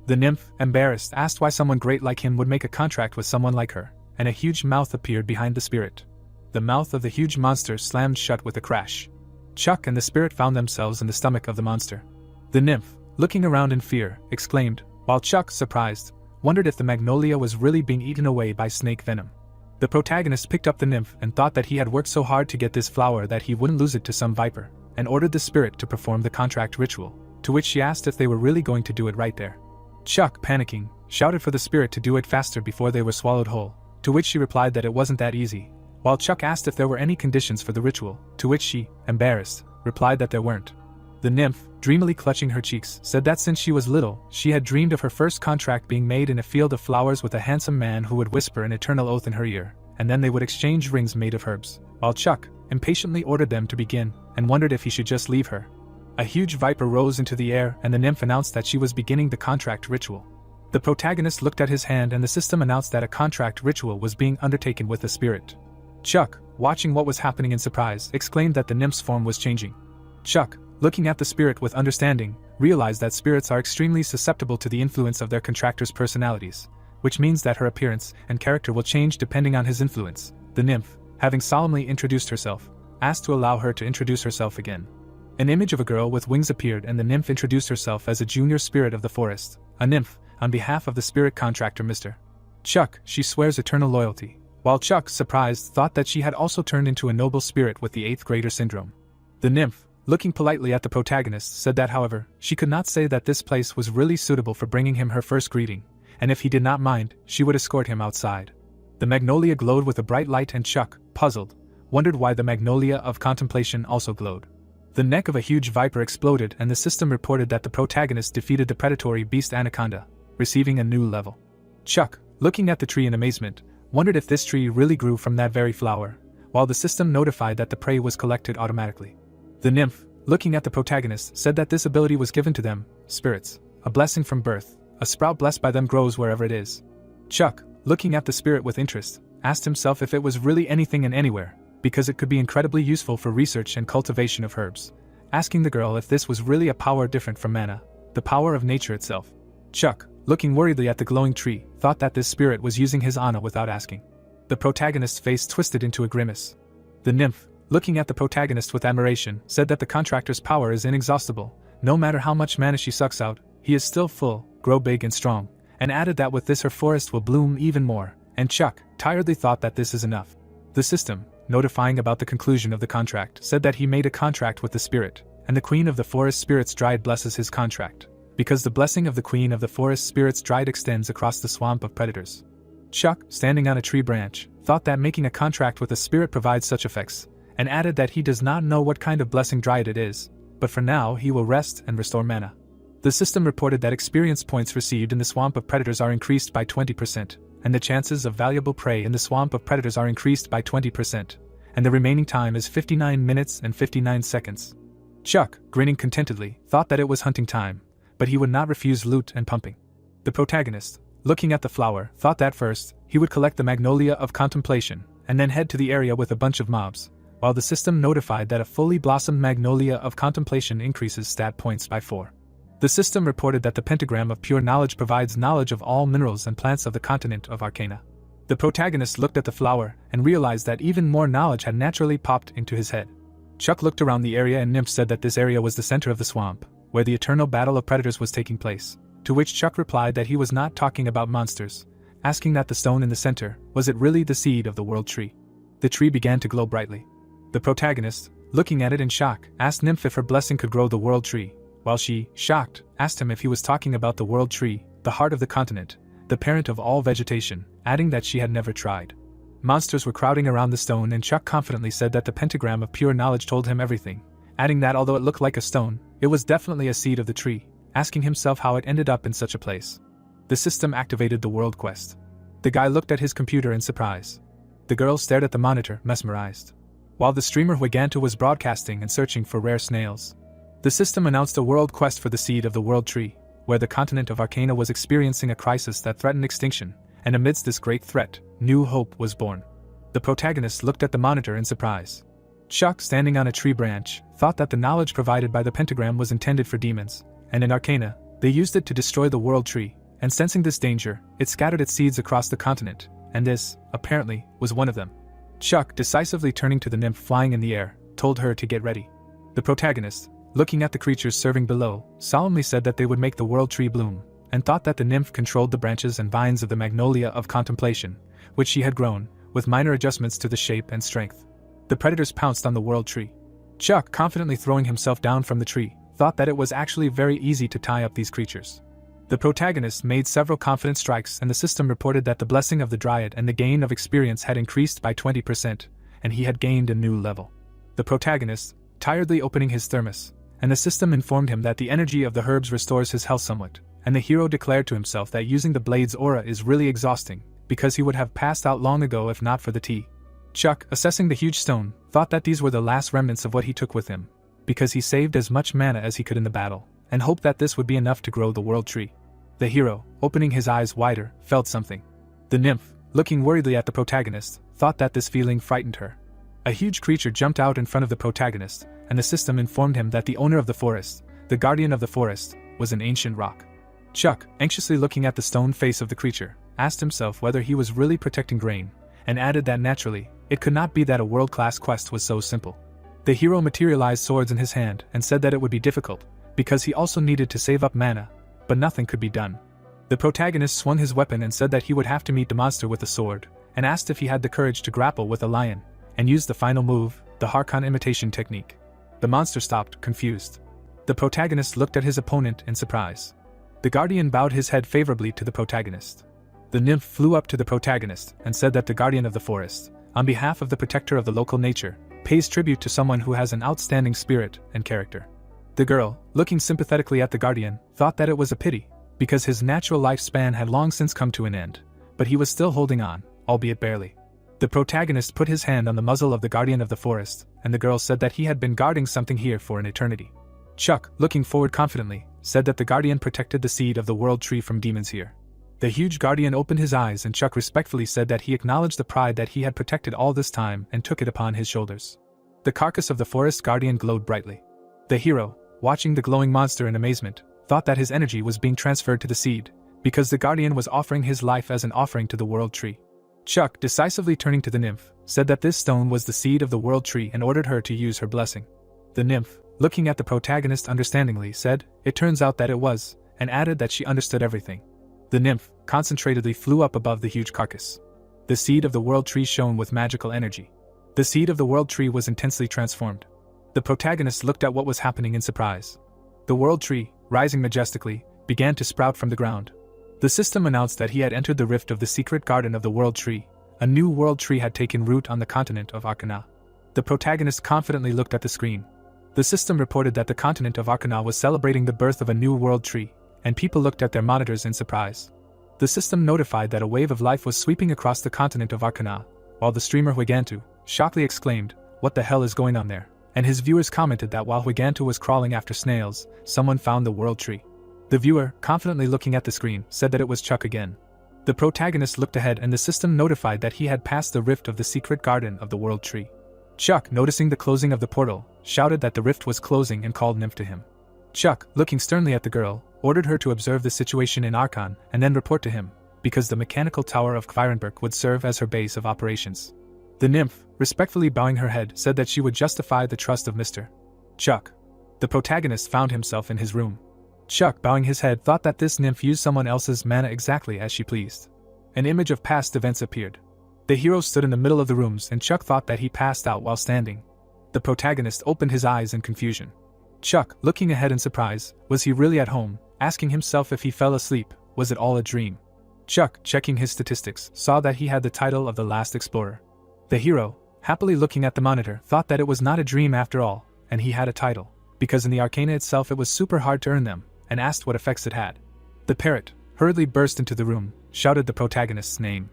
Speaker 1: The nymph, embarrassed, asked why someone great like him would make a contract with someone like her, and a huge mouth appeared behind the spirit. The mouth of the huge monster slammed shut with a crash. Chuck and the spirit found themselves in the stomach of the monster. The nymph, looking around in fear, exclaimed, while Chuck, surprised, wondered if the magnolia was really being eaten away by snake venom. The protagonist picked up the nymph and thought that he had worked so hard to get this flower that he wouldn't lose it to some viper, and ordered the spirit to perform the contract ritual, to which she asked if they were really going to do it right there. Chuck, panicking, shouted for the spirit to do it faster before they were swallowed whole, to which she replied that it wasn't that easy, while Chuck asked if there were any conditions for the ritual, to which she, embarrassed, replied that there weren't. The nymph, dreamily clutching her cheeks, said that since she was little, she had dreamed of her first contract being made in a field of flowers with a handsome man who would whisper an eternal oath in her ear, and then they would exchange rings made of herbs, while Chuck impatiently ordered them to begin, and wondered if he should just leave her. A huge viper rose into the air, and the nymph announced that she was beginning the contract ritual. The protagonist looked at his hand, and the system announced that a contract ritual was being undertaken with the spirit. Chuck, watching what was happening in surprise, exclaimed that the nymph's form was changing. Chuck, looking at the spirit with understanding, realized that spirits are extremely susceptible to the influence of their contractors' personalities, which means that her appearance and character will change depending on his influence. The nymph, having solemnly introduced herself, asked to allow her to introduce herself again. An image of a girl with wings appeared, and the nymph introduced herself as a junior spirit of the forest, a nymph, on behalf of the spirit contractor Mr. Chuck. She swears eternal loyalty, while Chuck, surprised, thought that she had also turned into a noble spirit with the 8th grader syndrome. The nymph, looking politely at the protagonist, said that however, she could not say that this place was really suitable for bringing him her first greeting, and if he did not mind, she would escort him outside. The magnolia glowed with a bright light, and Chuck, puzzled, wondered why the magnolia of contemplation also glowed. The neck of a huge viper exploded, and the system reported that the protagonist defeated the predatory beast anaconda, receiving a new level. Chuck, looking at the tree in amazement, wondered if this tree really grew from that very flower, while the system notified that the prey was collected automatically. The nymph, looking at the protagonist, said that this ability was given to them, spirits, a blessing from birth, a sprout blessed by them grows wherever it is. Chuck, looking at the spirit with interest, asked himself if it was really anything and anywhere, because it could be incredibly useful for research and cultivation of herbs, asking the girl if this was really a power different from mana, the power of nature itself. Chuck, looking worriedly at the glowing tree, thought that this spirit was using his Ana without asking. The protagonist's face twisted into a grimace. The nymph, looking at the protagonist with admiration, said that the contractor's power is inexhaustible. No matter how much mana she sucks out, he is still full, grow big and strong, and added that with this her forest will bloom even more, and Chuck, tiredly thought that this is enough. The system, notifying about the conclusion of the contract, said that he made a contract with the spirit, and the Queen of the Forest Spirits Dried blesses his contract, because the blessing of the Queen of the Forest Spirits Dried extends across the swamp of predators. Chuck, standing on a tree branch, thought that making a contract with a spirit provides such effects, and added that he does not know what kind of blessing dried it is, but for now he will rest and restore mana. The system reported that experience points received in the swamp of predators are increased by 20%, and the chances of valuable prey in the swamp of predators are increased by 20%, and the remaining time is 59 minutes and 59 seconds. Chuck, grinning contentedly, thought that it was hunting time, but he would not refuse loot and pumping. The protagonist, looking at the flower, thought that first, he would collect the Magnolia of Contemplation, and then head to the area with a bunch of mobs, while the system notified that a fully blossomed Magnolia of Contemplation increases stat points by 4. The system reported that the Pentagram of Pure Knowledge provides knowledge of all minerals and plants of the continent of Arcana. The protagonist looked at the flower and realized that even more knowledge had naturally popped into his head. Chuck looked around the area and Nymph said that this area was the center of the swamp, where the eternal battle of predators was taking place, to which Chuck replied that he was not talking about monsters, asking that the stone in the center, was it really the seed of the world tree? The tree began to glow brightly. The protagonist, looking at it in shock, asked Nymph if her blessing could grow the world tree, while she, shocked, asked him if he was talking about the world tree, the heart of the continent, the parent of all vegetation, adding that she had never tried. Monsters were crowding around the stone and Chuck confidently said that the Pentagram of Pure Knowledge told him everything, adding that although it looked like a stone, it was definitely a seed of the tree, asking himself how it ended up in such a place. The system activated the world quest. The guy looked at his computer in surprise. The girl stared at the monitor, mesmerized. While the streamer Huigantu was broadcasting and searching for rare snails, the system announced a world quest for the seed of the world tree, where the continent of Arcana was experiencing a crisis that threatened extinction, and amidst this great threat, new hope was born. The protagonist looked at the monitor in surprise. Chuck, standing on a tree branch, thought that the knowledge provided by the pentagram was intended for demons, and in Arcana, they used it to destroy the world tree, and sensing this danger, it scattered its seeds across the continent, and this, apparently, was one of them. Chuck, decisively turning to the nymph flying in the air, told her to get ready. The protagonist, looking at the creatures serving below, solemnly said that they would make the world tree bloom, and thought that the nymph controlled the branches and vines of the Magnolia of Contemplation, which she had grown, with minor adjustments to the shape and strength. The predators pounced on the world tree. Chuck, confidently throwing himself down from the tree, thought that it was actually very easy to tie up these creatures. The protagonist made several confident strikes and the system reported that the blessing of the Dryad and the gain of experience had increased by 20%, and he had gained a new level. The protagonist, tiredly opening his thermos, and the system informed him that the energy of the herbs restores his health somewhat, and the hero declared to himself that using the blade's aura is really exhausting, because he would have passed out long ago if not for the tea. Chuck, assessing the huge stone, thought that these were the last remnants of what he took with him, because he saved as much mana as he could in the battle, and hoped that this would be enough to grow the world tree. The hero, opening his eyes wider, felt something. The nymph, looking worriedly at the protagonist, thought that this feeling frightened her. A huge creature jumped out in front of the protagonist, and the system informed him that the owner of the forest, the guardian of the forest, was an ancient rock. Chuck, anxiously looking at the stone face of the creature, asked himself whether he was really protecting grain, and added that naturally, it could not be that a world-class quest was so simple. The hero materialized swords in his hand and said that it would be difficult, because he also needed to save up mana, but nothing could be done. The protagonist swung his weapon and said that he would have to meet the monster with a sword, and asked if he had the courage to grapple with a lion, and use the final move, the Harkon imitation technique. The monster stopped, confused. The protagonist looked at his opponent in surprise. The guardian bowed his head favorably to the protagonist. The nymph flew up to the protagonist and said that the guardian of the forest, on behalf of the protector of the local nature, pays tribute to someone who has an outstanding spirit and character. The girl, looking sympathetically at the guardian, thought that it was a pity, because his natural lifespan had long since come to an end, but he was still holding on, albeit barely. The protagonist put his hand on the muzzle of the guardian of the forest, and the girl said that he had been guarding something here for an eternity. Chuck, looking forward confidently, said that the guardian protected the seed of the world tree from demons here. The huge guardian opened his eyes and Chuck respectfully said that he acknowledged the pride that he had protected all this time and took it upon his shoulders. The carcass of the forest guardian glowed brightly. The hero, watching the glowing monster in amazement, thought that his energy was being transferred to the seed, because the guardian was offering his life as an offering to the world tree. Chuck, decisively turning to the nymph, said that this stone was the seed of the world tree and ordered her to use her blessing. The nymph, looking at the protagonist understandingly, said, "It turns out that it was," and added that she understood everything. The nymph, concentratedly flew up above the huge carcass. The seed of the world tree shone with magical energy. The seed of the world tree was intensely transformed. The protagonist looked at what was happening in surprise. The world tree, rising majestically, began to sprout from the ground. The system announced that he had entered the rift of the secret garden of the world tree. A new world tree had taken root on the continent of Arcana. The protagonist confidently looked at the screen. The system reported that the continent of Arcana was celebrating the birth of a new world tree, and people looked at their monitors in surprise. The system notified that a wave of life was sweeping across the continent of Arcana, while the streamer Huigantu shockingly exclaimed, "What the hell is going on there?" And his viewers commented that while Huigantu was crawling after snails, someone found the world tree. The viewer, confidently looking at the screen, said that it was Chuck again. The protagonist looked ahead and the system notified that he had passed the rift of the secret garden of the world tree. Chuck, noticing the closing of the portal, shouted that the rift was closing and called Nymph to him. Chuck, looking sternly at the girl, ordered her to observe the situation in Archon and then report to him, because the mechanical tower of Kvirenberg would serve as her base of operations. The nymph, respectfully bowing her head, said that she would justify the trust of Mr. Chuck. The protagonist found himself in his room. Chuck, bowing his head, thought that this nymph used someone else's mana exactly as she pleased. An image of past events appeared. The hero stood in the middle of the rooms and Chuck thought that he passed out while standing. The protagonist opened his eyes in confusion. Chuck, looking ahead in surprise, was he really at home, asking himself if he fell asleep, was it all a dream? Chuck, checking his statistics, saw that he had the title of the last explorer. The hero, happily looking at the monitor, thought that it was not a dream after all, and he had a title, because in the Arcana itself it was super hard to earn them, and asked what effects it had. The parrot, hurriedly burst into the room, shouted the protagonist's name.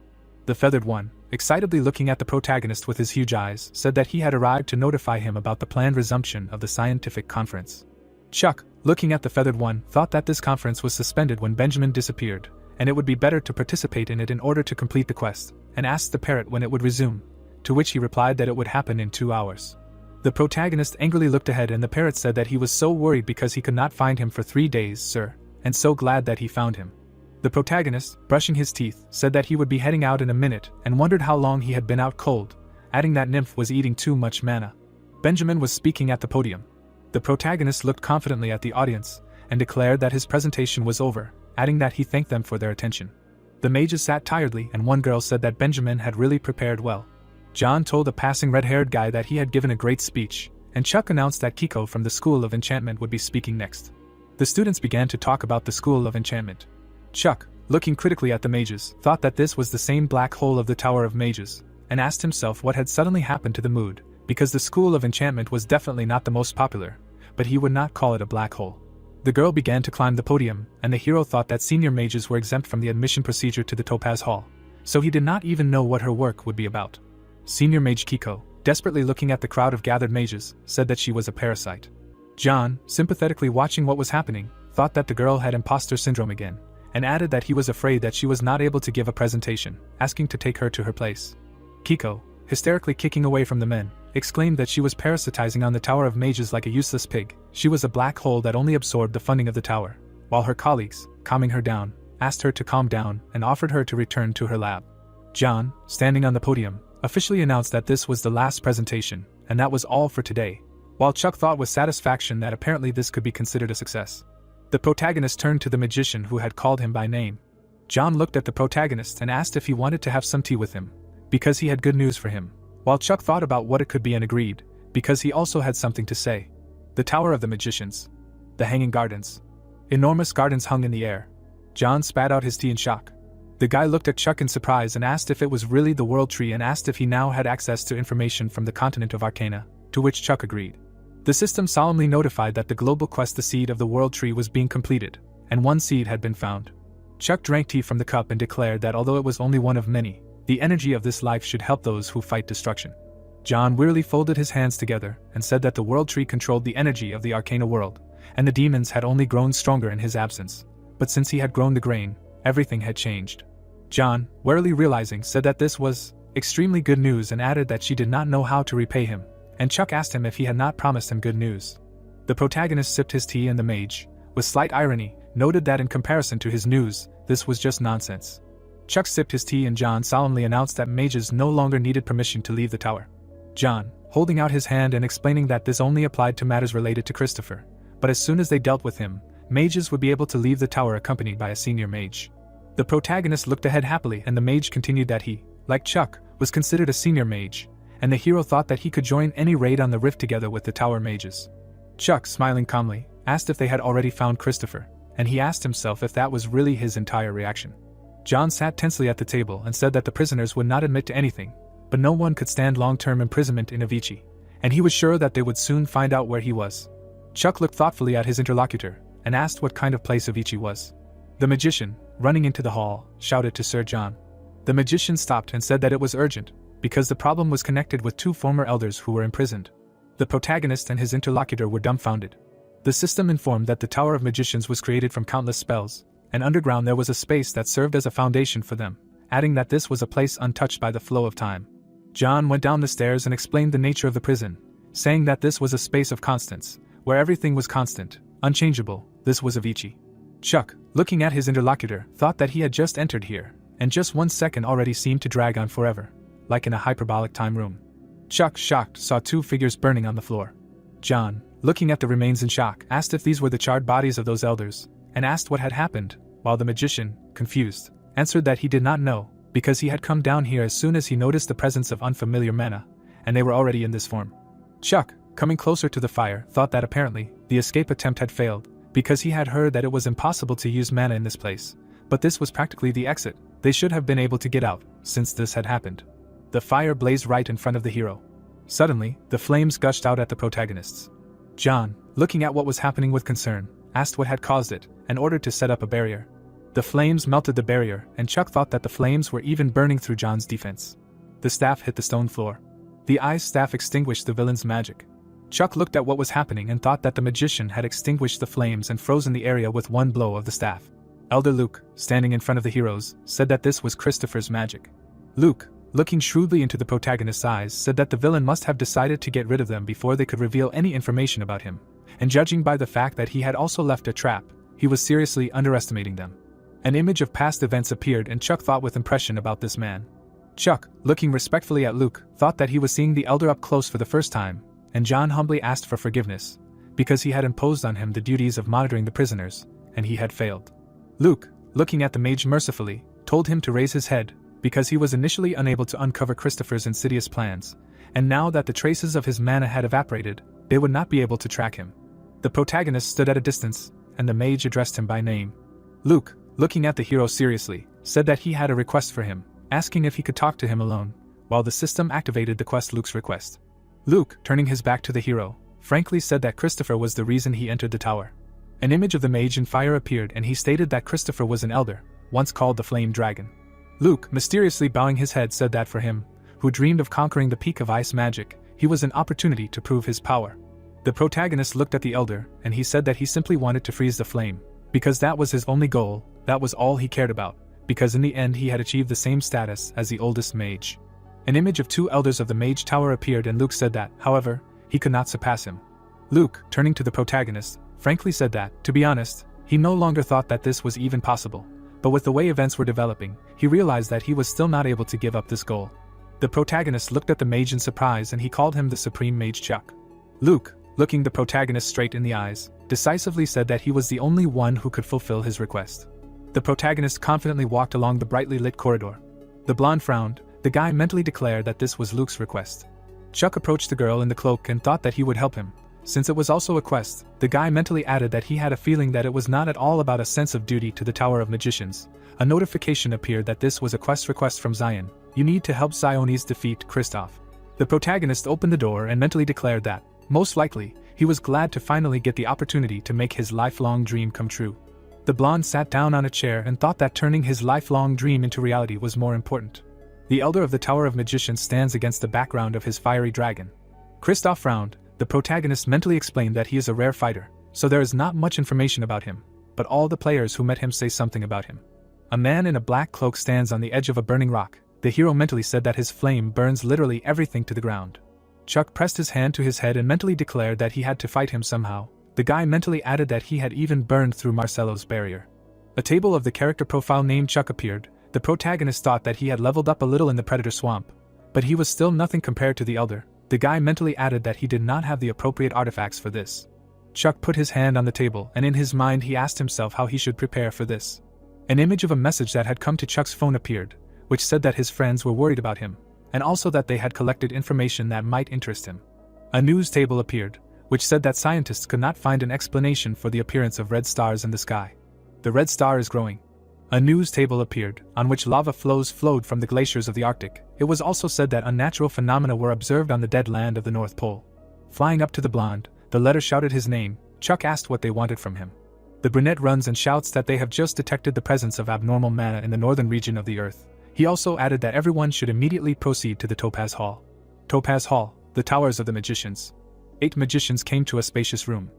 Speaker 1: The feathered one, excitedly looking at the protagonist with his huge eyes, said that he had arrived to notify him about the planned resumption of the scientific conference. Chuck, looking at the feathered one, thought that this conference was suspended when Benjamin disappeared, and it would be better to participate in it in order to complete the quest, and asked the parrot when it would resume, to which he replied that it would happen in 2 hours. The protagonist angrily looked ahead and the parrot said that he was so worried because he could not find him for 3 days, sir, and so glad that he found him. The protagonist, brushing his teeth, said that he would be heading out in a minute and wondered how long he had been out cold, adding that Nymph was eating too much mana. Benjamin was speaking at the podium. The protagonist looked confidently at the audience and declared that his presentation was over, adding that he thanked them for their attention. The mages sat tiredly and one girl said that Benjamin had really prepared well. John told a passing red-haired guy that he had given a great speech, and Chuck announced that Kiko from the School of Enchantment would be speaking next. The students began to talk about the School of Enchantment. Chuck, looking critically at the mages, thought that this was the same black hole of the Tower of Mages, and asked himself what had suddenly happened to the mood, because the School of Enchantment was definitely not the most popular, but he would not call it a black hole. The girl began to climb the podium, and the hero thought that senior mages were exempt from the admission procedure to the Topaz Hall, so he did not even know what her work would be about. Senior Mage Kiko, desperately looking at the crowd of gathered mages, said that she was a parasite. John, sympathetically watching what was happening, thought that the girl had imposter syndrome again, and added that he was afraid that she was not able to give a presentation, asking to take her to her place. Kiko, hysterically kicking away from the men, exclaimed that she was parasitizing on the Tower of Mages like a useless pig. She was a black hole that only absorbed the funding of the tower, while her colleagues, calming her down, asked her to calm down and offered her to return to her lab. John, standing on the podium, officially announced that this was the last presentation, and that was all for today, while Chuck thought with satisfaction that apparently this could be considered a success. The protagonist turned to the magician who had called him by name. John looked at the protagonist and asked if he wanted to have some tea with him, because he had good news for him, while Chuck thought about what it could be and agreed, because he also had something to say. The Tower of the Magicians. The Hanging Gardens. Enormous gardens hung in the air. John spat out his tea in shock. The guy looked at Chuck in surprise and asked if it was really the World Tree and asked if he now had access to information from the continent of Arcana, to which Chuck agreed. The system solemnly notified that the global quest The Seed of the World Tree was being completed, and 1 seed had been found. Chuck drank tea from the cup and declared that although it was only one of many, the energy of this life should help those who fight destruction. John wearily folded his hands together and said that the World Tree controlled the energy of the Arcana world, and the demons had only grown stronger in his absence. But since he had grown the grain, everything had changed. John, warily realizing, said that this was extremely good news and added that she did not know how to repay him, and Chuck asked him if he had not promised him good news. The protagonist sipped his tea and the mage, with slight irony, noted that in comparison to his news, this was just nonsense. Chuck sipped his tea and John solemnly announced that mages no longer needed permission to leave the tower. John, holding out his hand and explaining that this only applied to matters related to Christopher, but as soon as they dealt with him, mages would be able to leave the tower accompanied by a senior mage. The protagonist looked ahead happily and the mage continued that he, like Chuck, was considered a senior mage, and the hero thought that he could join any raid on the rift together with the tower mages. Chuck, smiling calmly, asked if they had already found Christopher, and he asked himself if that was really his entire reaction. John sat tensely at the table and said that the prisoners would not admit to anything, but no one could stand long-term imprisonment in Avicii, and he was sure that they would soon find out where he was. Chuck looked thoughtfully at his interlocutor and asked what kind of place Avicii was. The magician, running into the hall, shouted to Sir John. The magician stopped and said that it was urgent, because the problem was connected with 2 former elders who were imprisoned. The protagonist and his interlocutor were dumbfounded. The system informed that the Tower of Magicians was created from countless spells, and underground there was a space that served as a foundation for them, adding that this was a place untouched by the flow of time. John went down the stairs and explained the nature of the prison, saying that this was a space of constants, where everything was constant, unchangeable. This was Avicii. Chuck, looking at his interlocutor, thought that he had just entered here, and just 1 second already seemed to drag on forever, like in a hyperbolic time room. Chuck, shocked, saw 2 figures burning on the floor. John, looking at the remains in shock, asked if these were the charred bodies of those elders, and asked what had happened, while the magician, confused, answered that he did not know, because he had come down here as soon as he noticed the presence of unfamiliar mana, and they were already in this form. Chuck, coming closer to the fire, thought that apparently, the escape attempt had failed, because he had heard that it was impossible to use mana in this place, but this was practically the exit. They should have been able to get out, since this had happened. The fire blazed right in front of the hero. Suddenly, the flames gushed out at the protagonists. John, looking at what was happening with concern, asked what had caused it, and ordered to set up a barrier. The flames melted the barrier, and Chuck thought that the flames were even burning through John's defense. The staff hit the stone floor. The ice staff extinguished the villain's magic. Chuck looked at what was happening and thought that the magician had extinguished the flames and frozen the area with 1 blow of the staff. Elder Luke, standing in front of the heroes, said that this was Christopher's magic. Luke, looking shrewdly into the protagonist's eyes, said that the villain must have decided to get rid of them before they could reveal any information about him, and judging by the fact that he had also left a trap, he was seriously underestimating them. An image of past events appeared and Chuck thought with impression about this man. Chuck, looking respectfully at Luke, thought that he was seeing the elder up close for the first time, and John humbly asked for forgiveness, because he had imposed on him the duties of monitoring the prisoners, and he had failed. Luke, looking at the mage mercifully, told him to raise his head, because he was initially unable to uncover Christopher's insidious plans, and now that the traces of his mana had evaporated, they would not be able to track him. The protagonist stood at a distance, and the mage addressed him by name. Luke, looking at the hero seriously, said that he had a request for him, asking if he could talk to him alone, while the system activated the quest Luke's request. Luke, turning his back to the hero, frankly said that Christopher was the reason he entered the tower. An image of the mage in fire appeared and he stated that Christopher was an elder, once called the Flame Dragon. Luke, mysteriously bowing his head, said that for him, who dreamed of conquering the peak of ice magic, he was an opportunity to prove his power. The protagonist looked at the elder, and he said that he simply wanted to freeze the flame, because that was his only goal, that was all he cared about, because in the end he had achieved the same status as the oldest mage. An image of 2 elders of the mage tower appeared and Luke said that, however, he could not surpass him. Luke, turning to the protagonist, frankly said that, to be honest, he no longer thought that this was even possible, but with the way events were developing, he realized that he was still not able to give up this goal. The protagonist looked at the mage in surprise and he called him the Supreme Mage Chuck. Luke, looking the protagonist straight in the eyes, decisively said that he was the only one who could fulfill his request. The protagonist confidently walked along the brightly lit corridor. The blonde frowned. The guy mentally declared that this was Luke's request. Chuck approached the girl in the cloak and thought that he would help him. Since it was also a quest, the guy mentally added that he had a feeling that it was not at all about a sense of duty to the Tower of Magicians. A notification appeared that this was a quest request from Zion. You need to help Ziones defeat Kristoff. The protagonist opened the door and mentally declared that, most likely, he was glad to finally get the opportunity to make his lifelong dream come true. The blonde sat down on a chair and thought that turning his lifelong dream into reality was more important. The elder of the Tower of Magicians stands against the background of his fiery dragon. Kristoff frowned. The protagonist mentally explained that he is a rare fighter, so there is not much information about him, but all the players who met him say something about him. A man in a black cloak stands on the edge of a burning rock. The hero mentally said that his flame burns literally everything to the ground. Chuck pressed his hand to his head and mentally declared that he had to fight him somehow. The guy mentally added that he had even burned through Marcelo's barrier. A table of the character profile named Chuck appeared. The protagonist thought that he had leveled up a little in the Predator Swamp, but he was still nothing compared to the Elder. The guy mentally added that he did not have the appropriate artifacts for this. Chuck put his hand on the table, and in his mind he asked himself how he should prepare for this. An image of a message that had come to Chuck's phone appeared, which said that his friends were worried about him, and also that they had collected information that might interest him. A news table appeared, which said that scientists could not find an explanation for the appearance of red stars in the sky. The red star is growing. A news table appeared, on which lava flows flowed from the glaciers of the Arctic. It was also said that unnatural phenomena were observed on the dead land of the North Pole. Flying up to the blonde, the letter shouted his name. Chuck asked what they wanted from him. The brunette runs and shouts that they have just detected the presence of abnormal mana in the northern region of the Earth. He also added that everyone should immediately proceed to the Topaz Hall. Topaz Hall, the towers of the magicians. 8 magicians came to a spacious room.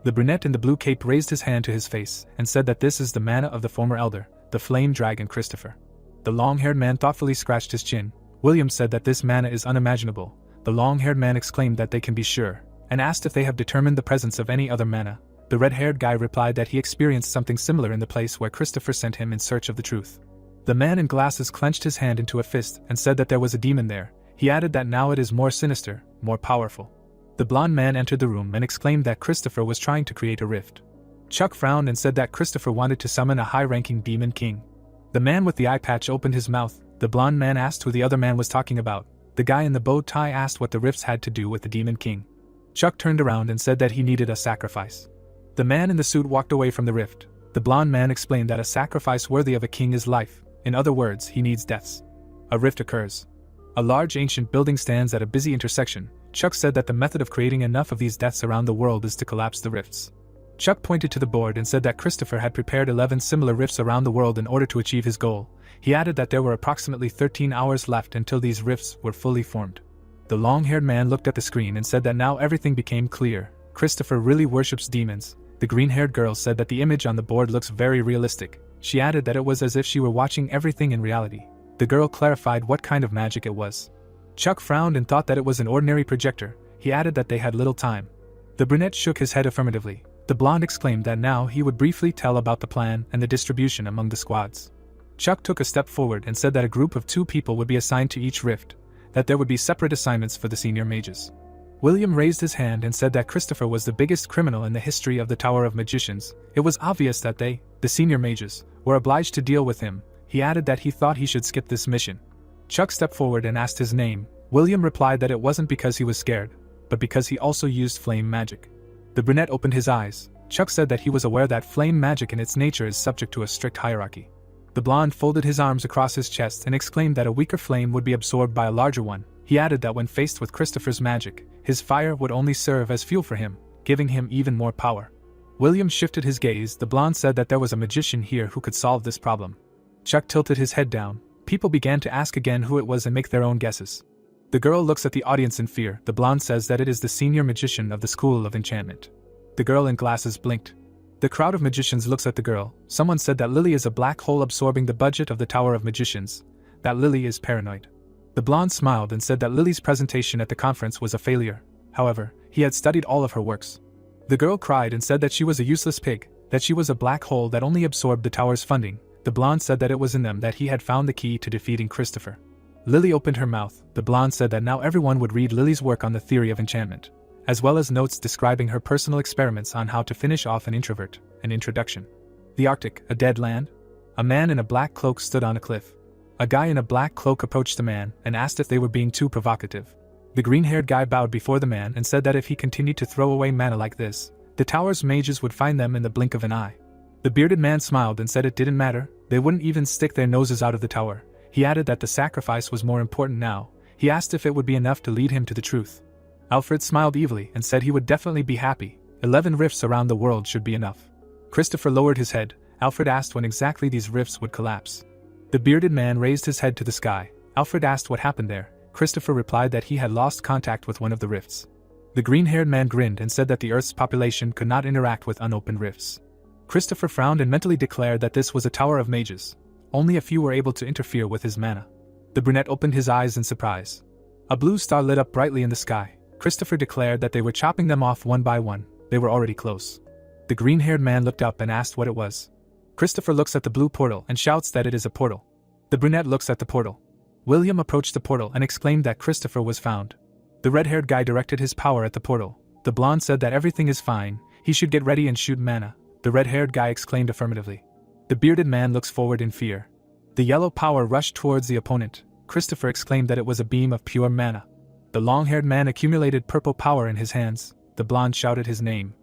Speaker 1: The brunette in the blue cape raised his hand to his face and said that this is the mana of the former elder, the flame dragon Christopher. The long-haired man thoughtfully scratched his chin. William said that this mana is unimaginable. The long-haired man exclaimed that they can be sure, and asked if they have determined the presence of any other mana. The red-haired guy replied that he experienced something similar in the place where Christopher sent him in search of the truth. The man in glasses clenched his hand into a fist and said that there was a demon there. He added that now it is more sinister, more powerful. The blonde man entered the room and exclaimed that Christopher was trying to create a rift. Chuck frowned and said that Christopher wanted to summon a high-ranking demon king. The man with the eye patch opened his mouth. The blonde man asked who the other man was talking about. The guy in the bow tie asked what the rifts had to do with the demon king. Chuck turned around and said that he needed a sacrifice. The man in the suit walked away from the rift. The blonde man explained that a sacrifice worthy of a king is life. In other words, he needs deaths. A rift occurs. A large ancient building stands at a busy intersection. Chuck said that the method of creating enough of these deaths around the world is to collapse the rifts. Chuck pointed to the board and said that Christopher had prepared 11 similar rifts around the world in order to achieve his goal. He added that there were approximately 13 hours left until these rifts were fully formed. The long-haired man looked at the screen and said that now everything became clear. Christopher really worships demons. The green-haired girl said that the image on the board looks very realistic. She added that it was as if she were watching everything in reality. The girl clarified what kind of magic it was. Chuck frowned and thought that it was an ordinary projector. He added that they had little time. The brunette shook his head affirmatively. The blonde exclaimed that now he would briefly tell about the plan and the distribution among the squads. Chuck took a step forward and said that a group of 2 people would be assigned to each rift, that there would be separate assignments for the senior mages. William raised his hand and said that Christopher was the biggest criminal in the history of the Tower of Magicians. It was obvious that they, the senior mages, were obliged to deal with him. He added that he thought he should skip this mission. Chuck stepped forward and asked his name. William replied that it wasn't because he was scared, but because he also used flame magic. The brunette opened his eyes. Chuck said that he was aware that flame magic in its nature is subject to a strict hierarchy. The blonde folded his arms across his chest and exclaimed that a weaker flame would be absorbed by a larger one. He added that when faced with Christopher's magic, his fire would only serve as fuel for him, giving him even more power. William shifted his gaze. The blonde said that there was a magician here who could solve this problem. Chuck tilted his head down. People began to ask again who it was and make their own guesses. The girl looks at the audience in fear. The blonde says that it is the senior magician of the School of Enchantment. The girl in glasses blinked. The crowd of magicians looks at the girl. Someone said that Lily is a black hole absorbing the budget of the Tower of Magicians. That Lily is paranoid. The blonde smiled and said that Lily's presentation at the conference was a failure. However, he had studied all of her works. The girl cried and said that she was a useless pig, that she was a black hole that only absorbed the tower's funding. The blonde said that it was in them that he had found the key to defeating Christopher. Lily opened her mouth. The blonde said that now everyone would read Lily's work on the theory of enchantment, as well as notes describing her personal experiments on how to finish off an introvert. An introduction. The Arctic, a dead land? A man in a black cloak stood on a cliff. A guy in a black cloak approached the man and asked if they were being too provocative. The green-haired guy bowed before the man and said that if he continued to throw away mana like this, the tower's mages would find them in the blink of an eye. The bearded man smiled and said it didn't matter, they wouldn't even stick their noses out of the tower. He added that the sacrifice was more important now. He asked if it would be enough to lead him to the truth. Alfred smiled evilly and said he would definitely be happy. 11 rifts around the world should be enough. Christopher lowered his head. Alfred asked when exactly these rifts would collapse. The bearded man raised his head to the sky. Alfred asked what happened there. Christopher replied that he had lost contact with one of the rifts. The green-haired man grinned and said that the Earth's population could not interact with unopened rifts. Christopher frowned and mentally declared that this was a tower of mages. Only a few were able to interfere with his mana. The brunette opened his eyes in surprise. A blue star lit up brightly in the sky. Christopher declared that they were chopping them off one by one. They were already close. The green-haired man looked up and asked what it was. Christopher looks at the blue portal and shouts that it is a portal. The brunette looks at the portal. William approached the portal and exclaimed that Christopher was found. The red-haired guy directed his power at the portal. The blonde said that everything is fine, he should get ready and shoot mana. The red-haired guy exclaimed affirmatively. The bearded man looks forward in fear. The yellow power rushed towards the opponent. Christopher exclaimed that it was a beam of pure mana. The long-haired man accumulated purple power in his hands. The blonde shouted his name.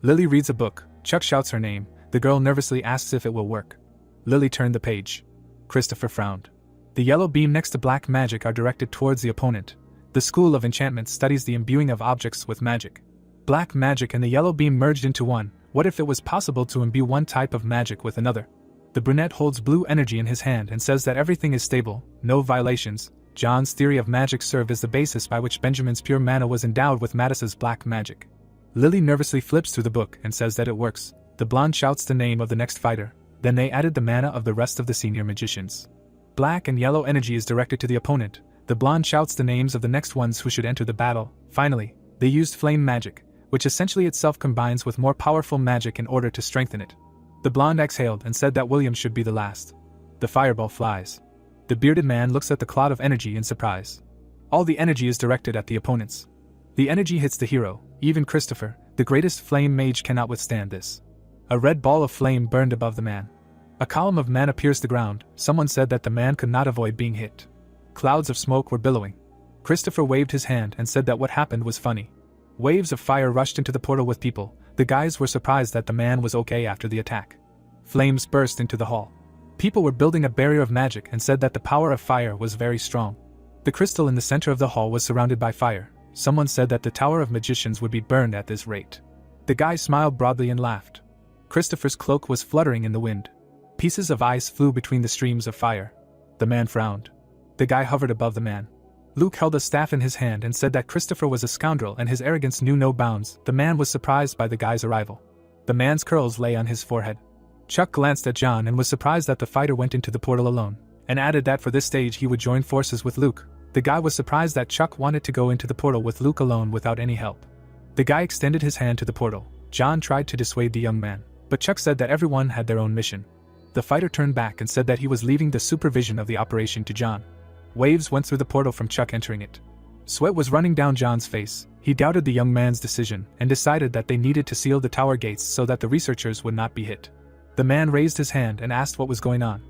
Speaker 1: Lily reads a book. Chuck shouts her name. The girl nervously asks if it will work. Lily turned the page. Christopher frowned. The yellow beam next to black magic are directed towards the opponent. The School of Enchantment studies the imbuing of objects with magic. Black magic and the yellow beam merged into one. What if it was possible to imbue one type of magic with another? The brunette holds blue energy in his hand and says that everything is stable, no violations. John's theory of magic served as the basis by which Benjamin's pure mana was endowed with Mattis's black magic. Lily nervously flips through the book and says that it works. The blonde shouts the name of the next fighter. Then they added the mana of the rest of the senior magicians. Black and yellow energy is directed to the opponent. The blonde shouts the names of the next ones who should enter the battle. Finally, they used flame magic, which essentially itself combines with more powerful magic in order to strengthen it. The blonde exhaled and said that William should be the last. The fireball flies. The bearded man looks at the cloud of energy in surprise. All the energy is directed at the opponents. The energy hits the hero. Even Christopher, the greatest flame mage, cannot withstand this. A red ball of flame burned above the man. A column of mana pierced the ground. Someone said that the man could not avoid being hit. Clouds of smoke were billowing. Christopher waved his hand and said that what happened was funny. Waves of fire rushed into the portal with people. The guys were surprised that the man was okay after the attack. Flames burst into the hall. People were building a barrier of magic and said that the power of fire was very strong. The crystal in the center of the hall was surrounded by fire. Someone said that the Tower of Magicians would be burned at this rate. The guy smiled broadly and laughed. Christopher's cloak was fluttering in the wind. Pieces of ice flew between the streams of fire. The man frowned. The guy hovered above the man. Luke held a staff in his hand and said that Christopher was a scoundrel and his arrogance knew no bounds. The man was surprised by the guy's arrival. The man's curls lay on his forehead. Chuck glanced at John and was surprised that the fighter went into the portal alone, and added that for this stage he would join forces with Luke. The guy was surprised that Chuck wanted to go into the portal with Luke alone without any help. The guy extended his hand to the portal. John tried to dissuade the young man, but Chuck said that everyone had their own mission. The fighter turned back and said that he was leaving the supervision of the operation to John. Waves went through the portal from Chuck entering it. Sweat was running down John's face. He doubted the young man's decision and decided that they needed to seal the tower gates so that the researchers would not be hit. The man raised his hand and asked what was going on.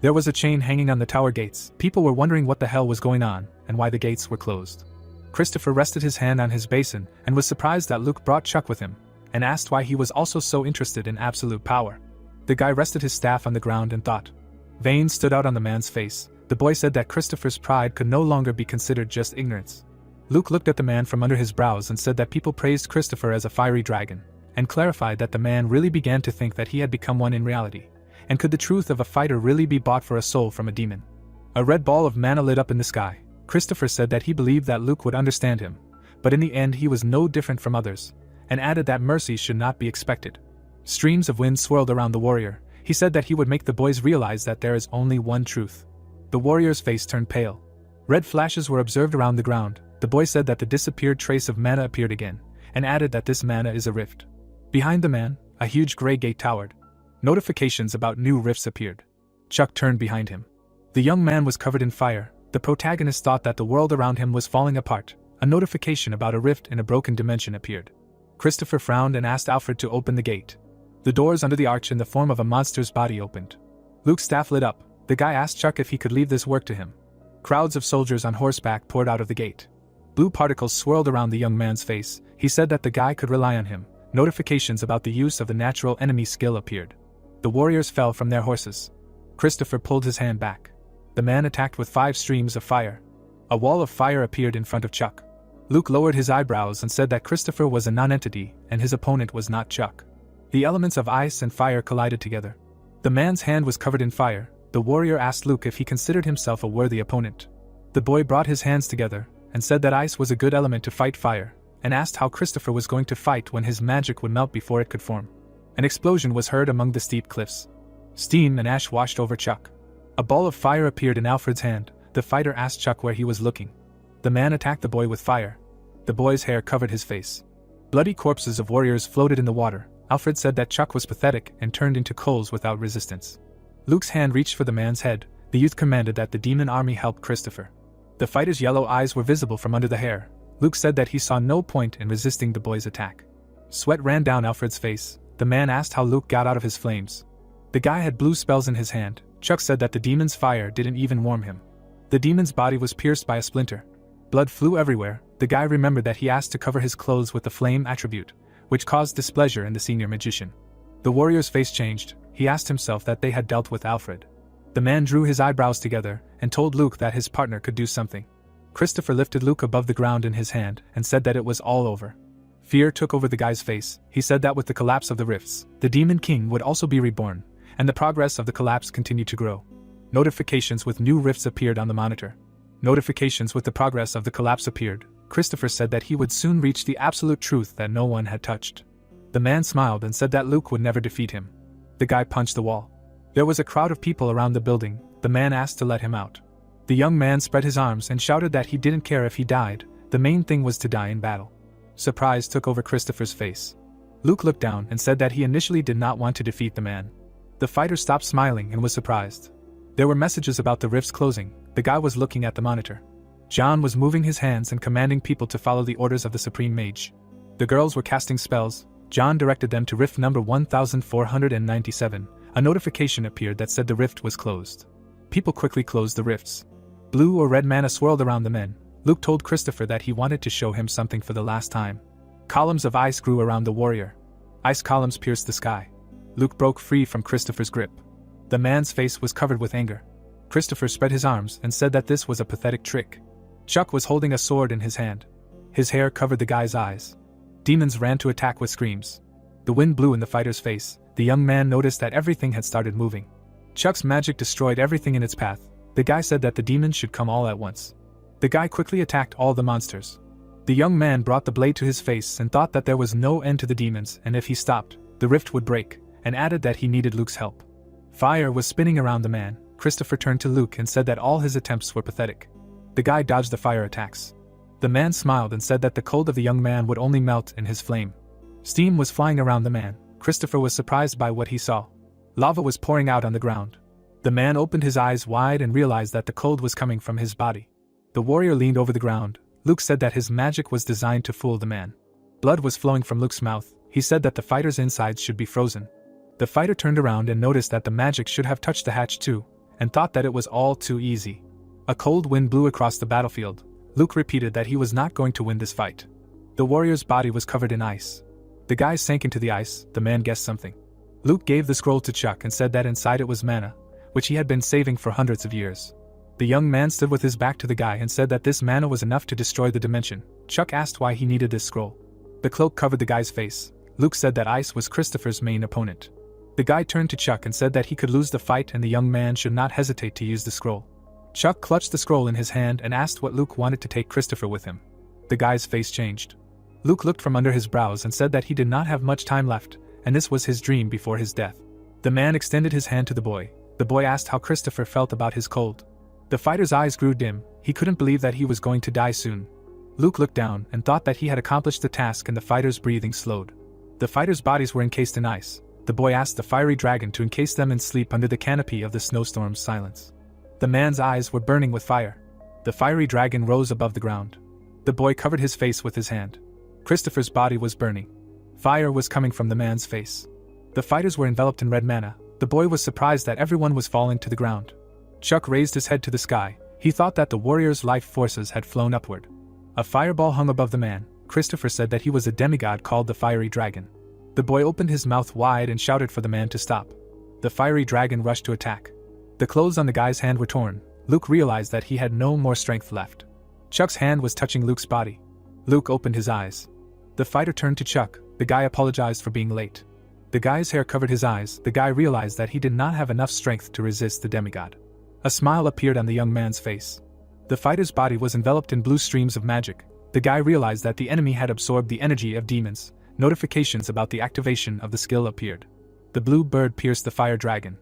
Speaker 1: There was a chain hanging on the tower gates. People were wondering what the hell was going on and why the gates were closed. Christopher rested his hand on his basin and was surprised that Luke brought Chuck with him, and asked why he was also so interested in absolute power. The guy rested his staff on the ground and thought. Veins stood out on the man's face. The boy said that Christopher's pride could no longer be considered just ignorance. Luke looked at the man from under his brows and said that people praised Christopher as a fiery dragon, and clarified that the man really began to think that he had become one in reality. And could the truth of a fighter really be bought for a soul from a demon? A red ball of mana lit up in the sky. Christopher said that he believed that Luke would understand him, but in the end he was no different from others, and added that mercy should not be expected. Streams of wind swirled around the warrior. He said that he would make the boys realize that there is only one truth. The warrior's face turned pale. Red flashes were observed around the ground. The boy said that the disappeared trace of mana appeared again, and added that this mana is a rift. Behind the man, a huge gray gate towered. Notifications about new rifts appeared. Chuck turned behind him. The young man was covered in fire. The protagonist thought that the world around him was falling apart. A notification about a rift in a broken dimension appeared. Christopher frowned and asked Alfred to open the gate. The doors under the arch in the form of a monster's body opened. Luke's staff lit up. The guy asked Chuck if he could leave this work to him. Crowds of soldiers on horseback poured out of the gate. Blue particles swirled around the young man's face. He said that the guy could rely on him. Notifications about the use of the natural enemy skill appeared. The warriors fell from their horses. Christopher pulled his hand back. The man attacked with 5 streams of fire. A wall of fire appeared in front of Chuck. Luke lowered his eyebrows and said that Christopher was a non-entity and his opponent was not Chuck. The elements of ice and fire collided together. The man's hand was covered in fire. The warrior asked Luke if he considered himself a worthy opponent. The boy brought his hands together and said that ice was a good element to fight fire. and asked how Christopher was going to fight when his magic would melt before it could form. An explosion was heard among the steep cliffs. Steam and ash washed over Chuck. A ball of fire appeared in Alfred's hand. The fighter asked Chuck where he was looking. The man attacked the boy with fire. The boy's hair covered his face. Bloody corpses of warriors floated in the water. Alfred said that Chuck was pathetic and turned into coals without resistance. Luke's hand reached for the man's head. The youth commanded that the demon army help Christopher. The fighter's yellow eyes were visible from under the hair. Luke said that he saw no point in resisting the boy's attack. Sweat ran down Alfred's face. The man asked how Luke got out of his flames. The guy had blue spells in his hand. Chuck said that the demon's fire didn't even warm him. The demon's body was pierced by a splinter. Blood flew everywhere. The guy remembered that he asked to cover his clothes with the flame attribute, which caused displeasure in the senior magician. The warrior's face changed. He asked himself that they had dealt with Alfred. The man drew his eyebrows together and told Luke that his partner could do something. Christopher lifted Luke above the ground in his hand and said that it was all over. Fear took over the guy's face. He said that with the collapse of the rifts, the Demon King would also be reborn, and the progress of the collapse continued to grow. Notifications with new rifts appeared on the monitor. Notifications with the progress of the collapse appeared. Christopher said that he would soon reach the absolute truth that no one had touched. The man smiled and said that Luke would never defeat him. The guy punched the wall. There was a crowd of people around the building. The man asked to let him out. The young man spread his arms and shouted that he didn't care if he died. The main thing was to die in battle. Surprise took over Christopher's face. Luke looked down and said that he initially did not want to defeat the man. The fighter stopped smiling and was surprised. There were messages about the rifts closing. The guy was looking at the monitor. John was moving his hands and commanding people to follow the orders of the Supreme Mage. The girls were casting spells. John directed them to rift number 1497. A notification appeared that said the rift was closed. People quickly closed the rifts. Blue or red mana swirled around the men. Luke told Christopher that he wanted to show him something for the last time. Columns of ice grew around the warrior. Ice columns pierced the sky. Luke broke free from Christopher's grip. The man's face was covered with anger. Christopher spread his arms and said that this was a pathetic trick. Chuck was holding a sword in his hand. His hair covered the guy's eyes. Demons ran to attack with screams. The wind blew in the fighter's face. The young man noticed that everything had started moving. Chuck's magic destroyed everything in its path. The guy said that the demons should come all at once. The guy quickly attacked all the monsters. The young man brought the blade to his face and thought that there was no end to the demons, and if he stopped, the rift would break, and added that he needed Luke's help. Fire was spinning around the man. Christopher turned to Luke and said that all his attempts were pathetic. The guy dodged the fire attacks. The man smiled and said that the cold of the young man would only melt in his flame. Steam was flying around the man. Christopher was surprised by what he saw. Lava was pouring out on the ground. The man opened his eyes wide and realized that the cold was coming from his body. The warrior leaned over the ground. Luke said that his magic was designed to fool the man. Blood was flowing from Luke's mouth. He said that the fighter's insides should be frozen. The fighter turned around and noticed that the magic should have touched the hatch too, and thought that it was all too easy. A cold wind blew across the battlefield. Luke repeated that he was not going to win this fight. The warrior's body was covered in ice. The guy sank into the ice. The man guessed something. Luke gave the scroll to Chuck and said that inside it was mana, which he had been saving for hundreds of years. The young man stood with his back to the guy and said that this mana was enough to destroy the dimension. Chuck asked why he needed this scroll. The cloak covered the guy's face. Luke said that ice was Christopher's main opponent. The guy turned to Chuck and said that he could lose the fight and the young man should not hesitate to use the scroll. Chuck clutched the scroll in his hand and asked what Luke wanted to take Christopher with him. The guy's face changed. Luke looked from under his brows and said that he did not have much time left, and this was his dream before his death. The man extended his hand to the boy. The boy asked how Christopher felt about his cold. The fighter's eyes grew dim. He couldn't believe that he was going to die soon. Luke looked down and thought that he had accomplished the task and the fighter's breathing slowed. The fighters' bodies were encased in ice. The boy asked the fiery dragon to encase them in sleep under the canopy of the snowstorm's silence. The man's eyes were burning with fire. The fiery dragon rose above the ground. The boy covered his face with his hand. Christopher's body was burning. Fire was coming from the man's face. The fighters were enveloped in red mana. The boy was surprised that everyone was falling to the ground. Chuck raised his head to the sky. He thought that the warrior's life forces had flown upward. A fireball hung above the man. Christopher said that he was a demigod called the fiery dragon. The boy opened his mouth wide and shouted for the man to stop. The fiery dragon rushed to attack. The clothes on the guy's hand were torn. Luke realized that he had no more strength left. Chuck's hand was touching Luke's body. Luke opened his eyes. The fighter turned to Chuck. The guy apologized for being late. The guy's hair covered his eyes. The guy realized that he did not have enough strength to resist the demigod. A smile appeared on the young man's face. The fighter's body was enveloped in blue streams of magic. The guy realized that the enemy had absorbed the energy of demons. Notifications about the activation of the skill appeared. The blue bird pierced the fire dragon.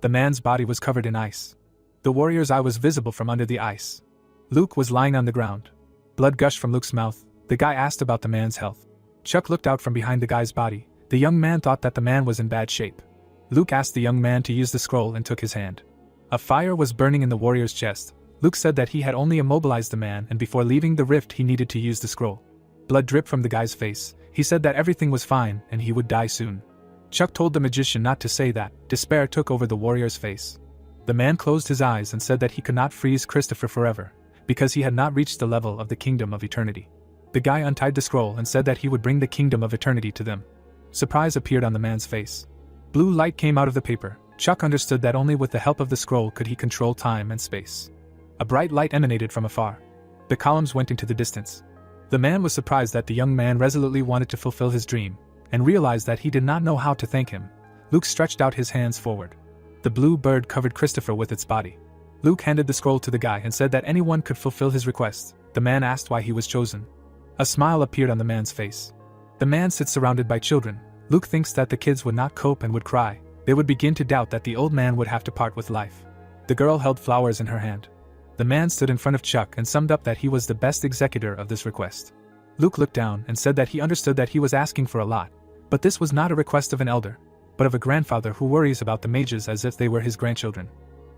Speaker 1: The man's body was covered in ice. The warrior's eye was visible from under the ice. Luke was lying on the ground. Blood gushed from Luke's mouth. The guy asked about the man's health. Chuck looked out from behind the guy's body. The young man thought that the man was in bad shape. Luke asked the young man to use the scroll and took his hand. A fire was burning in the warrior's chest. Luke said that he had only immobilized the man, and before leaving the rift he needed to use the scroll. Blood dripped from the guy's face. He said that everything was fine and he would die soon. Chuck told the magician not to say that. Despair took over the warrior's face. The man closed his eyes and said that he could not freeze Christopher forever, because he had not reached the level of the Kingdom of Eternity. The guy untied the scroll and said that he would bring the Kingdom of Eternity to them. Surprise appeared on the man's face. Blue light came out of the paper. Chuck understood that only with the help of the scroll could he control time and space. A bright light emanated from afar. The columns went into the distance. The man was surprised that the young man resolutely wanted to fulfill his dream, and realized that he did not know how to thank him. Luke stretched out his hands forward. The blue bird covered Christopher with its body. Luke handed the scroll to the guy and said that anyone could fulfill his request. The man asked why he was chosen. A smile appeared on the man's face. The man sits surrounded by children. Luke thinks that the kids would not cope and would cry. They would begin to doubt that the old man would have to part with life. The girl held flowers in her hand. The man stood in front of Chuck and summed up that he was the best executor of this request. Luke looked down and said that he understood that he was asking for a lot, but this was not a request of an elder, but of a grandfather who worries about the mages as if they were his grandchildren.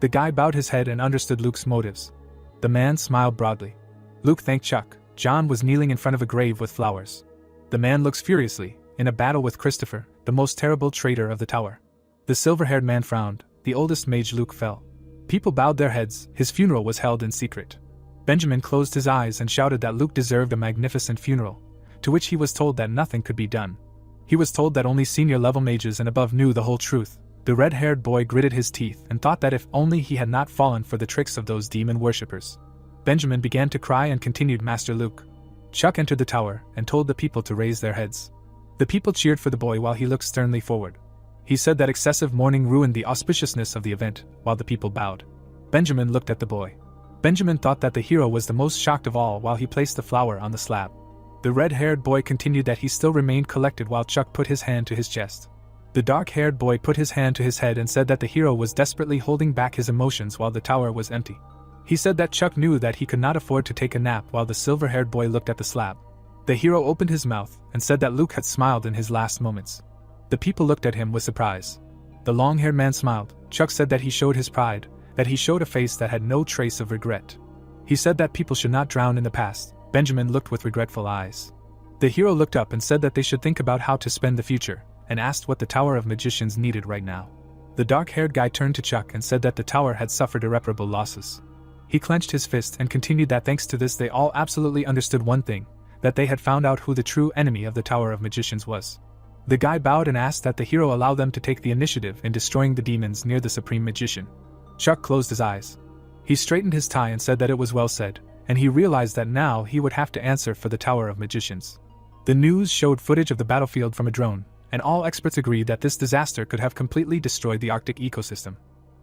Speaker 1: The guy bowed his head and understood Luke's motives. The man smiled broadly. Luke thanked Chuck. John was kneeling in front of a grave with flowers. The man looks furiously, in a battle with Christopher, the most terrible traitor of the tower. The silver-haired man frowned. The oldest mage Luke fell. People bowed their heads. His funeral was held in secret. Benjamin closed his eyes and shouted that Luke deserved a magnificent funeral, to which he was told that nothing could be done. He was told that only senior-level mages and above knew the whole truth. The red-haired boy gritted his teeth and thought that if only he had not fallen for the tricks of those demon worshippers. Benjamin began to cry and continued, Master Luke. Chuck entered the tower and told the people to raise their heads. The people cheered for the boy while he looked sternly forward. He said that excessive mourning ruined the auspiciousness of the event, while the people bowed. Benjamin looked at the boy. Benjamin thought that the hero was the most shocked of all while he placed the flower on the slab. The red-haired boy continued that he still remained collected while Chuck put his hand to his chest. The dark-haired boy put his hand to his head and said that the hero was desperately holding back his emotions while the tower was empty. He said that Chuck knew that he could not afford to take a nap while the silver-haired boy looked at the slab. The hero opened his mouth and said that Luke had smiled in his last moments. The people looked at him with surprise. The long-haired man smiled. Chuck said that he showed his pride, that he showed a face that had no trace of regret. He said that people should not drown in the past. Benjamin looked with regretful eyes. The hero looked up and said that they should think about how to spend the future, and asked what the Tower of Magicians needed right now. The dark-haired guy turned to Chuck and said that the tower had suffered irreparable losses. He clenched his fist and continued that thanks to this they all absolutely understood one thing, that they had found out who the true enemy of the Tower of Magicians was. The guy bowed and asked that the hero allow them to take the initiative in destroying the demons near the Supreme Magician. Chuck closed his eyes. He straightened his tie and said that it was well said, and he realized that now he would have to answer for the Tower of Magicians. The news showed footage of the battlefield from a drone, and all experts agreed that this disaster could have completely destroyed the Arctic ecosystem.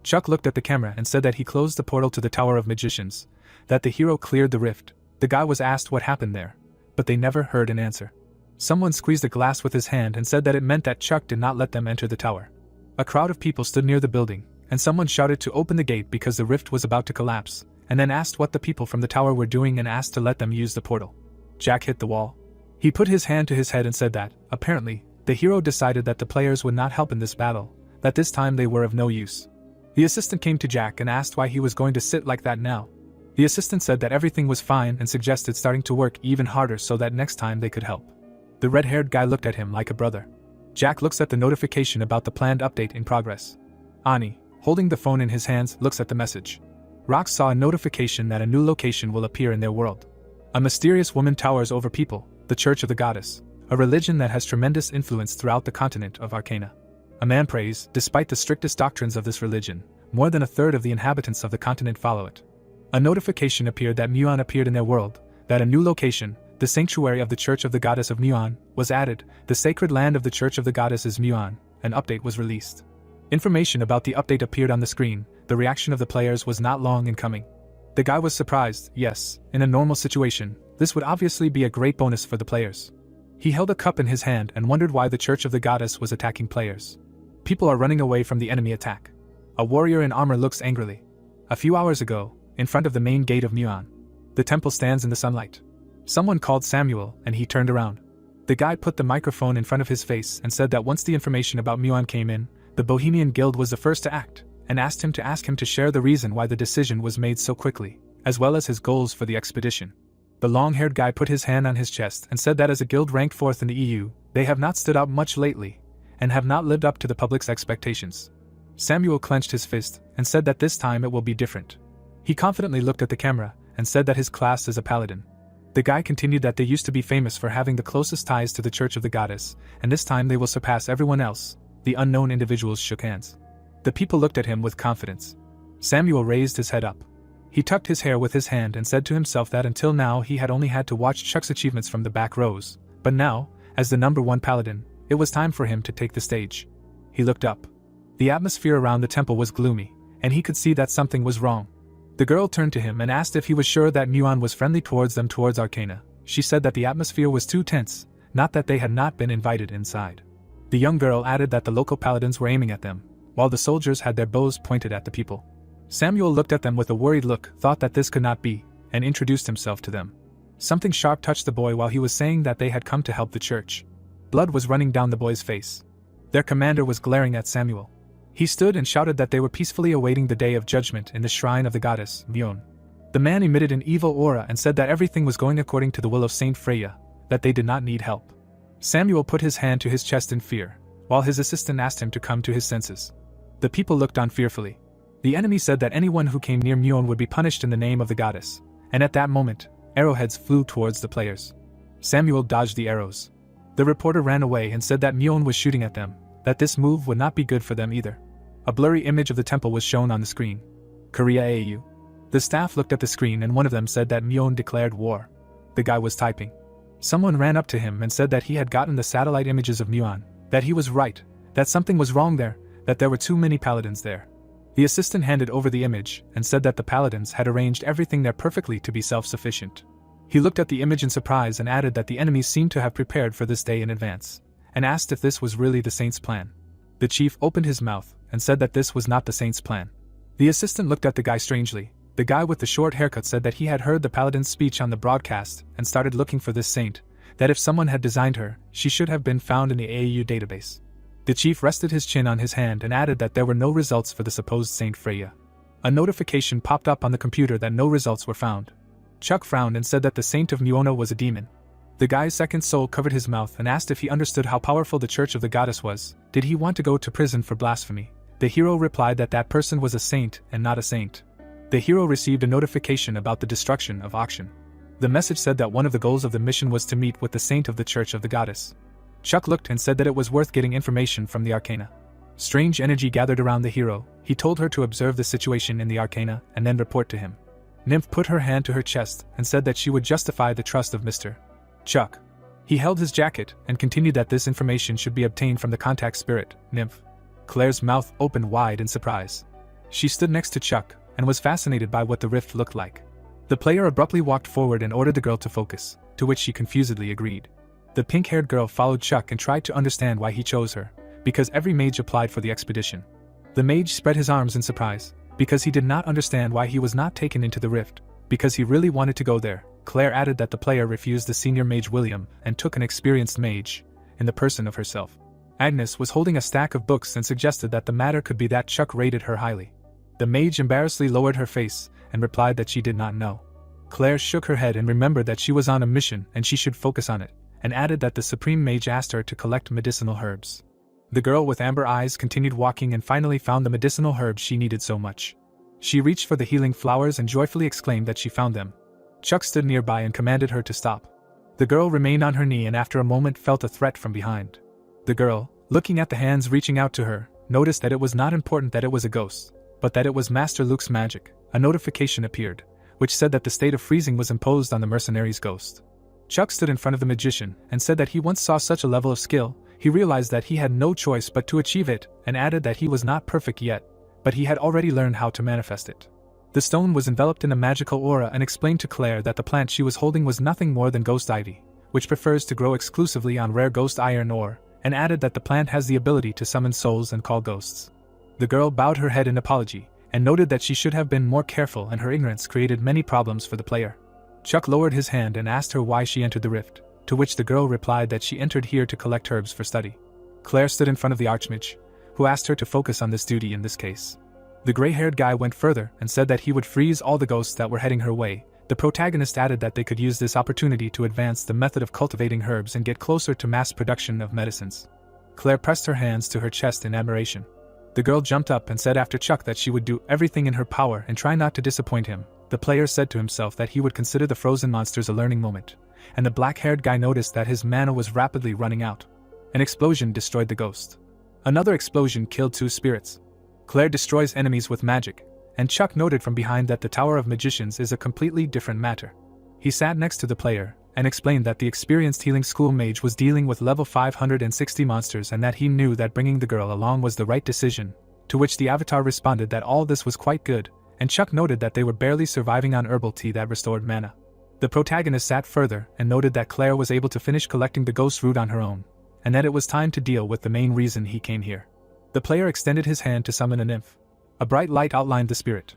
Speaker 1: Chuck looked at the camera and said that he closed the portal to the Tower of Magicians, that the hero cleared the rift. The guy was asked what happened there, but they never heard an answer. Someone squeezed a glass with his hand and said that it meant that Chuck did not let them enter the tower. A crowd of people stood near the building, and someone shouted to open the gate because the rift was about to collapse, and then asked what the people from the tower were doing and asked to let them use the portal. Jack hit the wall. He put his hand to his head and said that, apparently, the hero decided that the players would not help in this battle, that this time they were of no use. The assistant came to Jack and asked why he was going to sit like that now. The assistant said that everything was fine and suggested starting to work even harder so that next time they could help. The red-haired guy looked at him like a brother. Jack looks at the notification about the planned update in progress. Ani, holding the phone in his hands, looks at the message. Rox saw a notification that a new location will appear in their world. A mysterious woman towers over people, the Church of the Goddess, a religion that has tremendous influence throughout the continent of Arcana. A man prays. Despite the strictest doctrines of this religion, more than a third of the inhabitants of the continent follow it. A notification appeared that Muon appeared in their world, that a new location, the sanctuary of the Church of the Goddess of Muon, was added. The sacred land of the Church of the Goddess is Muon. An update was released. Information about the update appeared on the screen. The reaction of the players was not long in coming. The guy was surprised. Yes, in a normal situation, this would obviously be a great bonus for the players. He held a cup in his hand and wondered why the Church of the Goddess was attacking players. People are running away from the enemy attack. A warrior in armor looks angrily. A few hours ago, in front of the main gate of Muon, the temple stands in the sunlight. Someone called Samuel, and he turned around. The guy put the microphone in front of his face and said that once the information about Muon came in, the Bohemian Guild was the first to act, and asked him to share the reason why the decision was made so quickly, as well as his goals for the expedition. The long-haired guy put his hand on his chest and said that as a guild ranked 4th in the EU, they have not stood out much lately, and have not lived up to the public's expectations. Samuel clenched his fist and said that this time it will be different. He confidently looked at the camera and said that his class is a paladin. The guy continued that they used to be famous for having the closest ties to the Church of the Goddess, and this time they will surpass everyone else. The unknown individuals shook hands. The people looked at him with confidence. Samuel raised his head up. He tucked his hair with his hand and said to himself that until now he had only had to watch Chuck's achievements from the back rows, but now, as the #1 paladin, it was time for him to take the stage. He looked up. The atmosphere around the temple was gloomy, and he could see that something was wrong. The girl turned to him and asked if he was sure that Muon was friendly towards them towards Arcana. She said that the atmosphere was too tense, not that they had not been invited inside. The young girl added that the local paladins were aiming at them, while the soldiers had their bows pointed at the people. Samuel looked at them with a worried look, thought that this could not be, and introduced himself to them. Something sharp touched the boy while he was saying that they had come to help the church. Blood was running down the boy's face. Their commander was glaring at Samuel. He stood and shouted that they were peacefully awaiting the day of judgment in the shrine of the goddess, Muon. The man emitted an evil aura and said that everything was going according to the will of Saint Freya, that they did not need help. Samuel put his hand to his chest in fear, while his assistant asked him to come to his senses. The people looked on fearfully. The enemy said that anyone who came near Muon would be punished in the name of the goddess, and at that moment, arrowheads flew towards the players. Samuel dodged the arrows. The reporter ran away and said that Muon was shooting at them, that this move would not be good for them either. A blurry image of the temple was shown on the screen. Korea AU. The staff looked at the screen and one of them said that Muon declared war. The guy was typing. Someone ran up to him and said that he had gotten the satellite images of Muon, that he was right, that something was wrong there, that there were too many paladins there. The assistant handed over the image and said that the paladins had arranged everything there perfectly to be self-sufficient. He looked at the image in surprise and added that the enemies seemed to have prepared for this day in advance, and asked if this was really the saint's plan. The chief opened his mouth and said that this was not the saint's plan. The assistant looked at the guy strangely. The guy with the short haircut said that he had heard the paladin's speech on the broadcast and started looking for this saint, that if someone had designed her, she should have been found in the AAU database. The chief rested his chin on his hand and added that there were no results for the supposed Saint Freya. A notification popped up on the computer that no results were found. Chuck frowned and said that the saint of Muona was a demon. The guy's second soul covered his mouth and asked if he understood how powerful the Church of the Goddess was. Did he want to go to prison for blasphemy? The hero replied that that person was a saint and not a saint. The hero received a notification about the destruction of Auction. The message said that one of the goals of the mission was to meet with the saint of the Church of the Goddess. Chuck looked and said that it was worth getting information from the Arcana. Strange energy gathered around the hero. He told her to observe the situation in the Arcana and then report to him. Nymph put her hand to her chest and said that she would justify the trust of Mr. Chuck. He held his jacket and continued that this information should be obtained from the contact spirit, Nymph. Claire's mouth opened wide in surprise. She stood next to Chuck and was fascinated by what the rift looked like. The player abruptly walked forward and ordered the girl to focus, to which she confusedly agreed. The pink-haired girl followed Chuck and tried to understand why he chose her, because every mage applied for the expedition. The mage spread his arms in surprise, because he did not understand why he was not taken into the rift, because he really wanted to go there. Claire added that the player refused the senior mage William and took an experienced mage, in the person of herself. Agnes was holding a stack of books and suggested that the matter could be that Chuck rated her highly. The mage embarrassedly lowered her face and replied that she did not know. Claire shook her head and remembered that she was on a mission and she should focus on it, and added that the supreme mage asked her to collect medicinal herbs. The girl with amber eyes continued walking and finally found the medicinal herbs she needed so much. She reached for the healing flowers and joyfully exclaimed that she found them. Chuck stood nearby and commanded her to stop. The girl remained on her knee and after a moment felt a threat from behind. The girl, looking at the hands reaching out to her, noticed that it was not important that it was a ghost, but that it was Master Luke's magic. A notification appeared, which said that the state of freezing was imposed on the mercenary's ghost. Chuck stood in front of the magician and said that he once saw such a level of skill. He realized that he had no choice but to achieve it, and added that he was not perfect yet, but he had already learned how to manifest it. The stone was enveloped in a magical aura and explained to Claire that the plant she was holding was nothing more than ghost ivy, which prefers to grow exclusively on rare ghost iron ore, and added that the plant has the ability to summon souls and call ghosts. The girl bowed her head in apology, and noted that she should have been more careful and her ignorance created many problems for the player. Chuck lowered his hand and asked her why she entered the rift, to which the girl replied that she entered here to collect herbs for study. Claire stood in front of the Archmage, who asked her to focus on this duty in this case. The gray-haired guy went further and said that he would freeze all the ghosts that were heading her way. The protagonist added that they could use this opportunity to advance the method of cultivating herbs and get closer to mass production of medicines. Claire pressed her hands to her chest in admiration. The girl jumped up and said after Chuck that she would do everything in her power and try not to disappoint him. The player said to himself that he would consider the frozen monsters a learning moment, and the black-haired guy noticed that his mana was rapidly running out. An explosion destroyed the ghost. Another explosion killed 2 spirits. Claire destroys enemies with magic, and Chuck noted from behind that the Tower of Magicians is a completely different matter. He sat next to the player and explained that the experienced healing school mage was dealing with level 560 monsters and that he knew that bringing the girl along was the right decision, to which the avatar responded that all this was quite good, and Chuck noted that they were barely surviving on herbal tea that restored mana. The protagonist sat further and noted that Claire was able to finish collecting the ghost root on her own, and that it was time to deal with the main reason he came here. The player extended his hand to summon a nymph. A bright light outlined the spirit.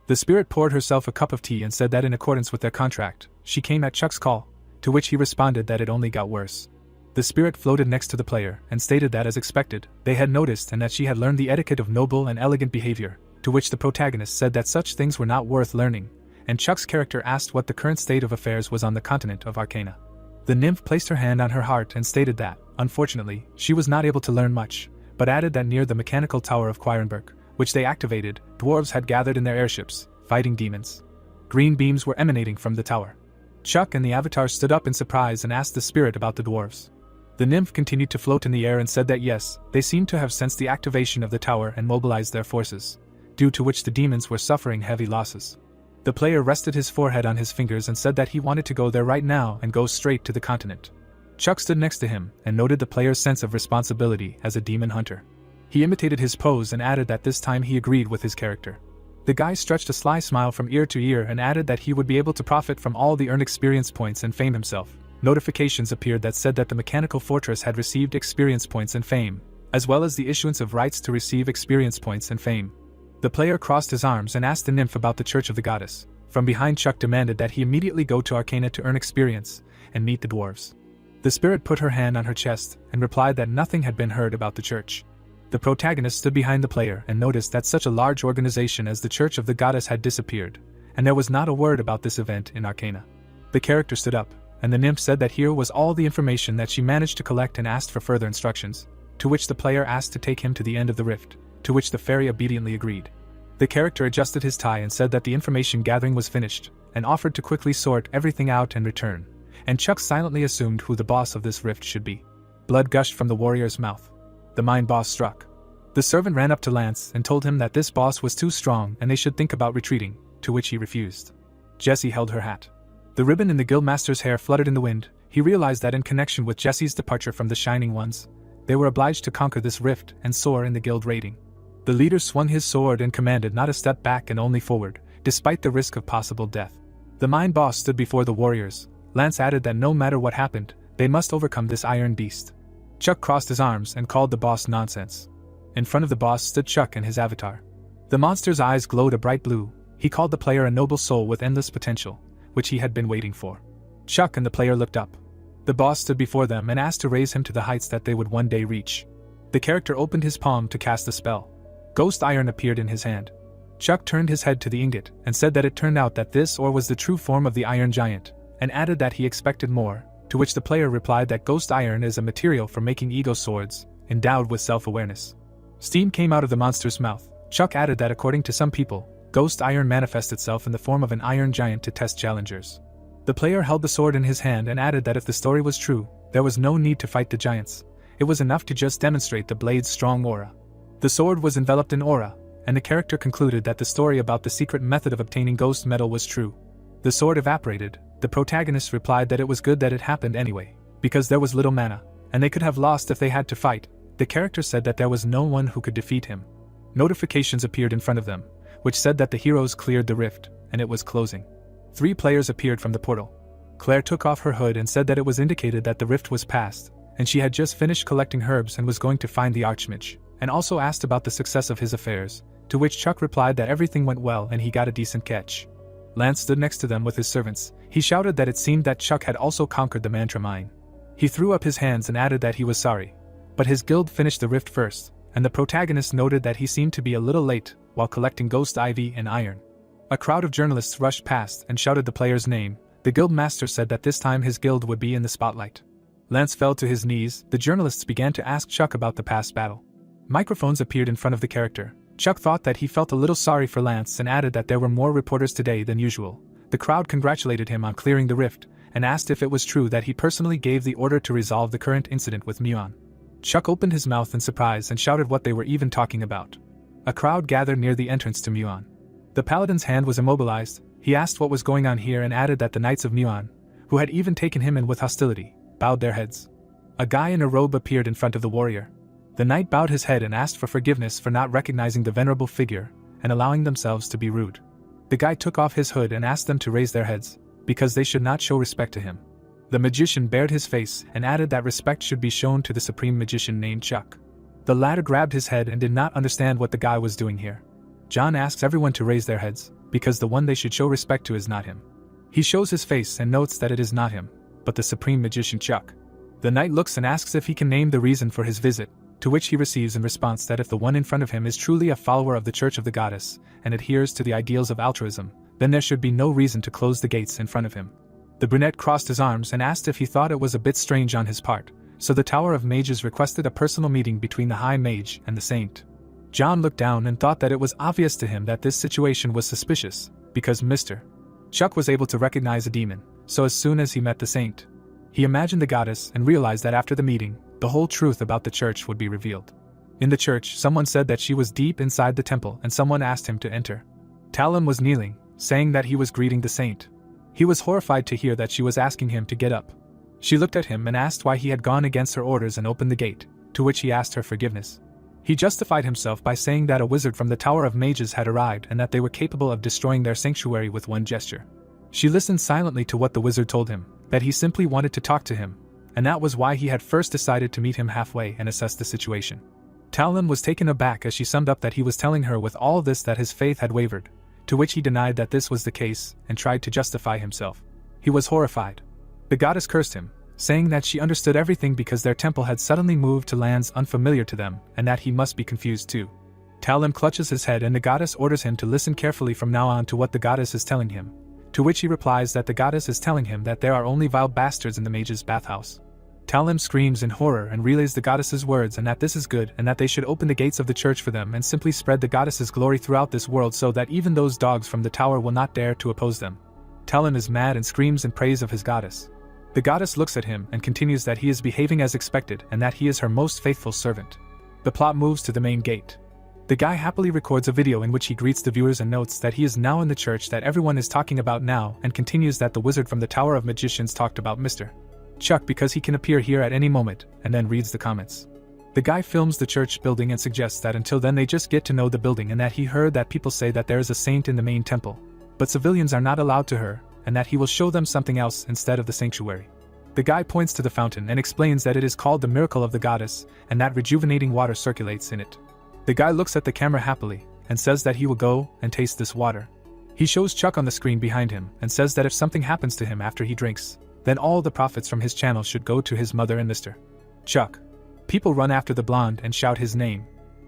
Speaker 1: The spirit poured herself a cup of tea and said that in accordance with their contract, she came at Chuck's call, to which he responded that it only got worse. The spirit floated next to the player and stated that as expected, they had noticed and that she had learned the etiquette of noble and elegant behavior, to which the protagonist said that such things were not worth learning, and Chuck's character asked what the current state of affairs was on the continent of Arcana. The nymph placed her hand on her heart and stated that, unfortunately, she was not able to learn much, but added that near the mechanical tower of Quirenberg, which they activated, dwarves had gathered in their airships, fighting demons. Green beams were emanating from the tower. Chuck and the avatar stood up in surprise and asked the spirit about the dwarves. The nymph continued to float in the air and said that yes, they seemed to have sensed the activation of the tower and mobilized their forces, due to which the demons were suffering heavy losses. The player rested his forehead on his fingers and said that he wanted to go there right now and go straight to the continent. Chuck stood next to him and noted the player's sense of responsibility as a demon hunter. He imitated his pose and added that this time he agreed with his character. The guy stretched a sly smile from ear to ear and added that he would be able to profit from all the earned experience points and fame himself. Notifications appeared that said that the mechanical fortress had received experience points and fame, as well as the issuance of rights to receive experience points and fame. The player crossed his arms and asked the nymph about the Church of the Goddess. From behind, Chuck demanded that he immediately go to Arcana to earn experience and meet the dwarves. The spirit put her hand on her chest and replied that nothing had been heard about the church. The protagonist stood behind the player and noticed that such a large organization as the Church of the Goddess had disappeared, and there was not a word about this event in Arcana. The character stood up, and the nymph said that here was all the information that she managed to collect and asked for further instructions, to which the player asked to take him to the end of the rift, to which the fairy obediently agreed. The character adjusted his tie and said that the information gathering was finished, and offered to quickly sort everything out and return, and Chuck silently assumed who the boss of this rift should be. Blood gushed from the warrior's mouth. The mind boss struck. The servant ran up to Lance and told him that this boss was too strong and they should think about retreating, to which he refused. Jessie held her hat. The ribbon in the guildmaster's hair fluttered in the wind. He realized that in connection with Jessie's departure from the Shining Ones, they were obliged to conquer this rift and soar in the guild rating. The leader swung his sword and commanded not a step back and only forward, despite the risk of possible death. The mind boss stood before the warriors. Lance added that no matter what happened, they must overcome this iron beast. Chuck crossed his arms and called the boss nonsense. In front of the boss stood Chuck and his avatar. The monster's eyes glowed a bright blue. He called the player a noble soul with endless potential, which he had been waiting for. Chuck and the player looked up. The boss stood before them and asked to raise him to the heights that they would one day reach. The character opened his palm to cast the spell. Ghost iron appeared in his hand. Chuck turned his head to the ingot and said that it turned out that this ore was the true form of the Iron Giant, and added that he expected more, to which the player replied that ghost iron is a material for making ego swords, endowed with self-awareness. Steam came out of the monster's mouth. Chuck added that according to some people, ghost iron manifests itself in the form of an iron giant to test challengers. The player held the sword in his hand and added that if the story was true, there was no need to fight the giants. It was enough to just demonstrate the blade's strong aura. The sword was enveloped in aura, and the character concluded that the story about the secret method of obtaining ghost metal was true. The sword evaporated. The protagonist replied that it was good that it happened anyway, because there was little mana, and they could have lost if they had to fight. The character said that there was no one who could defeat him. Notifications appeared in front of them, which said that the heroes cleared the rift, and it was closing. 3 players appeared from the portal. Claire took off her hood and said that it was indicated that the rift was passed, and she had just finished collecting herbs and was going to find the Archmage, and also asked about the success of his affairs, to which Chuck replied that everything went well and he got a decent catch. Lance stood next to them with his servants. He shouted that it seemed that Chuck had also conquered the mantra mine. He threw up his hands and added that he was sorry. But his guild finished the rift first, and the protagonist noted that he seemed to be a little late while collecting ghost ivy and iron. A crowd of journalists rushed past and shouted the player's name. The guild master said that this time his guild would be in the spotlight. Lance fell to his knees. The journalists began to ask Chuck about the past battle. Microphones appeared in front of the character. Chuck thought that he felt a little sorry for Lance and added that there were more reporters today than usual. The crowd congratulated him on clearing the rift, and asked if it was true that he personally gave the order to resolve the current incident with Muon. Chuck opened his mouth in surprise and shouted what they were even talking about. A crowd gathered near the entrance to Muon. The paladin's hand was immobilized. He asked what was going on here and added that the knights of Muon, who had even taken him in with hostility, bowed their heads. A guy in a robe appeared in front of the warrior. The knight bowed his head and asked for forgiveness for not recognizing the venerable figure and allowing themselves to be rude. The guy took off his hood and asked them to raise their heads, because they should not show respect to him. The magician bared his face and added that respect should be shown to the supreme magician named Chuck. The latter grabbed his head and did not understand what the guy was doing here. John asks everyone to raise their heads, because the one they should show respect to is not him. He shows his face and notes that it is not him, but the supreme magician Chuck. The knight looks and asks if he can name the reason for his visit, to which he receives in response that if the one in front of him is truly a follower of the Church of the Goddess and adheres to the ideals of altruism, then there should be no reason to close the gates in front of him. The brunette crossed his arms and asked if he thought it was a bit strange on his part, so the Tower of Mages requested a personal meeting between the High Mage and the Saint. John looked down and thought that it was obvious to him that this situation was suspicious, because Mr. Chuck was able to recognize a demon, so as soon as he met the Saint, he imagined the goddess and realized that after the meeting, the whole truth about the church would be revealed. In the church, someone said that she was deep inside the temple and someone asked him to enter. Talon was kneeling, saying that he was greeting the saint. He was horrified to hear that she was asking him to get up. She looked at him and asked why he had gone against her orders and opened the gate, to which he asked her forgiveness. He justified himself by saying that a wizard from the Tower of Mages had arrived and that they were capable of destroying their sanctuary with one gesture. She listened silently to what the wizard told him, that he simply wanted to talk to him, and that was why he had first decided to meet him halfway and assess the situation. Talon was taken aback as she summed up that he was telling her with all this that his faith had wavered, to which he denied that this was the case and tried to justify himself. He was horrified. The goddess cursed him, saying that she understood everything because their temple had suddenly moved to lands unfamiliar to them and that he must be confused too. Talon clutches his head and the goddess orders him to listen carefully from now on to what the goddess is telling him, to which he replies that the goddess is telling him that there are only vile bastards in the mage's bathhouse. Talon screams in horror and relays the goddess's words and that this is good and that they should open the gates of the church for them and simply spread the goddess's glory throughout this world so that even those dogs from the tower will not dare to oppose them. Talon is mad and screams in praise of his goddess. The goddess looks at him and continues that he is behaving as expected and that he is her most faithful servant. The plot moves to the main gate. The guy happily records a video in which he greets the viewers and notes that he is now in the church that everyone is talking about now and continues that the wizard from the Tower of Magicians talked about Mr. Chuck because he can appear here at any moment, and then reads the comments. The guy films the church building and suggests that until then they just get to know the building and that he heard that people say that there is a saint in the main temple, but civilians are not allowed to her, and that he will show them something else instead of the sanctuary. The guy points to the fountain and explains that it is called the miracle of the goddess, and that rejuvenating water circulates in it. The guy looks at the camera happily, and says that he will go and taste this water. He shows Chuck on the screen behind him and says that if something happens to him after he drinks, then all the profits from his channel should go to his mother and Mr. Chuck. People run after the blonde and shout his name.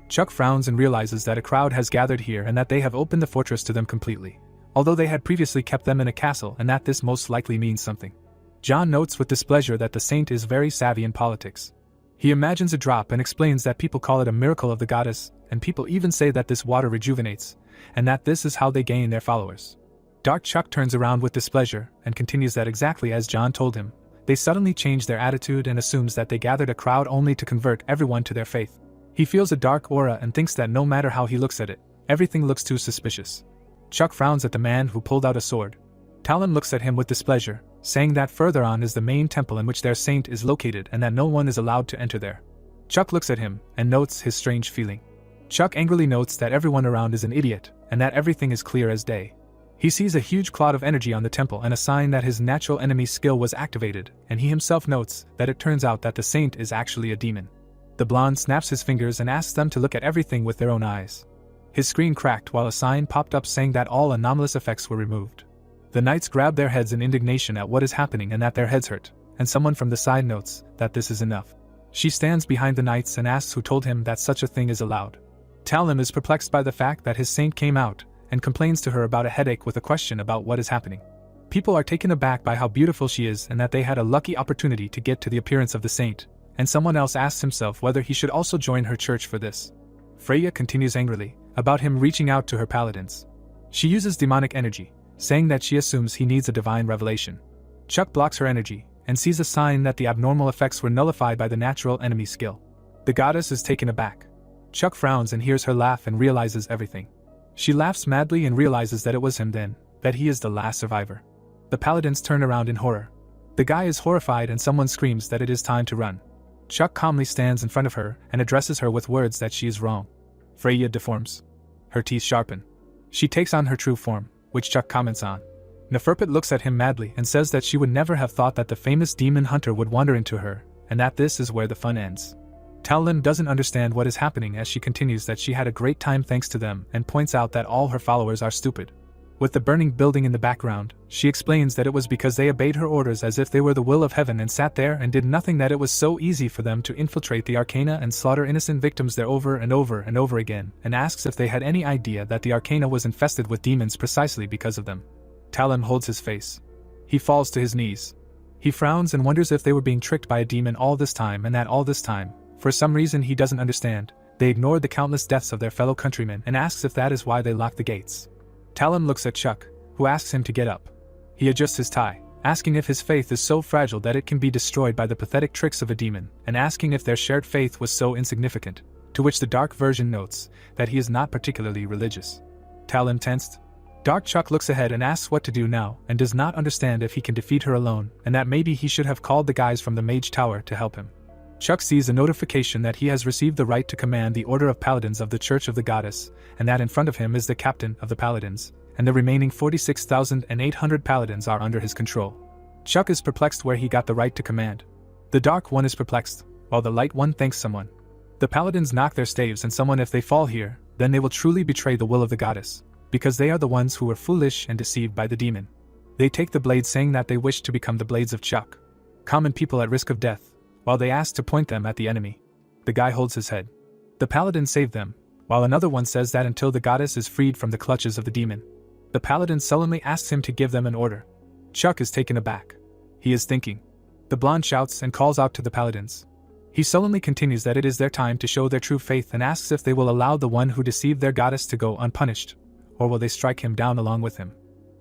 Speaker 1: Chuck frowns and realizes that a crowd has gathered here and that they have opened the fortress to them completely, although they had previously kept them in a castle and that this most likely means something. John notes with displeasure that the saint is very savvy in politics. He imagines a drop and explains that people call it a miracle of the goddess, and people even say that this water rejuvenates, and that this is how they gain their followers. Dark Chuck turns around with displeasure and continues that exactly as John told him, they suddenly change their attitude and assumes that they gathered a crowd only to convert everyone to their faith. He feels a dark aura and thinks that no matter how he looks at it, everything looks too suspicious. Chuck frowns at the man who pulled out a sword. Talon looks at him with displeasure, saying that further on is the main temple in which their saint is located and that no one is allowed to enter there. Chuck looks at him and notes his strange feeling. Chuck angrily notes that everyone around is an idiot, and that everything is clear as day. He sees a huge cloud of energy on the temple and a sign that his natural enemy skill was activated, and he himself notes that it turns out that the saint is actually a demon. The blonde snaps his fingers and asks them to look at everything with their own eyes. His screen cracked while a sign popped up saying that all anomalous effects were removed. The knights grab their heads in indignation at what is happening and that their heads hurt, and someone from the side notes that this is enough. She stands behind the knights and asks who told him that such a thing is allowed. Talon is perplexed by the fact that his saint came out, and complains to her about a headache with a question about what is happening. People are taken aback by how beautiful she is and that they had a lucky opportunity to get to the appearance of the saint, and someone else asks himself whether he should also join her church for this. Freya continues angrily about him reaching out to her paladins. She uses demonic energy, saying that she assumes he needs a divine revelation. Chuck blocks her energy, and sees a sign that the abnormal effects were nullified by the natural enemy skill. The goddess is taken aback. Chuck frowns and hears her laugh and realizes everything. She laughs madly and realizes that it was him then, that he is the last survivor. The paladins turn around in horror. The guy is horrified and someone screams that it is time to run. Chuck calmly stands in front of her and addresses her with words that she is wrong. Freya deforms. Her teeth sharpen. She takes on her true form, which Chuck comments on. Neferpit looks at him madly and says that she would never have thought that the famous demon hunter would wander into her, and that this is where the fun ends. Talon doesn't understand what is happening as she continues that she had a great time thanks to them and points out that all her followers are stupid. With the burning building in the background, she explains that it was because they obeyed her orders as if they were the will of heaven and sat there and did nothing, that it was so easy for them to infiltrate the Arcana and slaughter innocent victims there over and over and over again, and asks if they had any idea that the Arcana was infested with demons precisely because of them. Talon holds his face. He falls to his knees. He frowns and wonders if they were being tricked by a demon all this time, and that all this time, for some reason he doesn't understand, they ignored the countless deaths of their fellow countrymen, and asks if that is why they locked the gates. Talon looks at Chuck, who asks him to get up. He adjusts his tie, asking if his faith is so fragile that it can be destroyed by the pathetic tricks of a demon, and asking if their shared faith was so insignificant, to which the dark version notes that he is not particularly religious. Talon tensed. Dark Chuck looks ahead and asks what to do now, and does not understand if he can defeat her alone, and that maybe he should have called the guys from the Mage Tower to help him. Chuck sees a notification that he has received the right to command the Order of Paladins of the Church of the Goddess, and that in front of him is the captain of the Paladins, and the remaining 46,800 Paladins are under his control. Chuck is perplexed where he got the right to command. The Dark One is perplexed, while the Light One thanks someone. The Paladins knock their staves and someone if they fall here, then they will truly betray the will of the goddess, because they are the ones who were foolish and deceived by the demon. They take the blades saying that they wish to become the blades of Chuck. Common people at risk of death, while they ask to point them at the enemy. The guy holds his head. The paladin saved them, while another one says that until the goddess is freed from the clutches of the demon. The paladin sullenly asks him to give them an order. Chuck is taken aback. He is thinking. The blonde shouts and calls out to the paladins. He sullenly continues that it is their time to show their true faith and asks if they will allow the one who deceived their goddess to go unpunished, or will they strike him down along with him.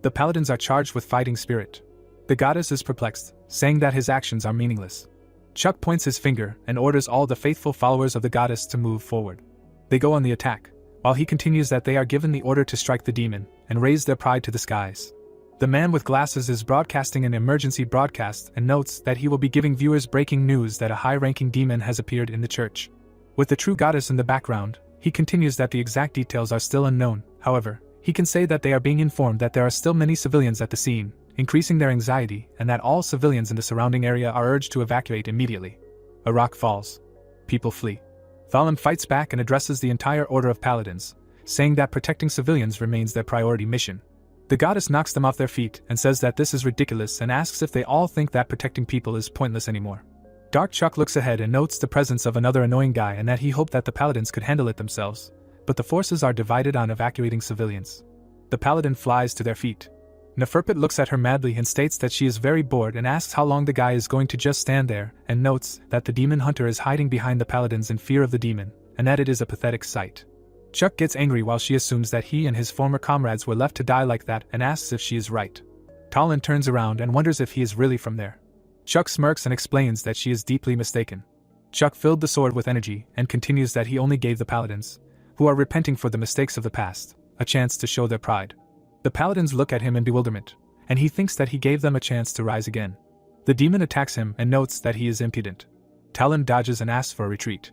Speaker 1: The paladins are charged with fighting spirit. The goddess is perplexed, saying that his actions are meaningless. Chuck points his finger and orders all the faithful followers of the goddess to move forward. They go on the attack, while he continues that they are given the order to strike the demon and raise their pride to the skies. The man with glasses is broadcasting an emergency broadcast and notes that he will be giving viewers breaking news that a high-ranking demon has appeared in the church. With the true goddess in the background, he continues that the exact details are still unknown. However, he can say that they are being informed that there are still many civilians at the scene, increasing their anxiety, and that all civilians in the surrounding area are urged to evacuate immediately. A rock falls. People flee. Thalem fights back and addresses the entire Order of Paladins, saying that protecting civilians remains their priority mission. The goddess knocks them off their feet and says that this is ridiculous and asks if they all think that protecting people is pointless anymore. Dark Chuck looks ahead and notes the presence of another annoying guy and that he hoped that the paladins could handle it themselves, but the forces are divided on evacuating civilians. The paladin flies to their feet. Neferpit looks at her madly and states that she is very bored and asks how long the guy is going to just stand there, and notes that the demon hunter is hiding behind the paladins in fear of the demon, and that it is a pathetic sight. Chuck gets angry while she assumes that he and his former comrades were left to die like that and asks if she is right. Talon turns around and wonders if he is really from there. Chuck smirks and explains that she is deeply mistaken. Chuck filled the sword with energy and continues that he only gave the paladins, who are repenting for the mistakes of the past, a chance to show their pride. The paladins look at him in bewilderment, and he thinks that he gave them a chance to rise again. The demon attacks him and notes that he is impudent. Talon dodges and asks for a retreat.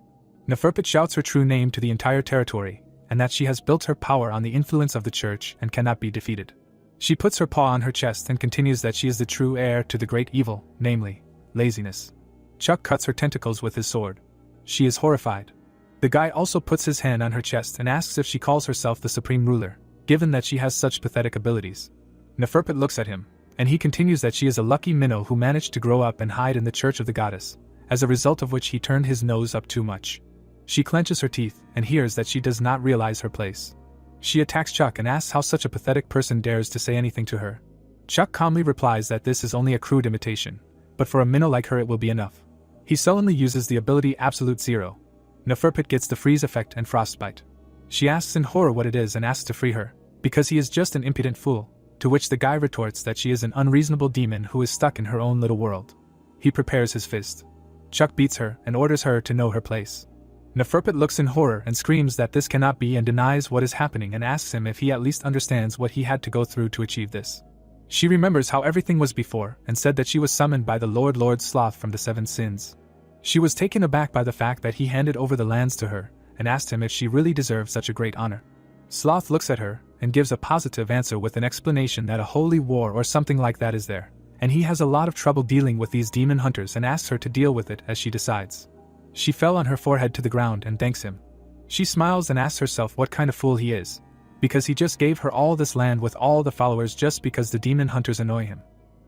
Speaker 1: Neferpit shouts her true name to the entire territory, and that she has built her power on the influence of the church and cannot be defeated. She puts her paw on her chest and continues that she is the true heir to the great evil, namely, laziness. Chuck cuts her tentacles with his sword. She is horrified. The guy also puts his hand on her chest and asks if she calls herself the supreme ruler, given that she has such pathetic abilities. Neferpit looks at him, and he continues that she is a lucky minnow who managed to grow up and hide in the church of the goddess, as a result of which he turned his nose up too much. She clenches her teeth and hears that she does not realize her place. She attacks Chuck and asks how such a pathetic person dares to say anything to her. Chuck calmly replies that this is only a crude imitation, but for a minnow like her it will be enough. He sullenly uses the ability Absolute Zero. Neferpit gets the freeze effect and frostbite. She asks in horror what it is and asks to free her, because he is just an impudent fool, to which the guy retorts that she is an unreasonable demon who is stuck in her own little world. He prepares his fist. Chuck beats her and orders her to know her place. Neferpit looks in horror and screams that this cannot be and denies what is happening and asks him if he at least understands what he had to go through to achieve this. She remembers how everything was before and said that she was summoned by the Lord Sloth from the 7 sins. She was taken aback by the fact that he handed over the lands to her and asked him if she really deserved such a great honor. Sloth looks at her and gives a positive answer with an explanation that a holy war or something like that is there, and he has a lot of trouble dealing with these demon hunters and asks her to deal with it as she decides. She fell on her forehead to the ground and thanks him. She smiles and asks herself what kind of fool he is, because he just gave her all this land with all the followers just because the demon hunters annoy him.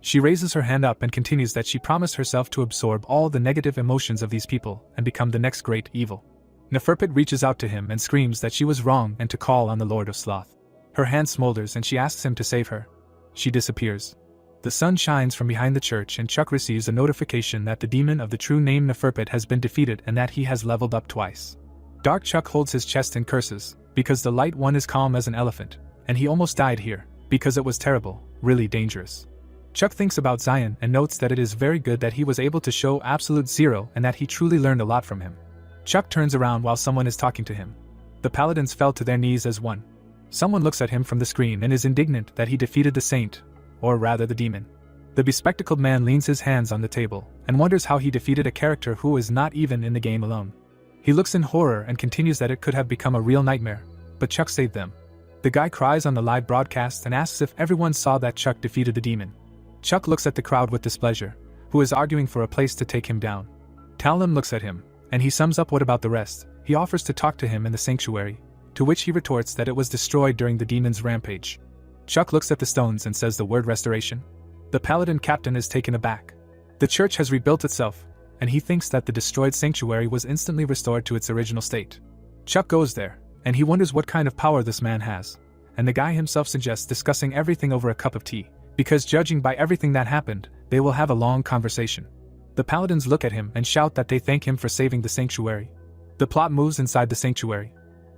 Speaker 1: She raises her hand up and continues that she promised herself to absorb all the negative emotions of these people and become the next great evil. Neferpit reaches out to him and screams that she was wrong and to call on the Lord of Sloth. Her hand smolders and she asks him to save her. She disappears. The sun shines from behind the church and Chuck receives a notification that the demon of the true name Neferpit has been defeated and that he has leveled up twice. Dark Chuck holds his chest and curses, because the light one is calm as an elephant, and he almost died here, because it was terrible, really dangerous. Chuck thinks about Zion and notes that it is very good that he was able to show Absolute Zero and that he truly learned a lot from him. Chuck turns around while someone is talking to him. The paladins fell to their knees as one. Someone looks at him from the screen and is indignant that he defeated the saint, or rather the demon. The bespectacled man leans his hands on the table and wonders how he defeated a character who is not even in the game alone. He looks in horror and continues that it could have become a real nightmare, but Chuck saved them. The guy cries on the live broadcast and asks if everyone saw that Chuck defeated the demon. Chuck looks at the crowd with displeasure, who is arguing for a place to take him down. Talon looks at him, and he sums up what about the rest. He offers to talk to him in the sanctuary, to which he retorts that it was destroyed during the demon's rampage. Chuck looks at the stones and says the word restoration. The paladin captain is taken aback. The church has rebuilt itself, and he thinks that the destroyed sanctuary was instantly restored to its original state. Chuck goes there, and he wonders what kind of power this man has, and the guy himself suggests discussing everything over a cup of tea, because judging by everything that happened, they will have a long conversation. The paladins look at him and shout that they thank him for saving the sanctuary. The plot moves inside the sanctuary.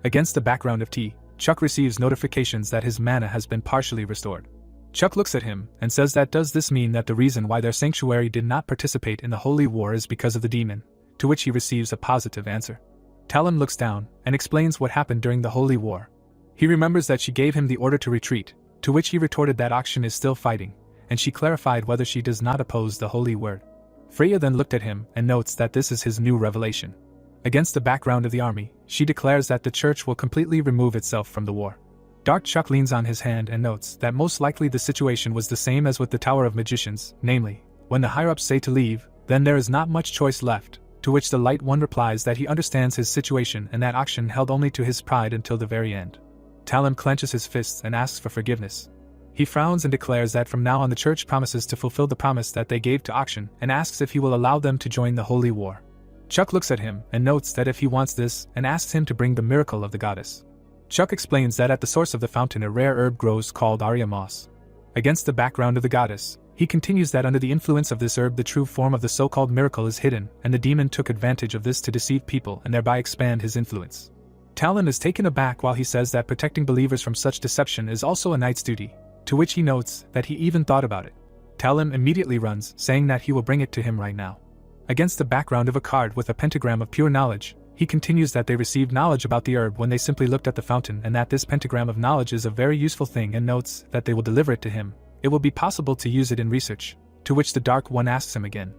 Speaker 1: Against the background of tea, Chuck receives notifications that his mana has been partially restored. Chuck looks at him and says that does this mean that the reason why their sanctuary did not participate in the holy war is because of the demon, to which he receives a positive answer. Talon looks down and explains what happened during the holy war. He remembers that she gave him the order to retreat, to which he retorted that Akshan is still fighting, and she clarified whether she does not oppose the holy word. Freya then looked at him and notes that this is his new revelation. Against the background of the army, she declares that the church will completely remove itself from the war. Dark Chuck leans on his hand and notes that most likely the situation was the same as with the Tower of Magicians, namely, when the higher-ups say to leave, then there is not much choice left, to which the Light One replies that he understands his situation and that Akshan held only to his pride until the very end. Talon clenches his fists and asks for forgiveness. He frowns and declares that from now on the church promises to fulfill the promise that they gave to Akshan and asks if he will allow them to join the holy war. Chuck looks at him and notes that if he wants this and asks him to bring the miracle of the goddess. Chuck explains that at the source of the fountain a rare herb grows called Arya moss. Against the background of the goddess, he continues that under the influence of this herb the true form of the so-called miracle is hidden, and the demon took advantage of this to deceive people and thereby expand his influence. Talon is taken aback while he says that protecting believers from such deception is also a knight's duty, to which he notes that he even thought about it. Talon immediately runs, saying that he will bring it to him right now. Against the background of a card with a pentagram of pure knowledge, he continues that they received knowledge about the herb when they simply looked at the fountain and that this pentagram of knowledge is a very useful thing and notes that they will deliver it to him. It will be possible to use it in research, to which the Dark One asks him again.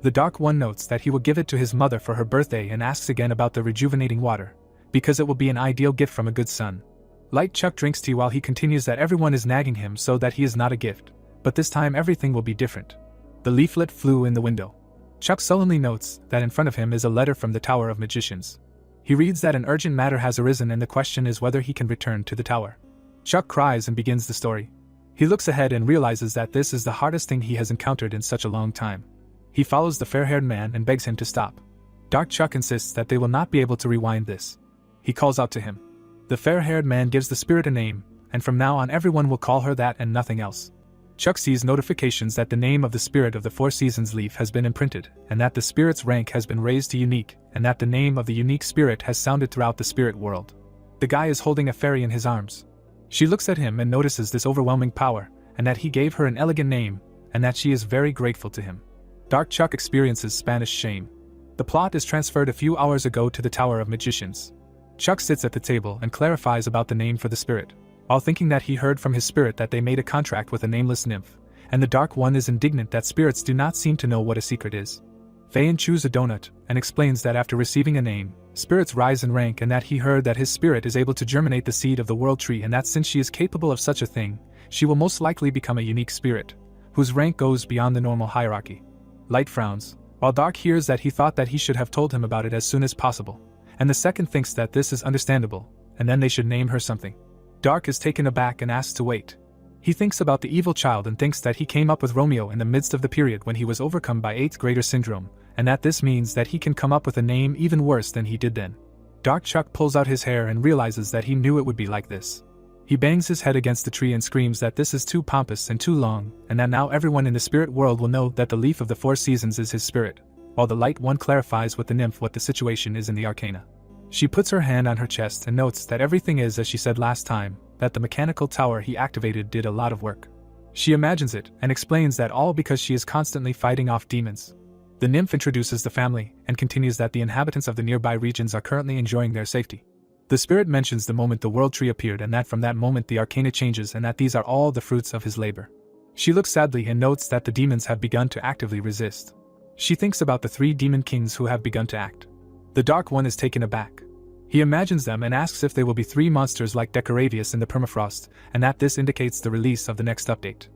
Speaker 1: The Dark One notes that he will give it to his mother for her birthday and asks again about the rejuvenating water, because it will be an ideal gift from a good son. Light Chuck drinks tea while he continues that everyone is nagging him so that he is not a gift, but this time everything will be different. The leaflet flew in the window. Chuck sullenly notes that in front of him is a letter from the Tower of Magicians. He reads that an urgent matter has arisen and the question is whether he can return to the tower. Chuck cries and begins the story. He looks ahead and realizes that this is the hardest thing he has encountered in such a long time. He follows the fair-haired man and begs him to stop. Dark Chuck insists that they will not be able to rewind this. He calls out to him. The fair-haired man gives the spirit a name, and from now on everyone will call her that and nothing else. Chuck sees notifications that the name of the spirit of the Four Seasons leaf has been imprinted, and that the spirit's rank has been raised to unique, and that the name of the unique spirit has sounded throughout the spirit world. The guy is holding a fairy in his arms. She looks at him and notices this overwhelming power, and that he gave her an elegant name, and that she is very grateful to him. Dark Chuck experiences Spanish shame. The plot is transferred a few hours ago to the Tower of Magicians. Chuck sits at the table and clarifies about the name for the spirit, while thinking that he heard from his spirit that they made a contract with a nameless nymph, and the Dark One is indignant that spirits do not seem to know what a secret is. Fayan chews a donut and explains that after receiving a name, spirits rise in rank and that he heard that his spirit is able to germinate the seed of the world tree and that since she is capable of such a thing, she will most likely become a unique spirit, whose rank goes beyond the normal hierarchy. Light frowns, while Dark hears that he thought that he should have told him about it as soon as possible, and the second thinks that this is understandable, and then they should name her something. Dark is taken aback and asks to wait. He thinks about the evil child and thinks that he came up with Romeo in the midst of the period when he was overcome by 8th grader syndrome, and that this means that he can come up with a name even worse than he did then. Dark Chuck pulls out his hair and realizes that he knew it would be like this. He bangs his head against the tree and screams that this is too pompous and too long, and that now everyone in the spirit world will know that the leaf of the Four Seasons is his spirit, while the Light One clarifies with the nymph what the situation is in the arcana. She puts her hand on her chest and notes that everything is as she said last time, that the mechanical tower he activated did a lot of work. She imagines it and explains that all because she is constantly fighting off demons. The nymph introduces the family and continues that the inhabitants of the nearby regions are currently enjoying their safety. The spirit mentions the moment the world tree appeared and that from that moment the arcana changes and that these are all the fruits of his labor. She looks sadly and notes that the demons have begun to actively resist. She thinks about the 3 demon kings who have begun to act. The Dark One is taken aback. He imagines them and asks if they will be 3 monsters like Decoravius in the permafrost, and that this indicates the release of the next update.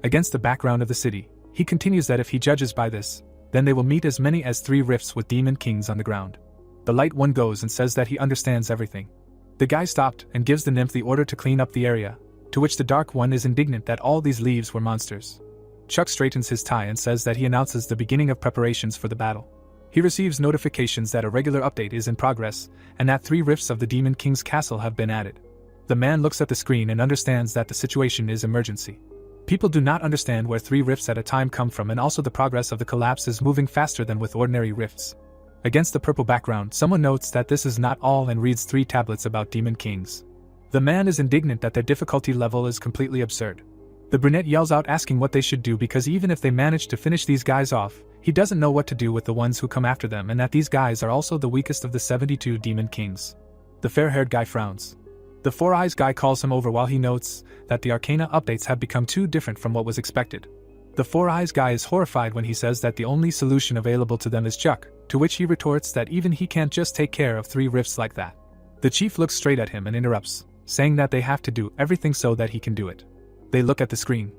Speaker 1: Against the background of the city, he continues that if he judges by this, then they will meet as many as 3 rifts with demon kings on the ground. The Light One goes and says that he understands everything. The guy stopped and gives the nymph the order to clean up the area, to which the Dark One is indignant that all these leaves were monsters. Chuck straightens his tie and says that he announces the beginning of preparations for the battle. He receives notifications that a regular update is in progress, and that 3 rifts of the Demon King's castle have been added. The man looks at the screen and understands that the situation is emergency. People do not understand where 3 rifts at a time come from, and also the progress of the collapse is moving faster than with ordinary rifts. Against the purple background, someone notes that this is not all and reads 3 tablets about Demon Kings. The man is indignant that their difficulty level is completely absurd. The brunette yells out asking what they should do because even if they manage to finish these guys off, he doesn't know what to do with the ones who come after them and that these guys are also the weakest of the 72 Demon Kings. The fair-haired guy frowns. The Four Eyes guy calls him over while he notes that the Arcana updates have become too different from what was expected. The Four Eyes guy is horrified when he says that the only solution available to them is Chuck, to which he retorts that even he can't just take care of 3 rifts like that. The chief looks straight at him and interrupts, saying that they have to do everything so that he can do it. They look at the screen.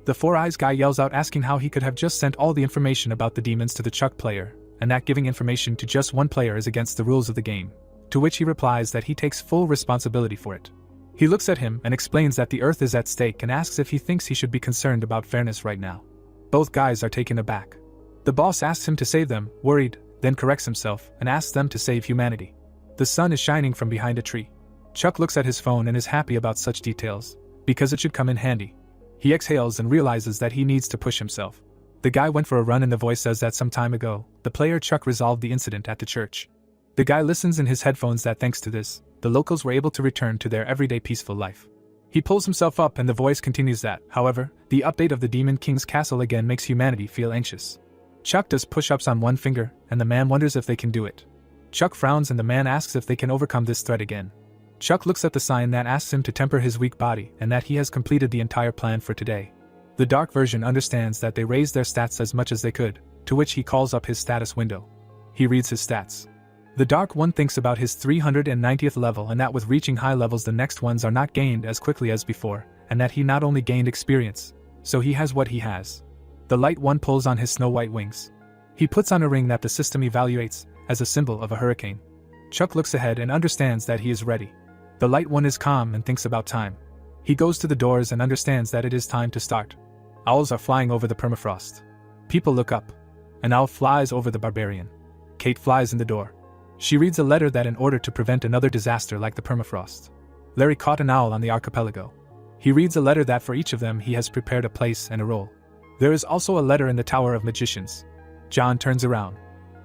Speaker 1: The Four Eyes guy yells out asking how he could have just sent all the information about the demons to the Chuck player, and that giving information to just one player is against the rules of the game, to which he replies that he takes full responsibility for it. He looks at him and explains that the Earth is at stake and asks if he thinks he should be concerned about fairness right now. Both guys are taken aback. The boss asks him to save them, worried, then corrects himself and asks them to save humanity. The sun is shining from behind a tree. Chuck looks at his phone and is happy about such details, because it should come in handy. He exhales and realizes that he needs to push himself. The guy went for a run and the voice says that some time ago, the player Chuck resolved the incident at the church. The guy listens in his headphones that thanks to this, the locals were able to return to their everyday peaceful life. He pulls himself up and the voice continues that, however, the update of the Demon King's castle again makes humanity feel anxious. Chuck does push-ups on one finger, and the man wonders if they can do it. Chuck frowns and the man asks if they can overcome this threat again. Chuck looks at the sign that asks him to temper his weak body and that he has completed the entire plan for today. The dark version understands that they raised their stats as much as they could, to which he calls up his status window. He reads his stats. The Dark One thinks about his 390th level and that with reaching high levels the next ones are not gained as quickly as before, and that he not only gained experience, so he has what he has. The Light One pulls on his snow-white wings. He puts on a ring that the system evaluates as a symbol of a hurricane. Chuck looks ahead and understands that he is ready. The Light One is calm and thinks about time. He goes to the doors and understands that it is time to start. Owls are flying over the permafrost. People look up. An owl flies over the barbarian. Kate flies in the door. She reads a letter that in order to prevent another disaster like the permafrost. Larry caught an owl on the archipelago. He reads a letter that for each of them he has prepared a place and a role. There is also a letter in the Tower of Magicians. John turns around.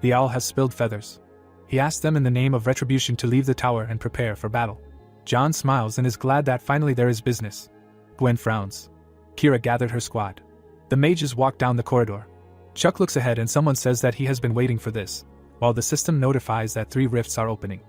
Speaker 1: The owl has spilled feathers. He asks them in the name of retribution to leave the tower and prepare for battle. John smiles and is glad that finally there is business. Gwen frowns. Kira gathered her squad. The mages walk down the corridor. Chuck looks ahead and someone says that he has been waiting for this, while the system notifies that 3 rifts are opening.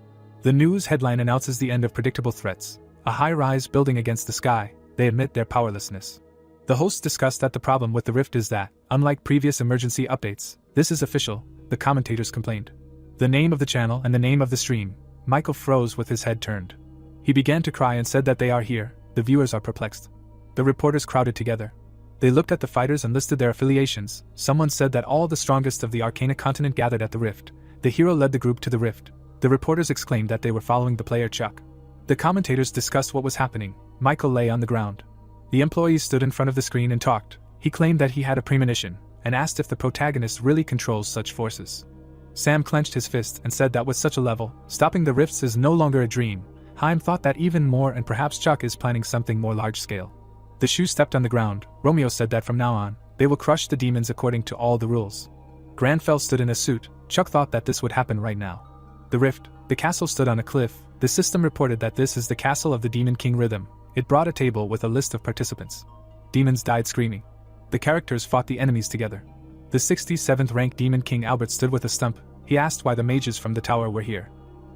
Speaker 1: The news headline announces the end of predictable threats. A high-rise building against the sky. They admit their powerlessness. The hosts discuss that the problem with the rift is that, unlike previous emergency updates, this is official, the commentators complained. The name of the channel and the name of the stream. Michael froze with his head turned. He began to cry and said that they are here. The viewers are perplexed. The reporters crowded together. They looked at the fighters and listed their affiliations. Someone said that all the strongest of the Arcana continent gathered at the rift. The hero led the group to the rift. The reporters exclaimed that they were following the player Chuck. The commentators discussed what was happening. Michael lay on the ground. The employees stood in front of the screen and talked. He claimed that he had a premonition, and asked if the protagonist really controls such forces. Sam clenched his fist and said that with such a level, stopping the rifts is no longer a dream. Haim thought that even more and perhaps Chuck is planning something more large-scale. The shoe stepped on the ground. Romeo said that from now on, they will crush the demons according to all the rules. Granfell stood in a suit. Chuck thought that this would happen right now. The rift, the castle stood on a cliff. The system reported that this is the castle of the Demon King Rhythm. It brought a table with a list of participants. Demons died screaming. The characters fought the enemies together. The 67th rank Demon King Albert stood with a stump. He asked why the mages from the tower were here.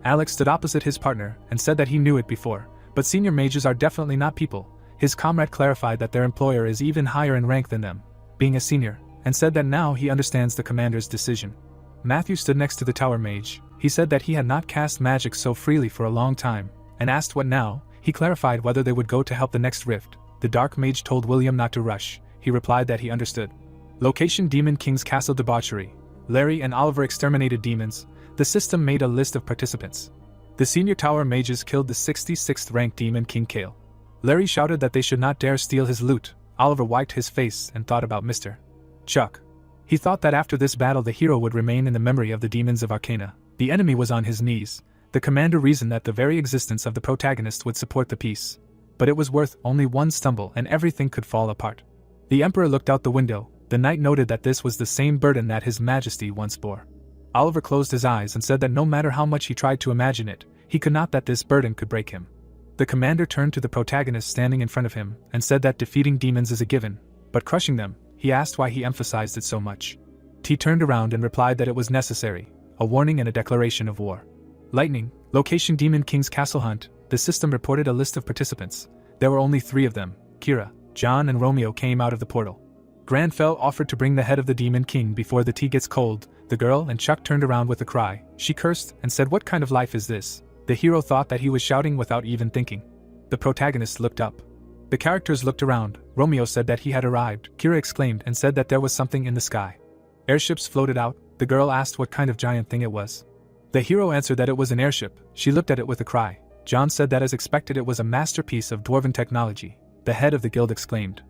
Speaker 1: Alex stood opposite his partner and said that he knew it before, but senior mages are definitely not people. His comrade clarified that their employer is even higher in rank than them, being a senior, and said that now he understands the commander's decision. Matthew stood next to the tower mage. He said that he had not cast magic so freely for a long time, and asked what now. He clarified whether they would go to help the next rift. The dark mage told William not to rush. He replied that he understood. Location: Demon King's Castle Debauchery. Larry and Oliver exterminated demons. The system made a list of participants. The senior tower mages killed the 66th ranked Demon King Kale. Larry shouted that they should not dare steal his loot. Oliver wiped his face and thought about Mr. Chuck. He thought that after this battle the hero would remain in the memory of the demons of Arcana. The enemy was on his knees. The commander reasoned that the very existence of the protagonist would support the peace. But it was worth only one stumble and everything could fall apart. The emperor looked out the window. The knight noted that this was the same burden that his majesty once bore. Oliver closed his eyes and said that no matter how much he tried to imagine it, he could not, that this burden could break him. The commander turned to the protagonist standing in front of him and said that defeating demons is a given, but crushing them, he asked why he emphasized it so much. T turned around and replied that it was necessary, a warning and a declaration of war. Lightning, location: Demon King's Castle Hunt. The system reported a list of participants. There were only 3 of them. Kira, John and Romeo came out of the portal. Granfell offered to bring the head of the Demon King before the tea gets cold. The girl and Chuck turned around with a cry. She cursed and said, "What kind of life is this?" The hero thought that he was shouting without even thinking. The protagonist looked up. The characters looked around. Romeo said that he had arrived. Kira exclaimed and said that there was something in the sky. Airships floated out. The girl asked what kind of giant thing it was. The hero answered that it was an airship. She looked at it with a cry. John said that as expected it was a masterpiece of dwarven technology. The head of the guild exclaimed.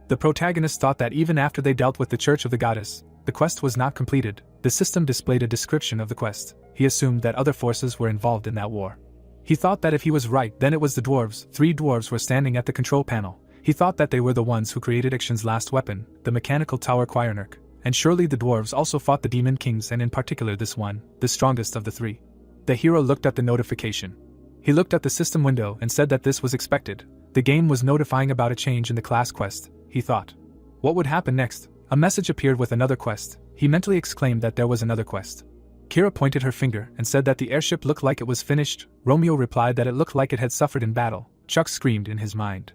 Speaker 1: The protagonist thought that even after they dealt with the Church of the Goddess, the quest was not completed. The system displayed a description of the quest. He assumed that other forces were involved in that war. He thought that if he was right, then it was the dwarves. 3 dwarves were standing at the control panel. He thought that they were the ones who created Ixion's last weapon, the mechanical tower Quirnirk. And surely the dwarves also fought the demon kings, and in particular this one, the strongest of the 3. The hero looked at the notification. He looked at the system window and said that this was expected. The game was notifying about a change in the class quest. He thought. What would happen next? A message appeared with another quest. He mentally exclaimed that there was another quest. Kira pointed her finger and said that the airship looked like it was finished. Romeo replied that it looked like it had suffered in battle. Chuck screamed in his mind.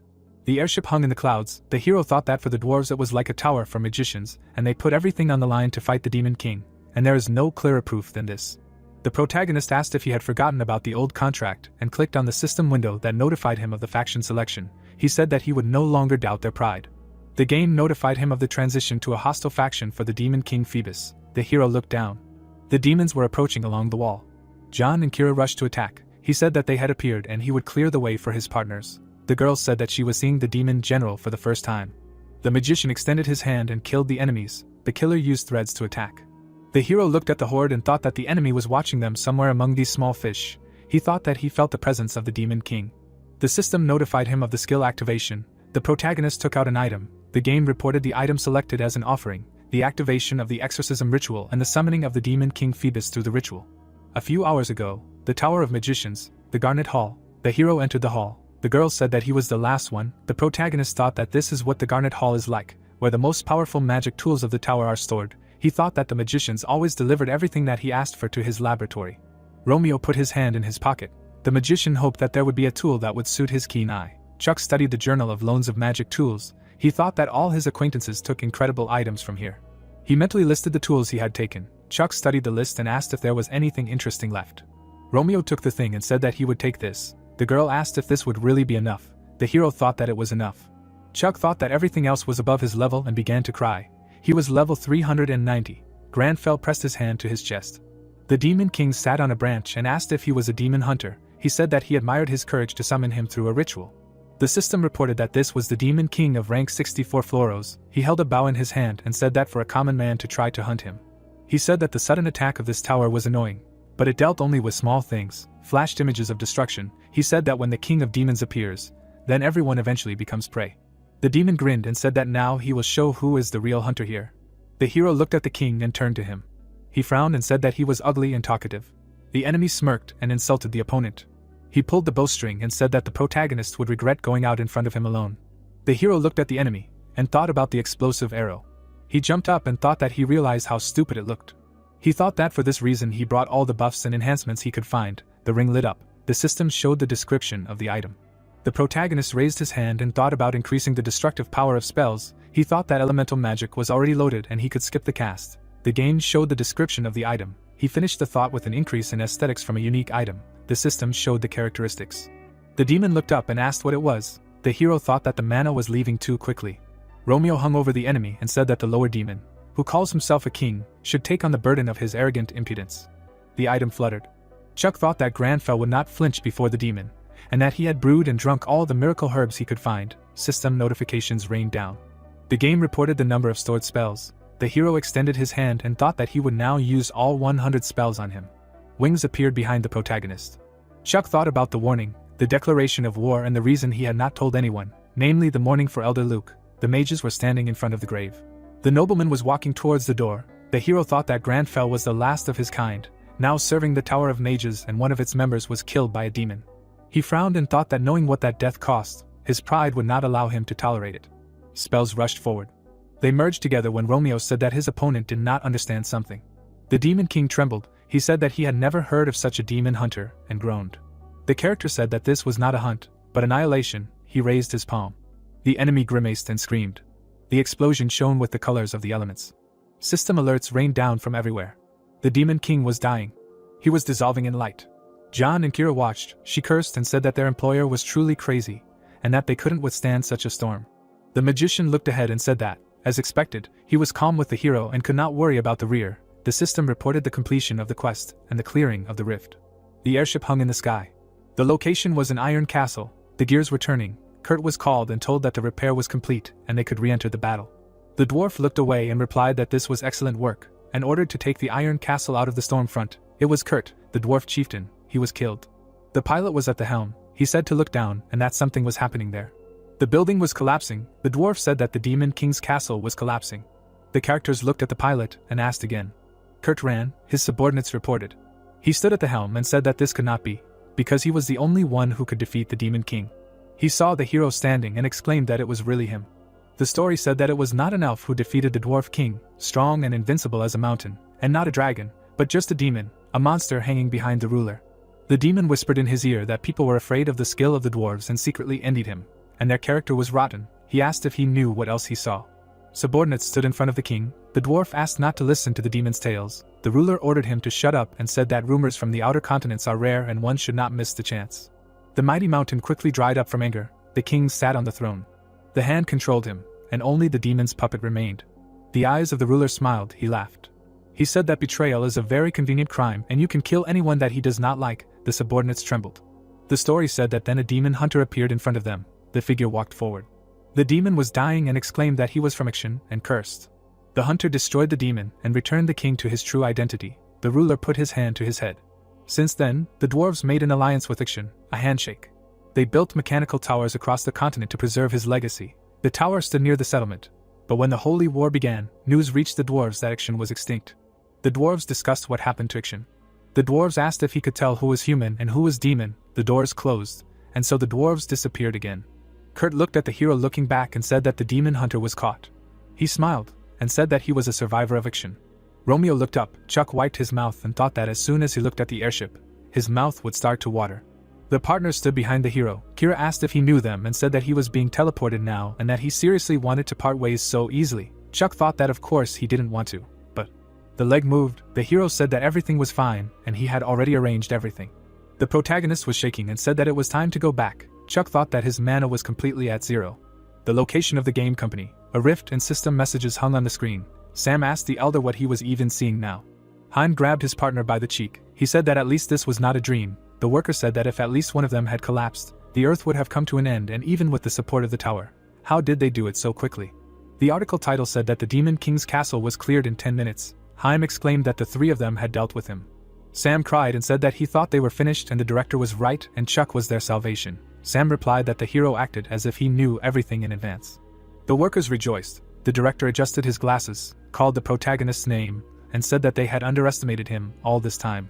Speaker 1: The airship hung in the clouds. The hero thought that for the dwarves it was like a tower for magicians, and they put everything on the line to fight the Demon King, and there is no clearer proof than this. The protagonist asked if he had forgotten about the old contract and clicked on the system window that notified him of the faction selection. He said that he would no longer doubt their pride. The game notified him of the transition to a hostile faction for the Demon King Phoebus. The hero looked down. The demons were approaching along the wall. John and Kira rushed to attack. He said that they had appeared and he would clear the way for his partners. The girl said that she was seeing the demon general for the first time. The magician extended his hand and killed the enemies. The killer used threads to attack. The hero looked at the horde and thought that the enemy was watching them somewhere among these small fish. He thought that he felt the presence of the Demon King. The system notified him of the skill activation. The protagonist took out an item. The game reported the item selected as an offering, the activation of the exorcism ritual and the summoning of the Demon King Phoebus through the ritual. A few hours ago, the Tower of Magicians, the Garnet Hall. The hero entered the hall. The girl said that he was the last one. The protagonist thought that this is what the Garnet Hall is like, where the most powerful magic tools of the tower are stored. He thought that the magicians always delivered everything that he asked for to his laboratory. Romeo put his hand in his pocket. The magician hoped that there would be a tool that would suit his keen eye. Chuck studied the Journal of Loans of Magic Tools. He thought that all his acquaintances took incredible items from here. He mentally listed the tools he had taken. Chuck studied the list and asked if there was anything interesting left. Romeo took the thing and said that he would take this. The girl asked if this would really be enough. The hero thought that it was enough. Chuck thought that everything else was above his level and began to cry. He was level 390. Granfell pressed his hand to his chest. The Demon King sat on a branch and asked if he was a demon hunter. He said that he admired his courage to summon him through a ritual. The system reported that this was the Demon King of rank 64 Floros. He held a bow in his hand and said that for a common man to try to hunt him. He said that the sudden attack of this tower was annoying, but it dealt only with small things, flashed images of destruction. He said that when the King of Demons appears, then everyone eventually becomes prey. The demon grinned and said that now he will show who is the real hunter here. The hero looked at the king and turned to him. He frowned and said that he was ugly and talkative. The enemy smirked and insulted the opponent. He pulled the bowstring and said that the protagonist would regret going out in front of him alone. The hero looked at the enemy and thought about the explosive arrow. He jumped up and thought that he realized how stupid it looked. He thought that for this reason he brought all the buffs and enhancements he could find. The ring lit up. The system showed the description of the item. The protagonist raised his hand and thought about increasing the destructive power of spells. He thought that elemental magic was already loaded and he could skip the cast. The game showed the description of the item. He finished the thought with an increase in aesthetics from a unique item. The system showed the characteristics. The demon looked up and asked what it was. The hero thought that the mana was leaving too quickly. Romeo hung over the enemy and said that the lower demon, who calls himself a king, should take on the burden of his arrogant impudence. The item fluttered. Chuck thought that Granfell would not flinch before the demon, and that he had brewed and drunk all the miracle herbs he could find. System notifications rained down. The game reported the number of stored spells. The hero extended his hand and thought that he would now use all 100 spells on him. Wings appeared behind the protagonist. Chuck thought about the warning, the declaration of war and the reason he had not told anyone, namely the mourning for Elder Luke. The mages were standing in front of the grave. The nobleman was walking towards the door. The hero thought that Granfell was the last of his kind, now serving the Tower of Mages, and one of its members was killed by a demon. He frowned and thought that knowing what that death cost, his pride would not allow him to tolerate it. Spells rushed forward. They merged together when Romeo said that his opponent did not understand something. The Demon King trembled. He said that he had never heard of such a demon hunter, and groaned. The character said that this was not a hunt, but annihilation. He raised his palm. The enemy grimaced and screamed. The explosion shone with the colors of the elements. System alerts rained down from everywhere. The Demon King was dying. He was dissolving in light. John and Kira watched. She cursed and said that their employer was truly crazy, and that they couldn't withstand such a storm. The magician looked ahead and said that, as expected, he was calm with the hero and could not worry about the rear. The system reported the completion of the quest and the clearing of the rift. The airship hung in the sky. The location was an iron castle. The gears were turning. Kurt was called and told that the repair was complete and they could re-enter the battle. The dwarf looked away and replied that this was excellent work, and ordered to take the iron castle out of the storm front. It was Kurt, the dwarf chieftain. He was killed. The pilot was at the helm. He said to look down and that something was happening there. The building was collapsing. The dwarf said that the Demon King's castle was collapsing. The characters looked at the pilot and asked again. Kurt ran. His subordinates reported. He stood at the helm and said that this could not be, because he was the only one who could defeat the Demon King. He saw the hero standing and exclaimed that it was really him. The story said that it was not an elf who defeated the dwarf king, strong and invincible as a mountain, and not a dragon, but just a demon, a monster hanging behind the ruler. The demon whispered in his ear that people were afraid of the skill of the dwarves and secretly envied him. and their character was rotten. He asked if he knew what else he saw. Subordinates stood in front of the king. The dwarf asked not to listen to the demon's tales. The ruler ordered him to shut up and said that rumors from the outer continents are rare and one should not miss the chance. The mighty mountain quickly dried up from anger. The king sat on the throne. The hand controlled him, and only the demon's puppet remained. The eyes of the ruler smiled. He laughed. He said that betrayal is a very convenient crime and you can kill anyone that he does not like. The subordinates trembled. The story said that then a demon hunter appeared in front of them. The figure walked forward. The demon was dying and exclaimed that he was from Action and cursed. The hunter destroyed the demon and returned the king to his true identity. The ruler put his hand to his head. Since then, the dwarves made an alliance with Action, a handshake. They built mechanical towers across the continent to preserve his legacy. The tower stood near the settlement. But when the Holy War began, news reached the dwarves that Action was extinct. The dwarves discussed what happened to Action. The dwarves asked if he could tell who was human and who was demon. The doors closed, and so the dwarves disappeared again. Kurt looked at the hero looking back and said that the demon hunter was caught. He smiled, and said that he was a survivor of Action. Romeo looked up. Chuck wiped his mouth and thought that as soon as he looked at the airship, his mouth would start to water. The partners stood behind the hero. Kira asked if he knew them and said that he was being teleported now and that he seriously wanted to part ways so easily. Chuck thought that of course he didn't want to, but the leg moved. The hero said that everything was fine and he had already arranged everything. The protagonist was shaking and said that it was time to go back. Chuck thought that his mana was completely at zero. The location of the game company. A rift and system messages hung on the screen. Sam asked the elder what he was even seeing now. Hein grabbed his partner by the cheek. He said that at least this was not a dream. The worker said that if at least one of them had collapsed, the earth would have come to an end, and even with the support of the tower. How did they do it so quickly? The article title said that the Demon King's castle was cleared in 10 minutes. Hein exclaimed that the three of them had dealt with him. Sam cried and said that he thought they were finished and the director was right and Chuck was their salvation. Sam replied that the hero acted as if he knew everything in advance. The workers rejoiced. The director adjusted his glasses, called the protagonist's name, and said that they had underestimated him all this time.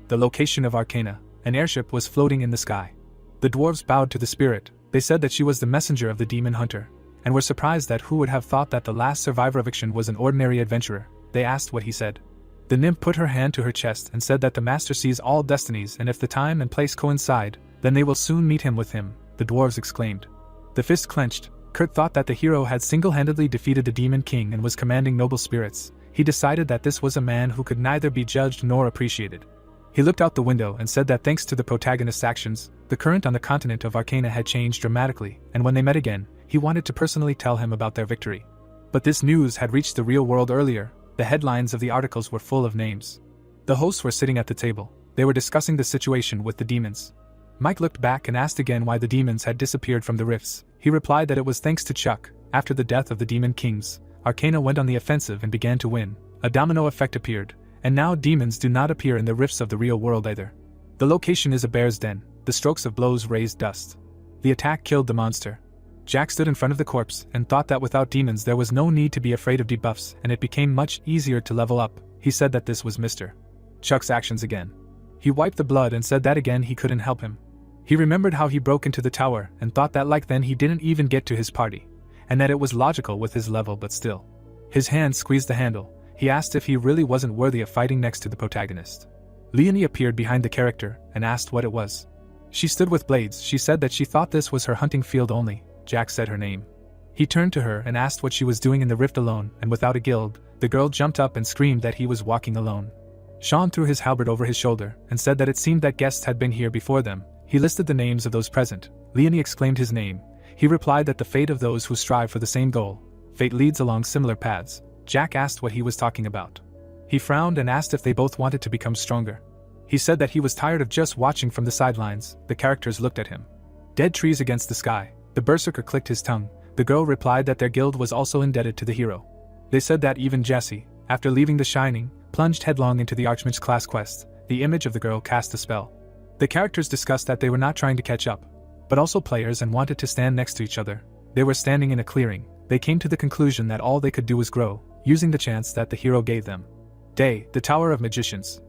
Speaker 1: The location of Arcana. An airship was floating in the sky. The dwarves bowed to the spirit. They said that she was the messenger of the demon hunter, and were surprised that who would have thought that the last survivor of Action was an ordinary adventurer. They asked what he said. The nymph put her hand to her chest and said that the master sees all destinies and if the time and place coincide, then they will soon meet him with him. The dwarves exclaimed. The fist clenched. Kurt thought that the hero had single-handedly defeated the Demon King and was commanding noble spirits. He decided that this was a man who could neither be judged nor appreciated. He looked out the window and said that thanks to the protagonist's actions, the current on the continent of Arcana had changed dramatically, and when they met again, he wanted to personally tell him about their victory. But this news had reached the real world earlier. The headlines of the articles were full of names. The hosts were sitting at the table. They were discussing the situation with the demons. Mike looked back and asked again why the demons had disappeared from the rifts. He replied that it was thanks to Chuck. After the death of the Demon Kings, Arcana went on the offensive and began to win. A domino effect appeared, and now demons do not appear in the rifts of the real world either. The location is a bear's den. The strokes of blows raised dust. The attack killed the monster. Jack stood in front of the corpse and thought that without demons there was no need to be afraid of debuffs and it became much easier to level up. He said that this was Mr. Chuck's actions again. He wiped the blood and said that again he couldn't help him. He remembered how he broke into the tower and thought that like then he didn't even get to his party, and that it was logical with his level but still. His hand squeezed the handle. He asked if he really wasn't worthy of fighting next to the protagonist. Leonie appeared behind the character and asked what it was. She stood with blades. She said that she thought this was her hunting field only. Jack said her name. He turned to her and asked what she was doing in the rift alone and without a guild. The girl jumped up and screamed that he was walking alone. Sean threw his halberd over his shoulder and said that it seemed that guests had been here before them. He listed the names of those present. Leonie exclaimed his name. He replied that the fate of those who strive for the same goal. Fate leads along similar paths. Jack asked what he was talking about. He frowned and asked if they both wanted to become stronger. He said that he was tired of just watching from the sidelines. The characters looked at him. Dead trees against the sky. The berserker clicked his tongue. The girl replied that their guild was also indebted to the hero. They said that even Jesse, after leaving the Shining, plunged headlong into the Archmage's class quest. The image of the girl cast a spell. The characters discussed that they were not trying to catch up, but also players and wanted to stand next to each other. They were standing in a clearing. They came to the conclusion that all they could do was grow, using the chance that the hero gave them. Day, the Tower of Magicians.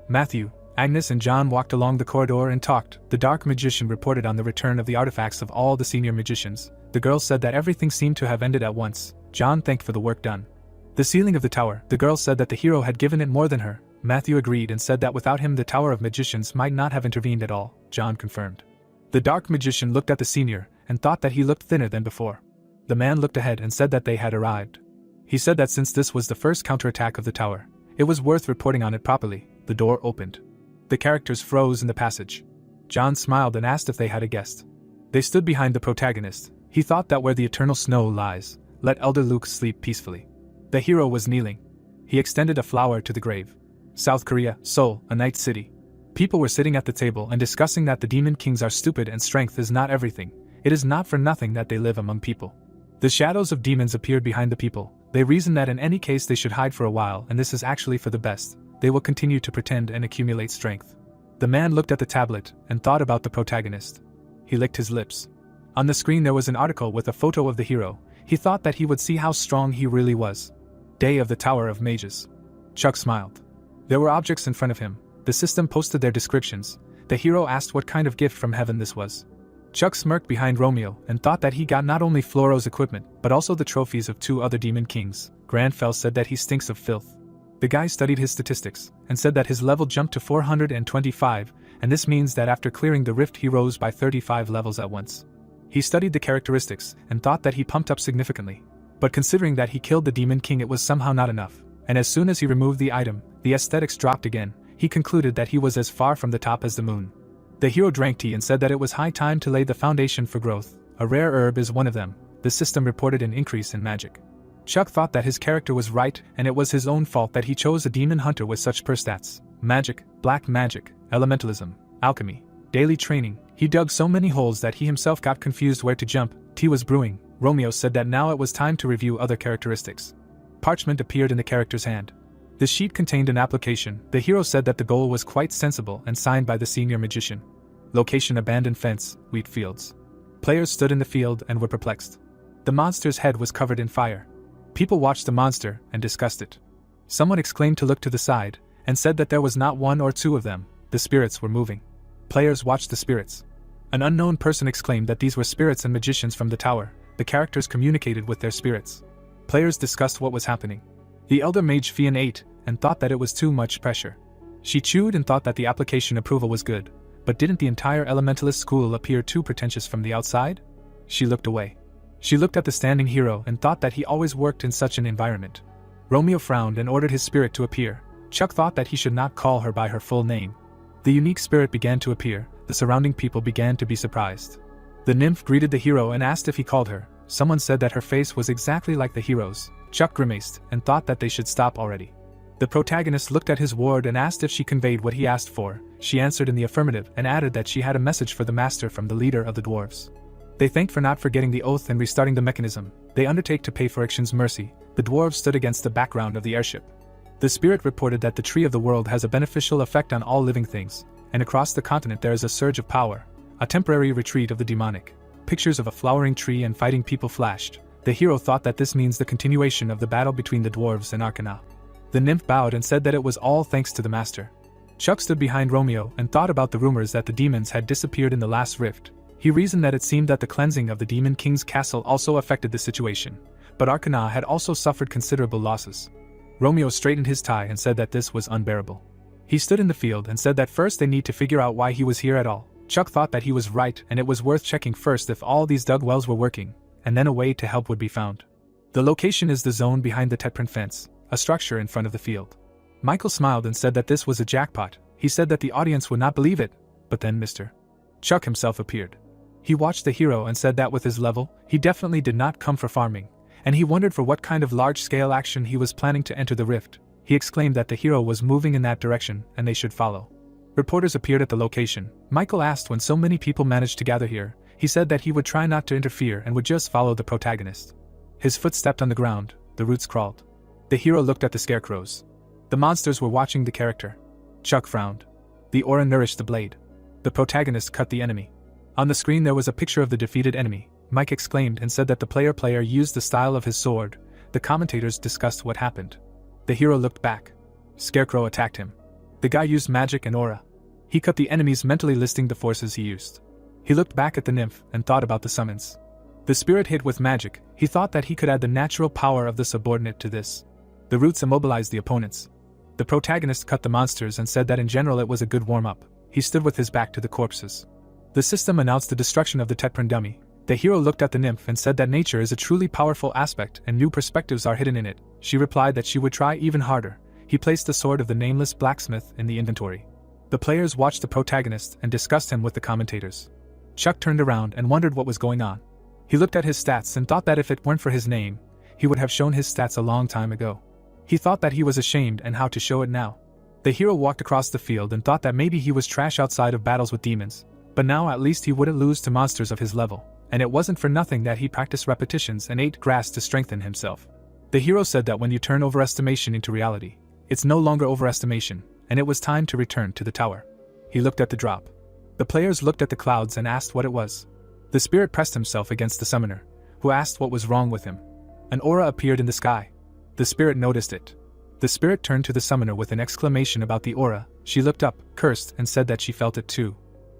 Speaker 1: Matthew, Agnes and John walked along the corridor and talked. The dark magician reported on the return of the artifacts of all the senior magicians. The girl said that everything seemed to have ended at once. John thanked for the work done. The ceiling of the tower. The girl said that the hero had given it more than her. Matthew agreed and said that without him the Tower of Magicians might not have intervened at all. John confirmed. The dark magician looked at the senior and thought that he looked thinner than before. The man looked ahead and said that they had arrived. He said that since this was the first counterattack of the tower, it was worth reporting on it properly. The door opened. The characters froze in the passage. John smiled and asked if they had a guest. They stood behind the protagonist. He thought that where the eternal snow lies, let Elder Luke sleep peacefully. The hero was kneeling. He extended a flower to the grave. South Korea, Seoul, a night city. People were sitting at the table and discussing that the demon kings are stupid and strength is not everything. It is not for nothing that they live among people. The shadows of demons appeared behind the people. They reasoned that in any case they should hide for a while, and this is actually for the best. They will continue to pretend and accumulate strength. The man looked at the tablet and thought about the protagonist. He licked his lips. On the screen there was an article with a photo of the hero. He thought that he would see how strong he really was. Day of the Tower of Mages. Chuck smiled. There were objects in front of him. The system posted their descriptions. The hero asked what kind of gift from heaven this was. Chuck smirked behind Romeo and thought that he got not only Floro's equipment, but also the trophies of 2 other demon kings. Granfell said that he stinks of filth. The guy studied his statistics and said that his level jumped to 425, and this means that after clearing the rift he rose by 35 levels at once. He studied the characteristics and thought that he pumped up significantly. But considering that he killed the demon king, it was somehow not enough, and as soon as he removed the item, the aesthetics dropped again. He concluded that he was as far from the top as the moon. The hero drank tea and said that it was high time to lay the foundation for growth. A rare herb is one of them. The system reported an increase in magic. Chuck thought that his character was right, and it was his own fault that he chose a demon hunter with such poor stats. Magic, black magic, elementalism, alchemy, daily training. He dug so many holes that he himself got confused where to jump. Tea was brewing. Romeo said that now it was time to review other characteristics. Parchment appeared in the character's hand. The sheet contained an application. The hero said that the goal was quite sensible and signed by the senior magician. Location: abandoned fence, wheat fields. Players stood in the field and were perplexed. The monster's head was covered in fire. People watched the monster and discussed it. Someone exclaimed to look to the side and said that there was not 1 or 2 of them. The spirits were moving. Players watched the spirits. An unknown person exclaimed that these were spirits and magicians from the tower. The characters communicated with their spirits. Players discussed what was happening. The elder mage Fian ate and thought that it was too much pressure. She chewed and thought that the application approval was good, but didn't the entire elementalist school appear too pretentious from the outside? She looked away. She looked at the standing hero and thought that he always worked in such an environment. Romeo frowned and ordered his spirit to appear. Chuck thought that he should not call her by her full name. The unique spirit began to appear. The surrounding people began to be surprised. The nymph greeted the hero and asked if he called her. Someone said that her face was exactly like the hero's. Chuck grimaced and thought that they should stop already. The protagonist looked at his ward and asked if she conveyed what he asked for. She answered in the affirmative and added that she had a message for the master from the leader of the dwarves. They thanked for not forgetting the oath and restarting the mechanism. They undertake to pay for Action's mercy. The dwarves stood against the background of the airship. The spirit reported that the tree of the world has a beneficial effect on all living things, and across the continent there is a surge of power, a temporary retreat of the demonic. Pictures of a flowering tree and fighting people flashed. The hero thought that this means the continuation of the battle between the dwarves and Arcana. The nymph bowed and said that it was all thanks to the master. Chuck stood behind Romeo and thought about the rumors that the demons had disappeared in the last rift. He reasoned that it seemed that the cleansing of the Demon King's castle also affected the situation, but Arcana had also suffered considerable losses. Romeo straightened his tie and said that this was unbearable. He stood in the field and said that first they need to figure out why he was here at all. Chuck thought that he was right and it was worth checking first if all these dug wells were working, and then a way to help would be found. The location is the zone behind the Tetprint fence, a structure in front of the field. Michael smiled and said that this was a jackpot. He said that the audience would not believe it, but then Mr. Chuck himself appeared. He watched the hero and said that with his level, he definitely did not come for farming, and he wondered for what kind of large-scale action he was planning to enter the rift. He exclaimed that the hero was moving in that direction and they should follow. Reporters appeared at the location. Michael asked when so many people managed to gather here. He said that he would try not to interfere and would just follow the protagonist. His foot stepped on the ground, the roots crawled. The hero looked at the scarecrows. The monsters were watching the character. Chuck frowned. The aura nourished the blade. The protagonist cut the enemy. On the screen there was a picture of the defeated enemy. Mike exclaimed and said that the player used the style of his sword. The commentators discussed what happened. The hero looked back. Scarecrow attacked him. The guy used magic and aura. He cut the enemies, mentally listing the forces he used. He looked back at the nymph and thought about the summons. The spirit hit with magic. He thought that he could add the natural power of the subordinate to this. The roots immobilized the opponents. The protagonist cut the monsters and said that in general it was a good warm-up. He stood with his back to the corpses. The system announced the destruction of the Tetprint dummy. The hero looked at the nymph and said that nature is a truly powerful aspect and new perspectives are hidden in it. She replied that she would try even harder. He placed the sword of the nameless blacksmith in the inventory. The players watched the protagonist and discussed him with the commentators. Chuck turned around and wondered what was going on. He looked at his stats and thought that if it weren't for his name, he would have shown his stats a long time ago. He thought that he was ashamed and how to show it now. The hero walked across the field and thought that maybe he was trash outside of battles with demons, but now at least he wouldn't lose to monsters of his level, and it wasn't for nothing that he practiced repetitions and ate grass to strengthen himself. The hero said that when you turn overestimation into reality, it's no longer overestimation, and it was time to return to the tower. He looked at the drop. The players looked at the clouds and asked what it was. The spirit pressed himself against the summoner, who asked what was wrong with him. An aura appeared in the sky. The spirit noticed it. The spirit turned to the summoner with an exclamation about the aura. She looked up, cursed, and said that she felt it too.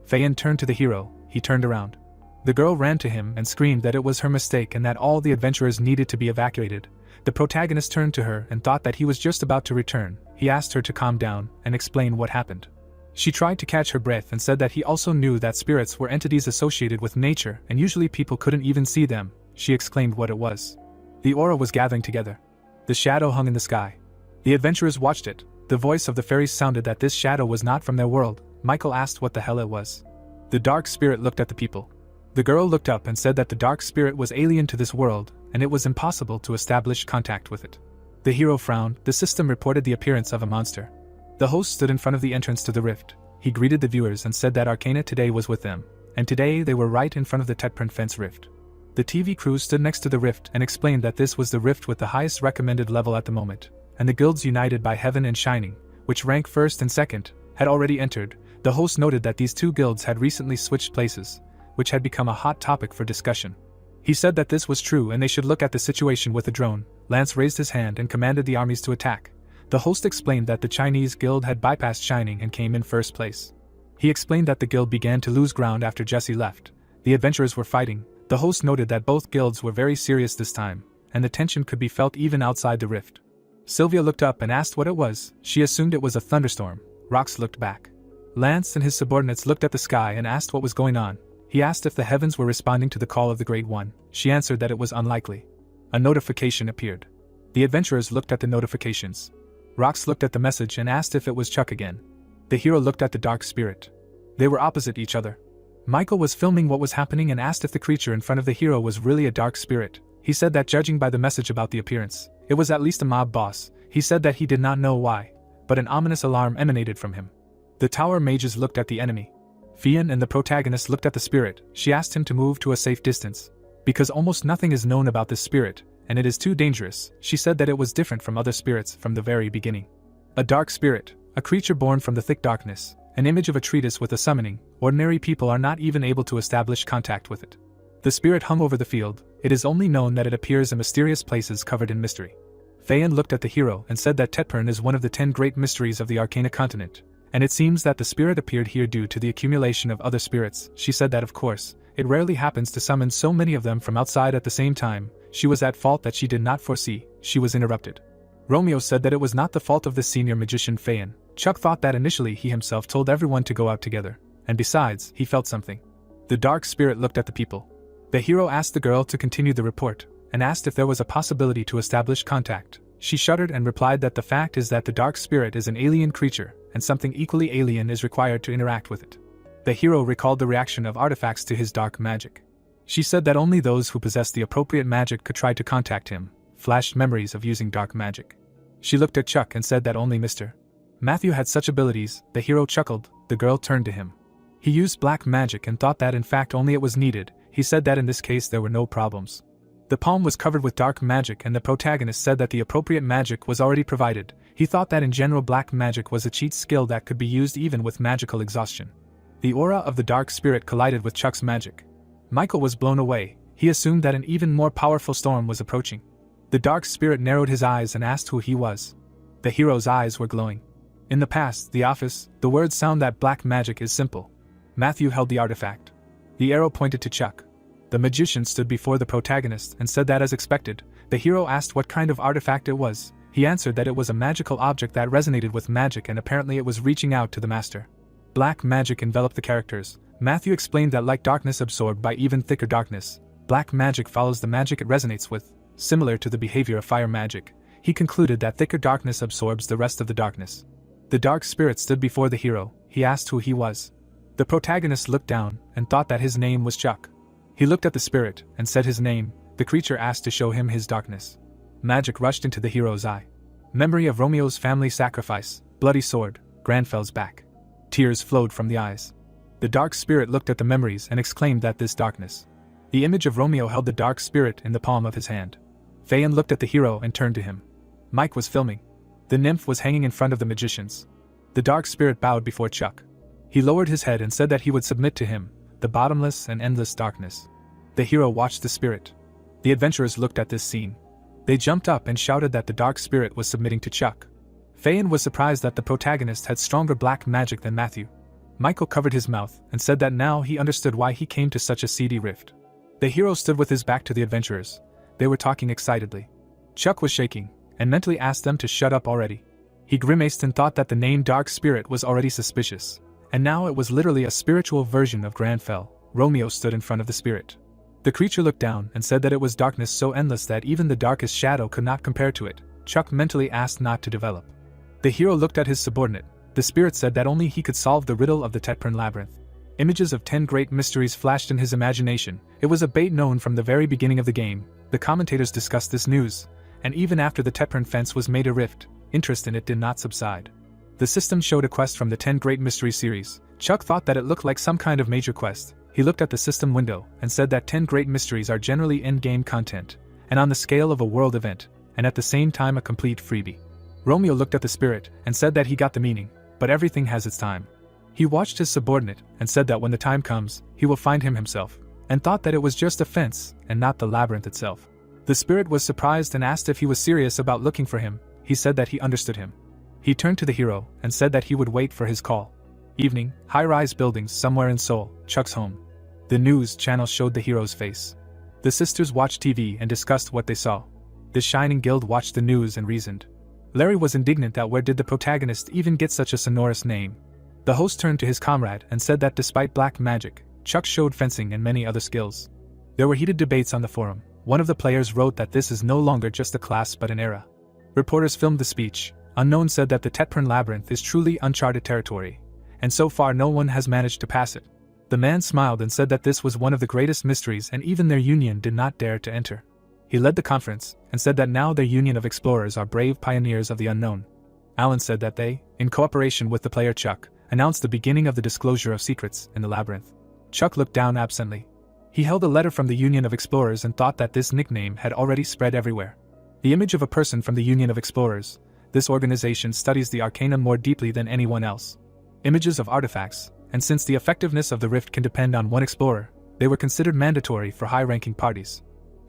Speaker 1: Feyan turned to the hero. He turned around. The girl ran to him and screamed that it was her mistake and that all the adventurers needed to be evacuated. The protagonist turned to her and thought that he was just about to return. He asked her to calm down and explain what happened. She tried to catch her breath and said that he also knew that spirits were entities associated with nature and usually people couldn't even see them. She explained what it was. The aura was gathering together. The shadow hung in the sky. The adventurers watched it. The voice of the fairies sounded that this shadow was not from their world. Michael asked what the hell it was. The dark spirit looked at the people. The girl looked up and said that the dark spirit was alien to this world, and it was impossible to establish contact with it. The hero frowned. The system reported the appearance of a monster. The host stood in front of the entrance to the rift. He greeted the viewers and said that Arcana today was with them, and today they were right in front of the Tetprint fence rift. The TV crew stood next to the rift and explained that this was the rift with the highest recommended level at the moment, and the guilds united by Heaven and Shining, which rank first and second, had already entered. The host noted that these two guilds had recently switched places, which had become a hot topic for discussion. He said that this was true and they should look at the situation with a drone. Lance raised his hand and commanded the armies to attack. The host explained that the Chinese guild had bypassed Shining and came in first place. He explained that the guild began to lose ground after Jesse left. The adventurers were fighting. The host noted that both guilds were very serious this time, and the tension could be felt even outside the rift. Sylvia looked up and asked what it was. She assumed it was a thunderstorm. Rox looked back. Lance and his subordinates looked at the sky and asked what was going on. He asked if the heavens were responding to the call of the Great One. She answered that it was unlikely. A notification appeared. The adventurers looked at the notifications. Rox looked at the message and asked if it was Chuck again. The hero looked at the dark spirit. They were opposite each other. Michael was filming what was happening and asked if the creature in front of the hero was really a dark spirit. He said that judging by the message about the appearance, it was at least a mob boss. He said that he did not know why, but an ominous alarm emanated from him. The tower mages looked at the enemy. Fian and the protagonist looked at the spirit. She asked him to move to a safe distance, because almost nothing is known about this spirit, and it is too dangerous. She said that it was different from other spirits from the very beginning. A dark spirit, a creature born from the thick darkness, an image of a treatise with a summoning. Ordinary people are not even able to establish contact with it. The spirit hung over the field. It is only known that it appears in mysterious places covered in mystery. Feyan looked at the hero and said that Tetpern is one of the 10 great mysteries of the Arcana continent, and it seems that the spirit appeared here due to the accumulation of other spirits. She said that of course, it rarely happens to summon so many of them from outside at the same time. She was at fault that she did not foresee. She was interrupted. Romeo said that it was not the fault of the senior magician Feyan. Chuck thought that initially he himself told everyone to go out together, and besides, he felt something. The dark spirit looked at the people. The hero asked the girl to continue the report, and asked if there was a possibility to establish contact. She shuddered and replied that the fact is that the dark spirit is an alien creature, and something equally alien is required to interact with it. The hero recalled the reaction of artifacts to his dark magic. She said that only those who possessed the appropriate magic could try to contact him, flashed memories of using dark magic. She looked at Chuck and said that only Mr. Matthew had such abilities. The hero chuckled. The girl turned to him. He used black magic and thought that in fact only it was needed. He said that in this case there were no problems. The palm was covered with dark magic and the protagonist said that the appropriate magic was already provided. He thought that in general black magic was a cheat skill that could be used even with magical exhaustion. The aura of the dark spirit collided with Chuck's magic. Michael was blown away. He assumed that an even more powerful storm was approaching. The dark spirit narrowed his eyes and asked who he was. The hero's eyes were glowing. In the past, the office, the words sound that black magic is simple. Matthew held the artifact. The arrow pointed to Chuck. The magician stood before the protagonist and said that as expected. The hero asked what kind of artifact it was. He answered that it was a magical object that resonated with magic and apparently it was reaching out to the master. Black magic enveloped the characters. Matthew explained that like darkness absorbed by even thicker darkness, black magic follows the magic it resonates with, similar to the behavior of fire magic. He concluded that thicker darkness absorbs the rest of the darkness. The dark spirit stood before the hero. He asked who he was. The protagonist looked down and thought that his name was Chuck. He looked at the spirit and said his name. The creature asked to show him his darkness. Magic rushed into the hero's eye. Memory of Romeo's family sacrifice, bloody sword, Granfel's back. Tears flowed from the eyes. The dark spirit looked at the memories and exclaimed that this darkness. The image of Romeo held the dark spirit in the palm of his hand. Phaon looked at the hero and turned to him. Mike was filming. The nymph was hanging in front of the magicians. The dark spirit bowed before Chuck. He lowered his head and said that he would submit to him, the bottomless and endless darkness. The hero watched the spirit. The adventurers looked at this scene. They jumped up and shouted that the dark spirit was submitting to Chuck. Phaon was surprised that the protagonist had stronger black magic than Matthew. Michael covered his mouth and said that now he understood why he came to such a seedy rift. The hero stood with his back to the adventurers. They were talking excitedly. Chuck was shaking, and mentally asked them to shut up already. He grimaced and thought that the name Dark Spirit was already suspicious, and now it was literally a spiritual version of Granfell. Romeo stood in front of the spirit. The creature looked down and said that it was darkness so endless that even the darkest shadow could not compare to it. Chuck mentally asked not to develop. The hero looked at his subordinate. The spirit said that only he could solve the riddle of the Tetpern labyrinth. Images of 10 great mysteries flashed in his imagination. It was a bait known from the very beginning of the game. The commentators discussed this news, and even after the Tetpern fence was made a rift, interest in it did not subside. The system showed a quest from the 10 Great Mysteries series. Chuck thought that it looked like some kind of major quest. He looked at the system window and said that 10 Great Mysteries are generally end-game content, and on the scale of a world event, and at the same time a complete freebie. Romeo looked at the spirit and said that he got the meaning, but everything has its time. He watched his subordinate and said that when the time comes, he will find him himself, and thought that it was just a fence and not the labyrinth itself. The spirit was surprised and asked if he was serious about looking for him. He said that he understood him. He turned to the hero and said that he would wait for his call. Evening, high-rise buildings somewhere in Seoul, Chuck's home. The news channel showed the hero's face. The sisters watched TV and discussed what they saw. The Shining Guild watched the news and reasoned. Larry was indignant that where did the protagonist even get such a sonorous name? The host turned to his comrade and said that despite black magic, Chuck showed fencing and many other skills. There were heated debates on the forum. One of the players wrote that this is no longer just a class but an era. Reporters filmed the speech. Unknown said that the Tetpern labyrinth is truly uncharted territory, and so far no one has managed to pass it. The man smiled and said that this was one of the greatest mysteries and even their union did not dare to enter. He led the conference and said that now their union of explorers are brave pioneers of the unknown. Alan said that they, in cooperation with the player Chuck, announced the beginning of the disclosure of secrets in the labyrinth. Chuck looked down absently. He held a letter from the Union of Explorers and thought that this nickname had already spread everywhere. The image of a person from the Union of Explorers. This organization studies the arcana more deeply than anyone else. Images of artifacts, and since the effectiveness of the rift can depend on one explorer, they were considered mandatory for high-ranking parties.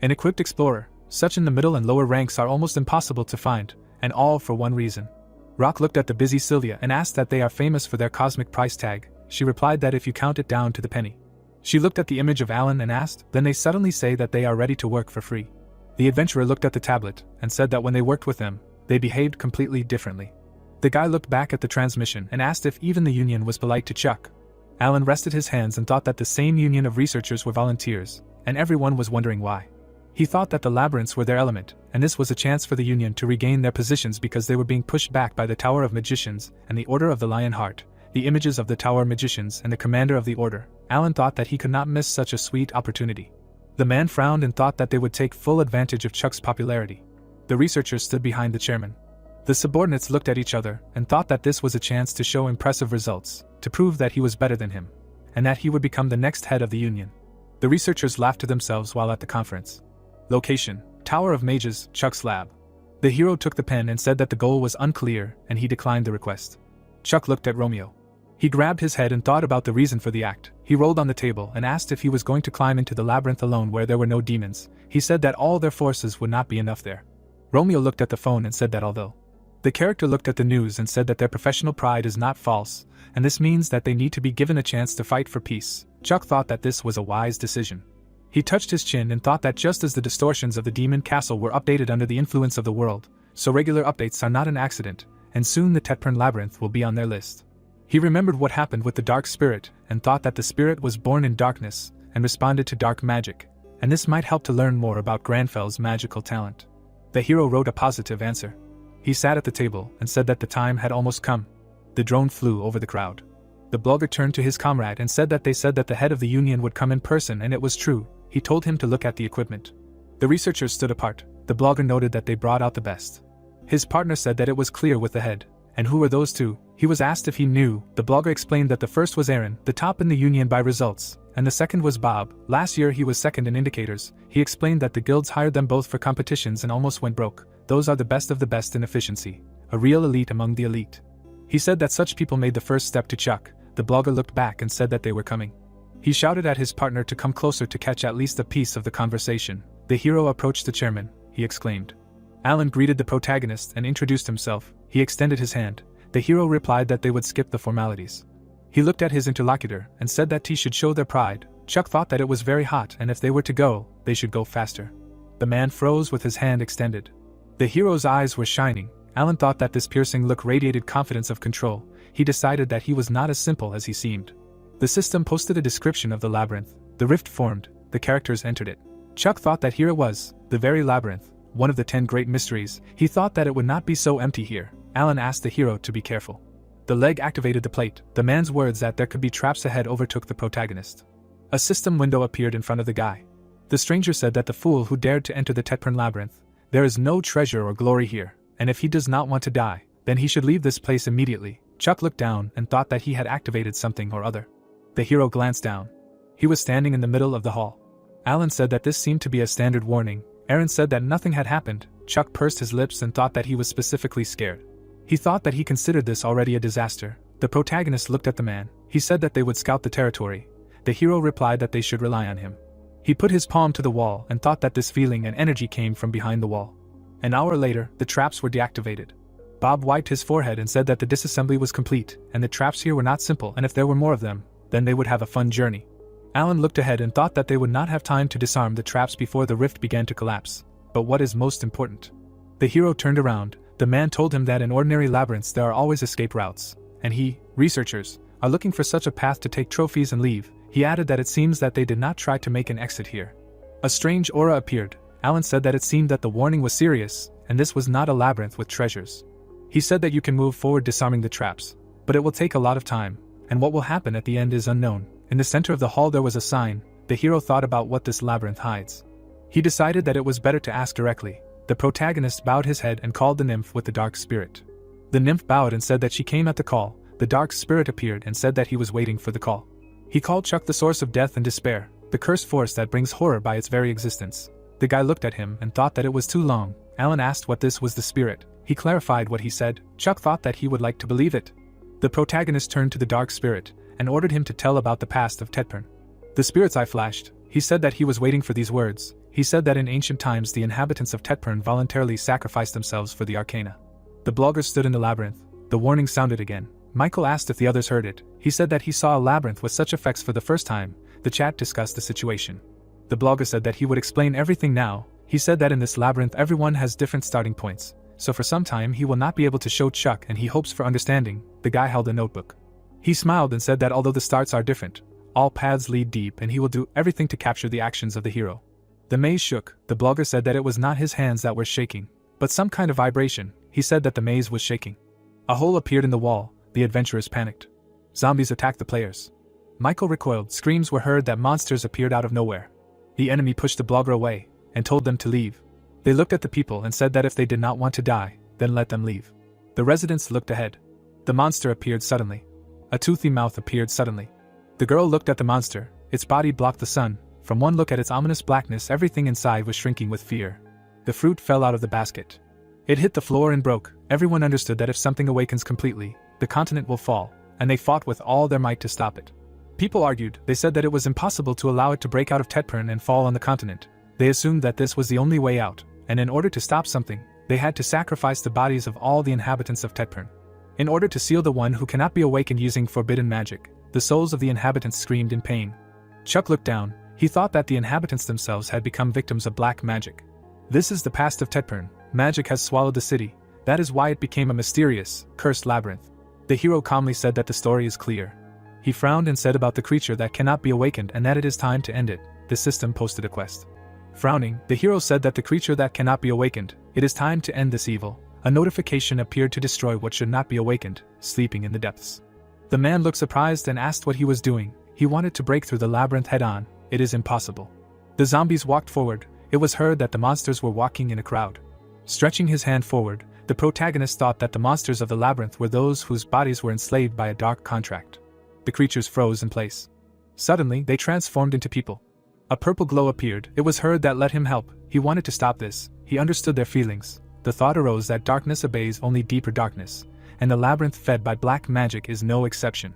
Speaker 1: An equipped explorer, such in the middle and lower ranks are almost impossible to find, and all for one reason. Rock looked at the busy Sylvia and asked that they are famous for their cosmic price tag. She replied that if you count it down to the penny. She looked at the image of Alan and asked, then they suddenly say that they are ready to work for free. The adventurer looked at the tablet and said that when they worked with them, they behaved completely differently. The guy looked back at the transmission and asked if even the union was polite to Chuck. Alan rested his hands and thought that the same union of researchers were volunteers, and everyone was wondering why. He thought that the labyrinths were their element, and this was a chance for the union to regain their positions because they were being pushed back by the Tower of Magicians and the Order of the Lion Heart. The images of the Tower Magicians and the commander of the Order. Alan thought that he could not miss such a sweet opportunity. The man frowned and thought that they would take full advantage of Chuck's popularity. The researchers stood behind the chairman. The subordinates looked at each other and thought that this was a chance to show impressive results, to prove that he was better than him, and that he would become the next head of the union. The researchers laughed to themselves while at the conference. Location: Tower of Mages, Chuck's lab. The hero took the pen and said that the goal was unclear and he declined the request. Chuck looked at Romeo. He grabbed his head and thought about the reason for the act. He rolled on the table and asked if he was going to climb into the labyrinth alone where there were no demons. He said that all their forces would not be enough there. Romeo looked at the phone and said that although the character looked at the news and said that their professional pride is not false, and this means that they need to be given a chance to fight for peace. Chuck thought that this was a wise decision. He touched his chin and thought that just as the distortions of the demon castle were updated under the influence of the world, so regular updates are not an accident, and soon the Tetpern labyrinth will be on their list. He remembered what happened with the dark spirit and thought that the spirit was born in darkness and responded to dark magic, and this might help to learn more about Granfel's magical talent. The hero wrote a positive answer. He sat at the table and said that the time had almost come. The drone flew over the crowd. The blogger turned to his comrade and said that they said that the head of the union would come in person, and it was true. He told him to look at the equipment. The researchers stood apart. The blogger noted that they brought out the best. His partner said that it was clear with the head. And who were those two? He was asked if he knew. The blogger explained that the first was Aaron, the top in the union by results, and the second was Bob. Last year he was second in indicators. He explained that the guilds hired them both for competitions and almost went broke. Those are the best of the best in efficiency. A real elite among the elite. He said that such people made the first step to Chuck. The blogger looked back and said that they were coming. He shouted at his partner to come closer to catch at least a piece of the conversation. The hero approached the chairman, he exclaimed. Alan greeted the protagonist and introduced himself. He extended his hand. The hero replied that they would skip the formalities. He looked at his interlocutor and said that he should show their pride. Chuck thought that it was very hot and if they were to go, they should go faster. The man froze with his hand extended. The hero's eyes were shining. Alan thought that this piercing look radiated confidence of control. He decided that he was not as simple as he seemed. The system posted a description of the labyrinth. The rift formed. The characters entered it. Chuck thought that here it was, the very labyrinth, one of the 10 great mysteries. He thought that it would not be so empty here. Alan asked the hero to be careful. The leg activated the plate. The man's words that there could be traps ahead overtook the protagonist. A system window appeared in front of the guy. The stranger said that the fool who dared to enter the Tetpern labyrinth. There is no treasure or glory here, and if he does not want to die, then he should leave this place immediately. Chuck looked down and thought that he had activated something or other. The hero glanced down. He was standing in the middle of the hall. Alan said that this seemed to be a standard warning. Aaron said that nothing had happened. Chuck pursed his lips and thought that he was specifically scared. He thought that he considered this already a disaster. The protagonist looked at the man. He said that they would scout the territory. The hero replied that they should rely on him. He put his palm to the wall and thought that this feeling and energy came from behind the wall. An hour later, the traps were deactivated. Bob wiped his forehead and said that the disassembly was complete, and the traps here were not simple, and if there were more of them, then they would have a fun journey. Alan looked ahead and thought that they would not have time to disarm the traps before the rift began to collapse. But what is most important? The hero turned around. The man told him that in ordinary labyrinths there are always escape routes, and researchers, are looking for such a path to take trophies and leave. He added that it seems that they did not try to make an exit here. A strange aura appeared. Alan said that it seemed that the warning was serious, and this was not a labyrinth with treasures. He said that you can move forward disarming the traps, but it will take a lot of time, and what will happen at the end is unknown. In the center of the hall there was a sign. The hero thought about what this labyrinth hides. He decided that it was better to ask directly. The protagonist bowed his head and called the nymph with the dark spirit. The nymph bowed and said that she came at the call. The dark spirit appeared and said that he was waiting for the call. He called Chuck the source of death and despair, the cursed force that brings horror by its very existence. The guy looked at him and thought that it was too long. Alan asked what this was the spirit. He clarified what he said. Chuck thought that he would like to believe it. The protagonist turned to the dark spirit and ordered him to tell about the past of Tetpern. The spirit's eye flashed. He said that he was waiting for these words. He said that in ancient times the inhabitants of Tetpern voluntarily sacrificed themselves for the arcana. The blogger stood in the labyrinth. The warning sounded again. Michael asked if the others heard it. He said that he saw a labyrinth with such effects for the first time. The chat discussed the situation. The blogger said that he would explain everything now. He said that in this labyrinth everyone has different starting points, so for some time he will not be able to show Chuck and he hopes for understanding. The guy held a notebook. He smiled and said that although the starts are different, all paths lead deep and he will do everything to capture the actions of the hero. The maze shook. The blogger said that it was not his hands that were shaking, but some kind of vibration. He said that the maze was shaking. A hole appeared in the wall. The adventurers panicked. Zombies attacked the players. Michael recoiled. Screams were heard that monsters appeared out of nowhere. The enemy pushed the blogger away and told them to leave. They looked at the people and said that if they did not want to die, then let them leave. The residents looked ahead. The monster appeared suddenly. A toothy mouth appeared suddenly. The girl looked at the monster. Its body blocked the sun. From one look at its ominous blackness, everything inside was shrinking with fear. The fruit fell out of the basket. It hit the floor and broke. Everyone understood that if something awakens completely, the continent will fall, and they fought with all their might to stop it. People argued. They said that it was impossible to allow it to break out of Tetpern and fall on the continent. They assumed that this was the only way out, and in order to stop something, they had to sacrifice the bodies of all the inhabitants of Tetpern. In order to seal the one who cannot be awakened using forbidden magic, the souls of the inhabitants screamed in pain. Chuck looked down. He thought that the inhabitants themselves had become victims of black magic. This is the past of Tetpern. Magic has swallowed the city. That is why it became a mysterious, cursed labyrinth. The hero calmly said that the story is clear. He frowned and said about the creature that cannot be awakened and that it is time to end it. The system posted a quest. Frowning, the hero said that the creature that cannot be awakened, it is time to end this evil. A notification appeared to destroy what should not be awakened, sleeping in the depths. The man looked surprised and asked what he was doing. He wanted to break through the labyrinth head-on. It is impossible. The zombies walked forward. It was heard that the monsters were walking in a crowd. Stretching his hand forward, the protagonist thought that the monsters of the labyrinth were those whose bodies were enslaved by a dark contract. The creatures froze in place. Suddenly, they transformed into people. A purple glow appeared. It was heard that let him help. He wanted to stop this. He understood their feelings. The thought arose that darkness obeys only deeper darkness, and the labyrinth fed by black magic is no exception.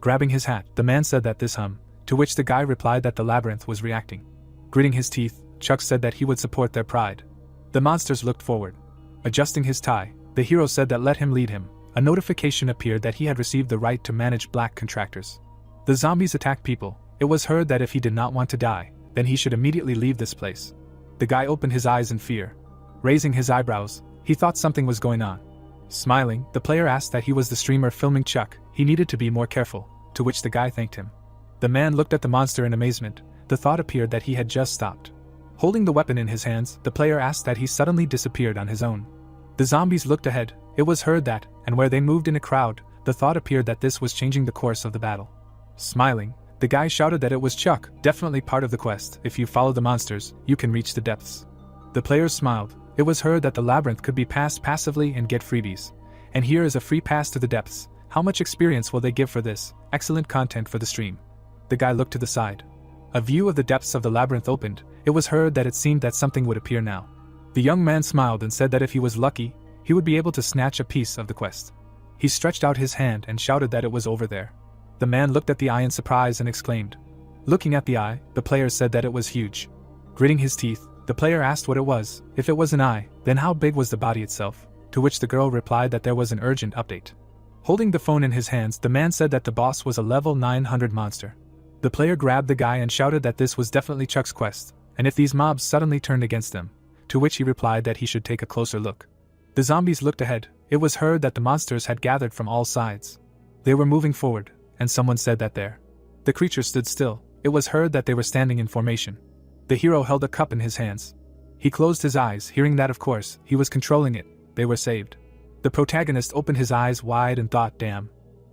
Speaker 1: Grabbing his hat, the man said that this to which the guy replied that the labyrinth was reacting. Gritting his teeth, Chuck said that he would support their pride. The monsters looked forward. Adjusting his tie, the hero said that let him lead him. A notification appeared that he had received the right to manage black contractors. The zombies attacked people. It was heard that if he did not want to die, then he should immediately leave this place. The guy opened his eyes in fear. Raising his eyebrows, he thought something was going on. Smiling, the player asked that he was the streamer filming Chuck. He needed to be more careful, to which the guy thanked him. The man looked at the monster in amazement. The thought appeared that he had just stopped. Holding the weapon in his hands, the player asked that he suddenly disappeared on his own. The zombies looked ahead. It was heard that, and where they moved in a crowd, the thought appeared that this was changing the course of the battle. Smiling, the guy shouted that it was Chuck, definitely part of the quest. If you follow the monsters, you can reach the depths. The players smiled. It was heard that the labyrinth could be passed passively and get freebies. And here is a free pass to the depths. How much experience will they give for this? Excellent content for the stream. The guy looked to the side. A view of the depths of the labyrinth opened. It was heard that it seemed that something would appear now. The young man smiled and said that if he was lucky, he would be able to snatch a piece of the quest. He stretched out his hand and shouted that it was over there. The man looked at the eye in surprise and exclaimed. Looking at the eye, the player said that it was huge. Gritting his teeth, the player asked what it was. If it was an eye, then how big was the body itself? To which the girl replied that there was an urgent update. Holding the phone in his hands, the man said that the boss was a level 900 monster. The player grabbed the guy and shouted that this was definitely Chuck's quest, and if these mobs suddenly turned against them, to which he replied that he should take a closer look. The zombies looked ahead. It was heard that the monsters had gathered from all sides. They were moving forward, and someone said that there. The creatures stood still. It was heard that they were standing in formation. The hero held a cup in his hands. He closed his eyes, hearing that of course, he was controlling it. They were saved. The protagonist opened his eyes wide and thought, damn.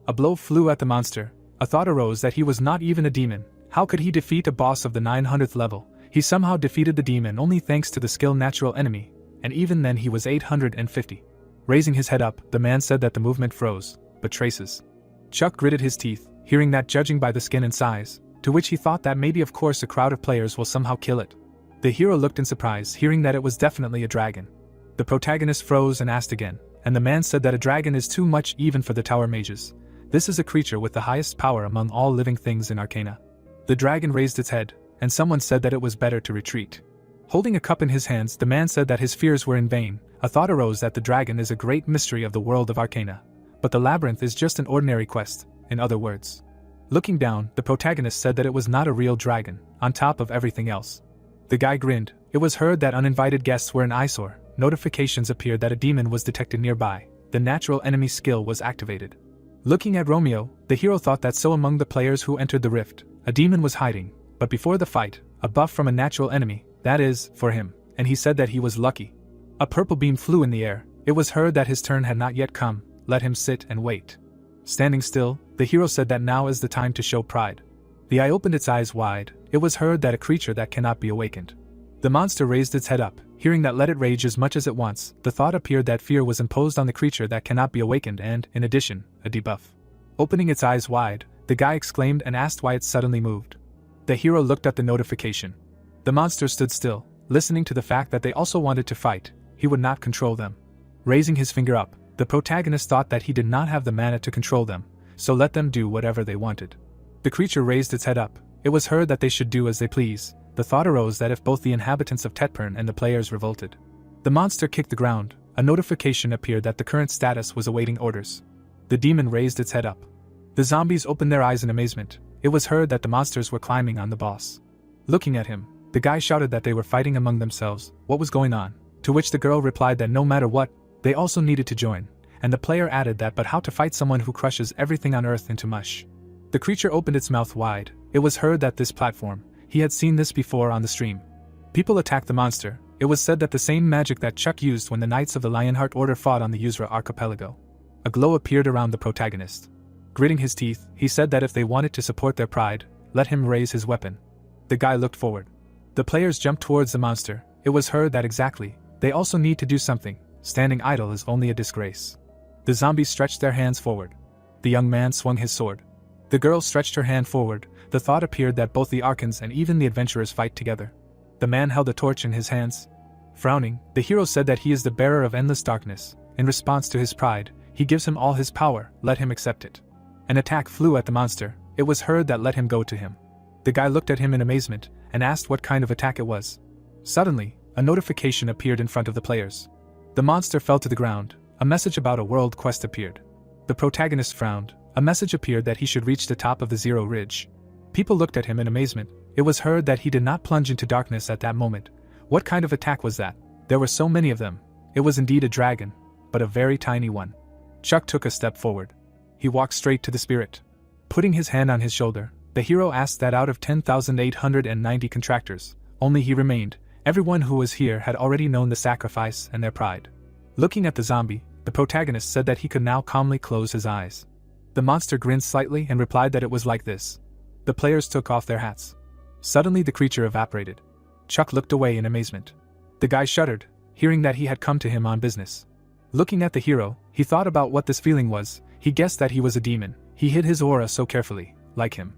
Speaker 1: A blow flew at the monster. A thought arose that he was not even a demon. How could he defeat a boss of the 900th level? He somehow defeated the demon only thanks to the skill natural enemy, and even then he was 850. Raising his head up, the man said that the movement froze, but traces. Chuck gritted his teeth, hearing that judging by the skin and size, to which he thought that maybe of course a crowd of players will somehow kill it. The hero looked in surprise, hearing that it was definitely a dragon. The protagonist froze and asked again, and the man said that a dragon is too much even for the tower mages. This is a creature with the highest power among all living things in Arcana. The dragon raised its head, and someone said that it was better to retreat. Holding a cup in his hands, the man said that his fears were in vain. A thought arose that the dragon is a great mystery of the world of Arcana, but the labyrinth is just an ordinary quest, in other words. Looking down, the protagonist said that it was not a real dragon, on top of everything else. The guy grinned. It was heard that uninvited guests were an eyesore. Notifications appeared that a demon was detected nearby. The natural enemy skill was activated. Looking at Romeo, the hero thought that so among the players who entered the rift, a demon was hiding, but before the fight, a buff from a natural enemy, that is, for him, and he said that he was lucky. A purple beam flew in the air. It was heard that his turn had not yet come. Let him sit and wait. Standing still, the hero said that now is the time to show pride. The eye opened its eyes wide. It was heard that a creature that cannot be awakened. The monster raised its head up, hearing that let it rage as much as it wants. The thought appeared that fear was imposed on the creature that cannot be awakened and, in addition, a debuff. Opening its eyes wide, the guy exclaimed and asked why it suddenly moved. The hero looked at the notification. The monster stood still, listening to the fact that they also wanted to fight. He would not control them. Raising his finger up, the protagonist thought that he did not have the mana to control them, so let them do whatever they wanted. The creature raised its head up. It was heard that they should do as they please. The thought arose that if both the inhabitants of Tetpern and the players revolted. The monster kicked the ground. A notification appeared that the current status was awaiting orders. The demon raised its head up. The zombies opened their eyes in amazement. It was heard that the monsters were climbing on the boss. Looking at him, the guy shouted that they were fighting among themselves. What was going on? To which the girl replied that no matter what, they also needed to join, and the player added that but how to fight someone who crushes everything on Earth into mush. The creature opened its mouth wide. It was heard that this platform, he had seen this before on the stream. People attacked the monster. It was said that the same magic that Chuck used when the Knights of the Lionheart Order fought on the Yuzra archipelago. A glow appeared around the protagonist. Gritting his teeth, he said that if they wanted to support their pride, let him raise his weapon. The guy looked forward. The players jumped towards the monster. It was heard that exactly, they also need to do something. Standing idle is only a disgrace. The zombies stretched their hands forward. The young man swung his sword. The girl stretched her hand forward. The thought appeared that both the Archons and even the adventurers fight together. The man held a torch in his hands. Frowning, the hero said that he is the bearer of endless darkness. In response to his pride, he gives him all his power, let him accept it. An attack flew at the monster. It was heard that let him go to him. The guy looked at him in amazement, and asked what kind of attack it was. Suddenly, a notification appeared in front of the players. The monster fell to the ground. A message about a world quest appeared. The protagonist frowned. A message appeared that he should reach the top of the Zero Ridge. People looked at him in amazement. It was heard that he did not plunge into darkness at that moment. What kind of attack was that? There were so many of them. It was indeed a dragon, but a very tiny one. Chuck took a step forward. He walked straight to the spirit. Putting his hand on his shoulder, the hero asked that out of 10,890 contractors, only he remained. Everyone who was here had already known the sacrifice and their pride. Looking at the zombie, the protagonist said that he could now calmly close his eyes. The monster grinned slightly and replied that it was like this. The players took off their hats. Suddenly the creature evaporated. Chuck looked away in amazement. The guy shuddered, hearing that he had come to him on business. Looking at the hero, he thought about what this feeling was. He guessed that he was a demon. He hid his aura so carefully, like him.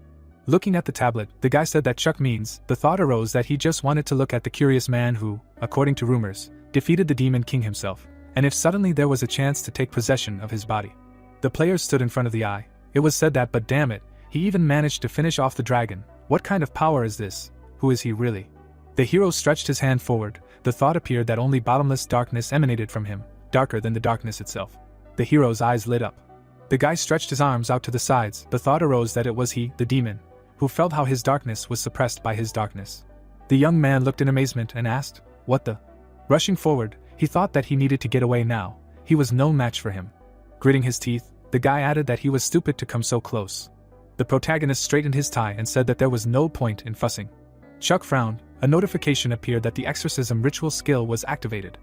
Speaker 1: Looking at the tablet, the guy said that Chuck means. The thought arose that he just wanted to look at the curious man who, according to rumors, defeated the demon king himself, and if suddenly there was a chance to take possession of his body. The players stood in front of the eye. It was said that, but damn it, he even managed to finish off the dragon. What kind of power is this? Who is he really? The hero stretched his hand forward. The thought appeared that only bottomless darkness emanated from him, darker than the darkness itself. The hero's eyes lit up. The guy stretched his arms out to the sides. The thought arose that it was he, the demon, who felt how his darkness was suppressed by his darkness. The young man looked in amazement and asked, "What the?" Rushing forward, he thought that he needed to get away now. He was no match for him. Gritting his teeth, the guy added that he was stupid to come so close. The protagonist straightened his tie and said that there was no point in fussing. Chuck frowned. A notification appeared that the exorcism ritual skill was activated.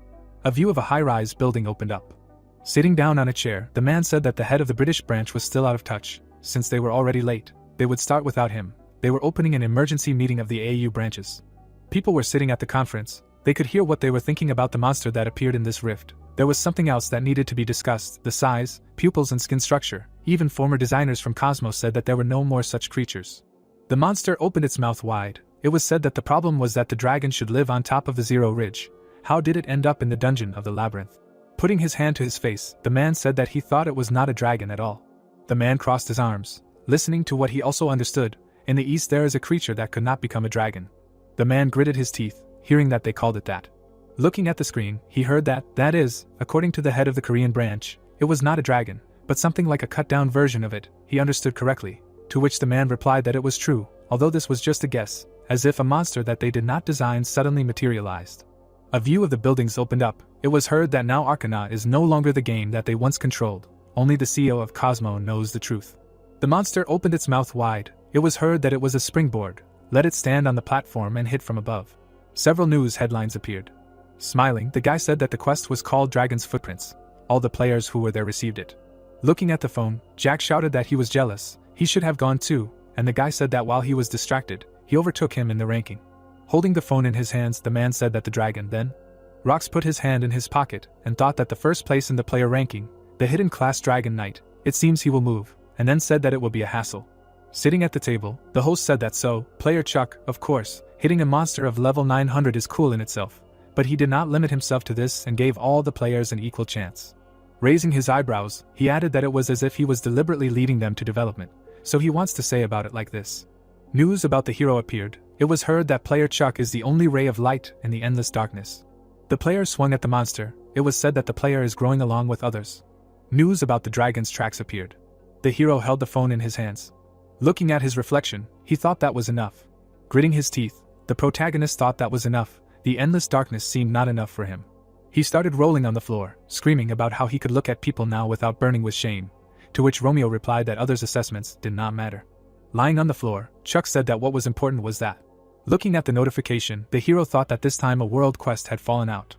Speaker 1: A view of a high-rise building opened up. Sitting down on a chair, the man said that the head of the British branch was still out of touch. Since they were already late, they would start without him. They were opening an emergency meeting of the AU branches. People were sitting at the conference. They could hear what they were thinking about the monster that appeared in this rift. There was something else that needed to be discussed: the size, pupils and skin structure. Even former designers from Cosmos said that there were no more such creatures. The monster opened its mouth wide. It was said that the problem was that the dragon should live on top of the Zero Ridge. How did it end up in the dungeon of the labyrinth? Putting his hand to his face, the man said that he thought it was not a dragon at all. The man crossed his arms, listening to what he also understood. In the east there is a creature that could not become a dragon. The man gritted his teeth, hearing that they called it that. Looking at the screen, he heard that is, according to the head of the Korean branch, it was not a dragon, but something like a cut-down version of it. He understood correctly, to which the man replied that it was true, although this was just a guess, as if a monster that they did not design suddenly materialized. A view of the buildings opened up. It was heard that now Arcana is no longer the game that they once controlled. Only the CEO of Cosmo knows the truth. The monster opened its mouth wide. It was heard that it was a springboard. Let it stand on the platform and hit from above. Several news headlines appeared. Smiling, the guy said that the quest was called Dragon's Footprints. All the players who were there received it. Looking at the phone, Jack shouted that he was jealous. He should have gone too, and the guy said that while he was distracted, he overtook him in the ranking. Holding the phone in his hands, the man said that the dragon then. Rox put his hand in his pocket and thought that the first place in the player ranking, the hidden class Dragon Knight, it seems he will move, and then said that it will be a hassle. Sitting at the table, the host said that so, player Chuck, of course, hitting a monster of level 900 is cool in itself, but he did not limit himself to this and gave all the players an equal chance. Raising his eyebrows, he added that it was as if he was deliberately leading them to development, so he wants to say about it like this. News about the hero appeared. It was heard that player Chuck is the only ray of light in the endless darkness. The player swung at the monster. It was said that the player is growing along with others. News about the dragon's tracks appeared. The hero held the phone in his hands. Looking at his reflection, he thought that was enough. Gritting his teeth, the protagonist thought that was enough. The endless darkness seemed not enough for him. He started rolling on the floor, screaming about how he could look at people now without burning with shame, to which Romeo replied that others' assessments did not matter. Lying on the floor, Chuck said that what was important was that. Looking at the notification, the hero thought that this time a world quest had fallen out.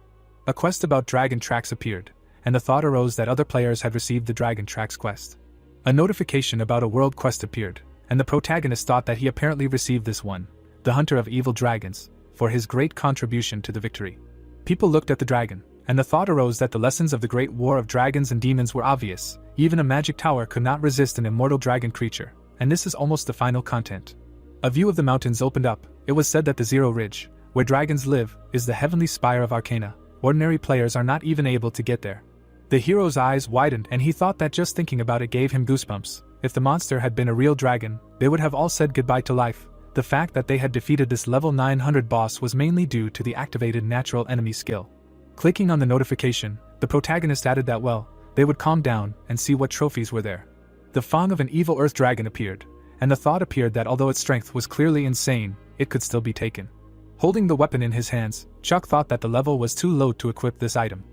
Speaker 1: A quest about dragon tracks appeared, and the thought arose that other players had received the dragon tracks quest. A notification about a world quest appeared, and the protagonist thought that he apparently received this one, the hunter of evil dragons, for his great contribution to the victory. People looked at the dragon, and the thought arose that the lessons of the great war of dragons and demons were obvious. Even a magic tower could not resist an immortal dragon creature, and this is almost the final content. A view of the mountains opened up. It was said that the Zero Ridge, where dragons live, is the heavenly spire of Arcana. Ordinary players are not even able to get there. The hero's eyes widened and he thought that just thinking about it gave him goosebumps. If the monster had been a real dragon, they would have all said goodbye to life. The fact that they had defeated this level 900 boss was mainly due to the activated natural enemy skill. Clicking on the notification, the protagonist added that they would calm down and see what trophies were there. The fang of an evil earth dragon appeared, and the thought appeared that although its strength was clearly insane, it could still be taken. Holding the weapon in his hands, Chuck thought that the level was too low to equip this item.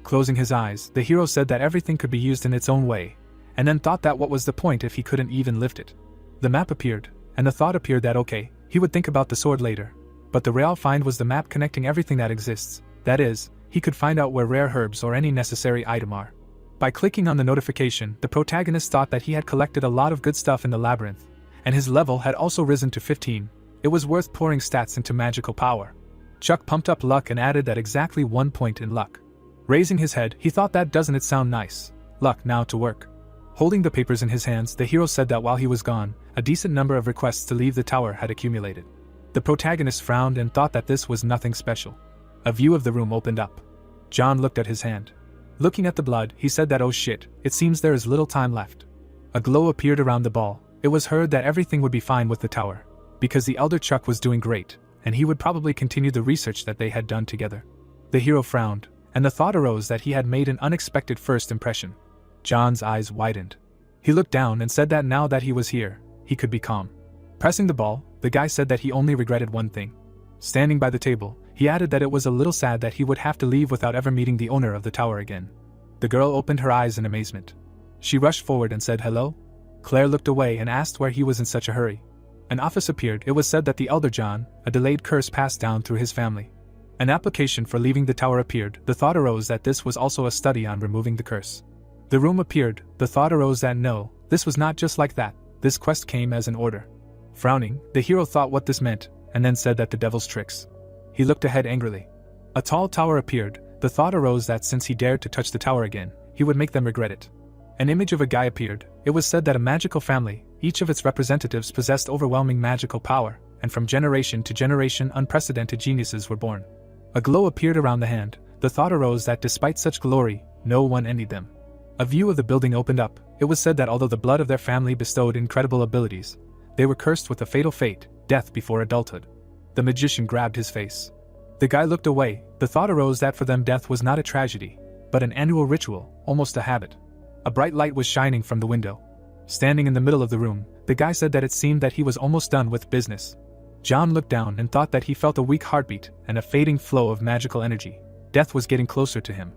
Speaker 1: Closing his eyes, the hero said that everything could be used in its own way, and then thought that what was the point if he couldn't even lift it. The map appeared, and the thought appeared that he would think about the sword later. But the real find was the map connecting everything that exists. That is, he could find out where rare herbs or any necessary item are. By clicking on the notification, the protagonist thought that he had collected a lot of good stuff in the labyrinth, and his level had also risen to 15. It was worth pouring stats into magical power. Chuck pumped up luck and added that exactly 1 point in luck. Raising his head, he thought that doesn't it sound nice? Luck now to work. Holding the papers in his hands, the hero said that while he was gone, a decent number of requests to leave the tower had accumulated. The protagonist frowned and thought that this was nothing special. A view of the room opened up. John looked at his hand. Looking at the blood, he said that oh shit, it seems there is little time left. A glow appeared around the ball. It was heard that everything would be fine with the tower, because the elder Chuck was doing great, and he would probably continue the research that they had done together. The hero frowned, and the thought arose that he had made an unexpected first impression. John's eyes widened. He looked down and said that now that he was here, he could be calm. Pressing the ball, the guy said that he only regretted one thing. Standing by the table, he added that it was a little sad that he would have to leave without ever meeting the owner of the tower again. The girl opened her eyes in amazement. She rushed forward and said hello. Claire looked away and asked where he was in such a hurry. An office appeared. It was said that the elder John, a delayed curse passed down through his family. An application for leaving the tower appeared. The thought arose that this was also a study on removing the curse. The room appeared. The thought arose that no, this was not just like that. This quest came as an order. Frowning, the hero thought what this meant, and then said that the devil's tricks. He looked ahead angrily. A tall tower appeared. The thought arose that since he dared to touch the tower again, he would make them regret it. An image of a guy appeared. It was said that a magical family, each of its representatives possessed overwhelming magical power, and from generation to generation unprecedented geniuses were born. A glow appeared around the hand. The thought arose that despite such glory, no one envied them. A view of the building opened up. It was said that although the blood of their family bestowed incredible abilities, they were cursed with a fatal fate, death before adulthood. The magician grabbed his face. The guy looked away. The thought arose that for them death was not a tragedy, but an annual ritual, almost a habit. A bright light was shining from the window. Standing in the middle of the room, the guy said that it seemed that he was almost done with business. John looked down and thought that he felt a weak heartbeat and a fading flow of magical energy. Death was getting closer to him.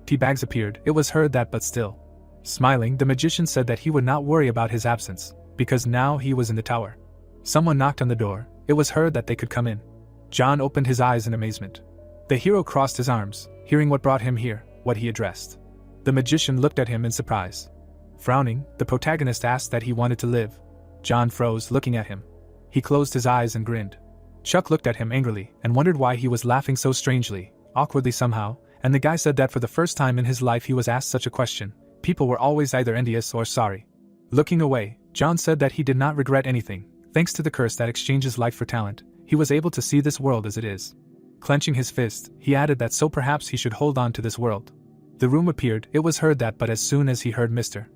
Speaker 1: Tea bags appeared. It was heard that but still. Smiling, the magician said that he would not worry about his absence, because now he was in the tower. Someone knocked on the door. It was heard that they could come in. John opened his eyes in amazement. The hero crossed his arms, hearing what brought him here, what he addressed. The magician looked at him in surprise. Frowning, the protagonist asked that he wanted to live. John froze, looking at him. He closed his eyes and grinned. Chuck looked at him angrily and wondered why he was laughing so strangely, awkwardly somehow, and the guy said that for the first time in his life he was asked such a question. People were always either envious or sorry. Looking away, John said that he did not regret anything. Thanks to the curse that exchanges life for talent, he was able to see this world as it is. Clenching his fist, he added that so perhaps he should hold on to this world. The room appeared. It was heard that but as soon as he heard Mr.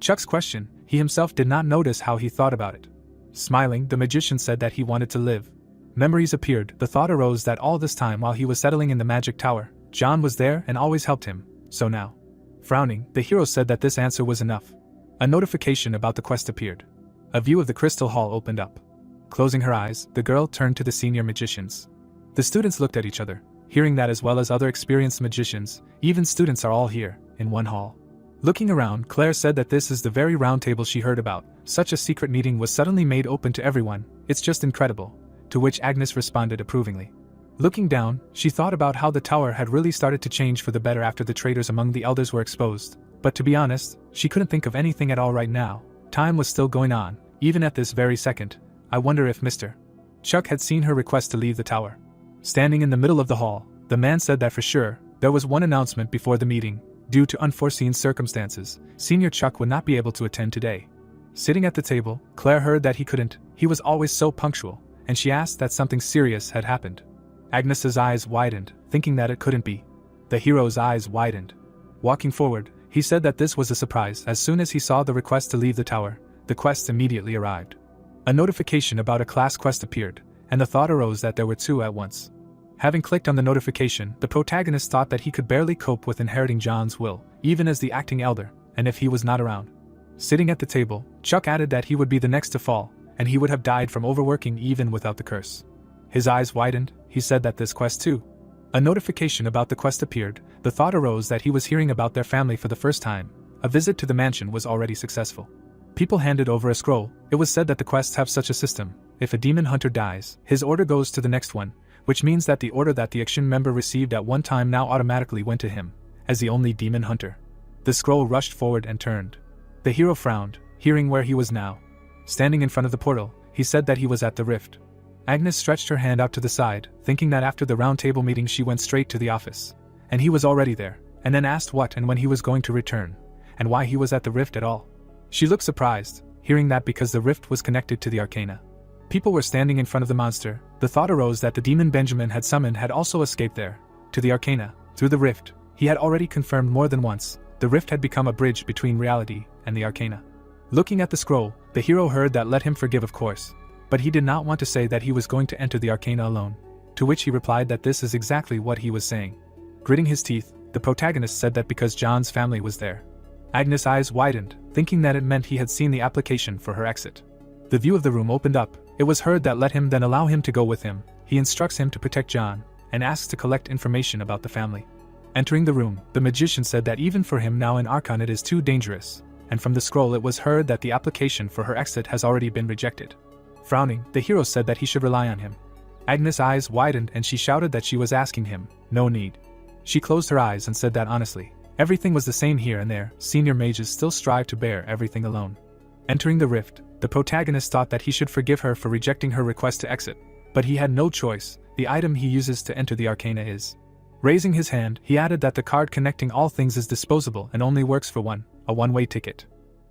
Speaker 1: Chuck's question, he himself did not notice how he thought about it. Smiling, the magician said that he wanted to live. Memories appeared. The thought arose that all this time while he was settling in the magic tower, John was there and always helped him, so now. Frowning, the hero said that this answer was enough. A notification about the quest appeared. A view of the crystal hall opened up. Closing her eyes, the girl turned to the senior magicians. The students looked at each other. Hearing that, as well as other experienced magicians, even students are all here, in one hall. Looking around, Claire said that this is the very round table she heard about. Such a secret meeting was suddenly made open to everyone. It's just incredible. To which Agnes responded approvingly. Looking down, she thought about how the tower had really started to change for the better after the traitors among the elders were exposed. But to be honest, she couldn't think of anything at all right now. Time was still going on, even at this very second. I wonder if Mr. Chuck had seen her request to leave the tower. Standing in the middle of the hall, the man said that for sure, there was one announcement before the meeting. Due to unforeseen circumstances, Senior Chuck would not be able to attend today. Sitting at the table, Claire heard that he couldn't. He was always so punctual, and she asked that something serious had happened. Agnes's eyes widened, thinking that it couldn't be. The hero's eyes widened. Walking forward, he said that this was a surprise. As soon as he saw the request to leave the tower, the quest immediately arrived. A notification about a class quest appeared, and the thought arose that there were two at once. Having clicked on the notification, the protagonist thought that he could barely cope with inheriting John's will, even as the acting elder, and if he was not around. Sitting at the table, Chuck added that he would be the next to fall, and he would have died from overworking even without the curse. His eyes widened. He said that this quest too. A notification about the quest appeared. The thought arose that he was hearing about their family for the first time. A visit to the mansion was already successful. People handed over a scroll. It was said that the quests have such a system. If a demon hunter dies, his order goes to the next one, which means that the order that the Action member received at one time now automatically went to him, as the only demon hunter. The scroll rushed forward and turned. The hero frowned, hearing where he was now. Standing in front of the portal, he said that he was at the rift. Agnes stretched her hand out to the side, thinking that after the round table meeting she went straight to the office. And he was already there, and then asked what and when he was going to return, and why he was at the rift at all. She looked surprised, hearing that because the rift was connected to the arcana. People were standing in front of the monster. The thought arose that the demon Benjamin had summoned had also escaped there, to the arcana, through the rift. He had already confirmed more than once, the rift had become a bridge between reality and the arcana. Looking at the scroll, the hero heard that let him forgive of course. But he did not want to say that he was going to enter the arcana alone, to which he replied that this is exactly what he was saying. Gritting his teeth, the protagonist said that because John's family was there. Agnes' eyes widened, thinking that it meant he had seen the application for her exit. The view of the room opened up. It was heard that let him then allow him to go with him. He instructs him to protect John, and asks to collect information about the family. Entering the room, the magician said that even for him now in Archon it is too dangerous, and from the scroll it was heard that the application for her exit has already been rejected. Frowning, the hero said that he should rely on him. Agnes' eyes widened and she shouted that she was asking him, no need. She closed her eyes and said that honestly, everything was the same here and there. Senior mages still strive to bear everything alone. Entering the rift, the protagonist thought that he should forgive her for rejecting her request to exit, but he had no choice. The item he uses to enter the arcana is. Raising his hand, he added that the card connecting all things is disposable and only works for a one-way ticket.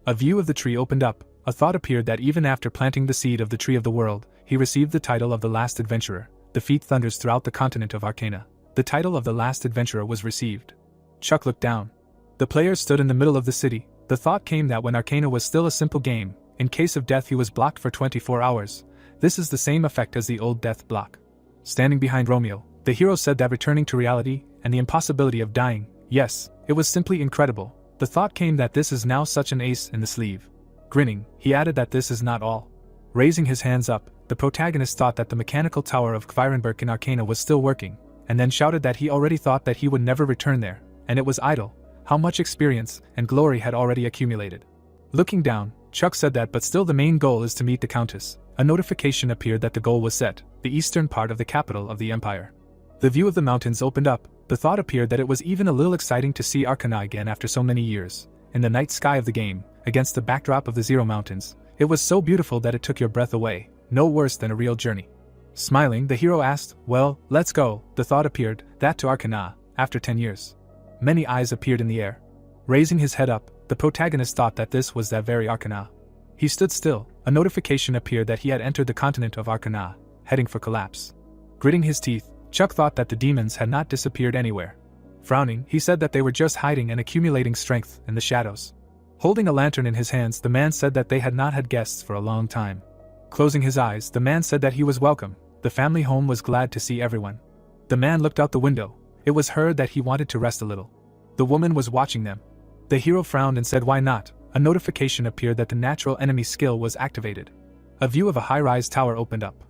Speaker 1: A view of the tree opened up. A thought appeared that even after planting the seed of the tree of the world, he received the title of the last adventurer. The feat thunders throughout the continent of Arcana. The title of the last adventurer was received. Chuck looked down. The players stood in the middle of the city. The thought came that when Arcana was still a simple game, in case of death he was blocked for 24 hours. This is the same effect as the old death block. Standing behind Romeo, the hero said that returning to reality, and the impossibility of dying, yes, it was simply incredible. The thought came that this is now such an ace in the sleeve. Grinning, he added that this is not all. Raising his hands up, the protagonist thought that the mechanical tower of Kvirenberg in Arcana was still working, and then shouted that he already thought that he would never return there, and it was idle. How much experience and glory had already accumulated. Looking down, Chuck said that but still the main goal is to meet the Countess. A notification appeared that the goal was set, the eastern part of the capital of the empire. The view of the mountains opened up. The thought appeared that it was even a little exciting to see Arcana again after so many years. In the night sky of the game, against the backdrop of the Zero Mountains, it was so beautiful that it took your breath away, no worse than a real journey. Smiling, the hero asked, well, let's go. The thought appeared, that to Arcana, after 10 years. Many eyes appeared in the air. Raising his head up, the protagonist thought that this was that very Arcana. He stood still. A notification appeared that he had entered the continent of Arcana, heading for collapse. Gritting his teeth, Chuck thought that the demons had not disappeared anywhere. Frowning, he said that they were just hiding and accumulating strength in the shadows. Holding a lantern in his hands, the man said that they had not had guests for a long time. Closing his eyes, the man said that he was welcome. The family home was glad to see everyone. The man looked out the window. It was heard that he wanted to rest a little. The woman was watching them. The hero frowned and said why not. A notification appeared that the natural enemy skill was activated. A view of a high-rise tower opened up.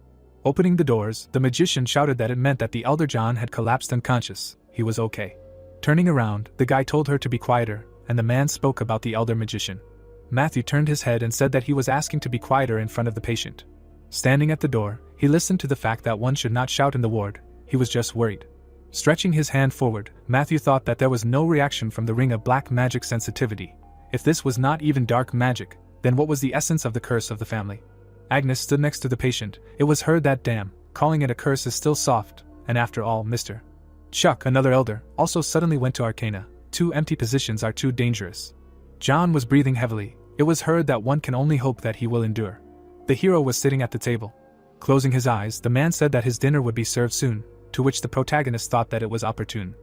Speaker 1: Opening the doors, the magician shouted that it meant that the elder John had collapsed unconscious. He was okay. Turning around, the guy told her to be quieter, and the man spoke about the elder magician. Matthew turned his head and said that he was asking to be quieter in front of the patient. Standing at the door, he listened to the fact that one should not shout in the ward. He was just worried. Stretching his hand forward, Matthew thought that there was no reaction from the ring of black magic sensitivity. If this was not even dark magic, then what was the essence of the curse of the family? Agnes stood next to the patient. It was heard that damn, calling it a curse is still soft, and after all, Mr. Chuck, another elder, also suddenly went to Arcana. 2 empty positions are too dangerous. John was breathing heavily. It was heard that one can only hope that he will endure. The hero was sitting at the table. Closing his eyes, the man said that his dinner would be served soon, to which the protagonist thought that it was opportune.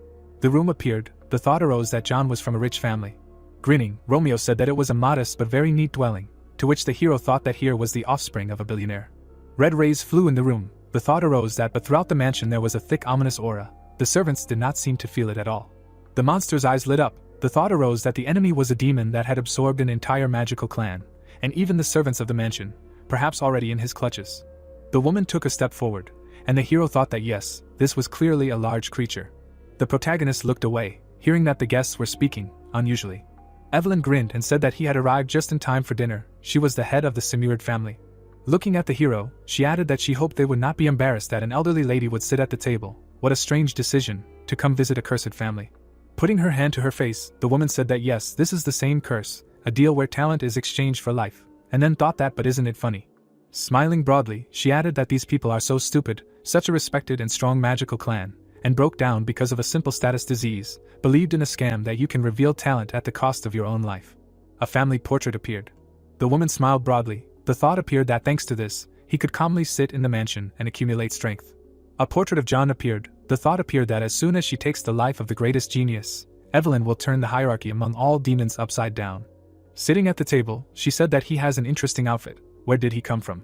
Speaker 1: The room appeared. The thought arose that John was from a rich family. Grinning, Romeo said that it was a modest but very neat dwelling, to which the hero thought that here was the offspring of a billionaire. Red rays flew in the room. The thought arose that but throughout the mansion there was a thick ominous aura. The servants did not seem to feel it at all. The monster's eyes lit up. The thought arose that the enemy was a demon that had absorbed an entire magical clan, and even the servants of the mansion, perhaps already in his clutches. The woman took a step forward, and the hero thought that yes, this was clearly a large creature. The protagonist looked away, hearing that the guests were speaking, unusually. Evelyn grinned and said that he had arrived just in time for dinner. She was the head of the Simurid family. Looking at the hero, she added that she hoped they would not be embarrassed that an elderly lady would sit at the table. What a strange decision, to come visit a cursed family. Putting her hand to her face, the woman said that yes, this is the same curse, a deal where talent is exchanged for life, and then thought that but isn't it funny? Smiling broadly, she added that these people are so stupid, such a respected and strong magical clan, and broke down because of a simple status disease, believed in a scam that you can reveal talent at the cost of your own life. A family portrait appeared. The woman smiled broadly. The thought appeared that thanks to this, he could calmly sit in the mansion and accumulate strength. A portrait of John appeared. The thought appeared that as soon as she takes the life of the greatest genius, Evelyn will turn the hierarchy among all demons upside down. Sitting at the table, she said that he has an interesting outfit. Where did he come from?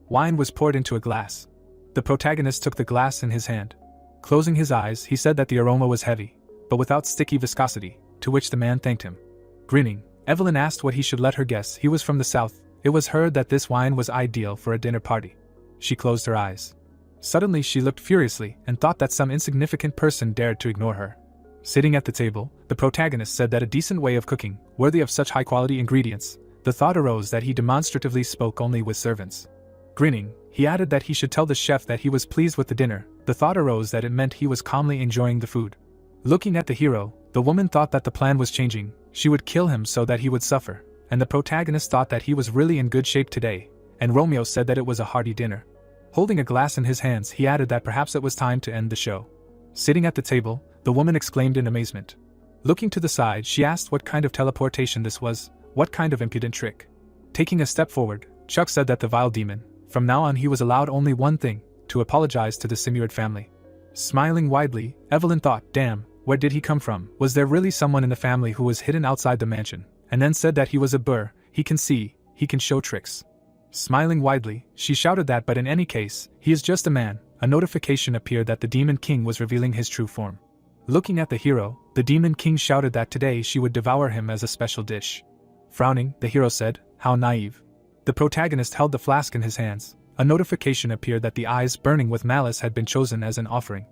Speaker 1: Wine was poured into a glass. The protagonist took the glass in his hand. Closing his eyes, he said that the aroma was heavy, but without sticky viscosity, to which the man thanked him. Grinning, Evelyn asked what he should let her guess. He was from the south. It was heard that this wine was ideal for a dinner party. She closed her eyes. Suddenly she looked furiously and thought that some insignificant person dared to ignore her. Sitting at the table, the protagonist said that a decent way of cooking, worthy of such high-quality ingredients. The thought arose that he demonstratively spoke only with servants. Grinning, he added that he should tell the chef that he was pleased with the dinner. The thought arose that it meant he was calmly enjoying the food. Looking at the hero, the woman thought that the plan was changing. She would kill him so that he would suffer, and the protagonist thought that he was really in good shape today, and Romeo said that it was a hearty dinner. Holding a glass in his hands, he added that perhaps it was time to end the show. Sitting at the table, the woman exclaimed in amazement. Looking to the side, she asked what kind of teleportation this was, what kind of impudent trick. Taking a step forward, Chuck said that the vile demon, from now on he was allowed only one thing, to apologize to the Simurid family. Smiling widely, Evelyn thought, damn, where did he come from? Was there really someone in the family who was hidden outside the mansion? And then said that he was a burr, he can see, he can show tricks. Smiling widely, she shouted that but in any case, he is just a man. A notification appeared that the Demon King was revealing his true form. Looking at the hero, the Demon King shouted that today she would devour him as a special dish. Frowning, the hero said, how naive. The protagonist held the flask in his hands. A notification appeared that the eyes burning with malice had been chosen as an offering.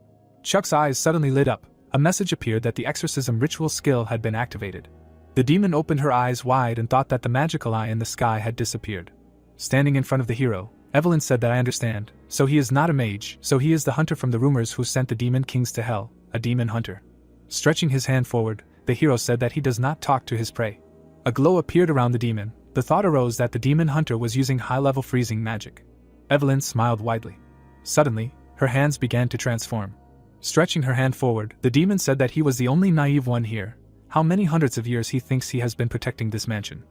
Speaker 1: Chuck's eyes suddenly lit up. A message appeared that the exorcism ritual skill had been activated. The demon opened her eyes wide and thought that the magical eye in the sky had disappeared. Standing in front of the hero, Evelyn said that I understand. So he is not a mage, so he is the hunter from the rumors who sent the demon kings to hell, a demon hunter. Stretching his hand forward, the hero said that he does not talk to his prey. A glow appeared around the demon. The thought arose that the demon hunter was using high-level freezing magic. Evelyn smiled widely. Suddenly, her hands began to transform. Stretching her hand forward, the demon said that he was the only naive one here. How many hundreds of years he thinks he has been protecting this mansion.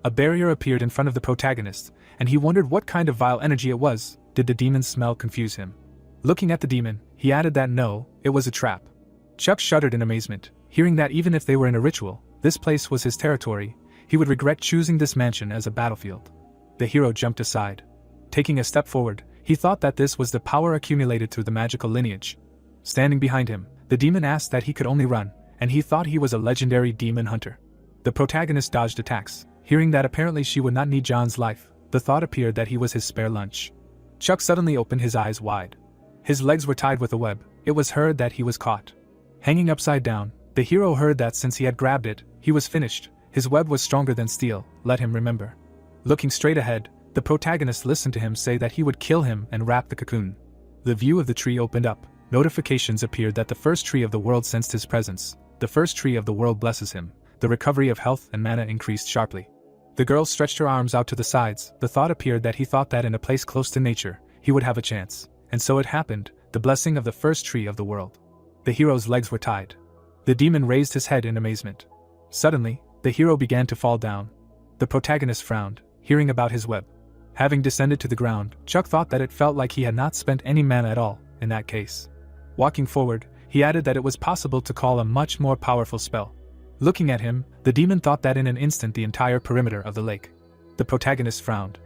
Speaker 1: A barrier appeared in front of the protagonist, and he wondered what kind of vile energy it was. Did the demon's smell confuse him? Looking at the demon, he added that no, it was a trap. Chuck shuddered in amazement, hearing that even if they were in a ritual, this place was his territory. He would regret choosing this mansion as a battlefield. The hero jumped aside. Taking a step forward, he thought that this was the power accumulated through the magical lineage. Standing behind him, the demon asked that he could only run, and he thought he was a legendary demon hunter. The protagonist dodged attacks. Hearing that apparently she would not need John's life, the thought appeared that he was his spare lunch. Chuck suddenly opened his eyes wide. His legs were tied with a web. It was heard that he was caught. Hanging upside down, the hero heard that since he had grabbed it, he was finished. His web was stronger than steel, let him remember. Looking straight ahead, the protagonist listened to him say that he would kill him and wrap the cocoon. The view of the tree opened up. Notifications appeared that the first tree of the world sensed his presence. The first tree of the world blesses him. The recovery of health and mana increased sharply. The girl stretched her arms out to the sides. The thought appeared that he thought that in a place close to nature, he would have a chance. And so it happened, the blessing of the first tree of the world. The hero's legs were tied. The demon raised his head in amazement. Suddenly, the hero began to fall down. The protagonist frowned, hearing about his web. Having descended to the ground, Chuck thought that it felt like he had not spent any mana at all, in that case. Walking forward, he added that it was possible to call a much more powerful spell. Looking at him, the demon thought that in an instant the entire perimeter of the lake. The protagonist frowned.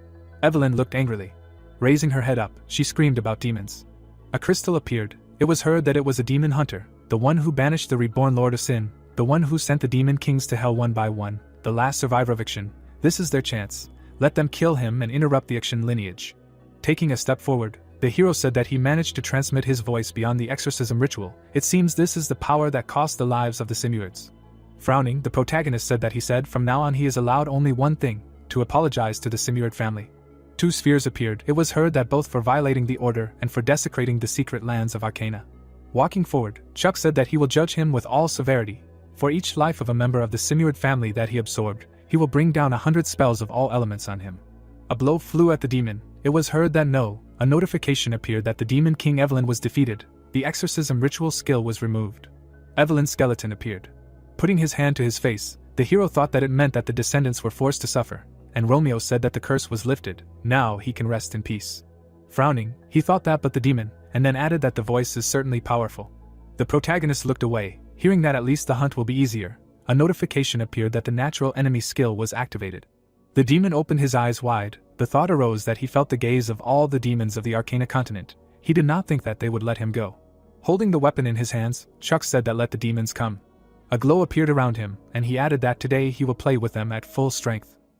Speaker 1: Evelyn looked angrily. Raising her head up, she screamed about demons. A crystal appeared. It was heard that it was a demon hunter, the one who banished the reborn Lord of Sin, the one who sent the demon kings to hell one by one, the last survivor of Action. This is their chance. Let them kill him and interrupt the Action lineage. Taking a step forward, the hero said that he managed to transmit his voice beyond the exorcism ritual. It seems this is the power that cost the lives of the Simuids. Frowning, the protagonist said that he said from now on he is allowed only one thing, to apologize to the Simuid family. Two spheres appeared. It was heard that both for violating the order and for desecrating the secret lands of Arcana. Walking forward, Chuck said that he will judge him with all severity. For each life of a member of the Simuid family that he absorbed, he will bring down 100 spells of all elements on him. A blow flew at the demon. It was heard that a notification appeared that the demon king Evelyn was defeated. The exorcism ritual skill was removed. Evelyn's skeleton appeared. Putting his hand to his face, the hero thought that it meant that the descendants were forced to suffer, and Romeo said that the curse was lifted. Now he can rest in peace. Frowning, he thought that but the demon, and then added that the voice is certainly powerful. The protagonist looked away, hearing that at least the hunt will be easier. A notification appeared that the natural enemy skill was activated. The demon opened his eyes wide. The thought arose that he felt the gaze of all the demons of the Arcana continent. He did not think that they would let him go. Holding the weapon in his hands, Chuck said that let the demons come. A glow appeared around him, and he added that today he will play with them at full strength.